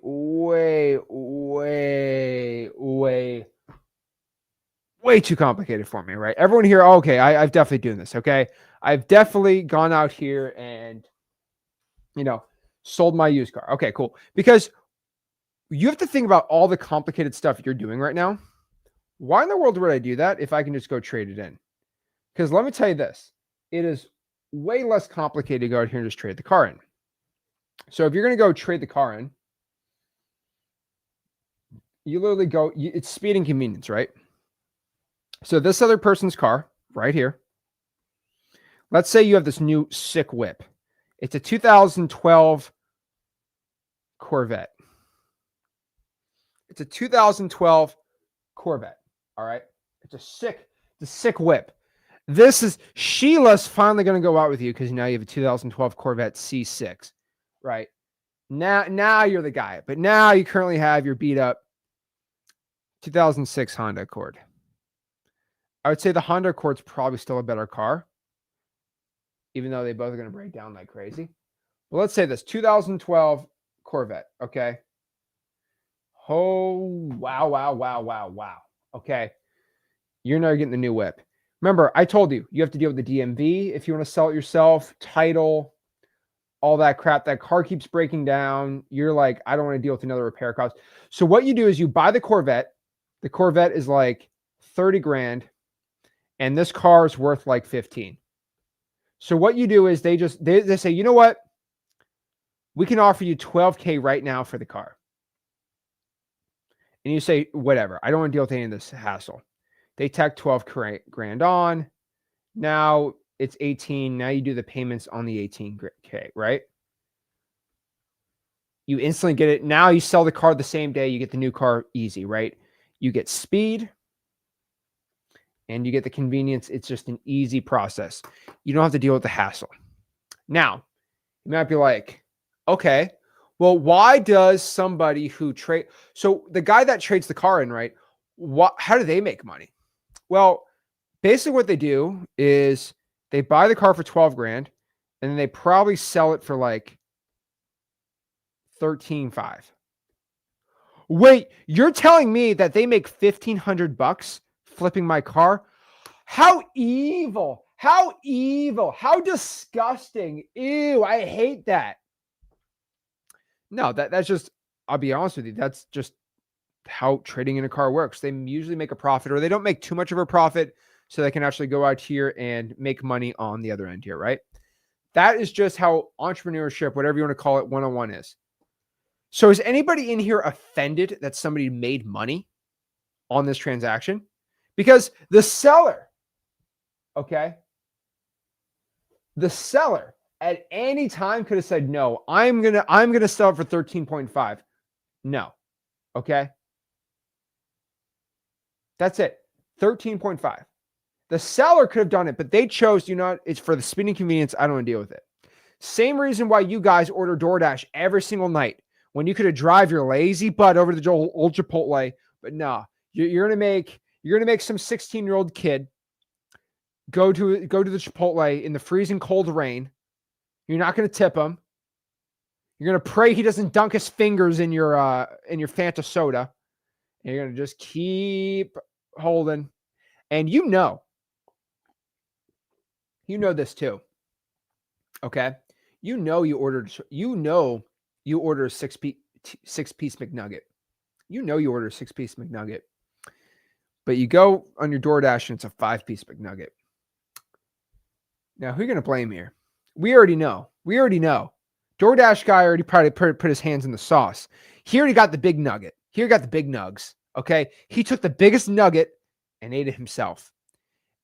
too complicated for me, right? Everyone here, okay, I've definitely doing this, okay? I've definitely gone out here and, sold my used car. Okay, cool. Because you have to think about all the complicated stuff you're doing right now. Why in the world would I do that if I can just go trade it in? Because let me tell you this, it is way less complicated to go out here and just trade the car in. So if you're going to go trade the car in, you literally go, it's speed and convenience, right? So this other person's car right here, let's say you have this new sick whip. It's a 2012 Corvette. It's a 2012 Corvette. All right. It's a sick whip. Sheila's finally going to go out with you because now you have a 2012 Corvette C6, right? Now you're the guy, but now you currently have your beat up 2006 Honda Accord. I would say the Honda Accord's probably still a better car, even though they both are going to break down like crazy. But let's say this 2012 Corvette. Okay. Oh, wow. Okay. You're now getting the new whip. Remember, I told you, you have to deal with the DMV if you want to sell it yourself, title, all that crap. That car keeps breaking down. You're like, I don't want to deal with another repair cost. So what you do is you buy the Corvette. The Corvette is like 30 grand, and this car is worth like 15. So what you do is they say, you know what? We can offer you 12K right now for the car. And you say, whatever. I don't want to deal with any of this hassle. They tack 12 grand on. Now it's 18. Now you do the payments on the 18K, right? You instantly get it. Now you sell the car the same day. You get the new car easy, right? You get speed and you get the convenience. It's just an easy process. You don't have to deal with the hassle. Now, you might be like, okay, well, why does somebody who so the guy that trades the car in, right? How do they make money? Well, basically what they do is they buy the car for 12 grand and then they probably sell it for like 13.5. Wait, you're telling me that they make $1,500 flipping my car? How evil, how disgusting. Ew, I hate that. No, that's just, I'll be honest with you. That's just how trading in a car works. They usually make a profit, or they don't make too much of a profit so they can actually go out here and make money on the other end here, right? That is just how entrepreneurship, whatever you want to call it, 101 is. So is anybody in here offended that somebody made money on this transaction? Because the seller, okay, the seller at any time could have said, no, I'm gonna sell it for 13.5. No. Okay. That's it. 13.5. The seller could have done it, but they chose, it's for the speed and convenience. I don't want to deal with it. Same reason why you guys order DoorDash every single night when you could have drive your lazy butt over to the old Chipotle. But no, you're gonna make some 16-year-old kid go to the Chipotle in the freezing cold rain. You're not gonna tip him. You're gonna pray he doesn't dunk his fingers in your Fanta soda. And you're gonna just keep holding, and you know this too. Okay, you ordered a six-piece McNugget. You order a 6-piece McNugget, but you go on your DoorDash and it's a 5-piece McNugget. Now, who are you going to blame here? We already know. DoorDash guy already probably put his hands in the sauce. He already got the big nugget. He got the big nugs. Okay, he took the biggest nugget and ate it himself.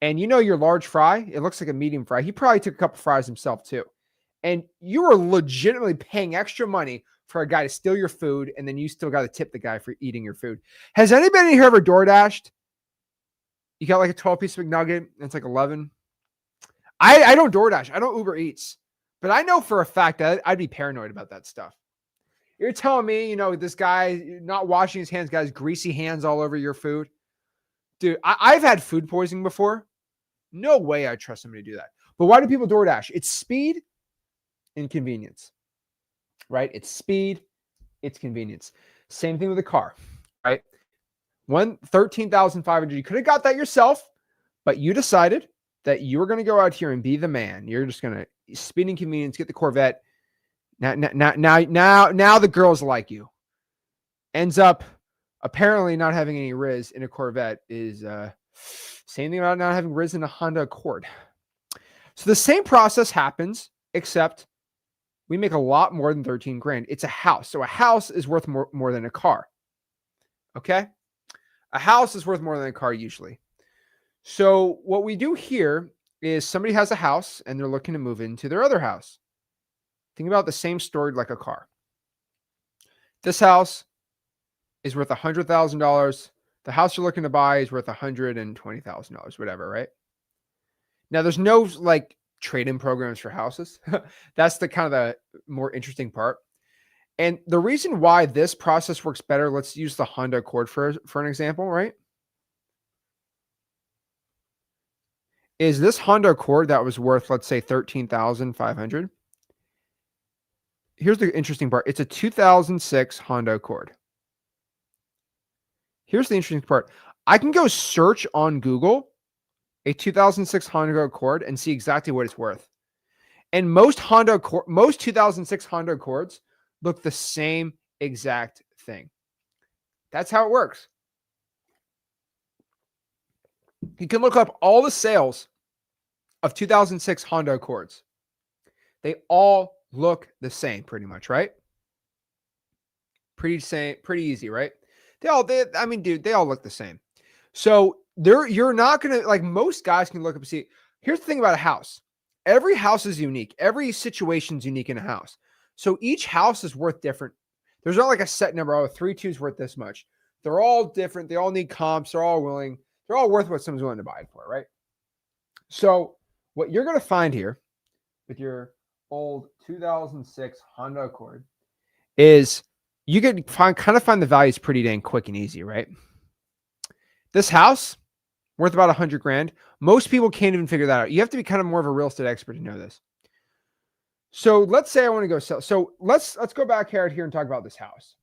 And your large fry, it looks like a medium fry. He probably took a couple fries himself too. And you are legitimately paying extra money for a guy to steal your food, and then you still got to tip the guy for eating your food. Has anybody here ever DoorDashed? You got like a 12-piece McNugget, and it's like 11. I don't DoorDash. I don't Uber Eats. But I know for a fact that I'd be paranoid about that stuff. You're telling me, this guy not washing his hands, guys, greasy hands all over your food. Dude, I've had food poisoning before. No way I trust somebody to do that. But why do people DoorDash? It's speed and convenience, right? It's speed, it's convenience. Same thing with a car, right? 13,500. You could have got that yourself, but you decided that you were going to go out here and be the man. You're just going to speed and convenience, get the Corvette. Now the girls like you. Ends up apparently not having any Riz in a Corvette is same thing about not having Riz in a Honda Accord. So the same process happens, except we make a lot more than 13 grand. It's a house. So a house is worth more than a car. Okay. A house is worth more than a car usually. So what we do here is somebody has a house and they're looking to move into their other house. Think about the same story like a car. This house is worth $100,000. The house you're looking to buy is worth $120,000, whatever, right? Now there's no like trade-in programs for houses. That's the kind of the more interesting part. And the reason why this process works better, let's use the Honda Accord for an example, right? Is this Honda Accord that was worth, let's say, $13,500. Here's the interesting part. It's a 2006 Honda Accord. Here's the interesting part. I can go search on Google a 2006 Honda Accord and see exactly what it's worth. And most 2006 Honda Accords look the same exact thing. That's how it works. You can look up all the sales of 2006 Honda Accords. They all look the same pretty much, right? Pretty easy, right? They all look the same. So you're not going to, like, most guys can look up and see. Here's the thing about a house. Every house is unique. Every situation is unique in a house. So each house is worth different. There's not like a set number. Oh, 3-2 is worth this much. They're all different. They all need comps. They're all worth what someone's willing to buy it for, right? So what you're going to find here with your old 2006 Honda Accord is you can find the values pretty dang quick and easy, right? This house worth about 100 grand. Most people can't even figure that out. You have to be kind of more of a real estate expert to know this. So let's say I want to go sell. So let's go back here and talk about this house.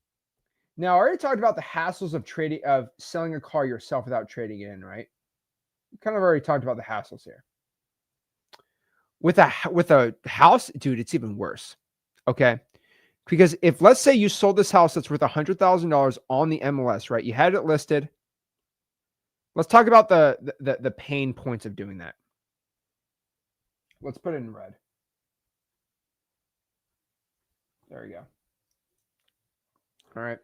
Now, I already talked about the hassles of selling a car yourself without trading it in, right? Kind of already talked about the hassles here. With a house, dude, it's even worse. Okay. Because if, let's say you sold this house that's worth $100,000 on the MLS, right? You had it listed. Let's talk about the pain points of doing that. Let's put it in red. There we go. All right.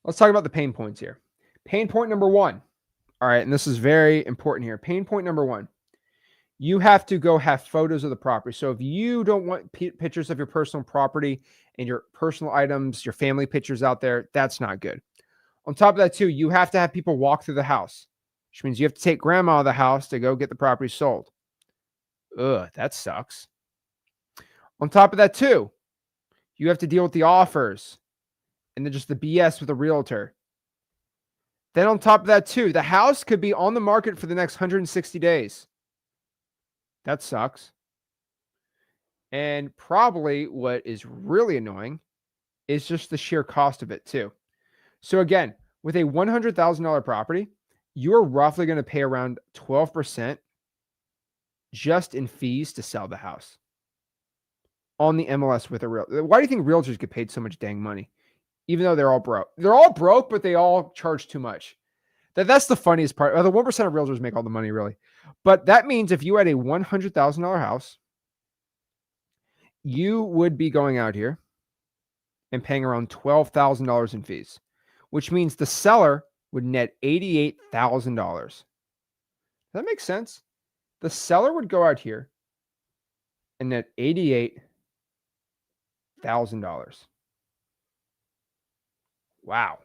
Let's talk about the pain points here. Pain point number one. All right. And this is very important here. Pain point number one. You have to go have photos of the property. So if you don't want pictures of your personal property and your personal items, your family pictures out there, that's not good. On top of that too, you have to have people walk through the house, which means you have to take grandma out of the house to go get the property sold. Ugh, that sucks. On top of that too, you have to deal with the offers and then just the BS with a realtor. Then on top of that too, the house could be on the market for the next 160 days. That sucks. And probably what is really annoying is just the sheer cost of it too. So again, with a $100,000 property, you're roughly going to pay around 12% just in fees to sell the house on the MLS with a real. Why do you think realtors get paid so much dang money? Even though they're all broke. They're all broke, but they all charge too much. That's the funniest part. The 1% of realtors make all the money, really. But that means if you had a $100,000 house, you would be going out here and paying around $12,000 in fees, which means the seller would net $88,000. Does that make sense? The seller would go out here and net $88,000. Wow.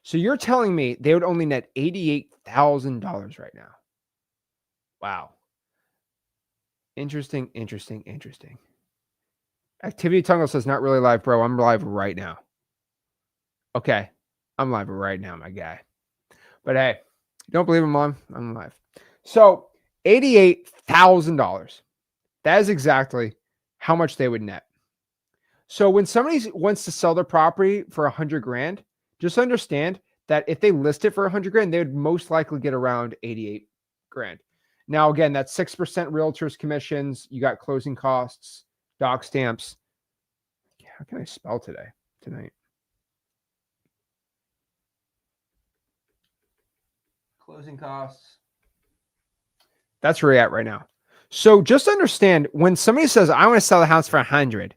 So you're telling me they would only net $88,000 right now. Wow. Interesting. Activity Tungle says not really live, bro. I'm live right now. Okay. I'm live right now, my guy. But hey, don't believe I'm on? I'm live. So $88,000. That is exactly how much they would net. So when somebody wants to sell their property for 100 grand, just understand that if they list it for 100 grand, they would most likely get around 88 grand. Now, again, that's 6% realtors commissions. You got closing costs, doc stamps. How can I spell tonight? Closing costs. That's where you're at right now. So just understand when somebody says, I want to sell the house for 100,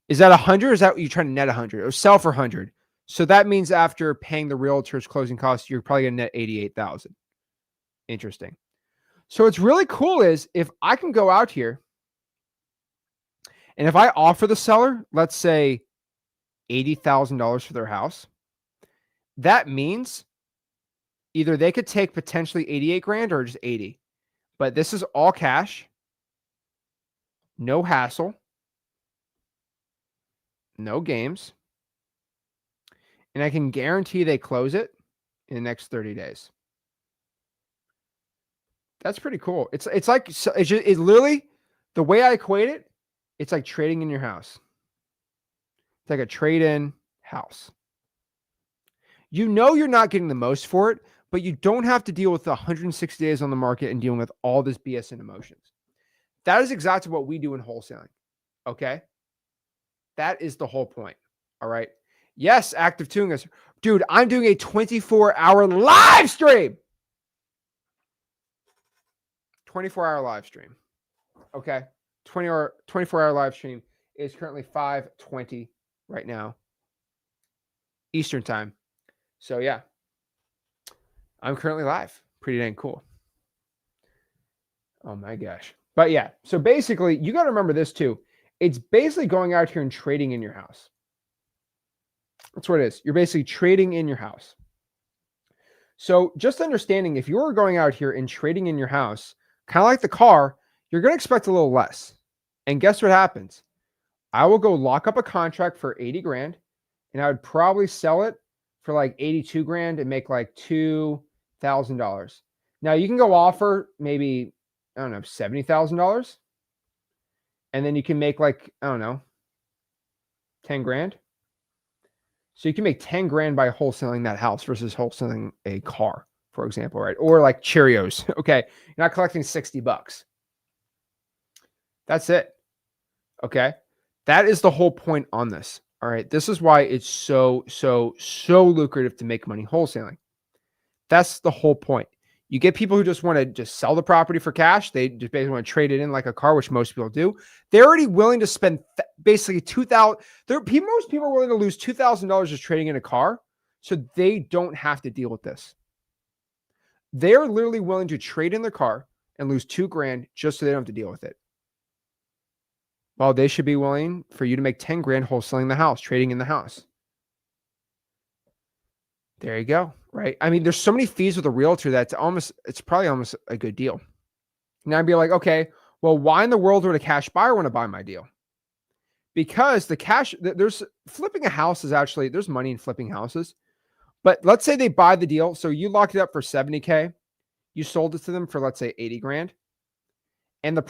Is that 100? Or is that what you're trying to net 100 or sell for 100? So that means after paying the realtor's closing costs, you're probably going to net 88,000. Interesting. So what's really cool is if I can go out here and if I offer the seller, let's say $80,000 for their house, that means either they could take potentially 88 grand or just 80. But this is all cash, no hassle, no games. And I can guarantee they close it in the next 30 days. That's pretty cool. It's like, it's literally the way I equate it. It's like trading in your house. It's like a trade-in house. You know you're not getting the most for it, but you don't have to deal with the 160 days on the market and dealing with all this BS and emotions. That is exactly what we do in wholesaling. Okay? That is the whole point. All right? Yes, active tuning us. Dude, I'm doing a 24-hour live stream. 24-hour live stream. Okay? 24-hour live stream is currently 5:20 right now. Eastern time. So yeah. I'm currently live. Pretty dang cool. Oh my gosh. But yeah, so basically, you got to remember this too. It's basically going out here and trading in your house. That's what it is. You're basically trading in your house. So just understanding if you're going out here and trading in your house, kind of like the car, you're going to expect a little less. And guess what happens? I will go lock up a contract for 80 grand and I would probably sell it for like 82 grand and make like $2,000. Now you can go offer maybe, I don't know, $70,000. And then you can make like, I don't know, 10 grand. So you can make 10 grand by wholesaling that house versus wholesaling a car, for example, right? Or like Cheerios. Okay. You're not collecting $60. That's it. Okay. That is the whole point on this. All right. This is why it's so lucrative to make money wholesaling. That's the whole point. You get people who just want to just sell the property for cash. They just basically want to trade it in like a car, which most people do. They're already willing to spend basically $2,000. Most people are willing to lose $2,000 just trading in a car, so they don't have to deal with this. They're literally willing to trade in their car and lose $2 grand just so they don't have to deal with it. Well, they should be willing for you to make 10 grand wholesaling the house, trading in the house. There you go. Right. I mean, there's so many fees with a realtor that's it's probably almost a good deal. Now I'd be like, okay, well, why in the world would a cash buyer want to buy my deal? Because there's flipping a house is actually, there's money in flipping houses. But let's say they buy the deal. So you locked it up for 70K. You sold it to them for, let's say, 80 grand. And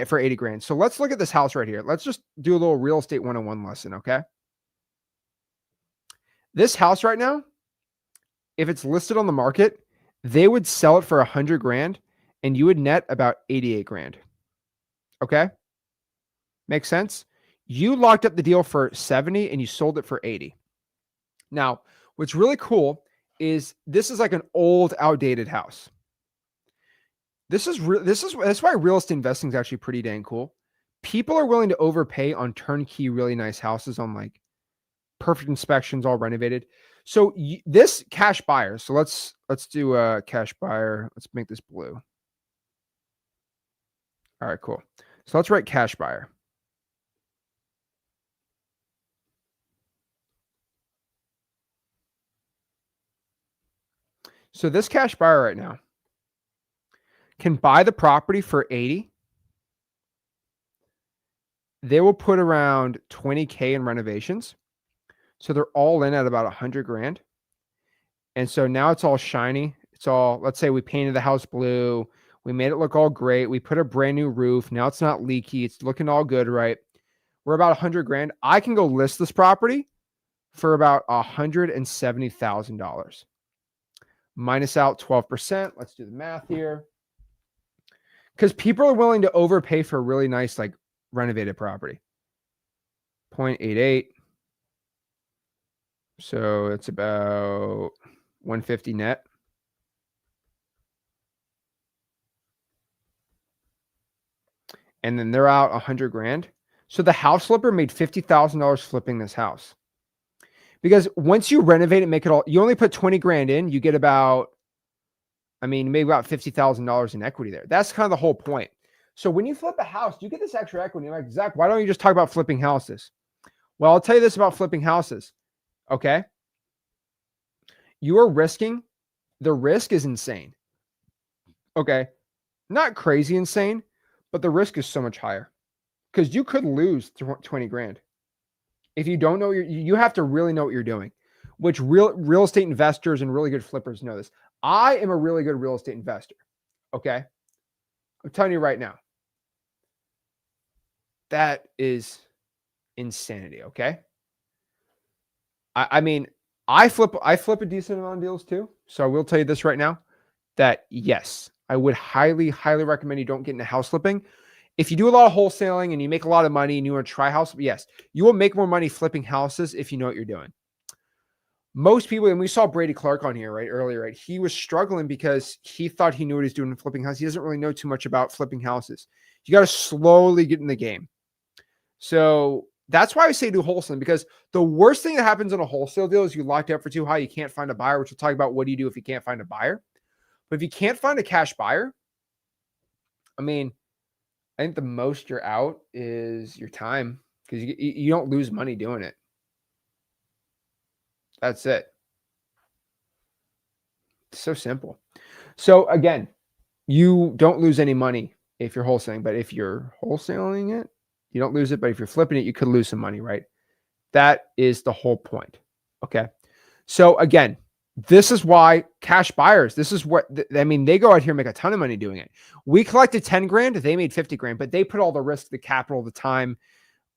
for 80 grand. So let's look at this house right here. Let's just do a little real estate 101 lesson. Okay. This house right now, if it's listed on the market, they would sell it for 100 grand and you would net about 88 grand. Okay. Makes sense. You locked up the deal for 70 and you sold it for 80. Now, what's really cool is this is like an old, outdated house. That's why real estate investing is actually pretty dang cool. People are willing to overpay on turnkey, really nice houses on like perfect inspections, all renovated. So this cash buyer, so let's do a cash buyer. Let's make this blue. All right, cool. So let's write cash buyer. So this cash buyer right now can buy the property for 80. They will put around 20K in renovations. So they're all in at about 100 grand. And so now it's all shiny. It's all, let's say we painted the house blue. We made it look all great. We put a brand new roof. Now it's not leaky. It's looking all good, right? We're about 100 grand. I can go list this property for about $170,000. Minus out 12%. Let's do the math here. Because people are willing to overpay for a really nice, like, renovated property. 0.88. So it's about 150 net. And then they're out 100 grand. So the house flipper made $50,000 flipping this house. Because once you renovate it, make it all, you only put 20 grand in, you get about, maybe about $50,000 in equity there. That's kind of the whole point. So when you flip a house, you get this extra equity. You're like, Zach, why don't you just talk about flipping houses? Well, I'll tell you this about flipping houses. Okay. You are risking, the risk is insane. Okay. Not crazy insane, but the risk is so much higher because you could lose 20 grand. If you don't know, you have to really know what you're doing, which real estate investors and really good flippers know this. I am a really good real estate investor. Okay. I'm telling you right now. That is insanity. Okay. I flip a decent amount of deals too. So I will tell you this right now that yes, I would highly, highly recommend you don't get into house flipping. If you do a lot of wholesaling and you make a lot of money and you want to try house, yes, you will make more money flipping houses if you know what you're doing. Most people, and we saw Brady Clark on here earlier, right? He was struggling because he thought he knew what he was doing in flipping houses. He doesn't really know too much about flipping houses. You got to slowly get in the game. So that's why I say do wholesaling, because the worst thing that happens in a wholesale deal is you locked up for too high. You can't find a buyer, which we'll talk about. What do you do if you can't find a buyer? But if you can't find a cash buyer, I think the most you're out is your time, because you don't lose money doing it. That's it. It's so simple. So again, you don't lose any money if you're wholesaling, but if you're wholesaling it, you don't lose it. But if you're flipping it, you could lose some money, right? That is the whole point. Okay. So again, this is why cash buyers, this is what, they go out here and make a ton of money doing it. We collected 10 grand. They made 50 grand, but they put all the risk, the capital, the time,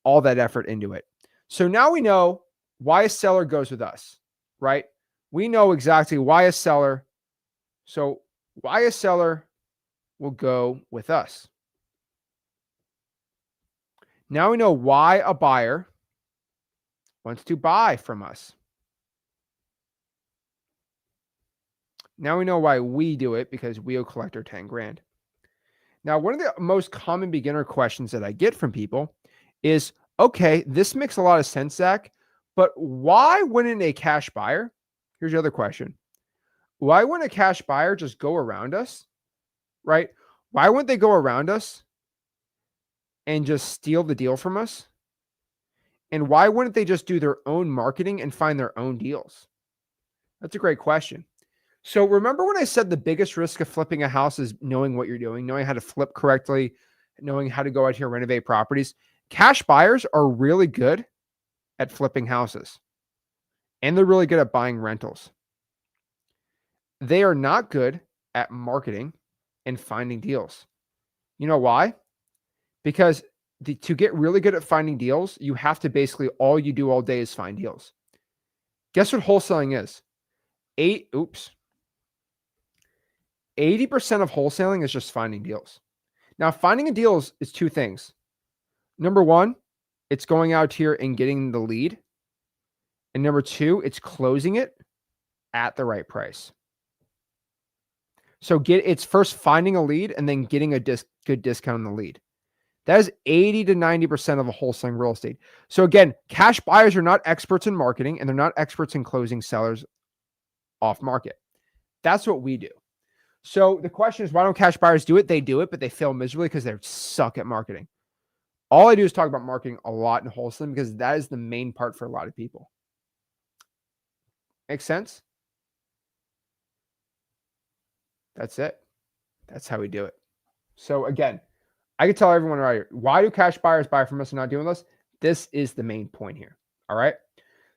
all that effort into it. So now we know why a seller goes with us, right? We know exactly why a seller. So why a seller will go with us. Now we know why a buyer wants to buy from us. Now we know why we do it, because we'll collect our 10 grand. Now, one of the most common beginner questions that I get from people is, okay, this makes a lot of sense, Zach, but why wouldn't a cash buyer? Here's the other question. Why wouldn't a cash buyer just go around us, right? Why wouldn't they go around us and just steal the deal from us? And why wouldn't they just do their own marketing and find their own deals? That's a great question. So remember when I said the biggest risk of flipping a house is knowing what you're doing, knowing how to flip correctly, knowing how to go out here and renovate properties. Cash buyers are really good at flipping houses, and they're really good at buying rentals. They are not good at marketing and finding deals. You know why? Because to get really good at finding deals, you have to basically, all you do all day is find deals. Guess what wholesaling is? 80% of wholesaling is just finding deals. Now, finding a deal is two things. Number one, it's going out here and getting the lead. And number two, it's closing it at the right price. So it's first finding a lead and then getting a good discount on the lead. That is 80 to 90% of a wholesaling real estate. So again, cash buyers are not experts in marketing, and they're not experts in closing sellers off market. That's what we do. So the question is, why don't cash buyers do it? They do it, but they fail miserably because they suck at marketing. All I do is talk about marketing a lot in wholesaling, because that is the main part for a lot of people. Make sense? That's it. That's how we do it. So again, I can tell everyone right here, why do cash buyers buy from us and not deal with us? This is the main point here. All right.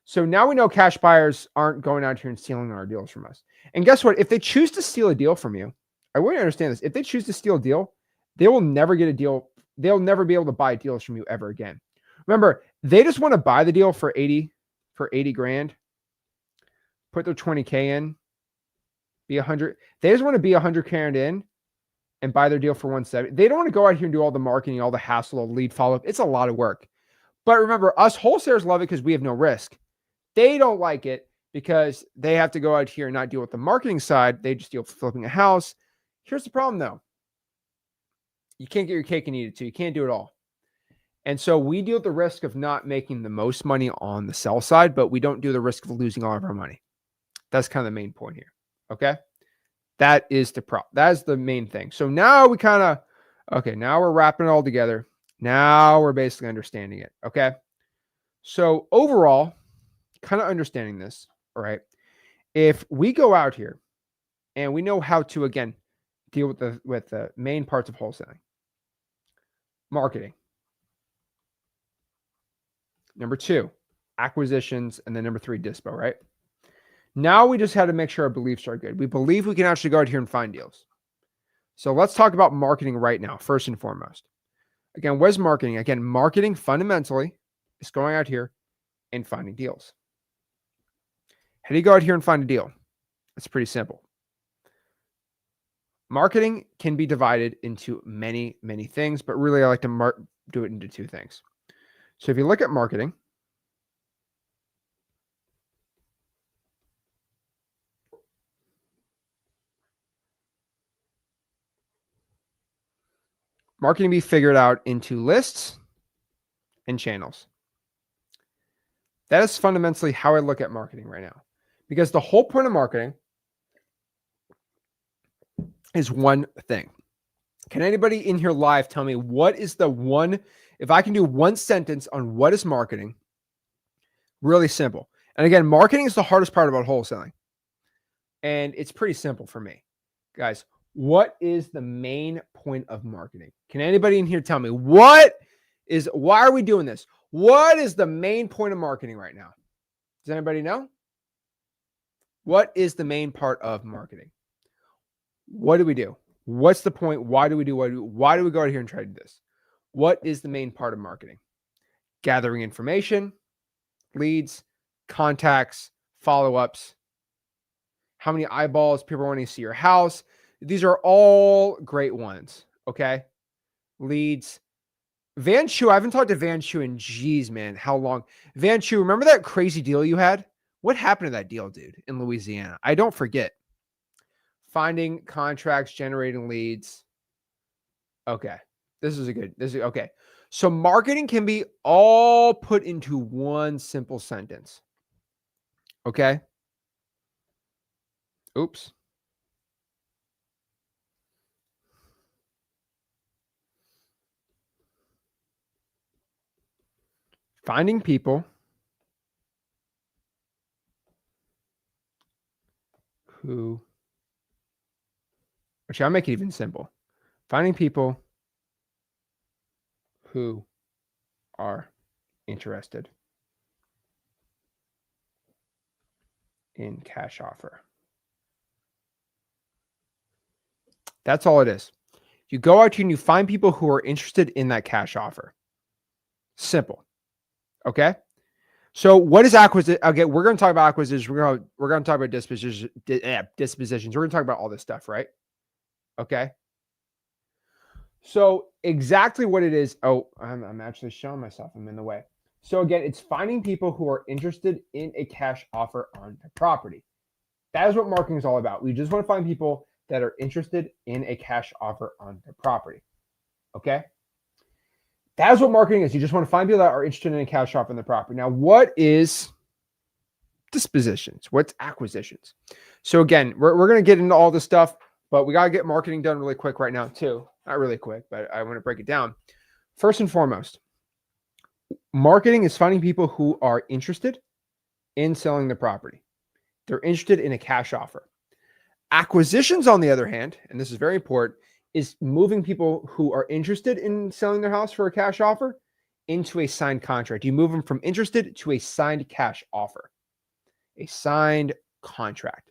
So now we know cash buyers aren't going out here and stealing our deals from us. And guess what? If they choose to steal a deal from you, I want you to understand this. If they choose to steal a deal, they will never get a deal. They'll never be able to buy deals from you ever again. Remember, they just want to buy the deal for 80 grand, put their 20K in, be 100. They just want to be 100 grand in and buy their deal for 170. They don't want to go out here and do all the marketing, all the hassle, all the lead follow-up. It's a lot of work. But remember, us wholesalers love it because we have no risk. They don't like it because they have to go out here and not deal with the marketing side. They just deal with flipping a house. Here's the problem, though. You can't get your cake and eat it too. You can't do it all. And so we deal with the risk of not making the most money on the sell side, but we don't do the risk of losing all of our money. That's kind of the main point here. Okay. That is that is the main thing. So now we kind of, okay, now we're wrapping it all together. Now we're basically understanding it. Okay. So overall, kind of understanding this, all right. If we go out here and we know how to, again, deal with the main parts of wholesaling, marketing. Number 2, acquisitions. And then number 3, dispo, right? Now we just had to make sure our beliefs are good. We believe we can actually go out here and find deals. So let's talk about marketing right now, first and foremost. Again, what is marketing? Again, marketing fundamentally is going out here and finding deals. How do you go out here and find a deal? It's pretty simple. Marketing can be divided into many, many things, but really I like to do it into 2 things. So if you look at marketing, marketing can be figured out into lists and channels. That is fundamentally how I look at marketing right now. Because the whole point of marketing is one thing. Can anybody in here live tell me what is the one, if I can do one sentence on what is marketing? Really simple. And again, marketing is the hardest part about wholesaling. And it's pretty simple for me. Guys, what is the main point of marketing? Can anybody in here tell me why are we doing this? What is the main point of marketing right now? Does anybody know? What is the main part of marketing? What do we do? What's the point? Why do we do why do we go out here and try to do this? What is the main part of marketing? Gathering information, leads, contacts, follow-ups, how many eyeballs people are wanting to see your house. These are all great ones. Okay. Leads. Van Chu, I haven't talked to Van Chu in geez, man. How long? Van Chu, remember that crazy deal you had? What happened to that deal, dude, in Louisiana? I don't forget. Finding contracts, generating leads. Okay. This is okay. So marketing can be all put into one simple sentence. Okay. Oops. Finding people who, actually, I'll make it even simple. Finding people who are interested in cash offer. That's all it is. You go out here and you find people who are interested in that cash offer. Simple. Okay. So what is acquisition? Okay, we're going to talk about acquisitions. We're going to talk about dispositions. We're going to talk about all this stuff, right? Okay. So exactly what it is. Oh, I'm actually showing myself. I'm in the way. So again, it's finding people who are interested in a cash offer on the property. That is what marketing is all about. We just want to find people that are interested in a cash offer on the property. Okay. That is what marketing is. You just want to find people that are interested in a cash offer on the property. Now, what is dispositions? What's acquisitions? So again, we're going to get into all this stuff, but we got to get marketing done really quick right now too. Not really quick, but I want to break it down. First and foremost, marketing is finding people who are interested in selling the property. They're interested in a cash offer. Acquisitions, on the other hand, and this is very important, is moving people who are interested in selling their house for a cash offer into a signed contract. You move them from interested to a signed cash offer, a signed contract.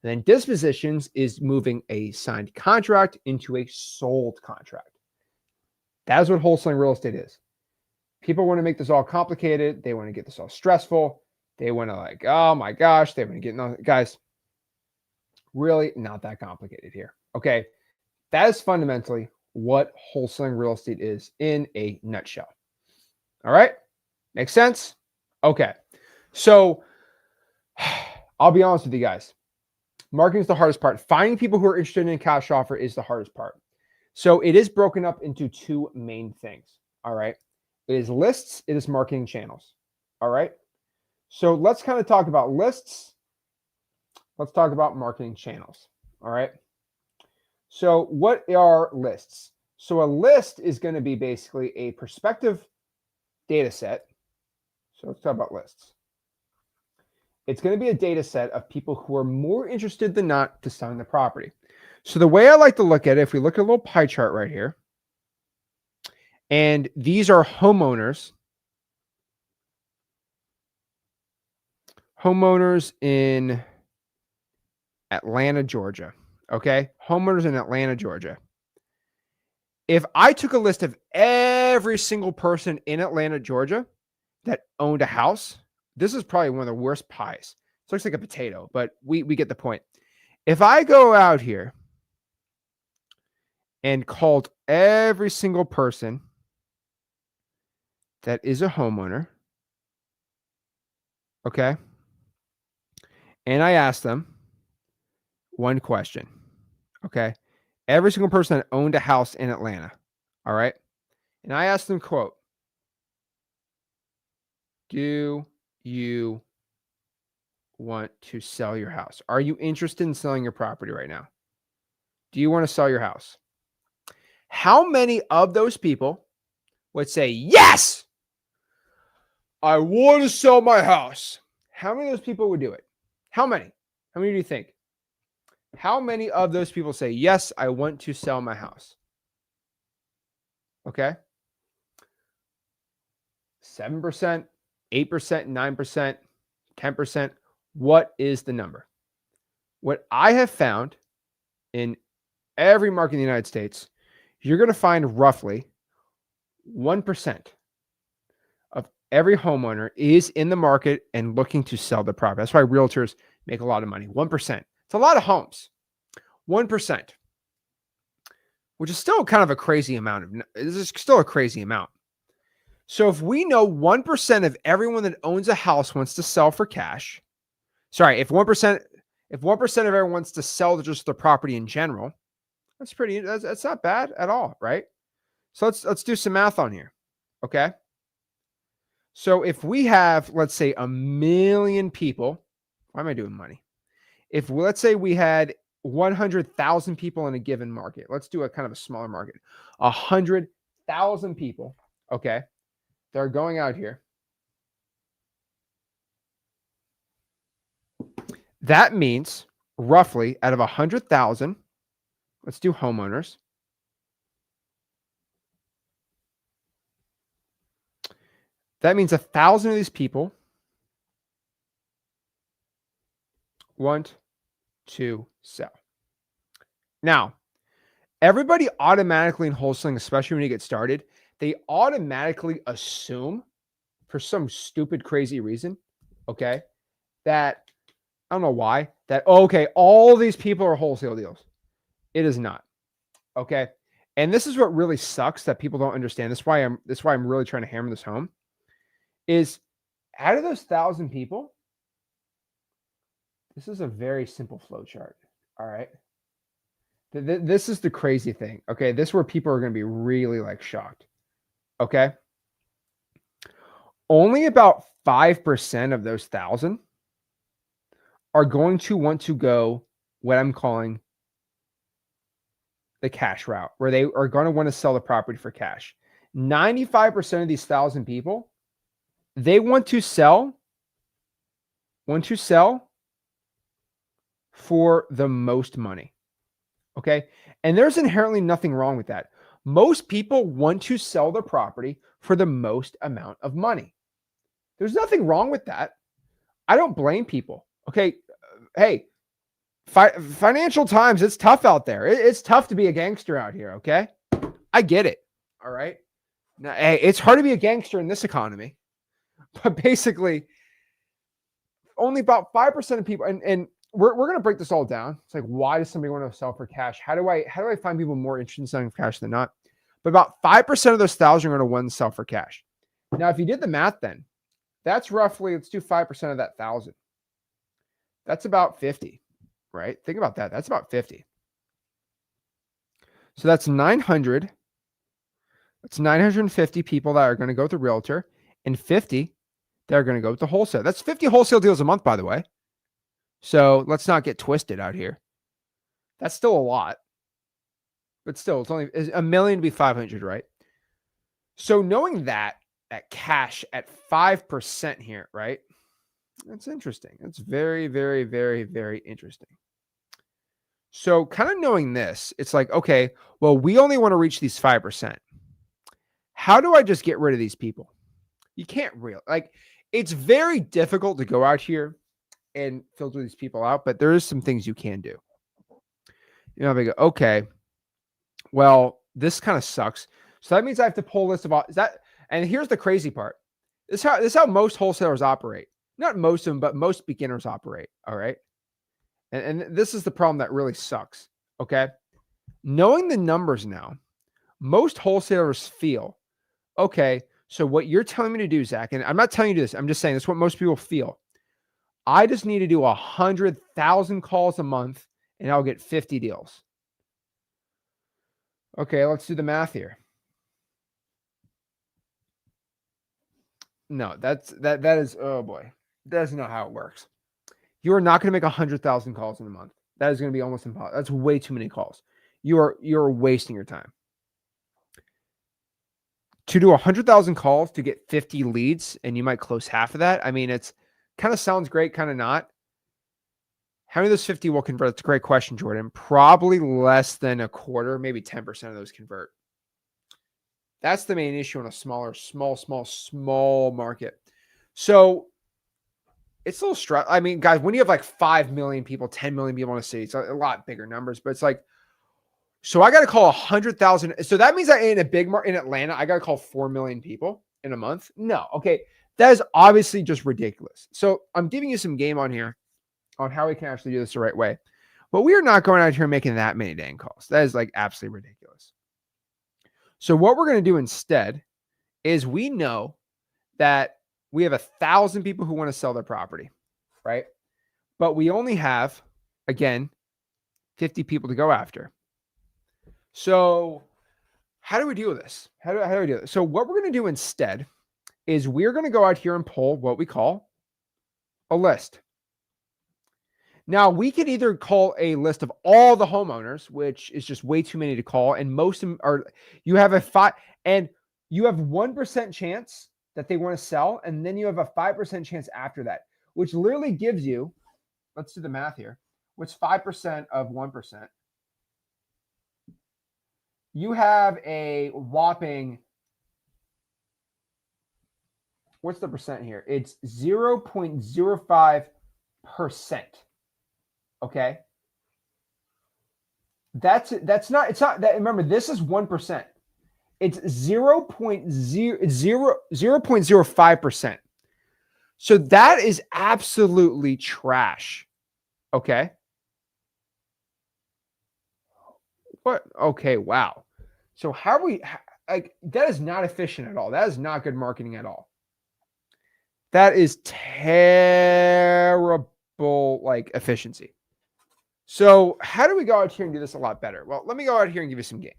And then dispositions is moving a signed contract into a sold contract. That is what wholesaling real estate is. People want to make this all complicated. They want to get this all stressful. They want to like, oh my gosh, they want to get, guys, really not that complicated here. Okay. That is fundamentally what wholesaling real estate is in a nutshell. All right. Makes sense? Okay. So I'll be honest with you guys. Marketing is the hardest part. Finding people who are interested in a cash offer is the hardest part. So it is broken up into 2 main things. All right. It is lists. It is marketing channels. All right. So let's kind of talk about lists. Let's talk about marketing channels. All right. So what are lists? So a list is going to be basically a prospective data set. So let's talk about lists. It's going to be a data set of people who are more interested than not to selling the property. So the way I like to look at it, if we look at a little pie chart right here, and these are homeowners in Atlanta, Georgia. Okay. Homeowners in Atlanta, Georgia. If I took a list of every single person in Atlanta, Georgia that owned a house, this is probably one of the worst pies. It looks like a potato, but we get the point. If I go out here and called every single person that is a homeowner, okay, and I asked them one question, okay, every single person that owned a house in Atlanta, all right, and I asked them, quote, do you want to sell your house? Are you interested in selling your property right now? Do you want to sell your house? How many of those people would say, yes, I want to sell my house? How many of those people would do it? How many? How many do you think? How many of those people say, yes, I want to sell my house? Okay. 7%, 8%, 9%, 10%. What is the number? What I have found in every market in the United States, you're going to find roughly 1% of every homeowner is in the market and looking to sell the property. That's why realtors make a lot of money. 1%. It's a lot of homes. 1%, which is still kind of a crazy amount. This is still a crazy amount. So if we know 1% of everyone that owns a house wants to sell for cash, sorry, if 1% of everyone wants to sell just the property in general, that's not bad at all, right? So let's do some math on here. Okay. So if we have, let's say, 1 million people, why am I doing money? Let's say we had 100,000 people in a given market. Let's do a kind of a smaller market. 100,000 people, okay, they're going out here. That means roughly out of 100,000, let's do homeowners. That means 1,000 of these people want to sell. Now, everybody automatically in wholesaling, especially when you get started, they automatically assume for some stupid, crazy reason, okay, that I don't know why, that, okay, all these people are wholesale deals. It is not. Okay. And this is what really sucks that people don't understand. That's why I'm really trying to hammer this home. Is out of those 1,000 people, this is a very simple flow chart. All right. This is the crazy thing. Okay. This is where people are going to be really like shocked. Okay. Only about 5% of those 1,000 are going to want to go what I'm calling the cash route, where they are going to want to sell the property for cash. 95% of these 1,000 people, they want to sell for the most money. Okay. And there's inherently nothing wrong with that. Most people want to sell their property for the most amount of money. There's nothing wrong with that. I don't blame people. Okay. Hey, financial times, it's tough out there. It's tough to be a gangster out here. Okay. I get it. All right. Now, hey, it's hard to be a gangster in this economy, but basically only about 5% of people, and we're going to break this all down. It's like, why does somebody want to sell for cash? How do I find people more interested in selling for cash than not? But about 5% of those 1,000 are going to want to sell for cash. Now, if you did the math, then that's roughly, let's do 5% of that 1,000. That's about 50, right? Think about that. That's about 50. So that's 900 It's 950 people that are going to go with the realtor and 50 that are going to go with the wholesale. That's 50 wholesale deals a month, by the way. So let's not get twisted out here. That's still a lot, but still, it's only $1 million to be 500, right? So knowing that at cash at 5% here, right? That's interesting. That's very, very, very, very interesting. So kind of knowing this, it's like, okay, well, we only want to reach these 5%. How do I just get rid of these people? You can't really, like, it's very difficult to go out here and filter these people out, but there is some things you can do. You know, they go, okay, well, this kind of sucks. So that means I have to pull a list of all, is that, and here's the crazy part. This is how most wholesalers operate. Not most of them, but most beginners operate. All right. And this is the problem that really sucks. Okay. Knowing the numbers now, most wholesalers feel, okay, so what you're telling me to do, Zach, and I'm not telling you this, I'm just saying that's what most people feel. I just need to do 100,000 calls a month and I'll get 50 deals. Okay, let's do the math here. No, that is, oh boy, that's not how it works. You are not going to make 100,000 calls in a month. That is going to be almost impossible. That's way too many calls. You're wasting your time. To do 100,000 calls to get 50 leads, and you might close half of that. I mean, it's kind of sounds great, kind of not. How many of those 50 will convert? That's a great question, Jordan. Probably less than a quarter, maybe 10% of those convert. That's the main issue in a small market. So it's a little stress. I mean, guys, when you have like 5 million people, 10 million people in a city, it's a lot bigger numbers, but it's like, so I got to call 100,000. So that means that in a big market in Atlanta, I got to call 4 million people in a month. No. Okay. That is obviously just ridiculous. So I'm giving you some game on here on how we can actually do this the right way, but we are not going out here making that many dang calls. That is like absolutely ridiculous. So what we're going to do instead is we know that we have 1,000 people who want to sell their property, right? But we only have, again, 50 people to go after. So how do we deal with this? How do we do this? So what we're going to do instead is we're going to go out here and pull what we call a list. Now, we could either call a list of all the homeowners, which is just way too many to call, and most of them are, you have a 1% chance that they want to sell, and then you have a 5% chance after that, which literally gives you, let's do the math here, what's 5% of 1%? You have a whopping, what's the percent here? It's 0.05%. Okay. It's not that, remember, this is 1%. It's 0.05%. So that is absolutely trash. Okay. What? Okay. Wow. So how are we, like, that is not efficient at all. That is not good marketing at all. That is terrible, like, efficiency. So how do we go out here and do this a lot better? Well, let me go out here and give you some game.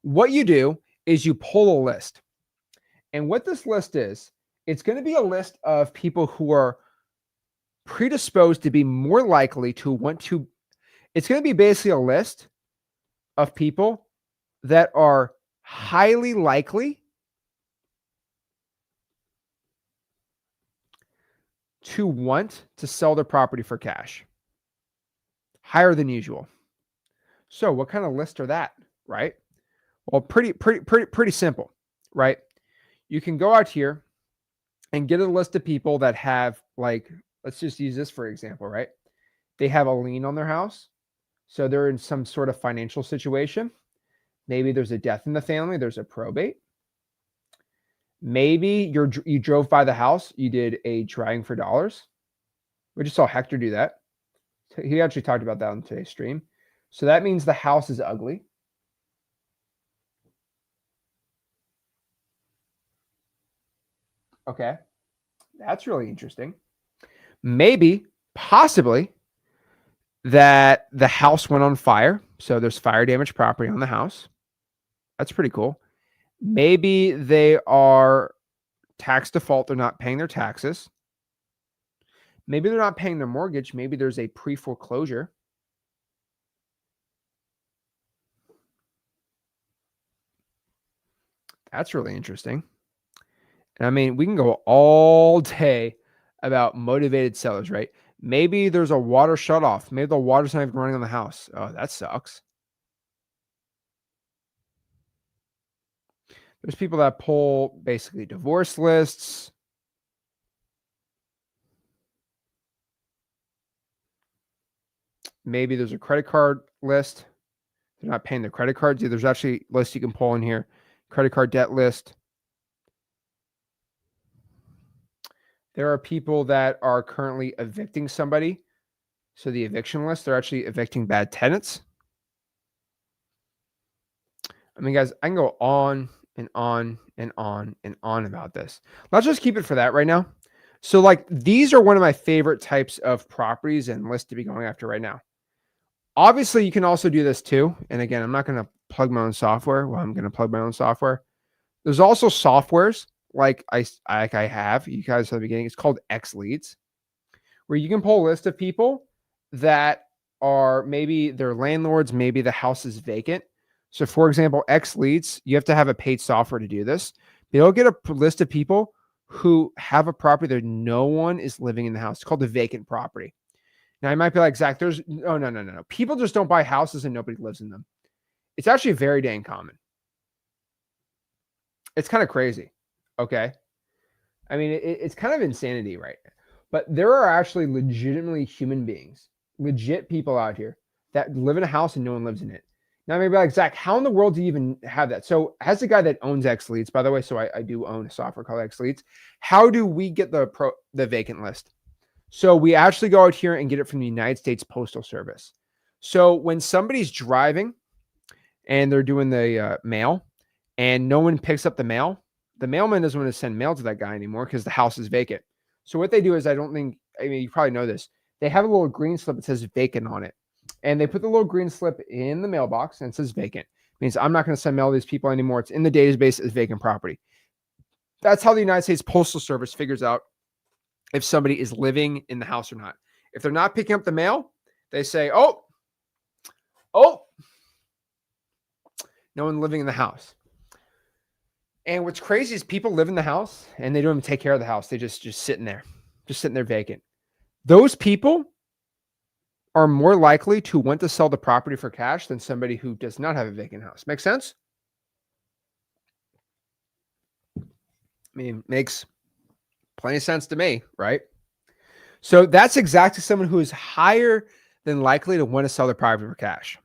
What you do is you pull a list. And what this list is, it's going to be a list of people who are predisposed to be more likely to want to, it's going to be basically a list of people that are highly likely to want to sell their property for cash. Higher than usual. So what kind of list are that, right? Well, pretty simple, right? You can go out here and get a list of people that have, like, let's just use this for example, right? They have a lien on their house. So they're in some sort of financial situation. Maybe there's a death in the family. There's a probate. Maybe you drove by the house. You did a driving for dollars. We just saw Hector do that. He actually talked about that on today's stream. So that means the house is ugly. Okay. That's really interesting. Maybe, possibly, that the house went on fire. So there's fire damage property on the house. That's pretty cool. Maybe they are tax default. They're not paying their taxes. Maybe they're not paying their mortgage. Maybe there's a pre-foreclosure. That's really interesting. And I mean, we can go all day about motivated sellers, right? Maybe there's a water shutoff. Maybe the water's not even running on the house. Oh, that sucks. There's people that pull basically divorce lists. Maybe there's a credit card list. They're not paying their credit cards. There's actually lists you can pull in here. Credit card debt list. There are people that are currently evicting somebody. So the eviction list, they're actually evicting bad tenants. I mean, guys, I can go on and on and on and on about this. Let's just keep it for that right now. So like these are one of my favorite types of properties and lists to be going after right now. Obviously, you can also do this too. And again, I'm not going to plug my own software. Well, I'm going to plug my own software. There's also softwares like I have, you guys at the beginning. It's called X Leads, where you can pull a list of people that are maybe they're landlords, maybe the house is vacant. So for example, X Leads, you have to have a paid software to do this. They'll get a list of people who have a property that no one is living in the house. It's called a vacant property. Now, you might be like, Zach, there's no. People just don't buy houses and nobody lives in them. It's actually very dang common. It's kind of crazy. Okay. I mean, it's kind of insanity, right? But there are actually legitimately human beings, legit people out here that live in a house and no one lives in it. Now, maybe like, Zach, how in the world do you even have that? So as a guy that owns X Leads, by the way, so I do own a software called X Leads. How do we get the vacant list? So we actually go out here and get it from the United States Postal Service. So when somebody's driving and they're doing the mail and no one picks up the mail, the mailman doesn't want to send mail to that guy anymore because the house is vacant. So what they do is, I mean, you probably know this. They have a little green slip that says vacant on it. And they put the little green slip in the mailbox and it says vacant. It means I'm not going to send mail to these people anymore. It's in the database as vacant property. That's how the United States Postal Service figures out if somebody is living in the house or not. If they're not picking up the mail, they say, oh, no one living in the house. And what's crazy is people live in the house and they don't even take care of the house. They just sitting there vacant. Those people are more likely to want to sell the property for cash than somebody who does not have a vacant house. Make sense? I mean, makes plenty of sense to me, right? So that's exactly someone who is higher than likely to want to sell their property for cash.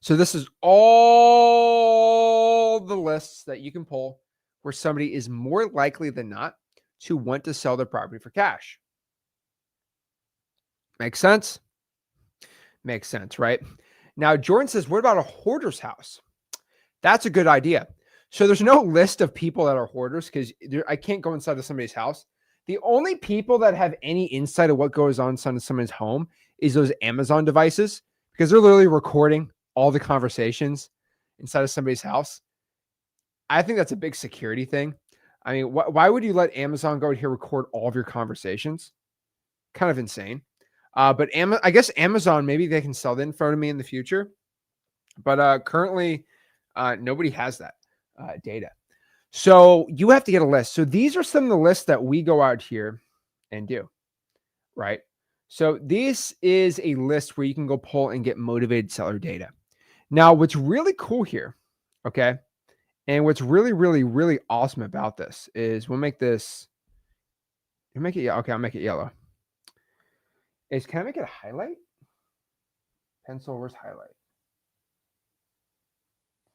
So this is all the lists that you can pull where somebody is more likely than not to want to sell their property for cash. Makes sense? Makes sense, right? Now, Jordan says, what about a hoarder's house? That's a good idea. So there's no list of people that are hoarders because I can't go inside of somebody's house. The only people that have any insight of what goes on inside of someone's home is those Amazon devices because they're literally recording all the conversations inside of somebody's house. I think that's a big security thing. I mean, why would you let Amazon go here record all of your conversations? Kind of insane. But I guess Amazon, maybe they can sell the info to me in the future. But currently, nobody has that data. So you have to get a list. So these are some of the lists that we go out here and do, right? So this is a list where you can go pull and get motivated seller data. Now, what's really cool here, okay, and what's really, really, really awesome about this is we'll make this, okay, I'll make it yellow. Can I make it a highlight? Pencil, where's highlight?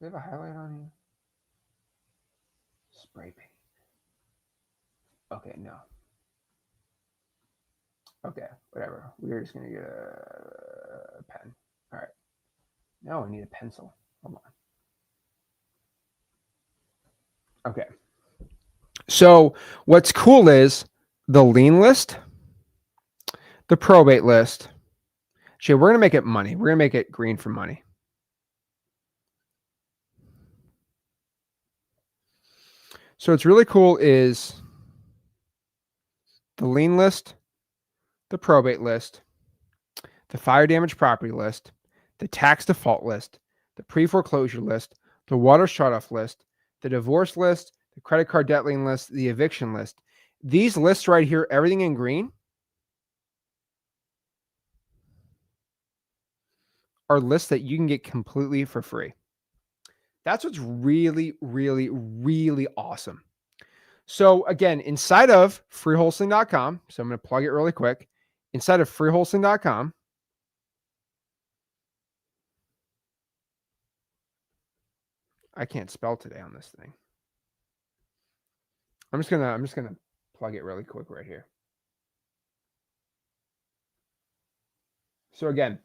Do they have a highlight on here? Spray paint. Okay, no. Okay, whatever. We're just going to get a pen. All right. Now I need a pencil. Hold on. Okay. So what's cool is the lien list, the probate list. Actually, we're going to make it money. We're going to make it green for money. So what's really cool is the lien list, the probate list, the fire damage property list, the tax default list, the pre-foreclosure list, the water shut-off list, the divorce list, the credit card debt lien list, the eviction list. These lists right here, everything in green, are lists that you can get completely for free. That's what's really, really, really awesome. So again, inside of freewholesaling.com, so I'm going to plug it really quick. Inside of freewholesaling.com, I can't spell today on this thing. I'm just gonna plug it really quick right here. So again,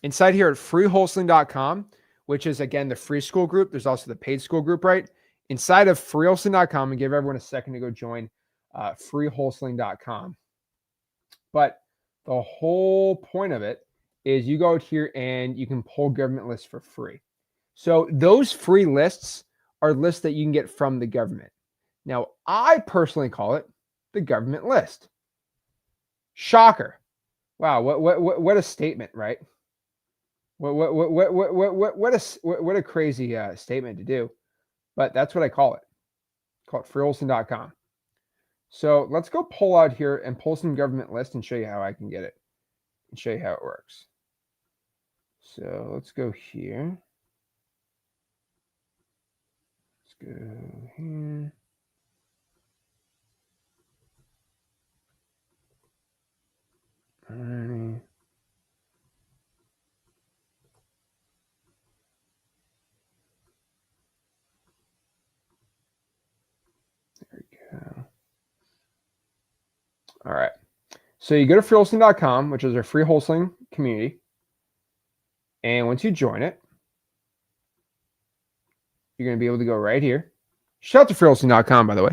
inside here at freewholesaling.com, which is again the free school group, there's also the paid school group, right? Inside of freewholesaling.com, and give everyone a second to go join freewholesaling.com. But the whole point of it is you go out here and you can pull government lists for free. So those free lists are lists that you can get from the government. Now, I personally call it the government list. Shocker. Wow, what a statement, right? What a crazy statement to do. But that's what I call it. Call it freewholesaling.com. So let's go pull out here and pull some government list and show you how I can get it and show you how it works. So let's go here. Let's go here. All right. There we go. All right. So you go to freewholesaling.com, which is our free wholesaling community. And once you join it, you're going to be able to go right here. Shout out to freewholesaling.com, by the way.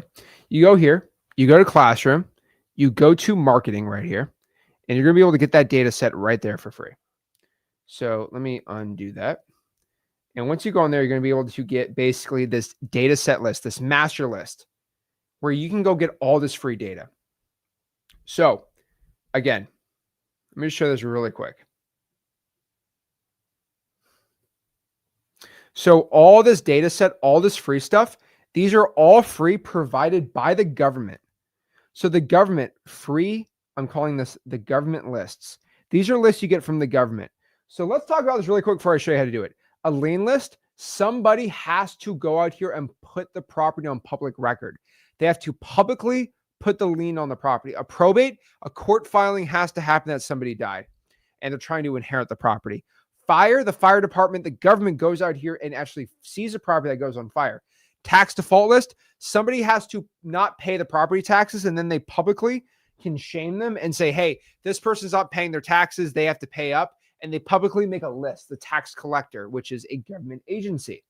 You go here, you go to classroom, you go to marketing right here, and you're going to be able to get that data set right there for free. So let me undo that. And once you go in there, you're going to be able to get basically this data set list, this master list, where you can go get all this free data. So again, let me just show this really quick. So all this data set, all this free stuff, these are all free, provided by the government. So the government, free, I'm calling this the government lists. These are lists you get from the government. So let's talk about this really quick before I show you how to do it. A lien list, somebody has to go out here and put the property on public record. They have to publicly put the lien on the property. A probate, a court filing has to happen that somebody died and they're trying to inherit the property. Fire, the fire department, the government goes out here and actually sees a property that goes on fire. Tax default list, somebody has to not pay the property taxes and then they publicly can shame them and say, hey, this person's not paying their taxes, they have to pay up. And they publicly make a list, the tax collector, which is a government agency.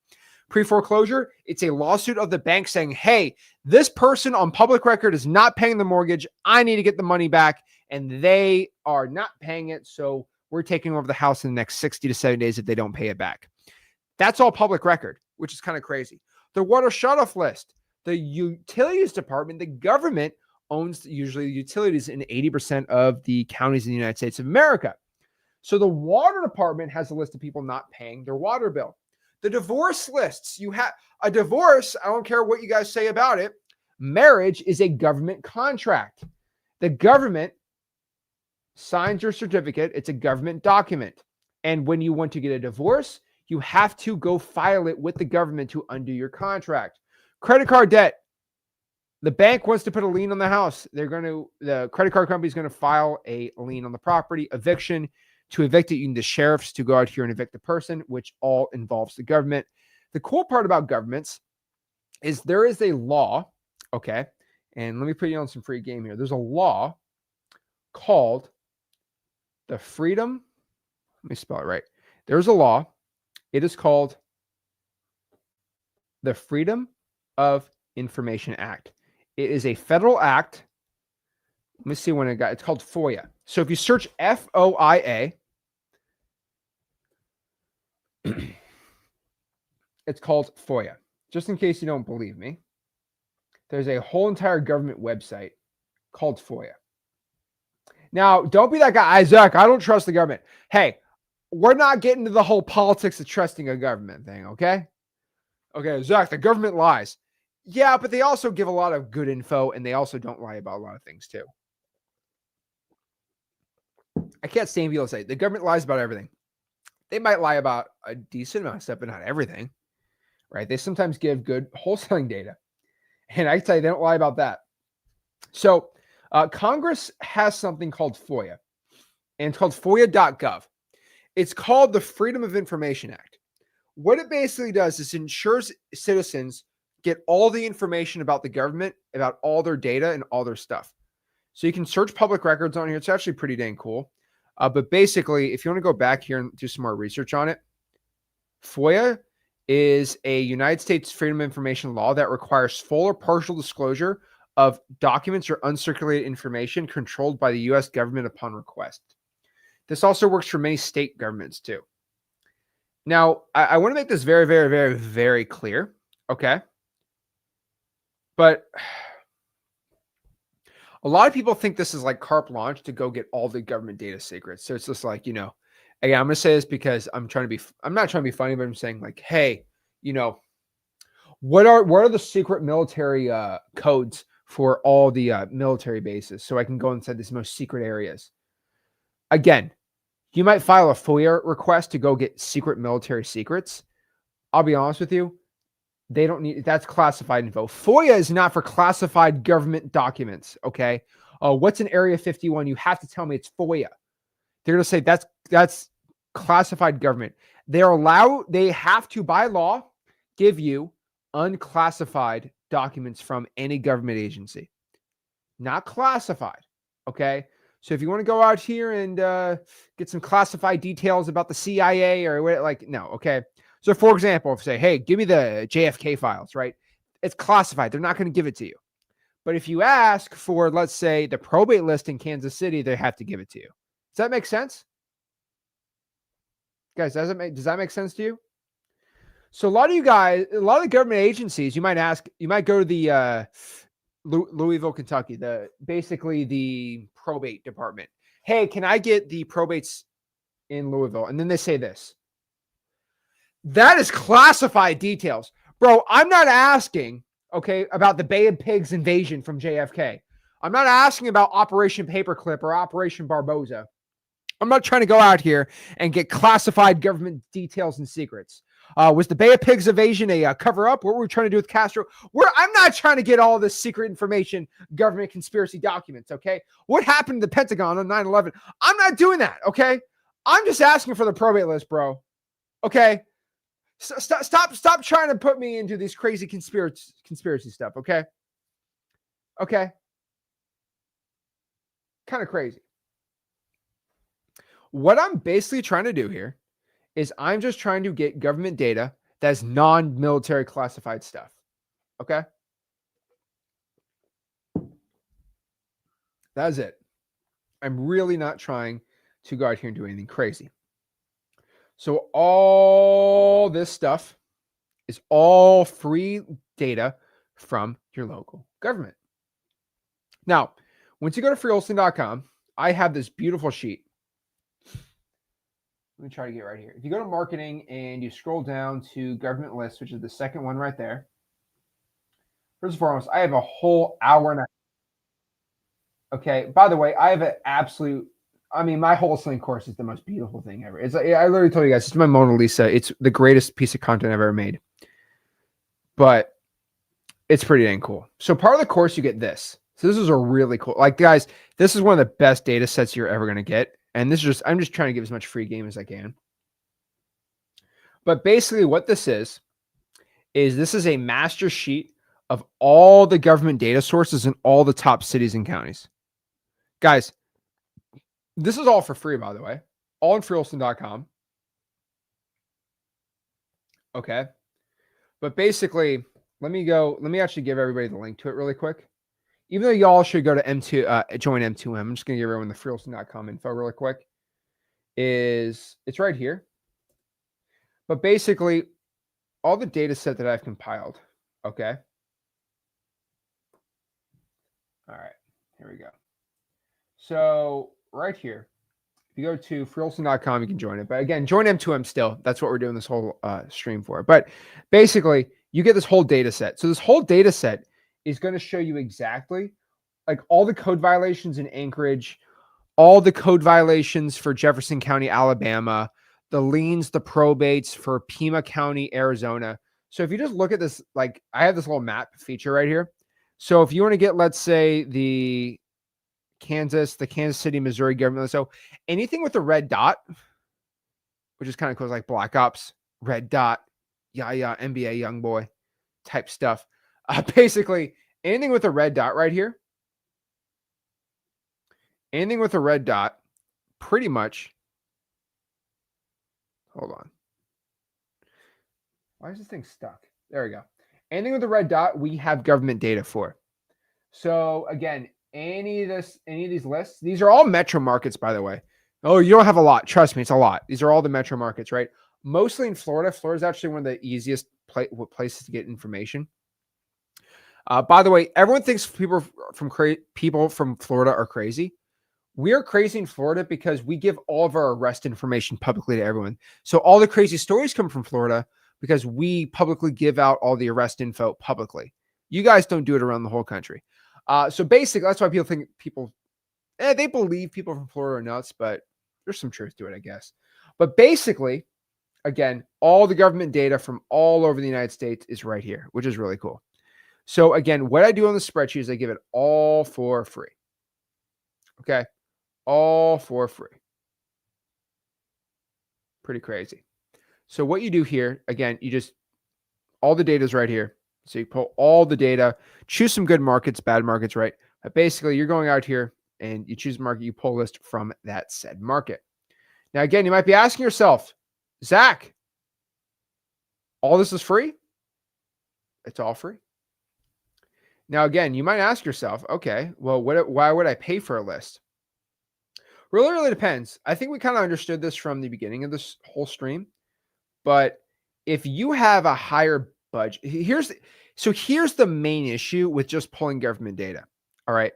Pre-foreclosure, it's a lawsuit of the bank saying, hey, this person on public record is not paying the mortgage. I need to get the money back. And they are not paying it. So we're taking over the house in the next 60 to 70 days if they don't pay it back. That's all public record, which is kind of crazy. The water shutoff list, the utilities department, the government owns usually the utilities in 80% of the counties in the United States of America. So the water department has a list of people not paying their water bill. The divorce lists, you have a divorce. I don't care what you guys say about it. Marriage is a government contract. The government signs your certificate. It's a government document. And when you want to get a divorce, you have to go file it with the government to undo your contract. Credit card debt. The bank wants to put a lien on the house. The credit card company is going to file a lien on the property. Eviction. To evict it, you need the sheriffs to go out here and evict the person, which all involves the government. The cool part about governments is there is a law, okay? And let me put you on some free game here. There's a law called the Freedom. Let me spell it right. There's a law. It is called the Freedom of Information Act. It is a federal act. Let me see when it got. It's called FOIA. So if you search FOIA, it's called FOIA. Just in case you don't believe me, there's a whole entire government website called FOIA. Now, don't be that guy, Zach, I don't trust the government. Hey, we're not getting to the whole politics of trusting a government thing, okay? Okay, Zach, the government lies. Yeah, but they also give a lot of good info, and they also don't lie about a lot of things, too. I can't stand people say the government lies about everything. They might lie about a decent amount of stuff, but not everything, right? They sometimes give good wholesaling data. And I can tell you, they don't lie about that. So Congress has something called FOIA, and it's called FOIA.gov. It's called the Freedom of Information Act. What it basically does is ensures citizens get all the information about the government, about all their data and all their stuff. So you can search public records on here. It's actually pretty dang cool. But basically, if you want to go back here and do some more research on it, FOIA is a United States Freedom of Information law that requires full or partial disclosure of documents or uncirculated information controlled by the U.S. government upon request. This also works for many state governments too. Now, I want to make this very, very, very, very clear, okay? But a lot of people think this is like carte blanche to go get all the government data secrets. So it's just like, again, I'm going to say this because I'm not trying to be funny, but I'm saying like, hey, what are the secret military codes for all the military bases so I can go inside these most secret areas? Again, you might file a FOIA request to go get secret military secrets. I'll be honest with you. They don't need, that's classified info. FOIA is not for classified government documents. Okay. What's in Area 51? You have to tell me it's FOIA. They're going to say that's classified government. They have to, by law, give you unclassified documents from any government agency, not classified. Okay. So if you want to go out here and get some classified details about the CIA or what, like, no. Okay. So for example, if say, hey, give me the JFK files, right? It's classified. They're not going to give it to you. But if you ask for, let's say, the probate list in Kansas City, they have to give it to you. Does that make sense? Guys, does that make sense to you? So a lot of the government agencies, you might go to the Louisville, Kentucky, basically the probate department. Hey, can I get the probates in Louisville? And then they say this. That is classified details. Bro, I'm not asking, okay, about the Bay of Pigs invasion from JFK. I'm not asking about Operation Paperclip or Operation Barboza. I'm not trying to go out here and get classified government details and secrets. Was the Bay of Pigs invasion a cover-up? What were we trying to do with Castro? I'm not trying to get all this secret information, government conspiracy documents, okay? What happened to the Pentagon on 9/11? I'm not doing that, okay? I'm just asking for the probate list, bro. Okay? Stop trying to put me into these crazy conspiracy stuff, okay? Okay? Kind of crazy. What I'm basically trying to do here is I'm just trying to get government data that's non-military classified stuff. Okay? That's it. I'm really not trying to go out here and do anything crazy. So all this stuff is all free data from your local government. Now, once you go to freewholesaling.com, I have this beautiful sheet. Let me try to get right here. If you go to marketing and you scroll down to government list, which is the second one right there. First and foremost, I have a whole hour and a half. Okay. By the way, I have an absolute, my wholesaling course is the most beautiful thing ever. I literally told you guys, it's my Mona Lisa. It's the greatest piece of content I've ever made. But it's pretty dang cool. So part of the course, you get this. So this is a really cool, like guys, this is one of the best data sets you're ever going to get. And I'm just trying to give as much free game as I can. But basically what this is this is a master sheet of all the government data sources in all the top cities and counties. Guys, this is all for free, by the way. All on freewholesaling.com. Okay. But basically, let me actually give everybody the link to it really quick. Even though y'all should go to join M2M, I'm just going to give everyone the freewholesaling.com info really quick. It's right here. But basically, all the data set that I've compiled, okay? All right, here we go. So right here, if you go to freewholesaling.com, you can join it. But again, join M2M still. That's what we're doing this whole stream for. But basically, you get this whole data set. So this whole data set is going to show you exactly like all the code violations in Anchorage, all the code violations for Jefferson County, Alabama, the liens, the probates for Pima County, Arizona. So if you just look at this, like I have this little map feature right here. So if you want to get, let's say the Kansas City, Missouri government. So anything with the red dot, which is kind of cool, like Black Ops, red dot, yeah, NBA young boy type stuff. Basically anything with a red dot right here, anything with a red dot, pretty much. Hold on. Why is this thing stuck? There we go. Anything with a red dot, we have government data for. So again, any of these lists, these are all metro markets, by the way. Oh, you don't have a lot. Trust me, it's a lot. These are all the metro markets, right? Mostly in Florida. Florida is actually one of the easiest places to get information. By the way, everyone thinks people from Florida are crazy. We are crazy in Florida because we give all of our arrest information publicly to everyone. So all the crazy stories come from Florida because we publicly give out all the arrest info publicly. You guys don't do it around the whole country. So basically, that's why they believe people from Florida are nuts, but there's some truth to it, I guess. But basically, again, all the government data from all over the United States is right here, which is really cool. So again, what I do on the spreadsheet is I give it all for free. Okay. All for free. Pretty crazy. So what you do here, again, all the data is right here. So you pull all the data, choose some good markets, bad markets, right? But basically, you're going out here and you choose a market, you pull a list from that said market. Now, again, you might be asking yourself, Zach, all this is free? It's all free. Now, again, you might ask yourself, okay, well, why would I pay for a list? Really depends. I think we kind of understood this from the beginning of this whole stream. But if you have a higher budget, here's the main issue with just pulling government data. All right.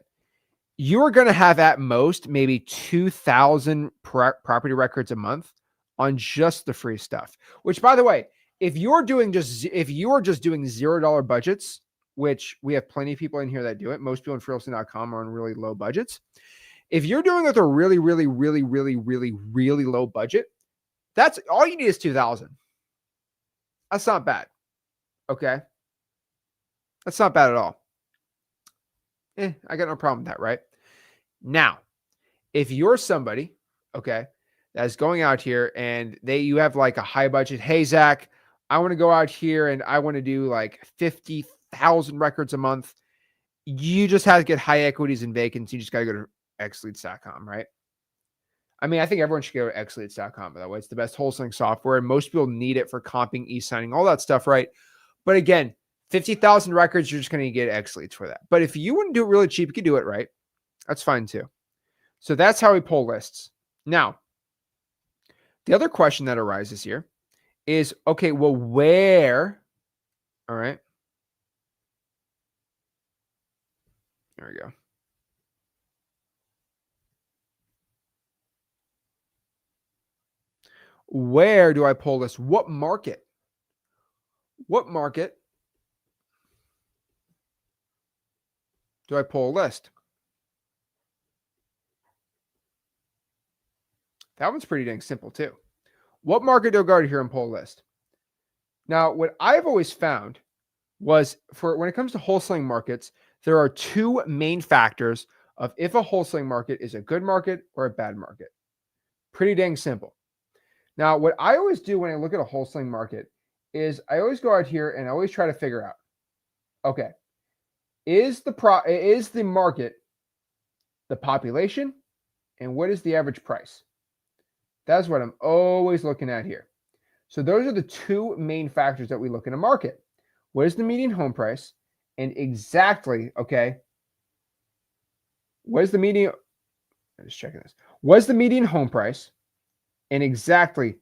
You're going to have at most maybe 2,000 property records a month on just the free stuff, which, by the way, if you are just doing $0 budgets, which we have plenty of people in here that do it. Most people in freewholesaling.com are on really low budgets. If you're doing it with a really low budget, that's all you need is 2,000. That's not bad. Okay. That's not bad at all. I got no problem with that, right? Now, if you're somebody, okay, that's going out here and you have like a high budget, hey, Zach, I want to go out here and I want to do like 50,000 records a month. You just have to get high equities and vacancies. You just got to go to xleads.com, right? I mean, I think everyone should go to xleads.com, by the way. It's the best wholesaling software, and most people need it for comping, e-signing, all that stuff, right? But again, 50,000 records, you're just going to get xleads for that. But if you want to do it really cheap, you can do it right. That's fine too. So that's how we pull lists. Now, the other question that arises here is, okay, well, where? All right. There we go. Where do I pull this? What market? What market do I pull a list? That one's pretty dang simple too. What market do I go to here and pull a list? Now, what I've always found was when it comes to wholesaling markets, there are two main factors of if a wholesaling market is a good market or a bad market. Pretty dang simple. Now, what I always do when I look at a wholesaling market is I always go out here and I always try to figure out, okay, is the market the population and what is the average price? That's what I'm always looking at here. So those are the two main factors that we look in a market. What is the median home price? And exactly, okay, what is the median? I'm just checking this. What is the median home price? And exactly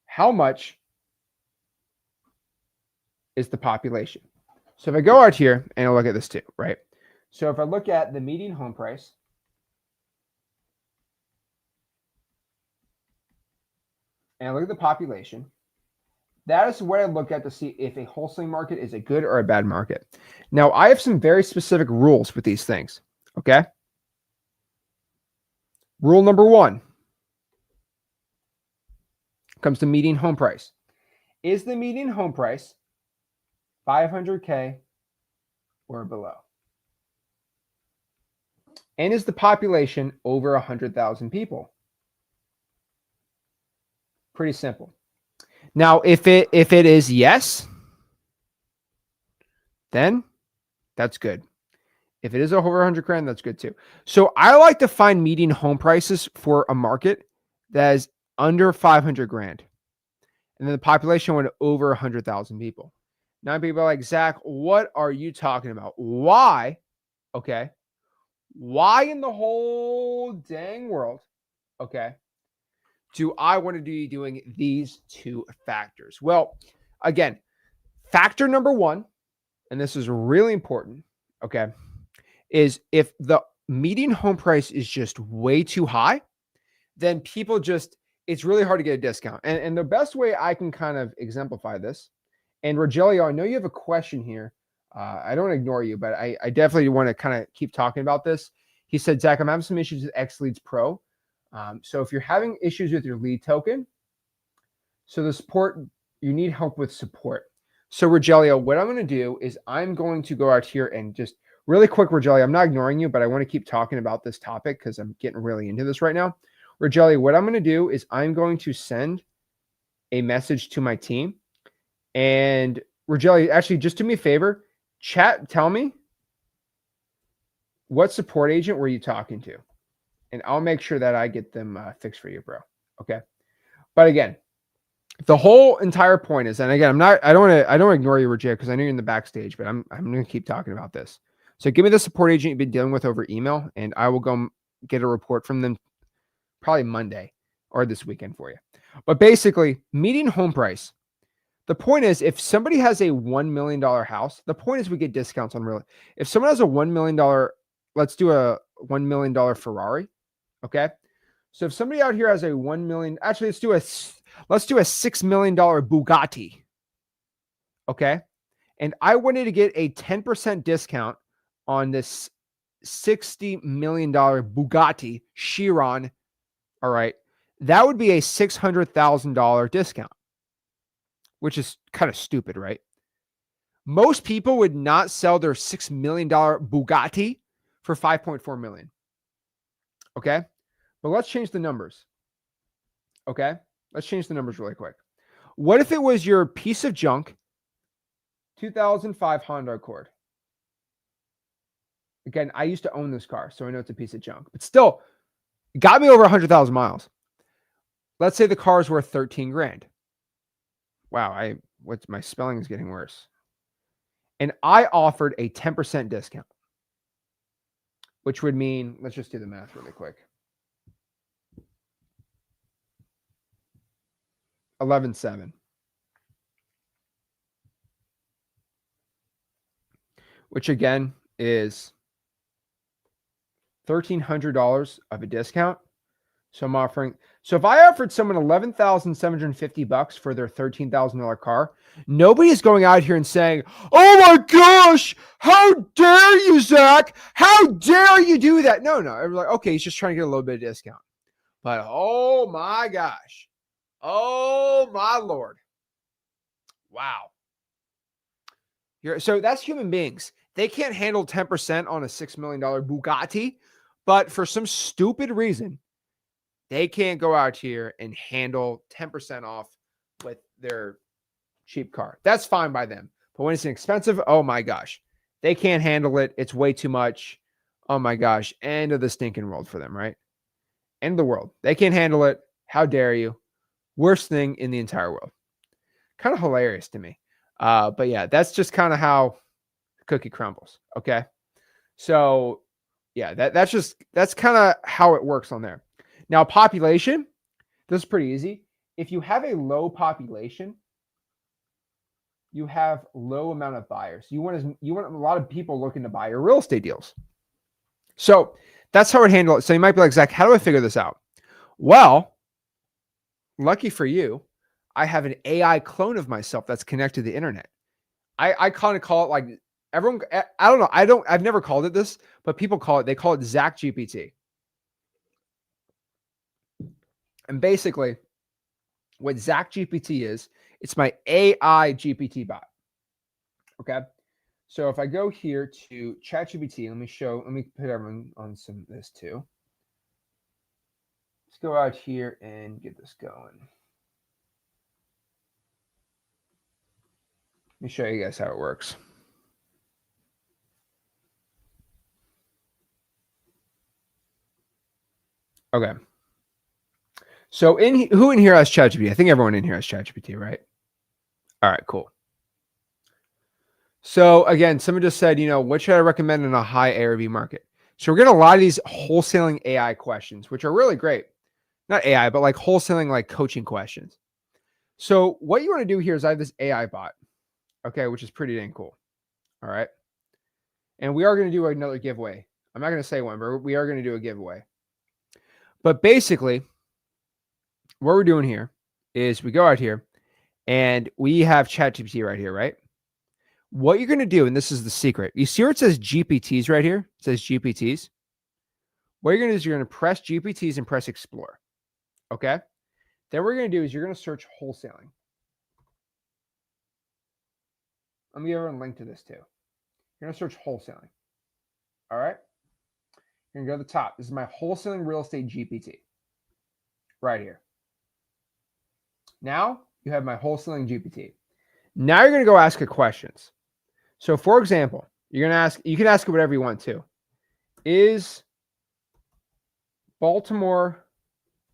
how much is the population? So if I go out here and I look at this too, right? So if I look at the median home price, and I look at the population, that is what I look at to see if a wholesaling market is a good or a bad market. Now, I have some very specific rules with these things, okay? Rule number 1 comes to median home price. Is the median home price $500K or below? And is the population over 100,000 people? Pretty simple. Now, if it is yes, then that's good. If it is over 100 grand, that's good too. So I like to find median home prices for a market that is under 500 grand. And then the population went over 100,000 people. Now people are like, Zach, what are you talking about? Why? Okay. Why in the whole dang world, okay, do I want to be doing these 2 factors? Well, again, factor number 1, and this is really important, okay, is if the median home price is just way too high, then people just, it's really hard to get a discount. And the best way I can kind of exemplify this, and Rogelio, I know you have a question here. I don't ignore you, but I definitely want to kind of keep talking about this. He said, Zach, I'm having some issues with X Leads Pro. So if you're having issues with your lead token, so the support, you need help with support. So Rogelio, what I'm going to do is I'm going to go out here and just really quick, Rogelio, I'm not ignoring you, but I want to keep talking about this topic because I'm getting really into this right now. Rogelio, what I'm going to do is I'm going to send a message to my team. And Rogelio, actually, just do me a favor, chat, tell me what support agent were you talking to? And I'll make sure that I get them fixed for you, bro. Okay. But again, the whole entire point is, and again, I don't ignore you, Rogelio, because I know you're in the backstage, but I'm going to keep talking about this. So give me the support agent you've been dealing with over email, and I will go get a report from them probably Monday or this weekend for you. But basically, median home price. The point is, if somebody has a $1 million house, the point is we get discounts on real. If someone has a $1 million, let's do a $1 million Ferrari. Okay. So if somebody out here has a 1 million, actually let's do a $6 million Bugatti. Okay. And I wanted to get a 10% discount on this $60 million Bugatti Chiron. All right. That would be a $600,000 discount, which is kind of stupid, right? Most people would not sell their $6 million Bugatti for $5.4 million. Okay. But let's change the numbers. Okay. Let's change the numbers really quick. What if it was your piece of junk 2005 Honda Accord? Again, I used to own this car, so I know it's a piece of junk, but still it got me over 100,000 miles. Let's say the car is worth 13 grand. Wow. My spelling is getting worse. And I offered a 10% discount, which would mean, let's just do the math really quick. 11.7. Which again is $1,300 of a discount. So I'm offering, so if I offered someone $11,750 for their $13,000 car, nobody is going out here and saying, oh my gosh, how dare you, Zach? How dare you do that? No. I'm like, okay, he's just trying to get a little bit of discount. But oh my gosh. Oh my Lord. Wow. So that's human beings. They can't handle 10% on a $6 million Bugatti, but for some stupid reason, they can't go out here and handle 10% off with their cheap car. That's fine by them. But when it's an expensive, oh my gosh, they can't handle it. It's way too much. Oh my gosh. End of the stinking world for them, right? End of the world. They can't handle it. How dare you? Worst thing in the entire world. Kind of hilarious to me. But yeah, that's just kind of how the cookie crumbles. Okay. So yeah, that's kind of how it works on there. Now, population, this is pretty easy. If you have a low population, you have low amount of buyers. You want a lot of people looking to buy your real estate deals. So that's how I handle it. So you might be like, Zach, how do I figure this out? Well, lucky for you, I have an AI clone of myself that's connected to the internet. I kind of call it like everyone, I don't know. I've never called it this, but people they call it Zach GPT. And basically what Zach GPT is, it's my AI GPT bot. Okay. So if I go here to ChatGPT, let me put everyone on some of this too. Let's go out here and get this going. Let me show you guys how it works. Okay. So who in here has ChatGPT? I think everyone in here has ChatGPT, right? All right, cool. So again, someone just said, what should I recommend in a high ARV market? So we're getting a lot of these wholesaling AI questions, which are really great. Not AI, but like wholesaling, like coaching questions. So what you want to do here is I have this AI bot, okay, which is pretty dang cool. All right. And we are going to do another giveaway. I'm not going to say one, but we are going to do a giveaway. But basically, what we're doing here is we go out here and we have ChatGPT right here, right? What you're going to do, and this is the secret. You see where it says GPTs right here? It says GPTs. What you're going to do is you're going to press GPTs and press explore. Okay. Then what we're going to do is you're going to search wholesaling. I'm going to give everyone a link to this too. You're going to search wholesaling. All right. You're going to go to the top. This is my wholesaling real estate GPT right here. Now you have my wholesaling GPT. Now you're going to go ask it questions. So for example, you can ask it whatever you want to. Is Baltimore,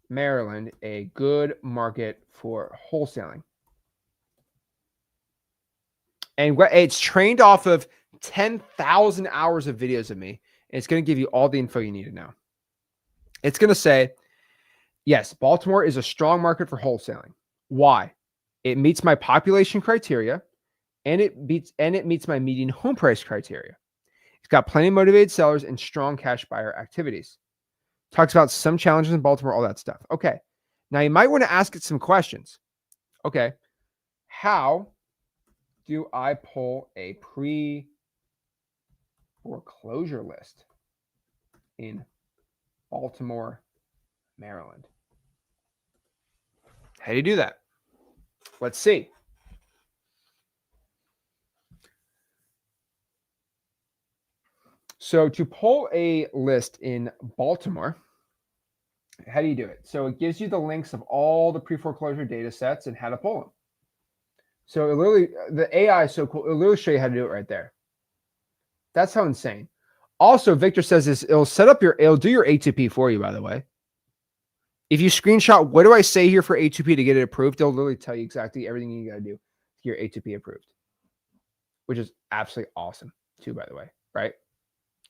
Maryland a good market for wholesaling? And it's trained off of 10,000 hours of videos of me. And it's going to give you all the info you need to know. It's going to say, yes, Baltimore is a strong market for wholesaling. Why? It meets my population criteria and it meets my median home price criteria. It's got plenty of motivated sellers and strong cash buyer activities. Talks about some challenges in Baltimore, all that stuff. Okay. Now you might want to ask it some questions. Okay. How do I pull a pre-foreclosure list in Baltimore, Maryland? How do you do that? Let's see. So to pull a list in Baltimore, how do you do it? So it gives you the links of all the pre-foreclosure data sets and how to pull them. So it literally, the AI is so cool. It'll literally show you how to do it right there. That's how insane. Also, Victor says this, it'll do your A2P for you, by the way. If you screenshot, what do I say here for A2P to get it approved? They'll literally tell you exactly everything you got to do to get your A2P approved, which is absolutely awesome too, by the way, right?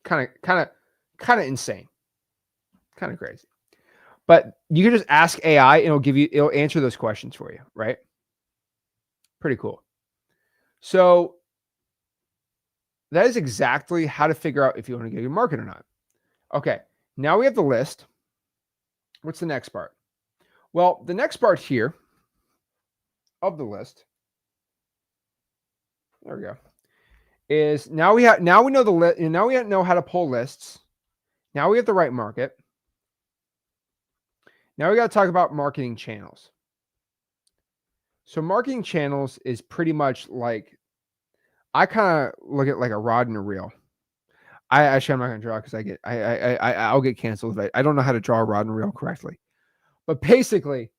Kind of insane, kind of crazy. But you can just ask AI and it'll answer those questions for you, right? Pretty cool. So that is exactly how to figure out if you want to get your market or not. Okay, now we have the list. What's the next part? Well, the next part here of the list, there we go, is now we know the list, and now we know how to pull lists. Now we have the right market. Now we got to talk about marketing channels. So marketing channels is pretty much like, I kind of look at like a rod and a reel. I'm not going to draw because I'll get canceled if I don't know how to draw a rod and reel correctly. But basically,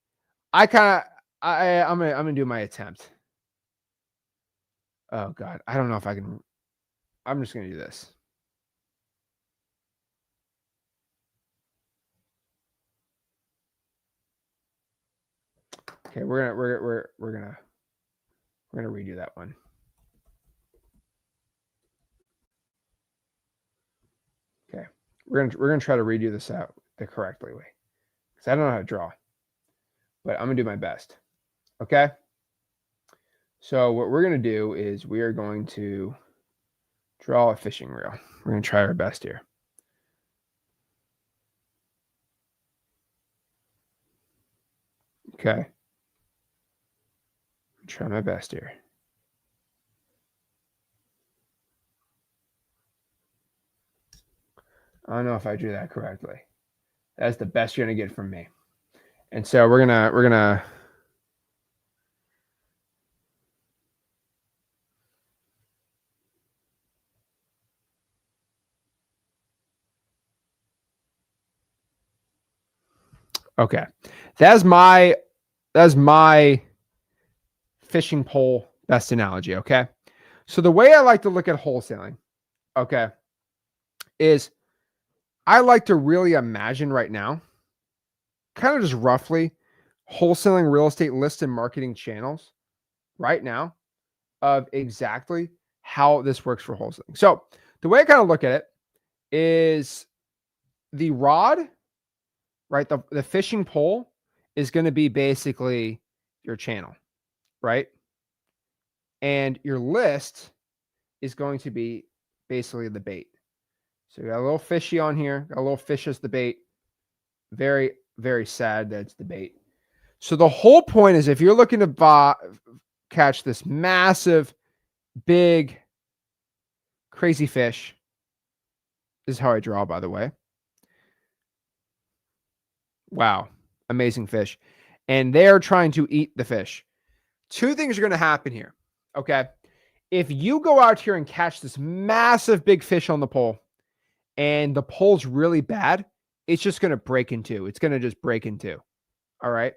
I'm gonna do my attempt. Oh God, I don't know if I can. I'm just gonna do this. Okay, we're gonna redo that one. Okay, we're gonna try to redo this out the correct way because I don't know how to draw, but I'm gonna do my best. Okay. So what we're going to do is we are going to draw a fishing reel. We're going to try our best here. Okay. Try my best here. I don't know if I drew that correctly. That's the best you're going to get from me. And so we're going to okay. That's my fishing pole best analogy, okay? So the way I like to look at wholesaling, okay, is I like to really imagine right now, kind of just roughly, wholesaling real estate lists and marketing channels right now of exactly how this works for wholesaling. So the way I kind of look at it is the rod, right? The fishing pole is going to be basically your channel, right? And your list is going to be basically the bait. So we got a little fishy on here, got a little fish as the bait. Very, very sad that it's the bait. So the whole point is if you're looking to catch this massive, big, crazy fish, this is how I draw, by the way. Wow, amazing fish. And they're trying to eat the fish. Two things are going to happen here, okay? If you go out here and catch this massive, big fish on the pole, and the pole's really bad, it's just going to break in two. It's going to just break in two, all right?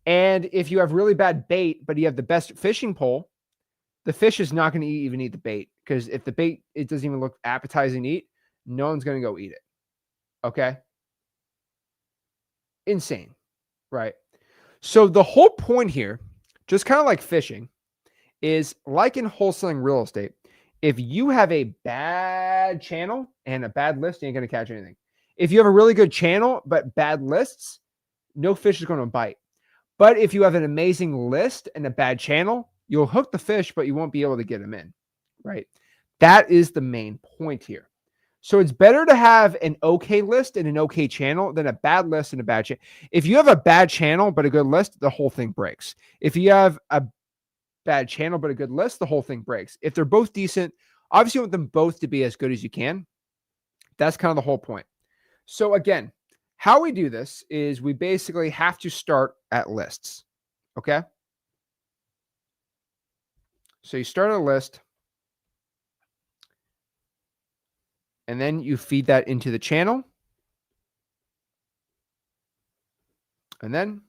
And if you have really bad bait, but you have the best fishing pole, the fish is not going to even eat the bait, because if the bait, it doesn't even look appetizing to eat, no one's going to go eat it, okay? Insane, right? So the whole point here, just kind of like fishing, is like in wholesaling real estate, if you have a bad channel and a bad list, you ain't going to catch anything. If you have a really good channel but bad lists, no fish is going to bite. But if you have an amazing list and a bad channel, you'll hook the fish, but you won't be able to get them in, right? That is the main point here. So it's better to have an okay list and an okay channel than a bad list and a bad channel. If you have a bad channel but a good list, the whole thing breaks. If you have a bad channel but a good list, the whole thing breaks. If they're both decent, obviously you want them both to be as good as you can. That's kind of the whole point. So again, how we do this is we basically have to start at lists, okay? So you start a list, and then you feed that into the channel, and then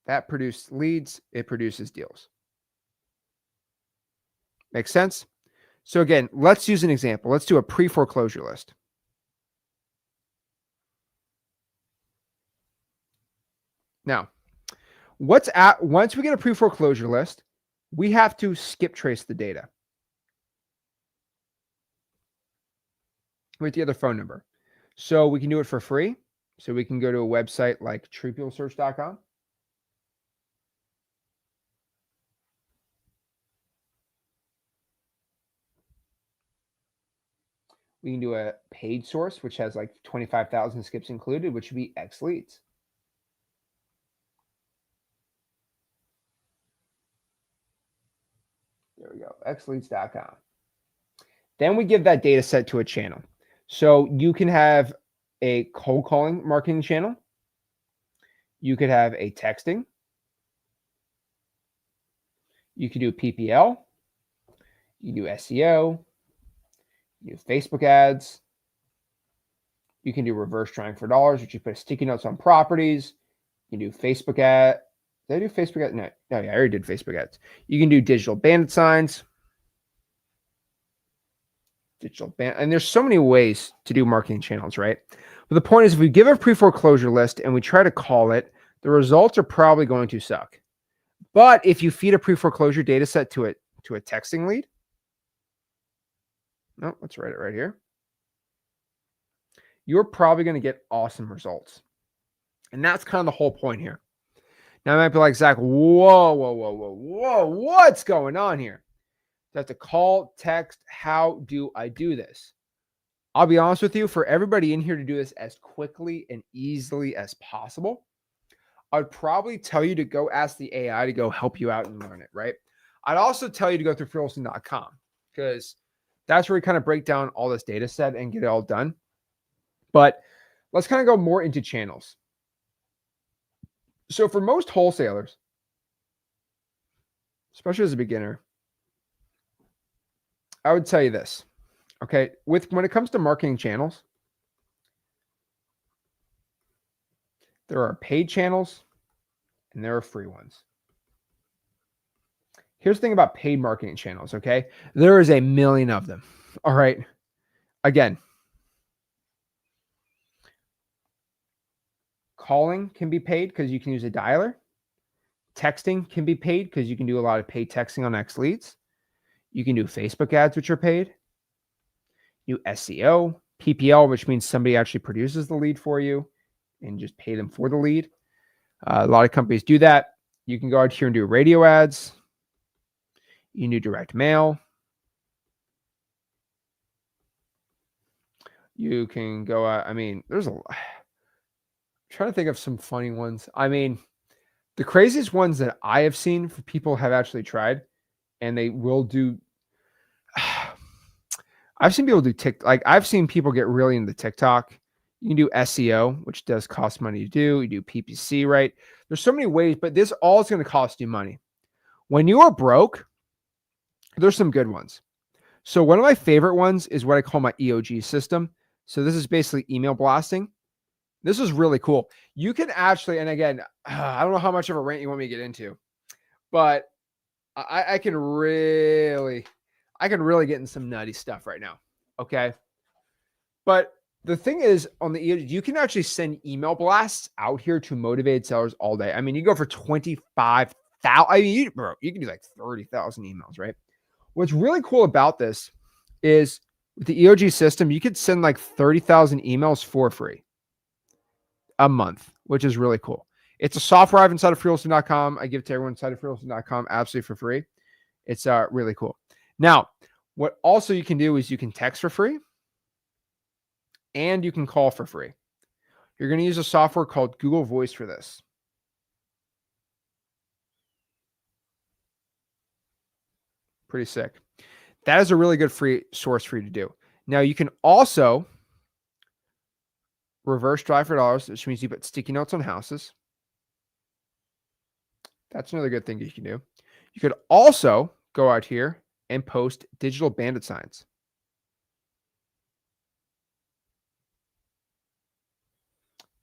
that produces leads, it produces deals. Make sense? So again, let's use an example. Let's do a pre-foreclosure list. Now, once we get a pre-foreclosure list, we have to skip trace the data with the other phone number. So we can do it for free. So we can go to a website like TruePeopleSearch.com. We can do a paid source, which has like 25,000 skips included, which would be X leads. There we go, xleads.com. Then we give that data set to a channel. So you can have a cold calling marketing channel. You could have a texting. You could do PPL. You can do SEO. You do Facebook ads. You can do reverse trying for dollars, which you put sticky notes on properties. You can do Facebook ad. Did I do Facebook ads? No, yeah, I already did Facebook ads. You can do digital bandit signs. And there's so many ways to do marketing channels, right? But the point is, if we give a pre-foreclosure list and we try to call it, the results are probably going to suck. But if you feed a pre-foreclosure data set to a texting lead, no, let's write it right here. You're probably going to get awesome results. And that's kind of the whole point here. Now I might be like, Zach, whoa, what's going on here? Do I have to call, text? How do I do this? I'll be honest with you, for everybody in here to do this as quickly and easily as possible, I'd probably tell you to go ask the AI to go help you out and learn it, right? I'd also tell you to go through wholesaling.com because that's where we kind of break down all this data set and get it all done. But let's kind of go more into channels. So for most wholesalers, especially as a beginner, I would tell you this. Okay, when it comes to marketing channels, there are paid channels and there are free ones. Here's the thing about paid marketing channels, okay? There is a million of them. All right. Again, calling can be paid because you can use a dialer. Texting can be paid because you can do a lot of paid texting on X leads. You can do Facebook ads, which are paid. You SEO, PPL, which means somebody actually produces the lead for you and just pay them for the lead. A lot of companies do that. You can go out here and do radio ads. You can do direct mail. You can go out. I mean, there's I'm trying to think of some funny ones. I mean, the craziest ones that I have seen for people have actually tried, and they will do. I've seen people do TikTok. Like I've seen people get really into TikTok. You can do SEO, which does cost money to do. You do PPC, right? There's so many ways, but this all is going to cost you money. When you are broke, there's some good ones. So one of my favorite ones is what I call my EOG system. So this is basically email blasting. This is really cool. You can actually, and again, I don't know how much of a rant you want me to get into, but I can really get in some nutty stuff right now. Okay. But the thing is, on the EOG, you can actually send email blasts out here to motivated sellers all day. I mean, you go for 25,000. I mean, you can do like 30,000 emails, right? What's really cool about this is with the EOG system, you could send like 30,000 emails for free a month, which is really cool. It's a software I have inside of freewheelson.com. I give it to everyone inside of freewheelson.com absolutely for free. It's really cool. Now, what also you can do is you can text for free and you can call for free. You're going to use a software called Google Voice for this. Pretty sick. That is a really good free source for you to do. Now, you can also reverse drive for dollars, which means you put sticky notes on houses. That's another good thing you can do. You could also go out here and post digital bandit signs.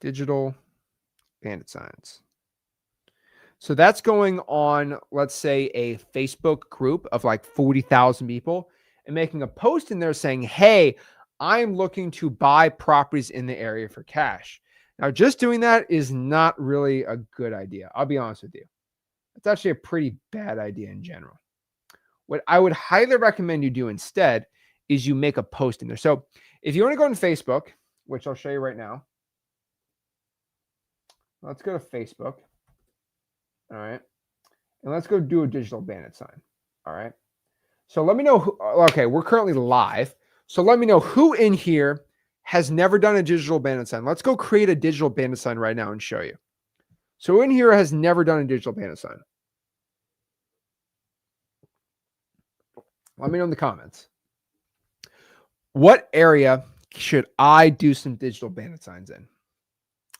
Digital bandit signs. So that's going on, let's say, a Facebook group of like 40,000 people and making a post in there saying, hey, I'm looking to buy properties in the area for cash. Now, just doing that is not really a good idea. I'll be honest with you. It's actually a pretty bad idea in general. What I would highly recommend you do instead is you make a post in there. So if you want to go on Facebook, which I'll show you right now. Let's go to Facebook. All right. And let's go do a digital bandit sign. All right. So let me know who, okay, we're currently live. So let me know who in here has never done a digital bandit sign. Let's go create a digital bandit sign right now and show you. So who in here has never done a digital bandit sign? Let me know in the comments. What area should I do some digital bandit signs in?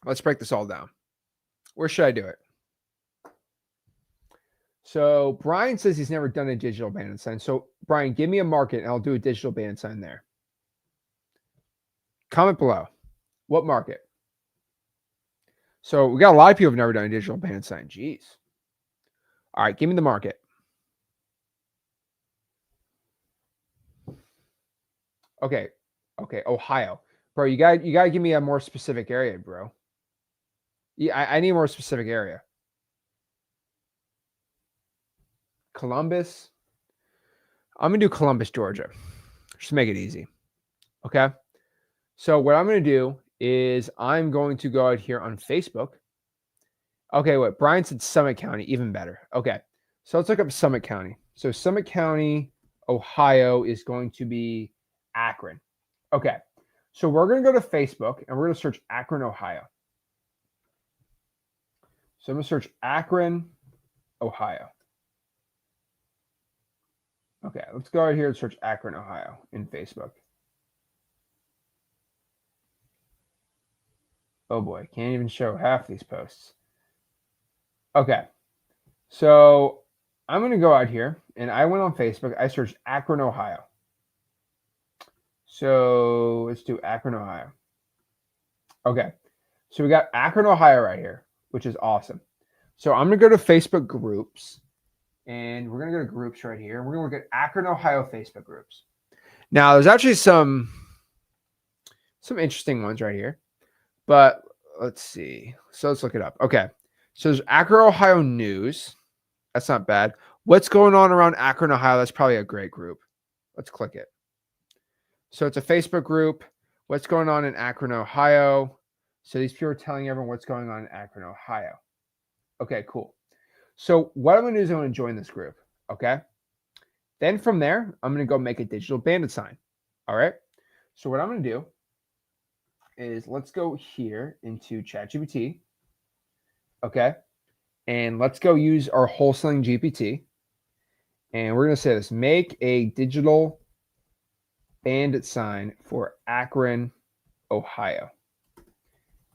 Let's break this all down. Where should I do it? So Brian says he's never done a digital bandit sign. So Brian, give me a market and I'll do a digital bandit sign there. Comment below. What market? So we got a lot of people who've never done a digital bandit sign. Jeez. All right, give me the market. Okay. Okay, Ohio. Bro, you got to give me a more specific area, bro. Yeah, I need a more specific area. Columbus. I'm going to do Columbus, Georgia. Just to make it easy. Okay. So what I'm going to do is I'm going to go out here on Facebook. Okay, wait. Brian said Summit County, even better. Okay, so let's look up Summit County. So Summit County, Ohio is going to be Akron. Okay, so we're going to go to Facebook and we're going to search Akron, Ohio. So I'm going to search Akron, Ohio. Okay, let's go right here and search Akron, Ohio in Facebook. Oh boy, can't even show half these posts. Okay, so I'm going to go out here and I went on Facebook. I searched Akron, Ohio. So let's do Akron, Ohio. Okay, so we got Akron, Ohio right here, which is awesome. So I'm going to go to Facebook groups. And we're going to go to groups right here. We're going to look at Akron, Ohio Facebook groups. Now, there's actually some interesting ones right here. But let's see. So let's look it up. Okay. So there's Akron, Ohio news. That's not bad. What's going on around Akron, Ohio? That's probably a great group. Let's click it. So it's a Facebook group. What's going on in Akron, Ohio? So these people are telling everyone what's going on in Akron, Ohio. Okay, cool. So what I'm going to do is I'm going to join this group, okay? Then from there, I'm going to go make a digital bandit sign, all right? So what I'm going to do is let's go here into ChatGPT, okay? And let's go use our Wholesaling GPT. And we're going to say this, make a digital bandit sign for Akron, Ohio.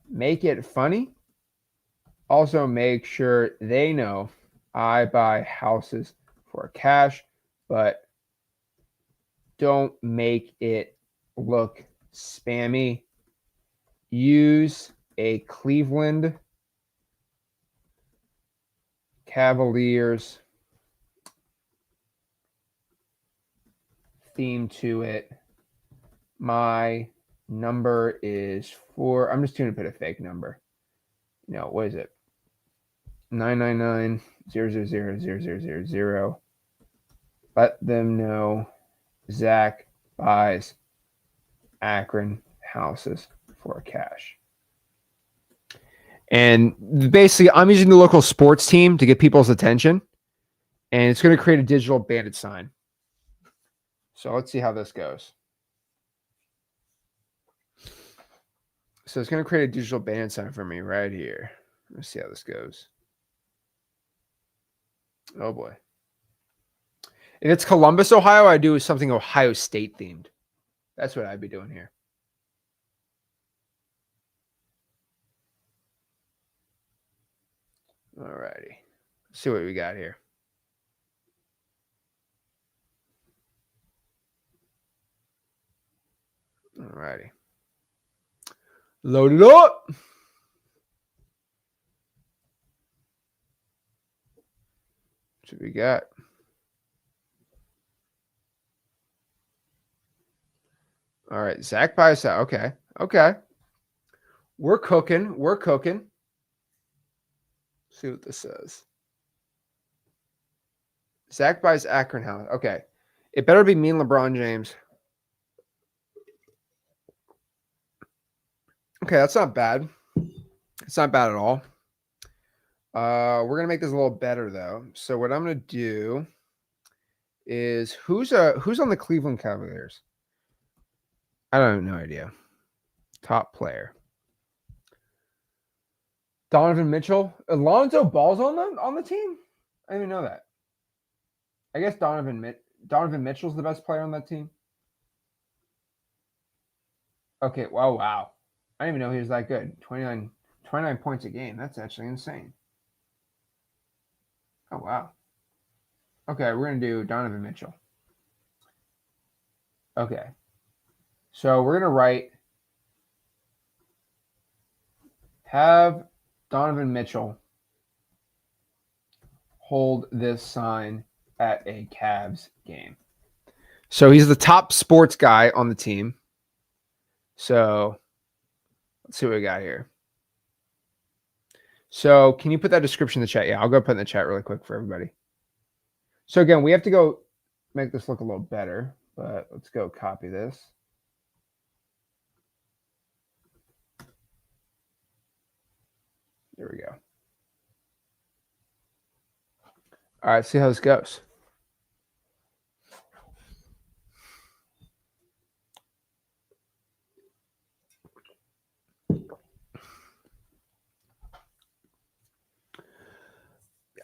Make it funny. Also make sure they know I buy houses for cash, but don't make it look spammy. Use a Cleveland Cavaliers theme to it. My number is 4. I'm just going to put a fake number. No, what is it? 999-000-0000. Let them know Zach buys Akron houses for cash. And basically, I'm using the local sports team to get people's attention. And it's going to create a digital bandit sign. So let's see how this goes. So it's going to create a digital bandit sign for me right here. Let's see how this goes. Oh boy. If it's Columbus, Ohio, I do something Ohio State themed. That's what I'd be doing here. All righty. Let's see what we got here. All righty. Load it up. What we got? All right, Zach buys that. Okay, okay. We're cooking. We're cooking. See what this says. Zach buys Akron house. Okay, it better be me and LeBron James. Okay, that's not bad. It's not bad at all. We're gonna make this a little better though. So what I'm gonna do is who's on the Cleveland Cavaliers? I don't have no idea. Top player. Donovan Mitchell. Alonzo Ball's on the team? I didn't even know that. I guess Donovan Mitchell's the best player on that team. Okay, wow. I didn't even know he was that good. 29 points a game. That's actually insane. Oh, wow. Okay, we're going to do Donovan Mitchell. Okay. So we're going to write, have Donovan Mitchell hold this sign at a Cavs game. So he's the top sports guy on the team. So let's see what we got here. So can you put that description in the chat? Yeah, I'll go put in the chat really quick for everybody. So again, we have to go make this look a little better, but let's go copy this. There we go. All right, see how this goes.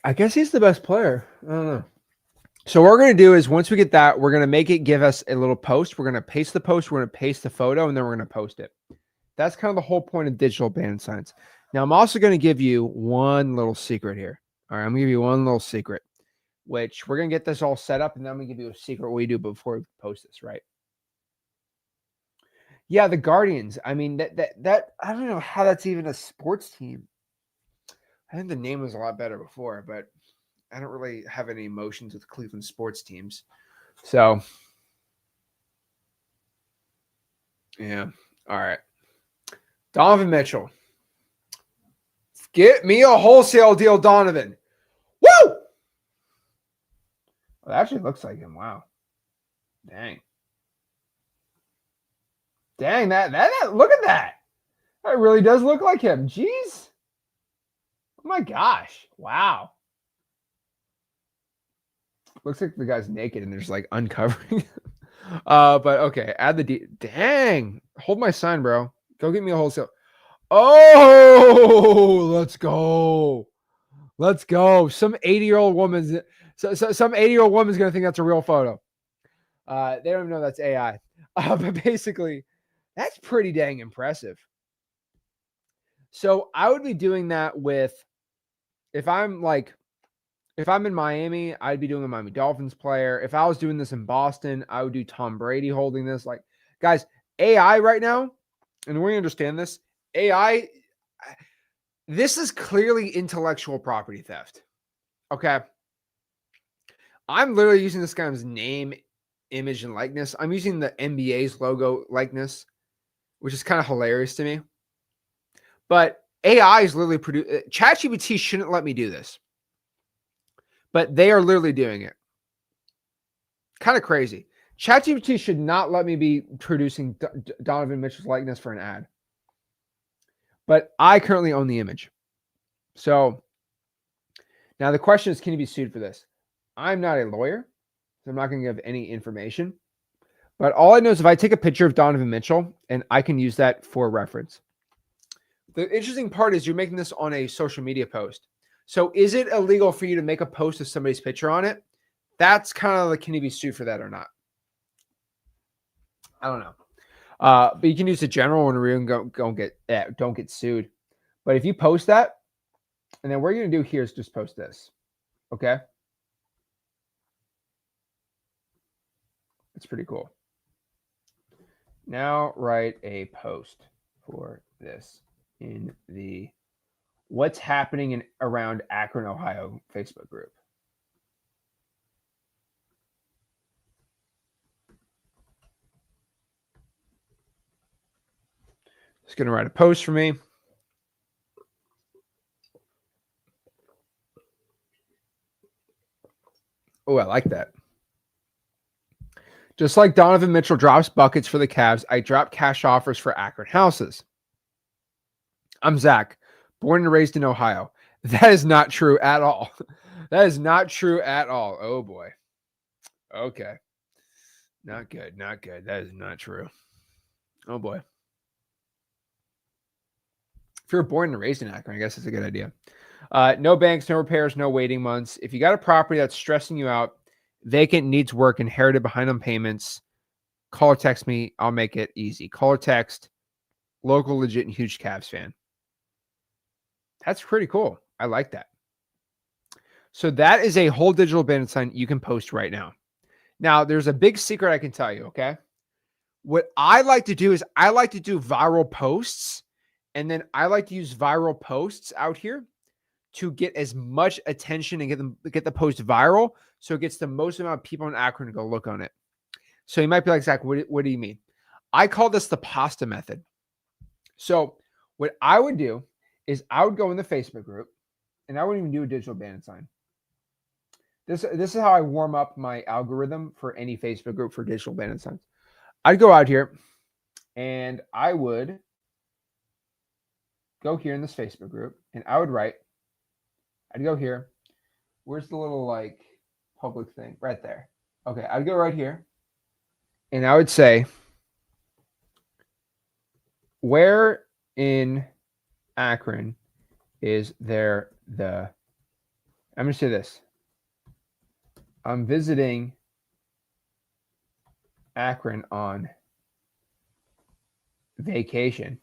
I guess he's the best player. I don't know. So what we're going to do is once we get that, we're going to make it give us a little post. We're going to paste the post. We're going to paste the photo, and then we're going to post it. That's kind of the whole point of digital band signs. Now, I'm also going to give you one little secret here. All right, I'm going to give you one little secret, which we're going to get this all set up, and then I'm going to give you a secret what we do before we post this, right? Yeah, the Guardians. I mean, that I don't know how that's even a sports team. I think the name was a lot better before, but I don't really have any emotions with Cleveland sports teams. So, yeah. All right. Donovan Mitchell. Get me a wholesale deal, Donovan. Woo! Well, that actually looks like him. Wow. Dang. Dang, that look at that. That really does look like him. Jeez. Oh my gosh. Wow. Looks like the guy's naked and there's like uncovering. But okay, add the dang. Hold my sign, bro. Go get me a wholesale. Oh, let's go. Let's go. Some 80-year-old woman's some 80-year-old woman's gonna think that's a real photo. They don't even know that's AI. But basically, that's pretty dang impressive. So I would be doing that with if I'm in Miami, I'd be doing a Miami Dolphins player. If I was doing this in Boston, I would do Tom Brady holding this. Like, guys, AI right now, and we understand this, AI, this is clearly intellectual property theft. Okay. I'm literally using this guy's name, image, and likeness. I'm using the NBA's logo likeness, which is kind of hilarious to me. But AI is literally ChatGPT shouldn't let me do this. But they are literally doing it. Kind of crazy. ChatGPT should not let me be producing Donovan Mitchell's likeness for an ad. But I currently own the image. So now the question is, can you be sued for this? I'm not a lawyer, so I'm not going to give any information. But all I know is if I take a picture of Donovan Mitchell, and I can use that for reference. The interesting part is you're making this on a social media post. So is it illegal for you to make a post with somebody's picture on it? That's kind of like, can you be sued for that or not? I don't know. But you can use the general one and don't get sued. But if you post that, and then what you're going to do here is just post this. Okay? It's pretty cool. Now write a post for this in the What's Happening around Akron, Ohio Facebook group. It's going to write a post for me. Oh, I like that. Just like Donovan Mitchell drops buckets for the Cavs, I drop cash offers for Akron houses. I'm Zach, born and raised in Ohio. That is not true at all. That is not true at all. Oh, boy. Okay. Not good. Not good. That is not true. Oh, boy. If you're born and raised in Akron, I guess it's a good idea. No banks, no repairs, no waiting months. If you got a property that's stressing you out, vacant, needs work, inherited, behind on payments, call or text me. I'll make it easy. Call or text. Local, legit, and huge Cavs fan. That's pretty cool. I like that. So that is a whole digital bandit sign you can post right now. Now, there's a big secret I can tell you, okay? What I like to do is I like to do viral posts, and then I like to use viral posts out here to get as much attention and get the post viral so it gets the most amount of people in Akron to go look on it. So you might be like, Zach, what do you mean? I call this the pasta method. So what I would do is I would go in the Facebook group, and I wouldn't even do a digital bandit sign. This is how I warm up my algorithm for any Facebook group for digital bandit signs. I'd go out here, and I would go here in this Facebook group, and I would write, I'd go here, Where's the little like public thing? Right there. Okay, I'd go right here. And I would say, where in Akron is there the, I'm going to say this. I'm visiting Akron on vacation.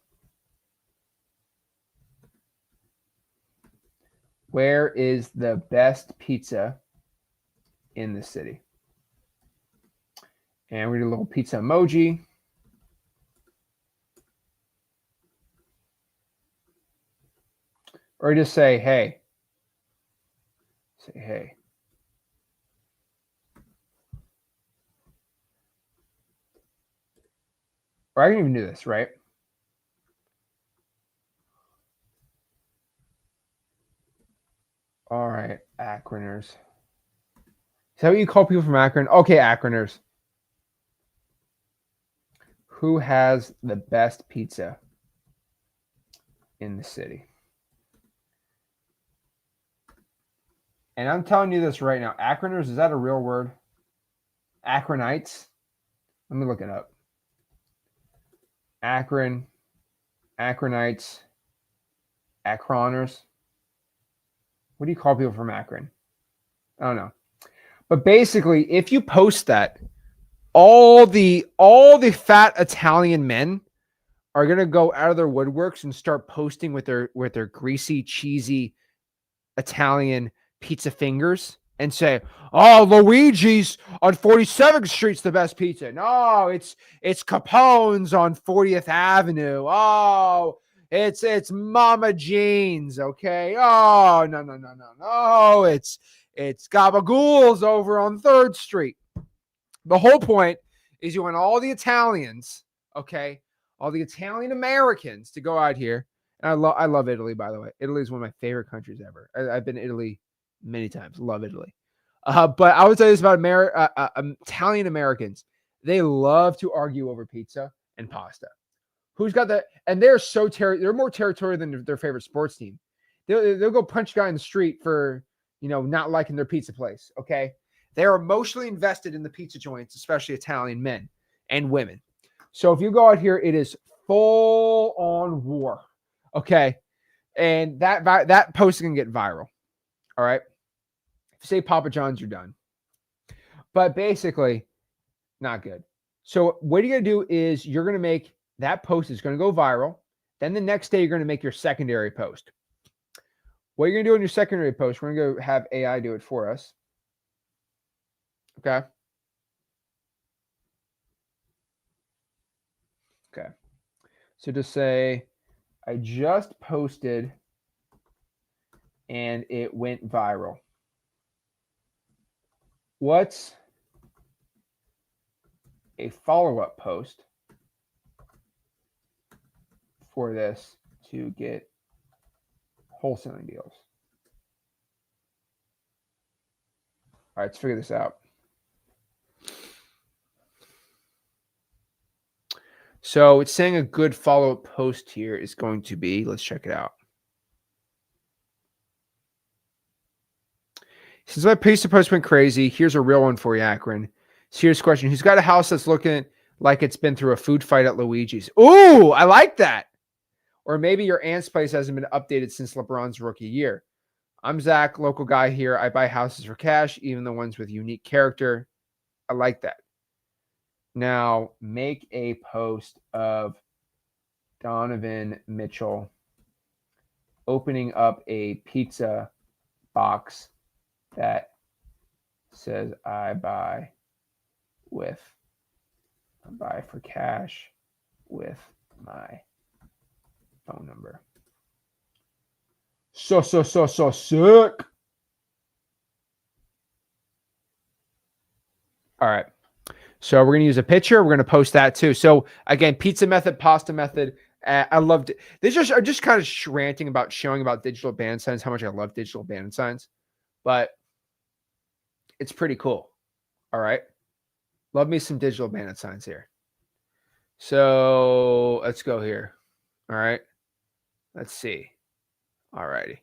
Where is the best pizza in the city? And we do a little pizza emoji. Or just say, hey. Say, hey. Or I can even do this, right? All right, Akroners. Is that what you call people from Akron? Okay, Akroners. Who has the best pizza in the city? And I'm telling you this right now. Akroners, is that a real word? Akronites? Let me look it up. Akron, Akronites, Akroners. What do you call people from Akron? I don't know. But basically, if you post that, all the fat Italian men are gonna go out of their woodworks and start posting with their greasy, cheesy Italian pizza fingers and say, "Oh, Luigi's on 47th Street's the best pizza." No, it's Capone's on 40th Avenue. Oh, it's Mama Jean's. Okay. Oh, no. It's Gabagool's over on 3rd Street. The whole point is you want all the Italians, okay, all the Italian Americans to go out here. And I love Italy, by the way. Italy is one of my favorite countries ever. I've been to Italy many times. Love Italy. But I would say this about Italian Americans. They love to argue over pizza and pasta. Who's got that? And they're more territorial than their favorite sports team. They'll go punch a guy in the street for, not liking their pizza place, okay? They're emotionally invested in the pizza joints, especially Italian men and women. So if you go out here, it is full on war. Okay. And that post can get viral. All right. If you say Papa John's, you're done. But basically, not good. So what you're going to do is you're going to make that post is going to go viral. Then the next day, you're going to make your secondary post. What you're going to do in your secondary post, we're going to go have AI do it for us. Okay. Okay. So just say, I just posted and it went viral. What's a follow-up post for this to get wholesaling deals? All right, let's figure this out. So it's saying a good follow-up post here is going to be, let's check it out. Since my pizza post went crazy, here's a real one for you, Akron. Serious question. Who's got a house that's looking like it's been through a food fight at Luigi's? Ooh, I like that. Or maybe your aunt's place hasn't been updated since LeBron's rookie year. I'm Zach, local guy here. I buy houses for cash, even the ones with unique character. I like that. Now, make a post of Donovan Mitchell opening up a pizza box that says, I buy for cash with my phone number. So sick. All right. So we're going to use a picture. We're going to post that too. So again, pizza method, pasta method. I loved it. They are just kind of ranting about showing about digital band signs, how much I love digital band signs, but it's pretty cool. All right. Love me some digital band signs here. So let's go here. All right. Let's see. All righty.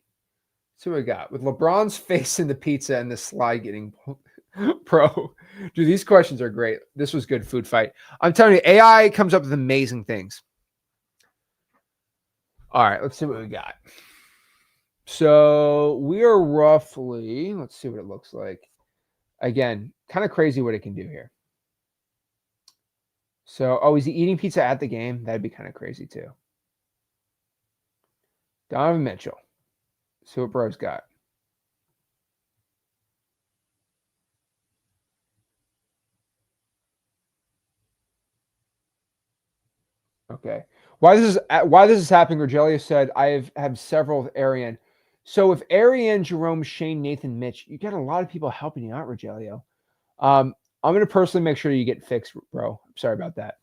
So what we got with LeBron's face in the pizza and the slide getting pro. Dude, these questions are great. This was good food fight. I'm telling you, AI comes up with amazing things. All right, let's see what we got. So we are roughly, let's see what it looks like. Again, kind of crazy what it can do here. So, oh, is he eating pizza at the game? That'd be kind of crazy too. Donovan Mitchell. See what bro's got. Okay. Why this is happening? Rogelio said I have several with Arian. So if Arian, Jerome, Shane, Nathan, Mitch, you got a lot of people helping you out, Rogelio. I'm gonna personally make sure you get fixed, bro. Sorry about that.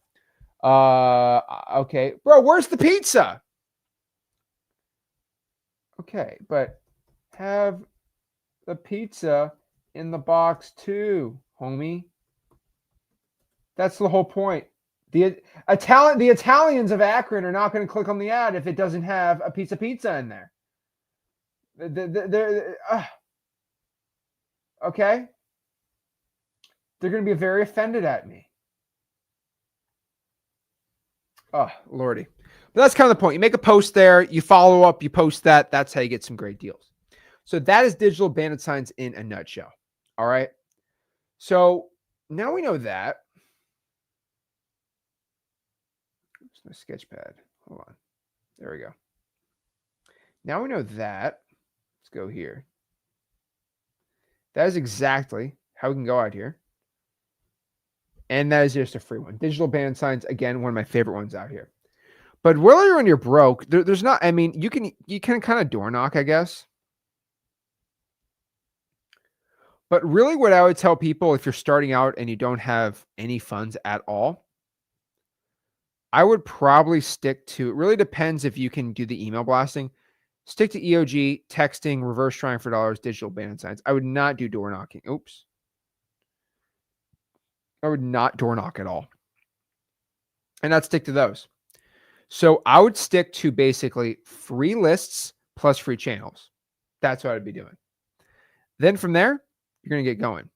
Okay, bro, where's the pizza? Okay, but have the pizza in the box too, homie. That's the whole point. The Italians of Akron are not going to click on the ad if it doesn't have a piece of pizza in there. Okay? They're going to be very offended at me. Oh, Lordy. But that's kind of the point. You make a post there, you follow up, you post that. That's how you get some great deals. So that is digital bandit signs in a nutshell. All right? So now we know that. My sketch pad. Hold on. There we go. Now we know that. Let's go here. That is exactly how we can go out here. And that is just a free one. Digital band signs, again, one of my favorite ones out here. But really when you're broke, there's not, I mean, you can kind of door knock, I guess. But really what I would tell people if you're starting out and you don't have any funds at all, I would probably stick to, it really depends if you can do the email blasting. Stick to EOG, texting, reverse trying for dollars, digital bandit signs. I would not do door knocking. Oops. I would not door knock at all. And I'd stick to those. So I would stick to basically free lists plus free channels. That's what I'd be doing. Then from there, you're going to get going.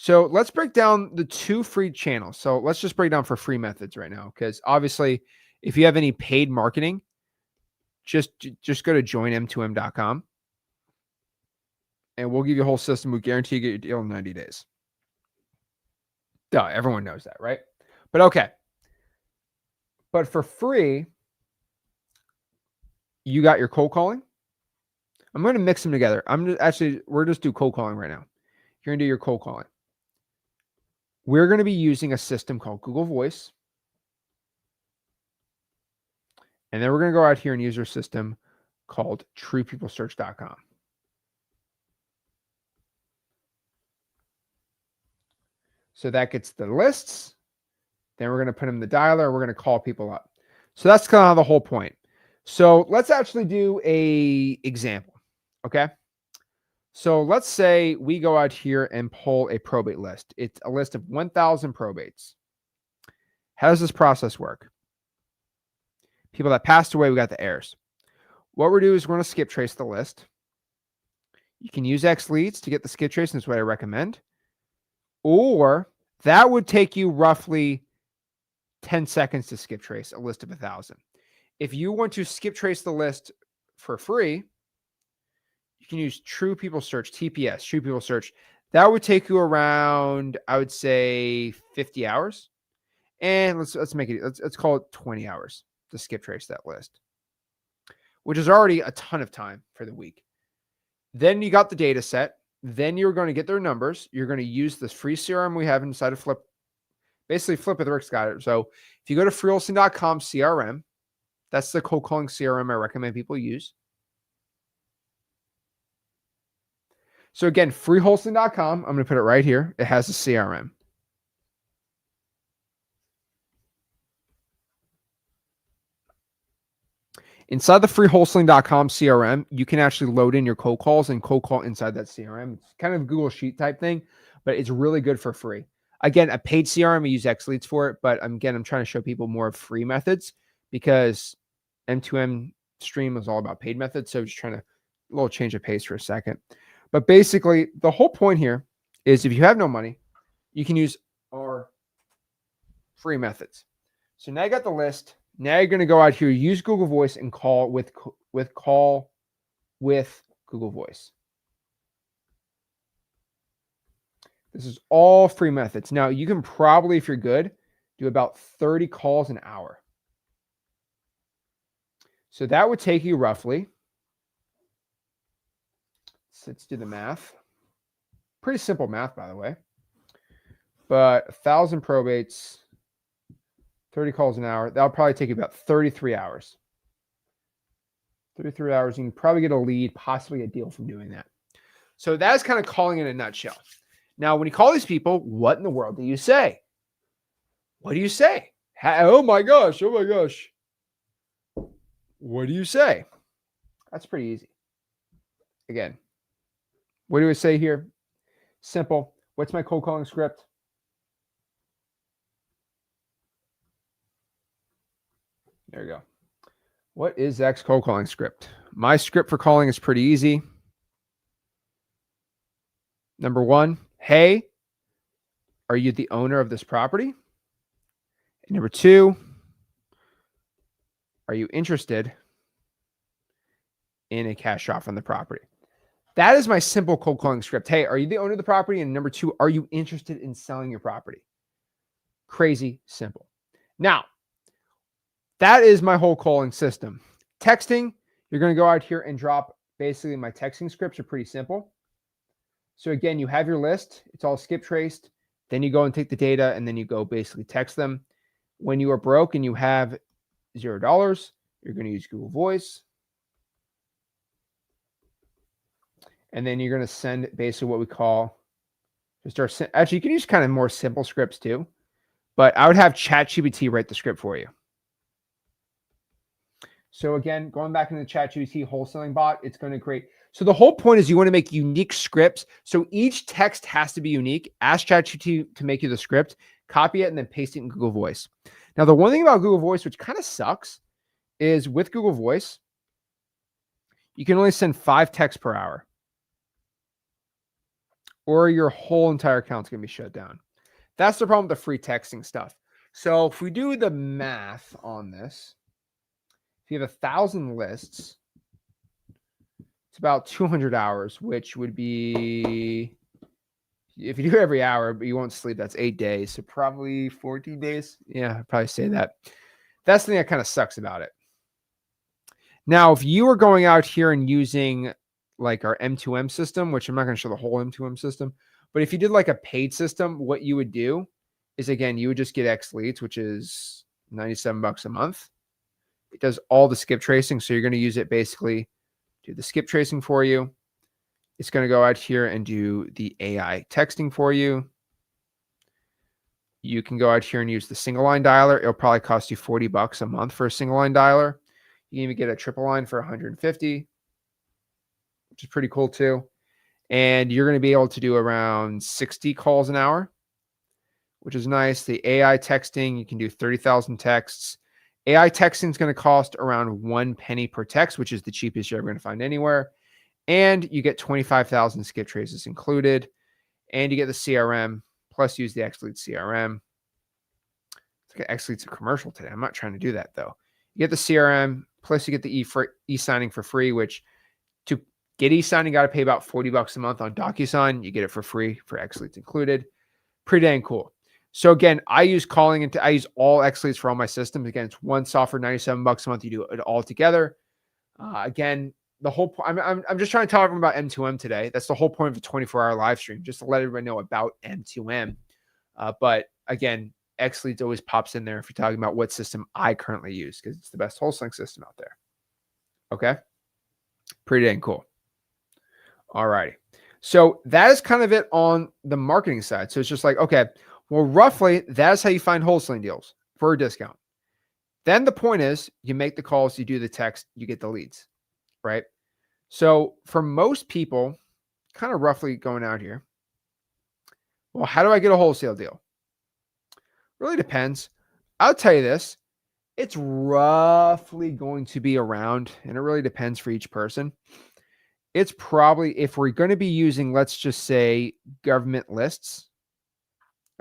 So let's break down the 2 free channels. So let's just break down for free methods right now. Because obviously, if you have any paid marketing, just go to joinm2m.com. And we'll give you a whole system. We guarantee you get your deal in 90 days. Duh, everyone knows that, right? But okay. But for free, you got your cold calling. I'm going to mix them together. We're just do cold calling right now. You're going to do your cold calling. We're going to be using a system called Google Voice. And then we're going to go out here and use our system called truepeoplesearch.com. So that gets the lists. Then we're going to put them in the dialer. We're going to call people up. So that's kind of the whole point. So let's actually do an example. Okay. So let's say we go out here and pull a probate list. It's a list of 1,000 probates. How does this process work? People that passed away, we got the heirs. What we're doing is we're going to skip trace the list. You can use X leads to get the skip trace, and that's what I recommend. Or that would take you roughly 10 seconds to skip trace a list of 1,000. If you want to skip trace the list for free, you can use True People Search, TPS, True People Search. That would take you around, I would say, 50 hours. And let's make it, let's call it 20 hours to skip trace that list, which is already a ton of time for the week. Then you got the data set. Then you're going to get their numbers. You're going to use this free CRM we have inside of Flip. Basically, Flip with Rick's got it. So if you go to freewholesaling.com CRM, that's the cold calling CRM I recommend people use. So again, freewholesaling.com. I'm going to put it right here. It has a CRM. Inside the freewholesaling.com CRM, you can actually load in your cold calls and cold call inside that CRM. It's kind of a Google Sheet type thing, but it's really good for free. Again, a paid CRM, I use X Leads for it, but again, I'm trying to show people more of free methods because M2M stream is all about paid methods. So just trying to a little change of pace for a second. But basically, the whole point here is if you have no money, you can use our free methods. So now you got the list. Now you're going to go out here, use Google Voice and call with Google Voice. This is all free methods. Now you can probably, if you're good, do about 30 calls an hour. So that would take you roughly, let's do the math. Pretty simple math, by the way. But 1,000 probates, 30 calls an hour, that'll probably take you about 33 hours. 33 hours, you can probably get a lead, possibly a deal from doing that. So that's kind of calling in a nutshell. Now, when you call these people, what in the world do you say? What do you say? Oh my gosh, oh my gosh. What do you say? That's pretty easy. Again, what do we say here? Simple. What's my cold calling script? There you go. What is Zach's cold calling script? My script for calling is pretty easy. Number one, hey, are you the owner of this property? And number two, are you interested in a cash offer on the property? That is my simple cold calling script. Hey, are you the owner of the property? And number two, are you interested in selling your property? Crazy simple. Now, that is my whole calling system. Texting, you're going to go out here and drop basically my texting scripts are pretty simple. So again, you have your list. It's all skip traced. Then you go and take the data and then you go basically text them. When you are broke and you have $0, you're going to use Google Voice. And then you're going to send basically what we call actually, you can use kind of more simple scripts too, but I would have ChatGPT write the script for you. So again, going back into the ChatGPT wholesaling bot, it's going to create. So the whole point is you want to make unique scripts. So each text has to be unique. Ask ChatGPT to make you the script, copy it, and then paste it in Google Voice. Now, the one thing about Google Voice, which kind of sucks, is with Google Voice, you can only send 5 texts per hour, or your whole entire account's going to be shut down. That's the problem with the free texting stuff. So if we do the math on this, if you have 1,000 lists, it's about 200 hours, which would be, if you do it every hour, but you won't sleep, that's 8 days. So probably 14 days. Yeah, I'd probably say that. That's the thing that kind of sucks about it. Now, if you were going out here and using like our M2M system, which I'm not going to show the whole M2M system, but if you did like a paid system, what you would do is, again, you would just get X leads, which is $97 a month. It does all the skip tracing. So you're going to use it basically do the skip tracing for you. It's going to go out here and do the AI texting for you. You can go out here and use the single line dialer. It'll probably cost you $40 a month for a single line dialer. You can even get a triple line for $150, which is pretty cool too. And you're going to be able to do around 60 calls an hour, which is nice. The AI texting, you can do 30,000 texts. AI texting is going to cost around 1 penny per text, which is the cheapest you're ever going to find anywhere. And you get 25,000 skip traces included. And you get the CRM, plus use the XLead CRM. Let's get XLead's a commercial today. I'm not trying to do that though. You get the CRM, plus you get the e-signing for free, which to get e-signing, you got to pay about $40 a month on DocuSign. You get it for free for XLeads included. Pretty dang cool. So again, I use all XLeads for all my systems. Again, it's one software, $97 a month. You do it all together. Again, the whole point, I'm just trying to talk about M2M today. That's the whole point of a 24-hour live stream, just to let everybody know about M2M. But again, XLeads always pops in there if you're talking about what system I currently use, because it's the best wholesaling system out there. Okay. Pretty dang cool. All righty. So that is kind of it on the marketing side. So it's just like, okay, well, roughly that's how you find wholesaling deals for a discount. Then the point is you make the calls, you do the text, you get the leads, right? So for most people, kind of roughly going out here, well, how do I get a wholesale deal? Really depends. I'll tell you this, it's roughly going to be around, and it really depends for each person. it's probably, if we're going to be using, let's just say, government lists,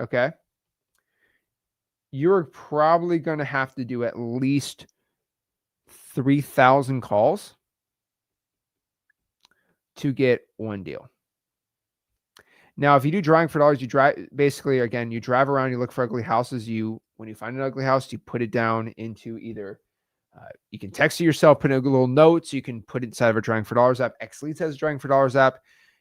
okay, you're probably going to have to do at least 3,000 calls to get one deal. Now, if you do drawing for dollars, you drive, basically, again, you drive around, you look for ugly houses. When you find an ugly house, you put it down into either, you can text it yourself, put in little notes. You can put it inside of a drawing for dollars app. XLeads has a drawing for dollars app.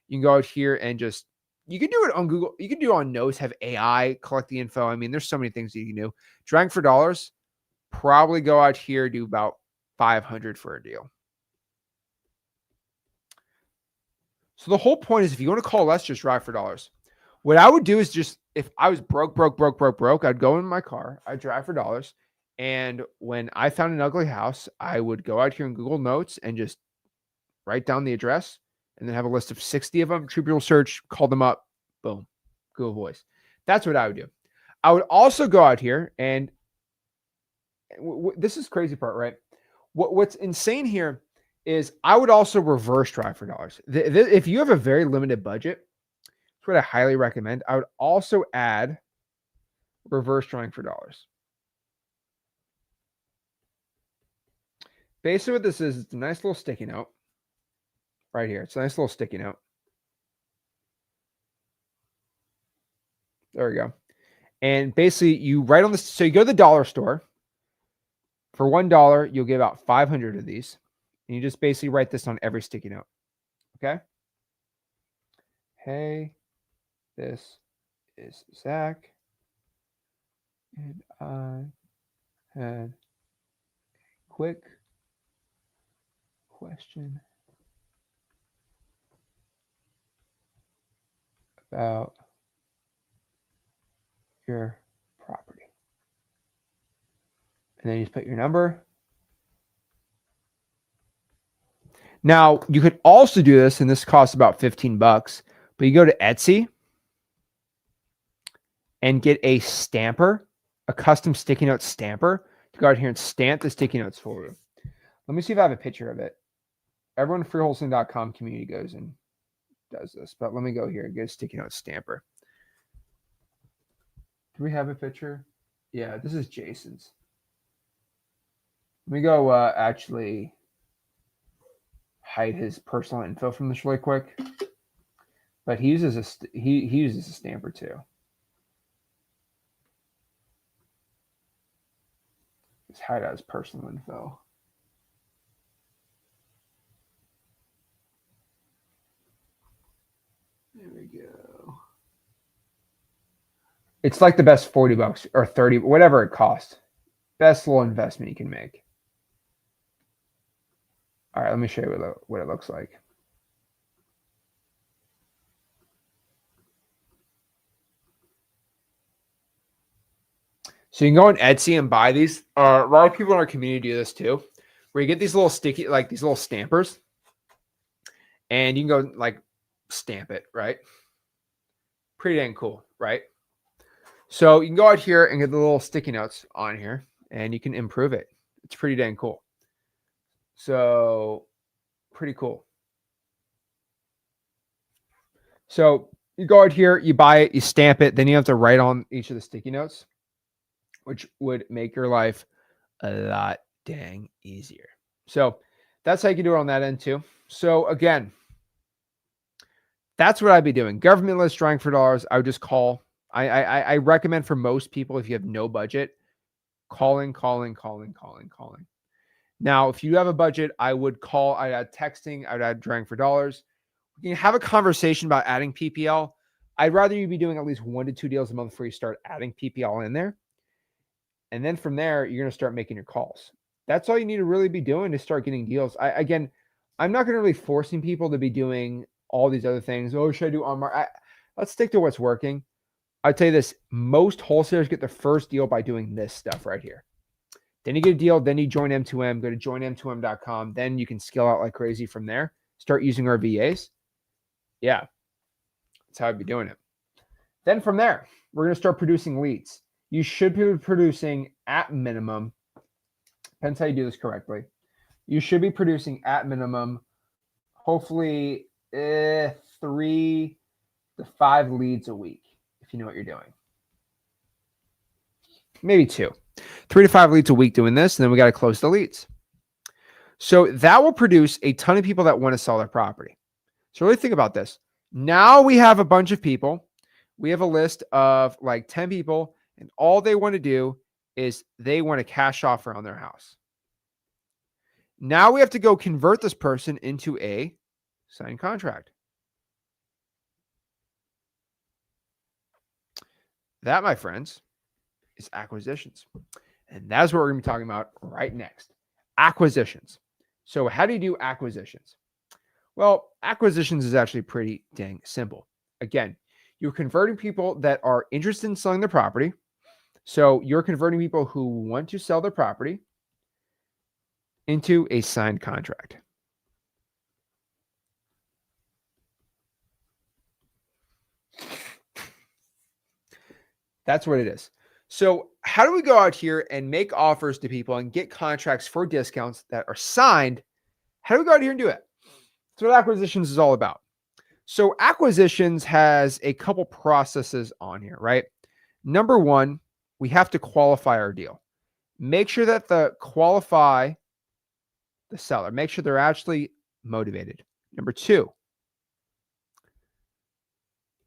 You can go out here and just, you can do it on Google. You can do it on Notes, have AI collect the info. I mean, there's so many things that you can do. Drawing for dollars, probably go out here, do about 500 for a deal. So the whole point is, if you want to call less, just drive for dollars. What I would do is just, if I was broke, I'd go in my car, I'd drive for dollars. And when I found an ugly house, I would go out here in Google Notes and just write down the address and then have a list of 60 of them. True people search, call them up, boom, Google Voice. That's what I would do. I would also go out here and this is crazy part, right? What's insane here is I would also reverse drive for dollars. If you have a very limited budget, that's what I highly recommend. I would also add reverse drawing for dollars. Basically what this is, it's a nice little sticky note right here. It's a nice little sticky note. There we go. And basically you write on this. So you go to the dollar store. For $1, you'll get about 500 of these. And you just basically write this on every sticky note. Okay. Hey, this is Zach. And I had a quick question about your property. And then you just put your number. Now, you could also do this, and this costs about $15, but you go to Etsy and get a stamper, a custom sticky note stamper, to go out here and stamp the sticky notes for you. Let me see if I have a picture of it. Everyone at freewholesaling.com community goes and does this, but let me go here and get a sticky note stamper. Do we have a picture? Yeah, this is Jason's. Let me go actually hide his personal info from this really quick. But he uses he uses a stamper too. Let's hide out his personal info. There we go. It's like the best $40 or 30, whatever it costs. Best little investment you can make. All right, let me show you what it looks like. So you can go on Etsy and buy these. A lot of people in our community do this too, where you get these little sticky, like these little stampers, and you can go like stamp it, right? Pretty dang cool, right? So you can go out here and get the little sticky notes on here, and you can improve it. It's pretty dang cool. So pretty cool. So you go out here, you buy it, you stamp it, then you have to write on each of the sticky notes, which would make your life a lot dang easier. So that's how you can do it on that end too. So again, that's what I'd be doing. Government list drawing for dollars. I would just call. I recommend for most people, if you have no budget, calling. Now, if you have a budget, I would call. I'd add texting. I'd add drawing for dollars. We can have a conversation about adding PPL. I'd rather you be doing at least 1 to 2 deals a month before you start adding PPL in there. And then from there, you're going to start making your calls. That's all you need to really be doing to start getting deals. Again, I'm not going to really forcing people to be doing all these other things. Oh, should I do on market? Let's stick to what's working. I'll tell you this. Most wholesalers get their first deal by doing this stuff right here. Then you get a deal. Then you join M2M. Go to joinm2m.com. Then you can scale out like crazy from there. Start using our VAs. Yeah. That's how I'd be doing it. Then from there, we're going to start producing leads. You should be producing at minimum. Depends how you do this correctly. You should be producing at minimum hopefully 3 to 5 leads a week, if you know what you're doing. Maybe 2. 3 to 5 leads a week doing this, and then we got to close the leads. So that will produce a ton of people that want to sell their property. So really think about this. Now we have a bunch of people. We have a list of like 10 people, and all they want to do is they want a cash offer on their house. Now we have to go convert this person into a signed contract. That, my friends, is acquisitions. And that's what we're going to be talking about right next. Acquisitions. So how do you do acquisitions? Well, acquisitions is actually pretty dang simple. Again, you're converting people that are interested in selling their property. So you're converting people who want to sell their property into a signed contract. That's what it is. So how do we go out here and make offers to people and get contracts for discounts that are signed? How do we go out here and do it? That's what acquisitions is all about. So acquisitions has a couple processes on here, right? Number one, we have to qualify our deal. Make sure that qualify the seller. Make sure they're actually motivated. Number two,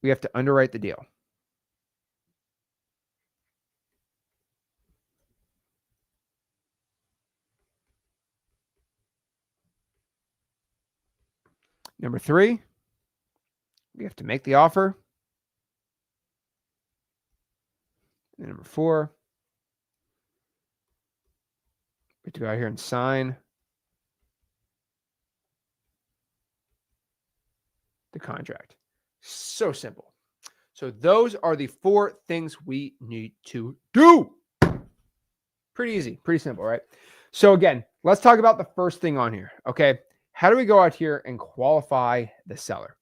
we have to underwrite the deal. Number three, we have to make the offer. And number four, we have to go out here and sign the contract. So simple. So those are the 4 things we need to do. Pretty easy, pretty simple, right? So again, let's talk about the first thing on here, okay? How do we go out here and qualify the seller?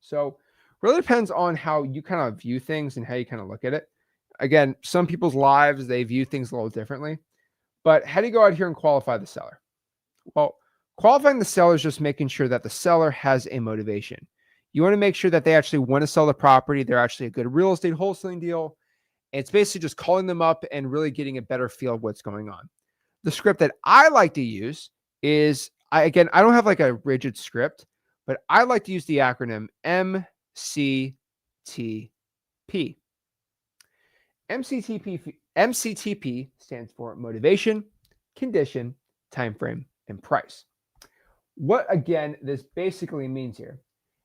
So really depends on how you kind of view things and how you kind of look at it. Again, some people's lives, they view things a little differently. But how do you go out here and qualify the seller? Well, qualifying the seller is just making sure that the seller has a motivation. You want to make sure that they actually want to sell the property. They're actually a good real estate wholesaling deal. It's basically just calling them up and really getting a better feel of what's going on. The script that I like to use is, I don't have like a rigid script, but I like to use the acronym MCTP. MCTP stands for motivation, condition, time frame, and price. What, again, this basically means here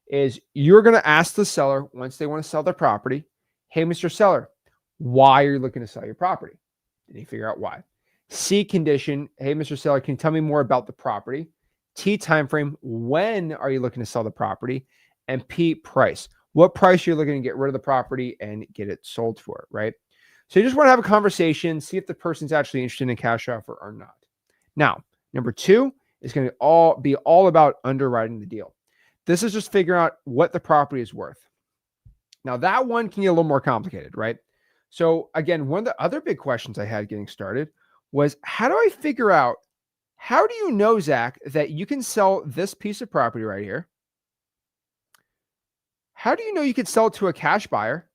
is you're going to ask the seller once they want to sell their property, hey, Mr. Seller, why are you looking to sell your property? Did you figure out why? C, condition, hey, Mr. Seller, can you tell me more about the property? T, time frame, when are you looking to sell the property? And P, price, what price you're looking to get rid of the property and get it sold for, right? So you just want to have a conversation, see if the person's actually interested in a cash offer or not. Now, number 2 is going to be all about underwriting the deal. This is just figuring out what the property is worth. Now, that one can get a little more complicated, right? So again, one of the other big questions I had getting started was, how do I figure out, how do you know, Zach, that you can sell this piece of property right here? How do you know you could sell it to a cash buyer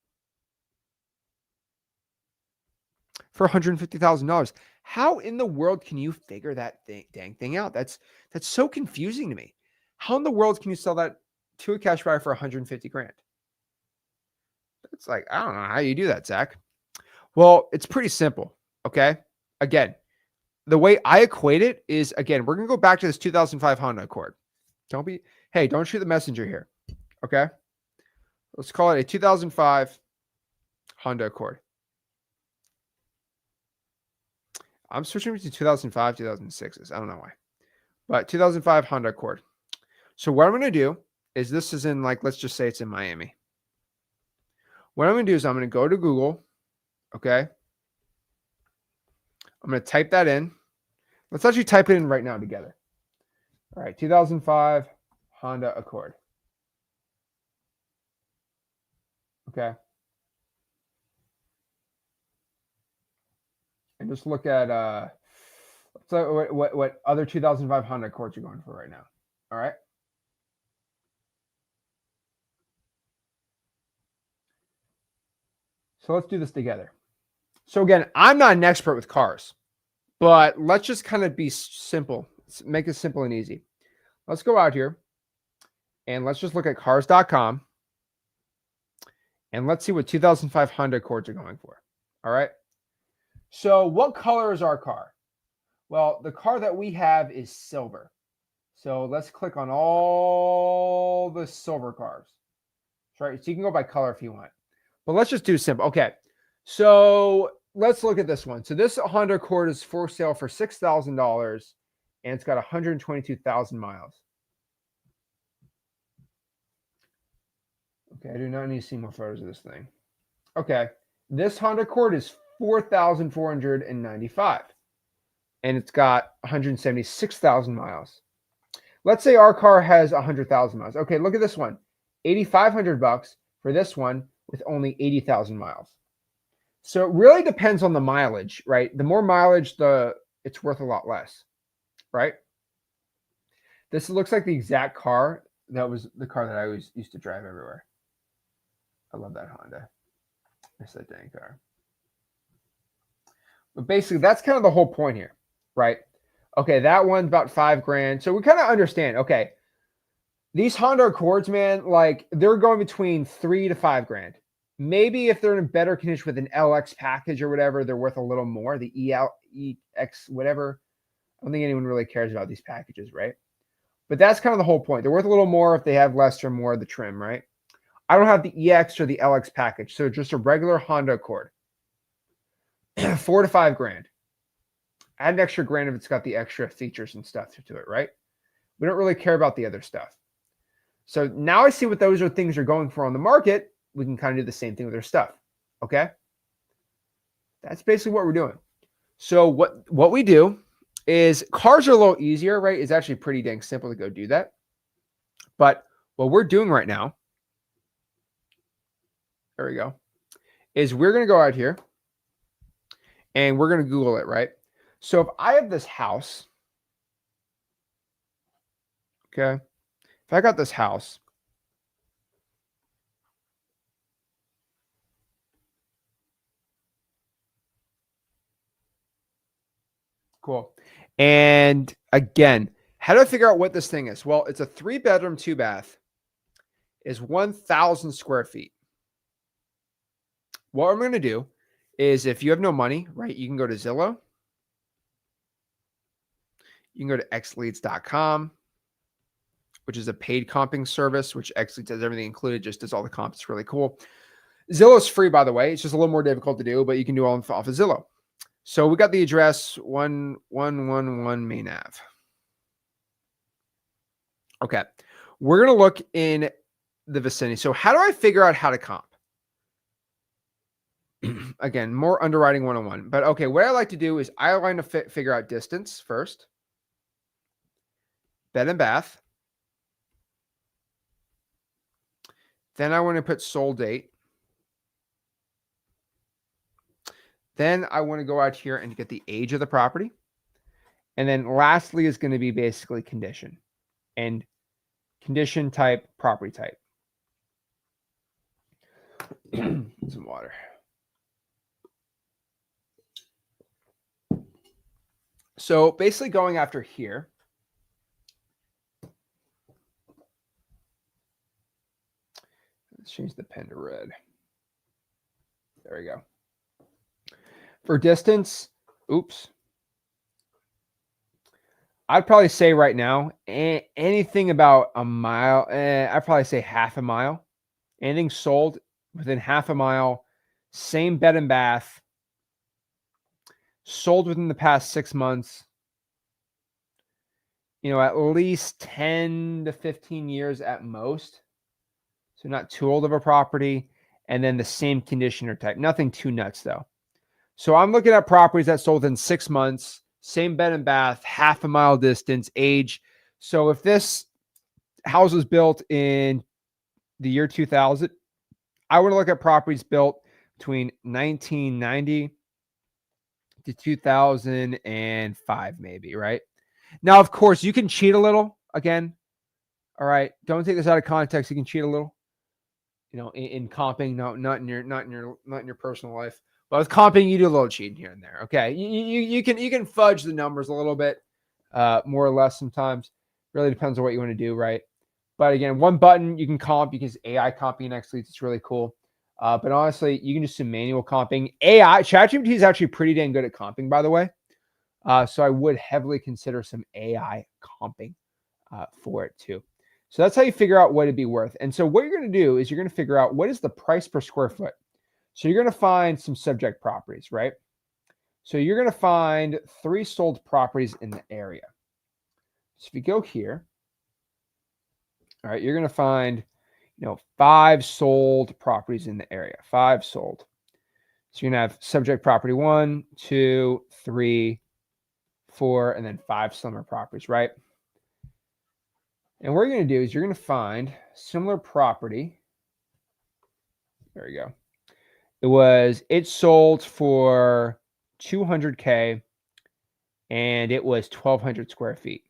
for $150,000? How in the world can you figure that dang thing out? That's so confusing to me. How in the world can you sell that to a cash buyer for 150 grand? It's like, I don't know how you do that, Zach. Well, it's pretty simple. Okay. Again, the way I equate it is, again, we're going to go back to this 2005 Honda Accord. Don't shoot the messenger here. Okay. Let's call it a 2005 Honda Accord. I'm switching between 2005, 2006s. I don't know why, but 2005 Honda Accord. So what I'm going to do is, this is in, like, let's just say it's in Miami. What I'm going to do is I'm going to go to Google. Okay. I'm going to type that in. Let's actually type it in right now together. All right. 2005 Honda Accord. Okay. And just look at what other 2005 Honda Accords you're going for right now. All right. So let's do this together. So again, I'm not an expert with cars, but let's just kind of be simple. Let's make it simple and easy. Let's go out here and let's just look at cars.com and let's see what 2005 Honda Accords are going for. All right. So what color is our car? Well, the car that we have is silver. So let's click on all the silver cars. Right. So you can go by color if you want, but let's just do simple. Okay. So let's look at this one. So this Honda Accord is for sale for $6,000 and it's got 122,000 miles. Okay. I do not need to see more photos of this thing. Okay. This Honda Accord is 4,495 and it's got 176,000 miles. Let's say our car has 100,000 miles. Okay. Look at this one. $8,500 for this one with only 80,000 miles. So it really depends on the mileage, right? The more mileage, it's worth a lot less, right? This looks like the exact car that was the car that I always used to drive everywhere. I love that Honda. It's that dang car. But basically, that's kind of the whole point here, right? Okay, that one's about $5,000. So we kind of understand, okay, these Honda Accords, man, like they're going between $3,000 to $5,000. Maybe if they're in better condition with an LX package or whatever, they're worth a little more. The EX, whatever. I don't think anyone really cares about these packages, right? But that's kind of the whole point. They're worth a little more if they have less or more of the trim, right? I don't have the EX or the LX package, so just a regular Honda Accord. $4,000 to $5,000. Add an extra grand if it's got the extra features and stuff to it, right? We don't really care about the other stuff. So now I see what those things are going for on the market. We can kind of do the same thing with their stuff. Okay. That's basically what we're doing. So what we do is cars are a little easier, right? It's actually pretty dang simple to go do that. But what we're doing right now, there we go, is we're going to go out here and we're going to Google it, right? So if I have this house, okay, if I got this house, cool. And again, how do I figure out what this thing is? Well, it's a 3-bedroom, 2-bath, is 1,000 square feet. What I'm going to do is if you have no money, right, you can go to Zillow. You can go to xleads.com, which is a paid comping service, which Xleads has everything included, just does all the comps. It's really cool. Zillow is free, by the way. It's just a little more difficult to do, but you can do all off of Zillow. So we got the address 1111 Main Ave. Okay. We're going to look in the vicinity. So how do I figure out how to comp? Again, more underwriting 101. But okay, what I like to do is I like to figure out distance first. Bed and bath. Then I want to put sold date. Then I want to go out here and get the age of the property. And then lastly is going to be basically condition and condition type, property type. Some water. So basically going after here. Let's change the pen to red. There we go. For distance, oops. I'd probably say right now, anything about a mile, I'd probably say half a mile. Anything sold within half a mile, same bed and bath, sold within the past 6 months, at least 10 to 15 years at most. So not too old of a property. And then the same condition or type. Nothing too nuts though. So I'm looking at properties that sold in 6 months, same bed and bath, half a mile distance, age. So if this house was built in the year 2000, I want to look at properties built between 1990 to 2005, maybe, right? Now, of course, you can cheat a little again. All right. Don't take this out of context. You can cheat a little. in comping, no, not in your personal life. But with comping, you do a little cheating here and there. Okay, you can fudge the numbers a little bit, more or less sometimes. Really depends on what you want to do, right? But again, one button you can comp because AI comping next leads. It's really cool. But honestly, you can do some manual comping. ChatGPT is actually pretty dang good at comping, by the way. So I would heavily consider some AI comping for it too. So that's how you figure out what it'd be worth. And so what you're going to do is you're going to figure out what is the price per square foot. So you're going to find some subject properties, right? So you're going to find 3 sold properties in the area. So if you go here, all right, you're going to find, 5 sold properties in the area, 5 sold. So you're going to have subject property 1, 2, 3, 4, and then 5 summer properties, right? And what you're going to do is you're going to find similar property. There you go. It sold for $200K and it was 1,200 square feet.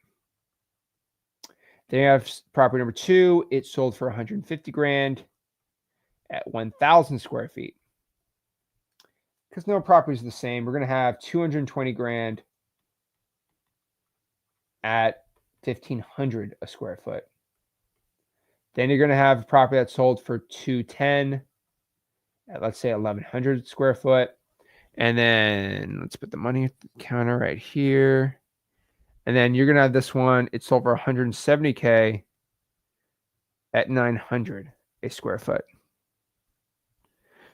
Then you have property number 2. It sold for 150 grand at 1,000 square feet. Because no property is the same, we're going to have 220 grand at 1,500 a square foot. Then you're going to have a property that sold for 210 at, let's say, 1,100 square foot. And then let's put the money counter right here. And then you're going to have this one. It sold for 170K at 900 a square foot.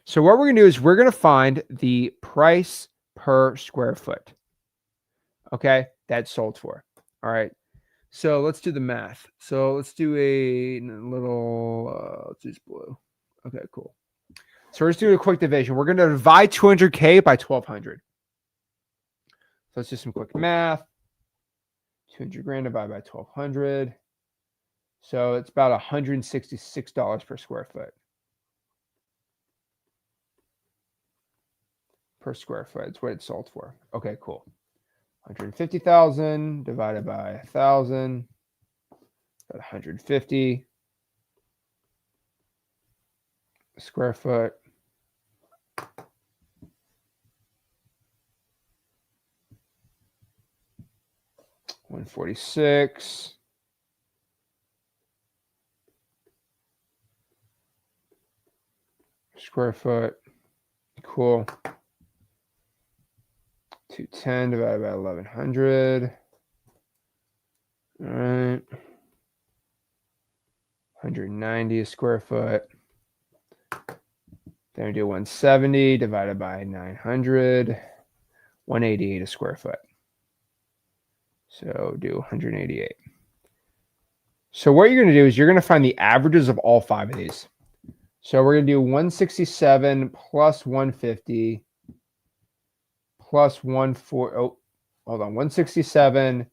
So what we're going to do is we're going to find the price per square foot. Okay, that's sold for. All right. So let's do the math. So let's do a little, let's use blue. Okay, cool. So we're just doing a quick division. We're going to divide 200K by 1,200. So let's do some quick math. 200 grand divided by 1,200. So it's about $166 per square foot. Per square foot. That's what it sold for. Okay, cool. 150,000 divided by 1,000. About 150 square foot. $146. Square foot. Cool. 210 divided by 1,100. All right. 190 a square foot. Then we do 170 divided by 900. 188 a square foot. So do 188. So what you're going to do is you're going to find the averages of all 5 of these. So we're going to do 167 plus 150 plus 140. Oh, hold on. 167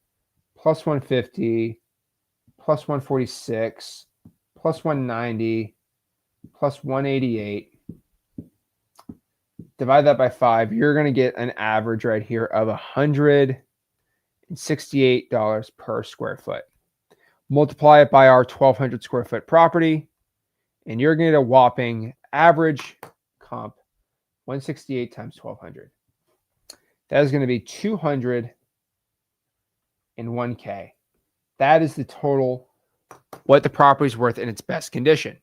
plus 150 plus 146 plus 190 plus 188. Divide that by 5. You're going to get an average right here of $168 per square foot. Multiply it by our 1,200 square foot property, and you're going to get a whopping average comp 168 times 1,200. That is going to be 201K. That is the total what the property is worth in its best condition.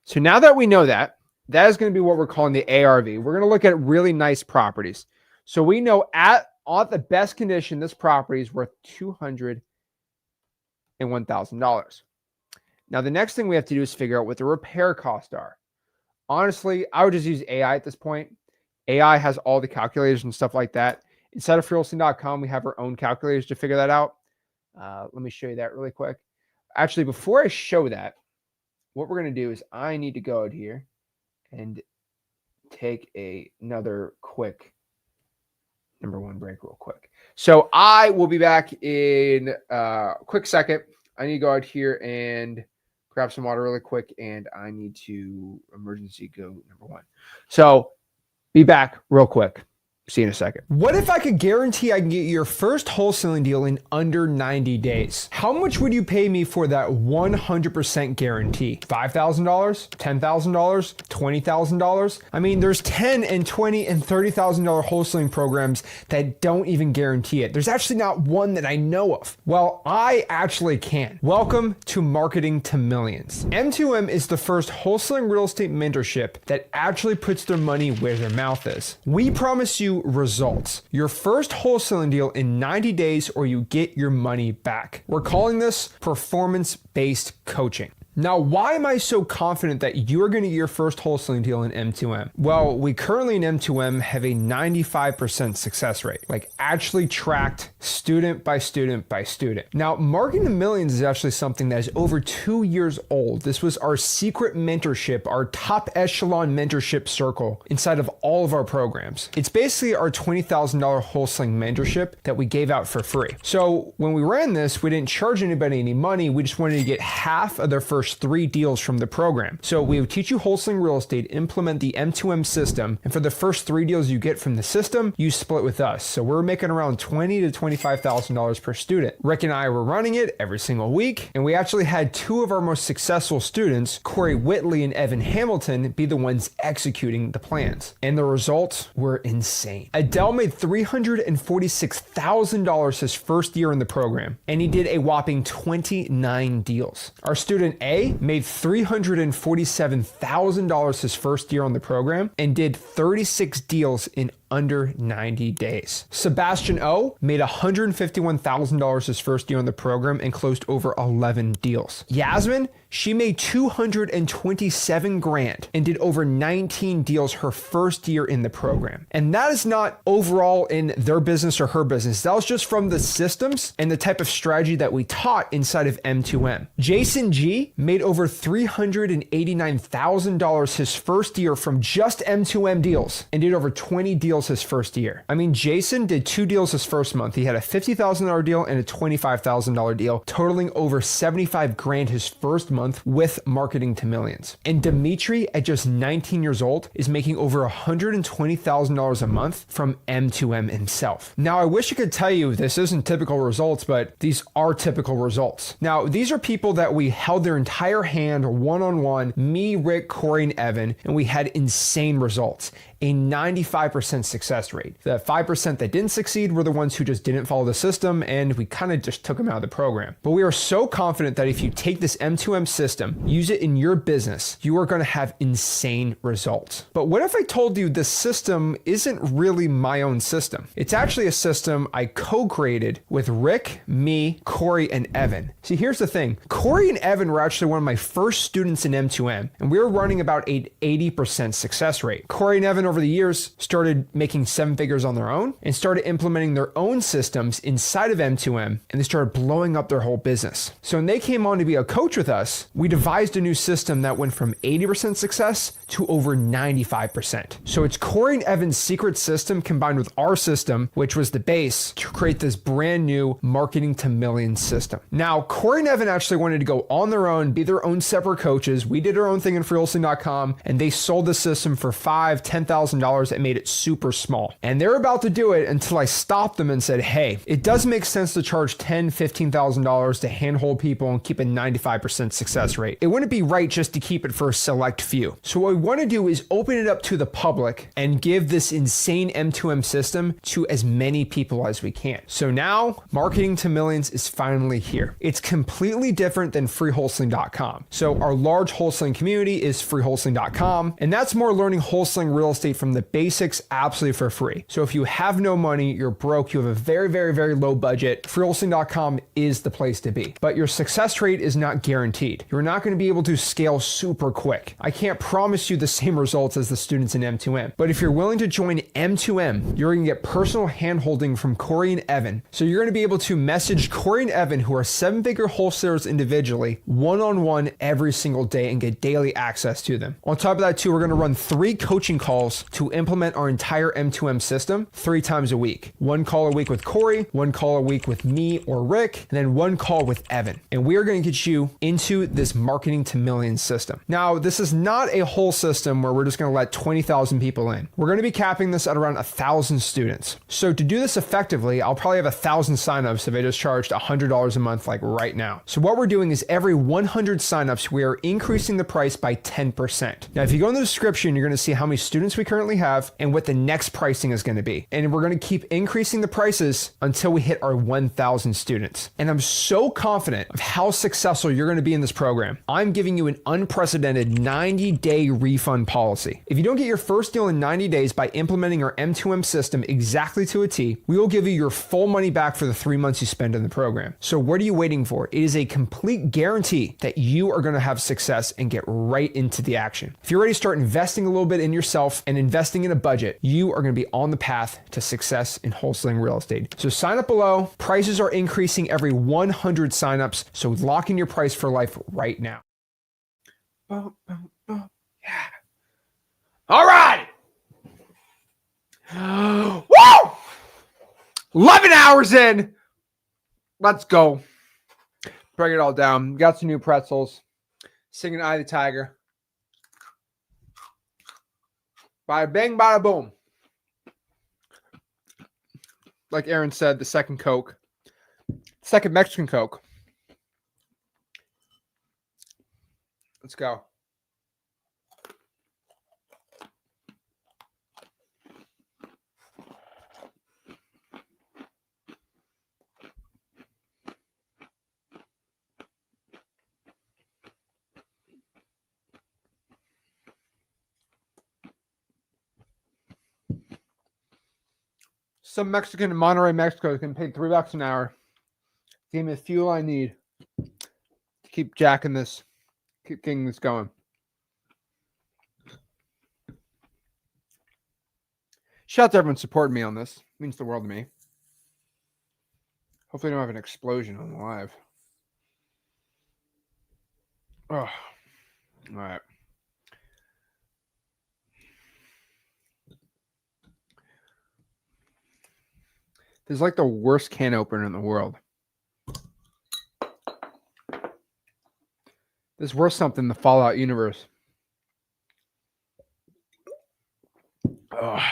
So now that we know that, that is going to be what we're calling the ARV. We're going to look at really nice properties. So we know at the best condition, this property is worth $201,000. Now, the next thing we have to do is figure out what the repair costs are. Honestly, I would just use AI at this point. AI has all the calculators and stuff like that. Inside of wholesaling.com, we have our own calculators to figure that out. Let me show you that really quick. Actually, before I show that, what we're going to do is I need to go out here and take another quick number 1 break real quick. So I will be back in a quick second. I need to go out here and grab some water really quick, and I need to emergency go number 1. So be back real quick. See you in a second. What if I could guarantee I can get your first wholesaling deal in under 90 days? How much would you pay me for that 100% guarantee? $5,000? $10,000? $20,000? I mean, there's $10 and $20 and $30,000 wholesaling programs that don't even guarantee it. There's actually not one that I know of. Well, I actually can. Welcome to Marketing to Millions. M2M is the first wholesaling real estate mentorship that actually puts their money where their mouth is. We promise you results. Your first wholesaling deal in 90 days or you get your money back. We're calling this performance-based coaching. Now, why am I so confident that you're going to get your first wholesaling deal in M2M? Well, we currently in M2M have a 95% success rate, like actually tracked student by student by student. Now, Marketing to Millions is actually something that is over 2 years old. This was our secret mentorship, our top echelon mentorship circle inside of all of our programs. It's basically our $20,000 wholesaling mentorship that we gave out for free. So when we ran this, we didn't charge anybody any money. We just wanted to get half of their first 3 deals from the program. So we would teach you wholesaling real estate, implement the M2M system, and for the first 3 deals you get from the system, you split with us. So we're making around $20,000 to $25,000 per student. Rick and I were running it every single week, and we actually had 2 of our most successful students, Corey Whitley and Evan Hamilton, be the ones executing the plans. And the results were insane. Adele made $346,000 his first year in the program, and he did a whopping 29 deals. Our student A made $347,000 his first year on the program and did 36 deals in under 90 days. Sebastian O made $151,000 his first year on the program and closed over 11 deals. Yasmin, she made $227,000 and did over 19 deals her first year in the program. And that is not overall in their business or her business. That was just from the systems and the type of strategy that we taught inside of M2M. Jason G made over $389,000 his first year from just M2M deals and did over 20 deals his first year. I mean, Jason did 2 deals his first month. He had a $50,000 deal and a $25,000 deal, totaling over $75,000 his first month with Marketing to Millions. And Dimitri, at just 19 years old, is making over $120,000 a month from M2M himself. Now, I wish I could tell you this isn't typical results, but these are typical results. Now, these are people that we held their entire hand one-on-one, me, Rick, Corey, and Evan, and we had insane results. A 95% success rate. The 5% that didn't succeed were the ones who just didn't follow the system, and we kind of just took them out of the program. But we are so confident that if you take this M2M system, use it in your business, you are going to have insane results. But what if I told you this system isn't really my own system? It's actually a system I co-created with Rick, me, Corey, and Evan. See, here's the thing. Corey and Evan were actually one of my first students in M2M, and we were running about an 80% success rate. Corey and Evan over the years started making 7 figures on their own and started implementing their own systems inside of M2M, and they started blowing up their whole business. So when they came on to be a coach with us, we devised a new system that went from 80% success to over 95%. So it's Corey and Evan's secret system combined with our system, which was the base, to create this brand new Marketing to Millions system. Now, Corey and Evan actually wanted to go on their own, be their own separate coaches. We did our own thing in wholesaling.com, and they sold the system for $5,000, $10,000 and made it super small. And they're about to do it until I stopped them and said, hey, it does make sense to charge $10,000, $15,000 to handhold people and keep a 95% success rate. It wouldn't be right just to keep it for a select few. So what we want to do is open it up to the public and give this insane M2M system to as many people as we can. So now Marketing to Millions is finally here. It's completely different than freewholesaling.com. So our large wholesaling community is freewholesaling.com, and that's more learning wholesaling real estate from the basics absolutely for free. So if you have no money, you're broke, you have a very, very, very low budget, freewholesaling.com is the place to be. But your success rate is not guaranteed. You're not going to be able to scale super quick. I can't promise you the same results as the students in M2M. But if you're willing to join M2M, you're going to get personal handholding from Corey and Evan. So you're going to be able to message Corey and Evan, who are 7-figure wholesalers individually, one-on-one every single day and get daily access to them. On top of that too, we're going to run 3 coaching calls calls to implement our entire M2M system 3 times a week. 1 call a week with Corey, 1 call a week with me or Rick, and then 1 call with Evan. And we are going to get you into this marketing to millions system. Now, this is not a whole system where we're just going to let 20,000 people in. We're going to be capping this at around 1,000 students. So to do this effectively, I'll probably have 1,000 signups if I just charged $100 a month like right now. So what we're doing is every 100 signups, we are increasing the price by 10%. Now, if you go in the description, you're going to see how many students we currently have and what the next pricing is going to be. And we're going to keep increasing the prices until we hit our 1,000 students. And I'm so confident of how successful you're going to be in this program. I'm giving you an unprecedented 90-day refund policy. If you don't get your first deal in 90 days by implementing our M2M system exactly to a T, we will give you your full money back for the 3 months you spend in the program. So what are you waiting for? It is a complete guarantee that you are going to have success and get right into the action. If you're ready to start investing a little bit in yourself and investing in a budget, you are going to be on the path to success in wholesaling real estate. So sign up below. Prices are increasing every 100 signups. So lock in your price for life right now. Yeah. All right. Woo! 11 hours in. Let's go. Bring it all down. Got some new pretzels. Singing Eye of the Tiger. Bada bang, bada boom. Like Aaron said, the second Coke. Second Mexican Coke. Let's go. Some Mexican in Monterrey, Mexico is going to pay $3 an hour. Give me the fuel I need to keep jacking this, keep getting this going. Shout out to everyone supporting me on this. It means the world to me. Hopefully I don't have an explosion on the live. Oh, all right. This is like the worst can opener in the world. This is worth something in the Fallout universe. Oh.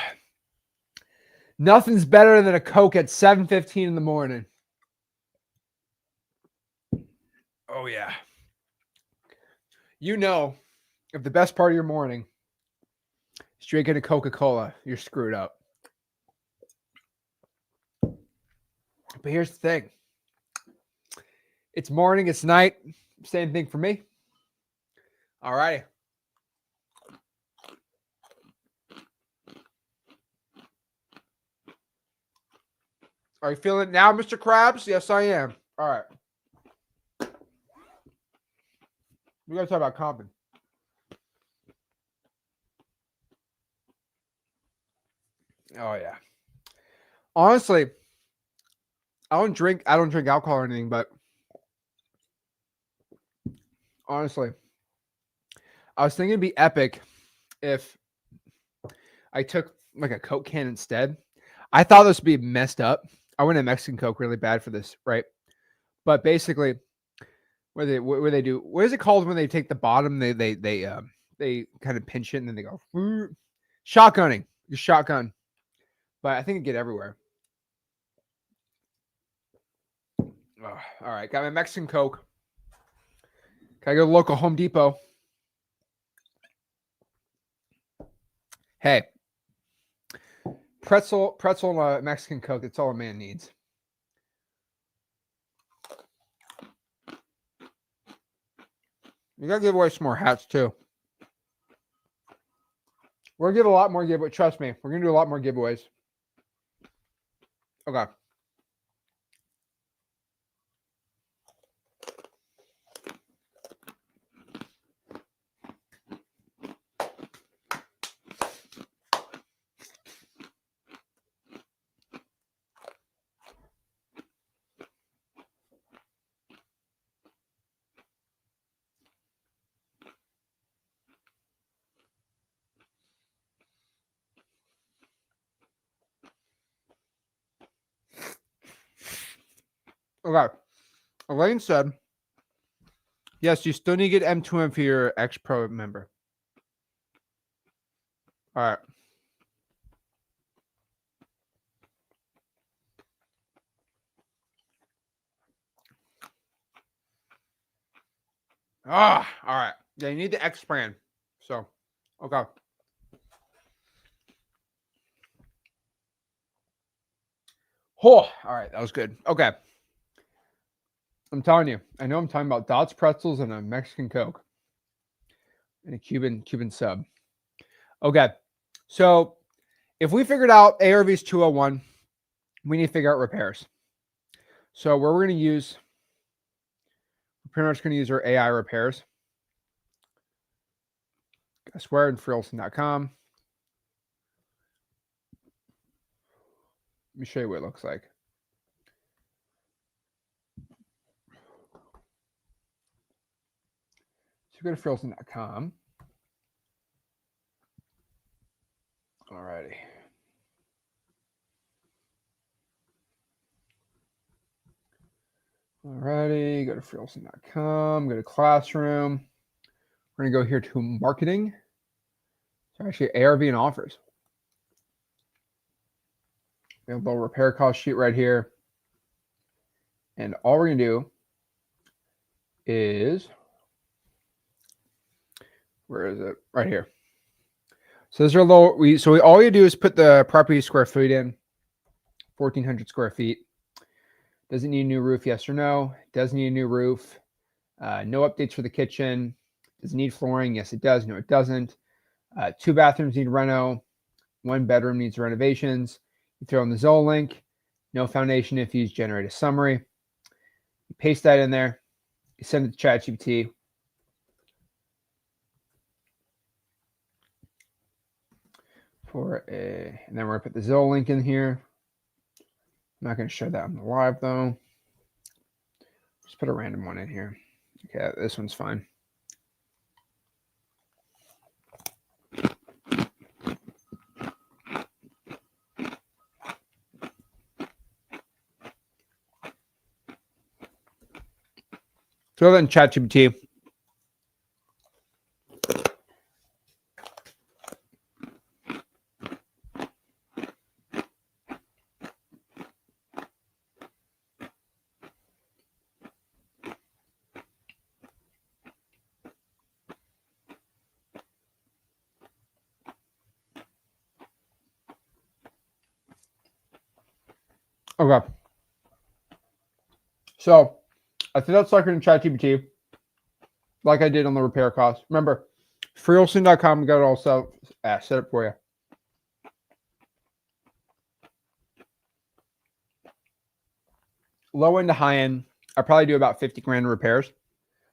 Nothing's better than a Coke at 7:15 in the morning. Oh, yeah. You know, if the best part of your morning is drinking a Coca-Cola, you're screwed up. But here's the thing. It's morning, it's night. Same thing for me. All right. Are you feeling it now, Mr. Krabs? Yes, I am. All right. We got to talk about comping. Oh, yeah. Honestly, I don't drink alcohol or anything, but honestly, I was thinking it'd be epic if I took like a Coke can instead. I thought this would be messed up. I went to Mexican Coke really bad for this, right? But basically, what they do, what is it called when they take the bottom? They kind of pinch it and then they go shotgunning. You shotgun, but I think it get everywhere. Oh, all right, got my Mexican Coke. Can I go to the local Home Depot? Hey, pretzel and a Mexican Coke. That's all a man needs. You gotta give away some more hats too. We're gonna give a lot more giveaways. Trust me, we're gonna do a lot more giveaways. Okay. Okay. Elaine said, yes, you still need to get M2M for your X-Pro member. All right. All right. Yeah, you need the X brand. So, okay. Oh, all right. That was good. Okay. I'm telling you, I know I'm talking about Dots pretzels and a Mexican Coke and a Cuban sub. Okay. So if we figured out ARV's 201, we need to figure out repairs. So where we're going to use, we're pretty much going to use our AI repairs. I swear in freelson.com. Let me show you what it looks like. So go to freelson.com. All righty. All righty. Go to freelson.com. Go to classroom. We're going to go here to marketing. So actually ARV and offers. We have a little repair cost sheet right here. And all we're going to do is, where is it? Right here. So those are low. All you do is put the property square feet in, 1,400 square feet. Does it need a new roof? Yes or no? Does need a new roof. No updates for the kitchen. Does it need flooring? Yes, it does. No, it doesn't. 2 bathrooms need reno. 1 bedroom needs renovations. You throw in the Zoll link. No foundation if you use generate a summary. You paste that in there. You send it to ChatGPT. And then we're going to put the Zoll link in here. I'm not going to show that on the live though. Just put a random one in here. Okay, this one's fine. Throw that in ChatGPT. Okay. So I threw that sucker in ChatGPT like I did on the repair cost. Remember, freelson.com got it all set up for you. Low end to high end, I probably do about 50 grand in repairs.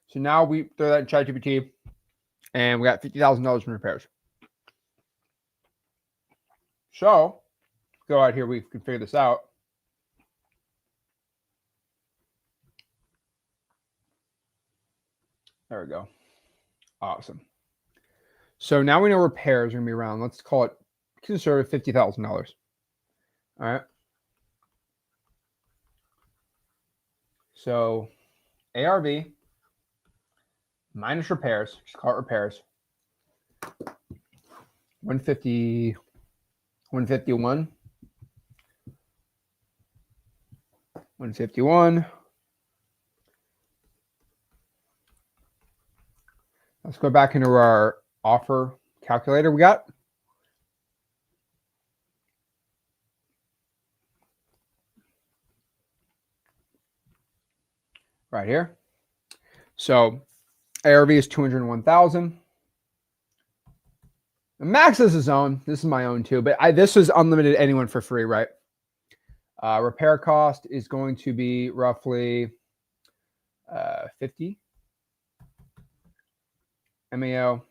So now we throw that in ChatGPT and we got $50,000 in repairs. So go out here, we can figure this out. There we go. Awesome. So now we know repairs are going to be around, let's call it conservative $50,000. All right. So ARV minus repairs, just call it repairs. 150, 151, 151. Let's go back into our offer calculator we got. Right here. So ARV is 201,000. Max is his own. This is my own too, but this is unlimited anyone for free, right? Repair cost is going to be roughly 50. MAO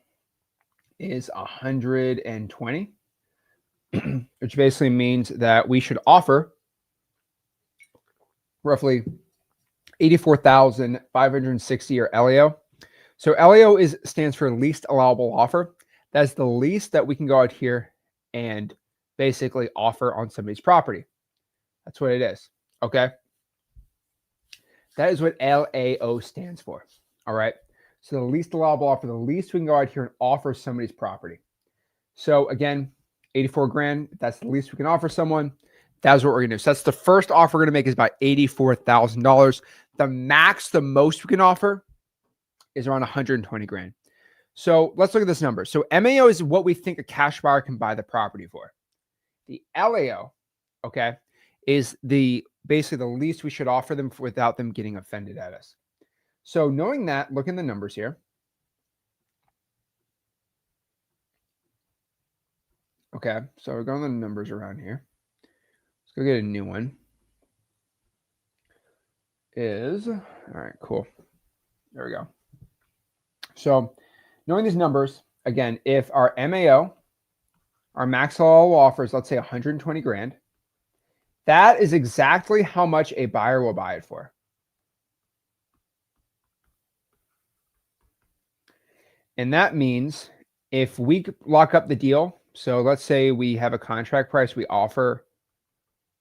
is 120, which basically means that we should offer roughly 84,560 or LAO. So LAO stands for least allowable offer. That's the least that we can go out here and basically offer on somebody's property. That's what it is. Okay. That is what LAO stands for. All right. So the least allowable offer, the least we can go out here and offer somebody's property. So again, 84 grand, that's the least we can offer someone. That's what we're going to do. So that's the first offer we're going to make is about $84,000. The max, the most we can offer is around 120 grand. So let's look at this number. So MAO is what we think a cash buyer can buy the property for. The LAO, okay, is basically the least we should offer them without them getting offended at us. So knowing that, look in the numbers here. Okay, so we're going the numbers around here. Let's go get a new one. All right, cool. There we go. So knowing these numbers, again, if our MAO, our max allowable offer is, let's say 120 grand, that is exactly how much a buyer will buy it for. And that means if we lock up the deal, so let's say we have a contract price, we offer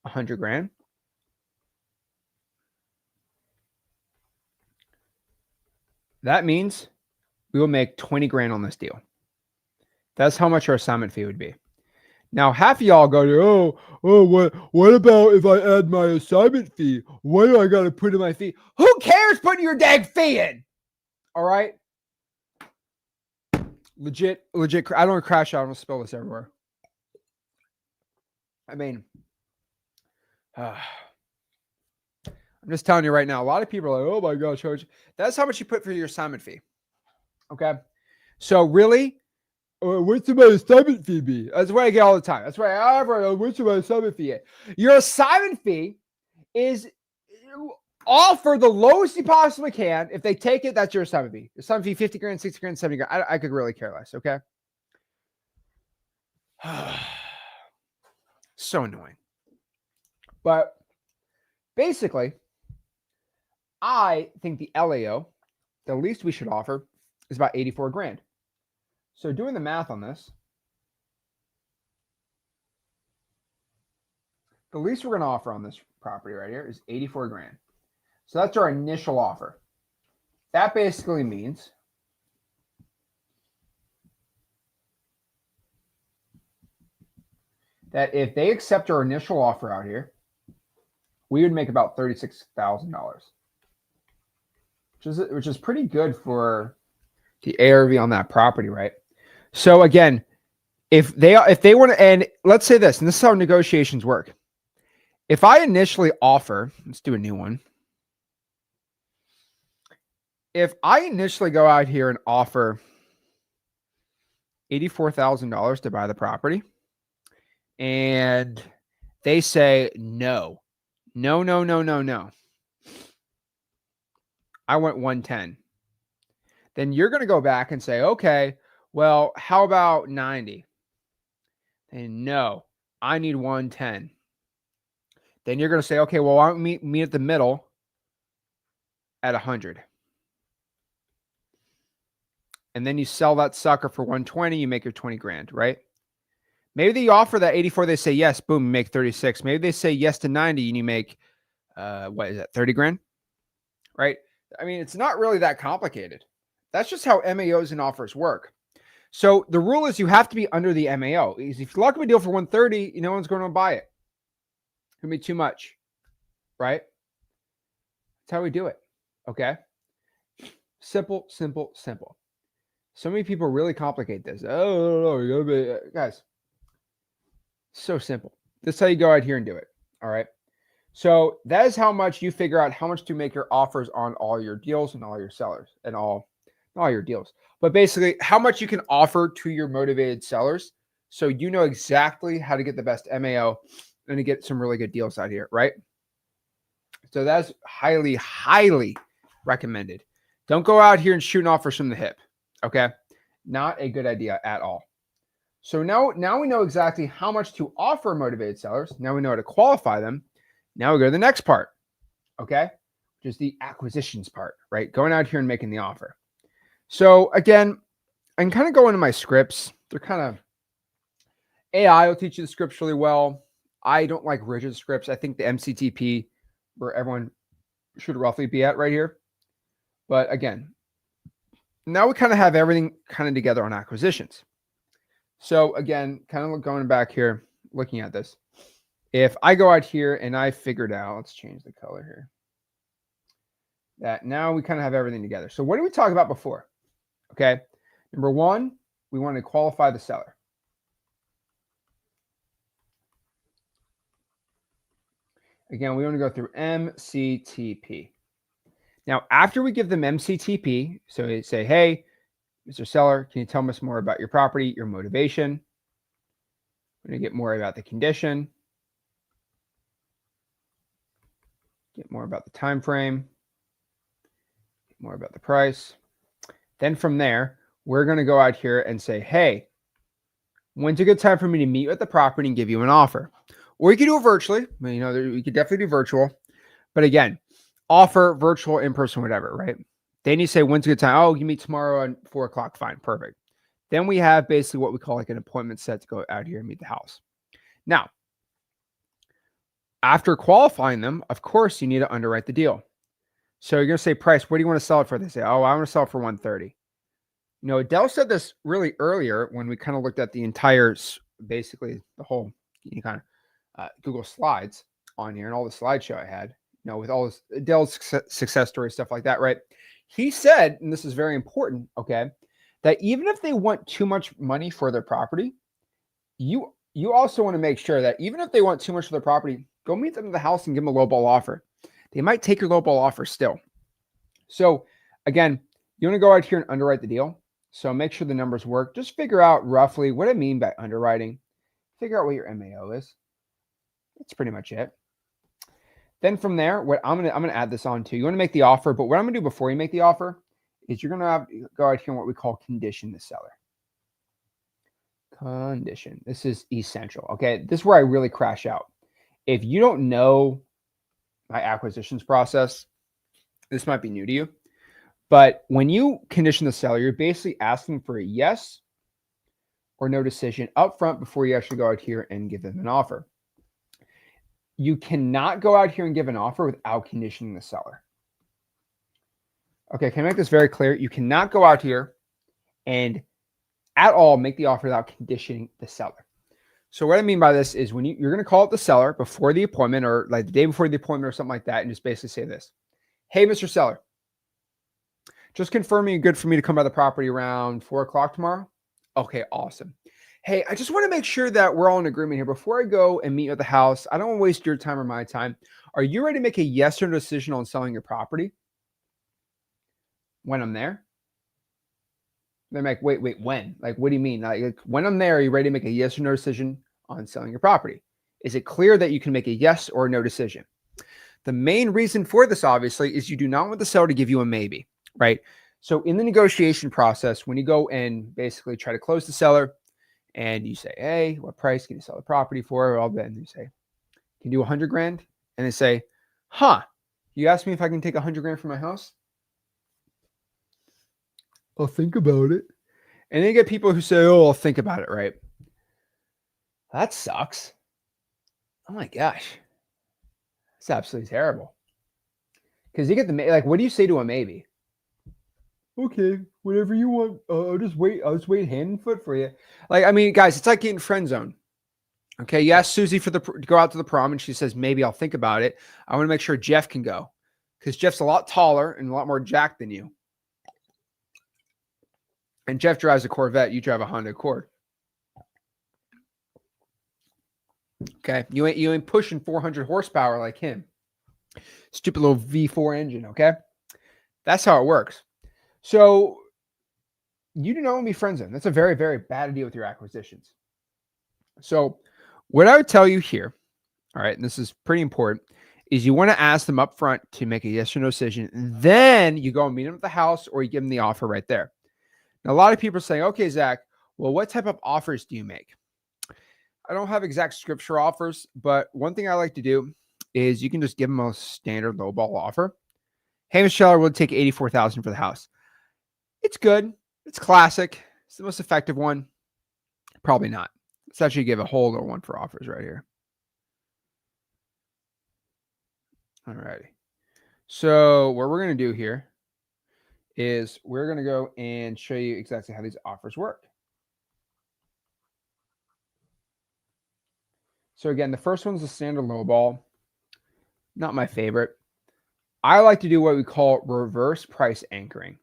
100 grand. That means we will make 20 grand on this deal. That's how much our assignment fee would be. Now, half of y'all go, what about if I add my assignment fee? What do I got to put in my fee? Who cares putting your dang fee in? All right. Legit. I don't want to crash out. I'm going to spill this everywhere. I mean, I'm just telling you right now, a lot of people are like, oh my gosh, that's how much you put for your assignment fee. Okay. So really, what's my assignment fee be? That's what I get all the time. That's why what's my assignment fee? Your assignment fee is offer the lowest you possibly can. If they take it, that's your assignment fee. Assignment fee, 50 grand, 60 grand, 70 grand. I could really care less. Okay. So annoying. But basically, I think the LAO, the least we should offer, is about 84 grand. So doing the math on this, the least we're going to offer on this property right here is 84 grand. So that's our initial offer. That basically means that if they accept our initial offer out here, we would make about $36,000, which is pretty good for the ARV on that property, right? So again, if they want to, and let's say this, and this is how negotiations work. If I initially offer, let's do a new one. If I initially go out here and offer $84,000 to buy the property, and they say no, I want 110. Then you're going to go back and say, okay, well, how about 90? And no, I need 110. Then you're going to say, okay, well, why don't we meet at the middle at 100? And then you sell that sucker for 120, you make your 20 grand, right? Maybe they offer that 84, they say yes, boom, you make 36. Maybe they say yes to 90 and you make, 30 grand, right? I mean, it's not really that complicated. That's just how MAOs and offers work. So the rule is you have to be under the MAO. If you lock up a deal for 130, no one's going to buy it. It's going to be too much, right? That's how we do it, okay? Simple. So many people really complicate this. Oh, you gotta be, guys, so simple. This is how you go out here and do it, all right? So that is how much you figure out how much to make your offers on all your deals and all your sellers and all your deals. But basically, how much you can offer to your motivated sellers so you know exactly how to get the best MAO and to get some really good deals out here, right? So that's highly, highly recommended. Don't go out here and shoot offers from the hip, okay? Not a good idea at all. So now we know exactly how much to offer motivated sellers. Now we know how to qualify them. Now we go to the next part, okay? Which is the acquisitions part, right? Going out here and making the offer. So again, I can kind of go into my scripts. They're kind of, AI will teach you the scripts really well. I don't like rigid scripts. I think the MCTP, where everyone should roughly be at right here. But again, now we kind of have everything kind of together on acquisitions. So again, kind of going back here, looking at this. If I go out here and I figured out, let's change the color here. That now we kind of have everything together. So what did we talk about before? Okay. Number one, we want to qualify the seller. Again, we want to go through MCTP. Now, after we give them MCTP, so we say, hey, Mr. Seller, can you tell us more about your property, your motivation? We're going to get more about the condition. Get more about the time frame. Get more about the price. Then from there, we're going to go out here and say, hey, when's a good time for me to meet with the property and give you an offer? Or you could do it virtually. You know, we could definitely do virtual. But again, offer, virtual, in person, whatever, right? Then you say, when's a good time? Oh, you meet tomorrow at 4 o'clock. Fine, perfect. Then we have basically what we call like an appointment set to go out here and meet the house. Now, after qualifying them, of course, you need to underwrite the deal. So you're going to say, price, what do you want to sell it for? They say, oh, I want to sell it for 130. You know, Adele said this really earlier when we kind of looked at the entire, basically the whole kind of Google Slides on here and all the slideshow I had, you know, with all this Adele's success story, stuff like that, right? He said, and this is very important, okay, that even if they want too much money for their property, you also want to make sure that even if they want too much for their property, go meet them at the house and give them a lowball offer. They might take your lowball offer still. So again, you want to go out here and underwrite the deal. So make sure the numbers work. Just figure out roughly what I mean by underwriting. Figure out what your MAO is. That's pretty much it. Then from there, what I'm gonna add this on to. You want to make the offer, but what I'm gonna do before you make the offer is you're gonna go out here and what we call condition the seller. Condition. This is essential. Okay, this is where I really crash out. If you don't know my acquisitions process, this might be new to you. But when you condition the seller, you're basically asking for a yes or no decision up front before you actually go out here and give them an offer. You cannot go out here and give an offer without conditioning the seller. Okay, can I make this very clear? You cannot go out here and at all make the offer without conditioning the seller. So what I mean by this is when you're going to call up the seller before the appointment or like the day before the appointment or something like that and just basically say this. Hey, Mr. Seller, just confirming you're good for me to come by the property around 4 o'clock tomorrow. Okay, awesome. Hey, I just want to make sure that we're all in agreement here. Before I go and meet at the house, I don't want to waste your time or my time. Are you ready to make a yes or no decision on selling your property? When I'm there? They're like, wait, when? Like, what do you mean? Like, when I'm there, are you ready to make a yes or no decision on selling your property? Is it clear that you can make a yes or no decision? The main reason for this, obviously, is you do not want the seller to give you a maybe, right? So in the negotiation process, when you go and basically try to close the seller and you say, hey, what price can you sell the property for? All that, and you say, can you do 100 grand? And they say, huh, you asked me if I can take 100 grand from my house? I'll think about it. And then you get people who say, oh, I'll think about it, right? That sucks. Oh my gosh. It's absolutely terrible. Because you get the, like, what do you say to a maybe? Okay, whatever you want. I'll just wait hand and foot for you. Like, I mean, guys, it's like getting friend zone. Okay, you ask Susie to go out to the prom and she says, maybe I'll think about it. I want to make sure Jeff can go because Jeff's a lot taller and a lot more jacked than you. And Jeff drives a Corvette. You drive a Honda Accord. Okay, you ain't pushing 400 horsepower like him. Stupid little V4 engine. Okay, that's how it works. So you do not want to be friend zone. That's a very, very bad idea with your acquisitions. So what I would tell you here, all right, and this is pretty important, is you want to ask them up front to make a yes or no decision. Then you go and meet them at the house or you give them the offer right there. Now, a lot of people are saying, okay, Zach, well, what type of offers do you make? I don't have exact scripture offers, but one thing I like to do is you can just give them a standard lowball offer. Hey, Mr. Seller, we'll take $84,000 for the house. It's good. It's classic. It's the most effective one. Probably not. Let's actually give a whole other one for offers right here. All righty. So what we're going to do here is we're going to go and show you exactly how these offers work. So again, the first one's a standard low ball. Not my favorite. I like to do what we call reverse price anchoring.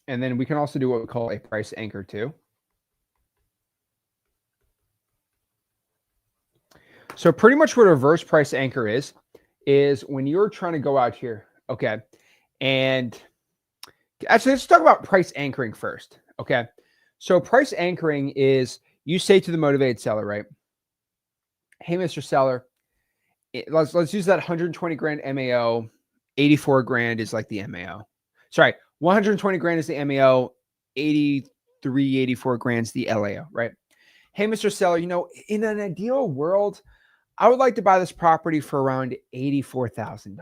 And then we can also do what we call a price anchor too. So pretty much what a reverse price anchor is when you're trying to go out here, okay? And actually, let's talk about price anchoring first, okay? So price anchoring is you say to the motivated seller, right? Hey, Mr. Seller, let's use that 120 grand MAO, 84 grand is like the MAO. Sorry, 120 grand is the MAO, 83, 84 grand is the LAO, right? Hey, Mr. Seller, in an ideal world, I would like to buy this property for around $84,000.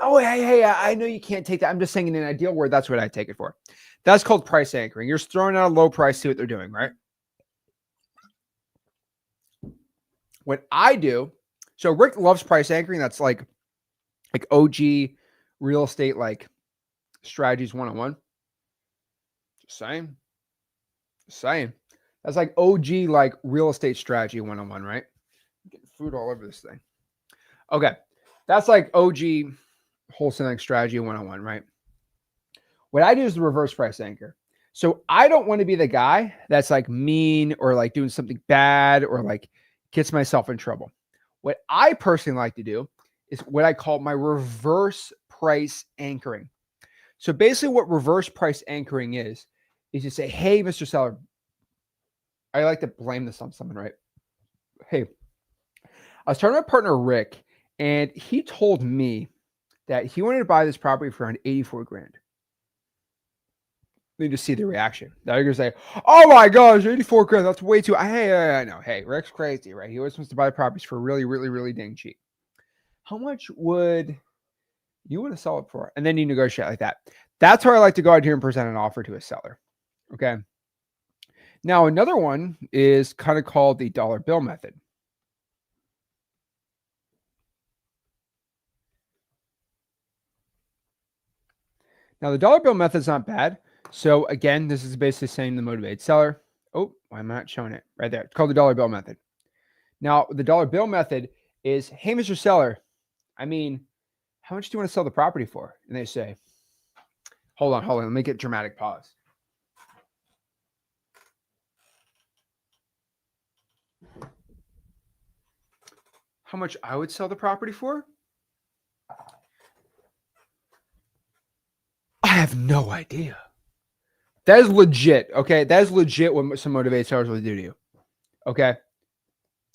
Oh, hey, I know you can't take that. I'm just saying in an ideal world, that's what I take it for. That's called price anchoring. You're just throwing out a low price, see what they're doing, right? What I do, so Rick loves price anchoring. That's like OG real estate, like strategies 101. Just saying. That's like OG, like real estate strategy 101, right? I'm getting food all over this thing. Okay. That's like OG wholesaling strategy 101, right? What I do is the reverse price anchor. So I don't want to be the guy that's like mean or like doing something bad or like gets myself in trouble. What I personally like to do is what I call my reverse price anchoring. So basically what reverse price anchoring is you say, hey, Mr. Seller, I like to blame this on someone, right? Hey, I was talking to my partner, Rick, and he told me that he wanted to buy this property for around 84 grand. Let me just see the reaction. Now you're going to say, oh my gosh, 84 grand, that's way too. Hey, I know. Hey, Rick's crazy, right? He always wants to buy properties for really, really, really dang cheap. How much would you want to sell it for? And then you negotiate like that. That's how I like to go out here and present an offer to a seller. Okay. Now, another one is kind of called the dollar bill method. Now, the dollar bill method is not bad. So again, this is basically saying the motivated seller. Oh, why am I not showing it? Right there. It's called the dollar bill method. Now, the dollar bill method is, hey, Mr. Seller, how much do you want to sell the property for? And they say, hold on. Let me get dramatic pause. How much I would sell the property for? I have no idea. That is legit. Okay. That is legit what some motivated sellers will do to you. Okay.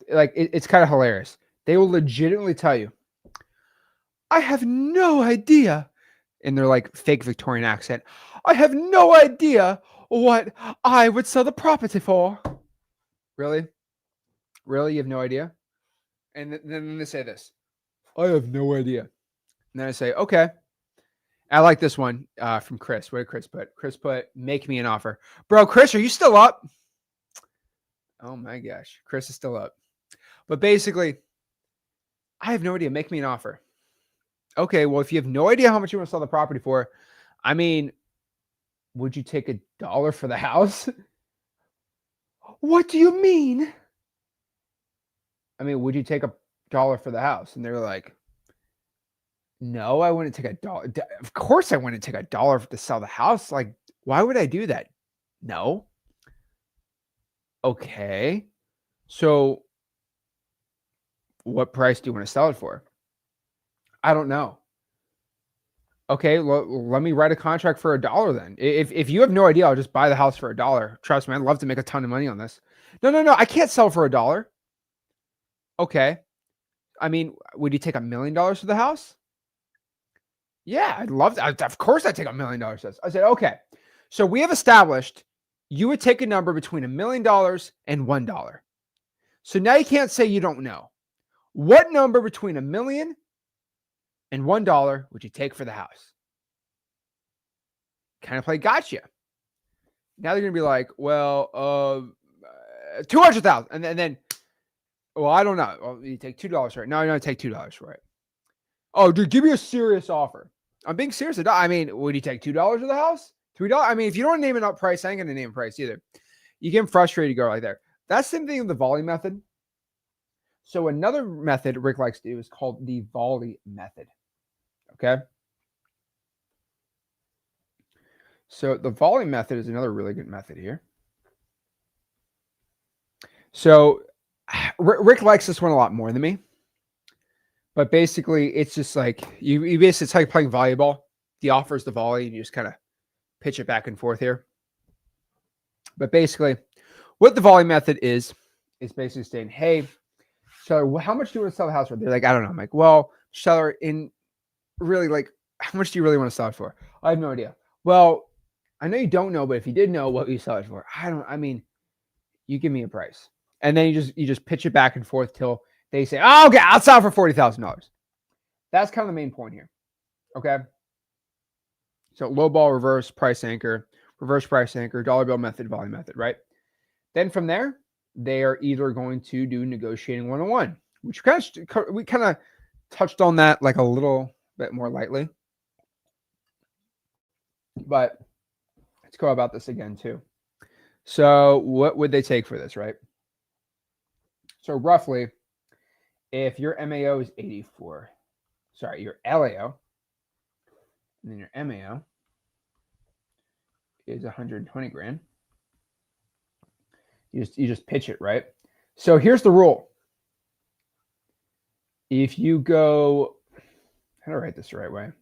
Like it's kind of hilarious. They will legitimately tell you, I have no idea. In their like fake Victorian accent, I have no idea what I would sell the property for. Really? Really? You have no idea? And then they say this, I have no idea. And then I say, okay. I like this one from Chris. What did Chris put? Chris put, make me an offer. Bro, Chris, are you still up? Oh my gosh. Chris is still up. But basically, I have no idea. Make me an offer. Okay, well, if you have no idea how much you want to sell the property for, would you take $1 for the house? What do you mean? Would you take $1 for the house? And they're like, no, I wouldn't take $1. Of course I wouldn't take $1 to sell the house. Like, why would I do that? No. Okay. So what price do you want to sell it for? I don't know. Okay, let me write a contract for $1 then. If you have no idea, I'll just buy the house for $1. Trust me, I'd love to make a ton of money on this. No, I can't sell for $1. Okay. Would you take $1 million for the house? Yeah, I'd love that. Of course I'd take $1 million. I said, okay. So we have established you would take a number between $1 million and $1. So now you can't say you don't know. What number between $1 million and $1 would you take for the house? Kind of play gotcha. Now they're going to be like, well, 200,000. And then, Well, I don't know. Well, you take $2 for it. No, take $2 for it. Oh, dude, give me a serious offer. I'm being serious. I mean, would you take $2 for the house? $3? I mean, if you don't name it up price, I ain't gonna name a price either. You get frustrated, you go right there. That's the same thing with the volley method. So another method Rick likes to do is called the volley method. Okay. So the volley method is another really good method here. So Rick likes this one a lot more than me. But basically, it's just like you basically, it's like playing volleyball. The offer is the volley, and you just kind of pitch it back and forth here. But basically, what the volley method is basically saying, hey, seller, how much do you want to sell the house for? They're like, I don't know. I'm like, well, seller, in really, like, how much do you really want to sell it for? I have no idea. Well, I know you don't know, but if you did know, what would you sell it for? I mean, you give me a price. And then you just pitch it back and forth till they say, oh, okay, I'll sell it for $40,000. That's kind of the main point here. Okay. So low ball, reverse price anchor, dollar bill method, volley method, right? Then from there, they are either going to do negotiating 101, which we kind of touched on that like a little bit more lightly. But let's go about this again too. So what would they take for this, right? So roughly, if your MAO is 84, sorry, your LAO, and then your MAO is 120 grand. You just pitch it, right? So here's the rule. If you go, how do I write this the right way?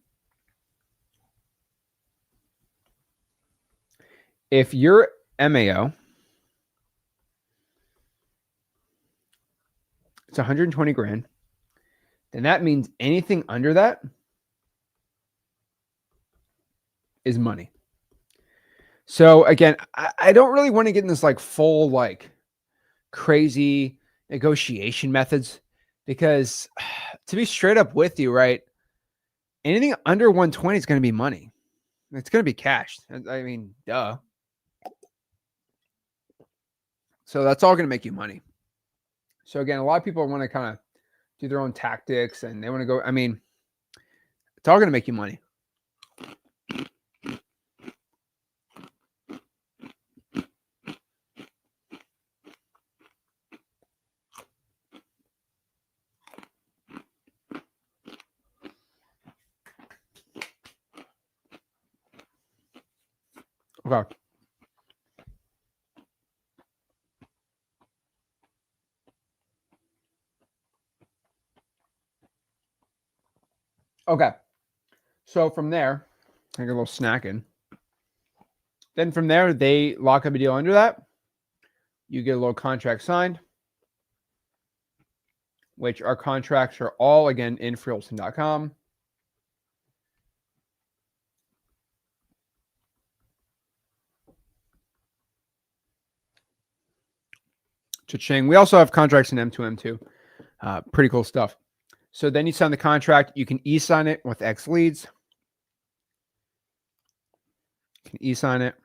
If your MAO, it's 120 grand, then that means anything under that is money. So again, I don't really want to get in this like full, like crazy negotiation methods, because to be straight up with you, right? Anything under 120 is going to be money. It's going to be cash. I mean, duh. So that's all going to make you money. So again, a lot of people want to kind of do their own tactics and they want to go, I mean, it's all going to make you money. Okay. Okay. So from there, I get a little snack in. Then from there, they lock up a deal under that. You get a little contract signed, which our contracts are all, again, in freeholston.com. Cha-ching. We also have contracts in M2M2. Pretty cool stuff. So then you sign the contract. You can e-sign it with X leads. You can e-sign it.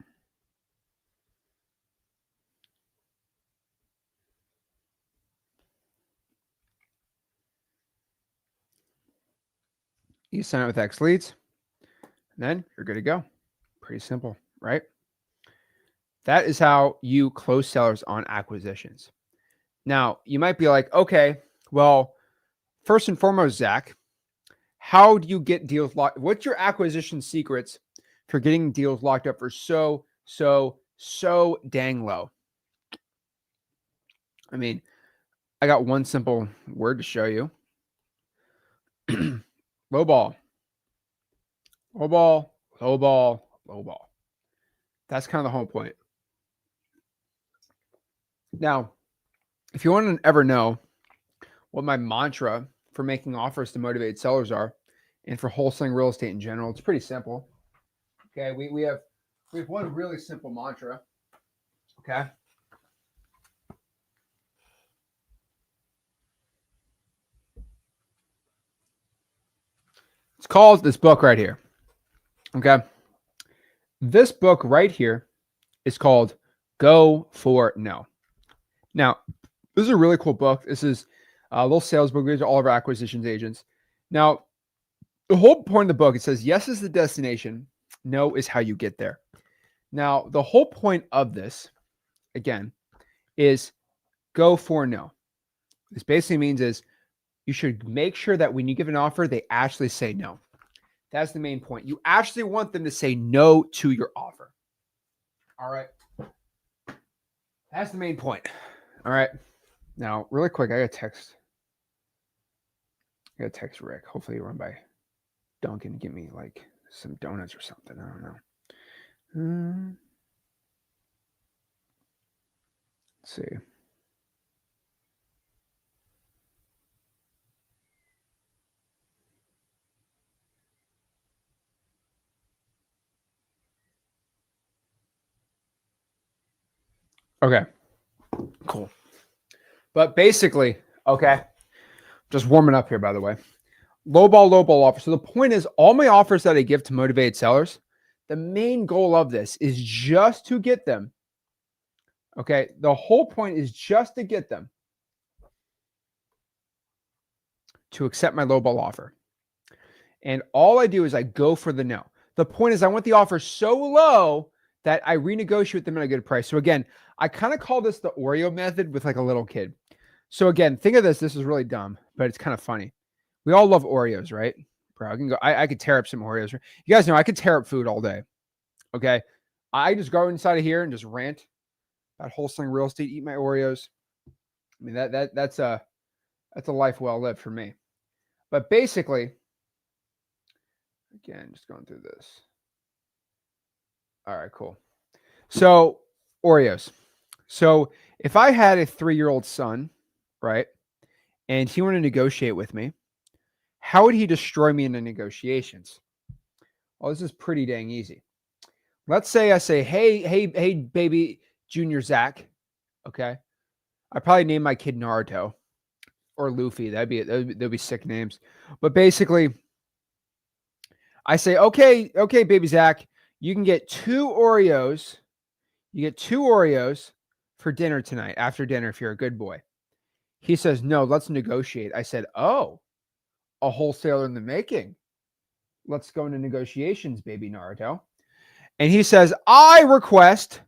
E-sign it with X leads. And then you're good to go. Pretty simple, right? That is how you close sellers on acquisitions. Now, you might be like, okay, well, first and foremost, Zach, how do you get deals locked? What's your acquisition secrets for getting deals locked up for so dang low? I mean, I got one simple word to show you. Low ball. Low ball, low ball, low ball. That's kind of the whole point. Now, if you want to ever know what my mantra for making offers to motivate sellers are, and for wholesaling real estate in general, it's pretty simple. Okay, we have one really simple mantra. Okay. It's called this book right here. Okay. This book right here is called Go for No. Now, This is a really cool book. This is a little sales book. These are all of our acquisitions agents. Now, the whole point of the book, it says, yes is the destination. No is how you get there. Now, the whole point of this, again, is go for no. This basically means is you should make sure that when you give an offer, they actually say no. That's the main point. You actually want them to say no to your offer. All right. That's the main point. All right. Now, really quick, I got to text Rick. Hopefully you run by Dunkin' and give me like some donuts or something. I don't know. Let's see. Okay. Cool. But basically, okay, just warming up here, by the way. Lowball offer. So the point is, all my offers that I give to motivated sellers, the main goal of this is just to get them. Okay. The whole point is just to get them to accept my lowball offer. And all I do is I go for the no. The point is I want the offer so low that I renegotiate with them at a good price. So again, I kind of call this the Oreo method with like a little kid. So again, think of this. This is really dumb, but it's kind of funny. We all love Oreos, right? Bro, I could tear up some Oreos. You guys know I could tear up food all day. Okay. I just go inside of here and just rant about wholesaling real estate, eat my Oreos. I mean, that's a life well lived for me. But basically, again, just going through this. All right, cool. So Oreos. So if I had a 3-year-old son, right, and he wanted to negotiate with me, how would he destroy me in the negotiations? Well, this is pretty dang easy. Let's say I say, hey, baby, Junior Zach. Okay. I probably name my kid Naruto or Luffy. That'd be sick names. But basically, I say, okay, baby Zach, you can get 2 Oreos. You get 2 Oreos for dinner tonight, after dinner, if you're a good boy. He says, no, let's negotiate. I said, oh, a wholesaler in the making. Let's go into negotiations, baby Naruto. And he says, I request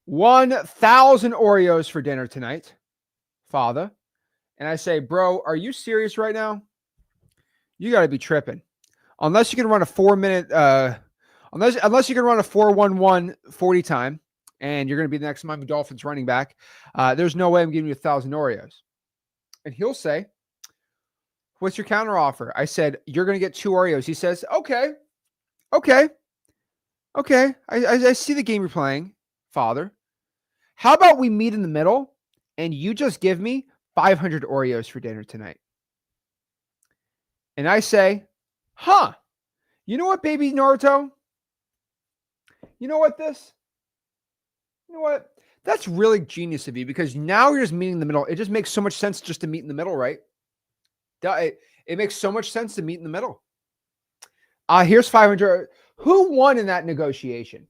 1,000 Oreos for dinner tonight, father. And I say, bro, are you serious right now? You got to be tripping. Unless you can run a 4-minute, unless you can run a 4.11 40 time, and you're going to be the next Miami Dolphins running back, there's no way I'm giving you 1,000 Oreos. And he'll say, what's your counter offer? I said, you're going to get 2 Oreos. He says, okay. I see the game you're playing, father. How about we meet in the middle and you just give me 500 Oreos for dinner tonight? And I say, you know what, baby Naruto? You know what? That's really genius of you, because now you're just meeting in the middle. It just makes so much sense just to meet in the middle, right? It makes so much sense to meet in the middle. Here's 500. Who won in that negotiation?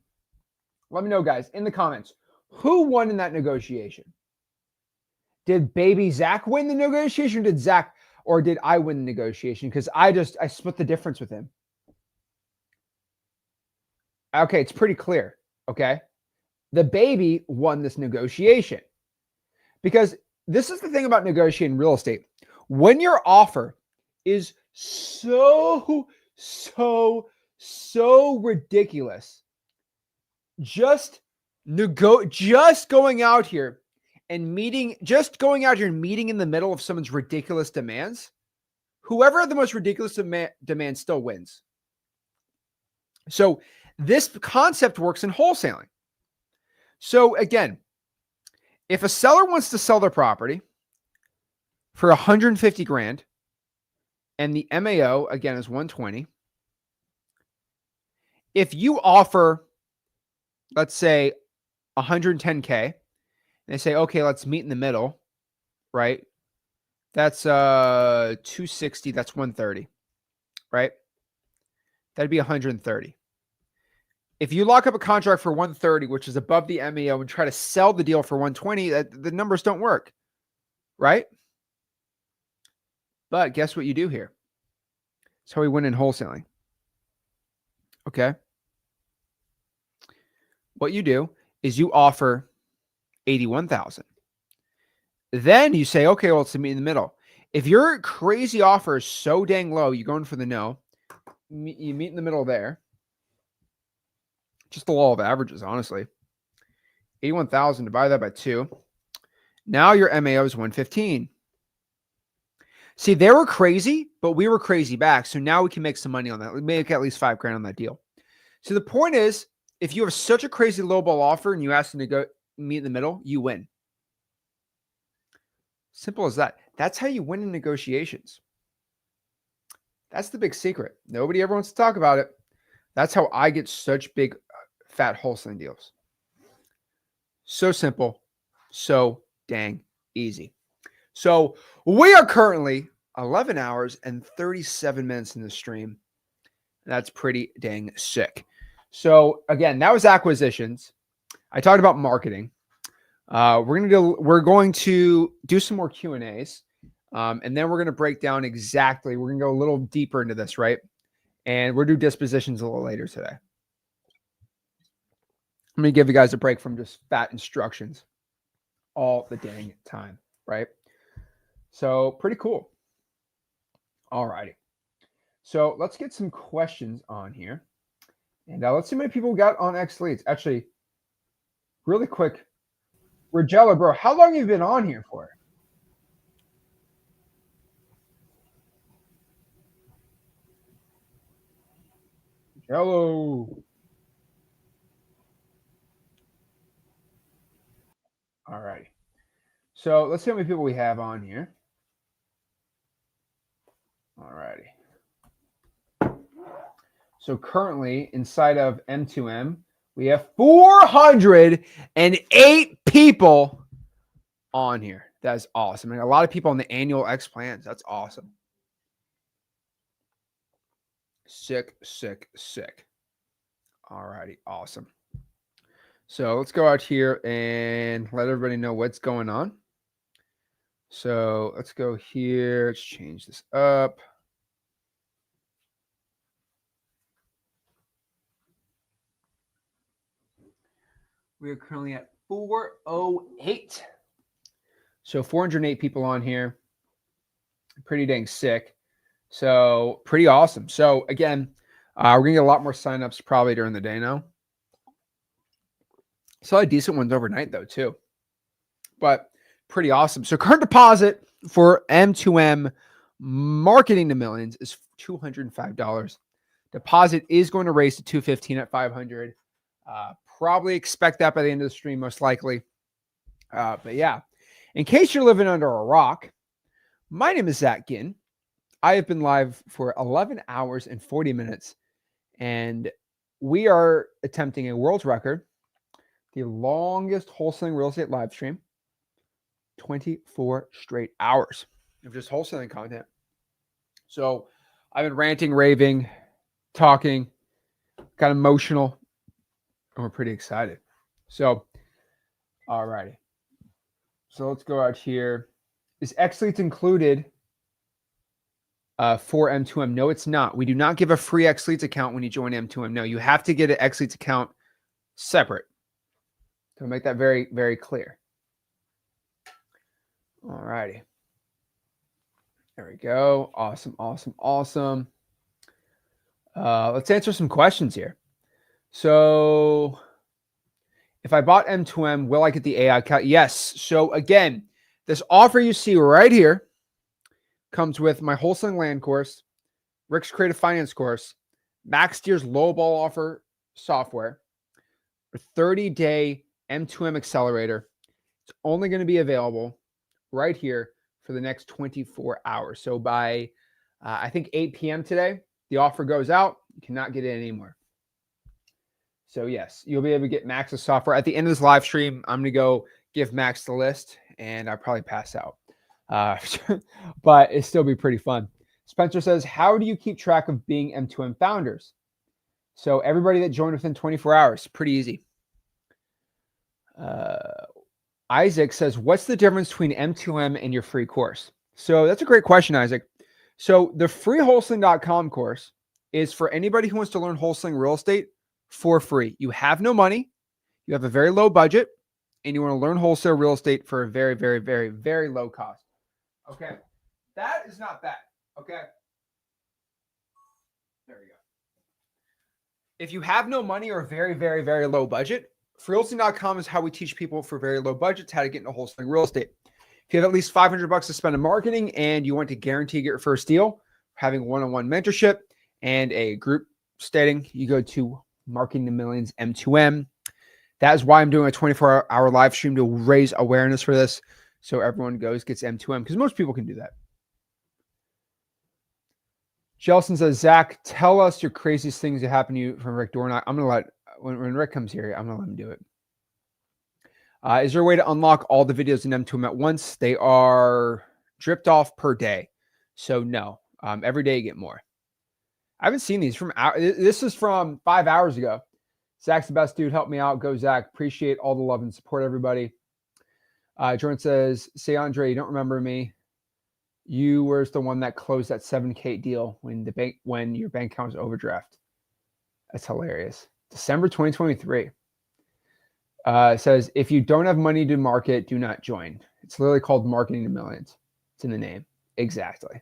Let me know, guys, in the comments. Who won in that negotiation? Did baby Zach win the negotiation? Or did I win the negotiation? Because I split the difference with him. Okay, it's pretty clear. Okay. The baby won this negotiation. Because this is the thing about negotiating real estate. When your offer is so ridiculous, just going out here and meeting in the middle of someone's ridiculous demands, whoever had the most ridiculous demand still wins. So this concept works in wholesaling. So again, if a seller wants to sell their property for 150 grand and the MAO again is 120, if you offer, let's say 110K, and they say, okay, let's meet in the middle, right? That's 260, that's 130, right? That'd be 130. If you lock up a contract for 130, which is above the MAO, and try to sell the deal for 120, the numbers don't work. right? But guess what you do here? That's how we win in wholesaling. Okay. What you do is you offer 81,000. Then you say, okay, well, it's to meet in the middle. If your crazy offer is so dang low, you're going for the no. You meet in the middle there. Just the law of averages, honestly. 81,000, divide that by 2. Now your MAO is 115. See, they were crazy, but we were crazy back. So now we can make some money on that. We make at least $5,000 on that deal. So the point is, if you have such a crazy lowball offer and you ask them to go meet in the middle, you win. Simple as that. That's how you win in negotiations. That's the big secret. Nobody ever wants to talk about it. That's how I get such big, fat wholesaling deals. So simple. So dang easy. So we are currently 11 hours and 37 minutes in the stream. That's pretty dang sick. So again, that was acquisitions. I talked about marketing. We're going to do some more Q&As. And then we're going to break down exactly. We're going to go a little deeper into this, right? And we'll do dispositions a little later today. I'm going to give you guys a break from just fat instructions all the dang time, right? So pretty cool. All righty. So let's get some questions on here. And let's see how many people we got on X Leads. Actually, really quick. Regella, bro, how long have you been on here for? Hello. All righty. So let's see how many people we have on here. All righty. So currently inside of M2M, we have 408 people on here. That's awesome. And a lot of people on the annual X plans. That's awesome. Sick, sick, sick. All righty. Awesome. So let's go out here and let everybody know what's going on. So let's go here. Let's change this up. We are currently at 408. So 408 people on here. Pretty dang sick. So pretty awesome. So again, we're going to get a lot more signups probably during the day now. Saw a decent ones overnight though too. But pretty awesome. So current deposit for M2M marketing to millions is $205. Deposit is going to raise to $215 at 500. Probably expect that by the end of the stream, most likely. But yeah, in case you're living under a rock, my name is Zach Ginn. I have been live for 11 hours and 40 minutes, and we are attempting a world record, the longest wholesaling real estate live stream, 24 straight hours of just wholesaling content. So I've been ranting, raving, talking, got emotional, and we're pretty excited. So, all righty. So let's go out here. Is X Leads included for M2M? No, it's not. We do not give a free X Leads account when you join M2M. No, you have to get an X Leads account separate. To make that very, very clear. All righty. There we go. Awesome, awesome, awesome. Let's answer some questions here. So if I bought M2M, will I get the AI cut? Yes. So again, this offer you see right here comes with my wholesaling land course, Rick's creative finance course, Max Steer's lowball offer software, a 30-day M2M accelerator. It's only going to be available right here for the next 24 hours. So by, I think 8 p.m. today, the offer goes out. You cannot get it anymore. So yes, you'll be able to get Max's software. At the end of this live stream, I'm going to go give Max the list, and I'll probably pass out. But it'll still be pretty fun. Spencer says, how do you keep track of being M2M founders? So everybody that joined within 24 hours, pretty easy. Isaac says, what's the difference between M2M and your free course? So that's a great question, Isaac. So the free wholesaling.com course is for anybody who wants to learn wholesaling real estate for free. You have no money, you have a very low budget, and you want to learn wholesale real estate for a very, very, very, very low cost. Okay. That is not bad. Okay. There we go. If you have no money or a very, very, very low budget, freewholesaling.com is how we teach people for very low budgets how to get into wholesaling real estate. If you have at least $500 to spend in marketing and you want to guarantee get your first deal, having one-on-one mentorship and a group setting, you go to Marketing to Millions M2M. That is why I'm doing a 24-hour live stream to raise awareness for this, so everyone gets M2M, because most people can do that. Jelson says, Zach, tell us your craziest things that happened to you from Rick Dornock. I'm going to let, when Rick comes here, I'm going to let him do it. Is there a way to unlock all the videos in M2M at once? They are dripped off per day. So no, every day you get more. I haven't seen these from, this is from 5 hours ago. Zach's the best dude. Help me out. Go, Zach. Appreciate all the love and support, everybody. Jordan says, say, Andre, you don't remember me. You were the one that closed that 7K deal when your bank account was overdraft. That's hilarious. December 2023. Says, if you don't have money to market, do not join. It's literally called Marketing to Millions. It's in the name. Exactly.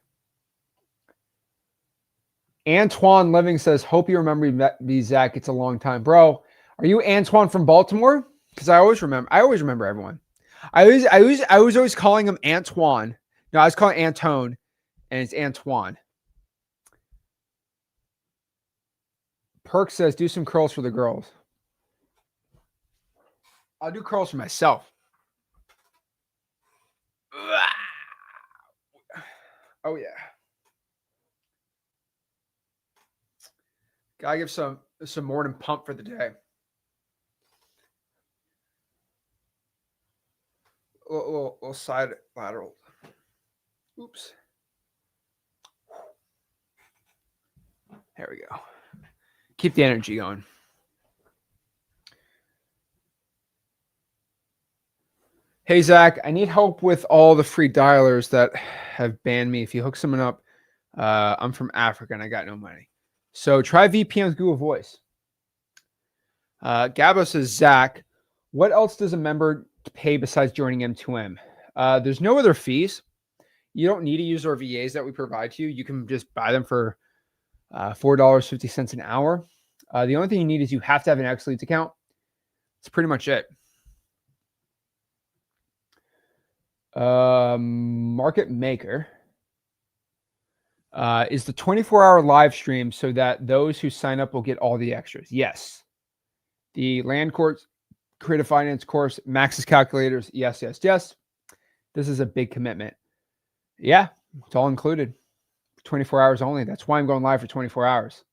Antoine Living says, hope you remember me, Zach. It's a long time. Bro, are you Antoine from Baltimore? Because I always remember everyone. I was always calling him Antoine. No, I was calling Antone, and it's Antoine. Perk says, do some curls for the girls. I'll do curls for myself. Oh, yeah. Gotta give some morning pump for the day. A little side lateral. Oops. There we go. Keep the energy going. Hey, Zach, I need help with all the free dialers that have banned me. If you hook someone up, I'm from Africa and I got no money. So try VPN with Google Voice. Gabo says, Zach, what else does a member pay besides joining M2M? There's no other fees. You don't need to use our VAs that we provide to you. You can just buy them for $4.50 an hour. The only thing you need is you have to have an X Leads account. That's pretty much it. Market Maker is the 24-hour live stream so that those who sign up will get all the extras. Yes. The land course, creative finance course, Max's calculators. Yes, yes, yes. This is a big commitment. Yeah, it's all included. 24 hours only. That's why I'm going live for 24 hours.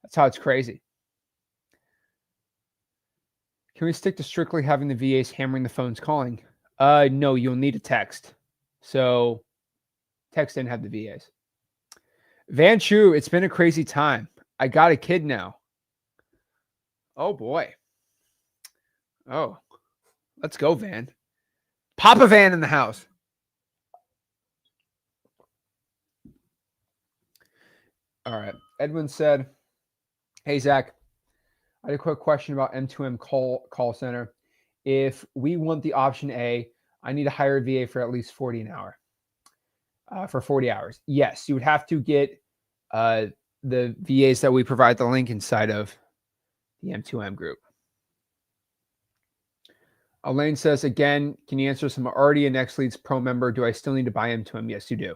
That's how it's crazy. Can we stick to strictly having the VAs hammering the phones calling? No, you'll need a text. So text didn't have the VAs. Van Chu, it's been a crazy time. I got a kid now. Oh boy. Oh, let's go, Van. Papa Van in the house. All right. Edwin said, hey, Zach, I had a quick question about M2M call center. If we want the option A, I need to hire a VA for at least 40 an hour for 40 hours. Yes, you would have to get the VAs that we provide the link inside of the M2M group. Elaine says, again, can you answer some already an X Leads Pro member? Do I still need to buy M2M? Yes, you do.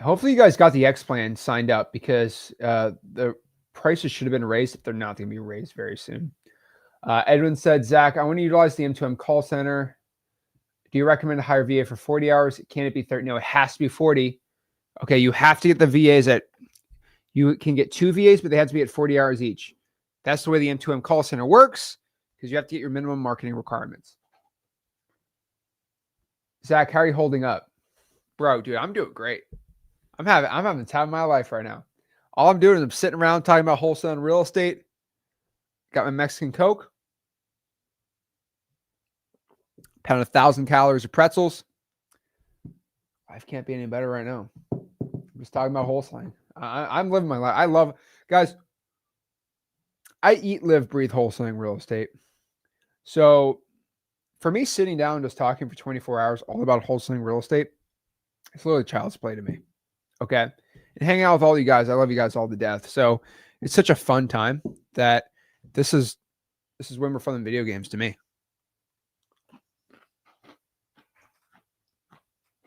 Hopefully you guys got the X plan signed up because the prices should have been raised if they're not going to be raised very soon. Edwin said, Zach, I want to utilize the M2M call center. Do you recommend a higher VA for 40 hours? Can it be 30? No, it has to be 40. Okay, you have to get the VAs you can get 2 VAs, but they have to be at 40 hours each. That's the way the M2M call center works because you have to get your minimum marketing requirements. Zach, how are you holding up? Bro, dude, I'm doing great. I'm having the time of my life right now. All I'm doing is I'm sitting around talking about wholesaling real estate. Got my Mexican Coke. pound 1,000 calories of pretzels. Life can't be any better right now. I'm just talking about wholesaling. I'm living my life. I love, guys, I eat, live, breathe wholesaling real estate. So for me, sitting down and just talking for 24 hours all about wholesaling real estate, it's literally child's play to me. Okay. And hanging out with all you guys, I love you guys all to death. So it's such a fun time that this is way more fun than video games to me.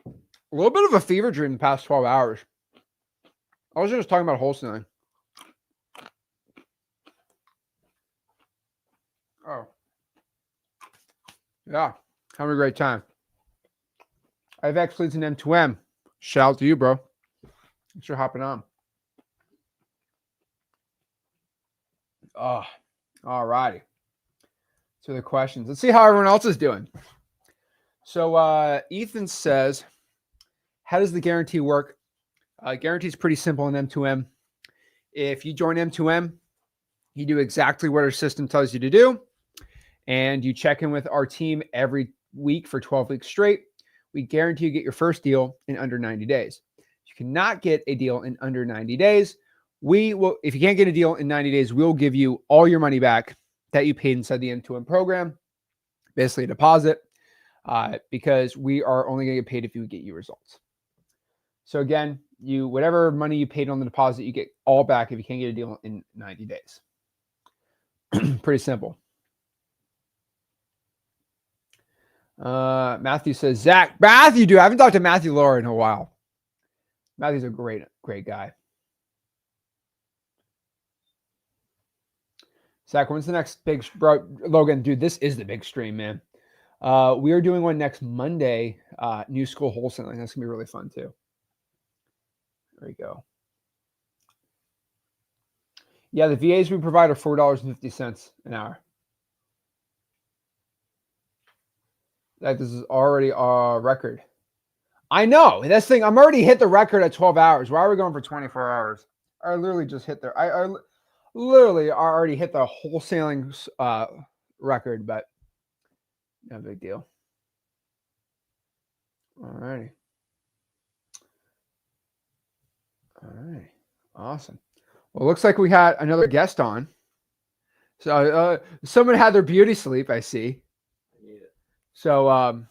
A little bit of a fever dream in the past 12 hours. I was just talking about wholesaling. Oh. Yeah. Having a great time. IVX leads in M2M. Shout out to you, bro. Thanks for hopping on. Oh, all righty. So the questions. Let's see how everyone else is doing. So Ethan says, how does the guarantee work? Guarantee is pretty simple in M2M. If you join M2M, you do exactly what our system tells you to do. And you check in with our team every week for 12 weeks straight. We guarantee you get your first deal in under 90 days. You cannot get a deal in under 90 days. We will, if you can't get a deal in 90 days, we'll give you all your money back that you paid inside the M2M program, basically a deposit, because we are only going to get paid if you get you results. So again, whatever money you paid on the deposit, you get all back if you can't get a deal in 90 days. Pretty simple. Matthew says, Zach, Matthew, dude, I haven't talked to Matthew Laura in a while. Matthew's a great guy. Zach, when's the next big, bro? Logan, dude, this is the big stream, man. We are doing one next Monday, New School Wholesaling. That's gonna be really fun too. There you go. Yeah, the VAs we provide are $4.50 an hour. Like, this is already a record. I know. This thing, I'm already hit the record at 12 hours. Why are we going for 24 hours? I literally just hit there. I literally already hit the wholesaling record, but no big deal. All righty. All right. Awesome. Well, it looks like we had another guest on. So someone had their beauty sleep, I see. So hold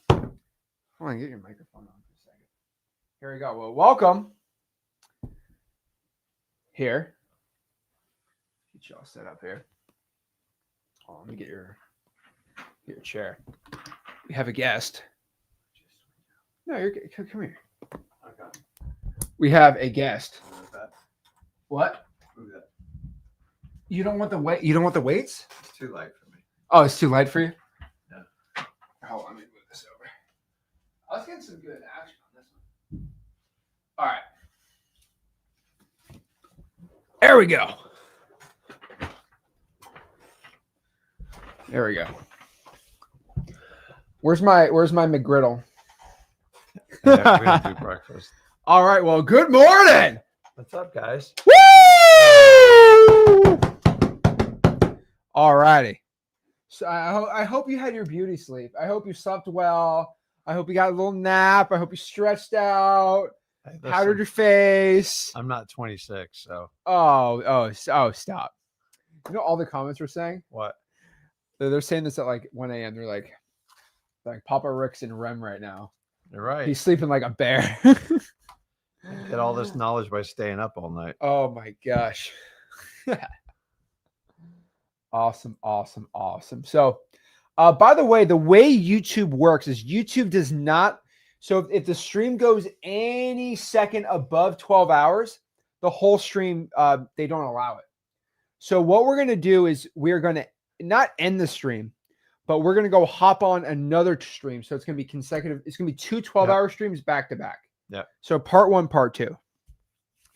on, get your microphone on for a second. Here we go. Well, welcome. Here. Get you all set up here. Oh, let me get your chair. We have a guest. No, you're come here. Okay. We have a guest. What? You don't want the weight? You don't want the weights? It's too light for me. Oh, it's too light for you? Yeah. Hold on, let me move this over. I was getting some good action on this one. All right. There we go. There we go. Where's my McGriddle? Yeah, we're gonna do breakfast. All right. Well, good morning. What's up, guys? Woo! All righty. So I hope you had your beauty sleep. I hope you slept well. I hope you got a little nap. I hope you stretched out. Hey, Powdered your face. I'm not 26, so. Oh, stop. You know all the comments were saying? What? They're saying this at like 1 a.m. They're like Papa Rick's in REM right now. You're right. He's sleeping like a bear. Get all this knowledge by staying up all night. Oh my gosh. Awesome. So, by the way YouTube works is YouTube does not. So if the stream goes any second above 12 hours, the whole stream, they don't allow it. So what we're going to do is we're going to not end the stream, but we're going to go hop on another stream. So it's going to be consecutive. It's going to be two 12-hour streams back to back. Yeah. So part 1, part 2.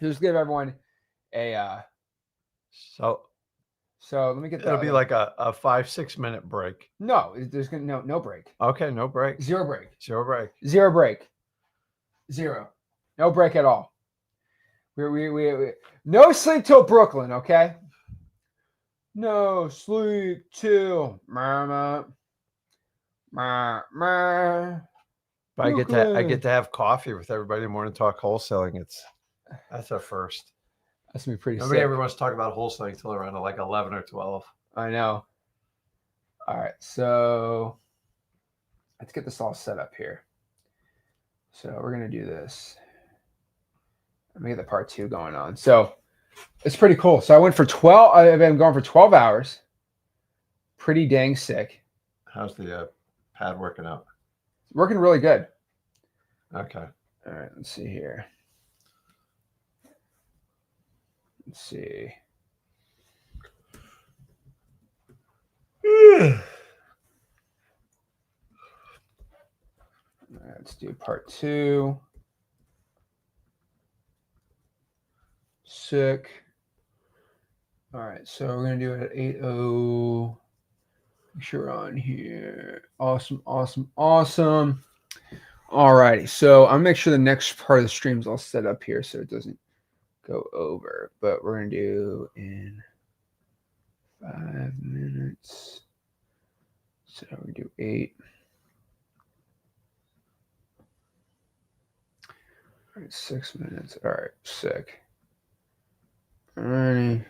Just give everyone a, so let me get that. It'll be like a 5-6 minute break. No, there's no break. Okay, no break. Zero break. Zero break. Zero break. Zero. No break at all. We no sleep till Brooklyn, okay? No sleep till mama. But I get to have coffee with everybody in the morning, talk wholesaling. That's a first. That's gonna be pretty Nobody sick. ever wants to talk about wholesaling until around like 11 or 12. I know. All right, so let's get this all set up here. So we're gonna do this. Let me get the part 2 going on. So it's pretty cool. So I went for 12. I've been going for 12 hours. Pretty dang sick. How's the pad working out? It's working really good. Okay. All right, let's see here. Let's see. All right, let's do part 2. Sick. All right, so we're gonna do it at 8:00. Make sure we're on here. Awesome. All righty, so I'll make sure the next part of the stream's all set up here so it doesn't go over. But we're gonna do in 5 minutes. So we do 8. All right, 6 minutes. All right, sick. All righty.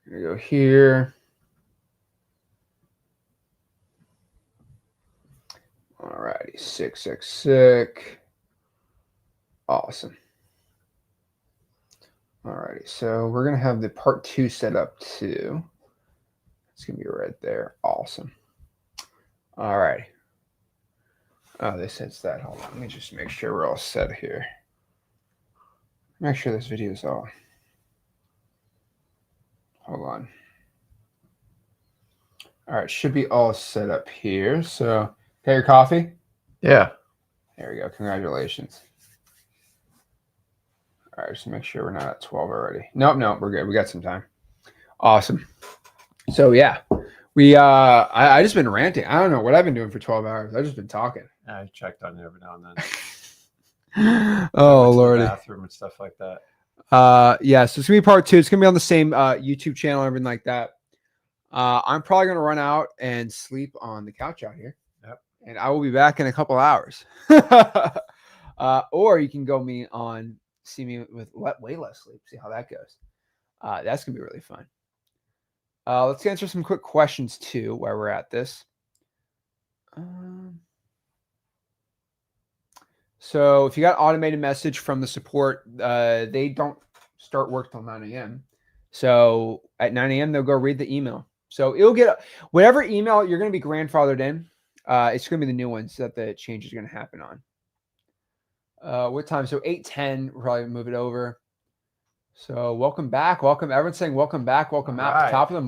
Gonna go here. All righty, sick. Awesome. All righty, so we're gonna have the part 2 set up too. It's gonna be right there. Awesome. All righty. Oh, this hits that. Hold on. Let me just make sure we're all set here. Make sure this video is all. Hold on. All right, should be all set up here. So, got your coffee? Yeah. There we go. Congratulations. All right, just make sure we're not at 12 already. Nope, we're good. We got some time. Awesome. So yeah, I just been ranting. I don't know what I've been doing for 12 hours. I've just been talking. I checked on you every now and then. Oh Lordy. Bathroom and stuff like that. Yeah, so it's gonna be part 2. It's gonna be on the same YouTube channel, everything like that. I'm probably gonna run out and sleep on the couch out here. Yep. And I will be back in a couple hours. Or you can see me with way less sleep. See how that goes. That's gonna be really fun. Let's answer some quick questions too while we're at this. So if you got automated message from the support, they don't start work till 9 a.m. So at 9 a.m. they'll go read the email. So it'll get whatever email you're going to be grandfathered in. It's going to be the new ones that the change is going to happen on. What time? So 8:10. We'll probably move it over. So welcome back. Welcome. Everyone's saying welcome back. Welcome out. Right. Top of the